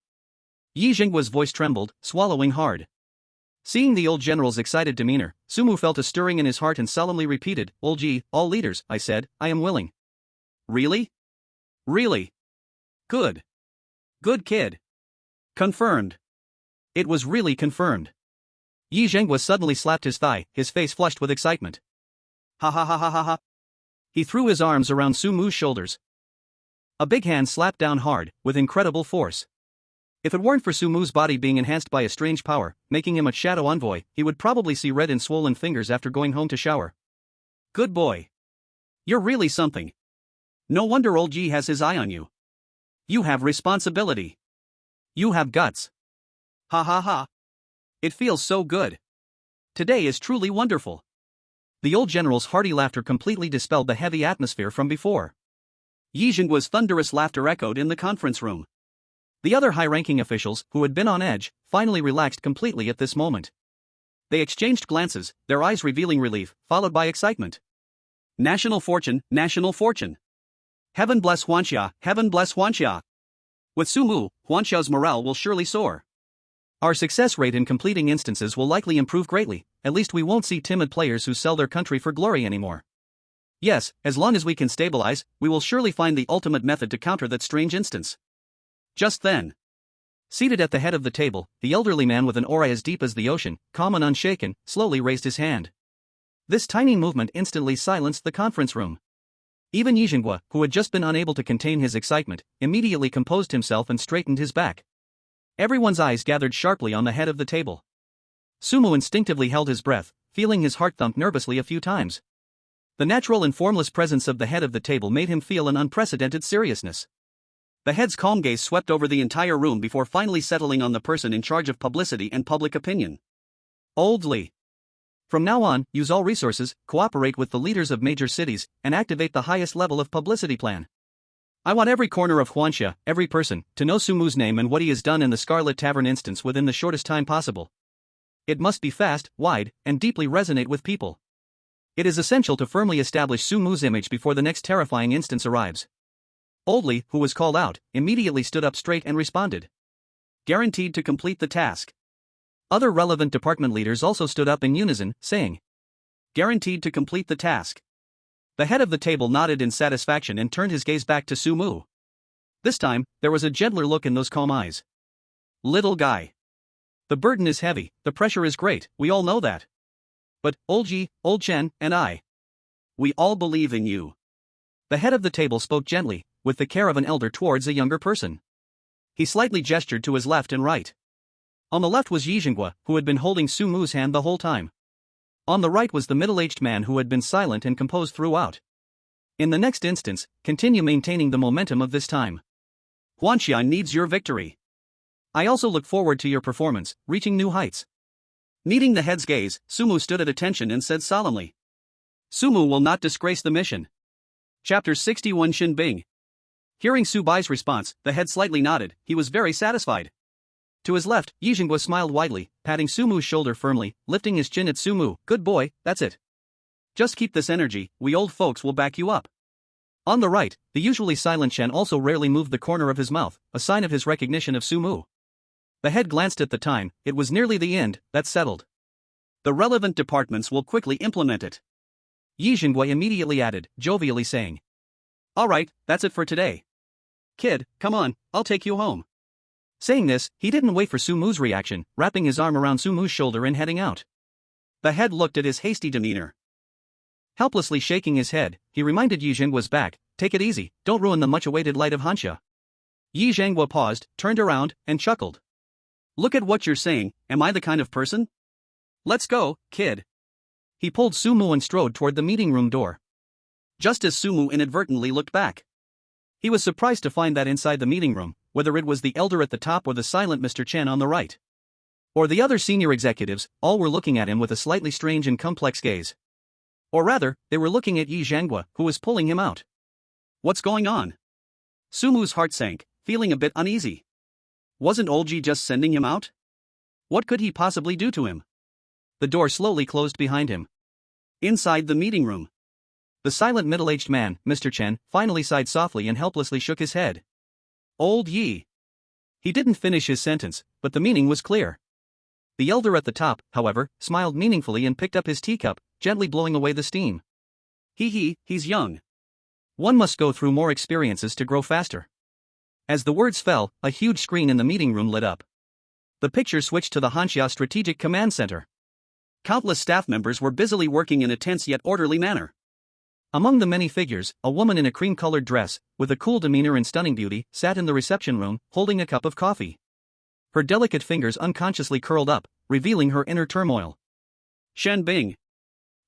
Yi Jinggua's voice trembled, swallowing hard. Seeing the old general's excited demeanor, Sumu felt a stirring in his heart and solemnly repeated, Old Ji, all leaders, I said, I am willing. Really? Really? Good. Good kid. Confirmed. It was really confirmed. Yi Jinggua suddenly slapped his thigh, his face flushed with excitement. Ha ha ha ha ha ha. He threw his arms around Sumu's shoulders. A big hand slapped down hard, with incredible force. If it weren't for Sumu's body being enhanced by a strange power, making him a shadow envoy, he would probably see red and swollen fingers after going home to shower. Good boy. You're really something. No wonder old G has his eye on you. You have responsibility. You have guts. Ha ha ha. It feels so good. Today is truly wonderful. The old general's hearty laughter completely dispelled the heavy atmosphere from before. Yi Jinggua's thunderous laughter echoed in the conference room. The other high-ranking officials, who had been on edge, finally relaxed completely at this moment. They exchanged glances, their eyes revealing relief, followed by excitement. National fortune, national fortune. Heaven bless Huanxia, heaven bless Huanxia. With Sumu, Huanxia's morale will surely soar. Our success rate in completing instances will likely improve greatly, at least we won't see timid players who sell their country for glory anymore. Yes, as long as we can stabilize, we will surely find the ultimate method to counter that strange instance. Just then, seated at the head of the table, the elderly man with an aura as deep as the ocean, calm and unshaken, slowly raised his hand. This tiny movement instantly silenced the conference room. Even Yijingwa, who had just been unable to contain his excitement, immediately composed himself and straightened his back. Everyone's eyes gathered sharply on the head of the table. Sumu instinctively held his breath, feeling his heart thump nervously a few times. The natural and formless presence of the head of the table made him feel an unprecedented seriousness. The head's calm gaze swept over the entire room before finally settling on the person in charge of publicity and public opinion. Old Li. From now on, use all resources, cooperate with the leaders of major cities, and activate the highest level of publicity plan. I want every corner of Hanya, every person, to know Sumu's name and what he has done in the Scarlet Tavern instance within the shortest time possible. It must be fast, wide, and deeply resonate with people. It is essential to firmly establish Sumu's image before the next terrifying instance arrives. Old Li, who was called out, immediately stood up straight and responded. Guaranteed to complete the task. Other relevant department leaders also stood up in unison, saying, guaranteed to complete the task. The head of the table nodded in satisfaction and turned his gaze back to Sumu. This time, there was a gentler look in those calm eyes. Little guy. The burden is heavy, the pressure is great, we all know that. But, Old Ji, Old Chen, and I. We all believe in you. The head of the table spoke gently, with the care of an elder towards a younger person. He slightly gestured to his left and right. On the left was Yijingwa, who had been holding Sumu's hand the whole time. On the right was the middle-aged man who had been silent and composed throughout. In the next instance, continue maintaining the momentum of this time. Huanxian needs your victory. I also look forward to your performance, reaching new heights. Meeting the head's gaze, Sumu stood at attention and said solemnly. Sumu will not disgrace the mission. Chapter 61 Shen Bing. Hearing Su Bai's response, the head slightly nodded, he was very satisfied. To his left, Yijingwa smiled widely, patting Sumu's shoulder firmly, lifting his chin at Sumu. Good boy, that's it. Just keep this energy, we old folks will back you up. On the right, the usually silent Shen also rarely moved the corner of his mouth, a sign of his recognition of Sumu. The head glanced at the time, it was nearly the end, that's settled. The relevant departments will quickly implement it. Yijingwa immediately added, jovially saying. Alright, that's it for today. Kid, come on, I'll take you home. Saying this, he didn't wait for Sumu's reaction, wrapping his arm around Sumu's shoulder and heading out. The head looked at his hasty demeanor. Helplessly shaking his head, he reminded Yijingwa's back, take it easy, don't ruin the much-awaited light of Hanya. Yijingwa paused, turned around, and chuckled. Look at what you're saying, am I the kind of person? Let's go, kid. He pulled Sumu and strode toward the meeting room door. Just as Sumu inadvertently looked back. He was surprised to find that inside the meeting room, whether it was the elder at the top or the silent Mr. Chen on the right, or the other senior executives, all were looking at him with a slightly strange and complex gaze. Or rather, they were looking at Yijingwa, who was pulling him out. What's going on? Sumu's heart sank, feeling a bit uneasy. Wasn't Olji just sending him out? What could he possibly do to him? The door slowly closed behind him. Inside the meeting room, the silent middle-aged man, Mr. Chen, finally sighed softly and helplessly shook his head. Old Yi. He didn't finish his sentence, but the meaning was clear. The elder at the top, however, smiled meaningfully and picked up his teacup, gently blowing away the steam. He's young. One must go through more experiences to grow faster. As the words fell, a huge screen in the meeting room lit up. The picture switched to the Hanya Strategic Command Center. Countless staff members were busily working in a tense yet orderly manner. Among the many figures, a woman in a cream-colored dress, with a cool demeanor and stunning beauty, sat in the reception room, holding a cup of coffee. Her delicate fingers unconsciously curled up, revealing her inner turmoil. Shen Bing.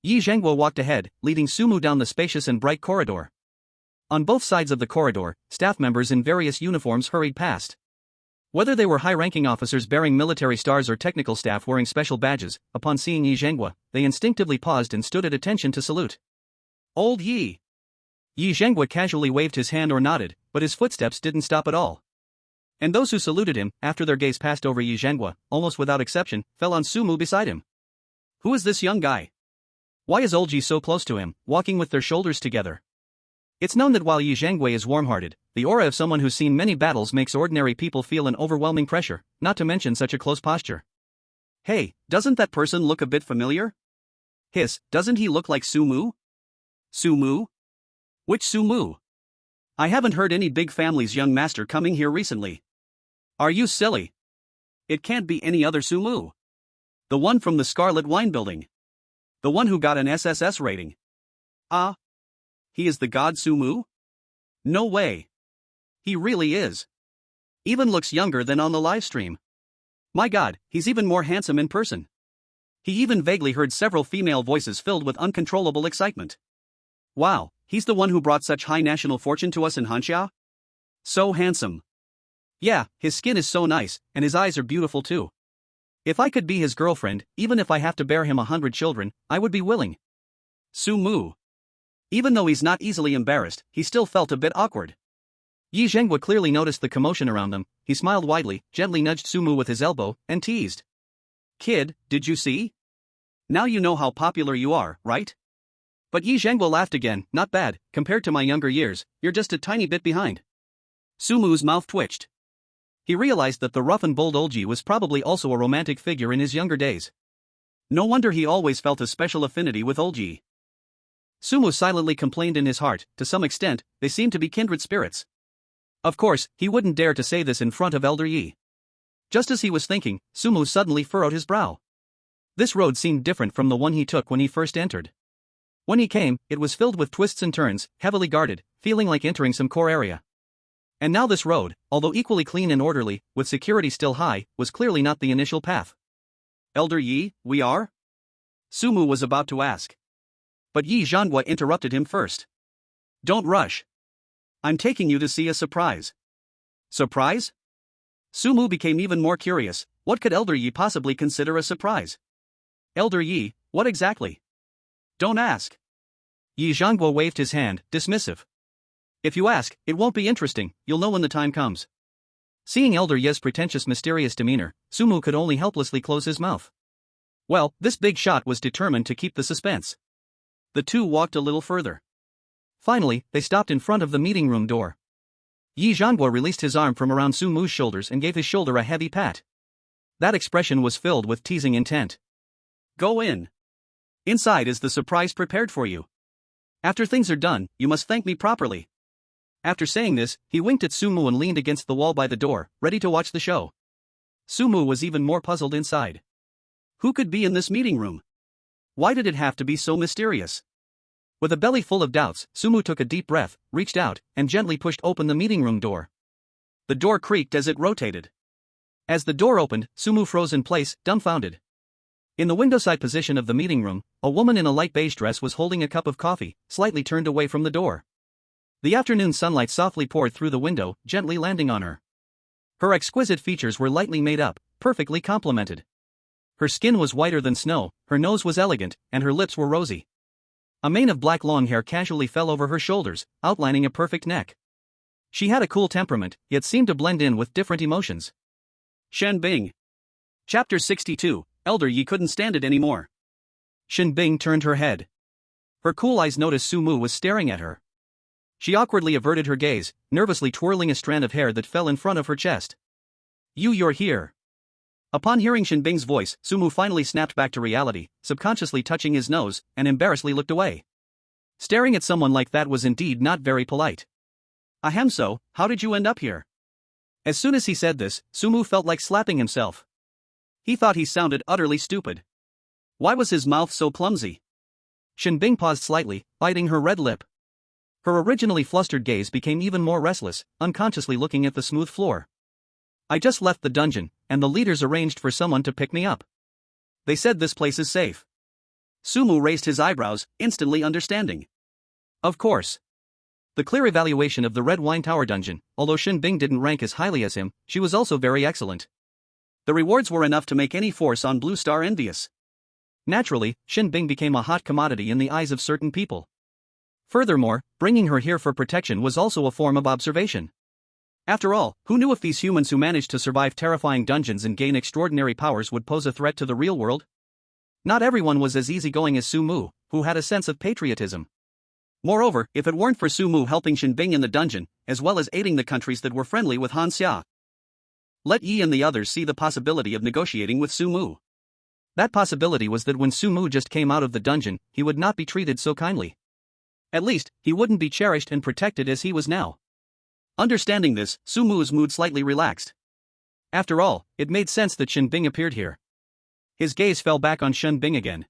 Yijingwa walked ahead, leading Sumu down the spacious and bright corridor. On both sides of the corridor, staff members in various uniforms hurried past. Whether they were high-ranking officers bearing military stars or technical staff wearing special badges, upon seeing Yijingwa, they instinctively paused and stood at attention to salute. Old Yi. Yijingwa casually waved his hand or nodded, but his footsteps didn't stop at all. And those who saluted him, after their gaze passed over Yijingwa, almost without exception, fell on Sumu beside him. Who is this young guy? Why is Old Yi so close to him, walking with their shoulders together? It's known that while Yi Zhangwei is warm-hearted, the aura of someone who's seen many battles makes ordinary people feel an overwhelming pressure, not to mention such a close posture. Hey, doesn't that person look a bit familiar? Hiss, doesn't he look like Sumu? Sumu? Which Sumu? I haven't heard any big family's young master coming here recently. Are you silly? It can't be any other Sumu. The one from the Scarlet Wine Building. The one who got an SSS rating. Ah? He is the god Sumu? No way. He really is. Even looks younger than on the livestream. My god, he's even more handsome in person. He even vaguely heard several female voices filled with uncontrollable excitement. Wow, he's the one who brought such high national fortune to us in Hanya? So handsome. Yeah, his skin is so nice, and his eyes are beautiful too. If I could be his girlfriend, even if I have to bear him 100 children, I would be willing. Sumu. Even though he's not easily embarrassed, he still felt a bit awkward. Yi Zhenghua clearly noticed the commotion around them. He smiled widely, gently nudged Sumu with his elbow, and teased. Kid, did you see? Now you know how popular you are, right? But Yi Zhenghua laughed again. Not bad, compared to my younger years, you're just a tiny bit behind. Sumu's mouth twitched. He realized that the rough and bold Olji was probably also a romantic figure in his younger days. No wonder he always felt a special affinity with Olji. Sumu silently complained in his heart. To some extent, they seemed to be kindred spirits. Of course, he wouldn't dare to say this in front of Elder Yi. Just as he was thinking, Sumu suddenly furrowed his brow. This road seemed different from the one he took when he first entered. When he came, it was filled with twists and turns, heavily guarded, feeling like entering some core area. And now this road, although equally clean and orderly, with security still high, was clearly not the initial path. Elder Yi, we are? Sumu was about to ask. But Yi Zhenghua interrupted him first. Don't rush. I'm taking you to see a surprise. Surprise? Sumu became even more curious. What could Elder Yi possibly consider a surprise? Elder Yi, what exactly? Don't ask. Yi Zhenghua waved his hand, dismissive. If you ask, it won't be interesting, you'll know when the time comes. Seeing Elder Yi's pretentious mysterious demeanor, Sumu could only helplessly close his mouth. Well, this big shot was determined to keep the suspense. The two walked a little further. Finally, they stopped in front of the meeting room door. Yi Zhenghua released his arm from around Sumu's shoulders and gave his shoulder a heavy pat. That expression was filled with teasing intent. Go in. Inside is the surprise prepared for you. After things are done, you must thank me properly. After saying this, he winked at Sumu and leaned against the wall by the door, ready to watch the show. Sumu was even more puzzled inside. Who could be in this meeting room? Why did it have to be so mysterious? With a belly full of doubts, Sumu took a deep breath, reached out, and gently pushed open the meeting room door. The door creaked as it rotated. As the door opened, Sumu froze in place, dumbfounded. In the windowside position of the meeting room, a woman in a light beige dress was holding a cup of coffee, slightly turned away from the door. The afternoon sunlight softly poured through the window, gently landing on her. Her exquisite features were lightly made up, perfectly complemented. Her skin was whiter than snow, her nose was elegant, and her lips were rosy. A mane of black long hair casually fell over her shoulders, outlining a perfect neck. She had a cool temperament, yet seemed to blend in with different emotions. Shen Bing. Chapter 62, Elder Yi couldn't stand it anymore. Shen Bing turned her head. Her cool eyes noticed Sumu was staring at her. She awkwardly averted her gaze, nervously twirling a strand of hair that fell in front of her chest. You're here. Upon hearing Shen Bing's voice, Sumu finally snapped back to reality, subconsciously touching his nose, and embarrassedly looked away. Staring at someone like that was indeed not very polite. Ahem, so, how did you end up here? As soon as he said this, Sumu felt like slapping himself. He thought he sounded utterly stupid. Why was his mouth so clumsy? Shen Bing paused slightly, biting her red lip. Her originally flustered gaze became even more restless, unconsciously looking at the smooth floor. I just left the dungeon, and the leaders arranged for someone to pick me up. They said this place is safe. Sumu raised his eyebrows, instantly understanding. Of course. The clear evaluation of the Red Wine Tower dungeon, although Shen Bing didn't rank as highly as him, she was also very excellent. The rewards were enough to make any force on Blue Star envious. Naturally, Shen Bing became a hot commodity in the eyes of certain people. Furthermore, bringing her here for protection was also a form of observation. After all, who knew if these humans who managed to survive terrifying dungeons and gain extraordinary powers would pose a threat to the real world? Not everyone was as easygoing as Sumu, who had a sense of patriotism. Moreover, if it weren't for Su Mu helping Shen Bing in the dungeon, as well as aiding the countries that were friendly with Hanya, let Yi and the others see the possibility of negotiating with Su Mu. That possibility was that when Su Mu just came out of the dungeon, he would not be treated so kindly. At least, he wouldn't be cherished and protected as he was now. Understanding this, Su Mu's mood slightly relaxed. After all, it made sense that Shen Bing appeared here. His gaze fell back on Shen Bing again.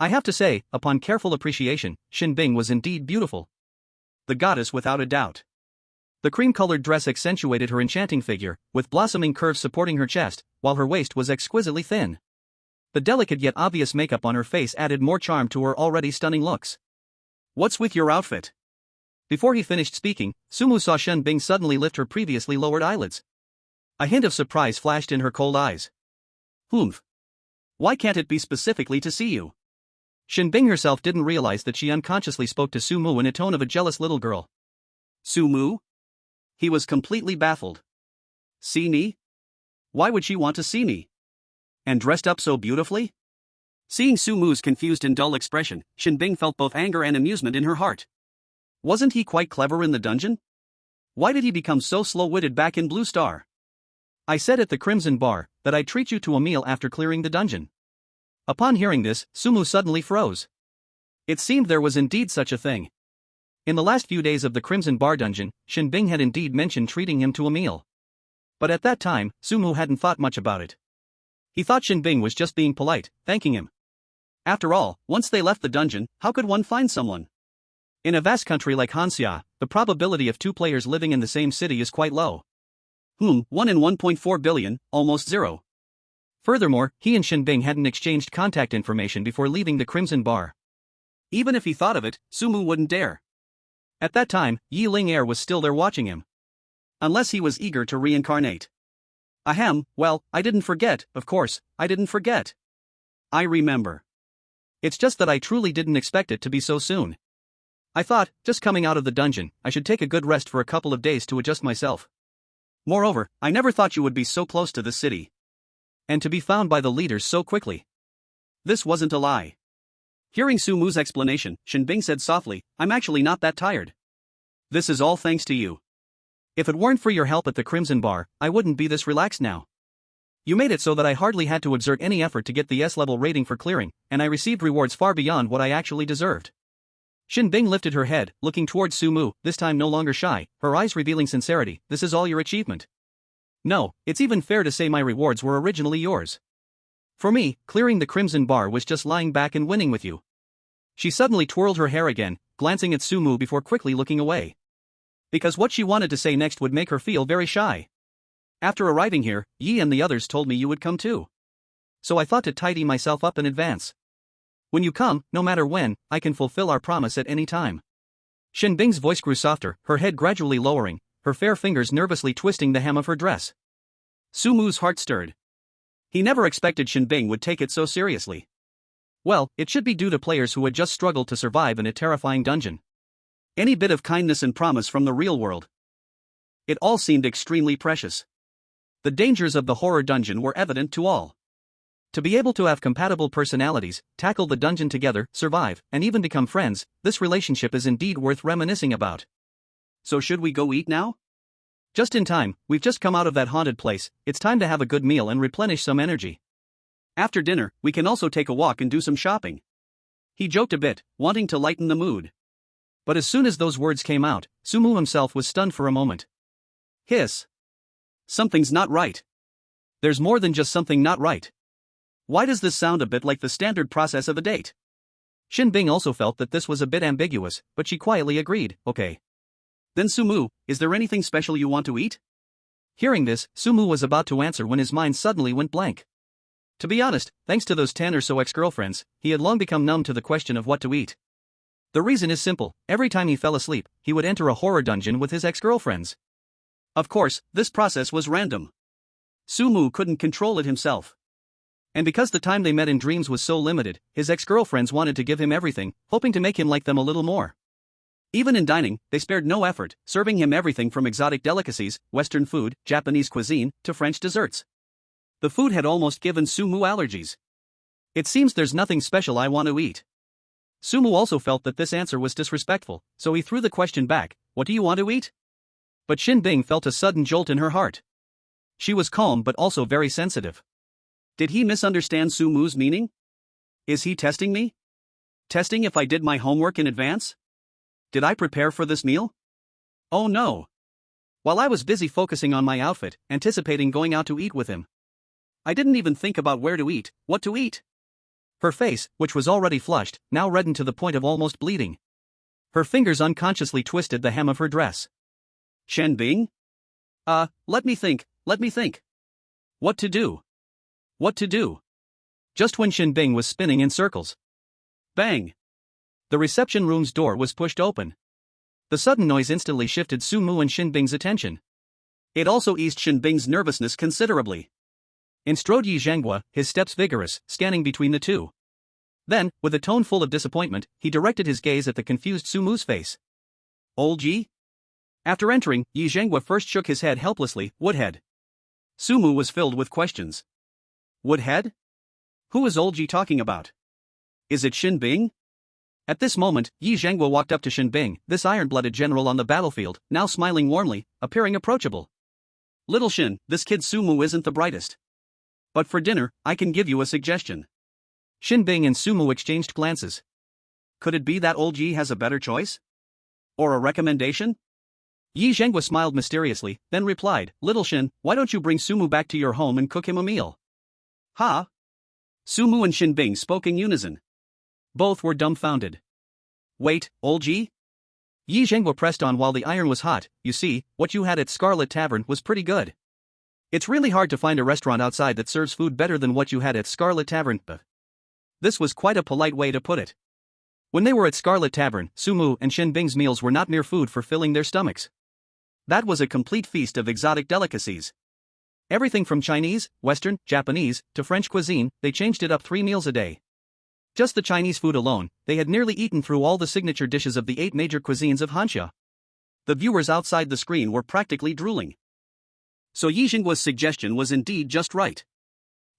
I have to say, upon careful appreciation, Shen Bing was indeed beautiful. The goddess without a doubt. The cream-colored dress accentuated her enchanting figure, with blossoming curves supporting her chest, while her waist was exquisitely thin. The delicate yet obvious makeup on her face added more charm to her already stunning looks. What's with your outfit? Before he finished speaking, Su Mu saw Shen Bing suddenly lift her previously lowered eyelids. A hint of surprise flashed in her cold eyes. Humph. Why can't it be specifically to see you? Shen Bing herself didn't realize that she unconsciously spoke to Su Mu in a tone of a jealous little girl. Su Mu? He was completely baffled. See me? Why would she want to see me? And dressed up so beautifully? Seeing Su Mu's confused and dull expression, Shen Bing felt both anger and amusement in her heart. Wasn't he quite clever in the dungeon? Why did he become so slow-witted back in Blue Star? I said at the Crimson Bar that I'd treat you to a meal after clearing the dungeon. Upon hearing this, Su Mu suddenly froze. It seemed there was indeed such a thing. In the last few days of the Crimson Bar dungeon, Shen Bing had indeed mentioned treating him to a meal. But at that time, Su Mu hadn't thought much about it. He thought Shen Bing was just being polite, thanking him. After all, once they left the dungeon, how could one find someone? In a vast country like Hanya, the probability of two players living in the same city is quite low. 1 in 1.4 billion, almost zero. Furthermore, he and Shen Bing hadn't exchanged contact information before leaving the Crimson Bar. Even if he thought of it, Su Mu wouldn't dare. At that time, Yi Ling Er was still there watching him. Unless he was eager to reincarnate. Ahem, well, I didn't forget, of course, I didn't forget. I remember. It's just that I truly didn't expect it to be so soon. I thought, just coming out of the dungeon, I should take a good rest for a couple of days to adjust myself. Moreover, I never thought you would be so close to the city. And to be found by the leaders so quickly. This wasn't a lie. Hearing Su Mu's explanation, Shen Bing said softly, I'm actually not that tired. This is all thanks to you. If it weren't for your help at the Crimson Bar, I wouldn't be this relaxed now. You made it so that I hardly had to exert any effort to get the S-level rating for clearing, and I received rewards far beyond what I actually deserved. Shen Bing lifted her head, looking towards Su Mu, this time no longer shy, her eyes revealing sincerity. This is all your achievement. No, it's even fair to say my rewards were originally yours. For me, clearing the Crimson Bar was just lying back and winning with you. She suddenly twirled her hair again, glancing at Su Mu before quickly looking away. Because what she wanted to say next would make her feel very shy. After arriving here, Yi and the others told me you would come too. So I thought to tidy myself up in advance. When you come, no matter when, I can fulfill our promise at any time. Shen Bing's voice grew softer, her head gradually lowering, her fair fingers nervously twisting the hem of her dress. Su Mu's heart stirred. He never expected Shen Bing would take it so seriously. Well, it should be due to players who had just struggled to survive in a terrifying dungeon. Any bit of kindness and promise from the real world. It all seemed extremely precious. The dangers of the horror dungeon were evident to all. To be able to have compatible personalities, tackle the dungeon together, survive, and even become friends, this relationship is indeed worth reminiscing about. So should we go eat now? Just in time, we've just come out of that haunted place, it's time to have a good meal and replenish some energy. After dinner, we can also take a walk and do some shopping. He joked a bit, wanting to lighten the mood. But as soon as those words came out, Su Mu himself was stunned for a moment. Hiss. Something's not right. There's more than just something not right. Why does this sound a bit like the standard process of a date? Shen Bing also felt that this was a bit ambiguous, but she quietly agreed, okay. Then Su Mu, is there anything special you want to eat? Hearing this, Su Mu was about to answer when his mind suddenly went blank. To be honest, thanks to those 10 or so ex-girlfriends, he had long become numb to the question of what to eat. The reason is simple, every time he fell asleep, he would enter a horror dungeon with his ex-girlfriends. Of course, this process was random. Su Mu couldn't control it himself. And because the time they met in dreams was so limited, his ex-girlfriends wanted to give him everything, hoping to make him like them a little more. Even in dining, they spared no effort, serving him everything from exotic delicacies, Western food, Japanese cuisine, to French desserts. The food had almost given Su Mu allergies. It seems there's nothing special I want to eat. Sumu also felt that this answer was disrespectful, so he threw the question back, "What do you want to eat?" But Shen Bing felt a sudden jolt in her heart. She was calm but also very sensitive. Did he misunderstand Sumu's meaning? Is he testing me? Testing if I did my homework in advance? Did I prepare for this meal? Oh no. While I was busy focusing on my outfit, anticipating going out to eat with him, I didn't even think about where to eat, what to eat. Her face, which was already flushed, now reddened to the point of almost bleeding. Her fingers unconsciously twisted the hem of her dress. Shen Bing? Let me think. What to do? What to do? Just when Shen Bing was spinning in circles. Bang! The reception room's door was pushed open. The sudden noise instantly shifted Sumu and Shen Bing's attention. It also eased Shen Bing's nervousness considerably. In strode Yi Zhenghua, his steps vigorous, scanning between the two. Then, with a tone full of disappointment, he directed his gaze at the confused Sumu's face. Old Yi? After entering, Yi Zhenghua first shook his head helplessly. Woodhead. Sumu was filled with questions. Woodhead? Who is Old Yi talking about? Is it Shen Bing? At this moment, Yi Zhenghua walked up to Shen Bing, this iron-blooded general on the battlefield, now smiling warmly, appearing approachable. Little Shen, this kid Sumu isn't the brightest. But for dinner, I can give you a suggestion. Shen Bing and Sumu exchanged glances. Could it be that Old Yi has a better choice? Or a recommendation? Yi Zhenghua smiled mysteriously, then replied, Little Shen, why don't you bring Sumu back to your home and cook him a meal? Ha! Sumu and Shen Bing spoke in unison. Both were dumbfounded. Wait, Old Yi? Yi Zhenghua pressed on while the iron was hot. You see, what you had at Scarlet Tavern was pretty good. It's really hard to find a restaurant outside that serves food better than what you had at Scarlet Tavern. This was quite a polite way to put it. When they were at Scarlet Tavern, Sumu and Shen Bing's meals were not mere food for filling their stomachs. That was a complete feast of exotic delicacies. Everything from Chinese, Western, Japanese, to French cuisine, they changed it up 3 meals a day. Just the Chinese food alone, they had nearly eaten through all the signature dishes of the 8 major cuisines of Hanya. The viewers outside the screen were practically drooling. So Yi Zhenghua's suggestion was indeed just right.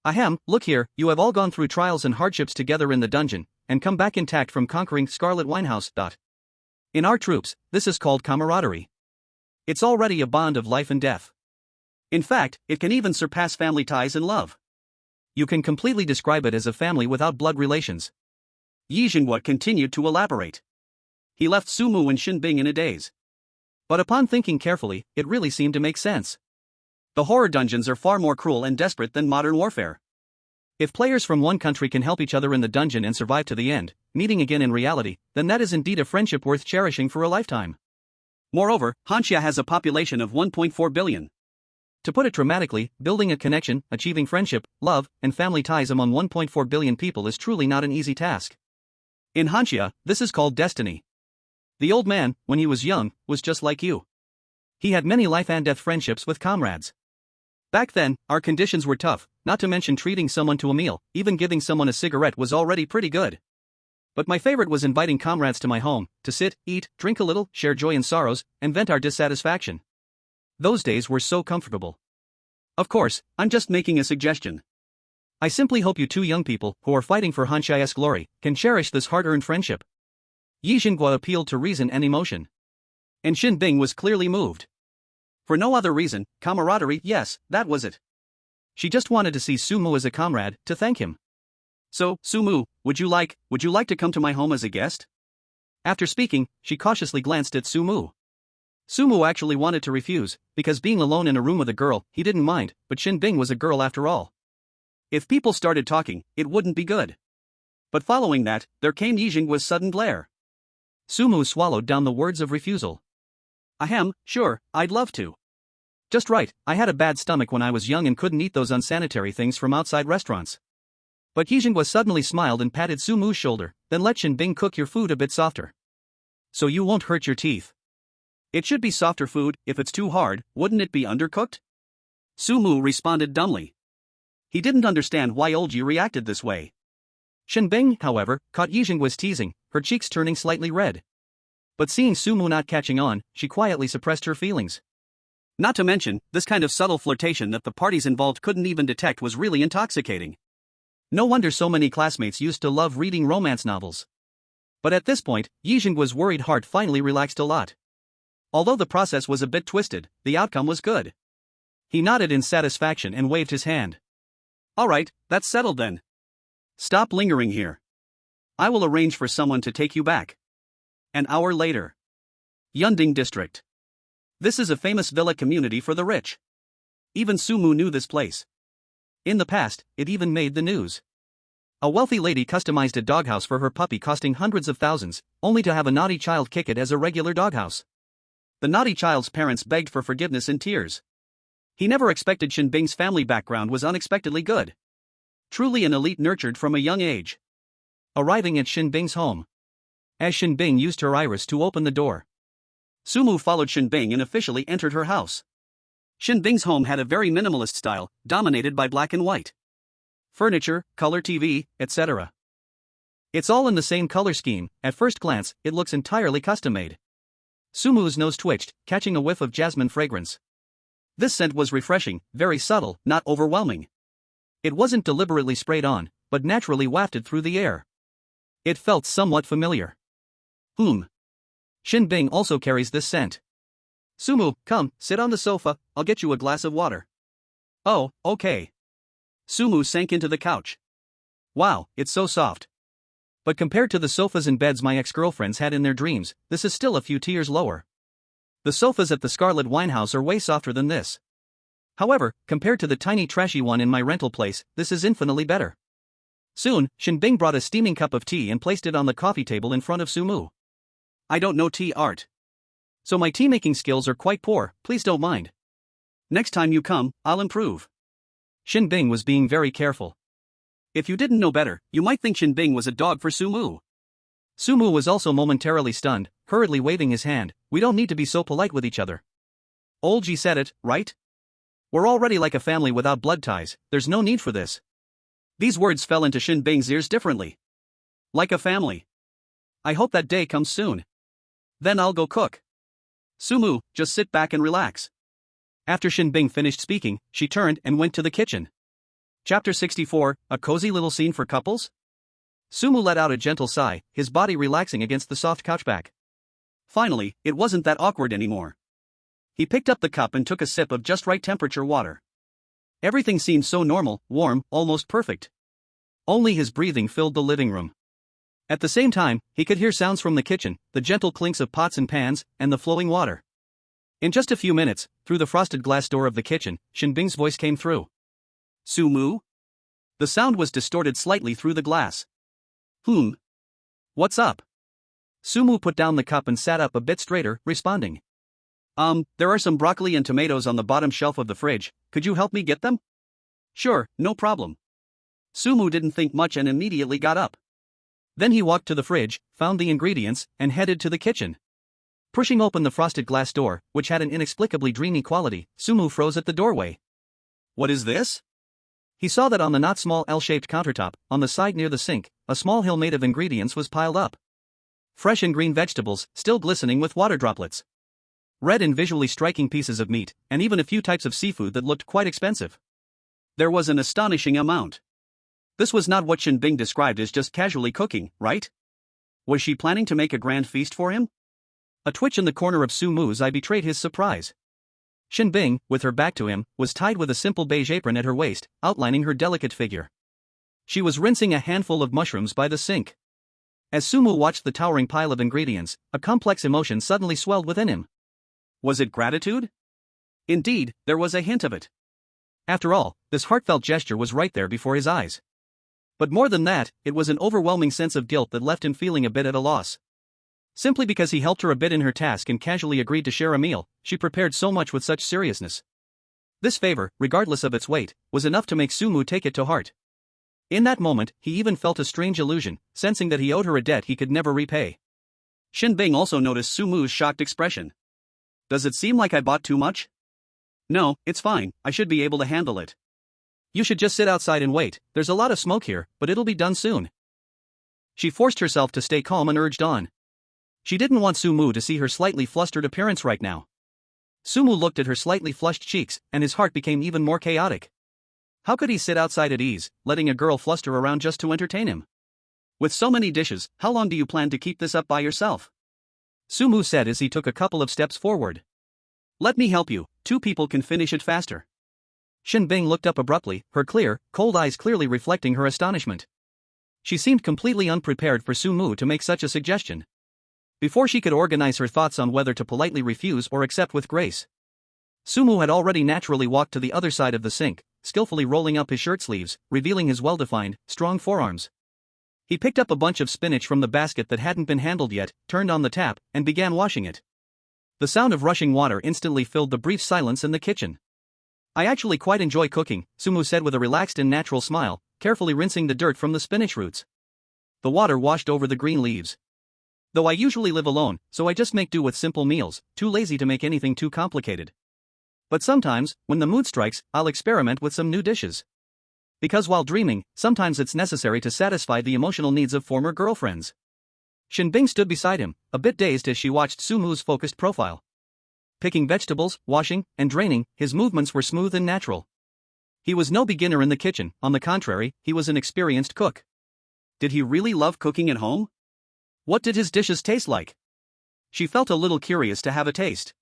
Ahem, look here, you have all gone through trials and hardships together in the dungeon, and come back intact from conquering Scarlet Winehouse. In our troops, this is called camaraderie. It's already a bond of life and death. In fact, it can even surpass family ties and love. You can completely describe it as a family without blood relations. Yi Zhenghua continued to elaborate. He left Sumu and Shen Bing in a daze. But upon thinking carefully, it really seemed to make sense. The horror dungeons are far more cruel and desperate than modern warfare. If players from one country can help each other in the dungeon and survive to the end, meeting again in reality, then that is indeed a friendship worth cherishing for a lifetime. Moreover, Hanya has a population of 1.4 billion. To put it dramatically, building a connection, achieving friendship, love, and family ties among 1.4 billion people is truly not an easy task. In Hanya, this is called destiny. The old man, when he was young, was just like you. He had many life and death friendships with comrades. Back then, our conditions were tough, not to mention treating someone to a meal, even giving someone a cigarette was already pretty good. But my favorite was inviting comrades to my home, to sit, eat, drink a little, share joy and sorrows, and vent our dissatisfaction. Those days were so comfortable. Of course, I'm just making a suggestion. I simply hope you two young people, who are fighting for Hanya's glory, can cherish this hard-earned friendship. Yi Zhenghua appealed to reason and emotion. And Shen Bing was clearly moved. For no other reason, camaraderie, yes, that was it. She just wanted to see Sumu as a comrade, to thank him. So, Sumu, would you like to come to my home as a guest? After speaking, she cautiously glanced at Sumu. Sumu actually wanted to refuse, because being alone in a room with a girl, he didn't mind, but Shen Bing was a girl after all. If people started talking, it wouldn't be good. But following that, there came Yi Zhenghua's sudden glare. Sumu swallowed down the words of refusal. Ahem, sure, I'd love to. Just right, I had a bad stomach when I was young and couldn't eat those unsanitary things from outside restaurants. But Yi Zhenghua suddenly smiled and patted Sumu's shoulder, then let Shen Bing cook your food a bit softer. So you won't hurt your teeth. It should be softer food. If it's too hard, wouldn't it be undercooked? Sumu responded dumbly. He didn't understand why Old Yi reacted this way. Shen Bing, however, caught Yi Zhenghua's teasing, her cheeks turning slightly red. But seeing Sumu not catching on, she quietly suppressed her feelings. Not to mention, this kind of subtle flirtation that the parties involved couldn't even detect was really intoxicating. No wonder so many classmates used to love reading romance novels. But at this point, Yijingguo's worried heart finally relaxed a lot. Although the process was a bit twisted, the outcome was good. He nodded in satisfaction and waved his hand. Alright, that's settled then. Stop lingering here. I will arrange for someone to take you back. An hour later. Yunding District. This is a famous villa community for the rich. Even Sumu knew this place. In the past, it even made the news. A wealthy lady customized a doghouse for her puppy costing hundreds of thousands, only to have a naughty child kick it as a regular doghouse. The naughty child's parents begged for forgiveness in tears. He never expected Shen Bing's family background was unexpectedly good. Truly an elite nurtured from a young age. Arriving at Shen Bing's home. As Shen Bing used her iris to open the door, Sumu followed Shen Bing and officially entered her house. Shen Bing's home had a very minimalist style, dominated by black and white. Furniture, color TV, etc. It's all in the same color scheme. At first glance, it looks entirely custom-made. Sumu's nose twitched, catching a whiff of jasmine fragrance. This scent was refreshing, very subtle, not overwhelming. It wasn't deliberately sprayed on, but naturally wafted through the air. It felt somewhat familiar. Shen Bing also carries this scent. Sumu, come, sit on the sofa, I'll get you a glass of water. Oh, okay. Sumu sank into the couch. Wow, it's so soft. But compared to the sofas and beds my ex-girlfriends had in their dreams, this is still a few tiers lower. The sofas at the Scarlet Winehouse are way softer than this. However, compared to the tiny trashy one in my rental place, this is infinitely better. Soon, Shen Bing brought a steaming cup of tea and placed it on the coffee table in front of Sumu. I don't know tea art. So my tea-making skills are quite poor, please don't mind. Next time you come, I'll improve. Shen Bing was being very careful. If you didn't know better, you might think Shen Bing was a dog for Sumu. Sumu was also momentarily stunned, hurriedly waving his hand. We don't need to be so polite with each other. Olji said it, right? We're already like a family without blood ties, there's no need for this. These words fell into Shen Bing's ears differently. Like a family. I hope that day comes soon. Then I'll go cook. Sumu, just sit back and relax. After Shen Bing finished speaking, she turned and went to the kitchen. Chapter 64, a cozy little scene for couples? Sumu let out a gentle sigh, his body relaxing against the soft couchback. Finally, it wasn't that awkward anymore. He picked up the cup and took a sip of just right temperature water. Everything seemed so normal, warm, almost perfect. Only his breathing filled the living room. At the same time, he could hear sounds from the kitchen, the gentle clinks of pots and pans, and the flowing water. In just a few minutes, through the frosted glass door of the kitchen, Shen Bing's voice came through. Sumu? The sound was distorted slightly through the glass. What's up? Sumu put down the cup and sat up a bit straighter, responding. There are some broccoli and tomatoes on the bottom shelf of the fridge, could you help me get them? Sure, no problem. Sumu didn't think much and immediately got up. Then he walked to the fridge, found the ingredients, and headed to the kitchen. Pushing open the frosted glass door, which had an inexplicably dreamy quality, Sumu froze at the doorway. What is this? He saw that on the not small L-shaped countertop, on the side near the sink, a small hill made of ingredients was piled up. Fresh and green vegetables, still glistening with water droplets. Red and visually striking pieces of meat, and even a few types of seafood that looked quite expensive. There was an astonishing amount. This was not what Shen Bing described as just casually cooking, right? Was she planning to make a grand feast for him? A twitch in the corner of Sumu's eye betrayed his surprise. Shen Bing, with her back to him, was tied with a simple beige apron at her waist, outlining her delicate figure. She was rinsing a handful of mushrooms by the sink. As Sumu watched the towering pile of ingredients, a complex emotion suddenly swelled within him. Was it gratitude? Indeed, there was a hint of it. After all, this heartfelt gesture was right there before his eyes. But more than that, it was an overwhelming sense of guilt that left him feeling a bit at a loss. Simply because he helped her a bit in her task and casually agreed to share a meal, she prepared so much with such seriousness. This favor, regardless of its weight, was enough to make Sumu take it to heart. In that moment, he even felt a strange illusion, sensing that he owed her a debt he could never repay. Shen Bing also noticed Sumu's shocked expression. Does it seem like I bought too much? No, it's fine, I should be able to handle it. You should just sit outside and wait, there's a lot of smoke here, but it'll be done soon. She forced herself to stay calm and urged on. She didn't want Sumu to see her slightly flustered appearance right now. Sumu looked at her slightly flushed cheeks, and his heart became even more chaotic. How could he sit outside at ease, letting a girl fluster around just to entertain him? With so many dishes, how long do you plan to keep this up by yourself? Sumu said as he took a couple of steps forward. Let me help you, 2 people can finish it faster. Shen Bing looked up abruptly, her clear, cold eyes clearly reflecting her astonishment. She seemed completely unprepared for Sumu to make such a suggestion. Before she could organize her thoughts on whether to politely refuse or accept with grace, Sumu had already naturally walked to the other side of the sink, skillfully rolling up his shirt sleeves, revealing his well-defined, strong forearms. He picked up a bunch of spinach from the basket that hadn't been handled yet, turned on the tap, and began washing it. The sound of rushing water instantly filled the brief silence in the kitchen. I actually quite enjoy cooking, Sumu said with a relaxed and natural smile, carefully rinsing the dirt from the spinach roots. The water washed over the green leaves. Though I usually live alone, so I just make do with simple meals, too lazy to make anything too complicated. But sometimes, when the mood strikes, I'll experiment with some new dishes. Because while dreaming, sometimes it's necessary to satisfy the emotional needs of former girlfriends. Shen Bing stood beside him, a bit dazed as she watched Sumu's focused profile. Picking vegetables, washing, and draining, his movements were smooth and natural. He was no beginner in the kitchen, on the contrary, he was an experienced cook. Did he really love cooking at home? What did his dishes taste like? She felt a little curious to have a taste.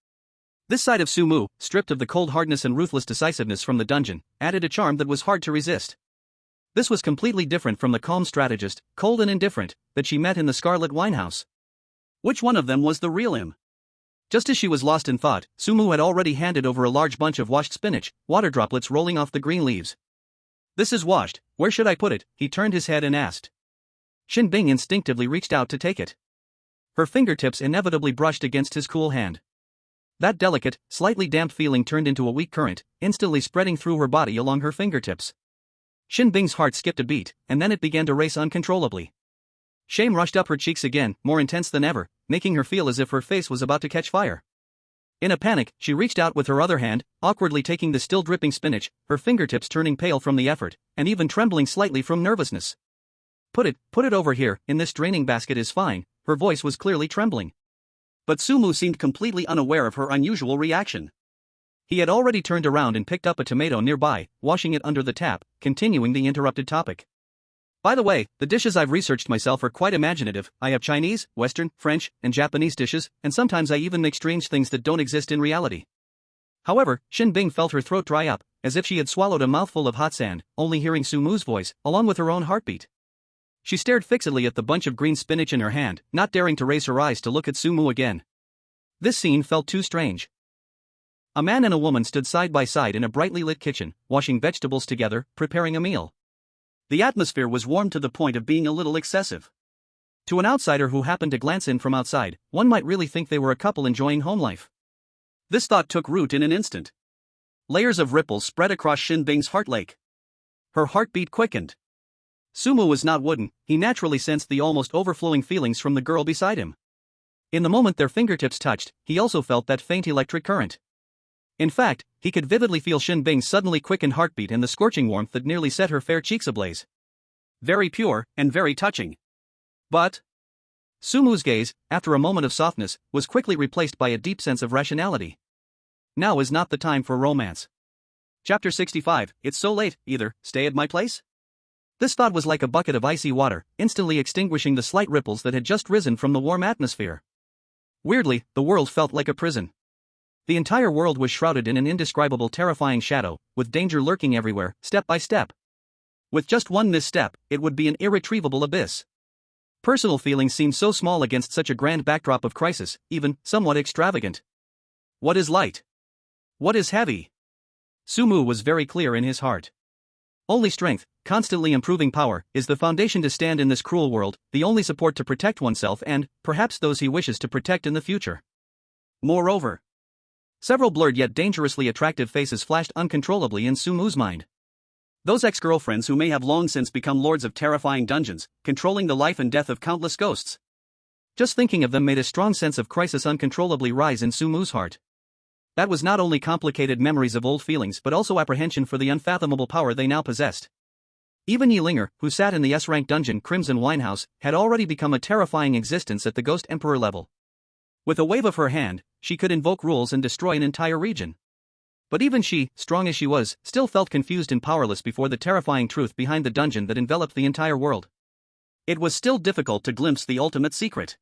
This side of Sumu, stripped of the cold hardness and ruthless decisiveness from the dungeon, added a charm that was hard to resist. This was completely different from the calm strategist, cold and indifferent, that she met in the Scarlet Winehouse. Which one of them was the real him? Just as she was lost in thought, Sumu had already handed over a large bunch of washed spinach, water droplets rolling off the green leaves. This is washed, where should I put it? He turned his head and asked. Shen Bing instinctively reached out to take it. Her fingertips inevitably brushed against his cool hand. That delicate, slightly damp feeling turned into a weak current, instantly spreading through her body along her fingertips. Shen Bing's heart skipped a beat, and then it began to race uncontrollably. Shame rushed up her cheeks again, more intense than ever, making her feel as if her face was about to catch fire. In a panic, she reached out with her other hand, awkwardly taking the still dripping spinach, her fingertips turning pale from the effort, and even trembling slightly from nervousness. Put it over here, in this draining basket is fine, her voice was clearly trembling. But Sumu seemed completely unaware of her unusual reaction. He had already turned around and picked up a tomato nearby, washing it under the tap, continuing the interrupted topic. By the way, the dishes I've researched myself are quite imaginative. I have Chinese, Western, French, and Japanese dishes, and sometimes I even make strange things that don't exist in reality. However, Shen Bing felt her throat dry up, as if she had swallowed a mouthful of hot sand, only hearing Sumu's voice, along with her own heartbeat. She stared fixedly at the bunch of green spinach in her hand, not daring to raise her eyes to look at Sumu again. This scene felt too strange. A man and a woman stood side by side in a brightly lit kitchen, washing vegetables together, preparing a meal. The atmosphere was warm to the point of being a little excessive. To an outsider who happened to glance in from outside, one might really think they were a couple enjoying home life. This thought took root in an instant. Layers of ripples spread across Shen Bing's heart lake. Her heartbeat quickened. Sumu was not wooden, he naturally sensed the almost overflowing feelings from the girl beside him. In the moment their fingertips touched, he also felt that faint electric current. In fact, he could vividly feel Shen Bing's suddenly quickened heartbeat and the scorching warmth that nearly set her fair cheeks ablaze. Very pure, and very touching. But Sumu's gaze, after a moment of softness, was quickly replaced by a deep sense of rationality. Now is not the time for romance. Chapter 65, It's so late, either stay at my place? This thought was like a bucket of icy water, instantly extinguishing the slight ripples that had just risen from the warm atmosphere. Weirdly, the world felt like a prison. The entire world was shrouded in an indescribable terrifying shadow, with danger lurking everywhere, step by step. With just one misstep, it would be an irretrievable abyss. Personal feelings seemed so small against such a grand backdrop of crisis, even somewhat extravagant. What is light? What is heavy? Sumu was very clear in his heart. Only strength, constantly improving power, is the foundation to stand in this cruel world, the only support to protect oneself and, perhaps those he wishes to protect in the future. Moreover, several blurred yet dangerously attractive faces flashed uncontrollably in Sumu's mind. Those ex-girlfriends who may have long since become lords of terrifying dungeons, controlling the life and death of countless ghosts. Just thinking of them made a strong sense of crisis uncontrollably rise in Sumu's heart. That was not only complicated memories of old feelings but also apprehension for the unfathomable power they now possessed. Even Yilinger, who sat in the S-rank dungeon Crimson Winehouse, had already become a terrifying existence at the Ghost Emperor level. With a wave of her hand, she could invoke rules and destroy an entire region. But even she, strong as she was, still felt confused and powerless before the terrifying truth behind the dungeon that enveloped the entire world. It was still difficult to glimpse the ultimate secret.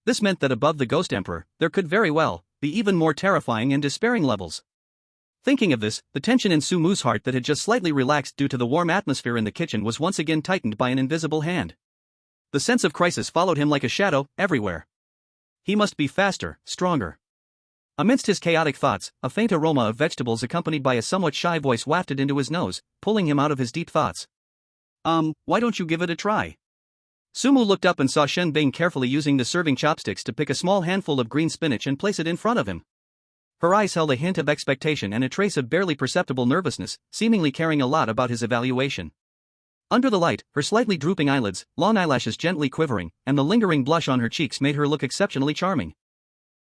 This meant that above the Ghost Emperor, there could very well be even more terrifying and despairing levels. Thinking of this, the tension in Sumu's heart that had just slightly relaxed due to the warm atmosphere in the kitchen was once again tightened by an invisible hand. The sense of crisis followed him like a shadow, everywhere. He must be faster, stronger. Amidst his chaotic thoughts, a faint aroma of vegetables accompanied by a somewhat shy voice wafted into his nose, pulling him out of his deep thoughts. Why don't you give it a try? Sumu looked up and saw Shen Bing carefully using the serving chopsticks to pick a small handful of green spinach and place it in front of him. Her eyes held a hint of expectation and a trace of barely perceptible nervousness, seemingly caring a lot about his evaluation. Under the light, her slightly drooping eyelids, long eyelashes gently quivering, and the lingering blush on her cheeks made her look exceptionally charming.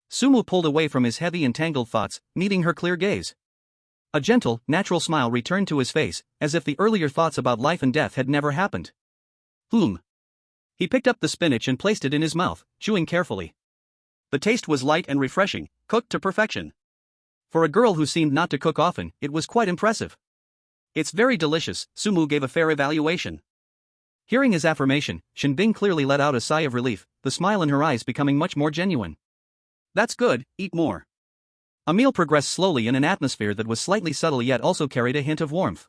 Sumu pulled away from his heavy and tangled thoughts, meeting her clear gaze. A gentle, natural smile returned to his face, as if the earlier thoughts about life and death had never happened. He picked up the spinach and placed it in his mouth, chewing carefully. The taste was light and refreshing, cooked to perfection. For a girl who seemed not to cook often, it was quite impressive. It's very delicious, Sumu gave a fair evaluation. Hearing his affirmation, Shen Bing clearly let out a sigh of relief, the smile in her eyes becoming much more genuine. That's good, eat more. A meal progressed slowly in an atmosphere that was slightly subtle yet also carried a hint of warmth.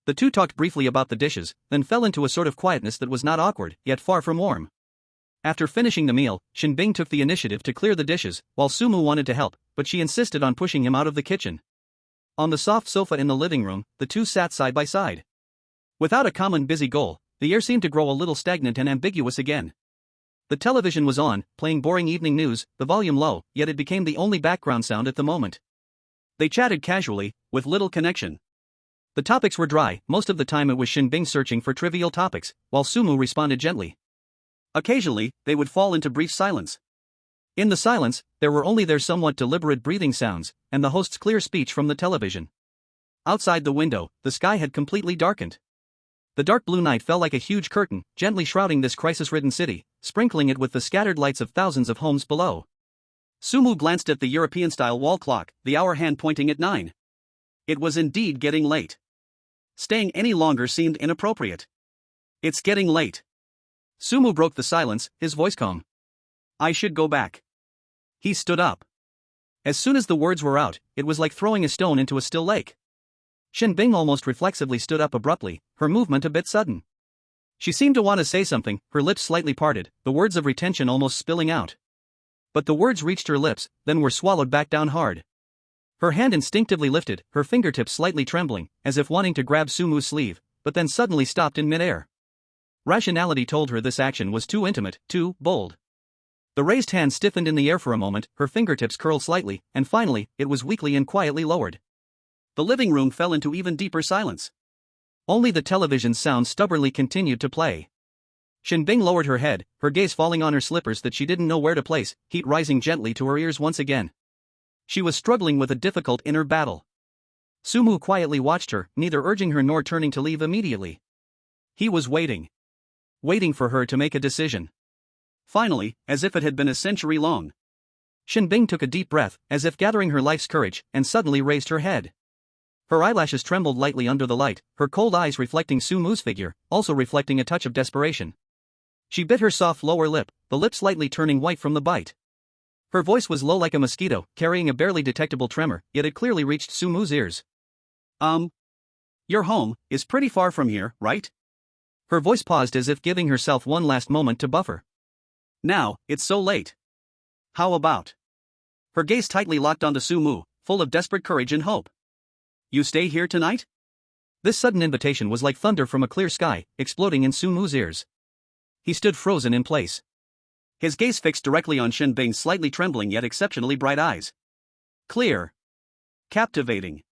The two talked briefly about the dishes, then fell into a sort of quietness that was not awkward, yet far from warm. After finishing the meal, Shen Bing took the initiative to clear the dishes, while Sumu wanted to help, but she insisted on pushing him out of the kitchen. On the soft sofa in the living room, the two sat side by side. Without a common busy goal, the air seemed to grow a little stagnant and ambiguous again. The television was on, playing boring evening news, the volume low, yet it became the only background sound at the moment. They chatted casually, with little connection. The topics were dry, most of the time it was Shen Bing searching for trivial topics, while Sumu responded gently. Occasionally, they would fall into brief silence. In the silence, there were only their somewhat deliberate breathing sounds, and the host's clear speech from the television. Outside the window, the sky had completely darkened. The dark blue night fell like a huge curtain, gently shrouding this crisis-ridden city, sprinkling it with the scattered lights of thousands of homes below. Sumu glanced at the European-style wall clock, the hour hand pointing at 9. It was indeed getting late. Staying any longer seemed inappropriate. It's getting late. Sumu broke the silence, his voice calm. I should go back. He stood up. As soon as the words were out, it was like throwing a stone into a still lake. Shen Bing almost reflexively stood up abruptly, her movement a bit sudden. She seemed to want to say something, her lips slightly parted, the words of retention almost spilling out. But the words reached her lips, then were swallowed back down hard. Her hand instinctively lifted, her fingertips slightly trembling, as if wanting to grab Sumu's sleeve, but then suddenly stopped in midair. Rationality told her this action was too intimate, too bold. The raised hand stiffened in the air for a moment, her fingertips curled slightly, and finally, it was weakly and quietly lowered. The living room fell into even deeper silence. Only the television's sound stubbornly continued to play. Shen Bing lowered her head, her gaze falling on her slippers that she didn't know where to place, heat rising gently to her ears once again. She was struggling with a difficult inner battle. Sumu quietly watched her, neither urging her nor turning to leave immediately. He was waiting. Waiting for her to make a decision. Finally, as if it had been a century long. Shen Bing took a deep breath, as if gathering her life's courage, and suddenly raised her head. Her eyelashes trembled lightly under the light, her cold eyes reflecting Sumu's figure, also reflecting a touch of desperation. She bit her soft lower lip, the lip slightly turning white from the bite. Her voice was low like a mosquito, carrying a barely detectable tremor, yet it clearly reached Sumu's ears. Your home is pretty far from here, right? Her voice paused as if giving herself one last moment to buffer. Now, it's so late. How about? Her gaze tightly locked onto Sumu, full of desperate courage and hope. You stay here tonight? This sudden invitation was like thunder from a clear sky, exploding in Sumu's ears. He stood frozen in place. His gaze fixed directly on Shen Bing's slightly trembling yet exceptionally bright eyes. Clear. Captivating.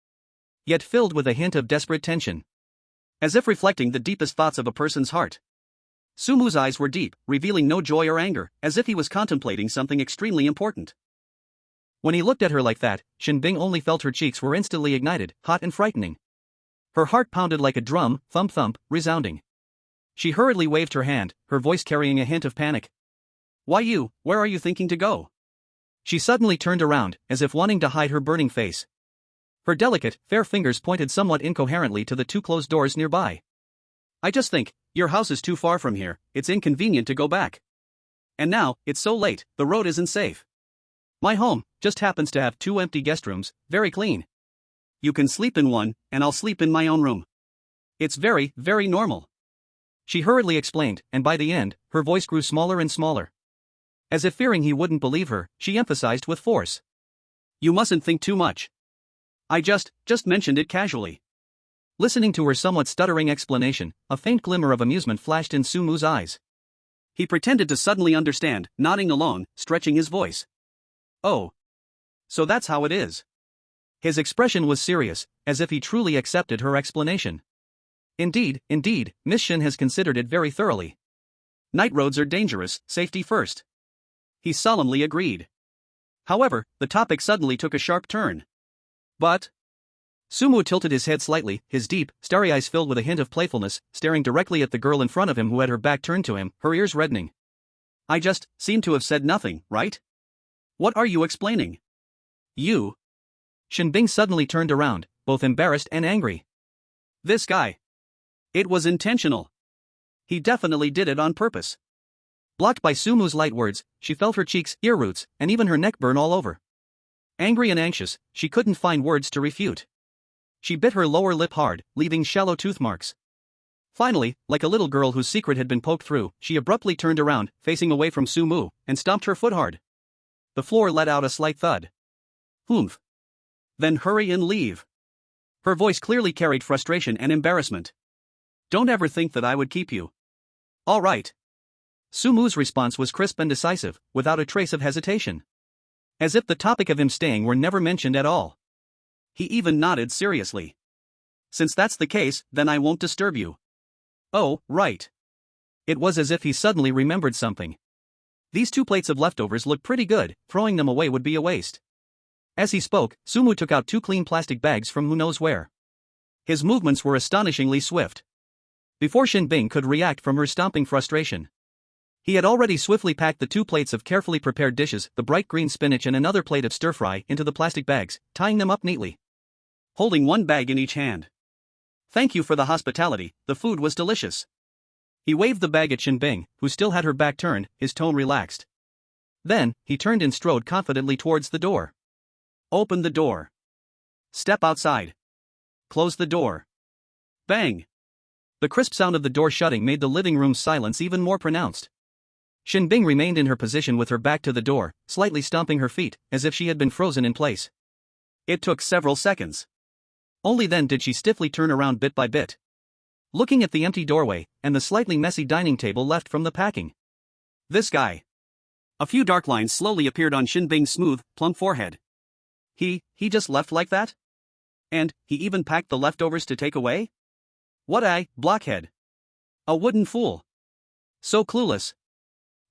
Yet filled with a hint of desperate tension. As if reflecting the deepest thoughts of a person's heart. Sumu's eyes were deep, revealing no joy or anger, as if he was contemplating something extremely important. When he looked at her like that, Shen Bing only felt her cheeks were instantly ignited, hot and frightening. Her heart pounded like a drum, thump thump, resounding. She hurriedly waved her hand, her voice carrying a hint of panic. Why you, where are you thinking to go? She suddenly turned around, as if wanting to hide her burning face. Her delicate, fair fingers pointed somewhat incoherently to the two closed doors nearby. I just think, your house is too far from here, it's inconvenient to go back. And now, it's so late, the road isn't safe. My home just happens to have 2 empty guest rooms, very clean. You can sleep in one, and I'll sleep in my own room. It's very, very normal. She hurriedly explained, and by the end, her voice grew smaller and smaller. As if fearing he wouldn't believe her, she emphasized with force. You mustn't think too much. I just mentioned it casually. Listening to her somewhat stuttering explanation, a faint glimmer of amusement flashed in Sumu's eyes. He pretended to suddenly understand, nodding along, stretching his voice. Oh. So that's how it is. His expression was serious, as if he truly accepted her explanation. Indeed, Miss Shen has considered it very thoroughly. Night roads are dangerous, safety first. He solemnly agreed. However, the topic suddenly took a sharp turn. But? Sumu tilted his head slightly, his deep, starry eyes filled with a hint of playfulness, staring directly at the girl in front of him who had her back turned to him, her ears reddening. I just seem to have said nothing, right? What are you explaining? You? Shen Bing suddenly turned around, both embarrassed and angry. This guy. It was intentional. He definitely did it on purpose. Blocked by Sumu's light words, she felt her cheeks, ear roots, and even her neck burn all over. Angry and anxious, she couldn't find words to refute. She bit her lower lip hard, leaving shallow tooth marks. Finally, like a little girl whose secret had been poked through, she abruptly turned around, facing away from Sumu, and stomped her foot hard. The floor let out a slight thud. Oomph. Then hurry and leave. Her voice clearly carried frustration and embarrassment. Don't ever think that I would keep you. All right. Sumu's response was crisp and decisive, without a trace of hesitation. As if the topic of him staying were never mentioned at all. He even nodded seriously. Since that's the case, then I won't disturb you. Oh, right. It was as if he suddenly remembered something. These 2 plates of leftovers looked pretty good, throwing them away would be a waste. As he spoke, Sumu took out 2 clean plastic bags from who knows where. His movements were astonishingly swift. Before Shen Bing could react from her stomping frustration, he had already swiftly packed the 2 plates of carefully prepared dishes, the bright green spinach and another plate of stir-fry, into the plastic bags, tying them up neatly. Holding 1 bag in each hand. Thank you for the hospitality, the food was delicious. He waved the bag at Shen Bing, who still had her back turned, his tone relaxed. Then, he turned and strode confidently towards the door. Open the door. Step outside. Close the door. Bang! The crisp sound of the door shutting made the living room's silence even more pronounced. Shen Bing remained in her position with her back to the door, slightly stomping her feet, as if she had been frozen in place. It took several seconds. Only then did she stiffly turn around bit by bit. Looking at the empty doorway, and the slightly messy dining table left from the packing. This guy. A few dark lines slowly appeared on Shen Bing's smooth, plump forehead. He just left like that? And, he even packed the leftovers to take away? What a blockhead. A wooden fool. So clueless.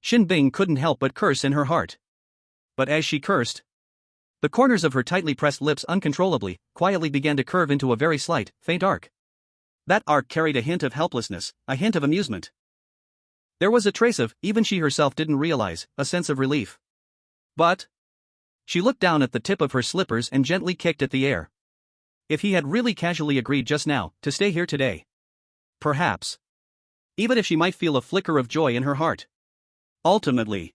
Shen Bing couldn't help but curse in her heart. But as she cursed, the corners of her tightly pressed lips uncontrollably, quietly began to curve into a very slight, faint arc. That arc carried a hint of helplessness, a hint of amusement. There was a trace of, even she herself didn't realize, a sense of relief. But she looked down at the tip of her slippers and gently kicked at the air. If he had really casually agreed just now to stay here today. Perhaps. Even if she might feel a flicker of joy in her heart. Ultimately,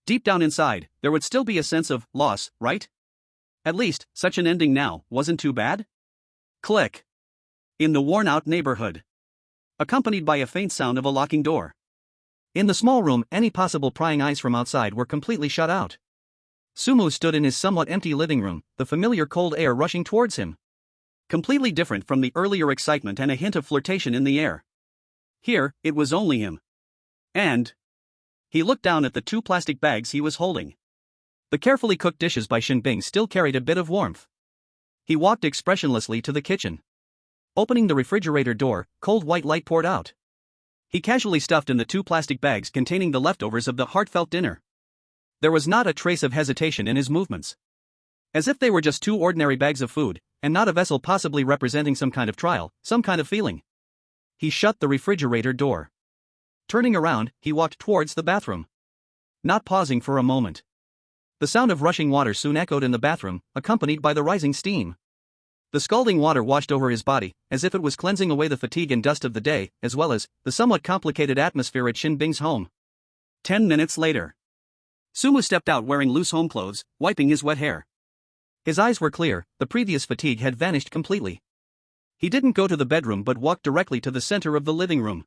deep down inside, there would still be a sense of loss, right? At least, such an ending now wasn't too bad. Click. In the worn-out neighborhood. Accompanied by a faint sound of a locking door. In the small room, any possible prying eyes from outside were completely shut out. Sumu stood in his somewhat empty living room, the familiar cold air rushing towards him. Completely different from the earlier excitement and a hint of flirtation in the air. Here, it was only him. And he looked down at the 2 plastic bags he was holding. The carefully cooked dishes by Shen Bing still carried a bit of warmth. He walked expressionlessly to the kitchen. Opening the refrigerator door, cold white light poured out. He casually stuffed in the 2 plastic bags containing the leftovers of the heartfelt dinner. There was not a trace of hesitation in his movements. As if they were just 2 ordinary bags of food, and not a vessel possibly representing some kind of trial, some kind of feeling. He shut the refrigerator door. Turning around, he walked towards the bathroom. Not pausing for a moment. The sound of rushing water soon echoed in the bathroom, accompanied by the rising steam. The scalding water washed over his body, as if it was cleansing away the fatigue and dust of the day, as well as the somewhat complicated atmosphere at Shen Bing's home. 10 minutes later. Sumu stepped out wearing loose home clothes, wiping his wet hair. His eyes were clear, the previous fatigue had vanished completely. He didn't go to the bedroom but walked directly to the center of the living room.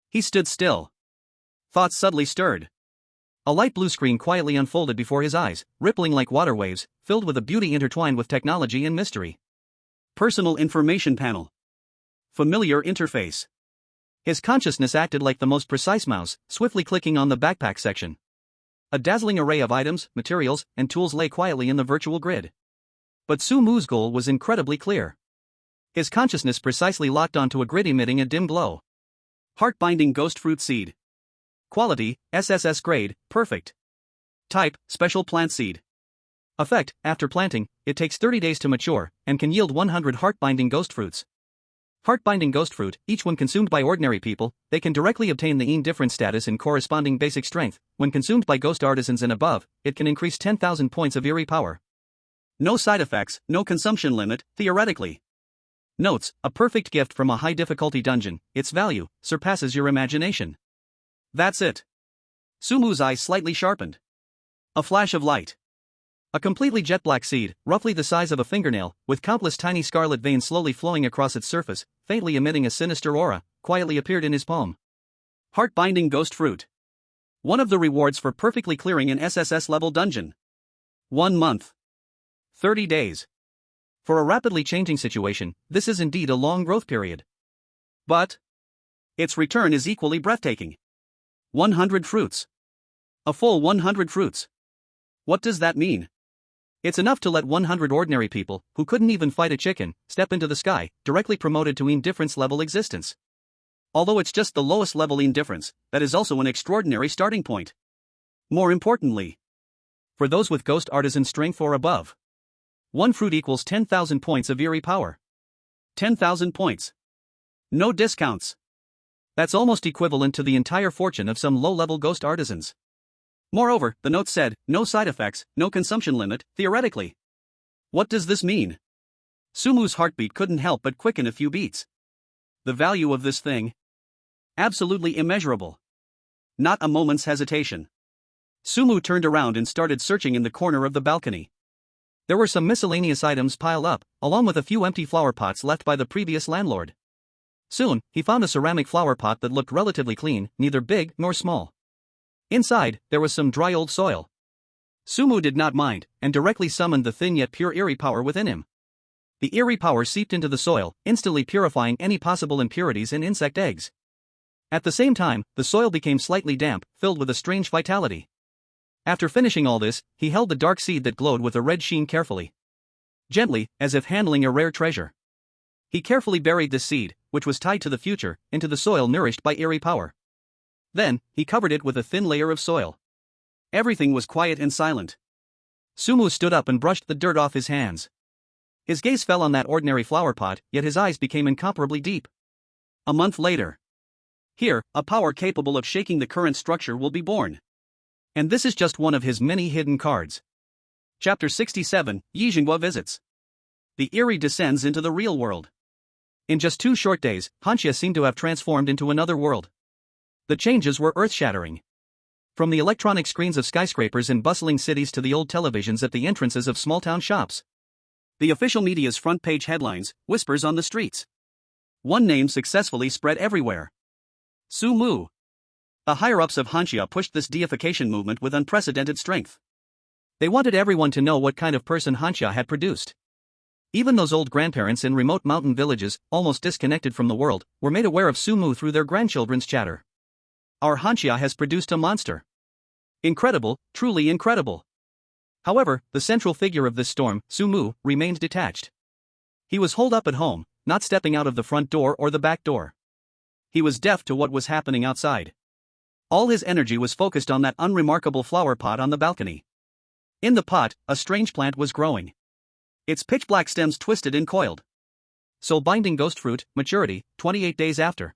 He stood still. Thoughts subtly stirred. A light blue screen quietly unfolded before his eyes, rippling like water waves, filled with a beauty intertwined with technology and mystery. Personal information panel. Familiar interface. His consciousness acted like the most precise mouse, swiftly clicking on the backpack section. A dazzling array of items, materials, and tools lay quietly in the virtual grid. But Sumu's goal was incredibly clear. His consciousness precisely locked onto a grid emitting a dim glow. Heart-binding ghost fruit seed. Quality, SSS grade, perfect. Type, special plant seed. Effect, after planting, it takes 30 days to mature, and can yield 100 heart-binding ghost fruits. Heart-binding ghost fruit, each one consumed by ordinary people, they can directly obtain the indifference status and corresponding basic strength. When consumed by ghost artisans and above, it can increase 10,000 points of eerie power. No side effects, no consumption limit, theoretically. Notes, a perfect gift from a high-difficulty dungeon, its value surpasses your imagination. That's it. Sumu's eyes slightly sharpened. A flash of light. A completely jet-black seed, roughly the size of a fingernail, with countless tiny scarlet veins slowly flowing across its surface, faintly emitting a sinister aura, quietly appeared in his palm. Heart-binding ghost fruit. One of the rewards for perfectly clearing an SSS-level dungeon. 1 month. 30 days. For a rapidly changing situation, this is indeed a long growth period. But its return is equally breathtaking. 100 fruits. A full 100 fruits. What does that mean? It's enough to let 100 ordinary people, who couldn't even fight a chicken, step into the sky, directly promoted to indifference level existence. Although it's just the lowest level indifference, that is also an extraordinary starting point. More importantly, for those with ghost artisan strength or above, 1 fruit equals 10,000 points of eerie power. 10,000 points. No discounts. That's almost equivalent to the entire fortune of some low-level ghost artisans. Moreover, the note said, no side effects, no consumption limit, theoretically. What does this mean? Sumu's heartbeat couldn't help but quicken a few beats. The value of this thing? Absolutely immeasurable. Not a moment's hesitation. Sumu turned around and started searching in the corner of the balcony. There were some miscellaneous items piled up, along with a few empty flower pots left by the previous landlord. Soon, he found a ceramic flower pot that looked relatively clean, neither big nor small. Inside, there was some dry old soil. Sumu did not mind, and directly summoned the thin yet pure eerie power within him. The eerie power seeped into the soil, instantly purifying any possible impurities and insect eggs. At the same time, the soil became slightly damp, filled with a strange vitality. After finishing all this, he held the dark seed that glowed with a red sheen carefully. Gently, as if handling a rare treasure. He carefully buried this seed, which was tied to the future, into the soil nourished by eerie power. Then, he covered it with a thin layer of soil. Everything was quiet and silent. Sumu stood up and brushed the dirt off his hands. His gaze fell on that ordinary flower pot, yet his eyes became incomparably deep. A month later. Here, a power capable of shaking the current structure will be born. And this is just one of his many hidden cards. Chapter 67, Yijinghua visits. The eerie descends into the real world. In just 2 short days, Hanya seemed to have transformed into another world. The changes were earth-shattering. From the electronic screens of skyscrapers in bustling cities to the old televisions at the entrances of small-town shops. The official media's front-page headlines, whispers on the streets. One name successfully spread everywhere. Sumu. The higher-ups of Hanya pushed this deification movement with unprecedented strength. They wanted everyone to know what kind of person Hanya had produced. Even those old grandparents in remote mountain villages, almost disconnected from the world, were made aware of Sumu through their grandchildren's chatter. Our Hanya has produced a monster. Incredible, truly incredible. However, the central figure of this storm, Sumu, remained detached. He was holed up at home, not stepping out of the front door or the back door. He was deaf to what was happening outside. All his energy was focused on that unremarkable flower pot on the balcony. In the pot, a strange plant was growing. Its pitch-black stems twisted and coiled. Soul-binding ghost fruit, maturity, 28 days after.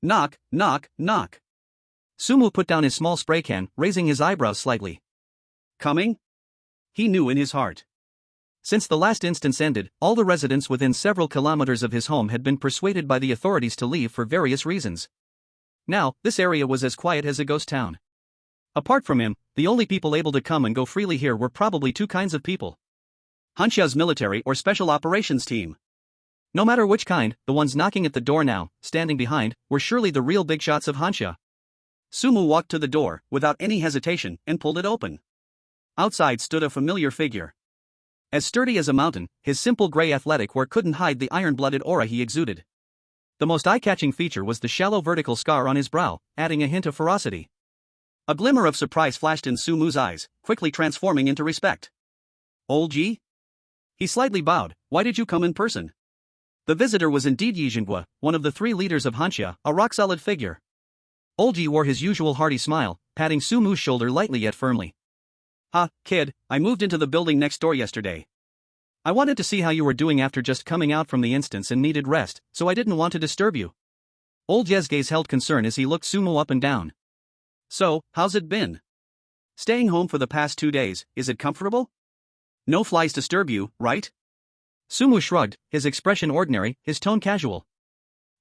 Knock, knock, knock. Sumu put down his small spray can, raising his eyebrows slightly. Coming? He knew in his heart. Since the last instance ended, all the residents within several kilometers of his home had been persuaded by the authorities to leave for various reasons. Now, this area was as quiet as a ghost town. Apart from him, the only people able to come and go freely here were probably two kinds of people. Hanya's military or special operations team. No matter which kind, the ones knocking at the door now, standing behind, were surely the real big shots of Hanya. Sumu walked to the door, without any hesitation, and pulled it open. Outside stood a familiar figure. As sturdy as a mountain, his simple gray athletic wear couldn't hide the iron-blooded aura he exuded. The most eye-catching feature was the shallow vertical scar on his brow, adding a hint of ferocity. A glimmer of surprise flashed in Sumu's eyes, quickly transforming into respect. Old Ji? He slightly bowed. Why did you come in person? The visitor was indeed Yijingwa, one of the three leaders of Hanya, a rock-solid figure. Old Ji wore his usual hearty smile, patting Sumu's shoulder lightly yet firmly. Kid, I moved into the building next door yesterday. I wanted to see how you were doing after just coming out from the instance and needed rest, so I didn't want to disturb you. Old Ye's gaze held concern as he looked Sumu up and down. So, how's it been? Staying home for the past 2 days, is it comfortable? No flies disturb you, right? Sumu shrugged, his expression ordinary, his tone casual.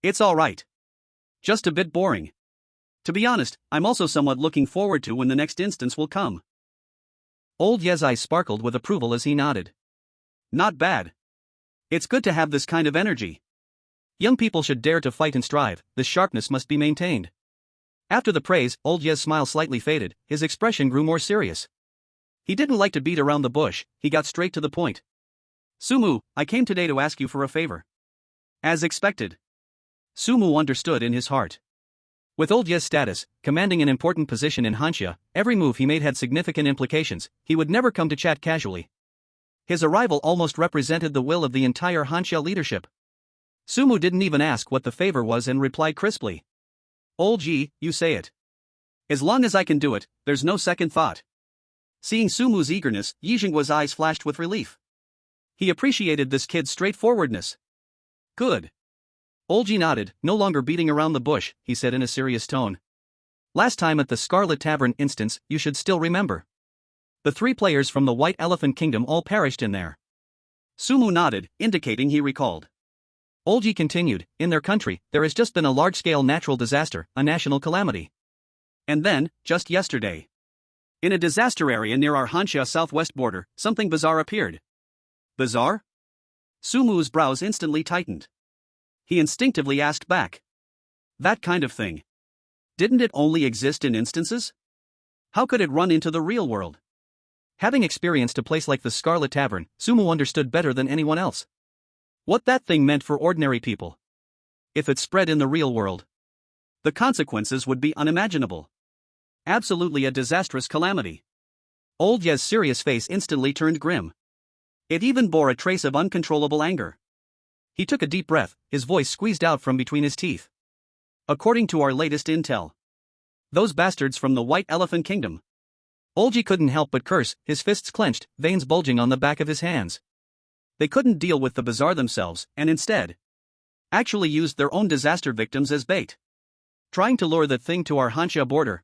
It's alright. Just a bit boring. To be honest, I'm also somewhat looking forward to when the next instance will come. Old Ye's eyes sparkled with approval as he nodded. Not bad. It's good to have this kind of energy. Young people should dare to fight and strive, the sharpness must be maintained. After the praise, Old Ye's smile slightly faded, his expression grew more serious. He didn't like to beat around the bush, he got straight to the point. Sumu, I came today to ask you for a favor. As expected. Sumu understood in his heart. With Old Ye's status, commanding an important position in Hanya, every move he made had significant implications. He would never come to chat casually. His arrival almost represented the will of the entire Hanya leadership. Sumu didn't even ask what the favor was and replied crisply. Old Ji, you say it. As long as I can do it, there's no second thought. Seeing Sumu's eagerness, Yijingwa's eyes flashed with relief. He appreciated this kid's straightforwardness. Good. Old Ji nodded, no longer beating around the bush, he said in a serious tone. Last time at the Scarlet Tavern instance, you should still remember. The 3 players from the White Elephant Kingdom all perished in there. Sumu nodded, indicating he recalled. Old Ji continued, in their country, there has just been a large-scale natural disaster, a national calamity. And then, just yesterday, in a disaster area near our Hanya southwest border, something bizarre appeared. Bizarre? Sumu's brows instantly tightened. He instinctively asked back. That kind of thing. Didn't it only exist in instances? How could it run into the real world? Having experienced a place like the Scarlet Tavern, Sumu understood better than anyone else what that thing meant for ordinary people. If it spread in the real world, the consequences would be unimaginable. Absolutely a disastrous calamity. Old Ye's serious face instantly turned grim. It even bore a trace of uncontrollable anger. He took a deep breath, his voice squeezed out from between his teeth. According to our latest intel, those bastards from the White Elephant Kingdom. Old Ji couldn't help but curse, his fists clenched, veins bulging on the back of his hands. They couldn't deal with the bazaar themselves, and instead actually used their own disaster victims as bait. Trying to lure the thing to our Hanya border.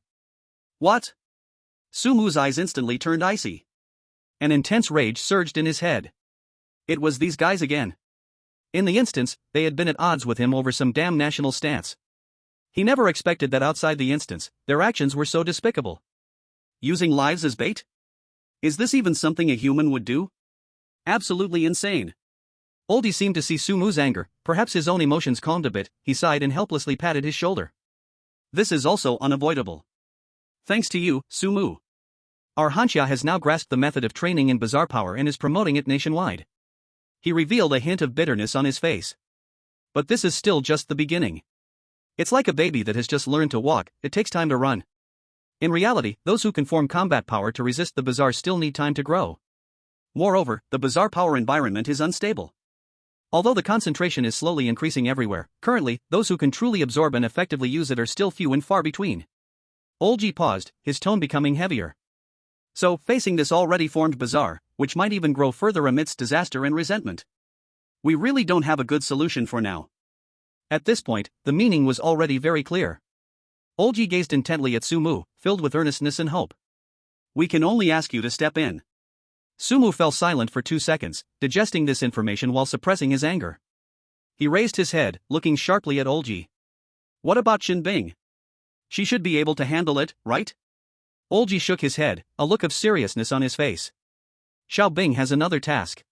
What? Sumu's eyes instantly turned icy. An intense rage surged in his head. It was these guys again. In the instance, they had been at odds with him over some damn national stance. He never expected that outside the instance, their actions were so despicable. Using lives as bait? Is this even something a human would do? Absolutely insane. Old Ji seemed to see Sumu's anger, perhaps his own emotions calmed a bit, he sighed and helplessly patted his shoulder. This is also unavoidable. Thanks to you, Sumu. Our Hanya has now grasped the method of training in bazaar power and is promoting it nationwide. He revealed a hint of bitterness on his face. But this is still just the beginning. It's like a baby that has just learned to walk, it takes time to run. In reality, those who can form combat power to resist the bazaar still need time to grow. Moreover, the bazaar power environment is unstable. Although the concentration is slowly increasing everywhere, currently, those who can truly absorb and effectively use it are still few and far between. Old Ji paused, his tone becoming heavier. So, facing this already formed bazaar, which might even grow further amidst disaster and resentment, we really don't have a good solution for now. At this point, the meaning was already very clear. Old Ji gazed intently at Sumu, filled with earnestness and hope. We can only ask you to step in. Sumu fell silent for 2 seconds, digesting this information while suppressing his anger. He raised his head, looking sharply at Olji. What about Shen Bing? She should be able to handle it, right? Olji shook his head, a look of seriousness on his face. Xiao Bing has another task.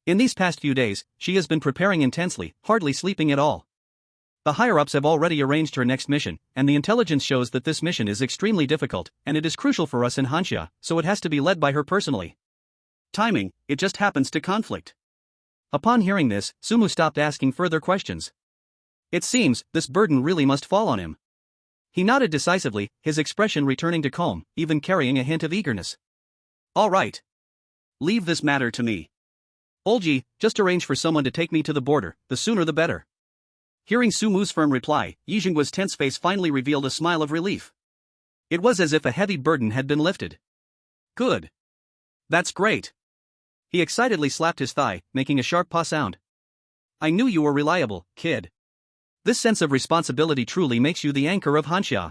In these past few days, she has been preparing intensely, hardly sleeping at all. The higher-ups have already arranged her next mission, and the intelligence shows that this mission is extremely difficult, and it is crucial for us in Hanya, so it has to be led by her personally. Timing, it just happens to conflict. Upon hearing this, Sumu stopped asking further questions. It seems, this burden really must fall on him. He nodded decisively, his expression returning to calm, even carrying a hint of eagerness. All right. Leave this matter to me. Olji, just arrange for someone to take me to the border, the sooner the better. Hearing Sumu's firm reply, Yijingguo's tense face finally revealed a smile of relief. It was as if a heavy burden had been lifted. Good. That's great. He excitedly slapped his thigh, making a sharp paw sound. I knew you were reliable, kid. This sense of responsibility truly makes you the anchor of Hanya.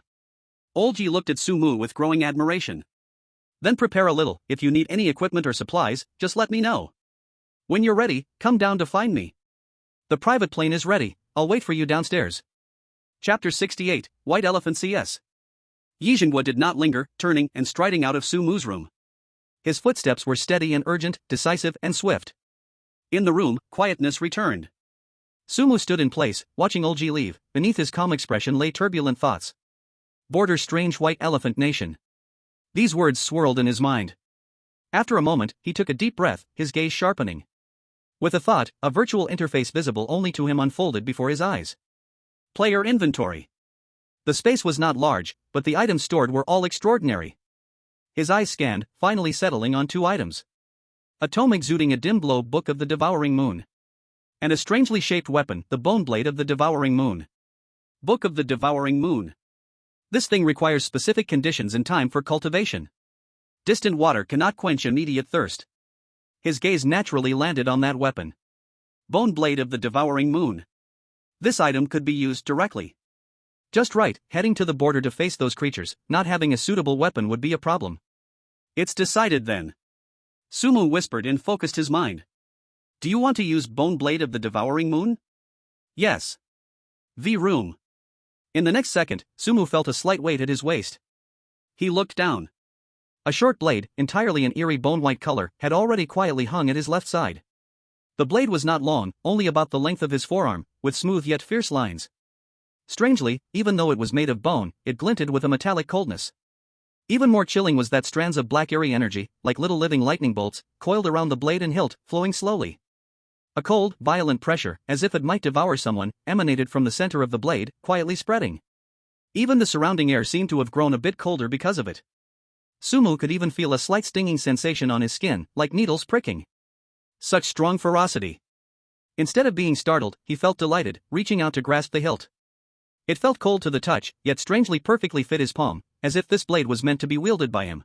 Olji looked at Sumu with growing admiration. Then prepare a little, if you need any equipment or supplies, just let me know. When you're ready, come down to find me. The private plane is ready, I'll wait for you downstairs. Chapter 68, White Elephant CS. Yijingguo did not linger, turning and striding out of Sumu's room. His footsteps were steady and urgent, decisive and swift. In the room, quietness returned. Sumu stood in place, watching Olji leave. Beneath his calm expression lay turbulent thoughts. Border strange white elephant nation. These words swirled in his mind. After a moment, he took a deep breath, his gaze sharpening. With a thought, a virtual interface visible only to him unfolded before his eyes. Player inventory. The space was not large, but the items stored were all extraordinary. His eyes scanned, finally settling on 2 items. A tome exuding a dim glow, Book of the Devouring Moon. And a strangely shaped weapon, the Bone Blade of the Devouring Moon. Book of the Devouring Moon. This thing requires specific conditions and time for cultivation. Distant water cannot quench immediate thirst. His gaze naturally landed on that weapon. Bone Blade of the Devouring Moon. This item could be used directly. Just right, heading to the border to face those creatures, not having a suitable weapon would be a problem. It's decided then. Sumu whispered and focused his mind. Do you want to use Bone Blade of the Devouring Moon? Yes. The room. In the next second, Sumu felt a slight weight at his waist. He looked down. A short blade, entirely an eerie bone-white color, had already quietly hung at his left side. The blade was not long, only about the length of his forearm, with smooth yet fierce lines. Strangely, even though it was made of bone, it glinted with a metallic coldness. Even more chilling was that strands of black eerie energy, like little living lightning bolts, coiled around the blade and hilt, flowing slowly. A cold, violent pressure, as if it might devour someone, emanated from the center of the blade, quietly spreading. Even the surrounding air seemed to have grown a bit colder because of it. Sumu could even feel a slight stinging sensation on his skin, like needles pricking. Such strong ferocity. Instead of being startled, he felt delighted, reaching out to grasp the hilt. It felt cold to the touch, yet strangely perfectly fit his palm, as if this blade was meant to be wielded by him.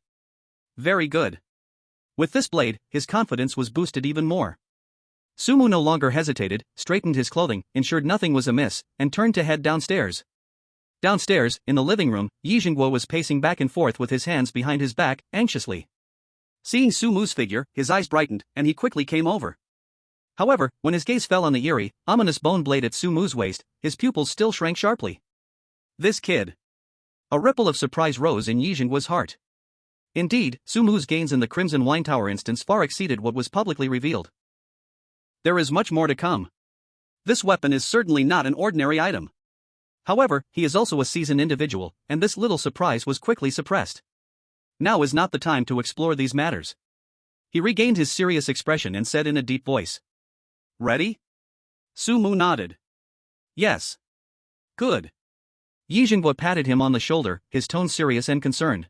Very good. With this blade, his confidence was boosted even more. Sumu no longer hesitated, straightened his clothing, ensured nothing was amiss, and turned to head downstairs. Downstairs, in the living room, Yijingguo was pacing back and forth with his hands behind his back, anxiously. Seeing Sumu's figure, his eyes brightened, and he quickly came over. However, when his gaze fell on the eerie, ominous bone blade at Sumu's waist, his pupils still shrank sharply. This kid. A ripple of surprise rose in Yijingguo's heart. Indeed, Sumu's gains in the Crimson Wine Tower instance far exceeded what was publicly revealed. There is much more to come. This weapon is certainly not an ordinary item. However, he is also a seasoned individual, and this little surprise was quickly suppressed. Now is not the time to explore these matters. He regained his serious expression and said in a deep voice. Ready? Sumu nodded. Yes. Good. Yijingguo patted him on the shoulder, his tone serious and concerned.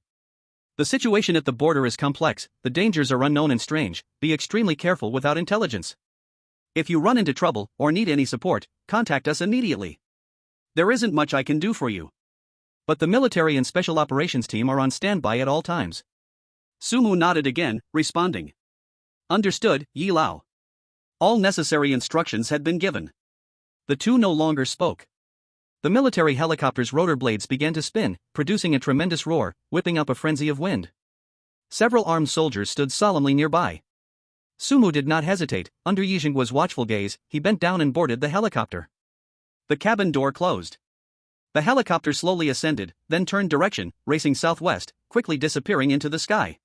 The situation at the border is complex, the dangers are unknown and strange, be extremely careful without intelligence. If you run into trouble, or need any support, contact us immediately. There isn't much I can do for you. But the military and special operations team are on standby at all times. Sumu nodded again, responding. Understood, Yi Lao. All necessary instructions had been given. The two no longer spoke. The military helicopter's rotor blades began to spin, producing a tremendous roar, whipping up a frenzy of wind. Several armed soldiers stood solemnly nearby. Sumu did not hesitate. Under Yijingwa's watchful gaze, he bent down and boarded the helicopter. The cabin door closed. The helicopter slowly ascended, then turned direction, racing southwest, quickly disappearing into the sky.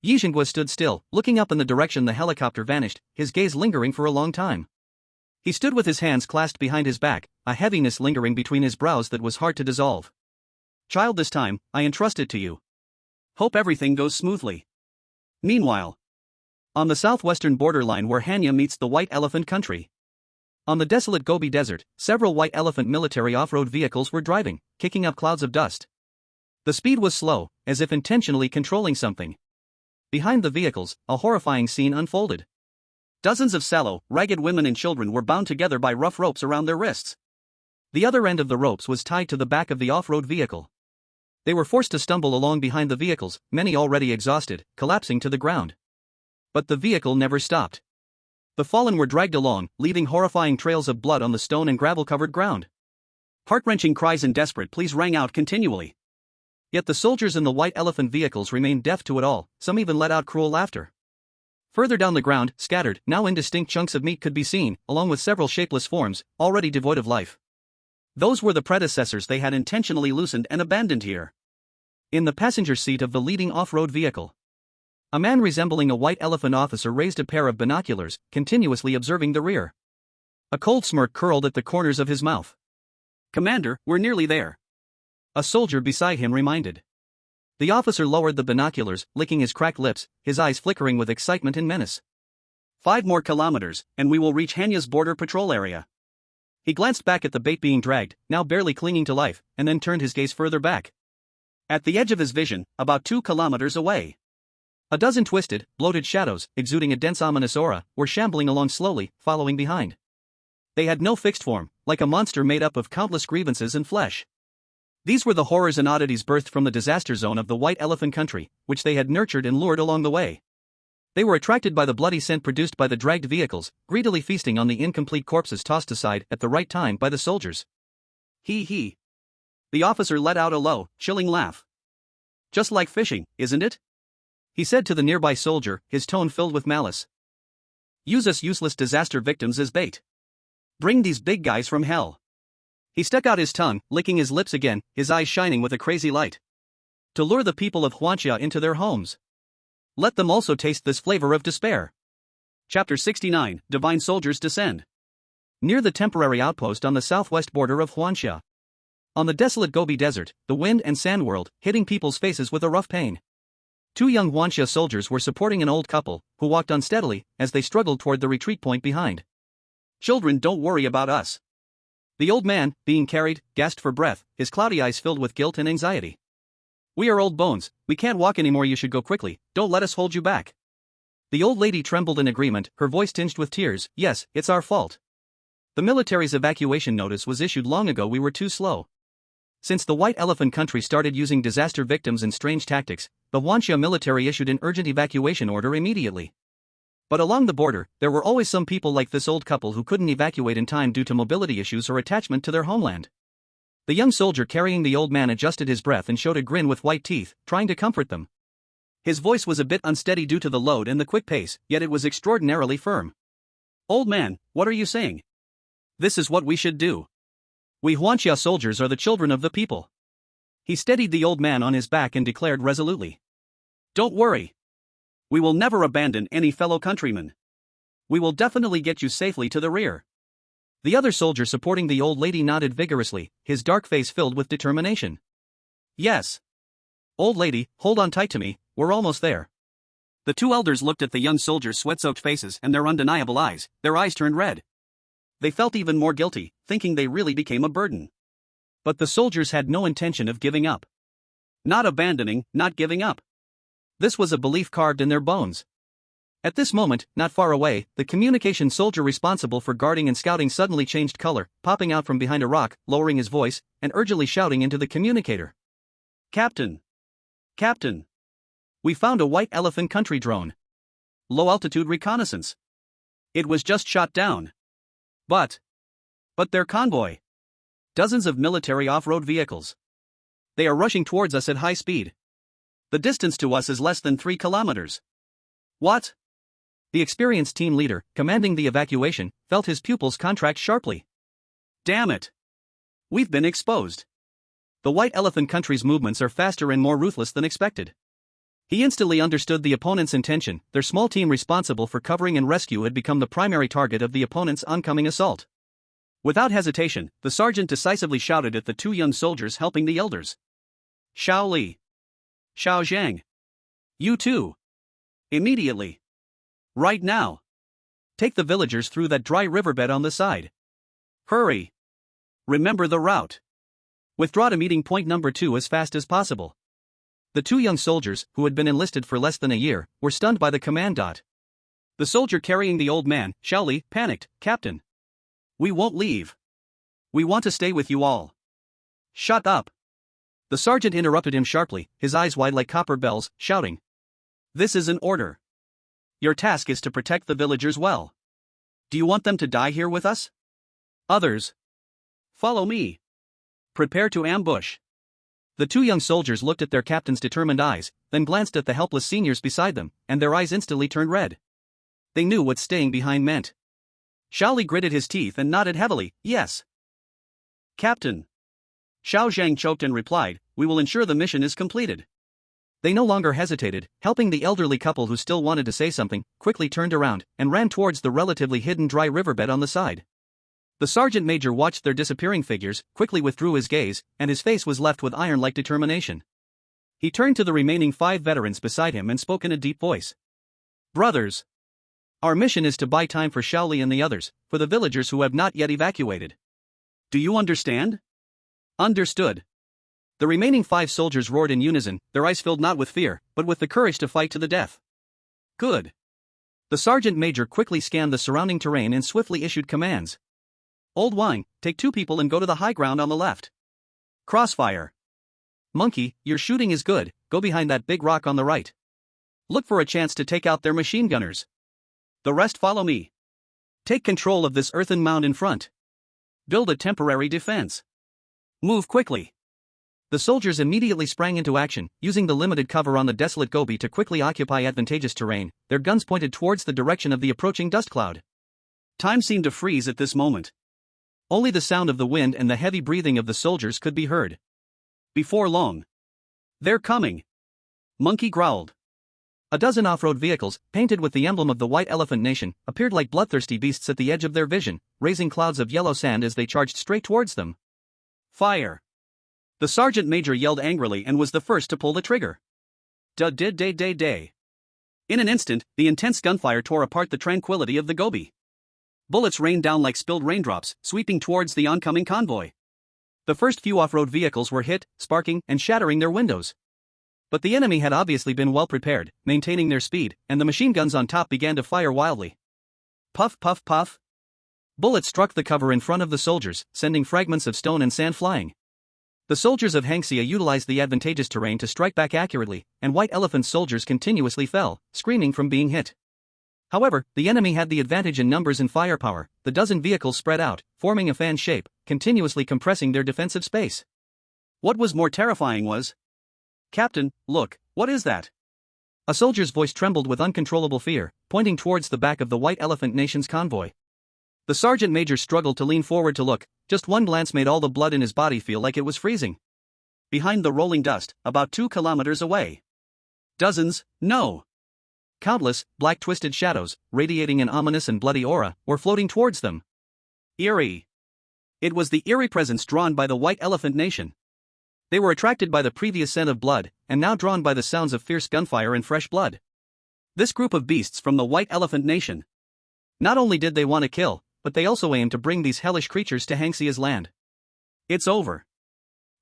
Yijingwa stood still, looking up in the direction the helicopter vanished, his gaze lingering for a long time. He stood with his hands clasped behind his back, a heaviness lingering between his brows that was hard to dissolve. Child, this time, I entrust it to you. Hope everything goes smoothly. Meanwhile, on the southwestern borderline where Hanya meets the White Elephant country. On the desolate Gobi Desert, several White Elephant military off-road vehicles were driving, kicking up clouds of dust. The speed was slow, as if intentionally controlling something. Behind the vehicles, a horrifying scene unfolded. Dozens of sallow, ragged women and children were bound together by rough ropes around their wrists. The other end of the ropes was tied to the back of the off-road vehicle. They were forced to stumble along behind the vehicles, many already exhausted, collapsing to the ground. But the vehicle never stopped. The fallen were dragged along, leaving horrifying trails of blood on the stone and gravel-covered ground. Heart-wrenching cries and desperate pleas rang out continually. Yet the soldiers in the White Elephant vehicles remained deaf to it all, some even let out cruel laughter. Further down the ground, scattered, now indistinct chunks of meat could be seen, along with several shapeless forms, already devoid of life. Those were the predecessors they had intentionally loosened and abandoned here. In the passenger seat of the leading off-road vehicle, a man resembling a White Elephant officer raised a pair of binoculars, continuously observing the rear. A cold smirk curled at the corners of his mouth. Commander, we're nearly there. A soldier beside him reminded. The officer lowered the binoculars, licking his cracked lips, his eyes flickering with excitement and menace. 5 more kilometers, and we will reach Hanya's border patrol area. He glanced back at the bait being dragged, now barely clinging to life, and then turned his gaze further back. At the edge of his vision, about 2 kilometers away, a dozen twisted, bloated shadows, exuding a dense ominous aura, were shambling along slowly, following behind. They had no fixed form, like a monster made up of countless grievances and flesh. These were the horrors and oddities birthed from the disaster zone of the White Elephant country, which they had nurtured and lured along the way. They were attracted by the bloody scent produced by the dragged vehicles, greedily feasting on the incomplete corpses tossed aside at the right time by the soldiers. He. The officer let out a low, chilling laugh. Just like fishing, isn't it? He said to the nearby soldier, his tone filled with malice. Use us useless disaster victims as bait. Bring these big guys from hell. He stuck out his tongue, licking his lips again, his eyes shining with a crazy light. To lure the people of Hanya into their homes. Let them also taste this flavor of despair. Chapter 69, Divine Soldiers Descend. Near the temporary outpost on the southwest border of Hanya. On the desolate Gobi Desert, the wind and sand whirled, hitting people's faces with a rough pain. 2 young Hanya soldiers were supporting an old couple, who walked unsteadily, as they struggled toward the retreat point behind. Children, don't worry about us. The old man, being carried, gasped for breath, his cloudy eyes filled with guilt and anxiety. We are old bones, we can't walk anymore, you should go quickly, don't let us hold you back. The old lady trembled in agreement, her voice tinged with tears. Yes, it's our fault. The military's evacuation notice was issued long ago, we were too slow. Since the White Elephant country started using disaster victims and strange tactics, the Hanya military issued an urgent evacuation order immediately. But along the border, there were always some people like this old couple who couldn't evacuate in time due to mobility issues or attachment to their homeland. The young soldier carrying the old man adjusted his breath and showed a grin with white teeth, trying to comfort them. His voice was a bit unsteady due to the load and the quick pace, yet it was extraordinarily firm. Old man, what are you saying? This is what we should do. We Hanya soldiers are the children of the people. He steadied the old man on his back and declared resolutely. Don't worry. We will never abandon any fellow countrymen. We will definitely get you safely to the rear. The other soldier supporting the old lady nodded vigorously, his dark face filled with determination. Yes. Old lady, hold on tight to me, we're almost there. The 2 elders looked at the young soldiers' sweat-soaked faces and their undeniable eyes, their eyes turned red. They felt even more guilty, thinking they really became a burden. But the soldiers had no intention of giving up. Not abandoning, not giving up. This was a belief carved in their bones. At this moment, not far away, the communication soldier responsible for guarding and scouting suddenly changed color, popping out from behind a rock, lowering his voice, and urgently shouting into the communicator. Captain! Captain! We found a White Elephant country drone. Low-altitude reconnaissance. It was just shot down. But their convoy. Dozens of military off-road vehicles. They are rushing towards us at high speed. The distance to us is less than 3 kilometers. What? The experienced team leader, commanding the evacuation, felt his pupils contract sharply. Damn it. We've been exposed. The White Elephant country's movements are faster and more ruthless than expected. He instantly understood the opponent's intention. Their small team responsible for covering and rescue had become the primary target of the opponent's oncoming assault. Without hesitation, the sergeant decisively shouted at the 2 young soldiers helping the elders. Xiao Li. Xiao Zhang. You too. Immediately. Right now. Take the villagers through that dry riverbed on the side. Hurry. Remember the route. Withdraw to meeting point number 2 as fast as possible. The 2 young soldiers, who had been enlisted for less than a year, were stunned by the command. The soldier carrying the old man, Xiao Li, panicked. Captain. We won't leave. We want to stay with you all. Shut up. The sergeant interrupted him sharply, his eyes wide like copper bells, shouting. This is an order. Your task is to protect the villagers well. Do you want them to die here with us? Others. Follow me. Prepare to ambush. The 2 young soldiers looked at their captain's determined eyes, then glanced at the helpless seniors beside them, and their eyes instantly turned red. They knew what staying behind meant. Xiao Li gritted his teeth and nodded heavily, yes. Captain. Xiao Zhang choked and replied, we will ensure the mission is completed. They no longer hesitated, helping the elderly couple who still wanted to say something, quickly turned around, and ran towards the relatively hidden dry riverbed on the side. The sergeant major watched their disappearing figures, quickly withdrew his gaze, and his face was left with iron-like determination. He turned to the remaining 5 veterans beside him and spoke in a deep voice. Brothers. Our mission is to buy time for Xiao Li and the others, for the villagers who have not yet evacuated. Do you understand? Understood. The remaining 5 soldiers roared in unison, their eyes filled not with fear, but with the courage to fight to the death. Good. The sergeant major quickly scanned the surrounding terrain and swiftly issued commands. Old Wang, take 2 people and go to the high ground on the left. Crossfire. Monkey, your shooting is good, go behind that big rock on the right. Look for a chance to take out their machine gunners. The rest follow me. Take control of this earthen mound in front. Build a temporary defense. Move quickly. The soldiers immediately sprang into action, using the limited cover on the desolate gobi to quickly occupy advantageous terrain, their guns pointed towards the direction of the approaching dust cloud. Time seemed to freeze at this moment. Only the sound of the wind and the heavy breathing of the soldiers could be heard. Before long. They're coming. Monkey growled. A dozen off-road vehicles, painted with the emblem of the White Elephant Nation, appeared like bloodthirsty beasts at the edge of their vision, raising clouds of yellow sand as they charged straight towards them. Fire! The sergeant major yelled angrily and was the first to pull the trigger. Da-day-day-day-day. In an instant, the intense gunfire tore apart the tranquility of the gobi. Bullets rained down like spilled raindrops, sweeping towards the oncoming convoy. The first few off-road vehicles were hit, sparking and shattering their windows. But the enemy had obviously been well prepared, maintaining their speed, and the machine guns on top began to fire wildly. Puff puff puff. Bullets struck the cover in front of the soldiers, sending fragments of stone and sand flying. The soldiers of Hangxia utilized the advantageous terrain to strike back accurately, and White Elephant's soldiers continuously fell, screaming from being hit. However, the enemy had the advantage in numbers and firepower. The dozen vehicles spread out, forming a fan shape, continuously compressing their defensive space. What was more terrifying was, Captain, look, what is that? A soldier's voice trembled with uncontrollable fear, pointing towards the back of the White Elephant Nation's convoy. The sergeant major struggled to lean forward to look, just one glance made all the blood in his body feel like it was freezing. Behind the rolling dust, about 2 kilometers away. Dozens, no. Countless, black twisted shadows, radiating an ominous and bloody aura, were floating towards them. Eerie. It was the eerie presence drawn by the White Elephant Nation. They were attracted by the previous scent of blood, and now drawn by the sounds of fierce gunfire and fresh blood. This group of beasts from the White Elephant Nation. Not only did they want to kill, but they also aimed to bring these hellish creatures to Hangxia's land. It's over.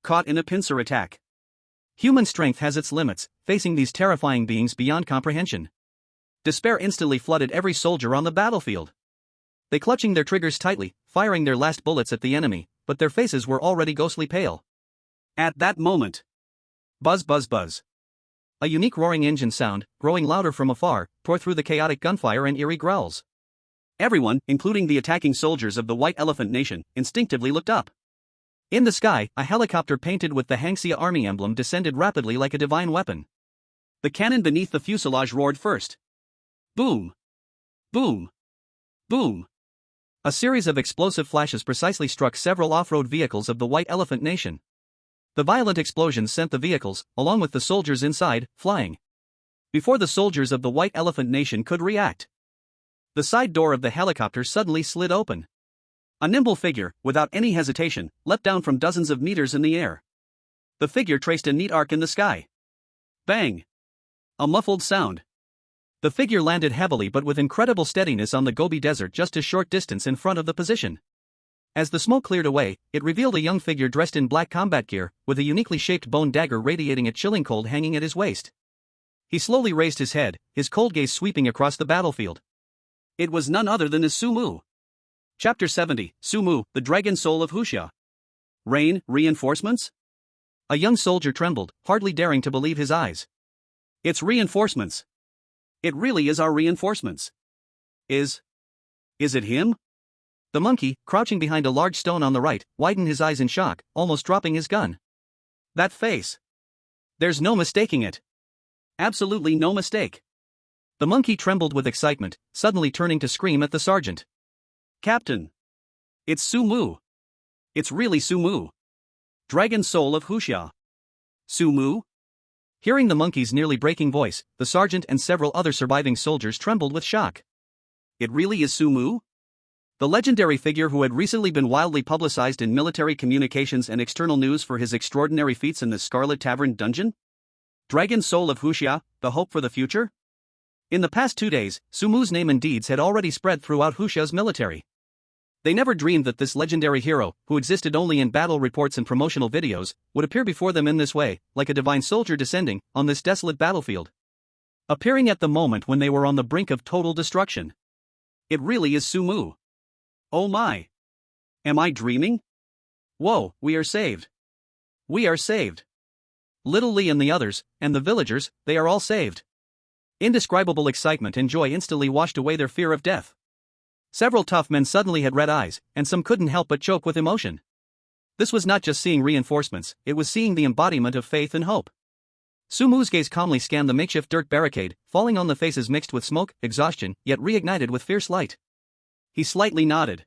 Caught in a pincer attack. Human strength has its limits, facing these terrifying beings beyond comprehension. Despair instantly flooded every soldier on the battlefield. They clutching their triggers tightly, firing their last bullets at the enemy, but their faces were already ghostly pale. At that moment. Buzz buzz buzz. A unique roaring engine sound, growing louder from afar, tore through the chaotic gunfire and eerie growls. Everyone, including the attacking soldiers of the White Elephant Nation, instinctively looked up. In the sky, a helicopter painted with the Hangxia army emblem descended rapidly like a divine weapon. The cannon beneath the fuselage roared first. Boom! Boom! Boom! A series of explosive flashes precisely struck several off-road vehicles of the White Elephant Nation. The violent explosions sent the vehicles, along with the soldiers inside, flying. Before the soldiers of the White Elephant Nation could react, the side door of the helicopter suddenly slid open. A nimble figure, without any hesitation, leapt down from dozens of meters in the air. The figure traced a neat arc in the sky. Bang! A muffled sound. The figure landed heavily but with incredible steadiness on the Gobi Desert just a short distance in front of the position. As the smoke cleared away, it revealed a young figure dressed in black combat gear, with a uniquely shaped bone dagger radiating a chilling cold hanging at his waist. He slowly raised his head, his cold gaze sweeping across the battlefield. It was none other than Sumu. Chapter 70, Sumu, the Dragon Soul of Huxia. Rain, reinforcements? A young soldier trembled, hardly daring to believe his eyes. It's reinforcements. It really is our reinforcements. Is it him? The monkey, crouching behind a large stone on the right, widened his eyes in shock, almost dropping his gun. That face. There's no mistaking it. Absolutely no mistake. The monkey trembled with excitement, suddenly turning to scream at the sergeant. Captain! It's Sumu! It's really Sumu! Dragon Soul of Huxia! Sumu? Hearing the monkey's nearly breaking voice, the sergeant and several other surviving soldiers trembled with shock. It really is Sumu? The legendary figure who had recently been wildly publicized in military communications and external news for his extraordinary feats in the Scarlet Tavern dungeon? Dragon Soul of Huxia, the hope for the future? In the past 2 days, Sumu's name and deeds had already spread throughout Huxia's military. They never dreamed that this legendary hero, who existed only in battle reports and promotional videos, would appear before them in this way, like a divine soldier descending on this desolate battlefield. Appearing at the moment when they were on the brink of total destruction. It really is Sumu. Oh my. Am I dreaming? Whoa, we are saved. We are saved. Little Lee and the others, and the villagers, they are all saved. Indescribable excitement and joy instantly washed away their fear of death. Several tough men suddenly had red eyes, and some couldn't help but choke with emotion. This was not just seeing reinforcements, it was seeing the embodiment of faith and hope. Sumu's gaze calmly scanned the makeshift dirt barricade, falling on the faces mixed with smoke, exhaustion, yet reignited with fierce light. He slightly nodded.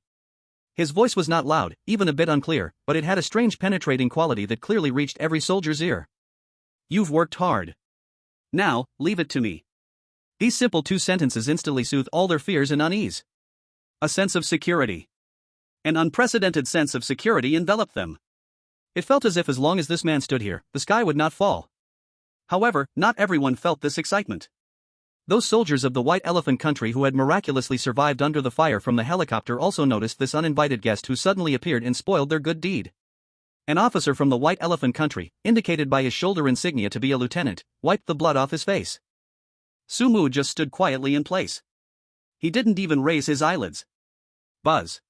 His voice was not loud, even a bit unclear, but it had a strange penetrating quality that clearly reached every soldier's ear. You've worked hard. Now, leave it to me. These simple 2 sentences instantly soothed all their fears and unease. A sense of security. An unprecedented sense of security enveloped them. It felt as long as this man stood here, the sky would not fall. However, not everyone felt this excitement. Those soldiers of the White Elephant country who had miraculously survived under the fire from the helicopter also noticed this uninvited guest who suddenly appeared and spoiled their good deed. An officer from the White Elephant country, indicated by his shoulder insignia to be a lieutenant, wiped the blood off his face. Sumu just stood quietly in place. He didn't even raise his eyelids. Buzz.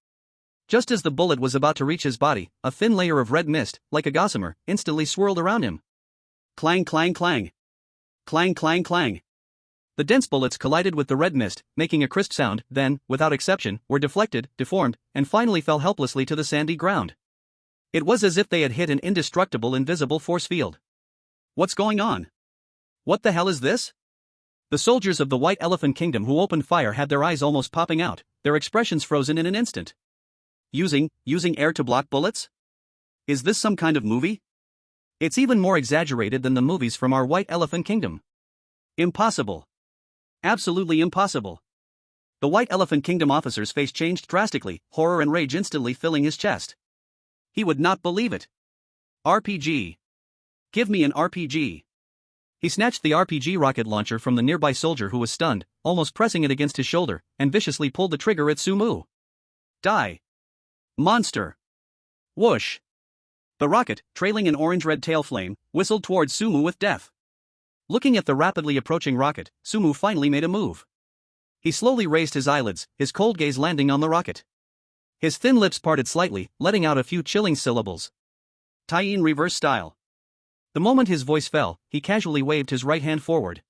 Just as the bullet was about to reach his body, a thin layer of red mist, like a gossamer, instantly swirled around him. Clang clang clang. Clang clang clang. The dense bullets collided with the red mist, making a crisp sound, then, without exception, were deflected, deformed, and finally fell helplessly to the sandy ground. It was as if they had hit an indestructible invisible force field. What's going on? What the hell is this? The soldiers of the White Elephant Kingdom who opened fire had their eyes almost popping out, their expressions frozen in an instant. Using air to block bullets? Is this some kind of movie? It's even more exaggerated than the movies from our White Elephant Kingdom. Impossible. Absolutely impossible. The White Elephant Kingdom officer's face changed drastically, horror and rage instantly filling his chest. He would not believe it. RPG. Give me an RPG. He snatched the RPG rocket launcher from the nearby soldier who was stunned, almost pressing it against his shoulder, and viciously pulled the trigger at Sumu. Die. Monster. Whoosh. The rocket, trailing an orange-red tail flame, whistled towards Sumu with death. Looking at the rapidly approaching rocket, Sumu finally made a move. He slowly raised his eyelids, his cold gaze landing on the rocket. His thin lips parted slightly, letting out a few chilling syllables. Taiyin reverse style. The moment his voice fell, he casually waved his right hand forward.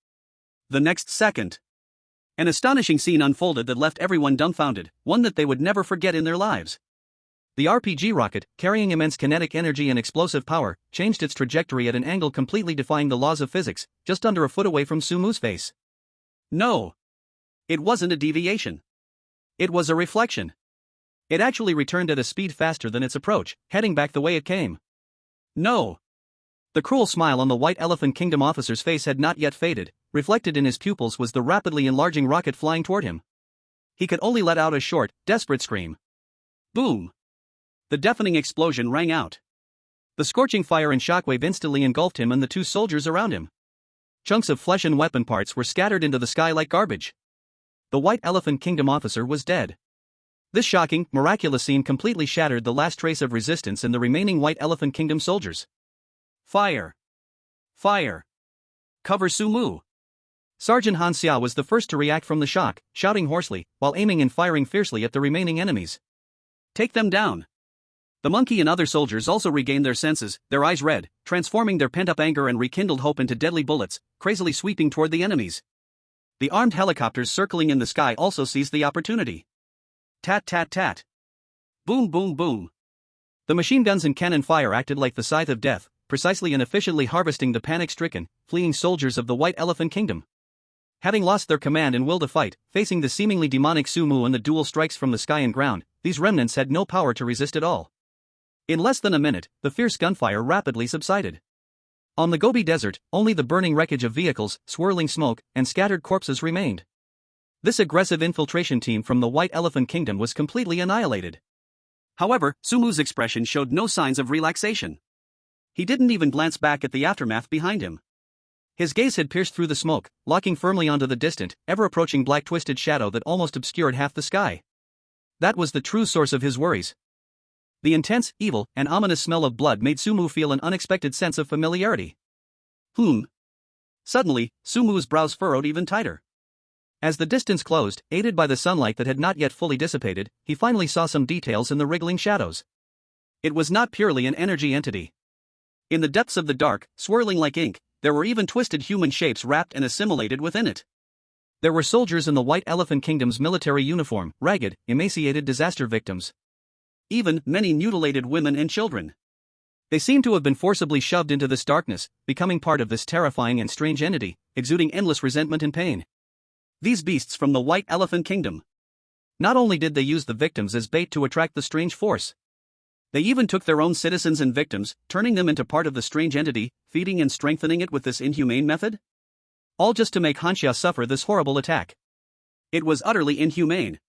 The next second, an astonishing scene unfolded that left everyone dumbfounded, one that they would never forget in their lives. The RPG rocket, carrying immense kinetic energy and explosive power, changed its trajectory at an angle completely defying the laws of physics, just under a foot away from Sumu's face. No. It wasn't a deviation. It was a reflection. It actually returned at a speed faster than its approach, heading back the way it came. No. The cruel smile on the White Elephant Kingdom officer's face had not yet faded. Reflected in his pupils was the rapidly enlarging rocket flying toward him. He could only let out a short, desperate scream. Boom! The deafening explosion rang out. The scorching fire and shockwave instantly engulfed him and the two soldiers around him. Chunks of flesh and weapon parts were scattered into the sky like garbage. The White Elephant Kingdom officer was dead. This shocking, miraculous scene completely shattered the last trace of resistance in the remaining White Elephant Kingdom soldiers. Fire! Fire! Cover Sumu! Sergeant Han Xia was the first to react from the shock, shouting hoarsely, while aiming and firing fiercely at the remaining enemies. Take them down! The monkey and other soldiers also regained their senses, their eyes red, transforming their pent-up anger and rekindled hope into deadly bullets, crazily sweeping toward the enemies. The armed helicopters circling in the sky also seized the opportunity. Tat tat tat. Boom boom boom. The machine guns and cannon fire acted like the scythe of death, precisely and efficiently harvesting the panic-stricken, fleeing soldiers of the White Elephant Kingdom. Having lost their command and will to fight, facing the seemingly demonic Sumu and the dual strikes from the sky and ground, these remnants had no power to resist at all. In less than a minute, the fierce gunfire rapidly subsided. On the Gobi Desert, only the burning wreckage of vehicles, swirling smoke, and scattered corpses remained. This aggressive infiltration team from the White Elephant Kingdom was completely annihilated. However, Sumu's expression showed no signs of relaxation. He didn't even glance back at the aftermath behind him. His gaze had pierced through the smoke, locking firmly onto the distant, ever-approaching black twisted shadow that almost obscured half the sky. That was the true source of his worries. The intense, evil, and ominous smell of blood made Sumu feel an unexpected sense of familiarity. Suddenly, Sumu's brows furrowed even tighter. As the distance closed, aided by the sunlight that had not yet fully dissipated, he finally saw some details in the wriggling shadows. It was not purely an energy entity. In the depths of the dark, swirling like ink, there were even twisted human shapes wrapped and assimilated within it. There were soldiers in the White Elephant Kingdom's military uniform, ragged, emaciated disaster victims. Even many mutilated women and children. They seemed to have been forcibly shoved into this darkness, becoming part of this terrifying and strange entity, exuding endless resentment and pain. These beasts from the White Elephant Kingdom. Not only did they use the victims as bait to attract the strange force, they even took their own citizens and victims, turning them into part of the strange entity, feeding and strengthening it with this inhumane method? All just to make Hanya suffer this horrible attack. It was utterly inhumane.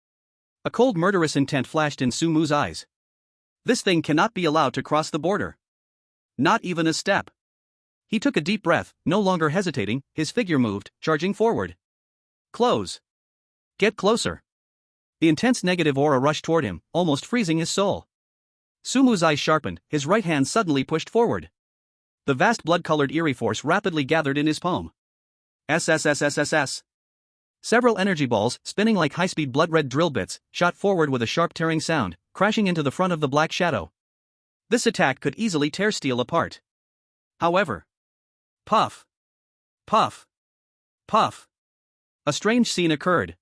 A cold murderous intent flashed in Sumu's eyes. This thing cannot be allowed to cross the border. Not even a step. He took a deep breath, no longer hesitating, his figure moved, charging forward. Close. Get closer. The intense negative aura rushed toward him, almost freezing his soul. Sumu's eyes sharpened, his right hand suddenly pushed forward. The vast blood-colored eerie force rapidly gathered in his palm. SSSSSS. Several energy balls, spinning like high-speed blood-red drill bits, shot forward with a sharp tearing sound, crashing into the front of the black shadow. This attack could easily tear steel apart. However, puff, puff, puff. A strange scene occurred.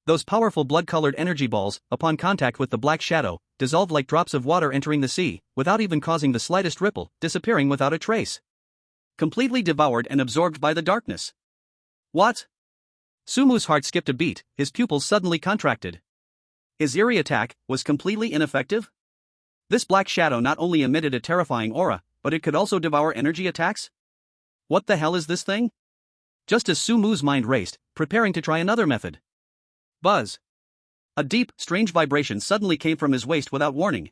Those powerful blood-colored energy balls, upon contact with the black shadow, dissolved like drops of water entering the sea, without even causing the slightest ripple, disappearing without a trace. Completely devoured and absorbed by the darkness. What? Sumu's heart skipped a beat, his pupils suddenly contracted. His eerie attack was completely ineffective? This black shadow not only emitted a terrifying aura, but it could also devour energy attacks? What the hell is this thing? Just as Sumu's mind raced, preparing to try another method. Buzz. A deep, strange vibration suddenly came from his waist without warning.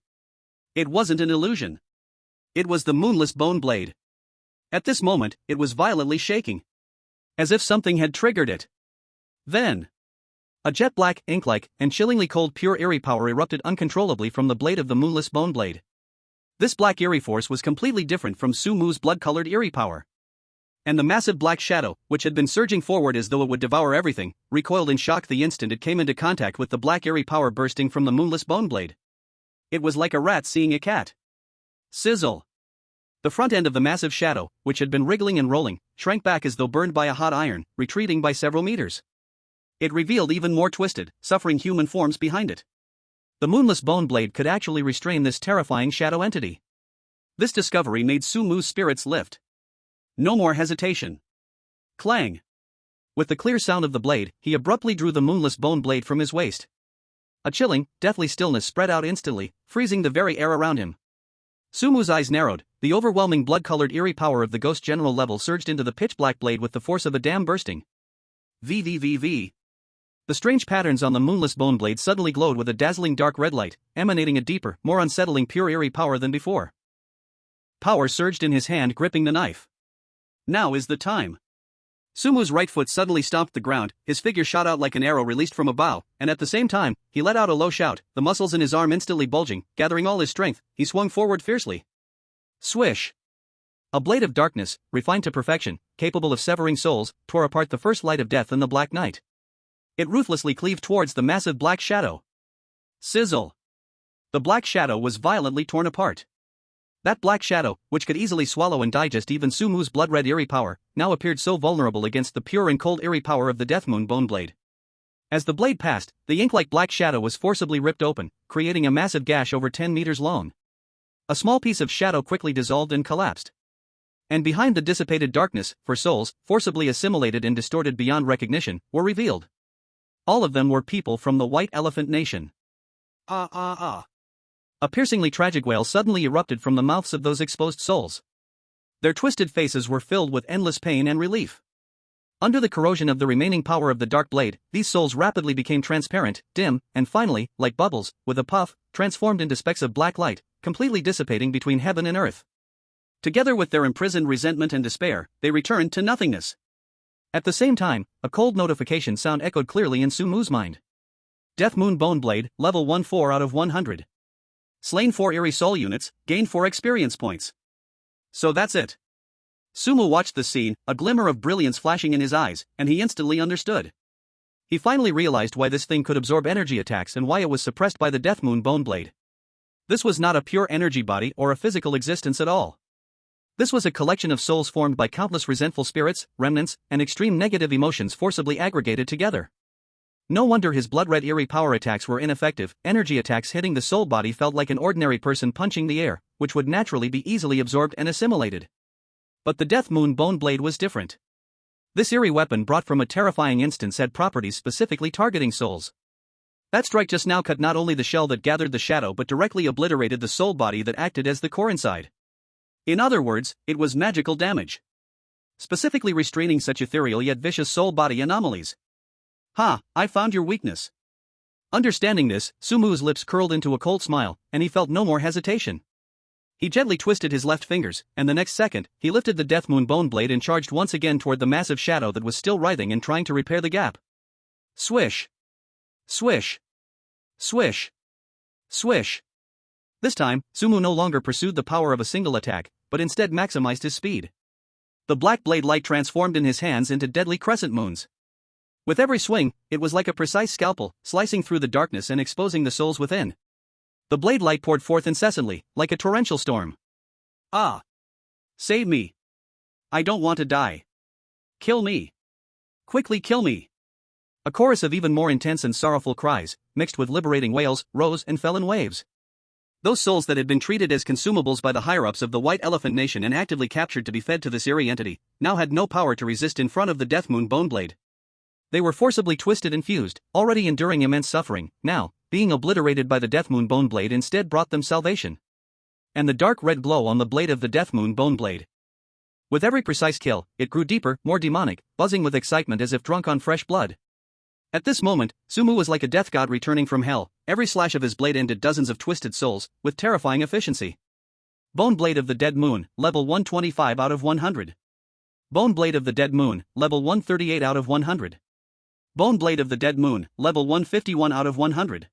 It wasn't an illusion. It was the moonless bone blade. At this moment, it was violently shaking. As if something had triggered it. Then, a jet black, ink-like, and chillingly cold pure eerie power erupted uncontrollably from the blade of the moonless bone blade. This black eerie force was completely different from Sumu's blood-colored eerie power. And the massive black shadow, which had been surging forward as though it would devour everything, recoiled in shock the instant it came into contact with the black eerie power bursting from the moonless bone blade. It was like a rat seeing a cat. Sizzle. The front end of the massive shadow, which had been wriggling and rolling, shrank back as though burned by a hot iron, retreating by several meters. It revealed even more twisted, suffering human forms behind it. The moonless bone blade could actually restrain this terrifying shadow entity. This discovery made Sumu's spirits lift. No more hesitation. Clang! With the clear sound of the blade, he abruptly drew the moonless bone blade from his waist. A chilling, deathly stillness spread out instantly, freezing the very air around him. Sumu's eyes narrowed, the overwhelming blood-colored eerie power of the ghost general level surged into the pitch-black blade with the force of a dam bursting. VVVV. The strange patterns on the moonless bone blade suddenly glowed with a dazzling dark red light, emanating a deeper, more unsettling pure eerie power than before. Power surged in his hand, gripping the knife. Now is the time. Sumu's right foot suddenly stomped the ground, his figure shot out like an arrow released from a bow, and at the same time, he let out a low shout, the muscles in his arm instantly bulging. Gathering all his strength, he swung forward fiercely. Swish! A blade of darkness, refined to perfection, capable of severing souls, tore apart the first light of death in the black night. It ruthlessly cleaved towards the massive black shadow. Sizzle! The black shadow was violently torn apart. That black shadow, which could easily swallow and digest even Sumu's blood-red eerie power, now appeared so vulnerable against the pure and cold eerie power of the Death Moon Bone Blade. As the blade passed, the ink-like black shadow was forcibly ripped open, creating a massive gash over 10 meters long. A small piece of shadow quickly dissolved and collapsed. And behind the dissipated darkness, for souls, forcibly assimilated and distorted beyond recognition, were revealed. All of them were people from the White Elephant Nation. A piercingly tragic wail suddenly erupted from the mouths of those exposed souls. Their twisted faces were filled with endless pain and relief. Under the corrosion of the remaining power of the dark blade, these souls rapidly became transparent, dim, and finally, like bubbles, with a puff, transformed into specks of black light, completely dissipating between heaven and earth. Together with their imprisoned resentment and despair, they returned to nothingness. At the same time, a cold notification sound echoed clearly in Sumu's mind. Death Moon Bone Blade, level 1-4 out of 100. Slain 4 eerie soul units, gained 4 experience points. So that's it. Sumu watched the scene, a glimmer of brilliance flashing in his eyes, and he instantly understood. He finally realized why this thing could absorb energy attacks and why it was suppressed by the Death Moon Bone Blade. This was not a pure energy body or a physical existence at all. This was a collection of souls formed by countless resentful spirits, remnants, and extreme negative emotions forcibly aggregated together. No wonder his blood-red eerie power attacks were ineffective. Energy attacks hitting the soul body felt like an ordinary person punching the air, which would naturally be easily absorbed and assimilated. But the Death Moon Bone Blade was different. This eerie weapon brought from a terrifying instance had properties specifically targeting souls. That strike just now cut not only the shell that gathered the shadow but directly obliterated the soul body that acted as the core inside. In other words, it was magical damage. Specifically restraining such ethereal yet vicious soul body anomalies. I found your weakness. Understanding this, Sumu's lips curled into a cold smile, and he felt no more hesitation. He gently twisted his left fingers, and the next second, he lifted the Death Moon Bone Blade and charged once again toward the massive shadow that was still writhing and trying to repair the gap. Swish! Swish! Swish! Swish! This time, Sumu no longer pursued the power of a single attack, but instead maximized his speed. The black blade light transformed in his hands into deadly crescent moons. With every swing, it was like a precise scalpel, slicing through the darkness and exposing the souls within. The blade light poured forth incessantly, like a torrential storm. Save me! I don't want to die. Kill me! Quickly kill me! A chorus of even more intense and sorrowful cries, mixed with liberating wails, rose and fell in waves. Those souls that had been treated as consumables by the higher-ups of the White Elephant Nation and actively captured to be fed to this eerie entity, now had no power to resist in front of the Death Moon Bone Blade. They were forcibly twisted and fused, already enduring immense suffering. Now, being obliterated by the Death Moon Bone Blade instead brought them salvation. And the dark red glow on the blade of the Death Moon Bone Blade. With every precise kill, it grew deeper, more demonic, buzzing with excitement as if drunk on fresh blood. At this moment, Sumu was like a death god returning from hell. Every slash of his blade ended dozens of twisted souls, with terrifying efficiency. Bone Blade of the Dead Moon, level 125 out of 100. Bone Blade of the Dead Moon, level 138 out of 100. Bone Blade of the Dead Moon, level 151 out of 100.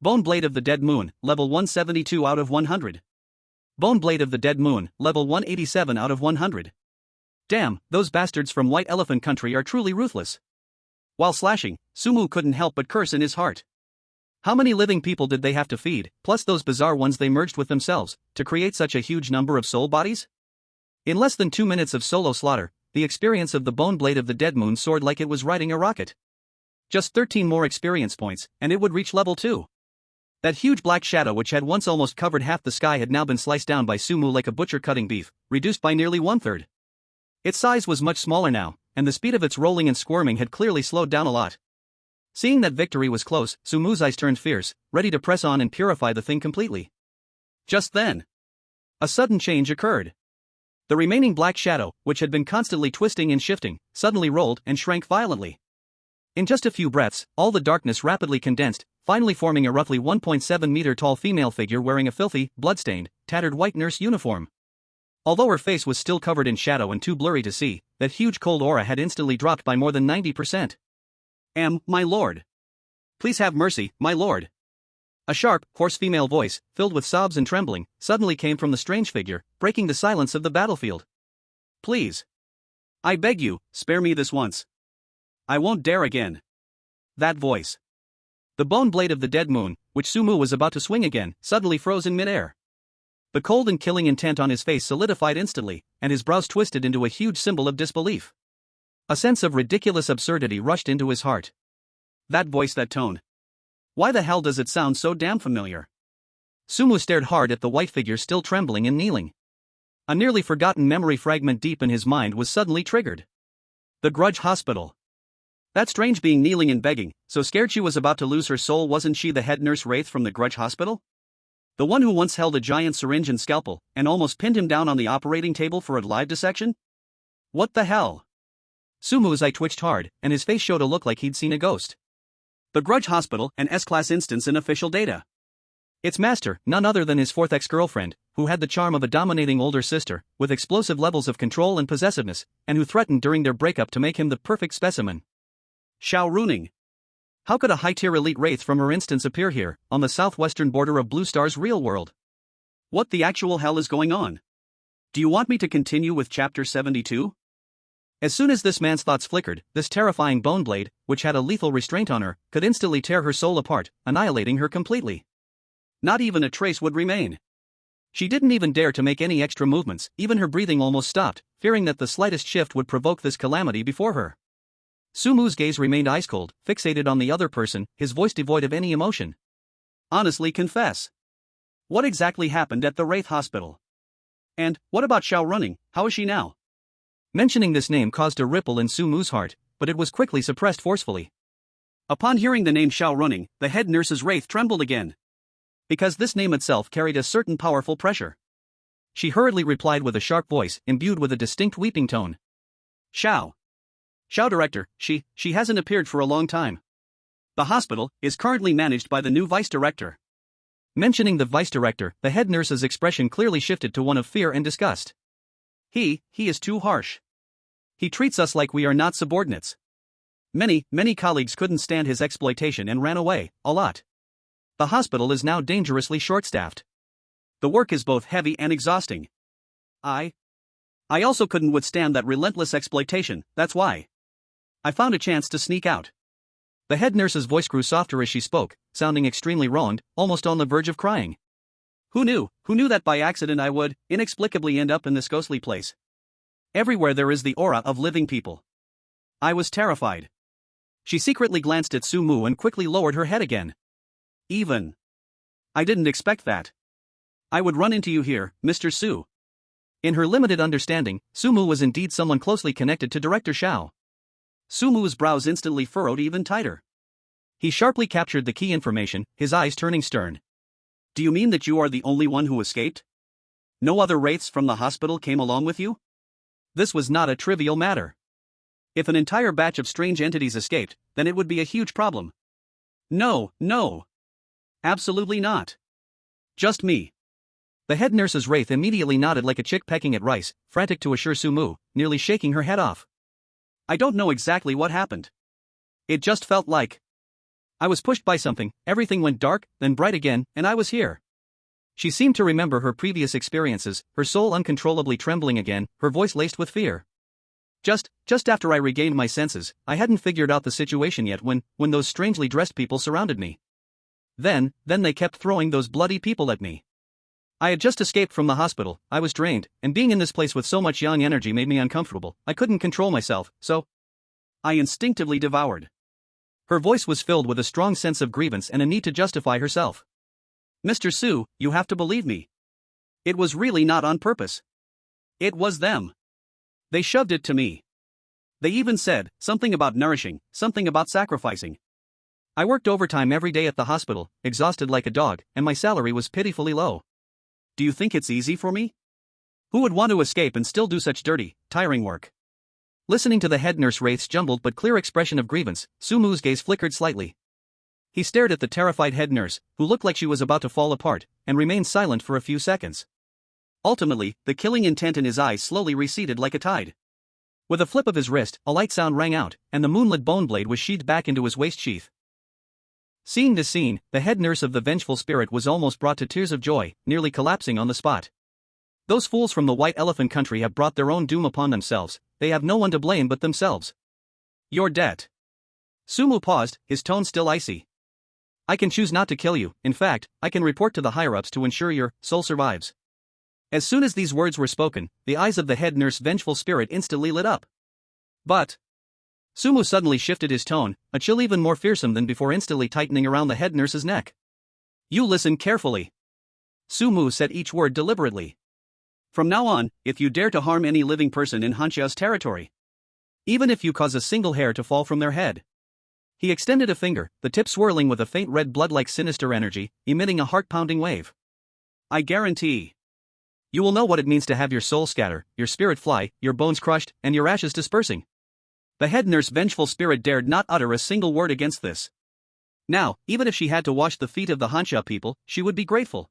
Bone Blade of the Dead Moon, level 172 out of 100. Bone Blade of the Dead Moon, level 187 out of 100. Damn, those bastards from White Elephant Country are truly ruthless. While slashing, Sumu couldn't help but curse in his heart. How many living people did they have to feed, plus those bizarre ones they merged with themselves, to create such a huge number of soul bodies? In less than 2 minutes of solo slaughter, the experience of the Bone Blade of the Dead Moon soared like it was riding a rocket. Just 13 more experience points, and it would reach level 2. That huge black shadow which had once almost covered half the sky had now been sliced down by Sumu like a butcher cutting beef, reduced by nearly 1/3. Its size was much smaller now, and the speed of its rolling and squirming had clearly slowed down a lot. Seeing that victory was close, Sumu's eyes turned fierce, ready to press on and purify the thing completely. Just then, a sudden change occurred. The remaining black shadow, which had been constantly twisting and shifting, suddenly rolled and shrank violently. In just a few breaths, all the darkness rapidly condensed, finally forming a roughly 1.7-meter tall female figure wearing a filthy, blood-stained, tattered white nurse uniform. Although her face was still covered in shadow and too blurry to see, that huge cold aura had instantly dropped by more than 90%. My lord. Please have mercy, my lord. A sharp, hoarse female voice, filled with sobs and trembling, suddenly came from the strange figure, breaking the silence of the battlefield. Please. I beg you, spare me this once. I won't dare again. That voice. The bone blade of the dead moon, which Sumu was about to swing again, suddenly froze in midair. The cold and killing intent on his face solidified instantly, and his brows twisted into a huge symbol of disbelief. A sense of ridiculous absurdity rushed into his heart. That voice, that tone. Why the hell does it sound so damn familiar? Sumu stared hard at the white figure still trembling and kneeling. A nearly forgotten memory fragment deep in his mind was suddenly triggered. The Grudge Hospital. That strange being kneeling and begging, so scared she was about to lose her soul. Wasn't she the head nurse Wraith from the Grudge Hospital? The one who once held a giant syringe and scalpel, and almost pinned him down on the operating table for a live dissection? What the hell? Sumu's eye twitched hard, and his face showed a look like he'd seen a ghost. The Grudge Hospital, an S-class instance in official data. Its master, none other than his fourth ex-girlfriend, who had the charm of a dominating older sister, with explosive levels of control and possessiveness, and who threatened during their breakup to make him the perfect specimen. Xiao Runing. How could a high-tier elite wraith from her instance appear here, on the southwestern border of Blue Star's real world? What the actual hell is going on? Do you want me to continue with Chapter 72? As soon as this man's thoughts flickered, this terrifying bone blade, which had a lethal restraint on her, could instantly tear her soul apart, annihilating her completely. Not even a trace would remain. She didn't even dare to make any extra movements, even her breathing almost stopped, fearing that the slightest shift would provoke this calamity before her. Sumu's gaze remained ice-cold, fixated on the other person, his voice devoid of any emotion. Honestly confess. What exactly happened at the Wraith Hospital? And, what about Xiao Running, how is she now? Mentioning this name caused a ripple in Sumu's heart, but it was quickly suppressed forcefully. Upon hearing the name Xiao Running, the head nurse's wraith trembled again. Because this name itself carried a certain powerful pressure. She hurriedly replied with a sharp voice, imbued with a distinct weeping tone. Xiao Director, she hasn't appeared for a long time. The hospital is currently managed by the new vice director. Mentioning the vice director, the head nurse's expression clearly shifted to one of fear and disgust. He is too harsh. He treats us like we are not subordinates. Many colleagues couldn't stand his exploitation and ran away, a lot. The hospital is now dangerously short-staffed. The work is both heavy and exhausting. I also couldn't withstand that relentless exploitation, that's why I found a chance to sneak out. The head nurse's voice grew softer as she spoke, sounding extremely wronged, almost on the verge of crying. Who knew that by accident I would, inexplicably end up in this ghostly place? Everywhere there is the aura of living people. I was terrified. She secretly glanced at Sumu and quickly lowered her head again. I didn't expect that. I would run into you here, Mr. Su. In her limited understanding, Sumu was indeed someone closely connected to Director Xiao. Sumu's brows instantly furrowed even tighter. He sharply captured the key information, his eyes turning stern. Do you mean that you are the only one who escaped? No other wraiths from the hospital came along with you? This was not a trivial matter. If an entire batch of strange entities escaped, then it would be a huge problem. No. Absolutely not. Just me. The head nurse's wraith immediately nodded like a chick pecking at rice, frantic to assure Sumu, nearly shaking her head off. I don't know exactly what happened. It just felt like I was pushed by something, everything went dark, then bright again, and I was here. She seemed to remember her previous experiences, her soul uncontrollably trembling again, her voice laced with fear. Just after I regained my senses, I hadn't figured out the situation yet when those strangely dressed people surrounded me. Then they kept throwing those bloody people at me. I had just escaped from the hospital, I was drained, and being in this place with so much young energy made me uncomfortable. I couldn't control myself, so I instinctively devoured. Her voice was filled with a strong sense of grievance and a need to justify herself. Mr. Su, you have to believe me. It was really not on purpose. It was them. They shoved it to me. They even said something about nourishing, something about sacrificing. I worked overtime every day at the hospital, exhausted like a dog, and my salary was pitifully low. Do you think it's easy for me? Who would want to escape and still do such dirty, tiring work? Listening to the head nurse Wraith's jumbled but clear expression of grievance, Sumu's gaze flickered slightly. He stared at the terrified head nurse, who looked like she was about to fall apart, and remained silent for a few seconds. Ultimately, the killing intent in his eyes slowly receded like a tide. With a flip of his wrist, a light sound rang out, and the moonlit bone blade was sheathed back into his waist sheath. Seeing this scene, the head nurse of the vengeful spirit was almost brought to tears of joy, nearly collapsing on the spot. Those fools from the White Elephant Country have brought their own doom upon themselves. They have no one to blame but themselves. Your debt. Sumu paused, his tone still icy. I can choose not to kill you. In fact, I can report to the higher-ups to ensure your soul survives. As soon as these words were spoken, the eyes of the head nurse vengeful spirit instantly lit up. But Sumu suddenly shifted his tone, a chill even more fearsome than before instantly tightening around the head nurse's neck. You listen carefully. Sumu said each word deliberately. From now on, if you dare to harm any living person in Hanya's territory, even if you cause a single hair to fall from their head. He extended a finger, the tip swirling with a faint red blood-like sinister energy, emitting a heart-pounding wave. I guarantee you will know what it means to have your soul scatter, your spirit fly, your bones crushed, and your ashes dispersing. The head nurse vengeful spirit dared not utter a single word against this. Now, even if she had to wash the feet of the Hanya people, she would be grateful.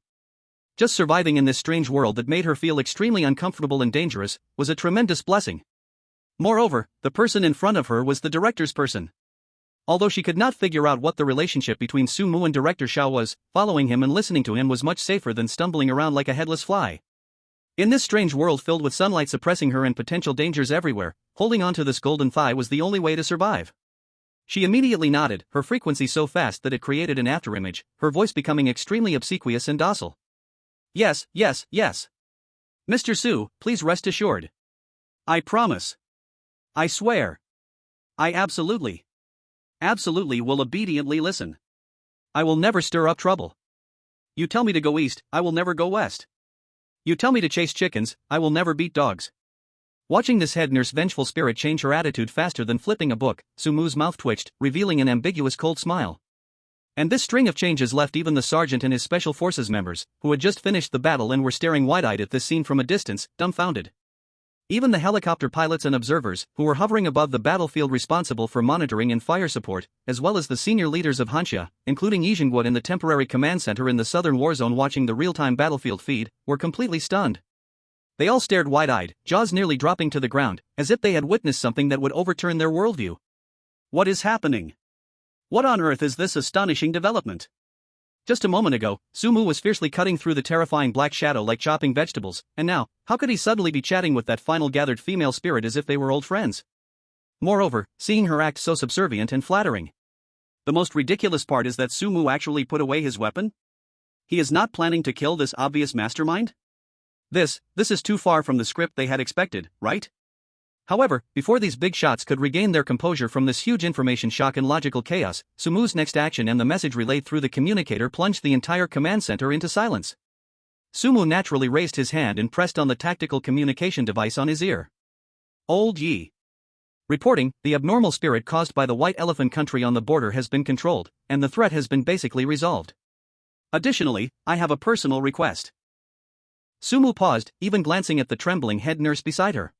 Just surviving in this strange world that made her feel extremely uncomfortable and dangerous was a tremendous blessing. Moreover, the person in front of her was the director's person. Although she could not figure out what the relationship between Sumu and Director Xiao was, following him and listening to him was much safer than stumbling around like a headless fly. In this strange world filled with sunlight suppressing her and potential dangers everywhere, holding on to this golden thigh was the only way to survive. She immediately nodded, her frequency so fast that it created an afterimage, her voice becoming extremely obsequious and docile. Yes, yes, yes. Mr. Su, please rest assured. I promise. I swear. I absolutely will obediently listen. I will never stir up trouble. You tell me to go east, I will never go west. You tell me to chase chickens, I will never beat dogs. Watching this head nurse vengeful spirit change her attitude faster than flipping a book, Sumu's mouth twitched, revealing an ambiguous cold smile. And this string of changes left even the sergeant and his special forces members, who had just finished the battle and were staring wide-eyed at this scene from a distance, dumbfounded. Even the helicopter pilots and observers, who were hovering above the battlefield responsible for monitoring and fire support, as well as the senior leaders of Hanya, including Yizhengguo in the temporary command center in the southern war zone watching the real-time battlefield feed, were completely stunned. They all stared wide-eyed, jaws nearly dropping to the ground, as if they had witnessed something that would overturn their worldview. What is happening? What on earth is this astonishing development? Just a moment ago, Sumu was fiercely cutting through the terrifying black shadow like chopping vegetables, and now, how could he suddenly be chatting with that final gathered female spirit as if they were old friends? Moreover, seeing her act so subservient and flattering. The most ridiculous part is that Sumu actually put away his weapon? He is not planning to kill this obvious mastermind? This is too far from the script they had expected, right? However, before these big shots could regain their composure from this huge information shock and logical chaos, Sumu's next action and the message relayed through the communicator plunged the entire command center into silence. Sumu naturally raised his hand and pressed on the tactical communication device on his ear. Old Yi. Reporting, the abnormal spirit caused by the White Elephant Country on the border has been controlled, and the threat has been basically resolved. Additionally, I have a personal request. Sumu paused, even glancing at the trembling head nurse beside her.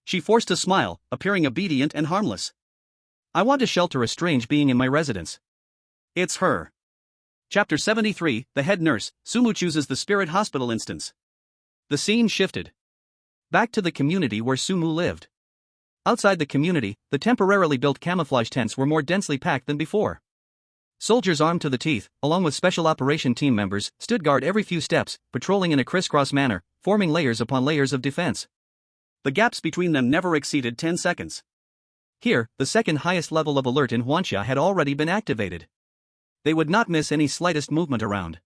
She forced a smile, appearing obedient and harmless. I want to shelter a strange being in my residence. It's her. Chapter 73, The Head Nurse, Sumu chooses the Spirit Hospital instance. The scene shifted. Back to the community where Sumu lived. Outside the community, the temporarily built camouflage tents were more densely packed than before. Soldiers armed to the teeth, along with special operation team members, stood guard every few steps, patrolling in a crisscross manner, forming layers upon layers of defense. The gaps between them never exceeded 10 seconds. Here, the second highest level of alert in Hanya had already been activated. They would not miss any slightest movement around.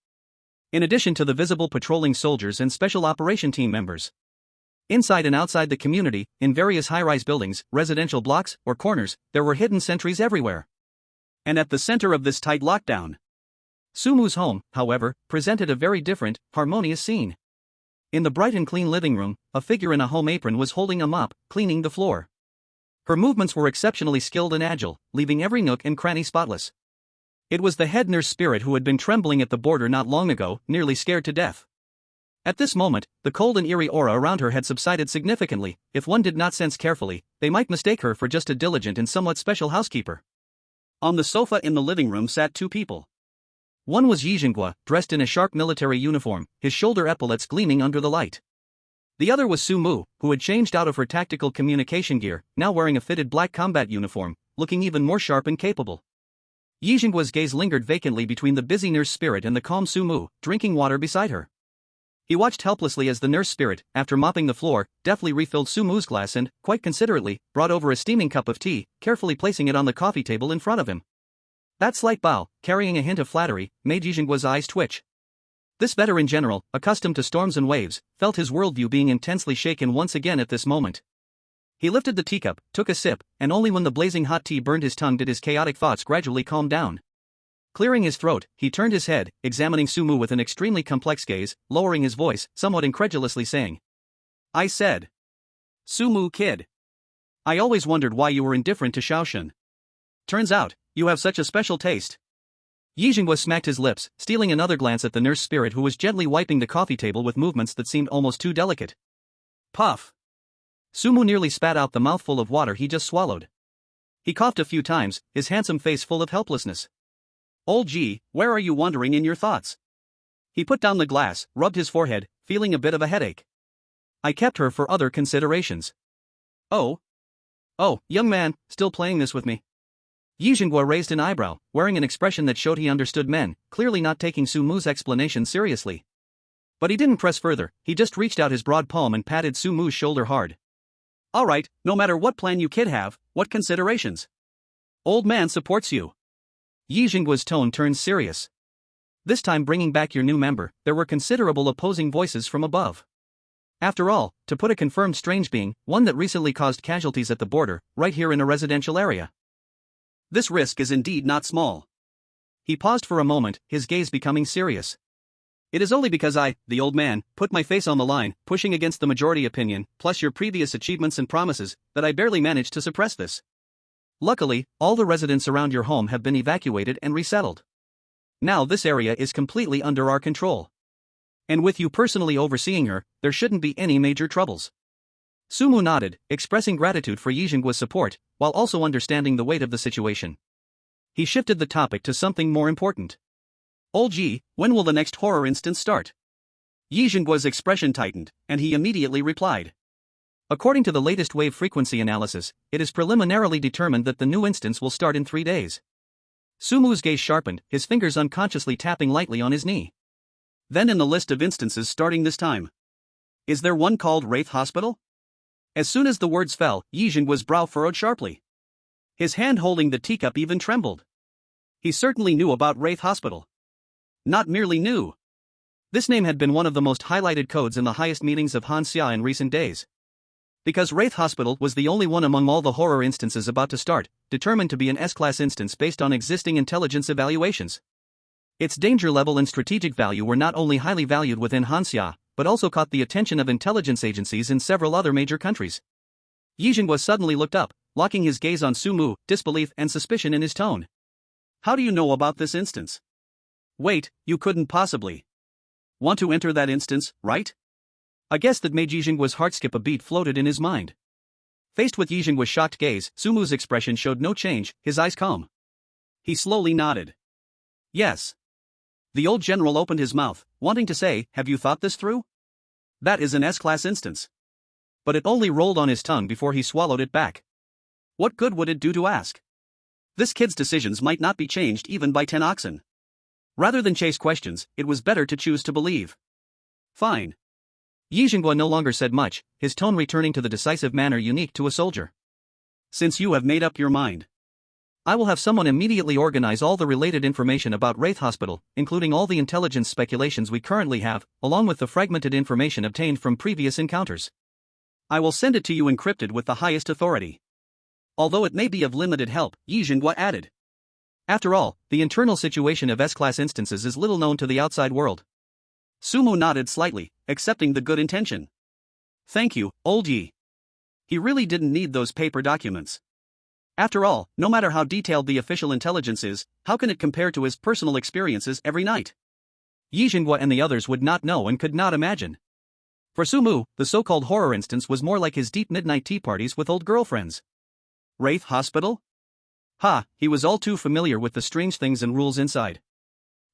In addition to the visible patrolling soldiers and special operation team members. Inside and outside the community, in various high-rise buildings, residential blocks, or corners, there were hidden sentries everywhere. And at the center of this tight lockdown, Sumu's home, however, presented a very different, harmonious scene. In the bright and clean living room, a figure in a home apron was holding a mop, cleaning the floor. Her movements were exceptionally skilled and agile, leaving every nook and cranny spotless. It was the head nurse spirit who had been trembling at the border not long ago, nearly scared to death. At this moment, the cold and eerie aura around her had subsided significantly. If one did not sense carefully, they might mistake her for just a diligent and somewhat special housekeeper. On the sofa in the living room sat two people. One was Yi Jinghua, dressed in a sharp military uniform, his shoulder epaulets gleaming under the light. The other was Sumu, who had changed out of her tactical communication gear, now wearing a fitted black combat uniform, looking even more sharp and capable. Yi Jinghua's gaze lingered vacantly between the busy nurse spirit and the calm Sumu, drinking water beside her. He watched helplessly as the nurse spirit, after mopping the floor, deftly refilled Sumu's glass and, quite considerately, brought over a steaming cup of tea, carefully placing it on the coffee table in front of him. That slight bow, carrying a hint of flattery, made Yi Jinghua's eyes twitch. This veteran general, accustomed to storms and waves, felt his worldview being intensely shaken once again at this moment. He lifted the teacup, took a sip, and only when the blazing hot tea burned his tongue did his chaotic thoughts gradually calm down. Clearing his throat, he turned his head, examining Sumu with an extremely complex gaze, lowering his voice, somewhat incredulously saying, "I said, Sumu kid, I always wondered why you were indifferent to Shaoshan. Turns out, you have such a special taste." Yi Jinghua smacked his lips, stealing another glance at the nurse spirit who was gently wiping the coffee table with movements that seemed almost too delicate. Puff. Sumu nearly spat out the mouthful of water he just swallowed. He coughed a few times, his handsome face full of helplessness. "Old G, where are you wandering in your thoughts?" He put down the glass, rubbed his forehead, feeling a bit of a headache. "I kept her for other considerations." "Oh? Oh, young man, still playing this with me?" Yi Jinghua raised an eyebrow, wearing an expression that showed he understood men, clearly not taking Sumu's explanation seriously. But he didn't press further, he just reached out his broad palm and patted Sumu's shoulder hard. "All right, no matter what plan you kid have, what considerations? Old man supports you." Yi Jinghua's tone turned serious. This time bringing back your new member, there were considerable opposing voices from above. After all, to put a confirmed strange being, one that recently caused casualties at the border, right here in a residential area. This risk is indeed not small. He paused for a moment, his gaze becoming serious. It is only because I, the old man, put my face on the line, pushing against the majority opinion, plus your previous achievements and promises, that I barely managed to suppress this. Luckily, all the residents around your home have been evacuated and resettled. Now this area is completely under our control. And with you personally overseeing her, there shouldn't be any major troubles. Sumu nodded, expressing gratitude for Yi Jinghua's support, while also understanding the weight of the situation. He shifted the topic to something more important. "Old Ji, when will the next horror instance start?" Yi Jinghua's expression tightened, and he immediately replied. According to the latest wave frequency analysis, it is preliminarily determined that the new instance will start in 3 days. Sumu's gaze sharpened, his fingers unconsciously tapping lightly on his knee. "Then in the list of instances starting this time, is there one called Wraith Hospital?" As soon as the words fell, Yi Jinghua's brow furrowed sharply. His hand holding the teacup even trembled. He certainly knew about Wraith Hospital. Not merely knew. This name had been one of the most highlighted codes in the highest meetings of Hanya in recent days. Because Wraith Hospital was the only one among all the horror instances about to start, determined to be an S-class instance based on existing intelligence evaluations. Its danger level and strategic value were not only highly valued within Hanya, but also caught the attention of intelligence agencies in several other major countries. Yi Jinghua suddenly looked up, locking his gaze on Sumu, disbelief and suspicion in his tone. "How do you know about this instance? Wait, you couldn't possibly want to enter that instance, right?" A guess that made Yi Jinghua's heart skip a beat floated in his mind. Faced with Yi Jinghua's shocked gaze, Sumu's expression showed no change, his eyes calm. He slowly nodded. "Yes." The old general opened his mouth, wanting to say, "Have you thought this through? That is an S-class instance." But it only rolled on his tongue before he swallowed it back. What good would it do to ask? This kid's decisions might not be changed even by 10 oxen. Rather than chase questions, it was better to choose to believe. "Fine." Yi Jinghua no longer said much, his tone returning to the decisive manner unique to a soldier. "Since you have made up your mind, I will have someone immediately organize all the related information about Wraith Hospital, including all the intelligence speculations we currently have, along with the fragmented information obtained from previous encounters. I will send it to you encrypted with the highest authority. Although it may be of limited help," Yi Jinghua added. After all, the internal situation of S-class instances is little known to the outside world. Sumu nodded slightly, accepting the good intention. Thank you, old Yi. He really didn't need those paper documents. After all, no matter how detailed the official intelligence is, how can it compare to his personal experiences every night? Yi Jinghua and the others would not know and could not imagine. For Sumu, the so-called horror instance was more like his deep midnight tea parties with old girlfriends. Wraith Hospital? He was all too familiar with the strange things and rules inside.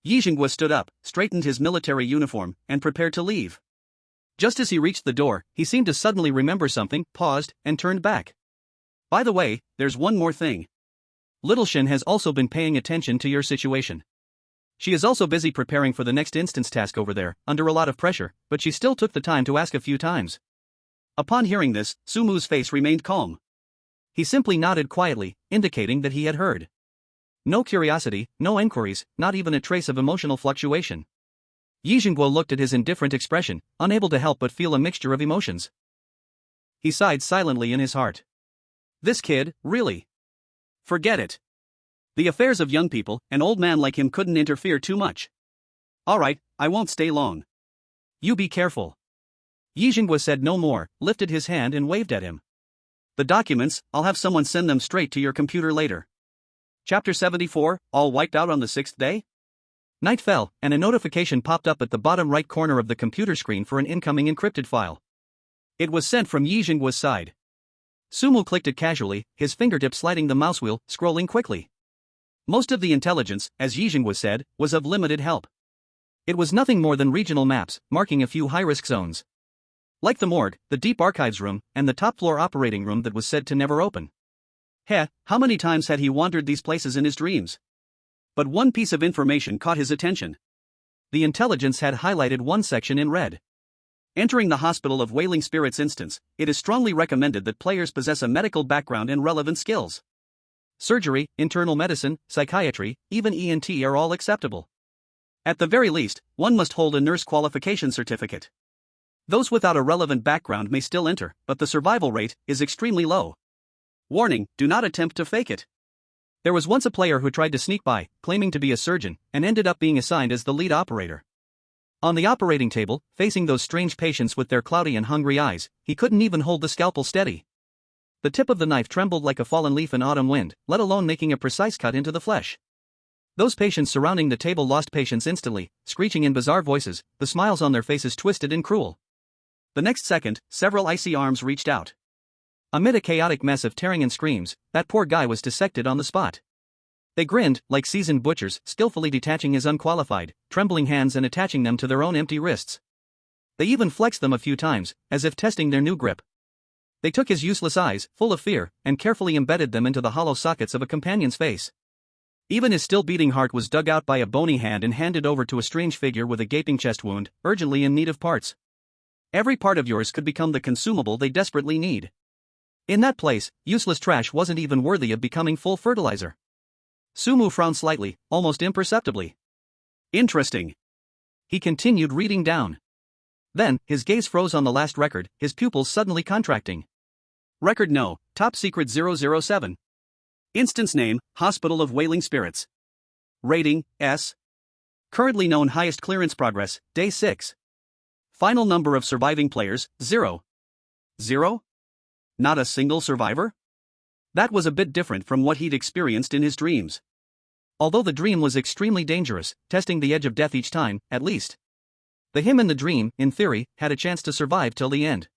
Yi Jinghua stood up, straightened his military uniform, and prepared to leave. Just as he reached the door, he seemed to suddenly remember something, paused, and turned back. By the way, there's one more thing. Little Shen has also been paying attention to your situation. She is also busy preparing for the next instance task over there, under a lot of pressure, but she still took the time to ask a few times. Upon hearing this, Sumu's face remained calm. He simply nodded quietly, indicating that he had heard. No curiosity, no enquiries, not even a trace of emotional fluctuation. Yi Jinghua looked at his indifferent expression, unable to help but feel a mixture of emotions. He sighed silently in his heart. This kid, really? Forget it. The affairs of young people, an old man like him couldn't interfere too much. Alright, I won't stay long. You be careful. Yi Jinghua said no more, lifted his hand and waved at him. The documents, I'll have someone send them straight to your computer later. Chapter 74, all wiped out on the 6th day? Night fell, and a notification popped up at the bottom right corner of the computer screen for an incoming encrypted file. It was sent from Yi Jinghua's side. Sumu clicked it casually, his fingertips sliding the mouse wheel, scrolling quickly. Most of the intelligence, as Yi Jinghua said, was of limited help. It was nothing more than regional maps, marking a few high-risk zones. Like the morgue, the deep archives room, and the top-floor operating room that was said to never open. How many times had he wandered these places in his dreams? But one piece of information caught his attention. The intelligence had highlighted one section in red. Entering the Hospital of Wailing Spirits instance, it is strongly recommended that players possess a medical background and relevant skills. Surgery, internal medicine, psychiatry, even ENT are all acceptable. At the very least, one must hold a nurse qualification certificate. Those without a relevant background may still enter, but the survival rate is extremely low. Warning, do not attempt to fake it. There was once a player who tried to sneak by, claiming to be a surgeon, and ended up being assigned as the lead operator. On the operating table, facing those strange patients with their cloudy and hungry eyes, he couldn't even hold the scalpel steady. The tip of the knife trembled like a fallen leaf in autumn wind, let alone making a precise cut into the flesh. Those patients surrounding the table lost patience instantly, screeching in bizarre voices, the smiles on their faces twisted and cruel. The next second, several icy arms reached out. Amid a chaotic mess of tearing and screams, that poor guy was dissected on the spot. They grinned, like seasoned butchers, skillfully detaching his unqualified, trembling hands and attaching them to their own empty wrists. They even flexed them a few times, as if testing their new grip. They took his useless eyes, full of fear, and carefully embedded them into the hollow sockets of a companion's face. Even his still-beating heart was dug out by a bony hand and handed over to a strange figure with a gaping chest wound, urgently in need of parts. Every part of yours could become the consumable they desperately need. In that place, useless trash wasn't even worthy of becoming full fertilizer. Sumu frowned slightly, almost imperceptibly. Interesting. He continued reading down. Then, his gaze froze on the last record, his pupils suddenly contracting. Record No, Top Secret 007. Instance name, Hospital of Wailing Spirits. Rating, S. Currently known highest clearance progress, Day 6. Final number of surviving players, 0. 0? Not a single survivor? That was a bit different from what he'd experienced in his dreams. Although the dream was extremely dangerous, testing the edge of death each time, at least. The him in the dream, in theory, had a chance to survive till the end.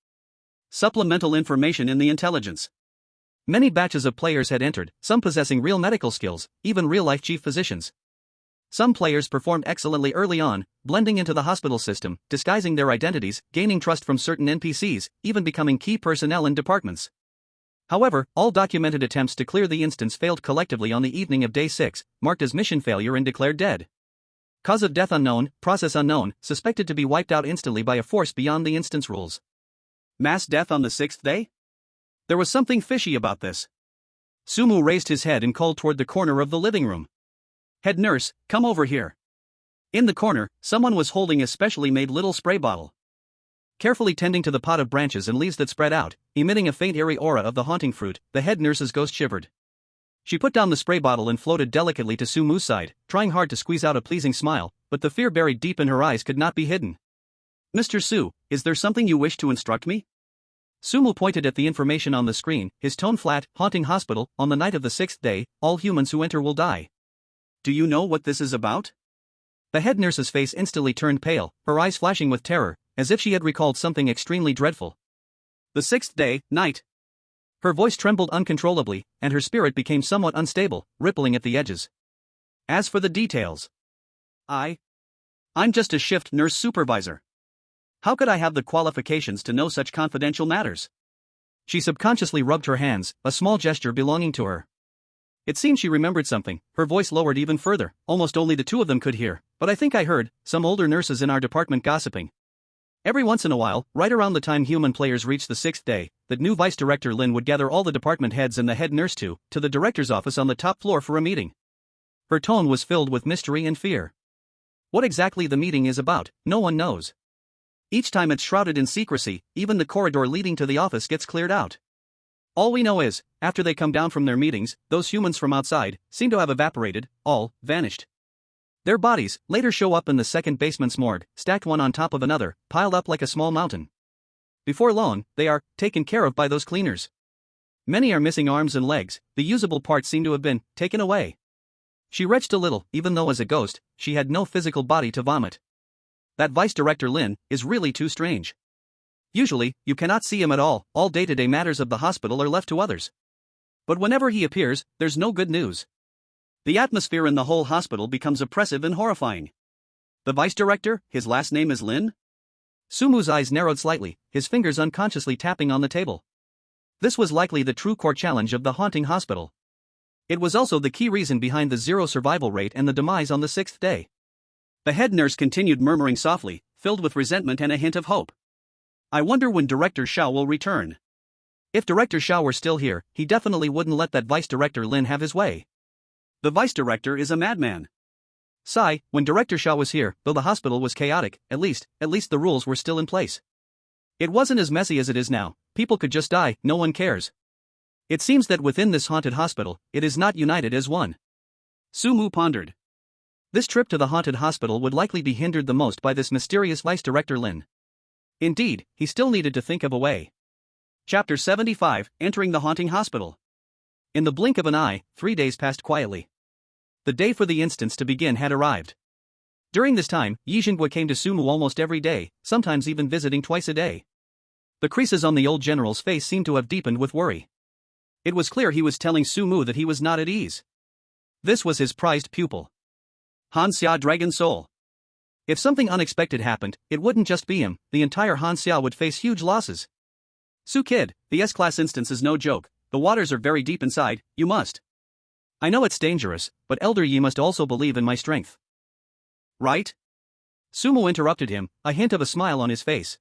Supplemental information in the intelligence. Many batches of players had entered, some possessing real medical skills, even real-life chief physicians. Some players performed excellently early on, blending into the hospital system, disguising their identities, gaining trust from certain NPCs, even becoming key personnel in departments. However, all documented attempts to clear the instance failed collectively on the evening of Day 6, marked as mission failure and declared dead. Cause of death unknown, process unknown, suspected to be wiped out instantly by a force beyond the instance rules. Mass death on the 6th day? There was something fishy about this. Sumu raised his head and called toward the corner of the living room. Head nurse, come over here. In the corner, someone was holding a specially made little spray bottle. Carefully tending to the pot of branches and leaves that spread out, emitting a faint eerie aura of the haunting fruit, the head nurse's ghost shivered. She put down the spray bottle and floated delicately to Sumu's side, trying hard to squeeze out a pleasing smile, but the fear buried deep in her eyes could not be hidden. Mr. Su, is there something you wish to instruct me? Sumu pointed at the information on the screen, his tone flat. Haunting hospital, on the night of the 6th day, all humans who enter will die. Do you know what this is about? The head nurse's face instantly turned pale, her eyes flashing with terror, as if she had recalled something extremely dreadful. The 6th day, night. Her voice trembled uncontrollably, and her spirit became somewhat unstable, rippling at the edges. As for the details, I'm just a shift nurse supervisor. How could I have the qualifications to know such confidential matters? She subconsciously rubbed her hands, a small gesture belonging to her. It seemed she remembered something, her voice lowered even further, almost only the two of them could hear, but I think I heard some older nurses in our department gossiping. Every once in a while, right around the time human players reached the 6th day, the new Vice Director Lin would gather all the department heads and the head nurse to the director's office on the top floor for a meeting. Her tone was filled with mystery and fear. What exactly the meeting is about, no one knows. Each time it's shrouded in secrecy, even the corridor leading to the office gets cleared out. All we know is, after they come down from their meetings, those humans from outside seem to have evaporated, all vanished. Their bodies later show up in the second basement's morgue, stacked one on top of another, piled up like a small mountain. Before long, they are taken care of by those cleaners. Many are missing arms and legs, the usable parts seem to have been taken away. She retched a little, even though as a ghost, she had no physical body to vomit. That Vice Director Lin is really too strange. Usually, you cannot see him at all day-to-day matters of the hospital are left to others. But whenever he appears, there's no good news. The atmosphere in the whole hospital becomes oppressive and horrifying. The Vice Director, his last name is Lin? Sumu's eyes narrowed slightly, his fingers unconsciously tapping on the table. This was likely the true core challenge of the haunting hospital. It was also the key reason behind the 0 survival rate and the demise on the 6th day. The head nurse continued murmuring softly, filled with resentment and a hint of hope. I wonder when Director Shao will return. If Director Shao were still here, he definitely wouldn't let that Vice Director Lin have his way. The Vice Director is a madman. Sigh, when Director Shao was here, though the hospital was chaotic, at least the rules were still in place. It wasn't as messy as it is now, people could just die, no one cares. It seems that within this haunted hospital, it is not united as one. Sumu pondered. This trip to the haunted hospital would likely be hindered the most by this mysterious Vice Director Lin. Indeed, he still needed to think of a way. Chapter 75, Entering the Haunting Hospital. In the blink of an eye, 3 days passed quietly. The day for the instance to begin had arrived. During this time, Yi Jinghua came to Sumu almost every day, sometimes even visiting twice a day. The creases on the old general's face seemed to have deepened with worry. It was clear he was telling Sumu that he was not at ease. This was his prized pupil. Hanya Dragon Soul. If something unexpected happened, it wouldn't just be him, the entire Hanya would face huge losses. Su kid, the S-class instance is no joke, the waters are very deep inside, you must. I know it's dangerous, but Elder Yi must also believe in my strength. Right? Sumu interrupted him, a hint of a smile on his face.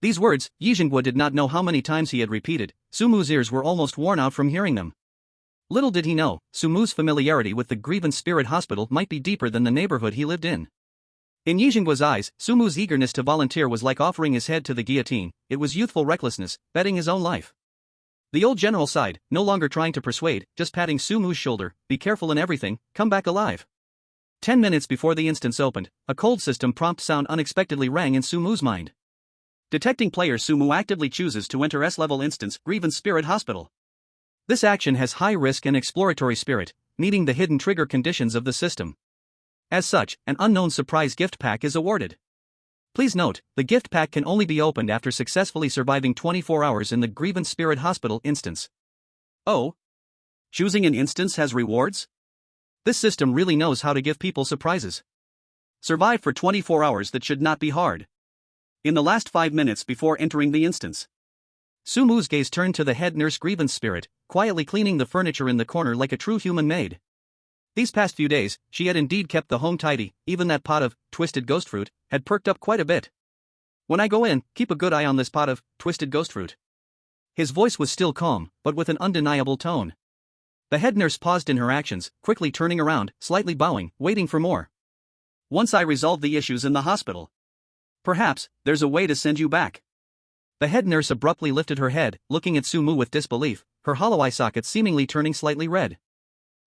These words, Yi Jinghua did not know how many times he had repeated, Sumu's ears were almost worn out from hearing them. Little did he know, Sumu's familiarity with the Grievance Spirit Hospital might be deeper than the neighborhood he lived in. In Yi Jinghua's eyes, Sumu's eagerness to volunteer was like offering his head to the guillotine, it was youthful recklessness, betting his own life. The old general sighed, no longer trying to persuade, just patting Sumu's shoulder, be careful in everything, come back alive. 10 minutes before the instance opened, a cold system prompt sound unexpectedly rang in Sumu's mind. Detecting player Sumu actively chooses to enter S-level instance Grievance Spirit Hospital. This action has high risk and exploratory spirit, needing the hidden trigger conditions of the system. As such, an unknown surprise gift pack is awarded. Please note, the gift pack can only be opened after successfully surviving 24 hours in the Grievance Spirit Hospital instance. Oh? Choosing an instance has rewards? This system really knows how to give people surprises. Survive for 24 hours, that should not be hard. In the last 5 minutes before entering the instance. Sumu's gaze turned to the head nurse Grievance Spirit, quietly cleaning the furniture in the corner like a true human maid. These past few days, she had indeed kept the home tidy, even that pot of twisted ghost fruit had perked up quite a bit. When I go in, keep a good eye on this pot of twisted ghost fruit. His voice was still calm, but with an undeniable tone. The head nurse paused in her actions, quickly turning around, slightly bowing, waiting for more. Once I resolve the issues in the hospital, perhaps there's a way to send you back. The head nurse abruptly lifted her head, looking at Sumu with disbelief, her hollow eye sockets seemingly turning slightly red.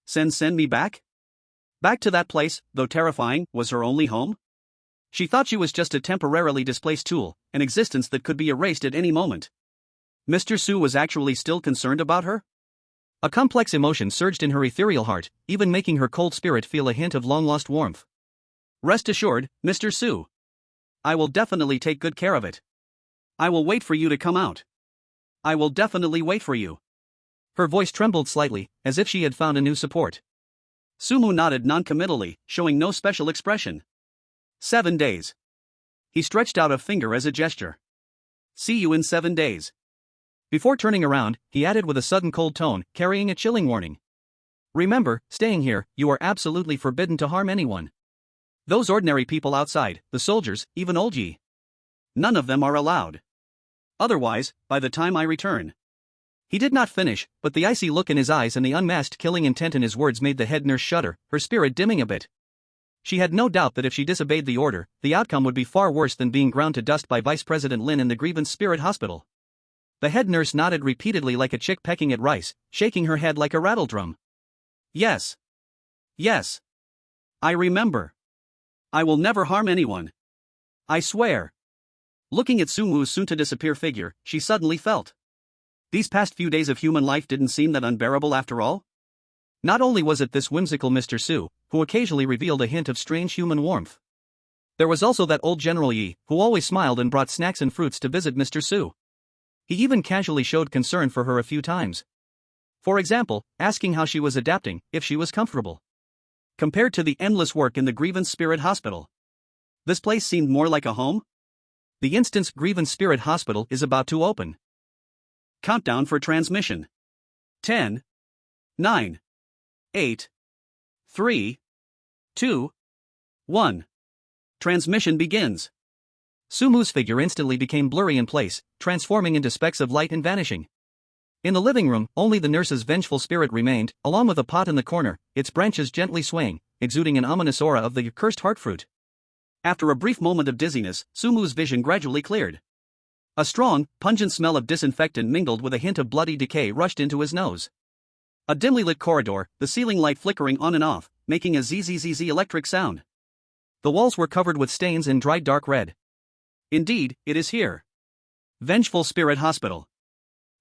Send me back? Back to that place, though terrifying, was her only home? She thought she was just a temporarily displaced tool, an existence that could be erased at any moment. Mr. Su was actually still concerned about her? A complex emotion surged in her ethereal heart, even making her cold spirit feel a hint of long-lost warmth. Rest assured, Mr. Su. I will definitely take good care of it. I will wait for you to come out. I will definitely wait for you. Her voice trembled slightly, as if she had found a new support. Sumu nodded non-committally, showing no special expression. 7 days. He stretched out a finger as a gesture. See you in 7 days. Before turning around, he added with a sudden cold tone, carrying a chilling warning. Remember, staying here, you are absolutely forbidden to harm anyone. Those ordinary people outside, the soldiers, even Olji. None of them are allowed. Otherwise, by the time I return. He did not finish, but the icy look in his eyes and the unmasked killing intent in his words made the head nurse shudder, her spirit dimming a bit. She had no doubt that if she disobeyed the order, the outcome would be far worse than being ground to dust by Vice President Lin in the Grievance Spirit Hospital. The head nurse nodded repeatedly like a chick pecking at rice, shaking her head like a rattledrum. Yes. Yes. I remember. I will never harm anyone. I swear. Looking at Sumu's soon-to-disappear figure, she suddenly felt. These past few days of human life didn't seem that unbearable after all? Not only was it this whimsical Mr. Su, who occasionally revealed a hint of strange human warmth. There was also that old General Yi, who always smiled and brought snacks and fruits to visit Mr. Su. He even casually showed concern for her a few times. For example, asking how she was adapting, if she was comfortable. Compared to the endless work in the Grievance Spirit Hospital, this place seemed more like a home? The Instance Grievance Spirit Hospital is about to open. Countdown for transmission. 10, 9, 8, 3, 2, 1. Transmission begins. Sumu's figure instantly became blurry in place, transforming into specks of light and vanishing. In the living room, only the nurse's vengeful spirit remained, along with a pot in the corner, its branches gently swaying, exuding an ominous aura of the accursed heartfruit. After a brief moment of dizziness, Sumu's vision gradually cleared. A strong, pungent smell of disinfectant mingled with a hint of bloody decay rushed into his nose. A dimly lit corridor, the ceiling light flickering on and off, making a zzz electric sound. The walls were covered with stains in dried dark red. Indeed, it is here. Vengeful Spirit Hospital.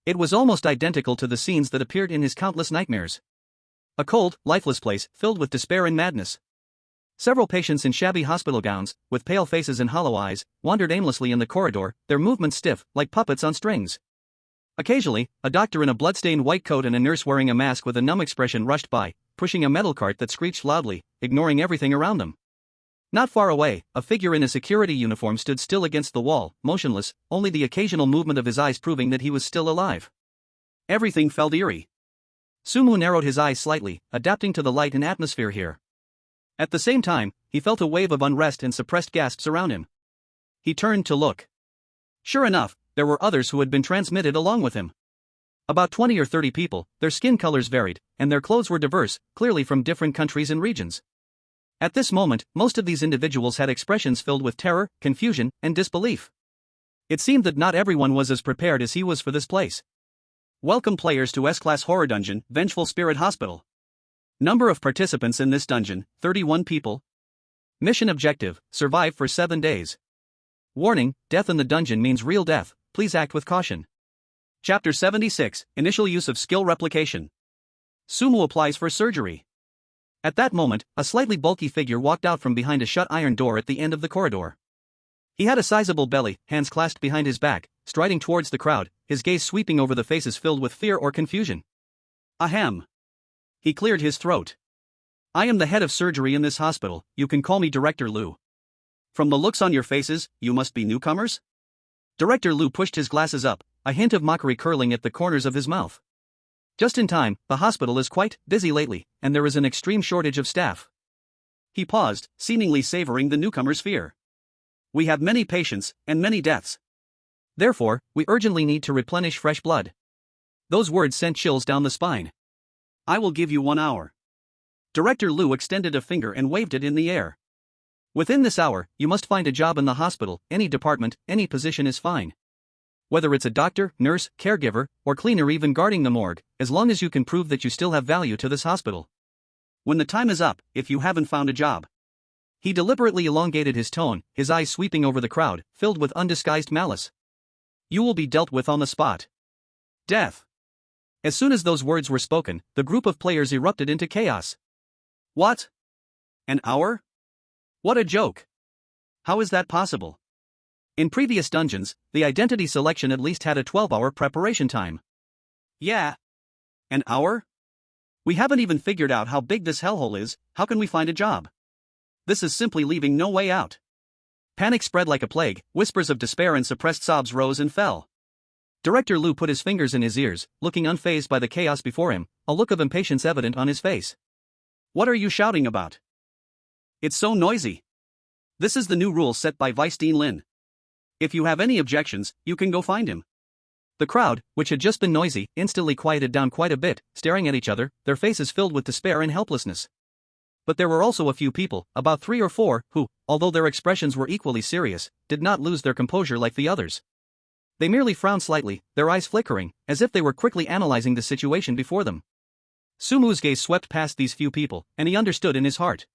It was almost identical to the scenes that appeared in his countless nightmares. A cold, lifeless place, filled with despair and madness. Several patients in shabby hospital gowns, with pale faces and hollow eyes, wandered aimlessly in the corridor, their movements stiff, like puppets on strings. Occasionally, a doctor in a blood-stained white coat and a nurse wearing a mask with a numb expression rushed by, pushing a metal cart that screeched loudly, ignoring everything around them. Not far away, a figure in a security uniform stood still against the wall, motionless, only the occasional movement of his eyes proving that he was still alive. Everything felt eerie. Sumu narrowed his eyes slightly, adapting to the light and atmosphere here. At the same time, he felt a wave of unrest and suppressed gasps around him. He turned to look. Sure enough, there were others who had been transmitted along with him. About 20 or 30 people, their skin colors varied, and their clothes were diverse, clearly from different countries and regions. At this moment, most of these individuals had expressions filled with terror, confusion, and disbelief. It seemed that not everyone was as prepared as he was for this place. Welcome players to S-Class Horror Dungeon, Vengeful Spirit Hospital. Number of participants in this dungeon, 31 people. Mission objective, survive for 7 days. Warning, death in the dungeon means real death, please act with caution. Chapter 76, Initial Use of Skill Replication. Sumu applies for surgery. At that moment, a slightly bulky figure walked out from behind a shut iron door at the end of the corridor. He had a sizable belly, hands clasped behind his back, striding towards the crowd, his gaze sweeping over the faces filled with fear or confusion. Ahem. He cleared his throat. I am the head of surgery in this hospital, you can call me Director Liu. From the looks on your faces, you must be newcomers? Director Liu pushed his glasses up, a hint of mockery curling at the corners of his mouth. Just in time, the hospital is quite busy lately, and there is an extreme shortage of staff. He paused, seemingly savoring the newcomer's fear. We have many patients, and many deaths. Therefore, we urgently need to replenish fresh blood. Those words sent chills down the spine. I will give you 1 hour. Director Liu extended a finger and waved it in the air. Within this hour, you must find a job in the hospital, any department, any position is fine. Whether it's a doctor, nurse, caregiver, or cleaner even guarding the morgue, as long as you can prove that you still have value to this hospital. When the time is up, if you haven't found a job. He deliberately elongated his tone, his eyes sweeping over the crowd, filled with undisguised malice. You will be dealt with on the spot. Death. As soon as those words were spoken, the group of players erupted into chaos. What? An hour? What a joke. How is that possible? In previous dungeons, the identity selection at least had a 12-hour preparation time. Yeah. An hour? We haven't even figured out how big this hellhole is. How can we find a job? This is simply leaving no way out. Panic spread like a plague, whispers of despair and suppressed sobs rose and fell. Director Liu put his fingers in his ears, looking unfazed by the chaos before him, a look of impatience evident on his face. What are you shouting about? It's so noisy. This is the new rule set by Vice Dean Lin. If you have any objections, you can go find him. The crowd, which had just been noisy, instantly quieted down quite a bit, staring at each other, their faces filled with despair and helplessness. But there were also a few people, about 3 or 4, who, although their expressions were equally serious, did not lose their composure like the others. They merely frowned slightly, their eyes flickering, as if they were quickly analyzing the situation before them. Sumu's gaze swept past these few people, and he understood in his heart.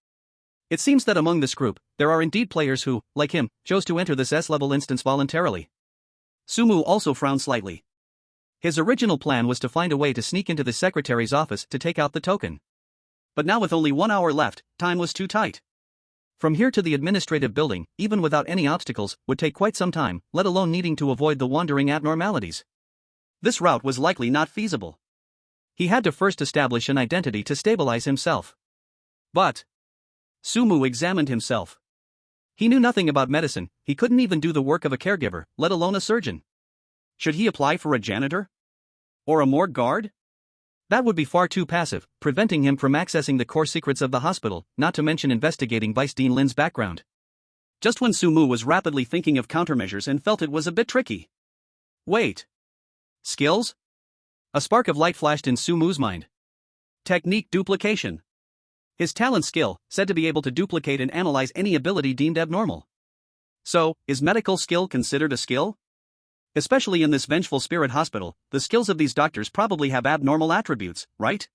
It seems that among this group, there are indeed players who, like him, chose to enter this S-level instance voluntarily. Sumu also frowned slightly. His original plan was to find a way to sneak into the secretary's office to take out the token. But now with only 1 hour left, time was too tight. From here to the administrative building, even without any obstacles, would take quite some time, let alone needing to avoid the wandering abnormalities. This route was likely not feasible. He had to first establish an identity to stabilize himself. But Sumu examined himself. He knew nothing about medicine, he couldn't even do the work of a caregiver, let alone a surgeon. Should he apply for a janitor? Or a morgue guard? That would be far too passive, preventing him from accessing the core secrets of the hospital, not to mention investigating Vice Dean Lin's background. Just when Sumu was rapidly thinking of countermeasures and felt it was a bit tricky. Wait. Skills? A spark of light flashed in Sumu's mind. Technique duplication. His talent skill, said to be able to duplicate and analyze any ability deemed abnormal. So, is medical skill considered a skill? Especially in this vengeful spirit hospital, the skills of these doctors probably have abnormal attributes, right?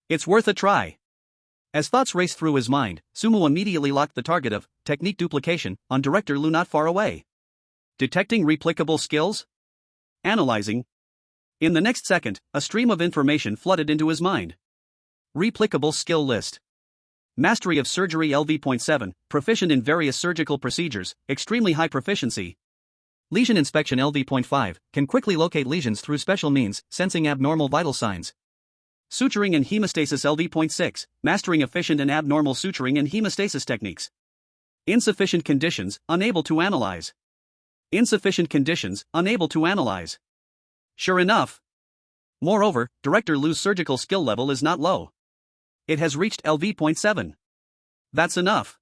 It's worth a try. As thoughts raced through his mind, Sumu immediately locked the target of technique duplication on Director Liu not far away. Detecting replicable skills? Analyzing. In the next second, a stream of information flooded into his mind. Replicable skill list. Mastery of surgery LV.7, proficient in various surgical procedures, extremely high proficiency. Lesion inspection LV.5, can quickly locate lesions through special means, sensing abnormal vital signs. Suturing and hemostasis LV.6, mastering efficient and abnormal suturing and hemostasis techniques. Insufficient conditions, unable to analyze. Insufficient conditions, unable to analyze. Sure enough. Moreover, Director Liu's surgical skill level is not low. It has reached LV.7. That's enough.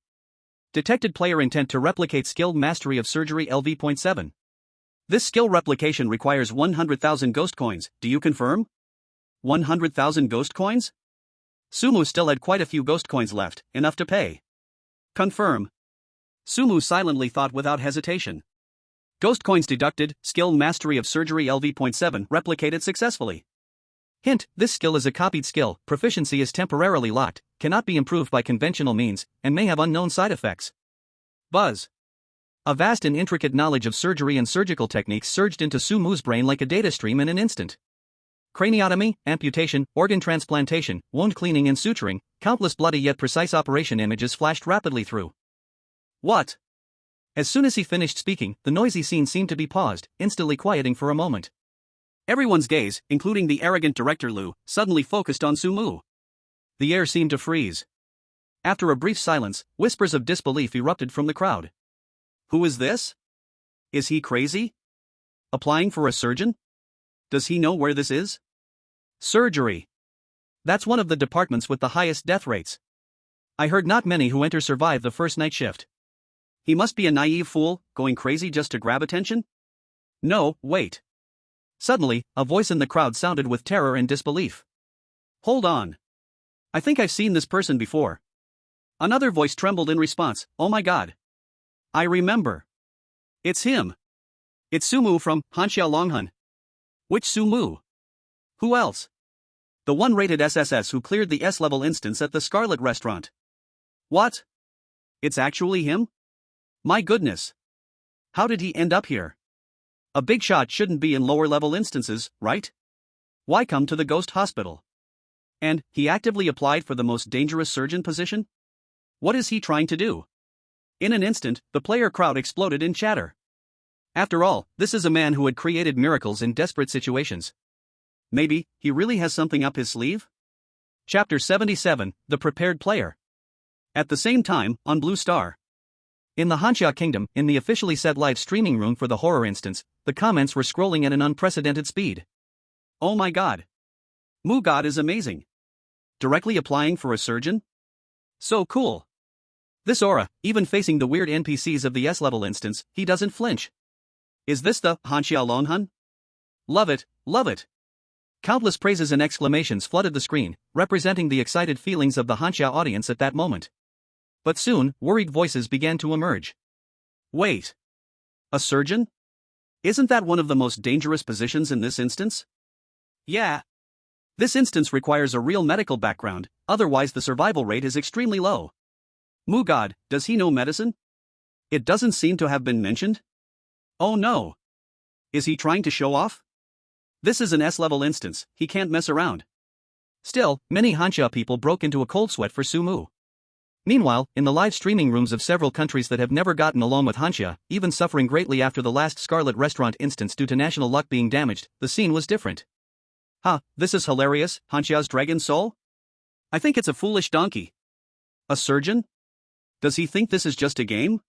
Detected player intent to replicate skilled mastery of surgery LV.7. This skill replication requires 100,000 ghost coins, do you confirm? 100,000 ghost coins? Sumu still had quite a few ghost coins left, enough to pay. Confirm. Sumu silently thought without hesitation. Ghost coins deducted, skill mastery of surgery LV.7 replicated successfully. Hint, this skill is a copied skill, proficiency is temporarily locked, cannot be improved by conventional means, and may have unknown side effects. Buzz. A vast and intricate knowledge of surgery and surgical techniques surged into Sumu's brain like a data stream in an instant. Craniotomy, amputation, organ transplantation, wound cleaning and suturing, countless bloody yet precise operation images flashed rapidly through. What? As soon as he finished speaking, the noisy scene seemed to be paused, instantly quieting for a moment. Everyone's gaze, including the arrogant Director Liu, suddenly focused on Sumu. The air seemed to freeze. After a brief silence, whispers of disbelief erupted from the crowd. Who is this? Is he crazy? Applying for a surgeon? Does he know where this is? Surgery. That's one of the departments with the highest death rates. I heard not many who enter survive the first night shift. He must be a naive fool, going crazy just to grab attention? No, wait. Suddenly, a voice in the crowd sounded with terror and disbelief. Hold on. I think I've seen this person before. Another voice trembled in response. Oh my god. I remember. It's him. It's Sumu from Hanya Longhun. Which Sumu? Who else? The one rated SSS who cleared the S-level instance at the Scarlet restaurant. What? It's actually him? My goodness. How did he end up here? A big shot shouldn't be in lower-level instances, right? Why come to the ghost hospital? And, he actively applied for the most dangerous surgeon position? What is he trying to do? In an instant, the player crowd exploded in chatter. After all, this is a man who had created miracles in desperate situations. Maybe, he really has something up his sleeve? Chapter 77, The Prepared Player. At the same time, on Blue Star. In the Hanya Kingdom, in the officially set live streaming room for the horror instance, the comments were scrolling at an unprecedented speed. Oh my god. God is amazing. Directly applying for a surgeon? So cool. This aura, even facing the weird NPCs of the S-level instance, he doesn't flinch. Is this the Hanya Longhun? Love it, love it. Countless praises and exclamations flooded the screen, representing the excited feelings of the Hanya audience at that moment. But soon, worried voices began to emerge. Wait. A surgeon? Isn't that one of the most dangerous positions in this instance? Yeah. This instance requires a real medical background, otherwise the survival rate is extremely low. God, does he know medicine? It doesn't seem to have been mentioned? Oh no. Is he trying to show off? This is an S-level instance, he can't mess around. Still, many Hanya people broke into a cold sweat for Sumu. Meanwhile, in the live streaming rooms of several countries that have never gotten along with Hanya, even suffering greatly after the last Scarlet restaurant instance due to national luck being damaged, the scene was different. This is hilarious, Hanya's dragon soul? I think it's a foolish donkey. A surgeon? Does he think this is just a game?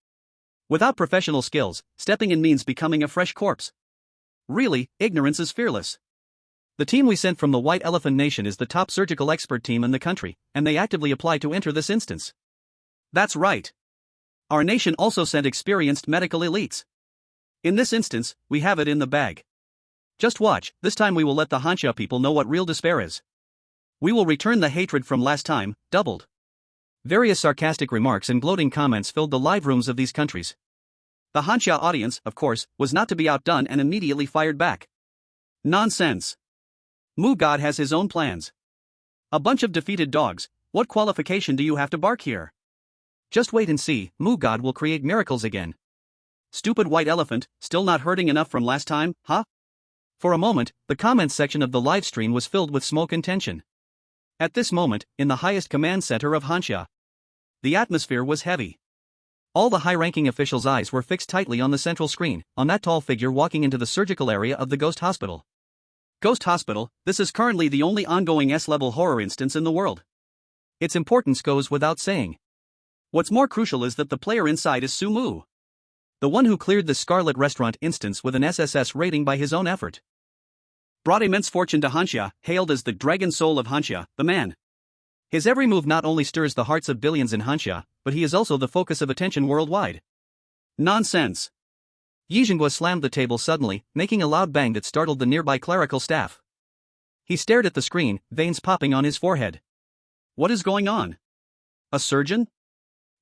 Without professional skills, stepping in means becoming a fresh corpse. Really, ignorance is fearless. The team we sent from the White Elephant Nation is the top surgical expert team in the country, and they actively apply to enter this instance. That's right. Our nation also sent experienced medical elites. In this instance, we have it in the bag. Just watch, this time we will let the Hanya people know what real despair is. We will return the hatred from last time, doubled. Various sarcastic remarks and gloating comments filled the live rooms of these countries. The Hanya audience, of course, was not to be outdone and immediately fired back. Nonsense. God has his own plans. A bunch of defeated dogs, what qualification do you have to bark here? Just wait and see, God will create miracles again. Stupid white elephant, still not hurting enough from last time, huh? For a moment, the comments section of the live stream was filled with smoke and tension. At this moment, in the highest command center of Hanya, the atmosphere was heavy. All the high-ranking officials' eyes were fixed tightly on the central screen, on that tall figure walking into the surgical area of the Ghost Hospital. Ghost Hospital, this is currently the only ongoing S-level horror instance in the world. Its importance goes without saying. What's more crucial is that the player inside is Sumu, the one who cleared the Scarlet restaurant instance with an SSS rating by his own effort. Brought immense fortune to Hanya, hailed as the dragon soul of Hanya, the man. His every move not only stirs the hearts of billions in Hanya, but he is also the focus of attention worldwide. Nonsense. Yijingwa slammed the table suddenly, making a loud bang that startled the nearby clerical staff. He stared at the screen, veins popping on his forehead. What is going on? A surgeon?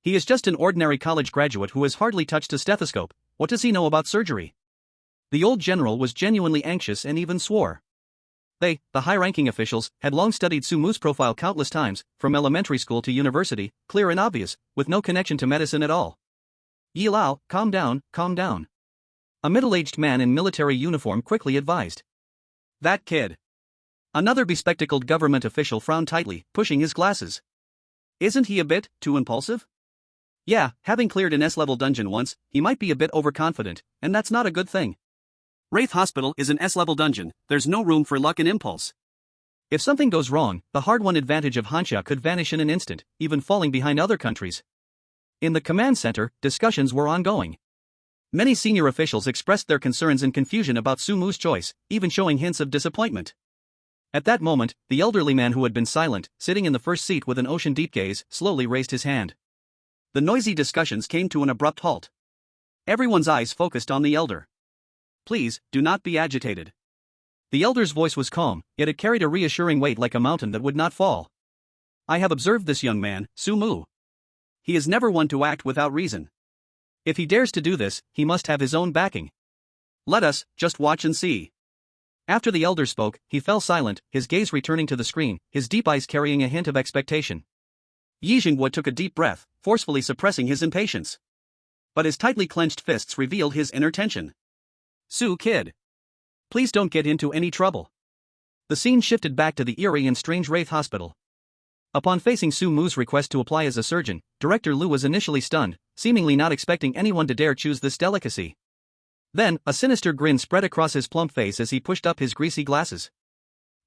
He is just an ordinary college graduate who has hardly touched a stethoscope. What does he know about surgery? The old general was genuinely anxious and even swore. They, the high-ranking officials, had long studied Sumu's profile countless times, from elementary school to university, clear and obvious, with no connection to medicine at all. Yi Lao, calm down, calm down. A middle-aged man in military uniform quickly advised. That kid. Another bespectacled government official frowned tightly, pushing his glasses. Isn't he a bit too impulsive? Yeah, having cleared an S-level dungeon once, he might be a bit overconfident, and that's not a good thing. Wraith Hospital is an S-level dungeon, there's no room for luck and impulse. If something goes wrong, the hard-won advantage of Hanya could vanish in an instant, even falling behind other countries. In the command center, discussions were ongoing. Many senior officials expressed their concerns and confusion about Sumu's choice, even showing hints of disappointment. At that moment, the elderly man who had been silent, sitting in the first seat with an ocean-deep gaze, slowly raised his hand. The noisy discussions came to an abrupt halt. Everyone's eyes focused on the elder. Please, do not be agitated. The elder's voice was calm, yet it carried a reassuring weight like a mountain that would not fall. I have observed this young man, Sumu. He is never one to act without reason. If he dares to do this, he must have his own backing. Let us just watch and see. After the elder spoke, he fell silent, his gaze returning to the screen, his deep eyes carrying a hint of expectation. Yi Jinghua took a deep breath, forcefully suppressing his impatience. But his tightly clenched fists revealed his inner tension. Su kid. Please don't get into any trouble. The scene shifted back to the eerie and strange Wraith Hospital. Upon facing Su Mu's request to apply as a surgeon, Director Lu was initially stunned, seemingly not expecting anyone to dare choose this delicacy. Then, a sinister grin spread across his plump face as he pushed up his greasy glasses.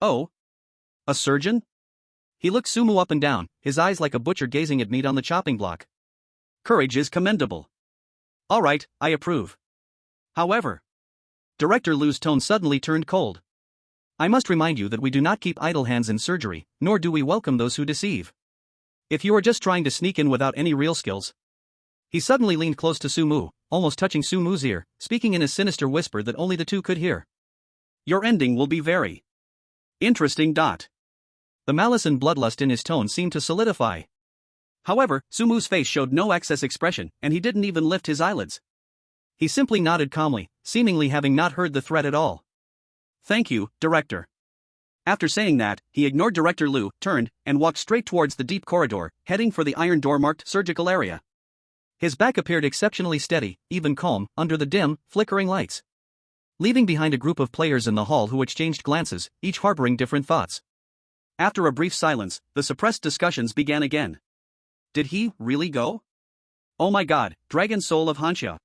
Oh? A surgeon? He looked Su Mu up and down, his eyes like a butcher gazing at meat on the chopping block. Courage is commendable. All right, I approve. However, Director Lu's tone suddenly turned cold. I must remind you that we do not keep idle hands in surgery, nor do we welcome those who deceive. If you are just trying to sneak in without any real skills. He suddenly leaned close to Su Mu, almost touching Su Mu's ear, speaking in a sinister whisper that only the two could hear. Your ending will be very interesting. The malice and bloodlust in his tone seemed to solidify. However, Su Mu's face showed no excess expression, and he didn't even lift his eyelids. He simply nodded calmly, seemingly having not heard the threat at all. Thank you, Director. After saying that, he ignored Director Lu, turned, and walked straight towards the deep corridor, heading for the iron door marked surgical area. His back appeared exceptionally steady, even calm, under the dim, flickering lights. Leaving behind a group of players in the hall who exchanged glances, each harboring different thoughts. After a brief silence, the suppressed discussions began again. Did he really go? Oh my god, Dragon Soul of Hanya.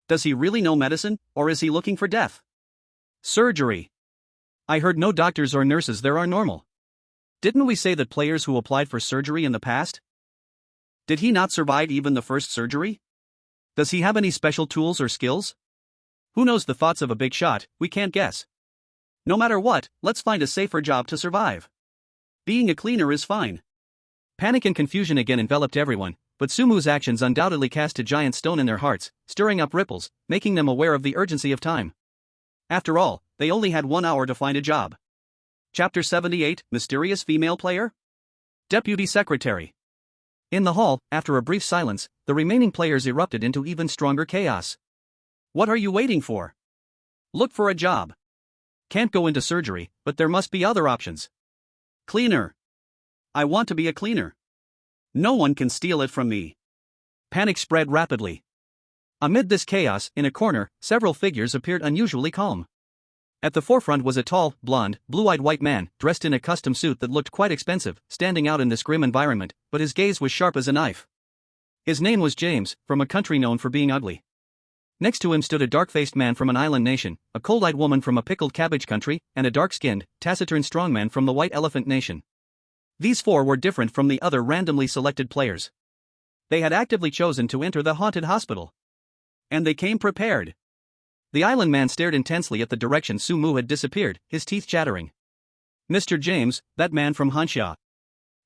Does he really know medicine, or is he looking for death? Surgery. I heard no doctors or nurses there are normal. Didn't we say that players who applied for surgery in the past? Did he not survive even the first surgery? Does he have any special tools or skills? Who knows the thoughts of a big shot, we can't guess. No matter what, let's find a safer job to survive. Being a cleaner is fine. Panic and confusion again enveloped everyone, but Su Mu's actions undoubtedly cast a giant stone in their hearts, stirring up ripples, making them aware of the urgency of time. After all, they only had 1 hour to find a job. Chapter 78, Mysterious Female Player? Deputy Secretary. In the hall, after a brief silence, the remaining players erupted into even stronger chaos. What are you waiting for? Look for a job. Can't go into surgery, but there must be other options. Cleaner. I want to be a cleaner. No one can steal it from me. Panic spread rapidly. Amid this chaos, in a corner, several figures appeared unusually calm. At the forefront was a tall, blonde, blue-eyed white man, dressed in a custom suit that looked quite expensive, standing out in this grim environment, but his gaze was sharp as a knife. His name was James, from a country known for being ugly. Next to him stood a dark-faced man from an island nation, a cold-eyed woman from a pickled cabbage country, and a dark-skinned, taciturn strongman from the white elephant nation. These four were different from the other randomly selected players. They had actively chosen to enter the haunted hospital. And they came prepared. The island man stared intensely at the direction Su Mu had disappeared, his teeth chattering. Mr. James, that man from Hanya.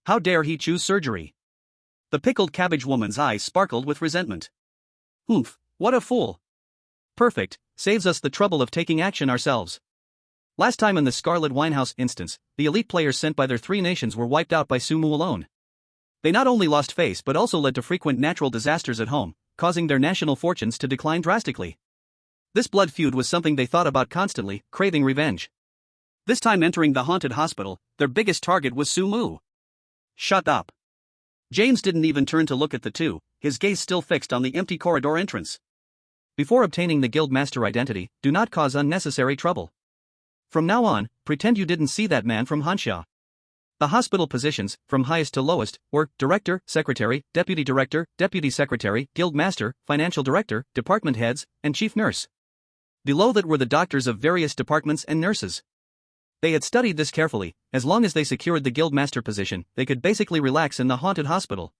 How dare he choose surgery? The pickled cabbage woman's eyes sparkled with resentment. Oof, what a fool. Perfect, saves us the trouble of taking action ourselves. Last time in the Scarlet Winehouse instance, the elite players sent by their 3 nations were wiped out by Su Mu alone. They not only lost face but also led to frequent natural disasters at home, causing their national fortunes to decline drastically. This blood feud was something they thought about constantly, craving revenge. This time entering the haunted hospital, their biggest target was Su Mu. Shut up. James didn't even turn to look at the two, his gaze still fixed on the empty corridor entrance. Before obtaining the guild master identity, do not cause unnecessary trouble. From now on, pretend you didn't see that man from Hanya. The hospital positions, from highest to lowest, were Director, Secretary, Deputy Secretary, Guild Master, Financial Director, Department Heads, and Chief Nurse. Below that were the doctors of various departments and nurses. They had studied this carefully. As long as they secured the guild master position, they could basically relax in the haunted hospital.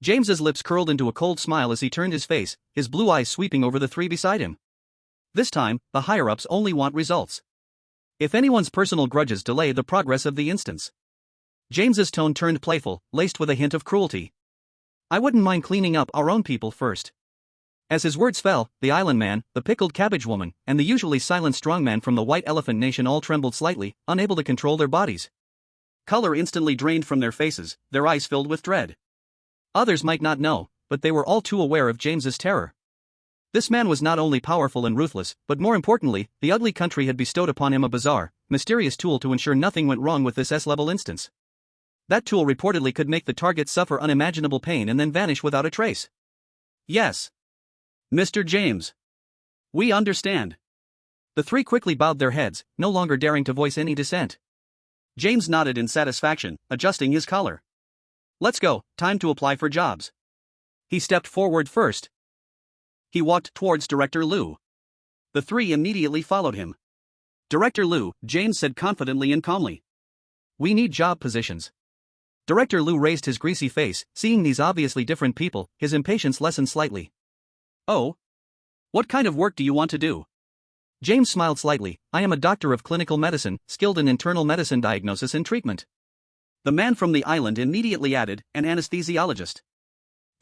James's lips curled into a cold smile as he turned his face, his blue eyes sweeping over the 3 beside him. This time, the higher-ups only want results. If anyone's personal grudges delay the progress of the instance. James's tone turned playful, laced with a hint of cruelty. I wouldn't mind cleaning up our own people first. As his words fell, the island man, the pickled cabbage woman, and the usually silent strongman from the white elephant nation all trembled slightly, unable to control their bodies. Color instantly drained from their faces, their eyes filled with dread. Others might not know, but they were all too aware of James's terror. This man was not only powerful and ruthless, but more importantly, the ugly country had bestowed upon him a bizarre, mysterious tool to ensure nothing went wrong with this S-level instance. That tool reportedly could make the target suffer unimaginable pain and then vanish without a trace. Yes. Mr. James. We understand. The three quickly bowed their heads, no longer daring to voice any dissent. James nodded in satisfaction, adjusting his collar. Let's go, time to apply for jobs. He stepped forward first. He walked towards Director Liu. The three immediately followed him. Director Liu, James said confidently and calmly. We need job positions. Director Liu raised his greasy face, seeing these obviously different people, his impatience lessened slightly. Oh? What kind of work do you want to do? James smiled slightly. I am a doctor of clinical medicine, skilled in internal medicine diagnosis and treatment. The man from the island immediately added, an anesthesiologist.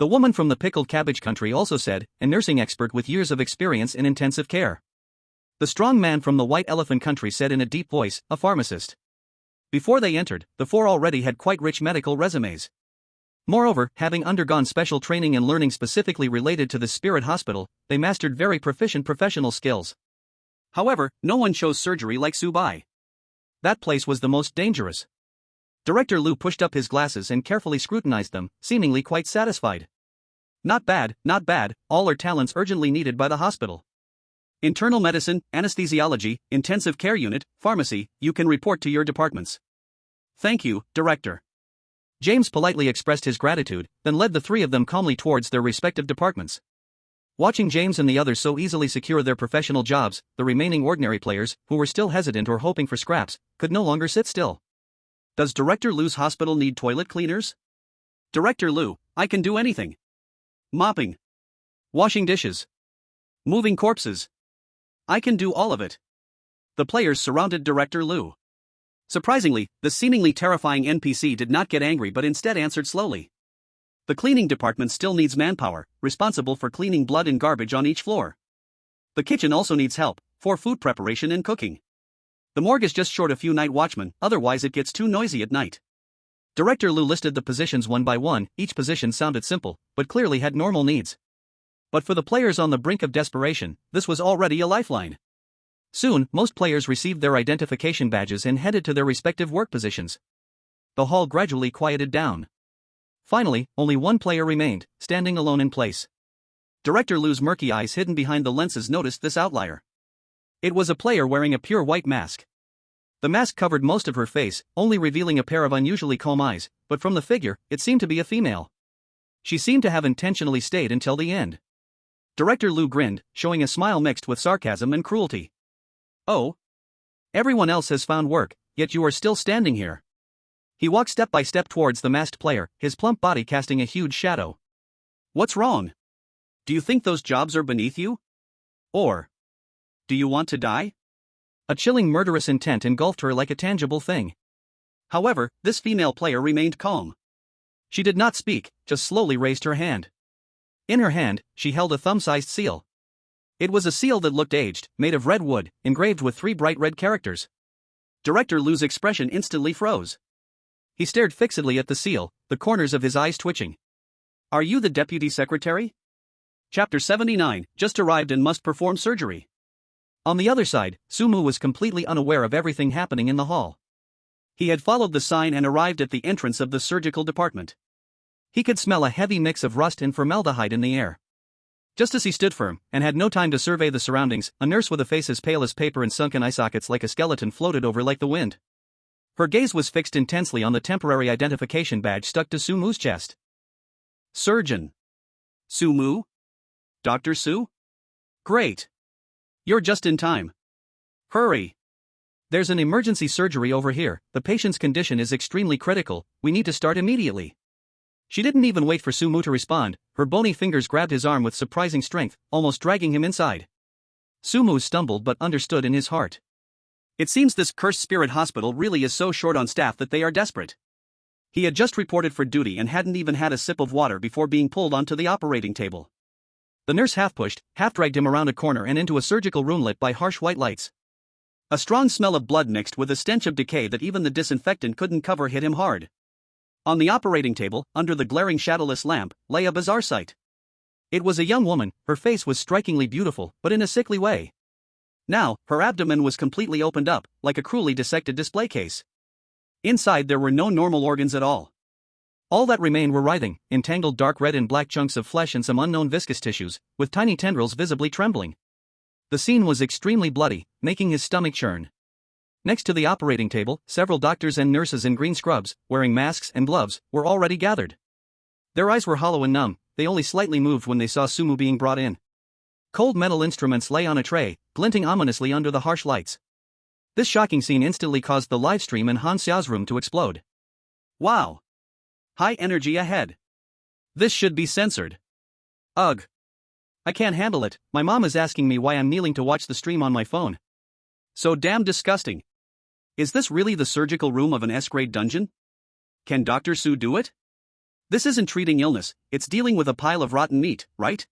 The woman from the pickled cabbage country also said, a nursing expert with years of experience in intensive care. The strong man from the white elephant country said in a deep voice, a pharmacist. Before they entered, the four already had quite rich medical resumes. Moreover, having undergone special training and learning specifically related to the spirit hospital, they mastered very proficient professional skills. However, no one chose surgery like Subai. That place was the most dangerous. Director Liu pushed up his glasses and carefully scrutinized them, seemingly quite satisfied. Not bad, all are talents urgently needed by the hospital. Internal medicine, anesthesiology, intensive care unit, pharmacy, you can report to your departments. Thank you, Director. James politely expressed his gratitude, then led the three of them calmly towards their respective departments. Watching James and the others so easily secure their professional jobs, the remaining ordinary players, who were still hesitant or hoping for scraps, could no longer sit still. Does Director Liu's hospital need toilet cleaners? Director Liu, I can do anything. Mopping. Washing dishes. Moving corpses. I can do all of it. The players surrounded Director Liu. Surprisingly, the seemingly terrifying NPC did not get angry but instead answered slowly. The cleaning department still needs manpower, responsible for cleaning blood and garbage on each floor. The kitchen also needs help, for food preparation and cooking. The morgue is just short a few night watchmen, otherwise it gets too noisy at night. Director Liu listed the positions one by one. Each position sounded simple, but clearly had normal needs. But for the players on the brink of desperation, this was already a lifeline. Soon, most players received their identification badges and headed to their respective work positions. The hall gradually quieted down. Finally, only one player remained, standing alone in place. Director Liu's murky eyes hidden behind the lenses noticed this outlier. It was a player wearing a pure white mask. The mask covered most of her face, only revealing a pair of unusually calm eyes, but from the figure, it seemed to be a female. She seemed to have intentionally stayed until the end. Director Liu grinned, showing a smile mixed with sarcasm and cruelty. Oh? Everyone else has found work, yet you are still standing here. He walked step by step towards the masked player, his plump body casting a huge shadow. What's wrong? Do you think those jobs are beneath you? Or do you want to die? A chilling murderous intent engulfed her like a tangible thing. However, this female player remained calm. She did not speak, just slowly raised her hand. In her hand, she held a thumb-sized seal. It was a seal that looked aged, made of red wood, engraved with 3 bright red characters. Director Liu's expression instantly froze. He stared fixedly at the seal, the corners of his eyes twitching. Are you the deputy secretary? Chapter 79, just arrived and must perform surgery. On the other side, Sumu was completely unaware of everything happening in the hall. He had followed the sign and arrived at the entrance of the surgical department. He could smell a heavy mix of rust and formaldehyde in the air. Just as he stood firm, and had no time to survey the surroundings, a nurse with a face as pale as paper and sunken eye sockets like a skeleton floated over like the wind. Her gaze was fixed intensely on the temporary identification badge stuck to Sumu's chest. Surgeon. Sumu? Dr. Su? Great. You're just in time. Hurry. There's an emergency surgery over here, the patient's condition is extremely critical, we need to start immediately. She didn't even wait for Sumu to respond, her bony fingers grabbed his arm with surprising strength, almost dragging him inside. Sumu stumbled but understood in his heart. It seems this cursed spirit hospital really is so short on staff that they are desperate. He had just reported for duty and hadn't even had a sip of water before being pulled onto the operating table. The nurse half-pushed, half-dragged him around a corner and into a surgical room lit by harsh white lights. A strong smell of blood mixed with a stench of decay that even the disinfectant couldn't cover hit him hard. On the operating table, under the glaring shadowless lamp, lay a bizarre sight. It was a young woman, her face was strikingly beautiful, but in a sickly way. Now, her abdomen was completely opened up, like a cruelly dissected display case. Inside there were no normal organs at all. All that remained were writhing, entangled dark red and black chunks of flesh and some unknown viscous tissues, with tiny tendrils visibly trembling. The scene was extremely bloody, making his stomach churn. Next to the operating table, several doctors and nurses in green scrubs, wearing masks and gloves, were already gathered. Their eyes were hollow and numb, they only slightly moved when they saw Sumu being brought in. Cold metal instruments lay on a tray, glinting ominously under the harsh lights. This shocking scene instantly caused the live stream in Han Xiao's room to explode. Wow! High energy ahead. This should be censored. Ugh. I can't handle it, my mom is asking me why I'm kneeling to watch the stream on my phone. So damn disgusting. Is this really the surgical room of an S-grade dungeon? Can Dr. Su do it? This isn't treating illness, it's dealing with a pile of rotten meat, right?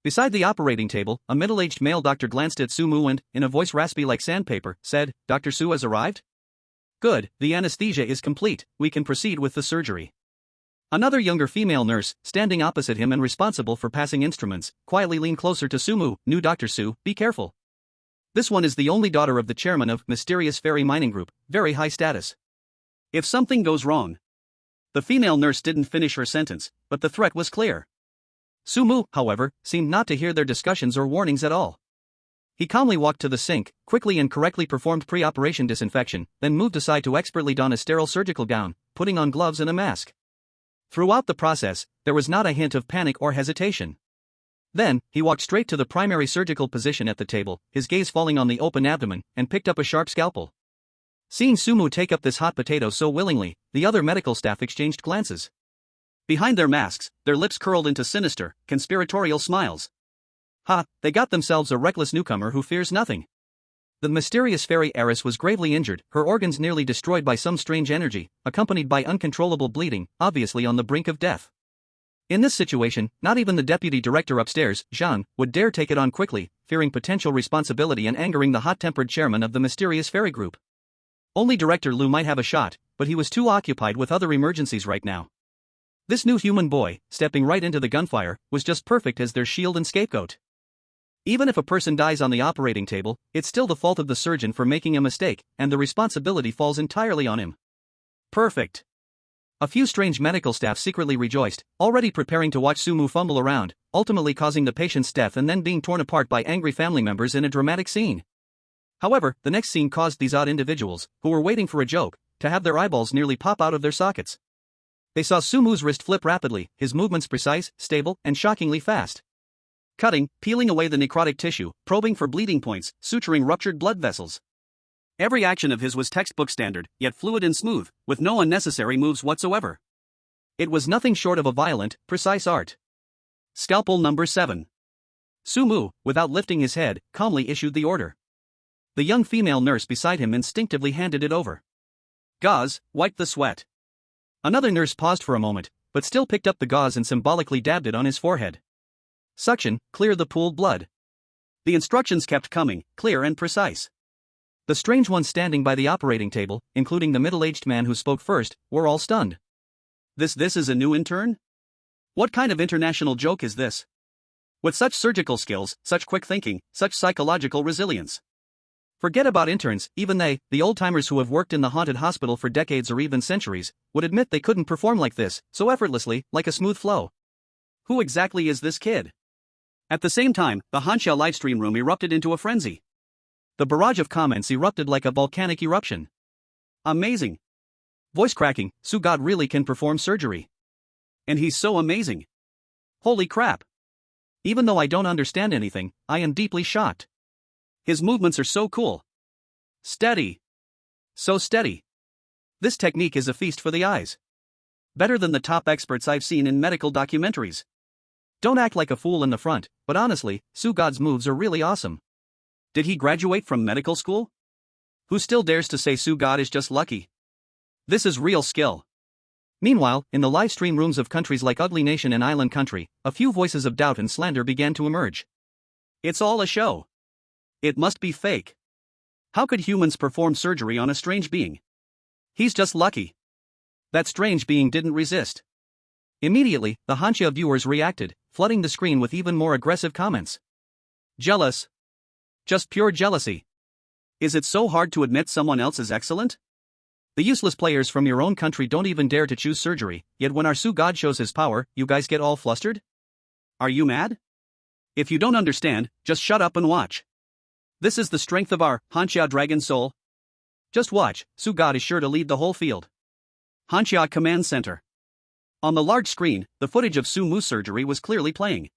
Beside the operating table, a middle-aged male doctor glanced at Sumu and, in a voice raspy like sandpaper, said, "Dr. Su has arrived? Good, the anesthesia is complete, we can proceed with the surgery." Another younger female nurse, standing opposite him and responsible for passing instruments, quietly leaned closer to Sumu. "New Dr. Su, be careful. This one is the only daughter of the chairman of Mysterious Fairy Mining Group, very high status. If something goes wrong..." The female nurse didn't finish her sentence, but the threat was clear. Sumu, however, seemed not to hear their discussions or warnings at all. He calmly walked to the sink, quickly and correctly performed pre-operation disinfection, then moved aside to expertly don a sterile surgical gown, putting on gloves and a mask. Throughout the process, there was not a hint of panic or hesitation. Then, he walked straight to the primary surgical position at the table, his gaze falling on the open abdomen, and picked up a sharp scalpel. Seeing Sumu take up this hot potato so willingly, the other medical staff exchanged glances. Behind their masks, their lips curled into sinister, conspiratorial smiles. Ha, they got themselves a reckless newcomer who fears nothing. The mysterious fairy heiress was gravely injured, her organs nearly destroyed by some strange energy, accompanied by uncontrollable bleeding, obviously on the brink of death. In this situation, not even the deputy director upstairs, Zhang, would dare take it on quickly, fearing potential responsibility and angering the hot-tempered chairman of the mysterious fairy group. Only Director Liu might have a shot, but he was too occupied with other emergencies right now. This new human boy, stepping right into the gunfire, was just perfect as their shield and scapegoat. Even if a person dies on the operating table, it's still the fault of the surgeon for making a mistake, and the responsibility falls entirely on him. Perfect. A few strange medical staff secretly rejoiced, already preparing to watch Sumu fumble around, ultimately causing the patient's death and then being torn apart by angry family members in a dramatic scene. However, the next scene caused these odd individuals, who were waiting for a joke, to have their eyeballs nearly pop out of their sockets. They saw Sumu's wrist flip rapidly, his movements precise, stable, and shockingly fast. Cutting, peeling away the necrotic tissue, probing for bleeding points, suturing ruptured blood vessels. Every action of his was textbook standard, yet fluid and smooth, with no unnecessary moves whatsoever. It was nothing short of a violent, precise art. Scalpel number 7. Sumu, without lifting his head, calmly issued the order. The young female nurse beside him instinctively handed it over. Gauze, wipe the sweat. Another nurse paused for a moment, but still picked up the gauze and symbolically dabbed it on his forehead. Suction, clear the pooled blood. The instructions kept coming, clear and precise. The strange ones standing by the operating table, including the middle-aged man who spoke first, were all stunned. This is a new intern? What kind of international joke is this? With such surgical skills, such quick thinking, such psychological resilience. Forget about interns, even they, the old-timers who have worked in the haunted hospital for decades or even centuries, would admit they couldn't perform like this, so effortlessly, like a smooth flow. Who exactly is this kid? At the same time, the Hanya livestream room erupted into a frenzy. The barrage of comments erupted like a volcanic eruption. Amazing. Voice cracking, Su God really can perform surgery. And he's so amazing. Holy crap. Even though I don't understand anything, I am deeply shocked. His movements are so cool. Steady. So steady. This technique is a feast for the eyes. Better than the top experts I've seen in medical documentaries. Don't act like a fool in the front, but honestly, Su God's moves are really awesome. Did he graduate from medical school? Who still dares to say Su God is just lucky? This is real skill. Meanwhile, in the live stream rooms of countries like Ugly Nation and Island Country, a few voices of doubt and slander began to emerge. It's all a show. It must be fake. How could humans perform surgery on a strange being? He's just lucky. That strange being didn't resist. Immediately, the Hanya viewers reacted, flooding the screen with even more aggressive comments. Jealous. Just pure jealousy. Is it so hard to admit someone else is excellent? The useless players from your own country don't even dare to choose surgery, yet when our Su god shows his power, you guys get all flustered? Are you mad? If you don't understand, just shut up and watch. This is the strength of our Hanya Dragon Soul. Just watch, Su god is sure to lead the whole field. Hanya Command Center. On the large screen, the footage of Su Mu's surgery was clearly playing.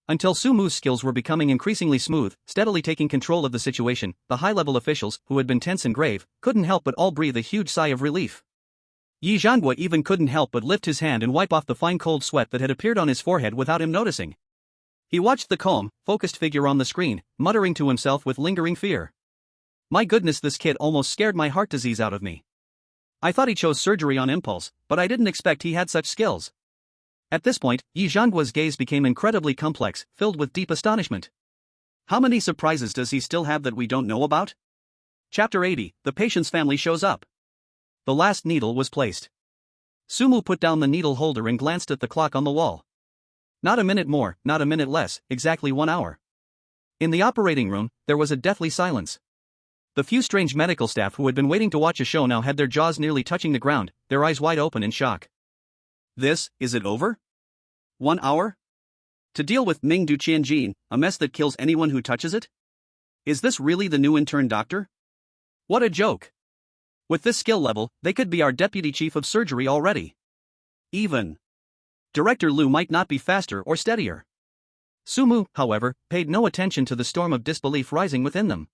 Until Su Mu's skills were becoming increasingly smooth, steadily taking control of the situation, the high-level officials, who had been tense and grave, couldn't help but all breathe a huge sigh of relief. Yi Zhangue even couldn't help but lift his hand and wipe off the fine cold sweat that had appeared on his forehead without him noticing. He watched the calm, focused figure on the screen, muttering to himself with lingering fear. My goodness, this kid almost scared my heart disease out of me. I thought he chose surgery on impulse, but I didn't expect he had such skills. At this point, Yi Zhangue's gaze became incredibly complex, filled with deep astonishment. How many surprises does he still have that we don't know about? Chapter 80, the patient's family shows up. The last needle was placed. Su Mu put down the needle holder and glanced at the clock on the wall. Not a minute more, not a minute less, exactly 1 hour. In the operating room, there was a deathly silence. The few strange medical staff who had been waiting to watch a show now had their jaws nearly touching the ground, their eyes wide open in shock. Is it over? 1 hour? To deal with Ming Du Qianjin, a mess that kills anyone who touches it? Is this really the new intern doctor? What a joke. With this skill level, they could be our deputy chief of surgery already. Even Director Liu might not be faster or steadier. Su Mu, however, paid no attention to the storm of disbelief rising within them.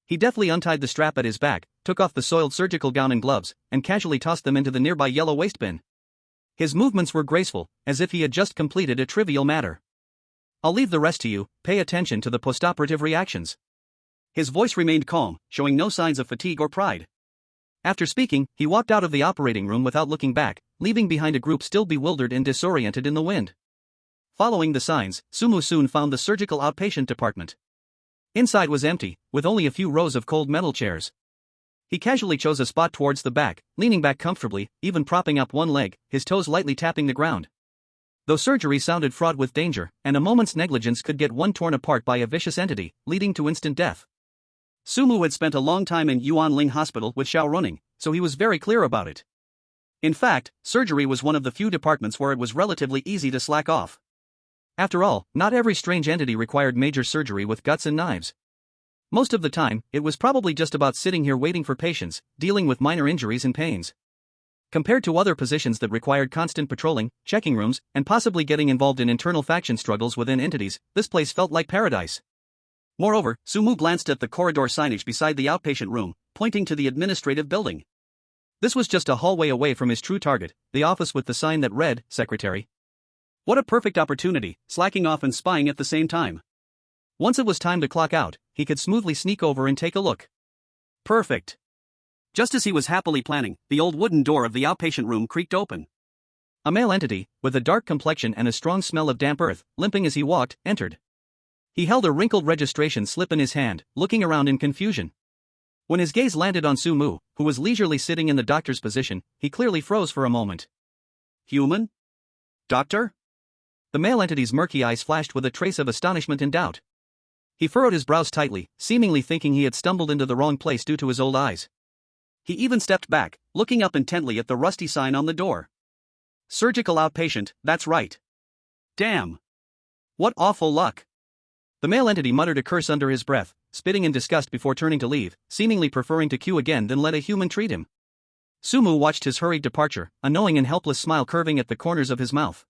He deftly untied the strap at his back, took off the soiled surgical gown and gloves, and casually tossed them into the nearby yellow waste bin. His movements were graceful, as if he had just completed a trivial matter. I'll leave the rest to you, pay attention to the postoperative reactions. His voice remained calm, showing no signs of fatigue or pride. After speaking, he walked out of the operating room without looking back, leaving behind a group still bewildered and disoriented in the wind. Following the signs, Su Mu soon found the surgical outpatient department. Inside was empty, with only a few rows of cold metal chairs. He casually chose a spot towards the back, leaning back comfortably, even propping up one leg, his toes lightly tapping the ground. Though surgery sounded fraught with danger, and a moment's negligence could get one torn apart by a vicious entity, leading to instant death. Su Mu had spent a long time in Yuanling Hospital with Xiao Runing, so he was very clear about it. In fact, surgery was one of the few departments where it was relatively easy to slack off. After all, not every strange entity required major surgery with guts and knives. Most of the time, it was probably just about sitting here waiting for patients, dealing with minor injuries and pains. Compared to other positions that required constant patrolling, checking rooms, and possibly getting involved in internal faction struggles within entities, this place felt like paradise. Moreover, Su Mu glanced at the corridor signage beside the outpatient room, pointing to the administrative building. This was just a hallway away from his true target, the office with the sign that read, Secretary. What a perfect opportunity, slacking off and spying at the same time. Once it was time to clock out, he could smoothly sneak over and take a look. Perfect. Just as he was happily planning, the old wooden door of the outpatient room creaked open. A male entity, with a dark complexion and a strong smell of damp earth, limping as he walked, entered. He held a wrinkled registration slip in his hand, looking around in confusion. When his gaze landed on Su Mu, who was leisurely sitting in the doctor's position, he clearly froze for a moment. Human? Doctor? The male entity's murky eyes flashed with a trace of astonishment and doubt. He furrowed his brows tightly, seemingly thinking he had stumbled into the wrong place due to his old eyes. He even stepped back, looking up intently at the rusty sign on the door. Surgical outpatient, that's right. Damn. What awful luck. The male entity muttered a curse under his breath, spitting in disgust before turning to leave, seemingly preferring to queue again than let a human treat him. Su Mu watched his hurried departure, a knowing and helpless smile curving at the corners of his mouth.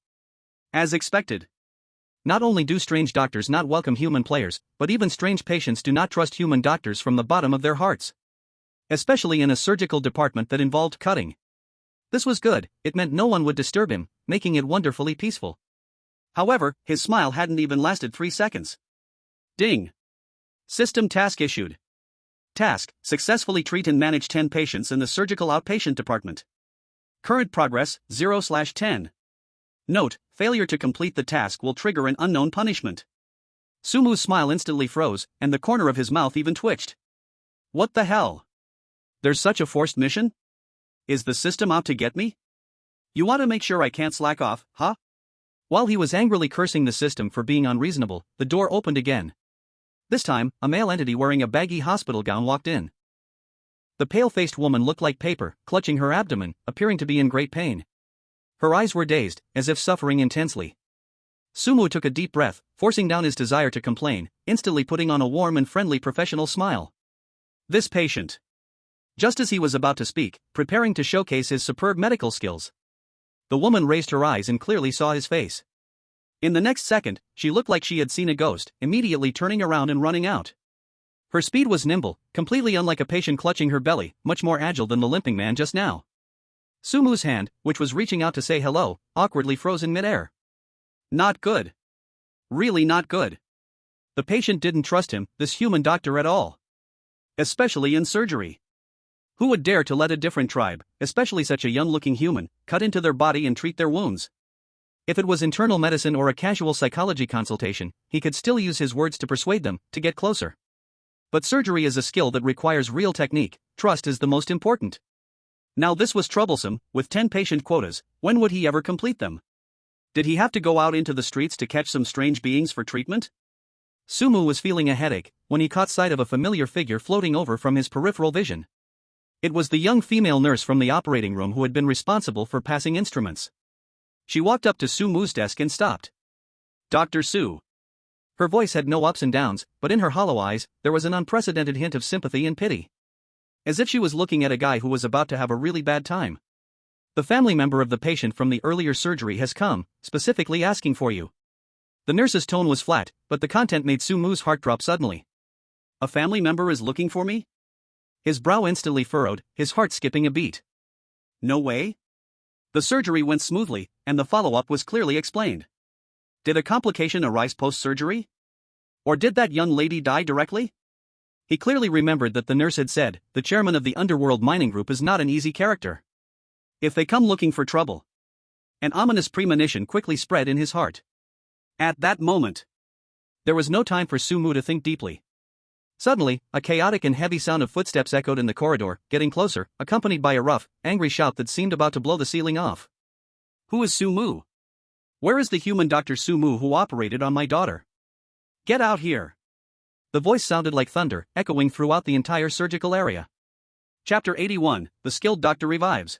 As expected. Not only do strange doctors not welcome human players, but even strange patients do not trust human doctors from the bottom of their hearts. Especially in a surgical department that involved cutting. This was good, it meant no one would disturb him, making it wonderfully peaceful. However, his smile hadn't even lasted 3 seconds. Ding. System task issued. Task, successfully treat and manage 10 patients in the surgical outpatient department. Current progress, 0/10. Note, failure to complete the task will trigger an unknown punishment. Su Mu's smile instantly froze, and the corner of his mouth even twitched. What the hell? There's such a forced mission? Is the system out to get me? You want to make sure I can't slack off, huh? While he was angrily cursing the system for being unreasonable, the door opened again. This time, a male entity wearing a baggy hospital gown walked in. The pale-faced woman looked like paper, clutching her abdomen, appearing to be in great pain. Her eyes were dazed, as if suffering intensely. Sumu took a deep breath, forcing down his desire to complain, instantly putting on a warm and friendly professional smile. This patient. Just as he was about to speak, preparing to showcase his superb medical skills, the woman raised her eyes and clearly saw his face. In the next second, she looked like she had seen a ghost, immediately turning around and running out. Her speed was nimble, completely unlike a patient clutching her belly, much more agile than the limping man just now. Sumu's hand, which was reaching out to say hello, awkwardly froze in midair. Not good. Really not good. The patient didn't trust him, this human doctor, at all. Especially in surgery. Who would dare to let a different tribe, especially such a young-looking human, cut into their body and treat their wounds? If it was internal medicine or a casual psychology consultation, he could still use his words to persuade them to get closer. But surgery is a skill that requires real technique, trust is the most important. Now this was troublesome, with 10 patient quotas, when would he ever complete them? Did he have to go out into the streets to catch some strange beings for treatment? Sumu was feeling a headache when he caught sight of a familiar figure floating over from his peripheral vision. It was the young female nurse from the operating room who had been responsible for passing instruments. She walked up to Sumu's desk and stopped. Dr. Su. Her voice had no ups and downs, but in her hollow eyes, there was an unprecedented hint of sympathy and pity. As if she was looking at a guy who was about to have a really bad time. The family member of the patient from the earlier surgery has come, specifically asking for you. The nurse's tone was flat, but the content made Sumu's heart drop suddenly. A family member is looking for me? His brow instantly furrowed, his heart skipping a beat. No way? The surgery went smoothly, and the follow-up was clearly explained. Did a complication arise post-surgery? Or did that young lady die directly? He clearly remembered that the nurse had said, the chairman of the underworld mining group is not an easy character. If they come looking for trouble. An ominous premonition quickly spread in his heart. At that moment, there was no time for Sumu to think deeply. Suddenly, a chaotic and heavy sound of footsteps echoed in the corridor, getting closer, accompanied by a rough, angry shout that seemed about to blow the ceiling off. Who is Sumu? Where is the human Dr. Sumu who operated on my daughter? Get out here. The voice sounded like thunder, echoing throughout the entire surgical area. Chapter 81, The Skilled Doctor Revives.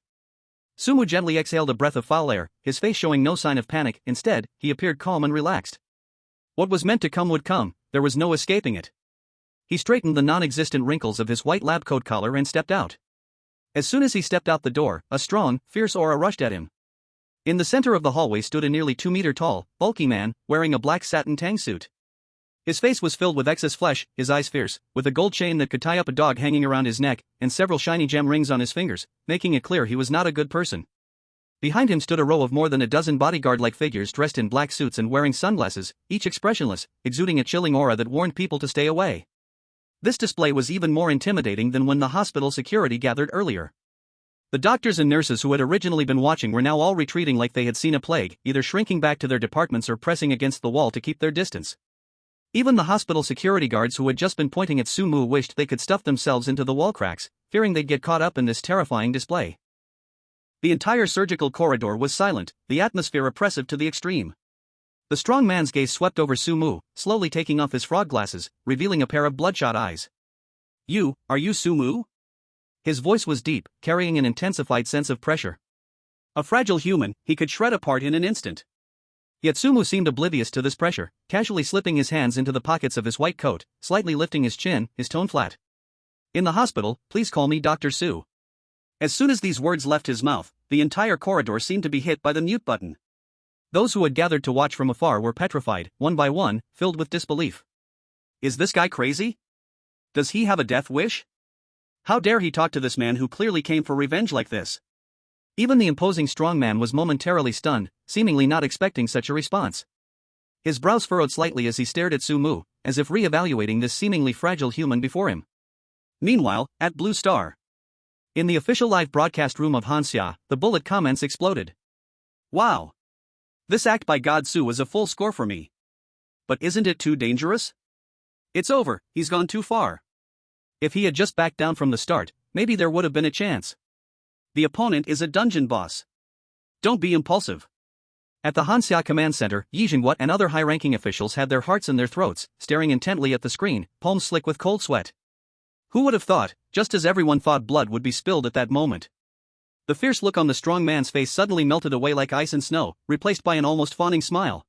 Sumu gently exhaled a breath of foul air, his face showing no sign of panic. Instead, he appeared calm and relaxed. What was meant to come would come, there was no escaping it. He straightened the non-existent wrinkles of his white lab coat collar and stepped out. As soon as he stepped out the door, a strong, fierce aura rushed at him. In the center of the hallway stood a nearly 2-meter-tall, bulky man, wearing a black satin tang suit. His face was filled with excess flesh, his eyes fierce, with a gold chain that could tie up a dog hanging around his neck, and several shiny gem rings on his fingers, making it clear he was not a good person. Behind him stood a row of more than a dozen bodyguard-like figures dressed in black suits and wearing sunglasses, each expressionless, exuding a chilling aura that warned people to stay away. This display was even more intimidating than when the hospital security gathered earlier. The doctors and nurses who had originally been watching were now all retreating like they had seen a plague, either shrinking back to their departments or pressing against the wall to keep their distance. Even the hospital security guards who had just been pointing at Sumu wished they could stuff themselves into the wall cracks, fearing they'd get caught up in this terrifying display. The entire surgical corridor was silent, the atmosphere oppressive to the extreme. The strong man's gaze swept over Sumu, slowly taking off his frog glasses, revealing a pair of bloodshot eyes. Are you Sumu? His voice was deep, carrying an intensified sense of pressure. A fragile human, he could shred apart in an instant. Yet Sumu seemed oblivious to this pressure, casually slipping his hands into the pockets of his white coat, slightly lifting his chin, his tone flat. In the hospital, please call me Dr. Su. As soon as these words left his mouth, the entire corridor seemed to be hit by the mute button. Those who had gathered to watch from afar were petrified, one by one, filled with disbelief. Is this guy crazy? Does he have a death wish? How dare he talk to this man who clearly came for revenge like this? Even the imposing strong man was momentarily stunned, seemingly not expecting such a response. His brows furrowed slightly as he stared at Sumu, as if re-evaluating this seemingly fragile human before him. Meanwhile, at Blue Star. In the official live broadcast room of Hanya, the bullet comments exploded. Wow! This act by God Su was a full score for me. But isn't it too dangerous? It's over, he's gone too far. If he had just backed down from the start, maybe there would have been a chance. The opponent is a dungeon boss. Don't be impulsive. At the Hanya command center, Yi Jingguo and other high-ranking officials had their hearts in their throats, staring intently at the screen, palms slick with cold sweat. Who would have thought, just as everyone thought blood would be spilled at that moment? The fierce look on the strong man's face suddenly melted away like ice and snow, replaced by an almost fawning smile.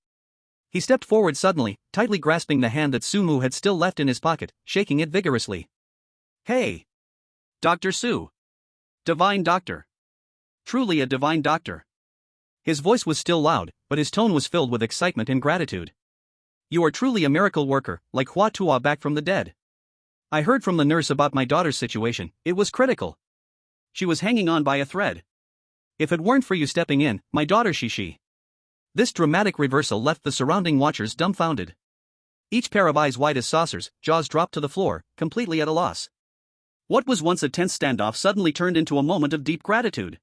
He stepped forward suddenly, tightly grasping the hand that Sumu had still left in his pocket, shaking it vigorously. Hey! Dr. Su! Divine doctor! Truly a divine doctor! His voice was still loud, but his tone was filled with excitement and gratitude. You are truly a miracle worker, like Hua Tua back from the dead. I heard from the nurse about my daughter's situation, it was critical. She was hanging on by a thread. If it weren't for you stepping in, my daughter she. This dramatic reversal left the surrounding watchers dumbfounded. Each pair of eyes wide as saucers, jaws dropped to the floor, completely at a loss. What was once a tense standoff suddenly turned into a moment of deep gratitude.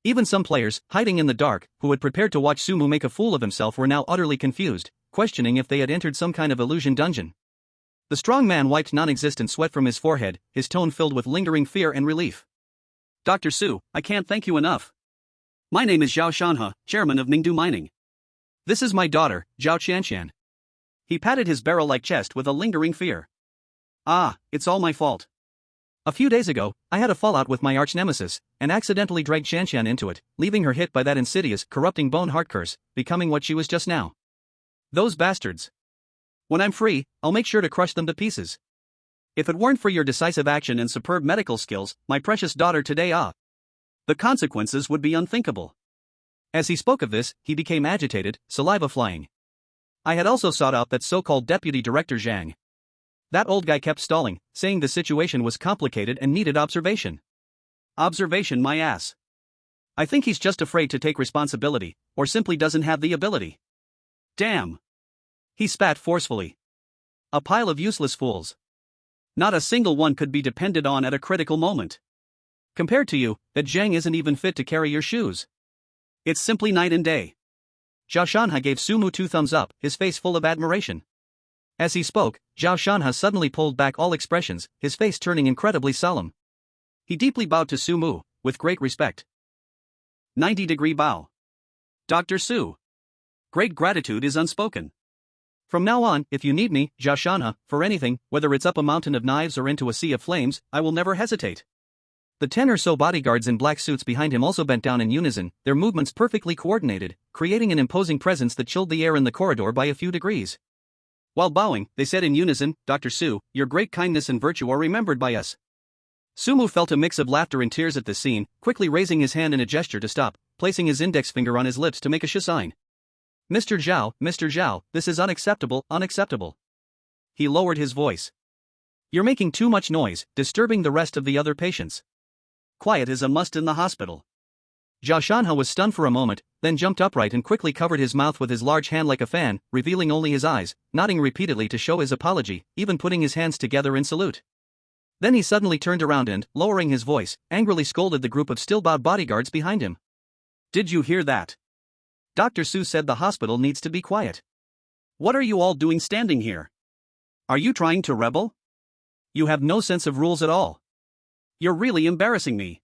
Even some players, hiding in the dark, who had prepared to watch Sumu make a fool of himself were now utterly confused, questioning if they had entered some kind of illusion dungeon. The strong man wiped non-existent sweat from his forehead, his tone filled with lingering fear and relief. Dr. Su, I can't thank you enough. My name is Zhao Shanhe, chairman of Mingdu Mining. This is my daughter, Zhao Qianshan. He patted his barrel-like chest with a lingering fear. Ah, it's all my fault. A few days ago, I had a fallout with my arch-nemesis, and accidentally dragged Shanshan into it, leaving her hit by that insidious, corrupting bone heart curse, becoming what she was just now. Those bastards. When I'm free, I'll make sure to crush them to pieces. If it weren't for your decisive action and superb medical skills, my precious daughter today the consequences would be unthinkable. As he spoke of this, he became agitated, saliva flying. I had also sought out that so-called deputy director Zhang. That old guy kept stalling, saying the situation was complicated and needed observation. Observation my ass. I think he's just afraid to take responsibility, or simply doesn't have the ability. Damn. He spat forcefully. A pile of useless fools. Not a single one could be depended on at a critical moment. Compared to you, that Zhang isn't even fit to carry your shoes. It's simply night and day. Zhao Shanhe gave Sumu 2 thumbs up, his face full of admiration. As he spoke, Zhao Shanhe suddenly pulled back all expressions, his face turning incredibly solemn. He deeply bowed to Sumu, with great respect. 90-degree bow. Dr. Su. Great gratitude is unspoken. From now on, if you need me, Zhao Shanhe, for anything, whether it's up a mountain of knives or into a sea of flames, I will never hesitate. The 10 or so bodyguards in black suits behind him also bent down in unison, their movements perfectly coordinated, creating an imposing presence that chilled the air in the corridor by a few degrees. While bowing, they said in unison, Dr. Su, your great kindness and virtue are remembered by us. Sumu felt a mix of laughter and tears at this scene, quickly raising his hand in a gesture to stop, placing his index finger on his lips to make a sign. Mr. Zhao, this is unacceptable. He lowered his voice. You're making too much noise, disturbing the rest of the other patients. Quiet is a must in the hospital. Zhao Shanhe was stunned for a moment, then jumped upright and quickly covered his mouth with his large hand like a fan, revealing only his eyes, nodding repeatedly to show his apology, even putting his hands together in salute. Then he suddenly turned around and, lowering his voice, angrily scolded the group of still-bowed bodyguards behind him. Did you hear that? Dr. Su said the hospital needs to be quiet. What are you all doing standing here? Are you trying to rebel? You have no sense of rules at all. You're really embarrassing me.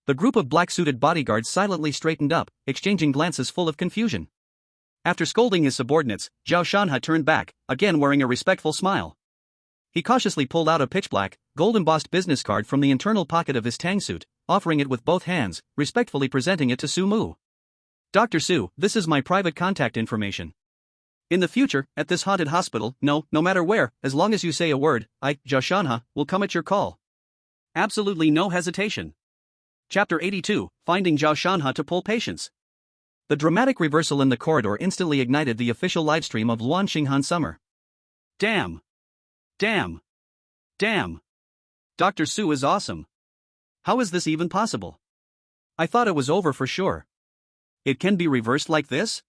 The group of black-suited bodyguards silently straightened up, exchanging glances full of confusion. After scolding his subordinates, Zhao Shanhe turned back, again wearing a respectful smile. He cautiously pulled out a pitch-black, gold-embossed business card from the internal pocket of his tang suit, offering it with both hands, respectfully presenting it to Sumu. Dr. Su, this is my private contact information. In the future, at this haunted hospital, no matter where, as long as you say a word, I, Zhao Shanhe, will come at your call. Absolutely no hesitation. Chapter 82, Finding Zhao Shanhe to pull patience. The dramatic reversal in the corridor instantly ignited the official livestream of Luan Xinghan Summer. Damn. Dr. Su is awesome. How is this even possible? I thought it was over for sure. It can be reversed like this?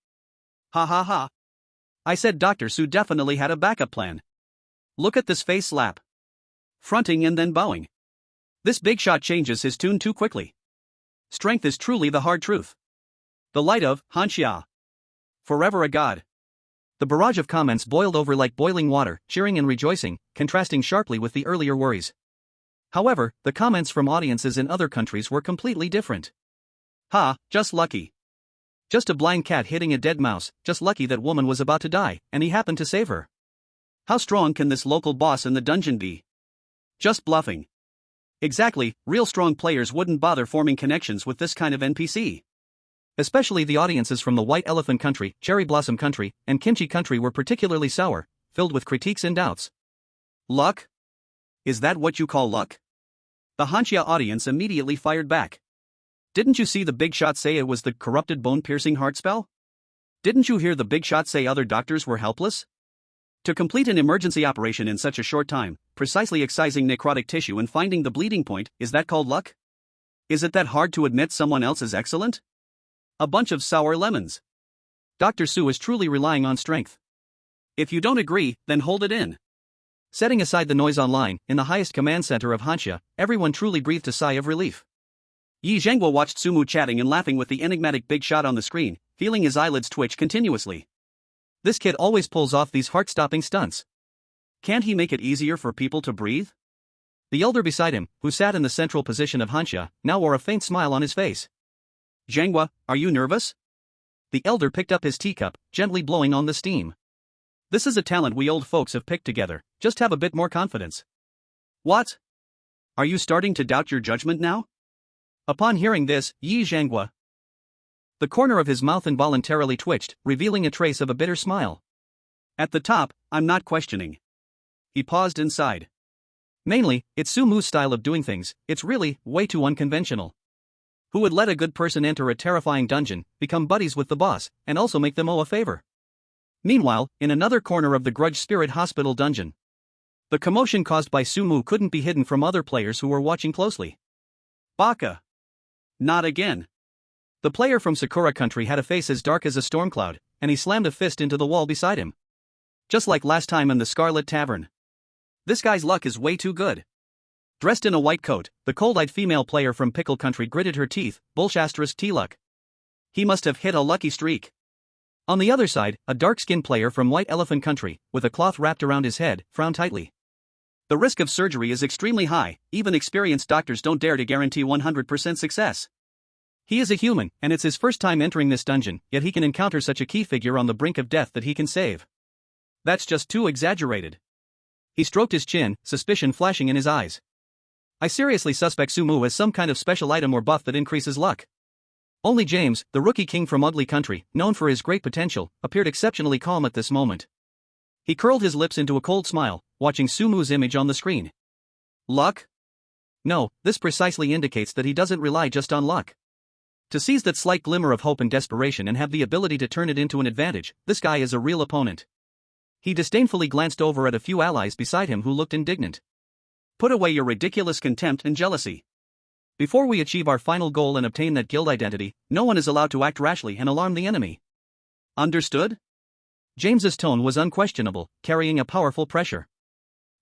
Ha ha ha. I said Dr. Su definitely had a backup plan. Look at this face slap. Fronting and then bowing. This big shot changes his tune too quickly. Strength is truly the hard truth. The light of Hanya. Forever a god. The barrage of comments boiled over like boiling water, cheering and rejoicing, contrasting sharply with the earlier worries. However, the comments from audiences in other countries were completely different. Ha, just lucky. Just a blind cat hitting a dead mouse, just lucky that woman was about to die, and he happened to save her. How strong can this local boss in the dungeon be? Just bluffing. Exactly, real strong players wouldn't bother forming connections with this kind of NPC. Especially the audiences from the White Elephant Country, Cherry Blossom Country, and Kimchi Country were particularly sour, filled with critiques and doubts. Luck? Is that what you call luck? The Hanya audience immediately fired back. Didn't you see the big shot say it was the corrupted bone-piercing heart spell? Didn't you hear the big shot say other doctors were helpless? To complete an emergency operation in such a short time, precisely excising necrotic tissue and finding the bleeding point, is that called luck? Is it that hard to admit someone else is excellent? A bunch of sour lemons. Dr. Su is truly relying on strength. If you don't agree, then hold it in. Setting aside the noise online, in the highest command center of Hanya, everyone truly breathed a sigh of relief. Yi Zhenghua watched Sumu chatting and laughing with the enigmatic big shot on the screen, feeling his eyelids twitch continuously. This kid always pulls off these heart-stopping stunts. Can't he make it easier for people to breathe? The elder beside him, who sat in the central position of Hanya, now wore a faint smile on his face. Zhenghua, are you nervous? The elder picked up his teacup, gently blowing on the steam. This is a talent we old folks have picked together, just have a bit more confidence. What? Are you starting to doubt your judgment now? Upon hearing this, Yi Zhenghua, the corner of his mouth involuntarily twitched, revealing a trace of a bitter smile. At the top, I'm not questioning. He paused and sighed. Mainly, it's Sumu's style of doing things, it's really, way too unconventional. Who would let a good person enter a terrifying dungeon, become buddies with the boss, and also make them owe a favor? Meanwhile, in another corner of the Grudge Spirit Hospital dungeon, the commotion caused by Sumu couldn't be hidden from other players who were watching closely. Baka. Not again. The player from Sakura Country had a face as dark as a storm cloud, and he slammed a fist into the wall beside him. Just like last time in the Scarlet Tavern. This guy's luck is way too good. Dressed in a white coat, the cold-eyed female player from Pickle Country gritted her teeth, bullshasterisk T-luck. He must have hit a lucky streak. On the other side, a dark-skinned player from White Elephant Country, with a cloth wrapped around his head, frowned tightly. The risk of surgery is extremely high, even experienced doctors don't dare to guarantee 100% success. He is a human, and it's his first time entering this dungeon, yet he can encounter such a key figure on the brink of death that he can save. That's just too exaggerated. He stroked his chin, suspicion flashing in his eyes. I seriously suspect Sumu as some kind of special item or buff that increases luck. Only James, the rookie king from Ugly Country, known for his great potential, appeared exceptionally calm at this moment. He curled his lips into a cold smile, watching Sumu's image on the screen. Luck? No, this precisely indicates that he doesn't rely just on luck. To seize that slight glimmer of hope and desperation and have the ability to turn it into an advantage, this guy is a real opponent. He disdainfully glanced over at a few allies beside him who looked indignant. Put away your ridiculous contempt and jealousy. Before we achieve our final goal and obtain that guild identity, no one is allowed to act rashly and alarm the enemy. Understood? James's tone was unquestionable, carrying a powerful pressure.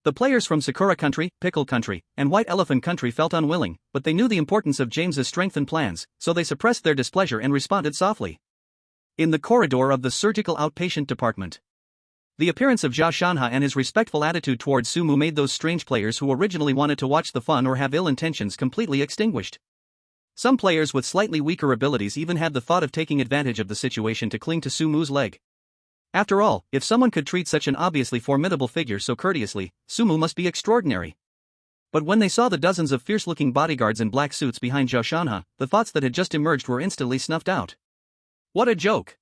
The players from Sakura Country, Pickle Country, and White Elephant Country felt unwilling, but they knew the importance of James's strength and plans, so they suppressed their displeasure and responded softly. In the corridor of the surgical outpatient department, the appearance of Zhao Shanha and his respectful attitude towards Sumu made those strange players who originally wanted to watch the fun or have ill intentions completely extinguished. Some players with slightly weaker abilities even had the thought of taking advantage of the situation to cling to Sumu's leg. After all, if someone could treat such an obviously formidable figure so courteously, Sumu must be extraordinary. But when they saw the dozens of fierce-looking bodyguards in black suits behind Zhao Shanha, the thoughts that had just emerged were instantly snuffed out. What a joke!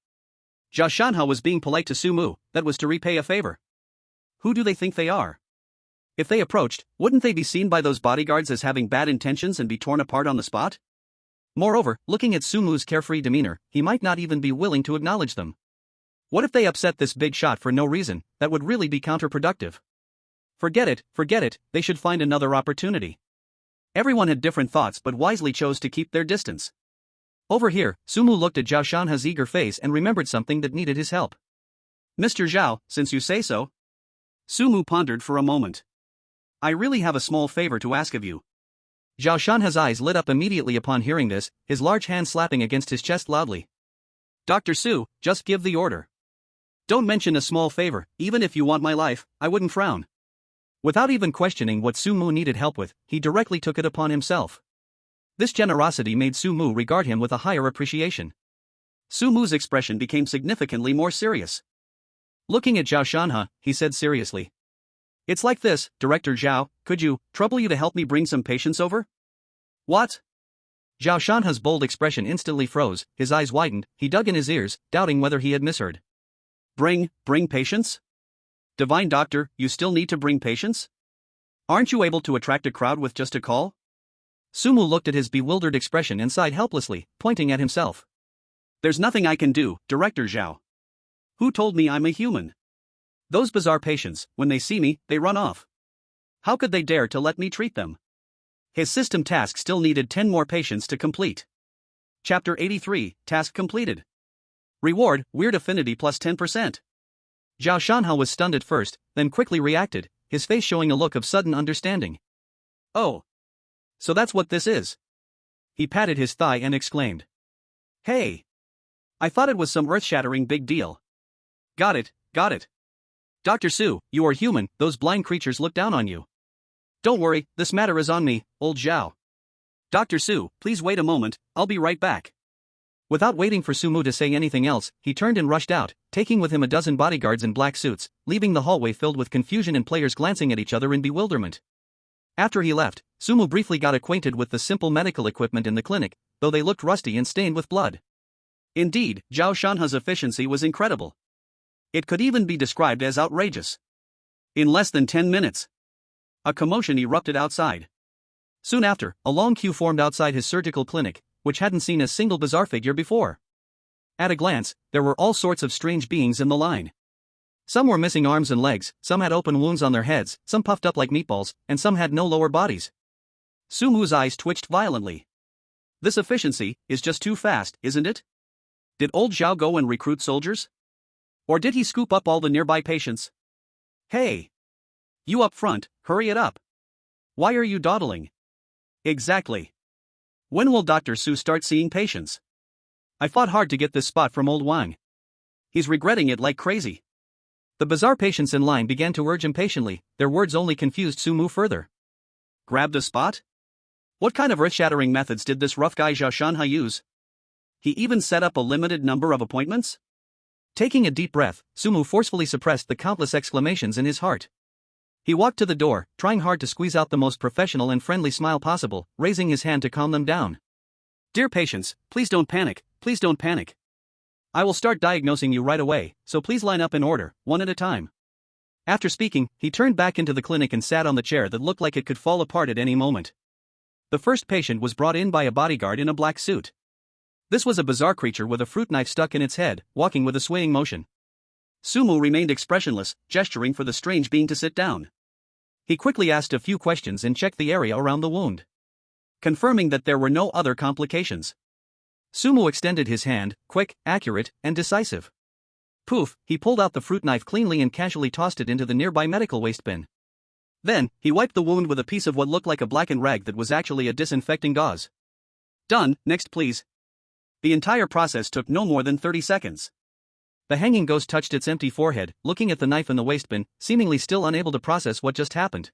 Zhao Shanha was being polite to Sumu, that was to repay a favor. Who do they think they are? If they approached, wouldn't they be seen by those bodyguards as having bad intentions and be torn apart on the spot? Moreover, looking at Sumu's carefree demeanor, he might not even be willing to acknowledge them. What if they upset this big shot for no reason? That would really be counterproductive. Forget it, they should find another opportunity. Everyone had different thoughts but wisely chose to keep their distance. Over here, Sumu looked at Zhao Shanha's eager face and remembered something that needed his help. Mr. Zhao, since you say so. Sumu pondered for a moment. I really have a small favor to ask of you. Zhao Shanha's eyes lit up immediately upon hearing this, his large hand slapping against his chest loudly. Dr. Su, just give the order. Don't mention a small favor, even if you want my life, I wouldn't frown. Without even questioning what Sumu needed help with, he directly took it upon himself. This generosity made Sumu regard him with a higher appreciation. Sumu's expression became significantly more serious. Looking at Zhao Shanhe, he said seriously. It's like this, Director Zhao, could you trouble you to help me bring some patients over? What? Zhao Shanhe's bold expression instantly froze, his eyes widened, he dug in his ears, doubting whether he had misheard. Bring patients? Divine Doctor, you still need to bring patients? Aren't you able to attract a crowd with just a call? Sumu looked at his bewildered expression and sighed helplessly, pointing at himself. There's nothing I can do, Director Zhao. Who told me I'm a human? Those bizarre patients, when they see me, they run off. How could they dare to let me treat them? His system task still needed 10 more patients to complete. Chapter 83, Task completed. Reward, Weird Affinity plus 10%. Zhao Shanhe was stunned at first, then quickly reacted, his face showing a look of sudden understanding. Oh. So that's what this is. He patted his thigh and exclaimed. Hey. I thought it was some earth-shattering big deal. Got it. Dr. Su, you are human, those blind creatures look down on you. Don't worry, this matter is on me, old Zhao. Dr. Su, please wait a moment, I'll be right back. Without waiting for Sumu to say anything else, he turned and rushed out, taking with him a dozen bodyguards in black suits, leaving the hallway filled with confusion and players glancing at each other in bewilderment. After he left, Sumu briefly got acquainted with the simple medical equipment in the clinic, though they looked rusty and stained with blood. Indeed, Zhao Shanhe's efficiency was incredible. It could even be described as outrageous. In less than 10 minutes, a commotion erupted outside. Soon after, a long queue formed outside his surgical clinic, which hadn't seen a single bizarre figure before. At a glance, there were all sorts of strange beings in the line. Some were missing arms and legs, some had open wounds on their heads, some puffed up like meatballs, and some had no lower bodies. Sumu's eyes twitched violently. This efficiency is just too fast, isn't it? Did old Zhao go and recruit soldiers? Or did he scoop up all the nearby patients? Hey! You up front, hurry it up. Why are you dawdling? Exactly. When will Dr. Su start seeing patients? I fought hard to get this spot from old Wang. He's regretting it like crazy. The bizarre patients in line began to urge impatiently, their words only confused Sumu further. Grabbed a spot? What kind of earth-shattering methods did this rough guy Zhao Shanhe use? He even set up a limited number of appointments? Taking a deep breath, Sumu forcefully suppressed the countless exclamations in his heart. He walked to the door, trying hard to squeeze out the most professional and friendly smile possible, raising his hand to calm them down. Dear patients, please don't panic, please don't panic. I will start diagnosing you right away, so please line up in order, one at a time. After speaking, he turned back into the clinic and sat on the chair that looked like it could fall apart at any moment. The first patient was brought in by a bodyguard in a black suit. This was a bizarre creature with a fruit knife stuck in its head, walking with a swaying motion. Sumu remained expressionless, gesturing for the strange being to sit down. He quickly asked a few questions and checked the area around the wound, confirming that there were no other complications. Sumu extended his hand, quick, accurate, and decisive. Poof, he pulled out the fruit knife cleanly and casually tossed it into the nearby medical waste bin. Then, he wiped the wound with a piece of what looked like a blackened rag that was actually a disinfecting gauze. Done, next please. The entire process took no more than 30 seconds. The hanging ghost touched its empty forehead, looking at the knife in the waste bin, seemingly still unable to process what just happened.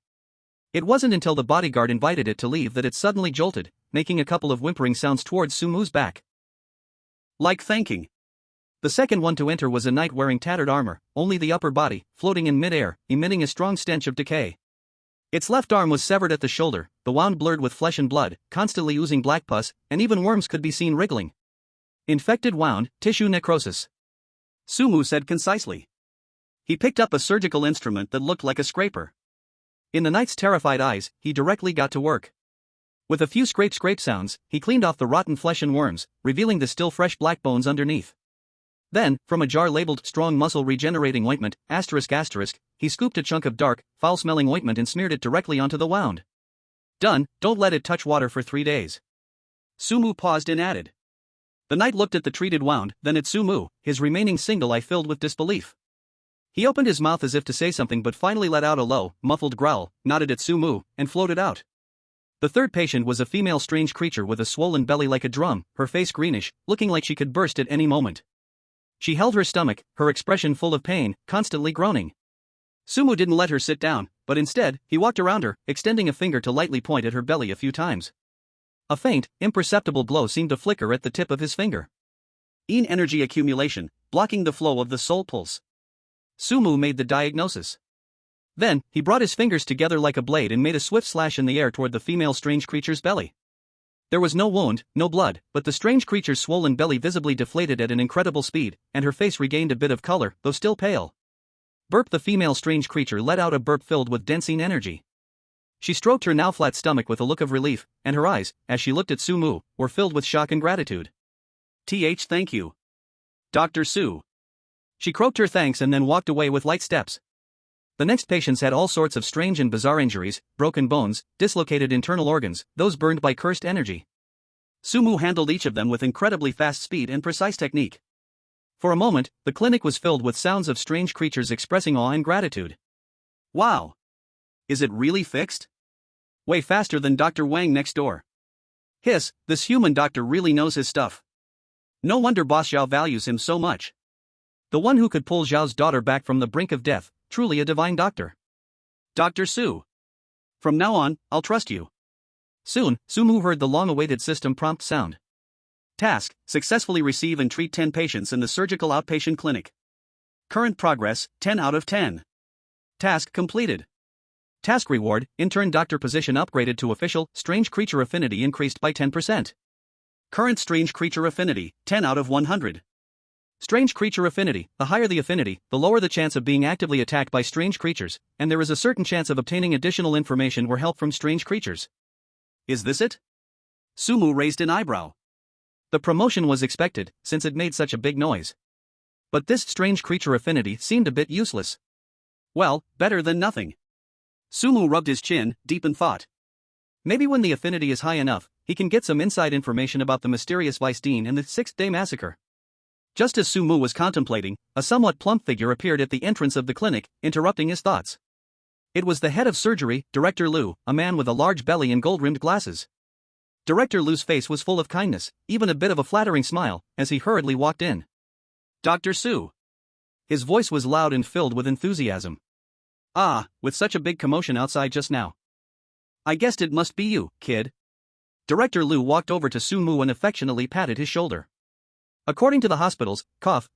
It wasn't until the bodyguard invited it to leave that it suddenly jolted, making a couple of whimpering sounds towards Sumu's back. Like thanking. The second one to enter was a knight wearing tattered armor, only the upper body, floating in mid-air, emitting a strong stench of decay. Its left arm was severed at the shoulder, the wound blurred with flesh and blood, constantly oozing black pus, and even worms could be seen wriggling. Infected wound, tissue necrosis. Sumu said concisely. He picked up a surgical instrument that looked like a scraper. In the knight's terrified eyes, he directly got to work. With a few scrape sounds, he cleaned off the rotten flesh and worms, revealing the still fresh black bones underneath. Then, from a jar labeled strong muscle regenerating ointment, ***, he scooped a chunk of dark, foul-smelling ointment and smeared it directly onto the wound. Done, don't let it touch water for 3 days. Sumu paused and added. The knight looked at the treated wound, then at Sumu, his remaining single eye filled with disbelief. He opened his mouth as if to say something but finally let out a low, muffled growl, nodded at Sumu, and floated out. The third patient was a female strange creature with a swollen belly like a drum, her face greenish, looking like she could burst at any moment. She held her stomach, her expression full of pain, constantly groaning. Sumu didn't let her sit down, but instead, he walked around her, extending a finger to lightly point at her belly a few times. A faint, imperceptible glow seemed to flicker at the tip of his finger. energy accumulation, blocking the flow of the soul pulse. Sumu made the diagnosis. Then, he brought his fingers together like a blade and made a swift slash in the air toward the female strange creature's belly. There was no wound, no blood, but the strange creature's swollen belly visibly deflated at an incredible speed, and her face regained a bit of color, though still pale. Burp. The female strange creature let out a burp filled with densing energy. She stroked her now flat stomach with a look of relief, and her eyes, as she looked at Sumu, were filled with shock and gratitude. Thank you, Dr. Su. She croaked her thanks and then walked away with light steps. The next patients had all sorts of strange and bizarre injuries, broken bones, dislocated internal organs, those burned by cursed energy. Sumu handled each of them with incredibly fast speed and precise technique. For a moment, the clinic was filled with sounds of strange creatures expressing awe and gratitude. Wow! Is it really fixed? Way faster than Dr. Wang next door. Hiss, this human doctor really knows his stuff. No wonder Boss Zhao values him so much. The one who could pull Zhao's daughter back from the brink of death, truly a divine doctor. Dr. Su. From now on, I'll trust you. Soon, Sumu heard the long-awaited system prompt sound. Task: successfully receive and treat 10 patients in the surgical outpatient clinic. Current progress, 10 out of 10. Task completed. Task reward: intern doctor position upgraded to official, strange creature affinity increased by 10%. Current strange creature affinity, 10 out of 100. Strange creature affinity: the higher the affinity, the lower the chance of being actively attacked by strange creatures, and there is a certain chance of obtaining additional information or help from strange creatures. Is this it? Sumu raised an eyebrow. The promotion was expected, since it made such a big noise. But this strange creature affinity seemed a bit useless. Well, better than nothing. Sumu rubbed his chin, deep in thought. Maybe when the affinity is high enough, he can get some inside information about the mysterious vice dean and the Sixth-day massacre. Just as Sumu was contemplating, a somewhat plump figure appeared at the entrance of the clinic, interrupting his thoughts. It was the head of surgery, Director Liu, a man with a large belly and gold-rimmed glasses. Director Liu's face was full of kindness, even a bit of a flattering smile, as he hurriedly walked in. Dr. Su. His voice was loud and filled with enthusiasm. Ah, with such a big commotion outside just now. I guessed it must be you, kid. Director Liu walked over to Sumu and affectionately patted his shoulder. According to the hospital's,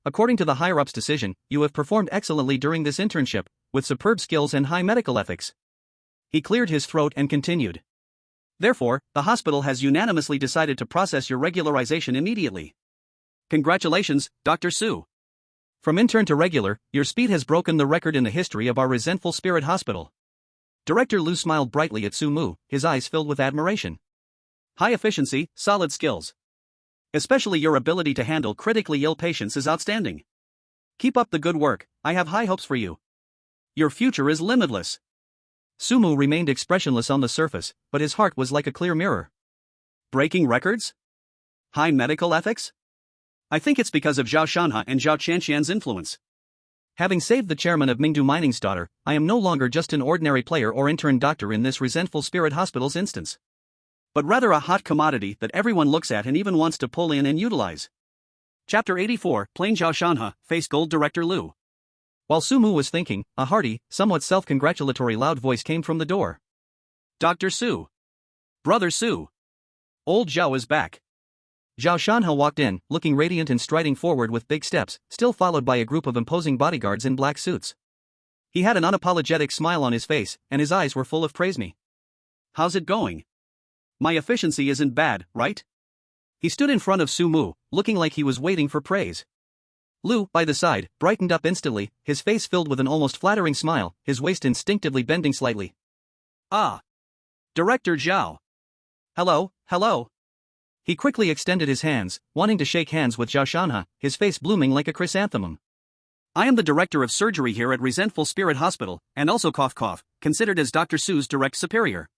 according to the higher-ups' decision, you have performed excellently during this internship, with superb skills and high medical ethics. He cleared his throat and continued. Therefore, the hospital has unanimously decided to process your regularization immediately. Congratulations, Dr. Su. From intern to regular, your speed has broken the record in the history of our resentful spirit hospital. Director Liu smiled brightly at Sumu, his eyes filled with admiration. High efficiency, solid skills. Especially your ability to handle critically ill patients is outstanding. Keep up the good work, I have high hopes for you. Your future is limitless. Sumu remained expressionless on the surface, but his heart was like a clear mirror. Breaking records? High medical ethics? I think it's because of Zhao Shanha and Zhao Qianxian's influence. Having saved the chairman of Mingdu Mining's daughter, I am no longer just an ordinary player or intern doctor in this resentful spirit hospital's instance. But rather a hot commodity that everyone looks at and even wants to pull in and utilize. Chapter 84, Plain Zhao Shanha, Face Gold Director Liu. While Sumu was thinking, a hearty, somewhat self-congratulatory loud voice came from the door. Dr. Su. Brother Su. Old Zhao is back. Zhao Shanha walked in, looking radiant and striding forward with big steps, still followed by a group of imposing bodyguards in black suits. He had an unapologetic smile on his face, and his eyes were full of praise me. How's it going? My efficiency isn't bad, right? He stood in front of Sumu, looking like he was waiting for praise. Liu, by the side, brightened up instantly, his face filled with an almost flattering smile, his waist instinctively bending slightly. Ah! Director Zhao. Hello, hello. He quickly extended his hands, wanting to shake hands with Zhao Shanha, his face blooming like a chrysanthemum. I am the director of surgery here at Resentful Spirit Hospital, and also considered as Dr. Su's direct superior.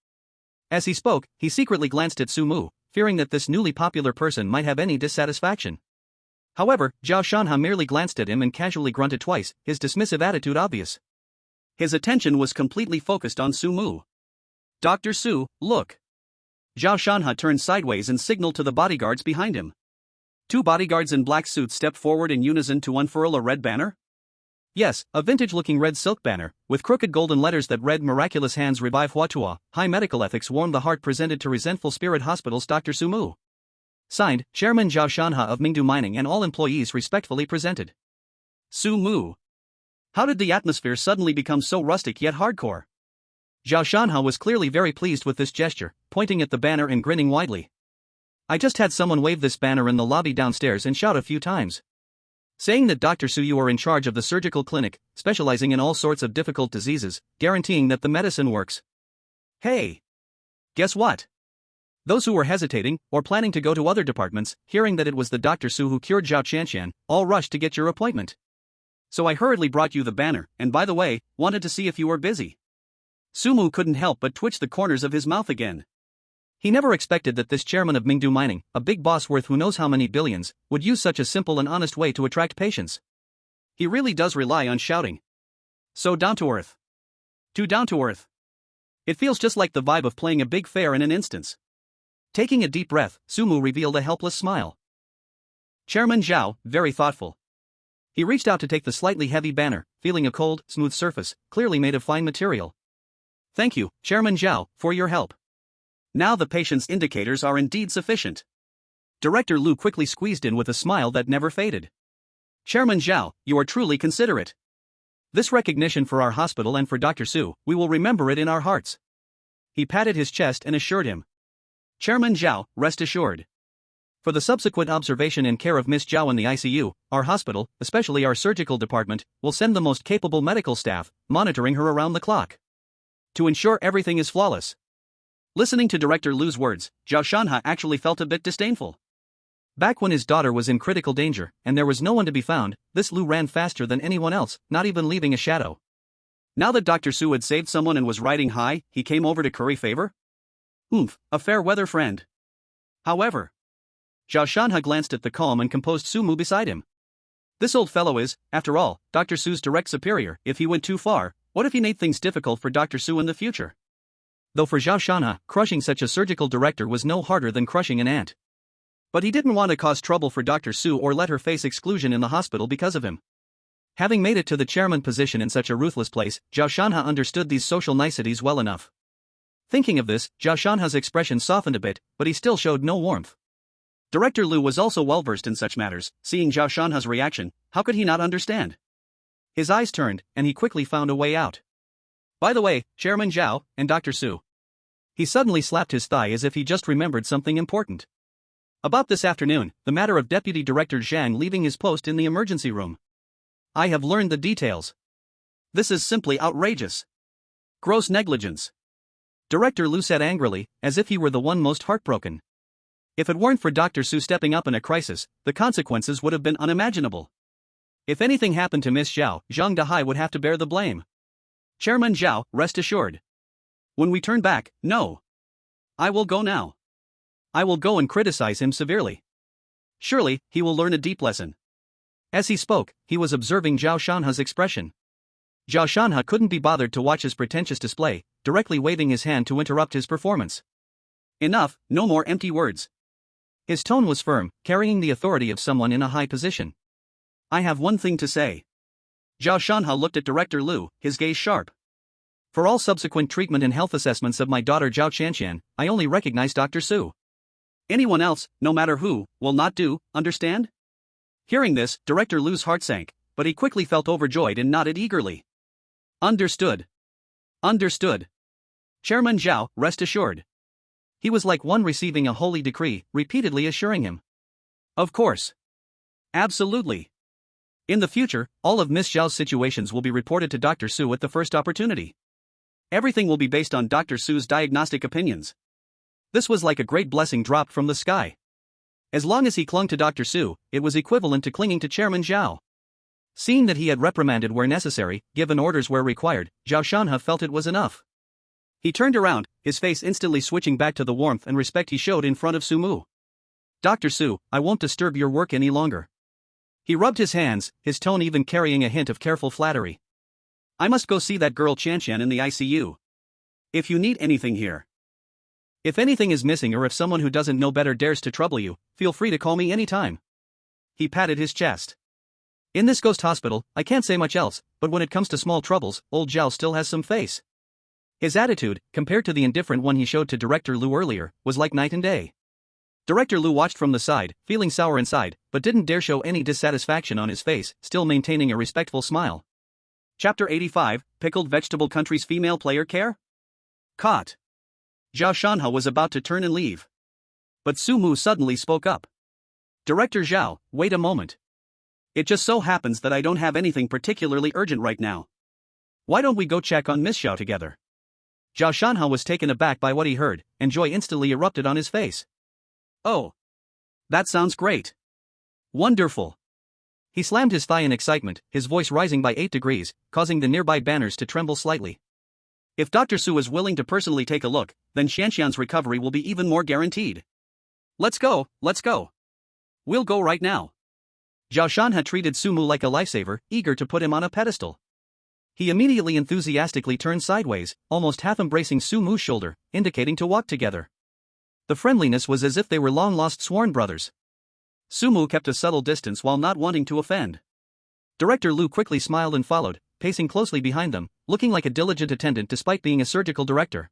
As he spoke, he secretly glanced at Sumu, fearing that this newly popular person might have any dissatisfaction. However, Zhao Shanha merely glanced at him and casually grunted twice, his dismissive attitude obvious. His attention was completely focused on Sumu. Dr. Su, look. Zhao Shanha turned sideways and signaled to the bodyguards behind him. 2 bodyguards in black suits stepped forward in unison to unfurl a red banner? Yes, a vintage-looking red silk banner, with crooked golden letters that read Miraculous Hands Revive Huatua, High Medical Ethics warmed the heart presented to Resentful Spirit Hospital's Dr. Sumu. Signed, Chairman Zhao Shanha of Mingdu Mining, and all employees respectfully presented. Su Mu. How did the atmosphere suddenly become so rustic yet hardcore? Zhao Shanha was clearly very pleased with this gesture, pointing at the banner and grinning widely. I just had someone wave this banner in the lobby downstairs and shout a few times, saying that Dr. Su, you are in charge of the surgical clinic, specializing in all sorts of difficult diseases, guaranteeing that the medicine works. Hey! Guess what? Those who were hesitating, or planning to go to other departments, hearing that it was the Dr. Su who cured Zhao Qianqian, all rushed to get your appointment. So I hurriedly brought you the banner, and by the way, wanted to see if you were busy. Sumu couldn't help but twitch the corners of his mouth again. He never expected that this chairman of Mingdu Mining, a big boss worth who knows how many billions, would use such a simple and honest way to attract patients. He really does rely on shouting. So down to earth. Too down to earth. It feels just like the vibe of playing a big fair in an instance. Taking a deep breath, Sumu revealed a helpless smile. Chairman Zhao, very thoughtful. He reached out to take the slightly heavy banner, feeling a cold, smooth surface, clearly made of fine material. Thank you, Chairman Zhao, for your help. Now the patient's indicators are indeed sufficient. Director Lu quickly squeezed in with a smile that never faded. Chairman Zhao, you are truly considerate. This recognition for our hospital and for Dr. Su, we will remember it in our hearts. He patted his chest and assured him. Chairman Zhao, rest assured. For the subsequent observation and care of Miss Zhao in the ICU, our hospital, especially our surgical department, will send the most capable medical staff, monitoring her around the clock, to ensure everything is flawless. Listening to Director Lu's words, Zhao Shanha actually felt a bit disdainful. Back when his daughter was in critical danger, and there was no one to be found, this Lu ran faster than anyone else, not even leaving a shadow. Now that Dr. Su had saved someone and was riding high, he came over to curry favor? A fair weather friend. However, Zhao Shanha glanced at the calm and composed Sumu beside him. This old fellow is, after all, Dr. Su's direct superior. If he went too far, what if he made things difficult for Dr. Su in the future? Though for Zhao Shanha, crushing such a surgical director was no harder than crushing an ant. But he didn't want to cause trouble for Dr. Su or let her face exclusion in the hospital because of him. Having made it to the chairman position in such a ruthless place, Zhao Shanha understood these social niceties well enough. Thinking of this, Zhao Shanha's expression softened a bit, but he still showed no warmth. Director Lu was also well versed in such matters. Seeing Zhao Shanha's reaction, how could he not understand? His eyes turned, and he quickly found a way out. By the way, Chairman Zhao, and Dr. Su. He suddenly slapped his thigh as if he just remembered something important. About this afternoon, the matter of Deputy Director Zhang leaving his post in the emergency room. I have learned the details. This is simply outrageous. Gross negligence. Director Lu said angrily, as if he were the one most heartbroken. If it weren't for Dr. Su stepping up in a crisis, the consequences would have been unimaginable. If anything happened to Miss Zhao, Zhang Dahai would have to bear the blame. Chairman Zhao, rest assured. When we turn back, no. I will go now. I will go and criticize him severely. Surely, he will learn a deep lesson. As he spoke, he was observing Zhao Shanha's expression. Zhao Shanha couldn't be bothered to watch his pretentious display, directly waving his hand to interrupt his performance. Enough, no more empty words. His tone was firm, carrying the authority of someone in a high position. I have one thing to say. Zhao Shanha looked at Director Lu, his gaze sharp. For all subsequent treatment and health assessments of my daughter Zhao Qianqian, I only recognize Dr. Su. Anyone else, no matter who, will not do, understand? Hearing this, Director Lu's heart sank, but he quickly felt overjoyed and nodded eagerly. Understood. Understood. Chairman Zhao, rest assured. He was like one receiving a holy decree, repeatedly assuring him. Of course. Absolutely. In the future, all of Miss Zhao's situations will be reported to Dr. Su at the first opportunity. Everything will be based on Dr. Su's diagnostic opinions. This was like a great blessing dropped from the sky. As long as he clung to Dr. Su, it was equivalent to clinging to Chairman Zhao. Seeing that he had reprimanded where necessary, given orders where required, Zhao Shanha felt it was enough. He turned around, his face instantly switching back to the warmth and respect he showed in front of Sumu. Dr. Su, I won't disturb your work any longer. He rubbed his hands, his tone even carrying a hint of careful flattery. I must go see that girl Qianqian in the ICU. If you need anything here. If anything is missing or if someone who doesn't know better dares to trouble you, feel free to call me anytime. He patted his chest. In this ghost hospital, I can't say much else, but when it comes to small troubles, old Zhao still has some face. His attitude, compared to the indifferent one he showed to Director Lu earlier, was like night and day. Director Lu watched from the side, feeling sour inside, but didn't dare show any dissatisfaction on his face, still maintaining a respectful smile. Chapter 85, Pickled Vegetable Country's Female Player Care? Caught. Zhao Shanhe was about to turn and leave. But Su Mu suddenly spoke up. Director Zhao, wait a moment. It just so happens that I don't have anything particularly urgent right now. Why don't we go check on Miss Xiao together? Zhao Shanhe was taken aback by what he heard, and joy instantly erupted on his face. Oh. That sounds great. Wonderful. He slammed his thigh in excitement, his voice rising by 8 degrees, causing the nearby banners to tremble slightly. If Dr. Su is willing to personally take a look, then Xianxian's recovery will be even more guaranteed. Let's go, let's go. We'll go right now. Zhao Shan had treated Su Mu like a lifesaver, eager to put him on a pedestal. He immediately enthusiastically turned sideways, almost half embracing Su Mu's shoulder, indicating to walk together. The friendliness was as if they were long-lost sworn brothers. Su Mu kept a subtle distance while not wanting to offend. Director Lu quickly smiled and followed, pacing closely behind them, looking like a diligent attendant despite being a surgical director.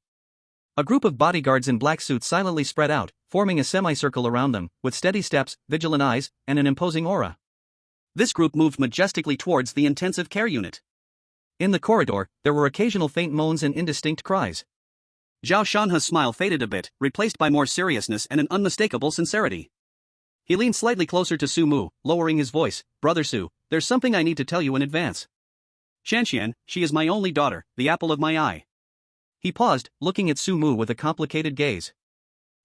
A group of bodyguards in black suits silently spread out, forming a semicircle around them, with steady steps, vigilant eyes, and an imposing aura. This group moved majestically towards the intensive care unit. In the corridor, there were occasional faint moans and indistinct cries. Zhao Shanhe's smile faded a bit, replaced by more seriousness and an unmistakable sincerity. He leaned slightly closer to Su Mu, lowering his voice. Brother Su, there's something I need to tell you in advance. Xianxian, she is my only daughter, the apple of my eye. He paused, looking at Su Mu with a complicated gaze.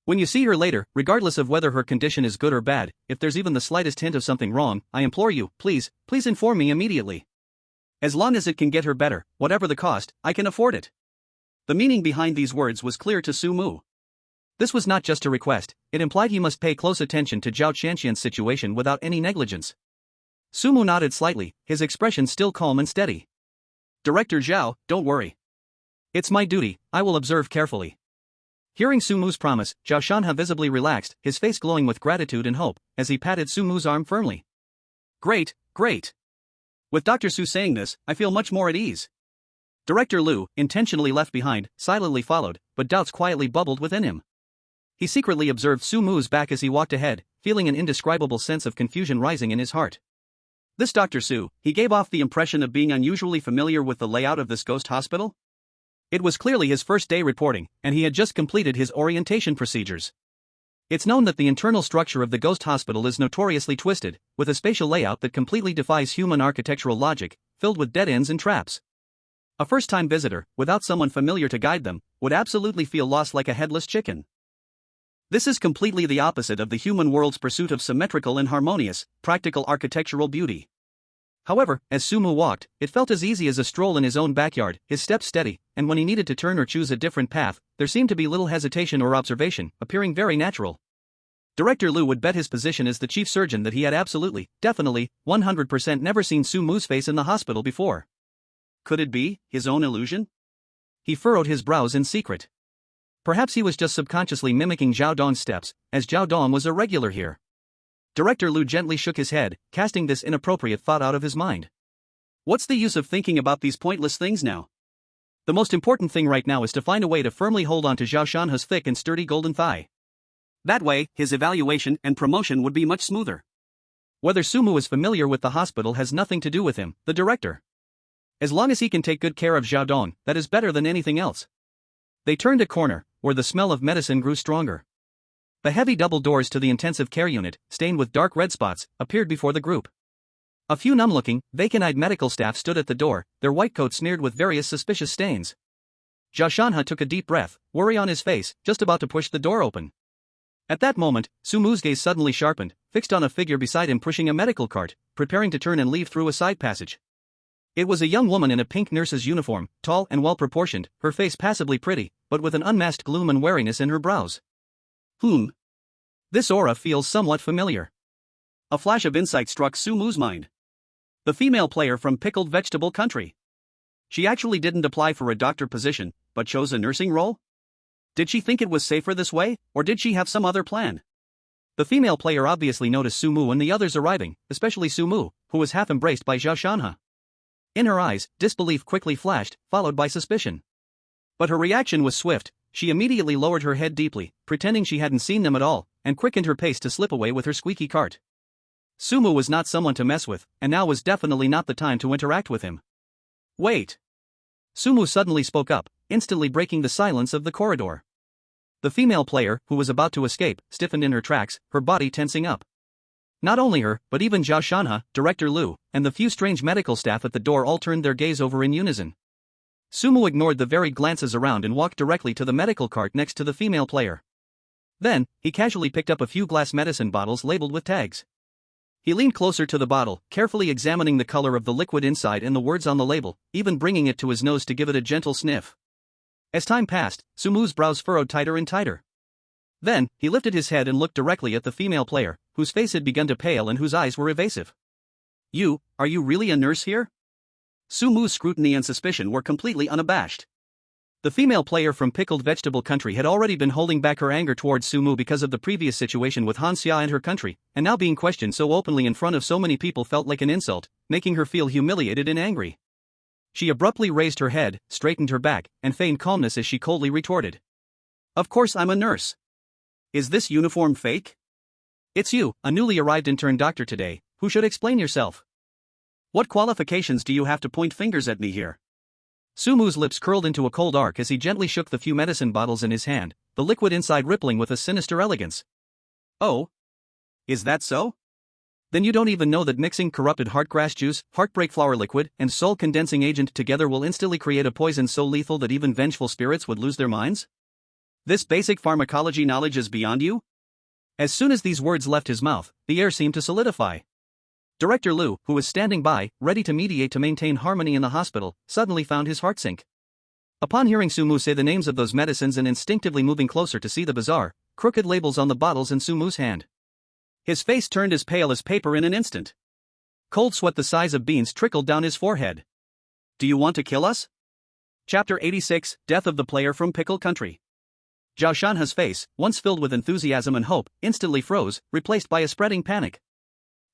When you see her later, regardless of whether her condition is good or bad, if there's even the slightest hint of something wrong, I implore you, please inform me immediately. As long as it can get her better, whatever the cost, I can afford it. The meaning behind these words was clear to Su Mu. This was not just a request, it implied he must pay close attention to Zhao Qianxian's situation without any negligence. Su Mu nodded slightly, his expression still calm and steady. Director Zhao, don't worry. It's my duty, I will observe carefully. Hearing Su Mu's promise, Zhao Shanhe visibly relaxed, his face glowing with gratitude and hope, as he patted Su Mu's arm firmly. Great, great. With Dr. Su saying this, I feel much more at ease. Director Lu, intentionally left behind, silently followed, but doubts quietly bubbled within him. He secretly observed Su Mu's back as he walked ahead, feeling an indescribable sense of confusion rising in his heart. This Dr. Su, he gave off the impression of being unusually familiar with the layout of this ghost hospital? It was clearly his first day reporting, and he had just completed his orientation procedures. It's known that the internal structure of the ghost hospital is notoriously twisted, with a spatial layout that completely defies human architectural logic, filled with dead ends and traps. A first-time visitor, without someone familiar to guide them, would absolutely feel lost like a headless chicken. This is completely the opposite of the human world's pursuit of symmetrical and harmonious, practical architectural beauty. However, as Su Mu walked, it felt as easy as a stroll in his own backyard, his steps steady, and when he needed to turn or choose a different path, there seemed to be little hesitation or observation, appearing very natural. Director Lu would bet his position as the chief surgeon that he had absolutely, definitely, 100% never seen Su Mu's face in the hospital before. Could it be his own illusion? He furrowed his brows in secret. Perhaps he was just subconsciously mimicking Zhao Dong's steps, as Zhao Dong was a regular here. Director Lu gently shook his head, casting this inappropriate thought out of his mind. What's the use of thinking about these pointless things now? The most important thing right now is to find a way to firmly hold on to Zhao Shanhe's thick and sturdy golden thigh. That way, his evaluation and promotion would be much smoother. Whether Su Mu is familiar with the hospital has nothing to do with him, the director. As long as he can take good care of Zhao Dong, that is better than anything else. They turned a corner, where the smell of medicine grew stronger. The heavy double doors to the intensive care unit, stained with dark red spots, appeared before the group. A few numb-looking, vacant-eyed medical staff stood at the door, their white coats smeared with various suspicious stains. Zhao Shanhe took a deep breath, worry on his face, just about to push the door open. At that moment, Su Mu's gaze suddenly sharpened, fixed on a figure beside him pushing a medical cart, preparing to turn and leave through a side passage. It was a young woman in a pink nurse's uniform, tall and well-proportioned, her face passably pretty, but with an unmasked gloom and wariness in her brows. This aura feels somewhat familiar. A flash of insight struck Su Mu's mind. The female player from Pickled Vegetable Country. She actually didn't apply for a doctor position, but chose a nursing role? Did she think it was safer this way, or did she have some other plan? The female player obviously noticed Su Mu and the others arriving, especially Su Mu, who was half embraced by Zhao Shanhe. In her eyes, disbelief quickly flashed, followed by suspicion. But her reaction was swift. She immediately lowered her head deeply, pretending she hadn't seen them at all, and quickened her pace to slip away with her squeaky cart. Sumu was not someone to mess with, and now was definitely not the time to interact with him. Wait! Sumu suddenly spoke up, instantly breaking the silence of the corridor. The female player, who was about to escape, stiffened in her tracks, her body tensing up. Not only her, but even Zhao Shanha, Director Liu, and the few strange medical staff at the door all turned their gaze over in unison. Sumu ignored the varied glances around and walked directly to the medical cart next to the female player. Then, he casually picked up a few glass medicine bottles labeled with tags. He leaned closer to the bottle, carefully examining the color of the liquid inside and the words on the label, even bringing it to his nose to give it a gentle sniff. As time passed, Sumu's brows furrowed tighter and tighter. Then, he lifted his head and looked directly at the female player, whose face had begun to pale and whose eyes were evasive. Are you really a nurse here? Sumu's scrutiny and suspicion were completely unabashed. The female player from Pickled Vegetable Country had already been holding back her anger towards Sumu because of the previous situation with Hanya and her country, and now being questioned so openly in front of so many people felt like an insult, making her feel humiliated and angry. She abruptly raised her head, straightened her back, and feigned calmness as she coldly retorted. Of course I'm a nurse. Is this uniform fake? It's you, a newly arrived intern doctor today, who should explain yourself. What qualifications do you have to point fingers at me here? Sumu's lips curled into a cold arc as he gently shook the few medicine bottles in his hand, the liquid inside rippling with a sinister elegance. Oh? Is that so? Then you don't even know that mixing corrupted heartgrass juice, heartbreak flower liquid, and soul condensing agent together will instantly create a poison so lethal that even vengeful spirits would lose their minds? This basic pharmacology knowledge is beyond you? As soon as these words left his mouth, the air seemed to solidify. Director Liu, who was standing by, ready to mediate to maintain harmony in the hospital, suddenly found his heart sink. Upon hearing Sumu say the names of those medicines and instinctively moving closer to see the bizarre, crooked labels on the bottles in Sumu's hand, his face turned as pale as paper in an instant. Cold sweat the size of beans trickled down his forehead. Do you want to kill us? Chapter 86, Death of the Player from Pickle Country. Zhao Shanha's face, once filled with enthusiasm and hope, instantly froze, replaced by a spreading panic.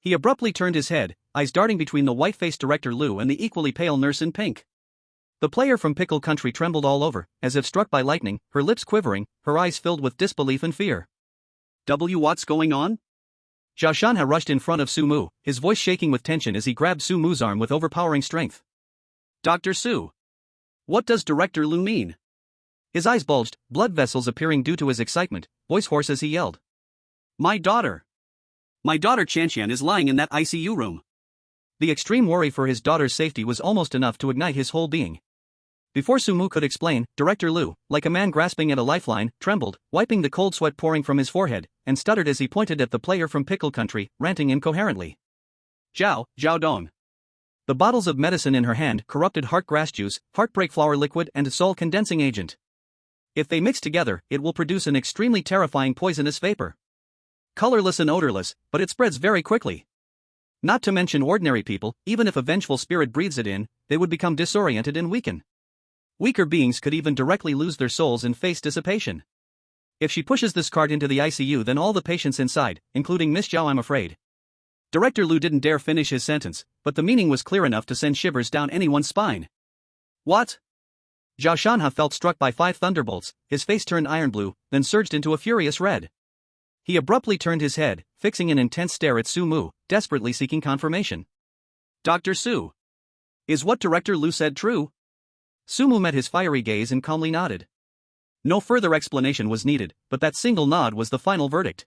He abruptly turned his head, eyes darting between the white-faced Director Liu and the equally pale nurse in pink. The player from Pickle Country trembled all over, as if struck by lightning, her lips quivering, her eyes filled with disbelief and fear. What's going on? Zhao Shanha rushed in front of Sumu, his voice shaking with tension as he grabbed Sumu's arm with overpowering strength. Dr. Su. What does Director Liu mean? His eyes bulged, blood vessels appearing due to his excitement, voice hoarse as he yelled. My daughter Qianqian is lying in that ICU room. The extreme worry for his daughter's safety was almost enough to ignite his whole being. Before Sumu could explain, Director Liu, like a man grasping at a lifeline, trembled, wiping the cold sweat pouring from his forehead, and stuttered as he pointed at the player from Pickle Country, ranting incoherently. Zhao Dong. The bottles of medicine in her hand corrupted heartgrass juice, heartbreak flower liquid and soul condensing agent. If they mix together, it will produce an extremely terrifying poisonous vapor. Colorless and odorless, but it spreads very quickly. Not to mention ordinary people, even if a vengeful spirit breathes it in, they would become disoriented and weaken. Weaker beings could even directly lose their souls and face dissipation. If she pushes this cart into the ICU, then all the patients inside, including Miss Zhao, I'm afraid. Director Liu didn't dare finish his sentence, but the meaning was clear enough to send shivers down anyone's spine. What? Zhao Shanha felt struck by 5 thunderbolts, his face turned iron blue, then surged into a furious red. He abruptly turned his head, fixing an intense stare at Sumu, desperately seeking confirmation. Dr. Su. Is what Director Liu said true? Sumu met his fiery gaze and calmly nodded. No further explanation was needed, but that single nod was the final verdict.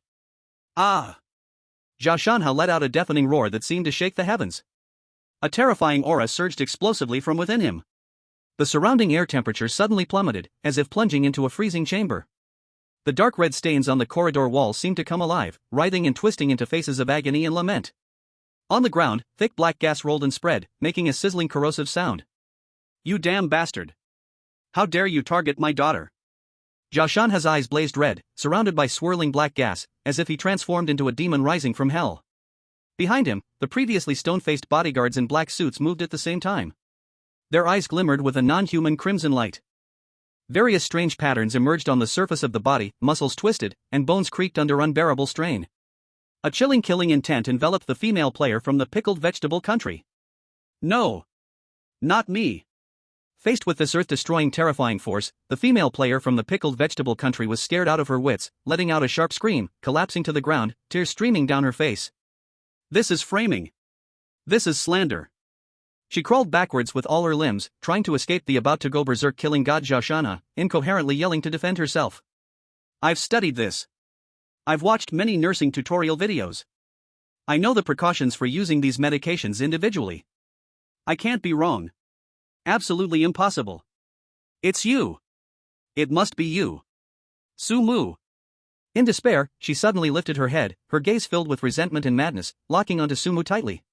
Ah! Zhao Shanha let out a deafening roar that seemed to shake the heavens. A terrifying aura surged explosively from within him. The surrounding air temperature suddenly plummeted, as if plunging into a freezing chamber. The dark red stains on the corridor walls seemed to come alive, writhing and twisting into faces of agony and lament. On the ground, thick black gas rolled and spread, making a sizzling corrosive sound. You damn bastard! How dare you target my daughter? Zhao Shanha's eyes blazed red, surrounded by swirling black gas, as if he transformed into a demon rising from hell. Behind him, the previously stone-faced bodyguards in black suits moved at the same time. Their eyes glimmered with a non-human crimson light. Various strange patterns emerged on the surface of the body, muscles twisted, and bones creaked under unbearable strain. A chilling killing intent enveloped the female player from the Pickled Vegetable Country. No! Not me! Faced with this earth-destroying terrifying force, the female player from the pickled vegetable country was scared out of her wits, letting out a sharp scream, collapsing to the ground, tears streaming down her face. This is framing. This is slander. She crawled backwards with all her limbs, trying to escape the about-to-go berserk killing god Zhao Shanha, incoherently yelling to defend herself. I've studied this. I've watched many nursing tutorial videos. I know the precautions for using these medications individually. I can't be wrong. Absolutely impossible. It's you. It must be you. Su Mu. In despair, she suddenly lifted her head, her gaze filled with resentment and madness, locking onto Su Mu tightly.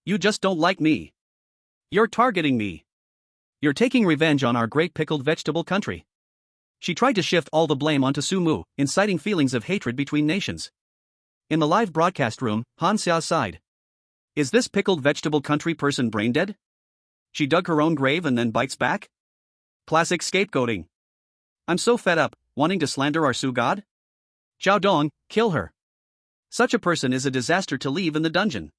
You just don't like me. You're targeting me. You're taking revenge on our great pickled vegetable country. She tried to shift all the blame onto Su Mu, inciting feelings of hatred between nations. In the live broadcast room, Han Xia sighed. Is this pickled vegetable country person brain dead? She dug her own grave and then bites back? Classic scapegoating. I'm so fed up, wanting to slander our Su god? Zhao Dong, kill her. Such a person is a disaster to leave in the dungeon.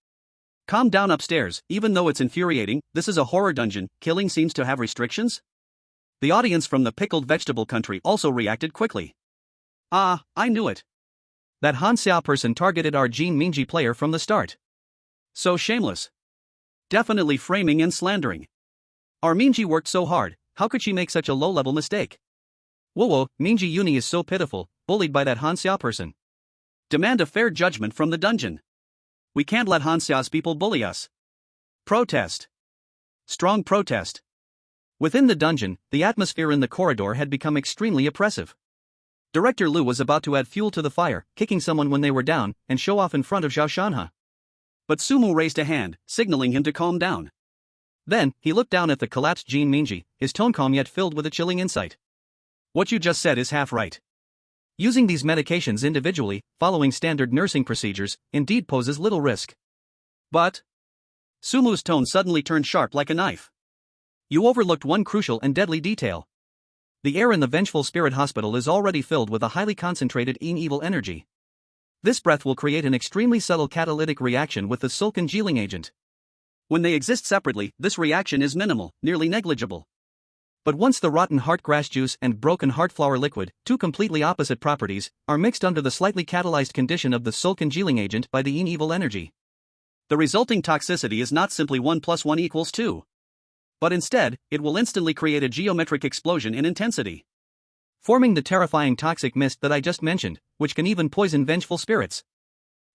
Calm down upstairs, even though it's infuriating, this is a horror dungeon, killing seems to have restrictions? The audience from the pickled vegetable country also reacted quickly. Ah, I knew it. That Han Xia person targeted our Jin Mingji player from the start. So shameless. Definitely framing and slandering. Our Mingji worked so hard, how could she make such a low-level mistake? Whoa, Mingji Uni is so pitiful, bullied by that Han Xia person. Demand a fair judgment from the dungeon. We can't let Han Xia's people bully us. Protest. Strong protest. Within the dungeon, the atmosphere in the corridor had become extremely oppressive. Director Lu was about to add fuel to the fire, kicking someone when they were down, and show off in front of Zhao Shanha. But Su Mu raised a hand, signaling him to calm down. Then, he looked down at the collapsed Jin Mingji, his tone calm yet filled with a chilling insight. What you just said is half right. Using these medications individually, following standard nursing procedures, indeed poses little risk. But Su Mu's tone suddenly turned sharp like a knife. You overlooked one crucial and deadly detail. The air in the Vengeful Spirit Hospital is already filled with a highly concentrated evil energy. This breath will create an extremely subtle catalytic reaction with the sulcongealing agent. When they exist separately, this reaction is minimal, nearly negligible. But once the rotten heart grass juice and broken heart flower liquid, two completely opposite properties, are mixed under the slightly catalyzed condition of the sulcongealing agent by the evil energy, the resulting toxicity is not simply 1 + 1 = 2. But instead, it will instantly create a geometric explosion in intensity, forming the terrifying toxic mist that I just mentioned, which can even poison vengeful spirits.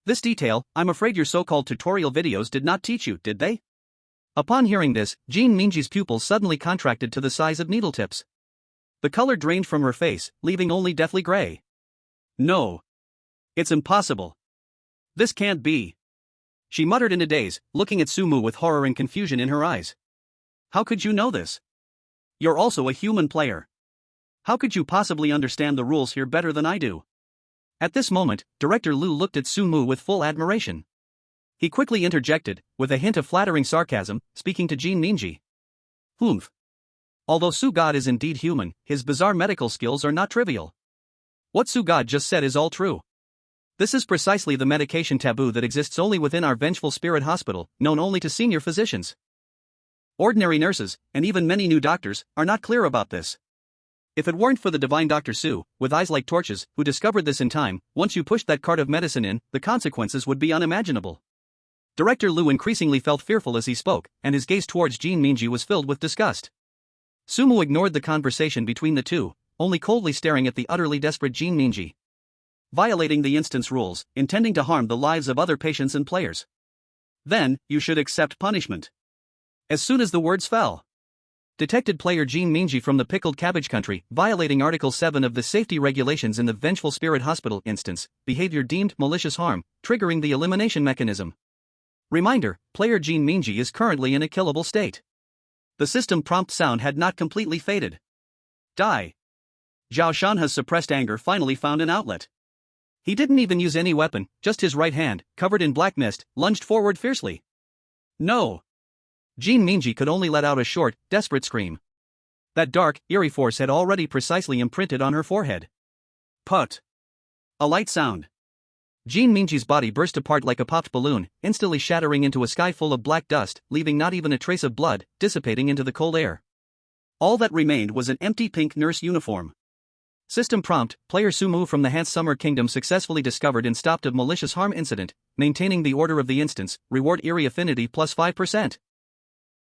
This detail, I'm afraid your so-called tutorial videos did not teach you, did they? Upon hearing this, Jin Mingji's pupils suddenly contracted to the size of needle tips. The color drained from her face, leaving only deathly gray. No. It's impossible. This can't be. She muttered in a daze, looking at Su Mu with horror and confusion in her eyes. How could you know this? You're also a human player. How could you possibly understand the rules here better than I do? At this moment, Director Lu looked at Su Mu with full admiration. He quickly interjected, with a hint of flattering sarcasm, speaking to Jin Mingji. Humph. Although Su God is indeed human, his bizarre medical skills are not trivial. What Su God just said is all true. This is precisely the medication taboo that exists only within our Vengeful Spirit Hospital, known only to senior physicians. Ordinary nurses, and even many new doctors, are not clear about this. If it weren't for the divine Dr. Su, with eyes like torches, who discovered this in time, once you pushed that cart of medicine in, the consequences would be unimaginable. Director Lu increasingly felt fearful as he spoke, and his gaze towards Jin Mingji was filled with disgust. Su Mu ignored the conversation between the two, only coldly staring at the utterly desperate Jin Mingji. Violating the instance rules, intending to harm the lives of other patients and players. Then, you should accept punishment. As soon as the words fell, detected player Jin Mingji from the pickled cabbage country, violating Article 7 of the safety regulations in the Vengeful Spirit Hospital instance, behavior deemed malicious harm, triggering the elimination mechanism. Reminder, player Jin Mingji is currently in a killable state. The system prompt sound had not completely faded. Die. Zhao Shanha's suppressed anger finally found an outlet. He didn't even use any weapon, just his right hand, covered in black mist, lunged forward fiercely. No. Jin Mingji could only let out a short, desperate scream. That dark, eerie force had already precisely imprinted on her forehead. Put. A light sound. Jin Mingji's body burst apart like a popped balloon, instantly shattering into a sky full of black dust, leaving not even a trace of blood, dissipating into the cold air. All that remained was an empty pink nurse uniform. System prompt, player Sumu from the Handsummer Kingdom successfully discovered and stopped a malicious harm incident, maintaining the order of the instance, reward eerie affinity plus 5%.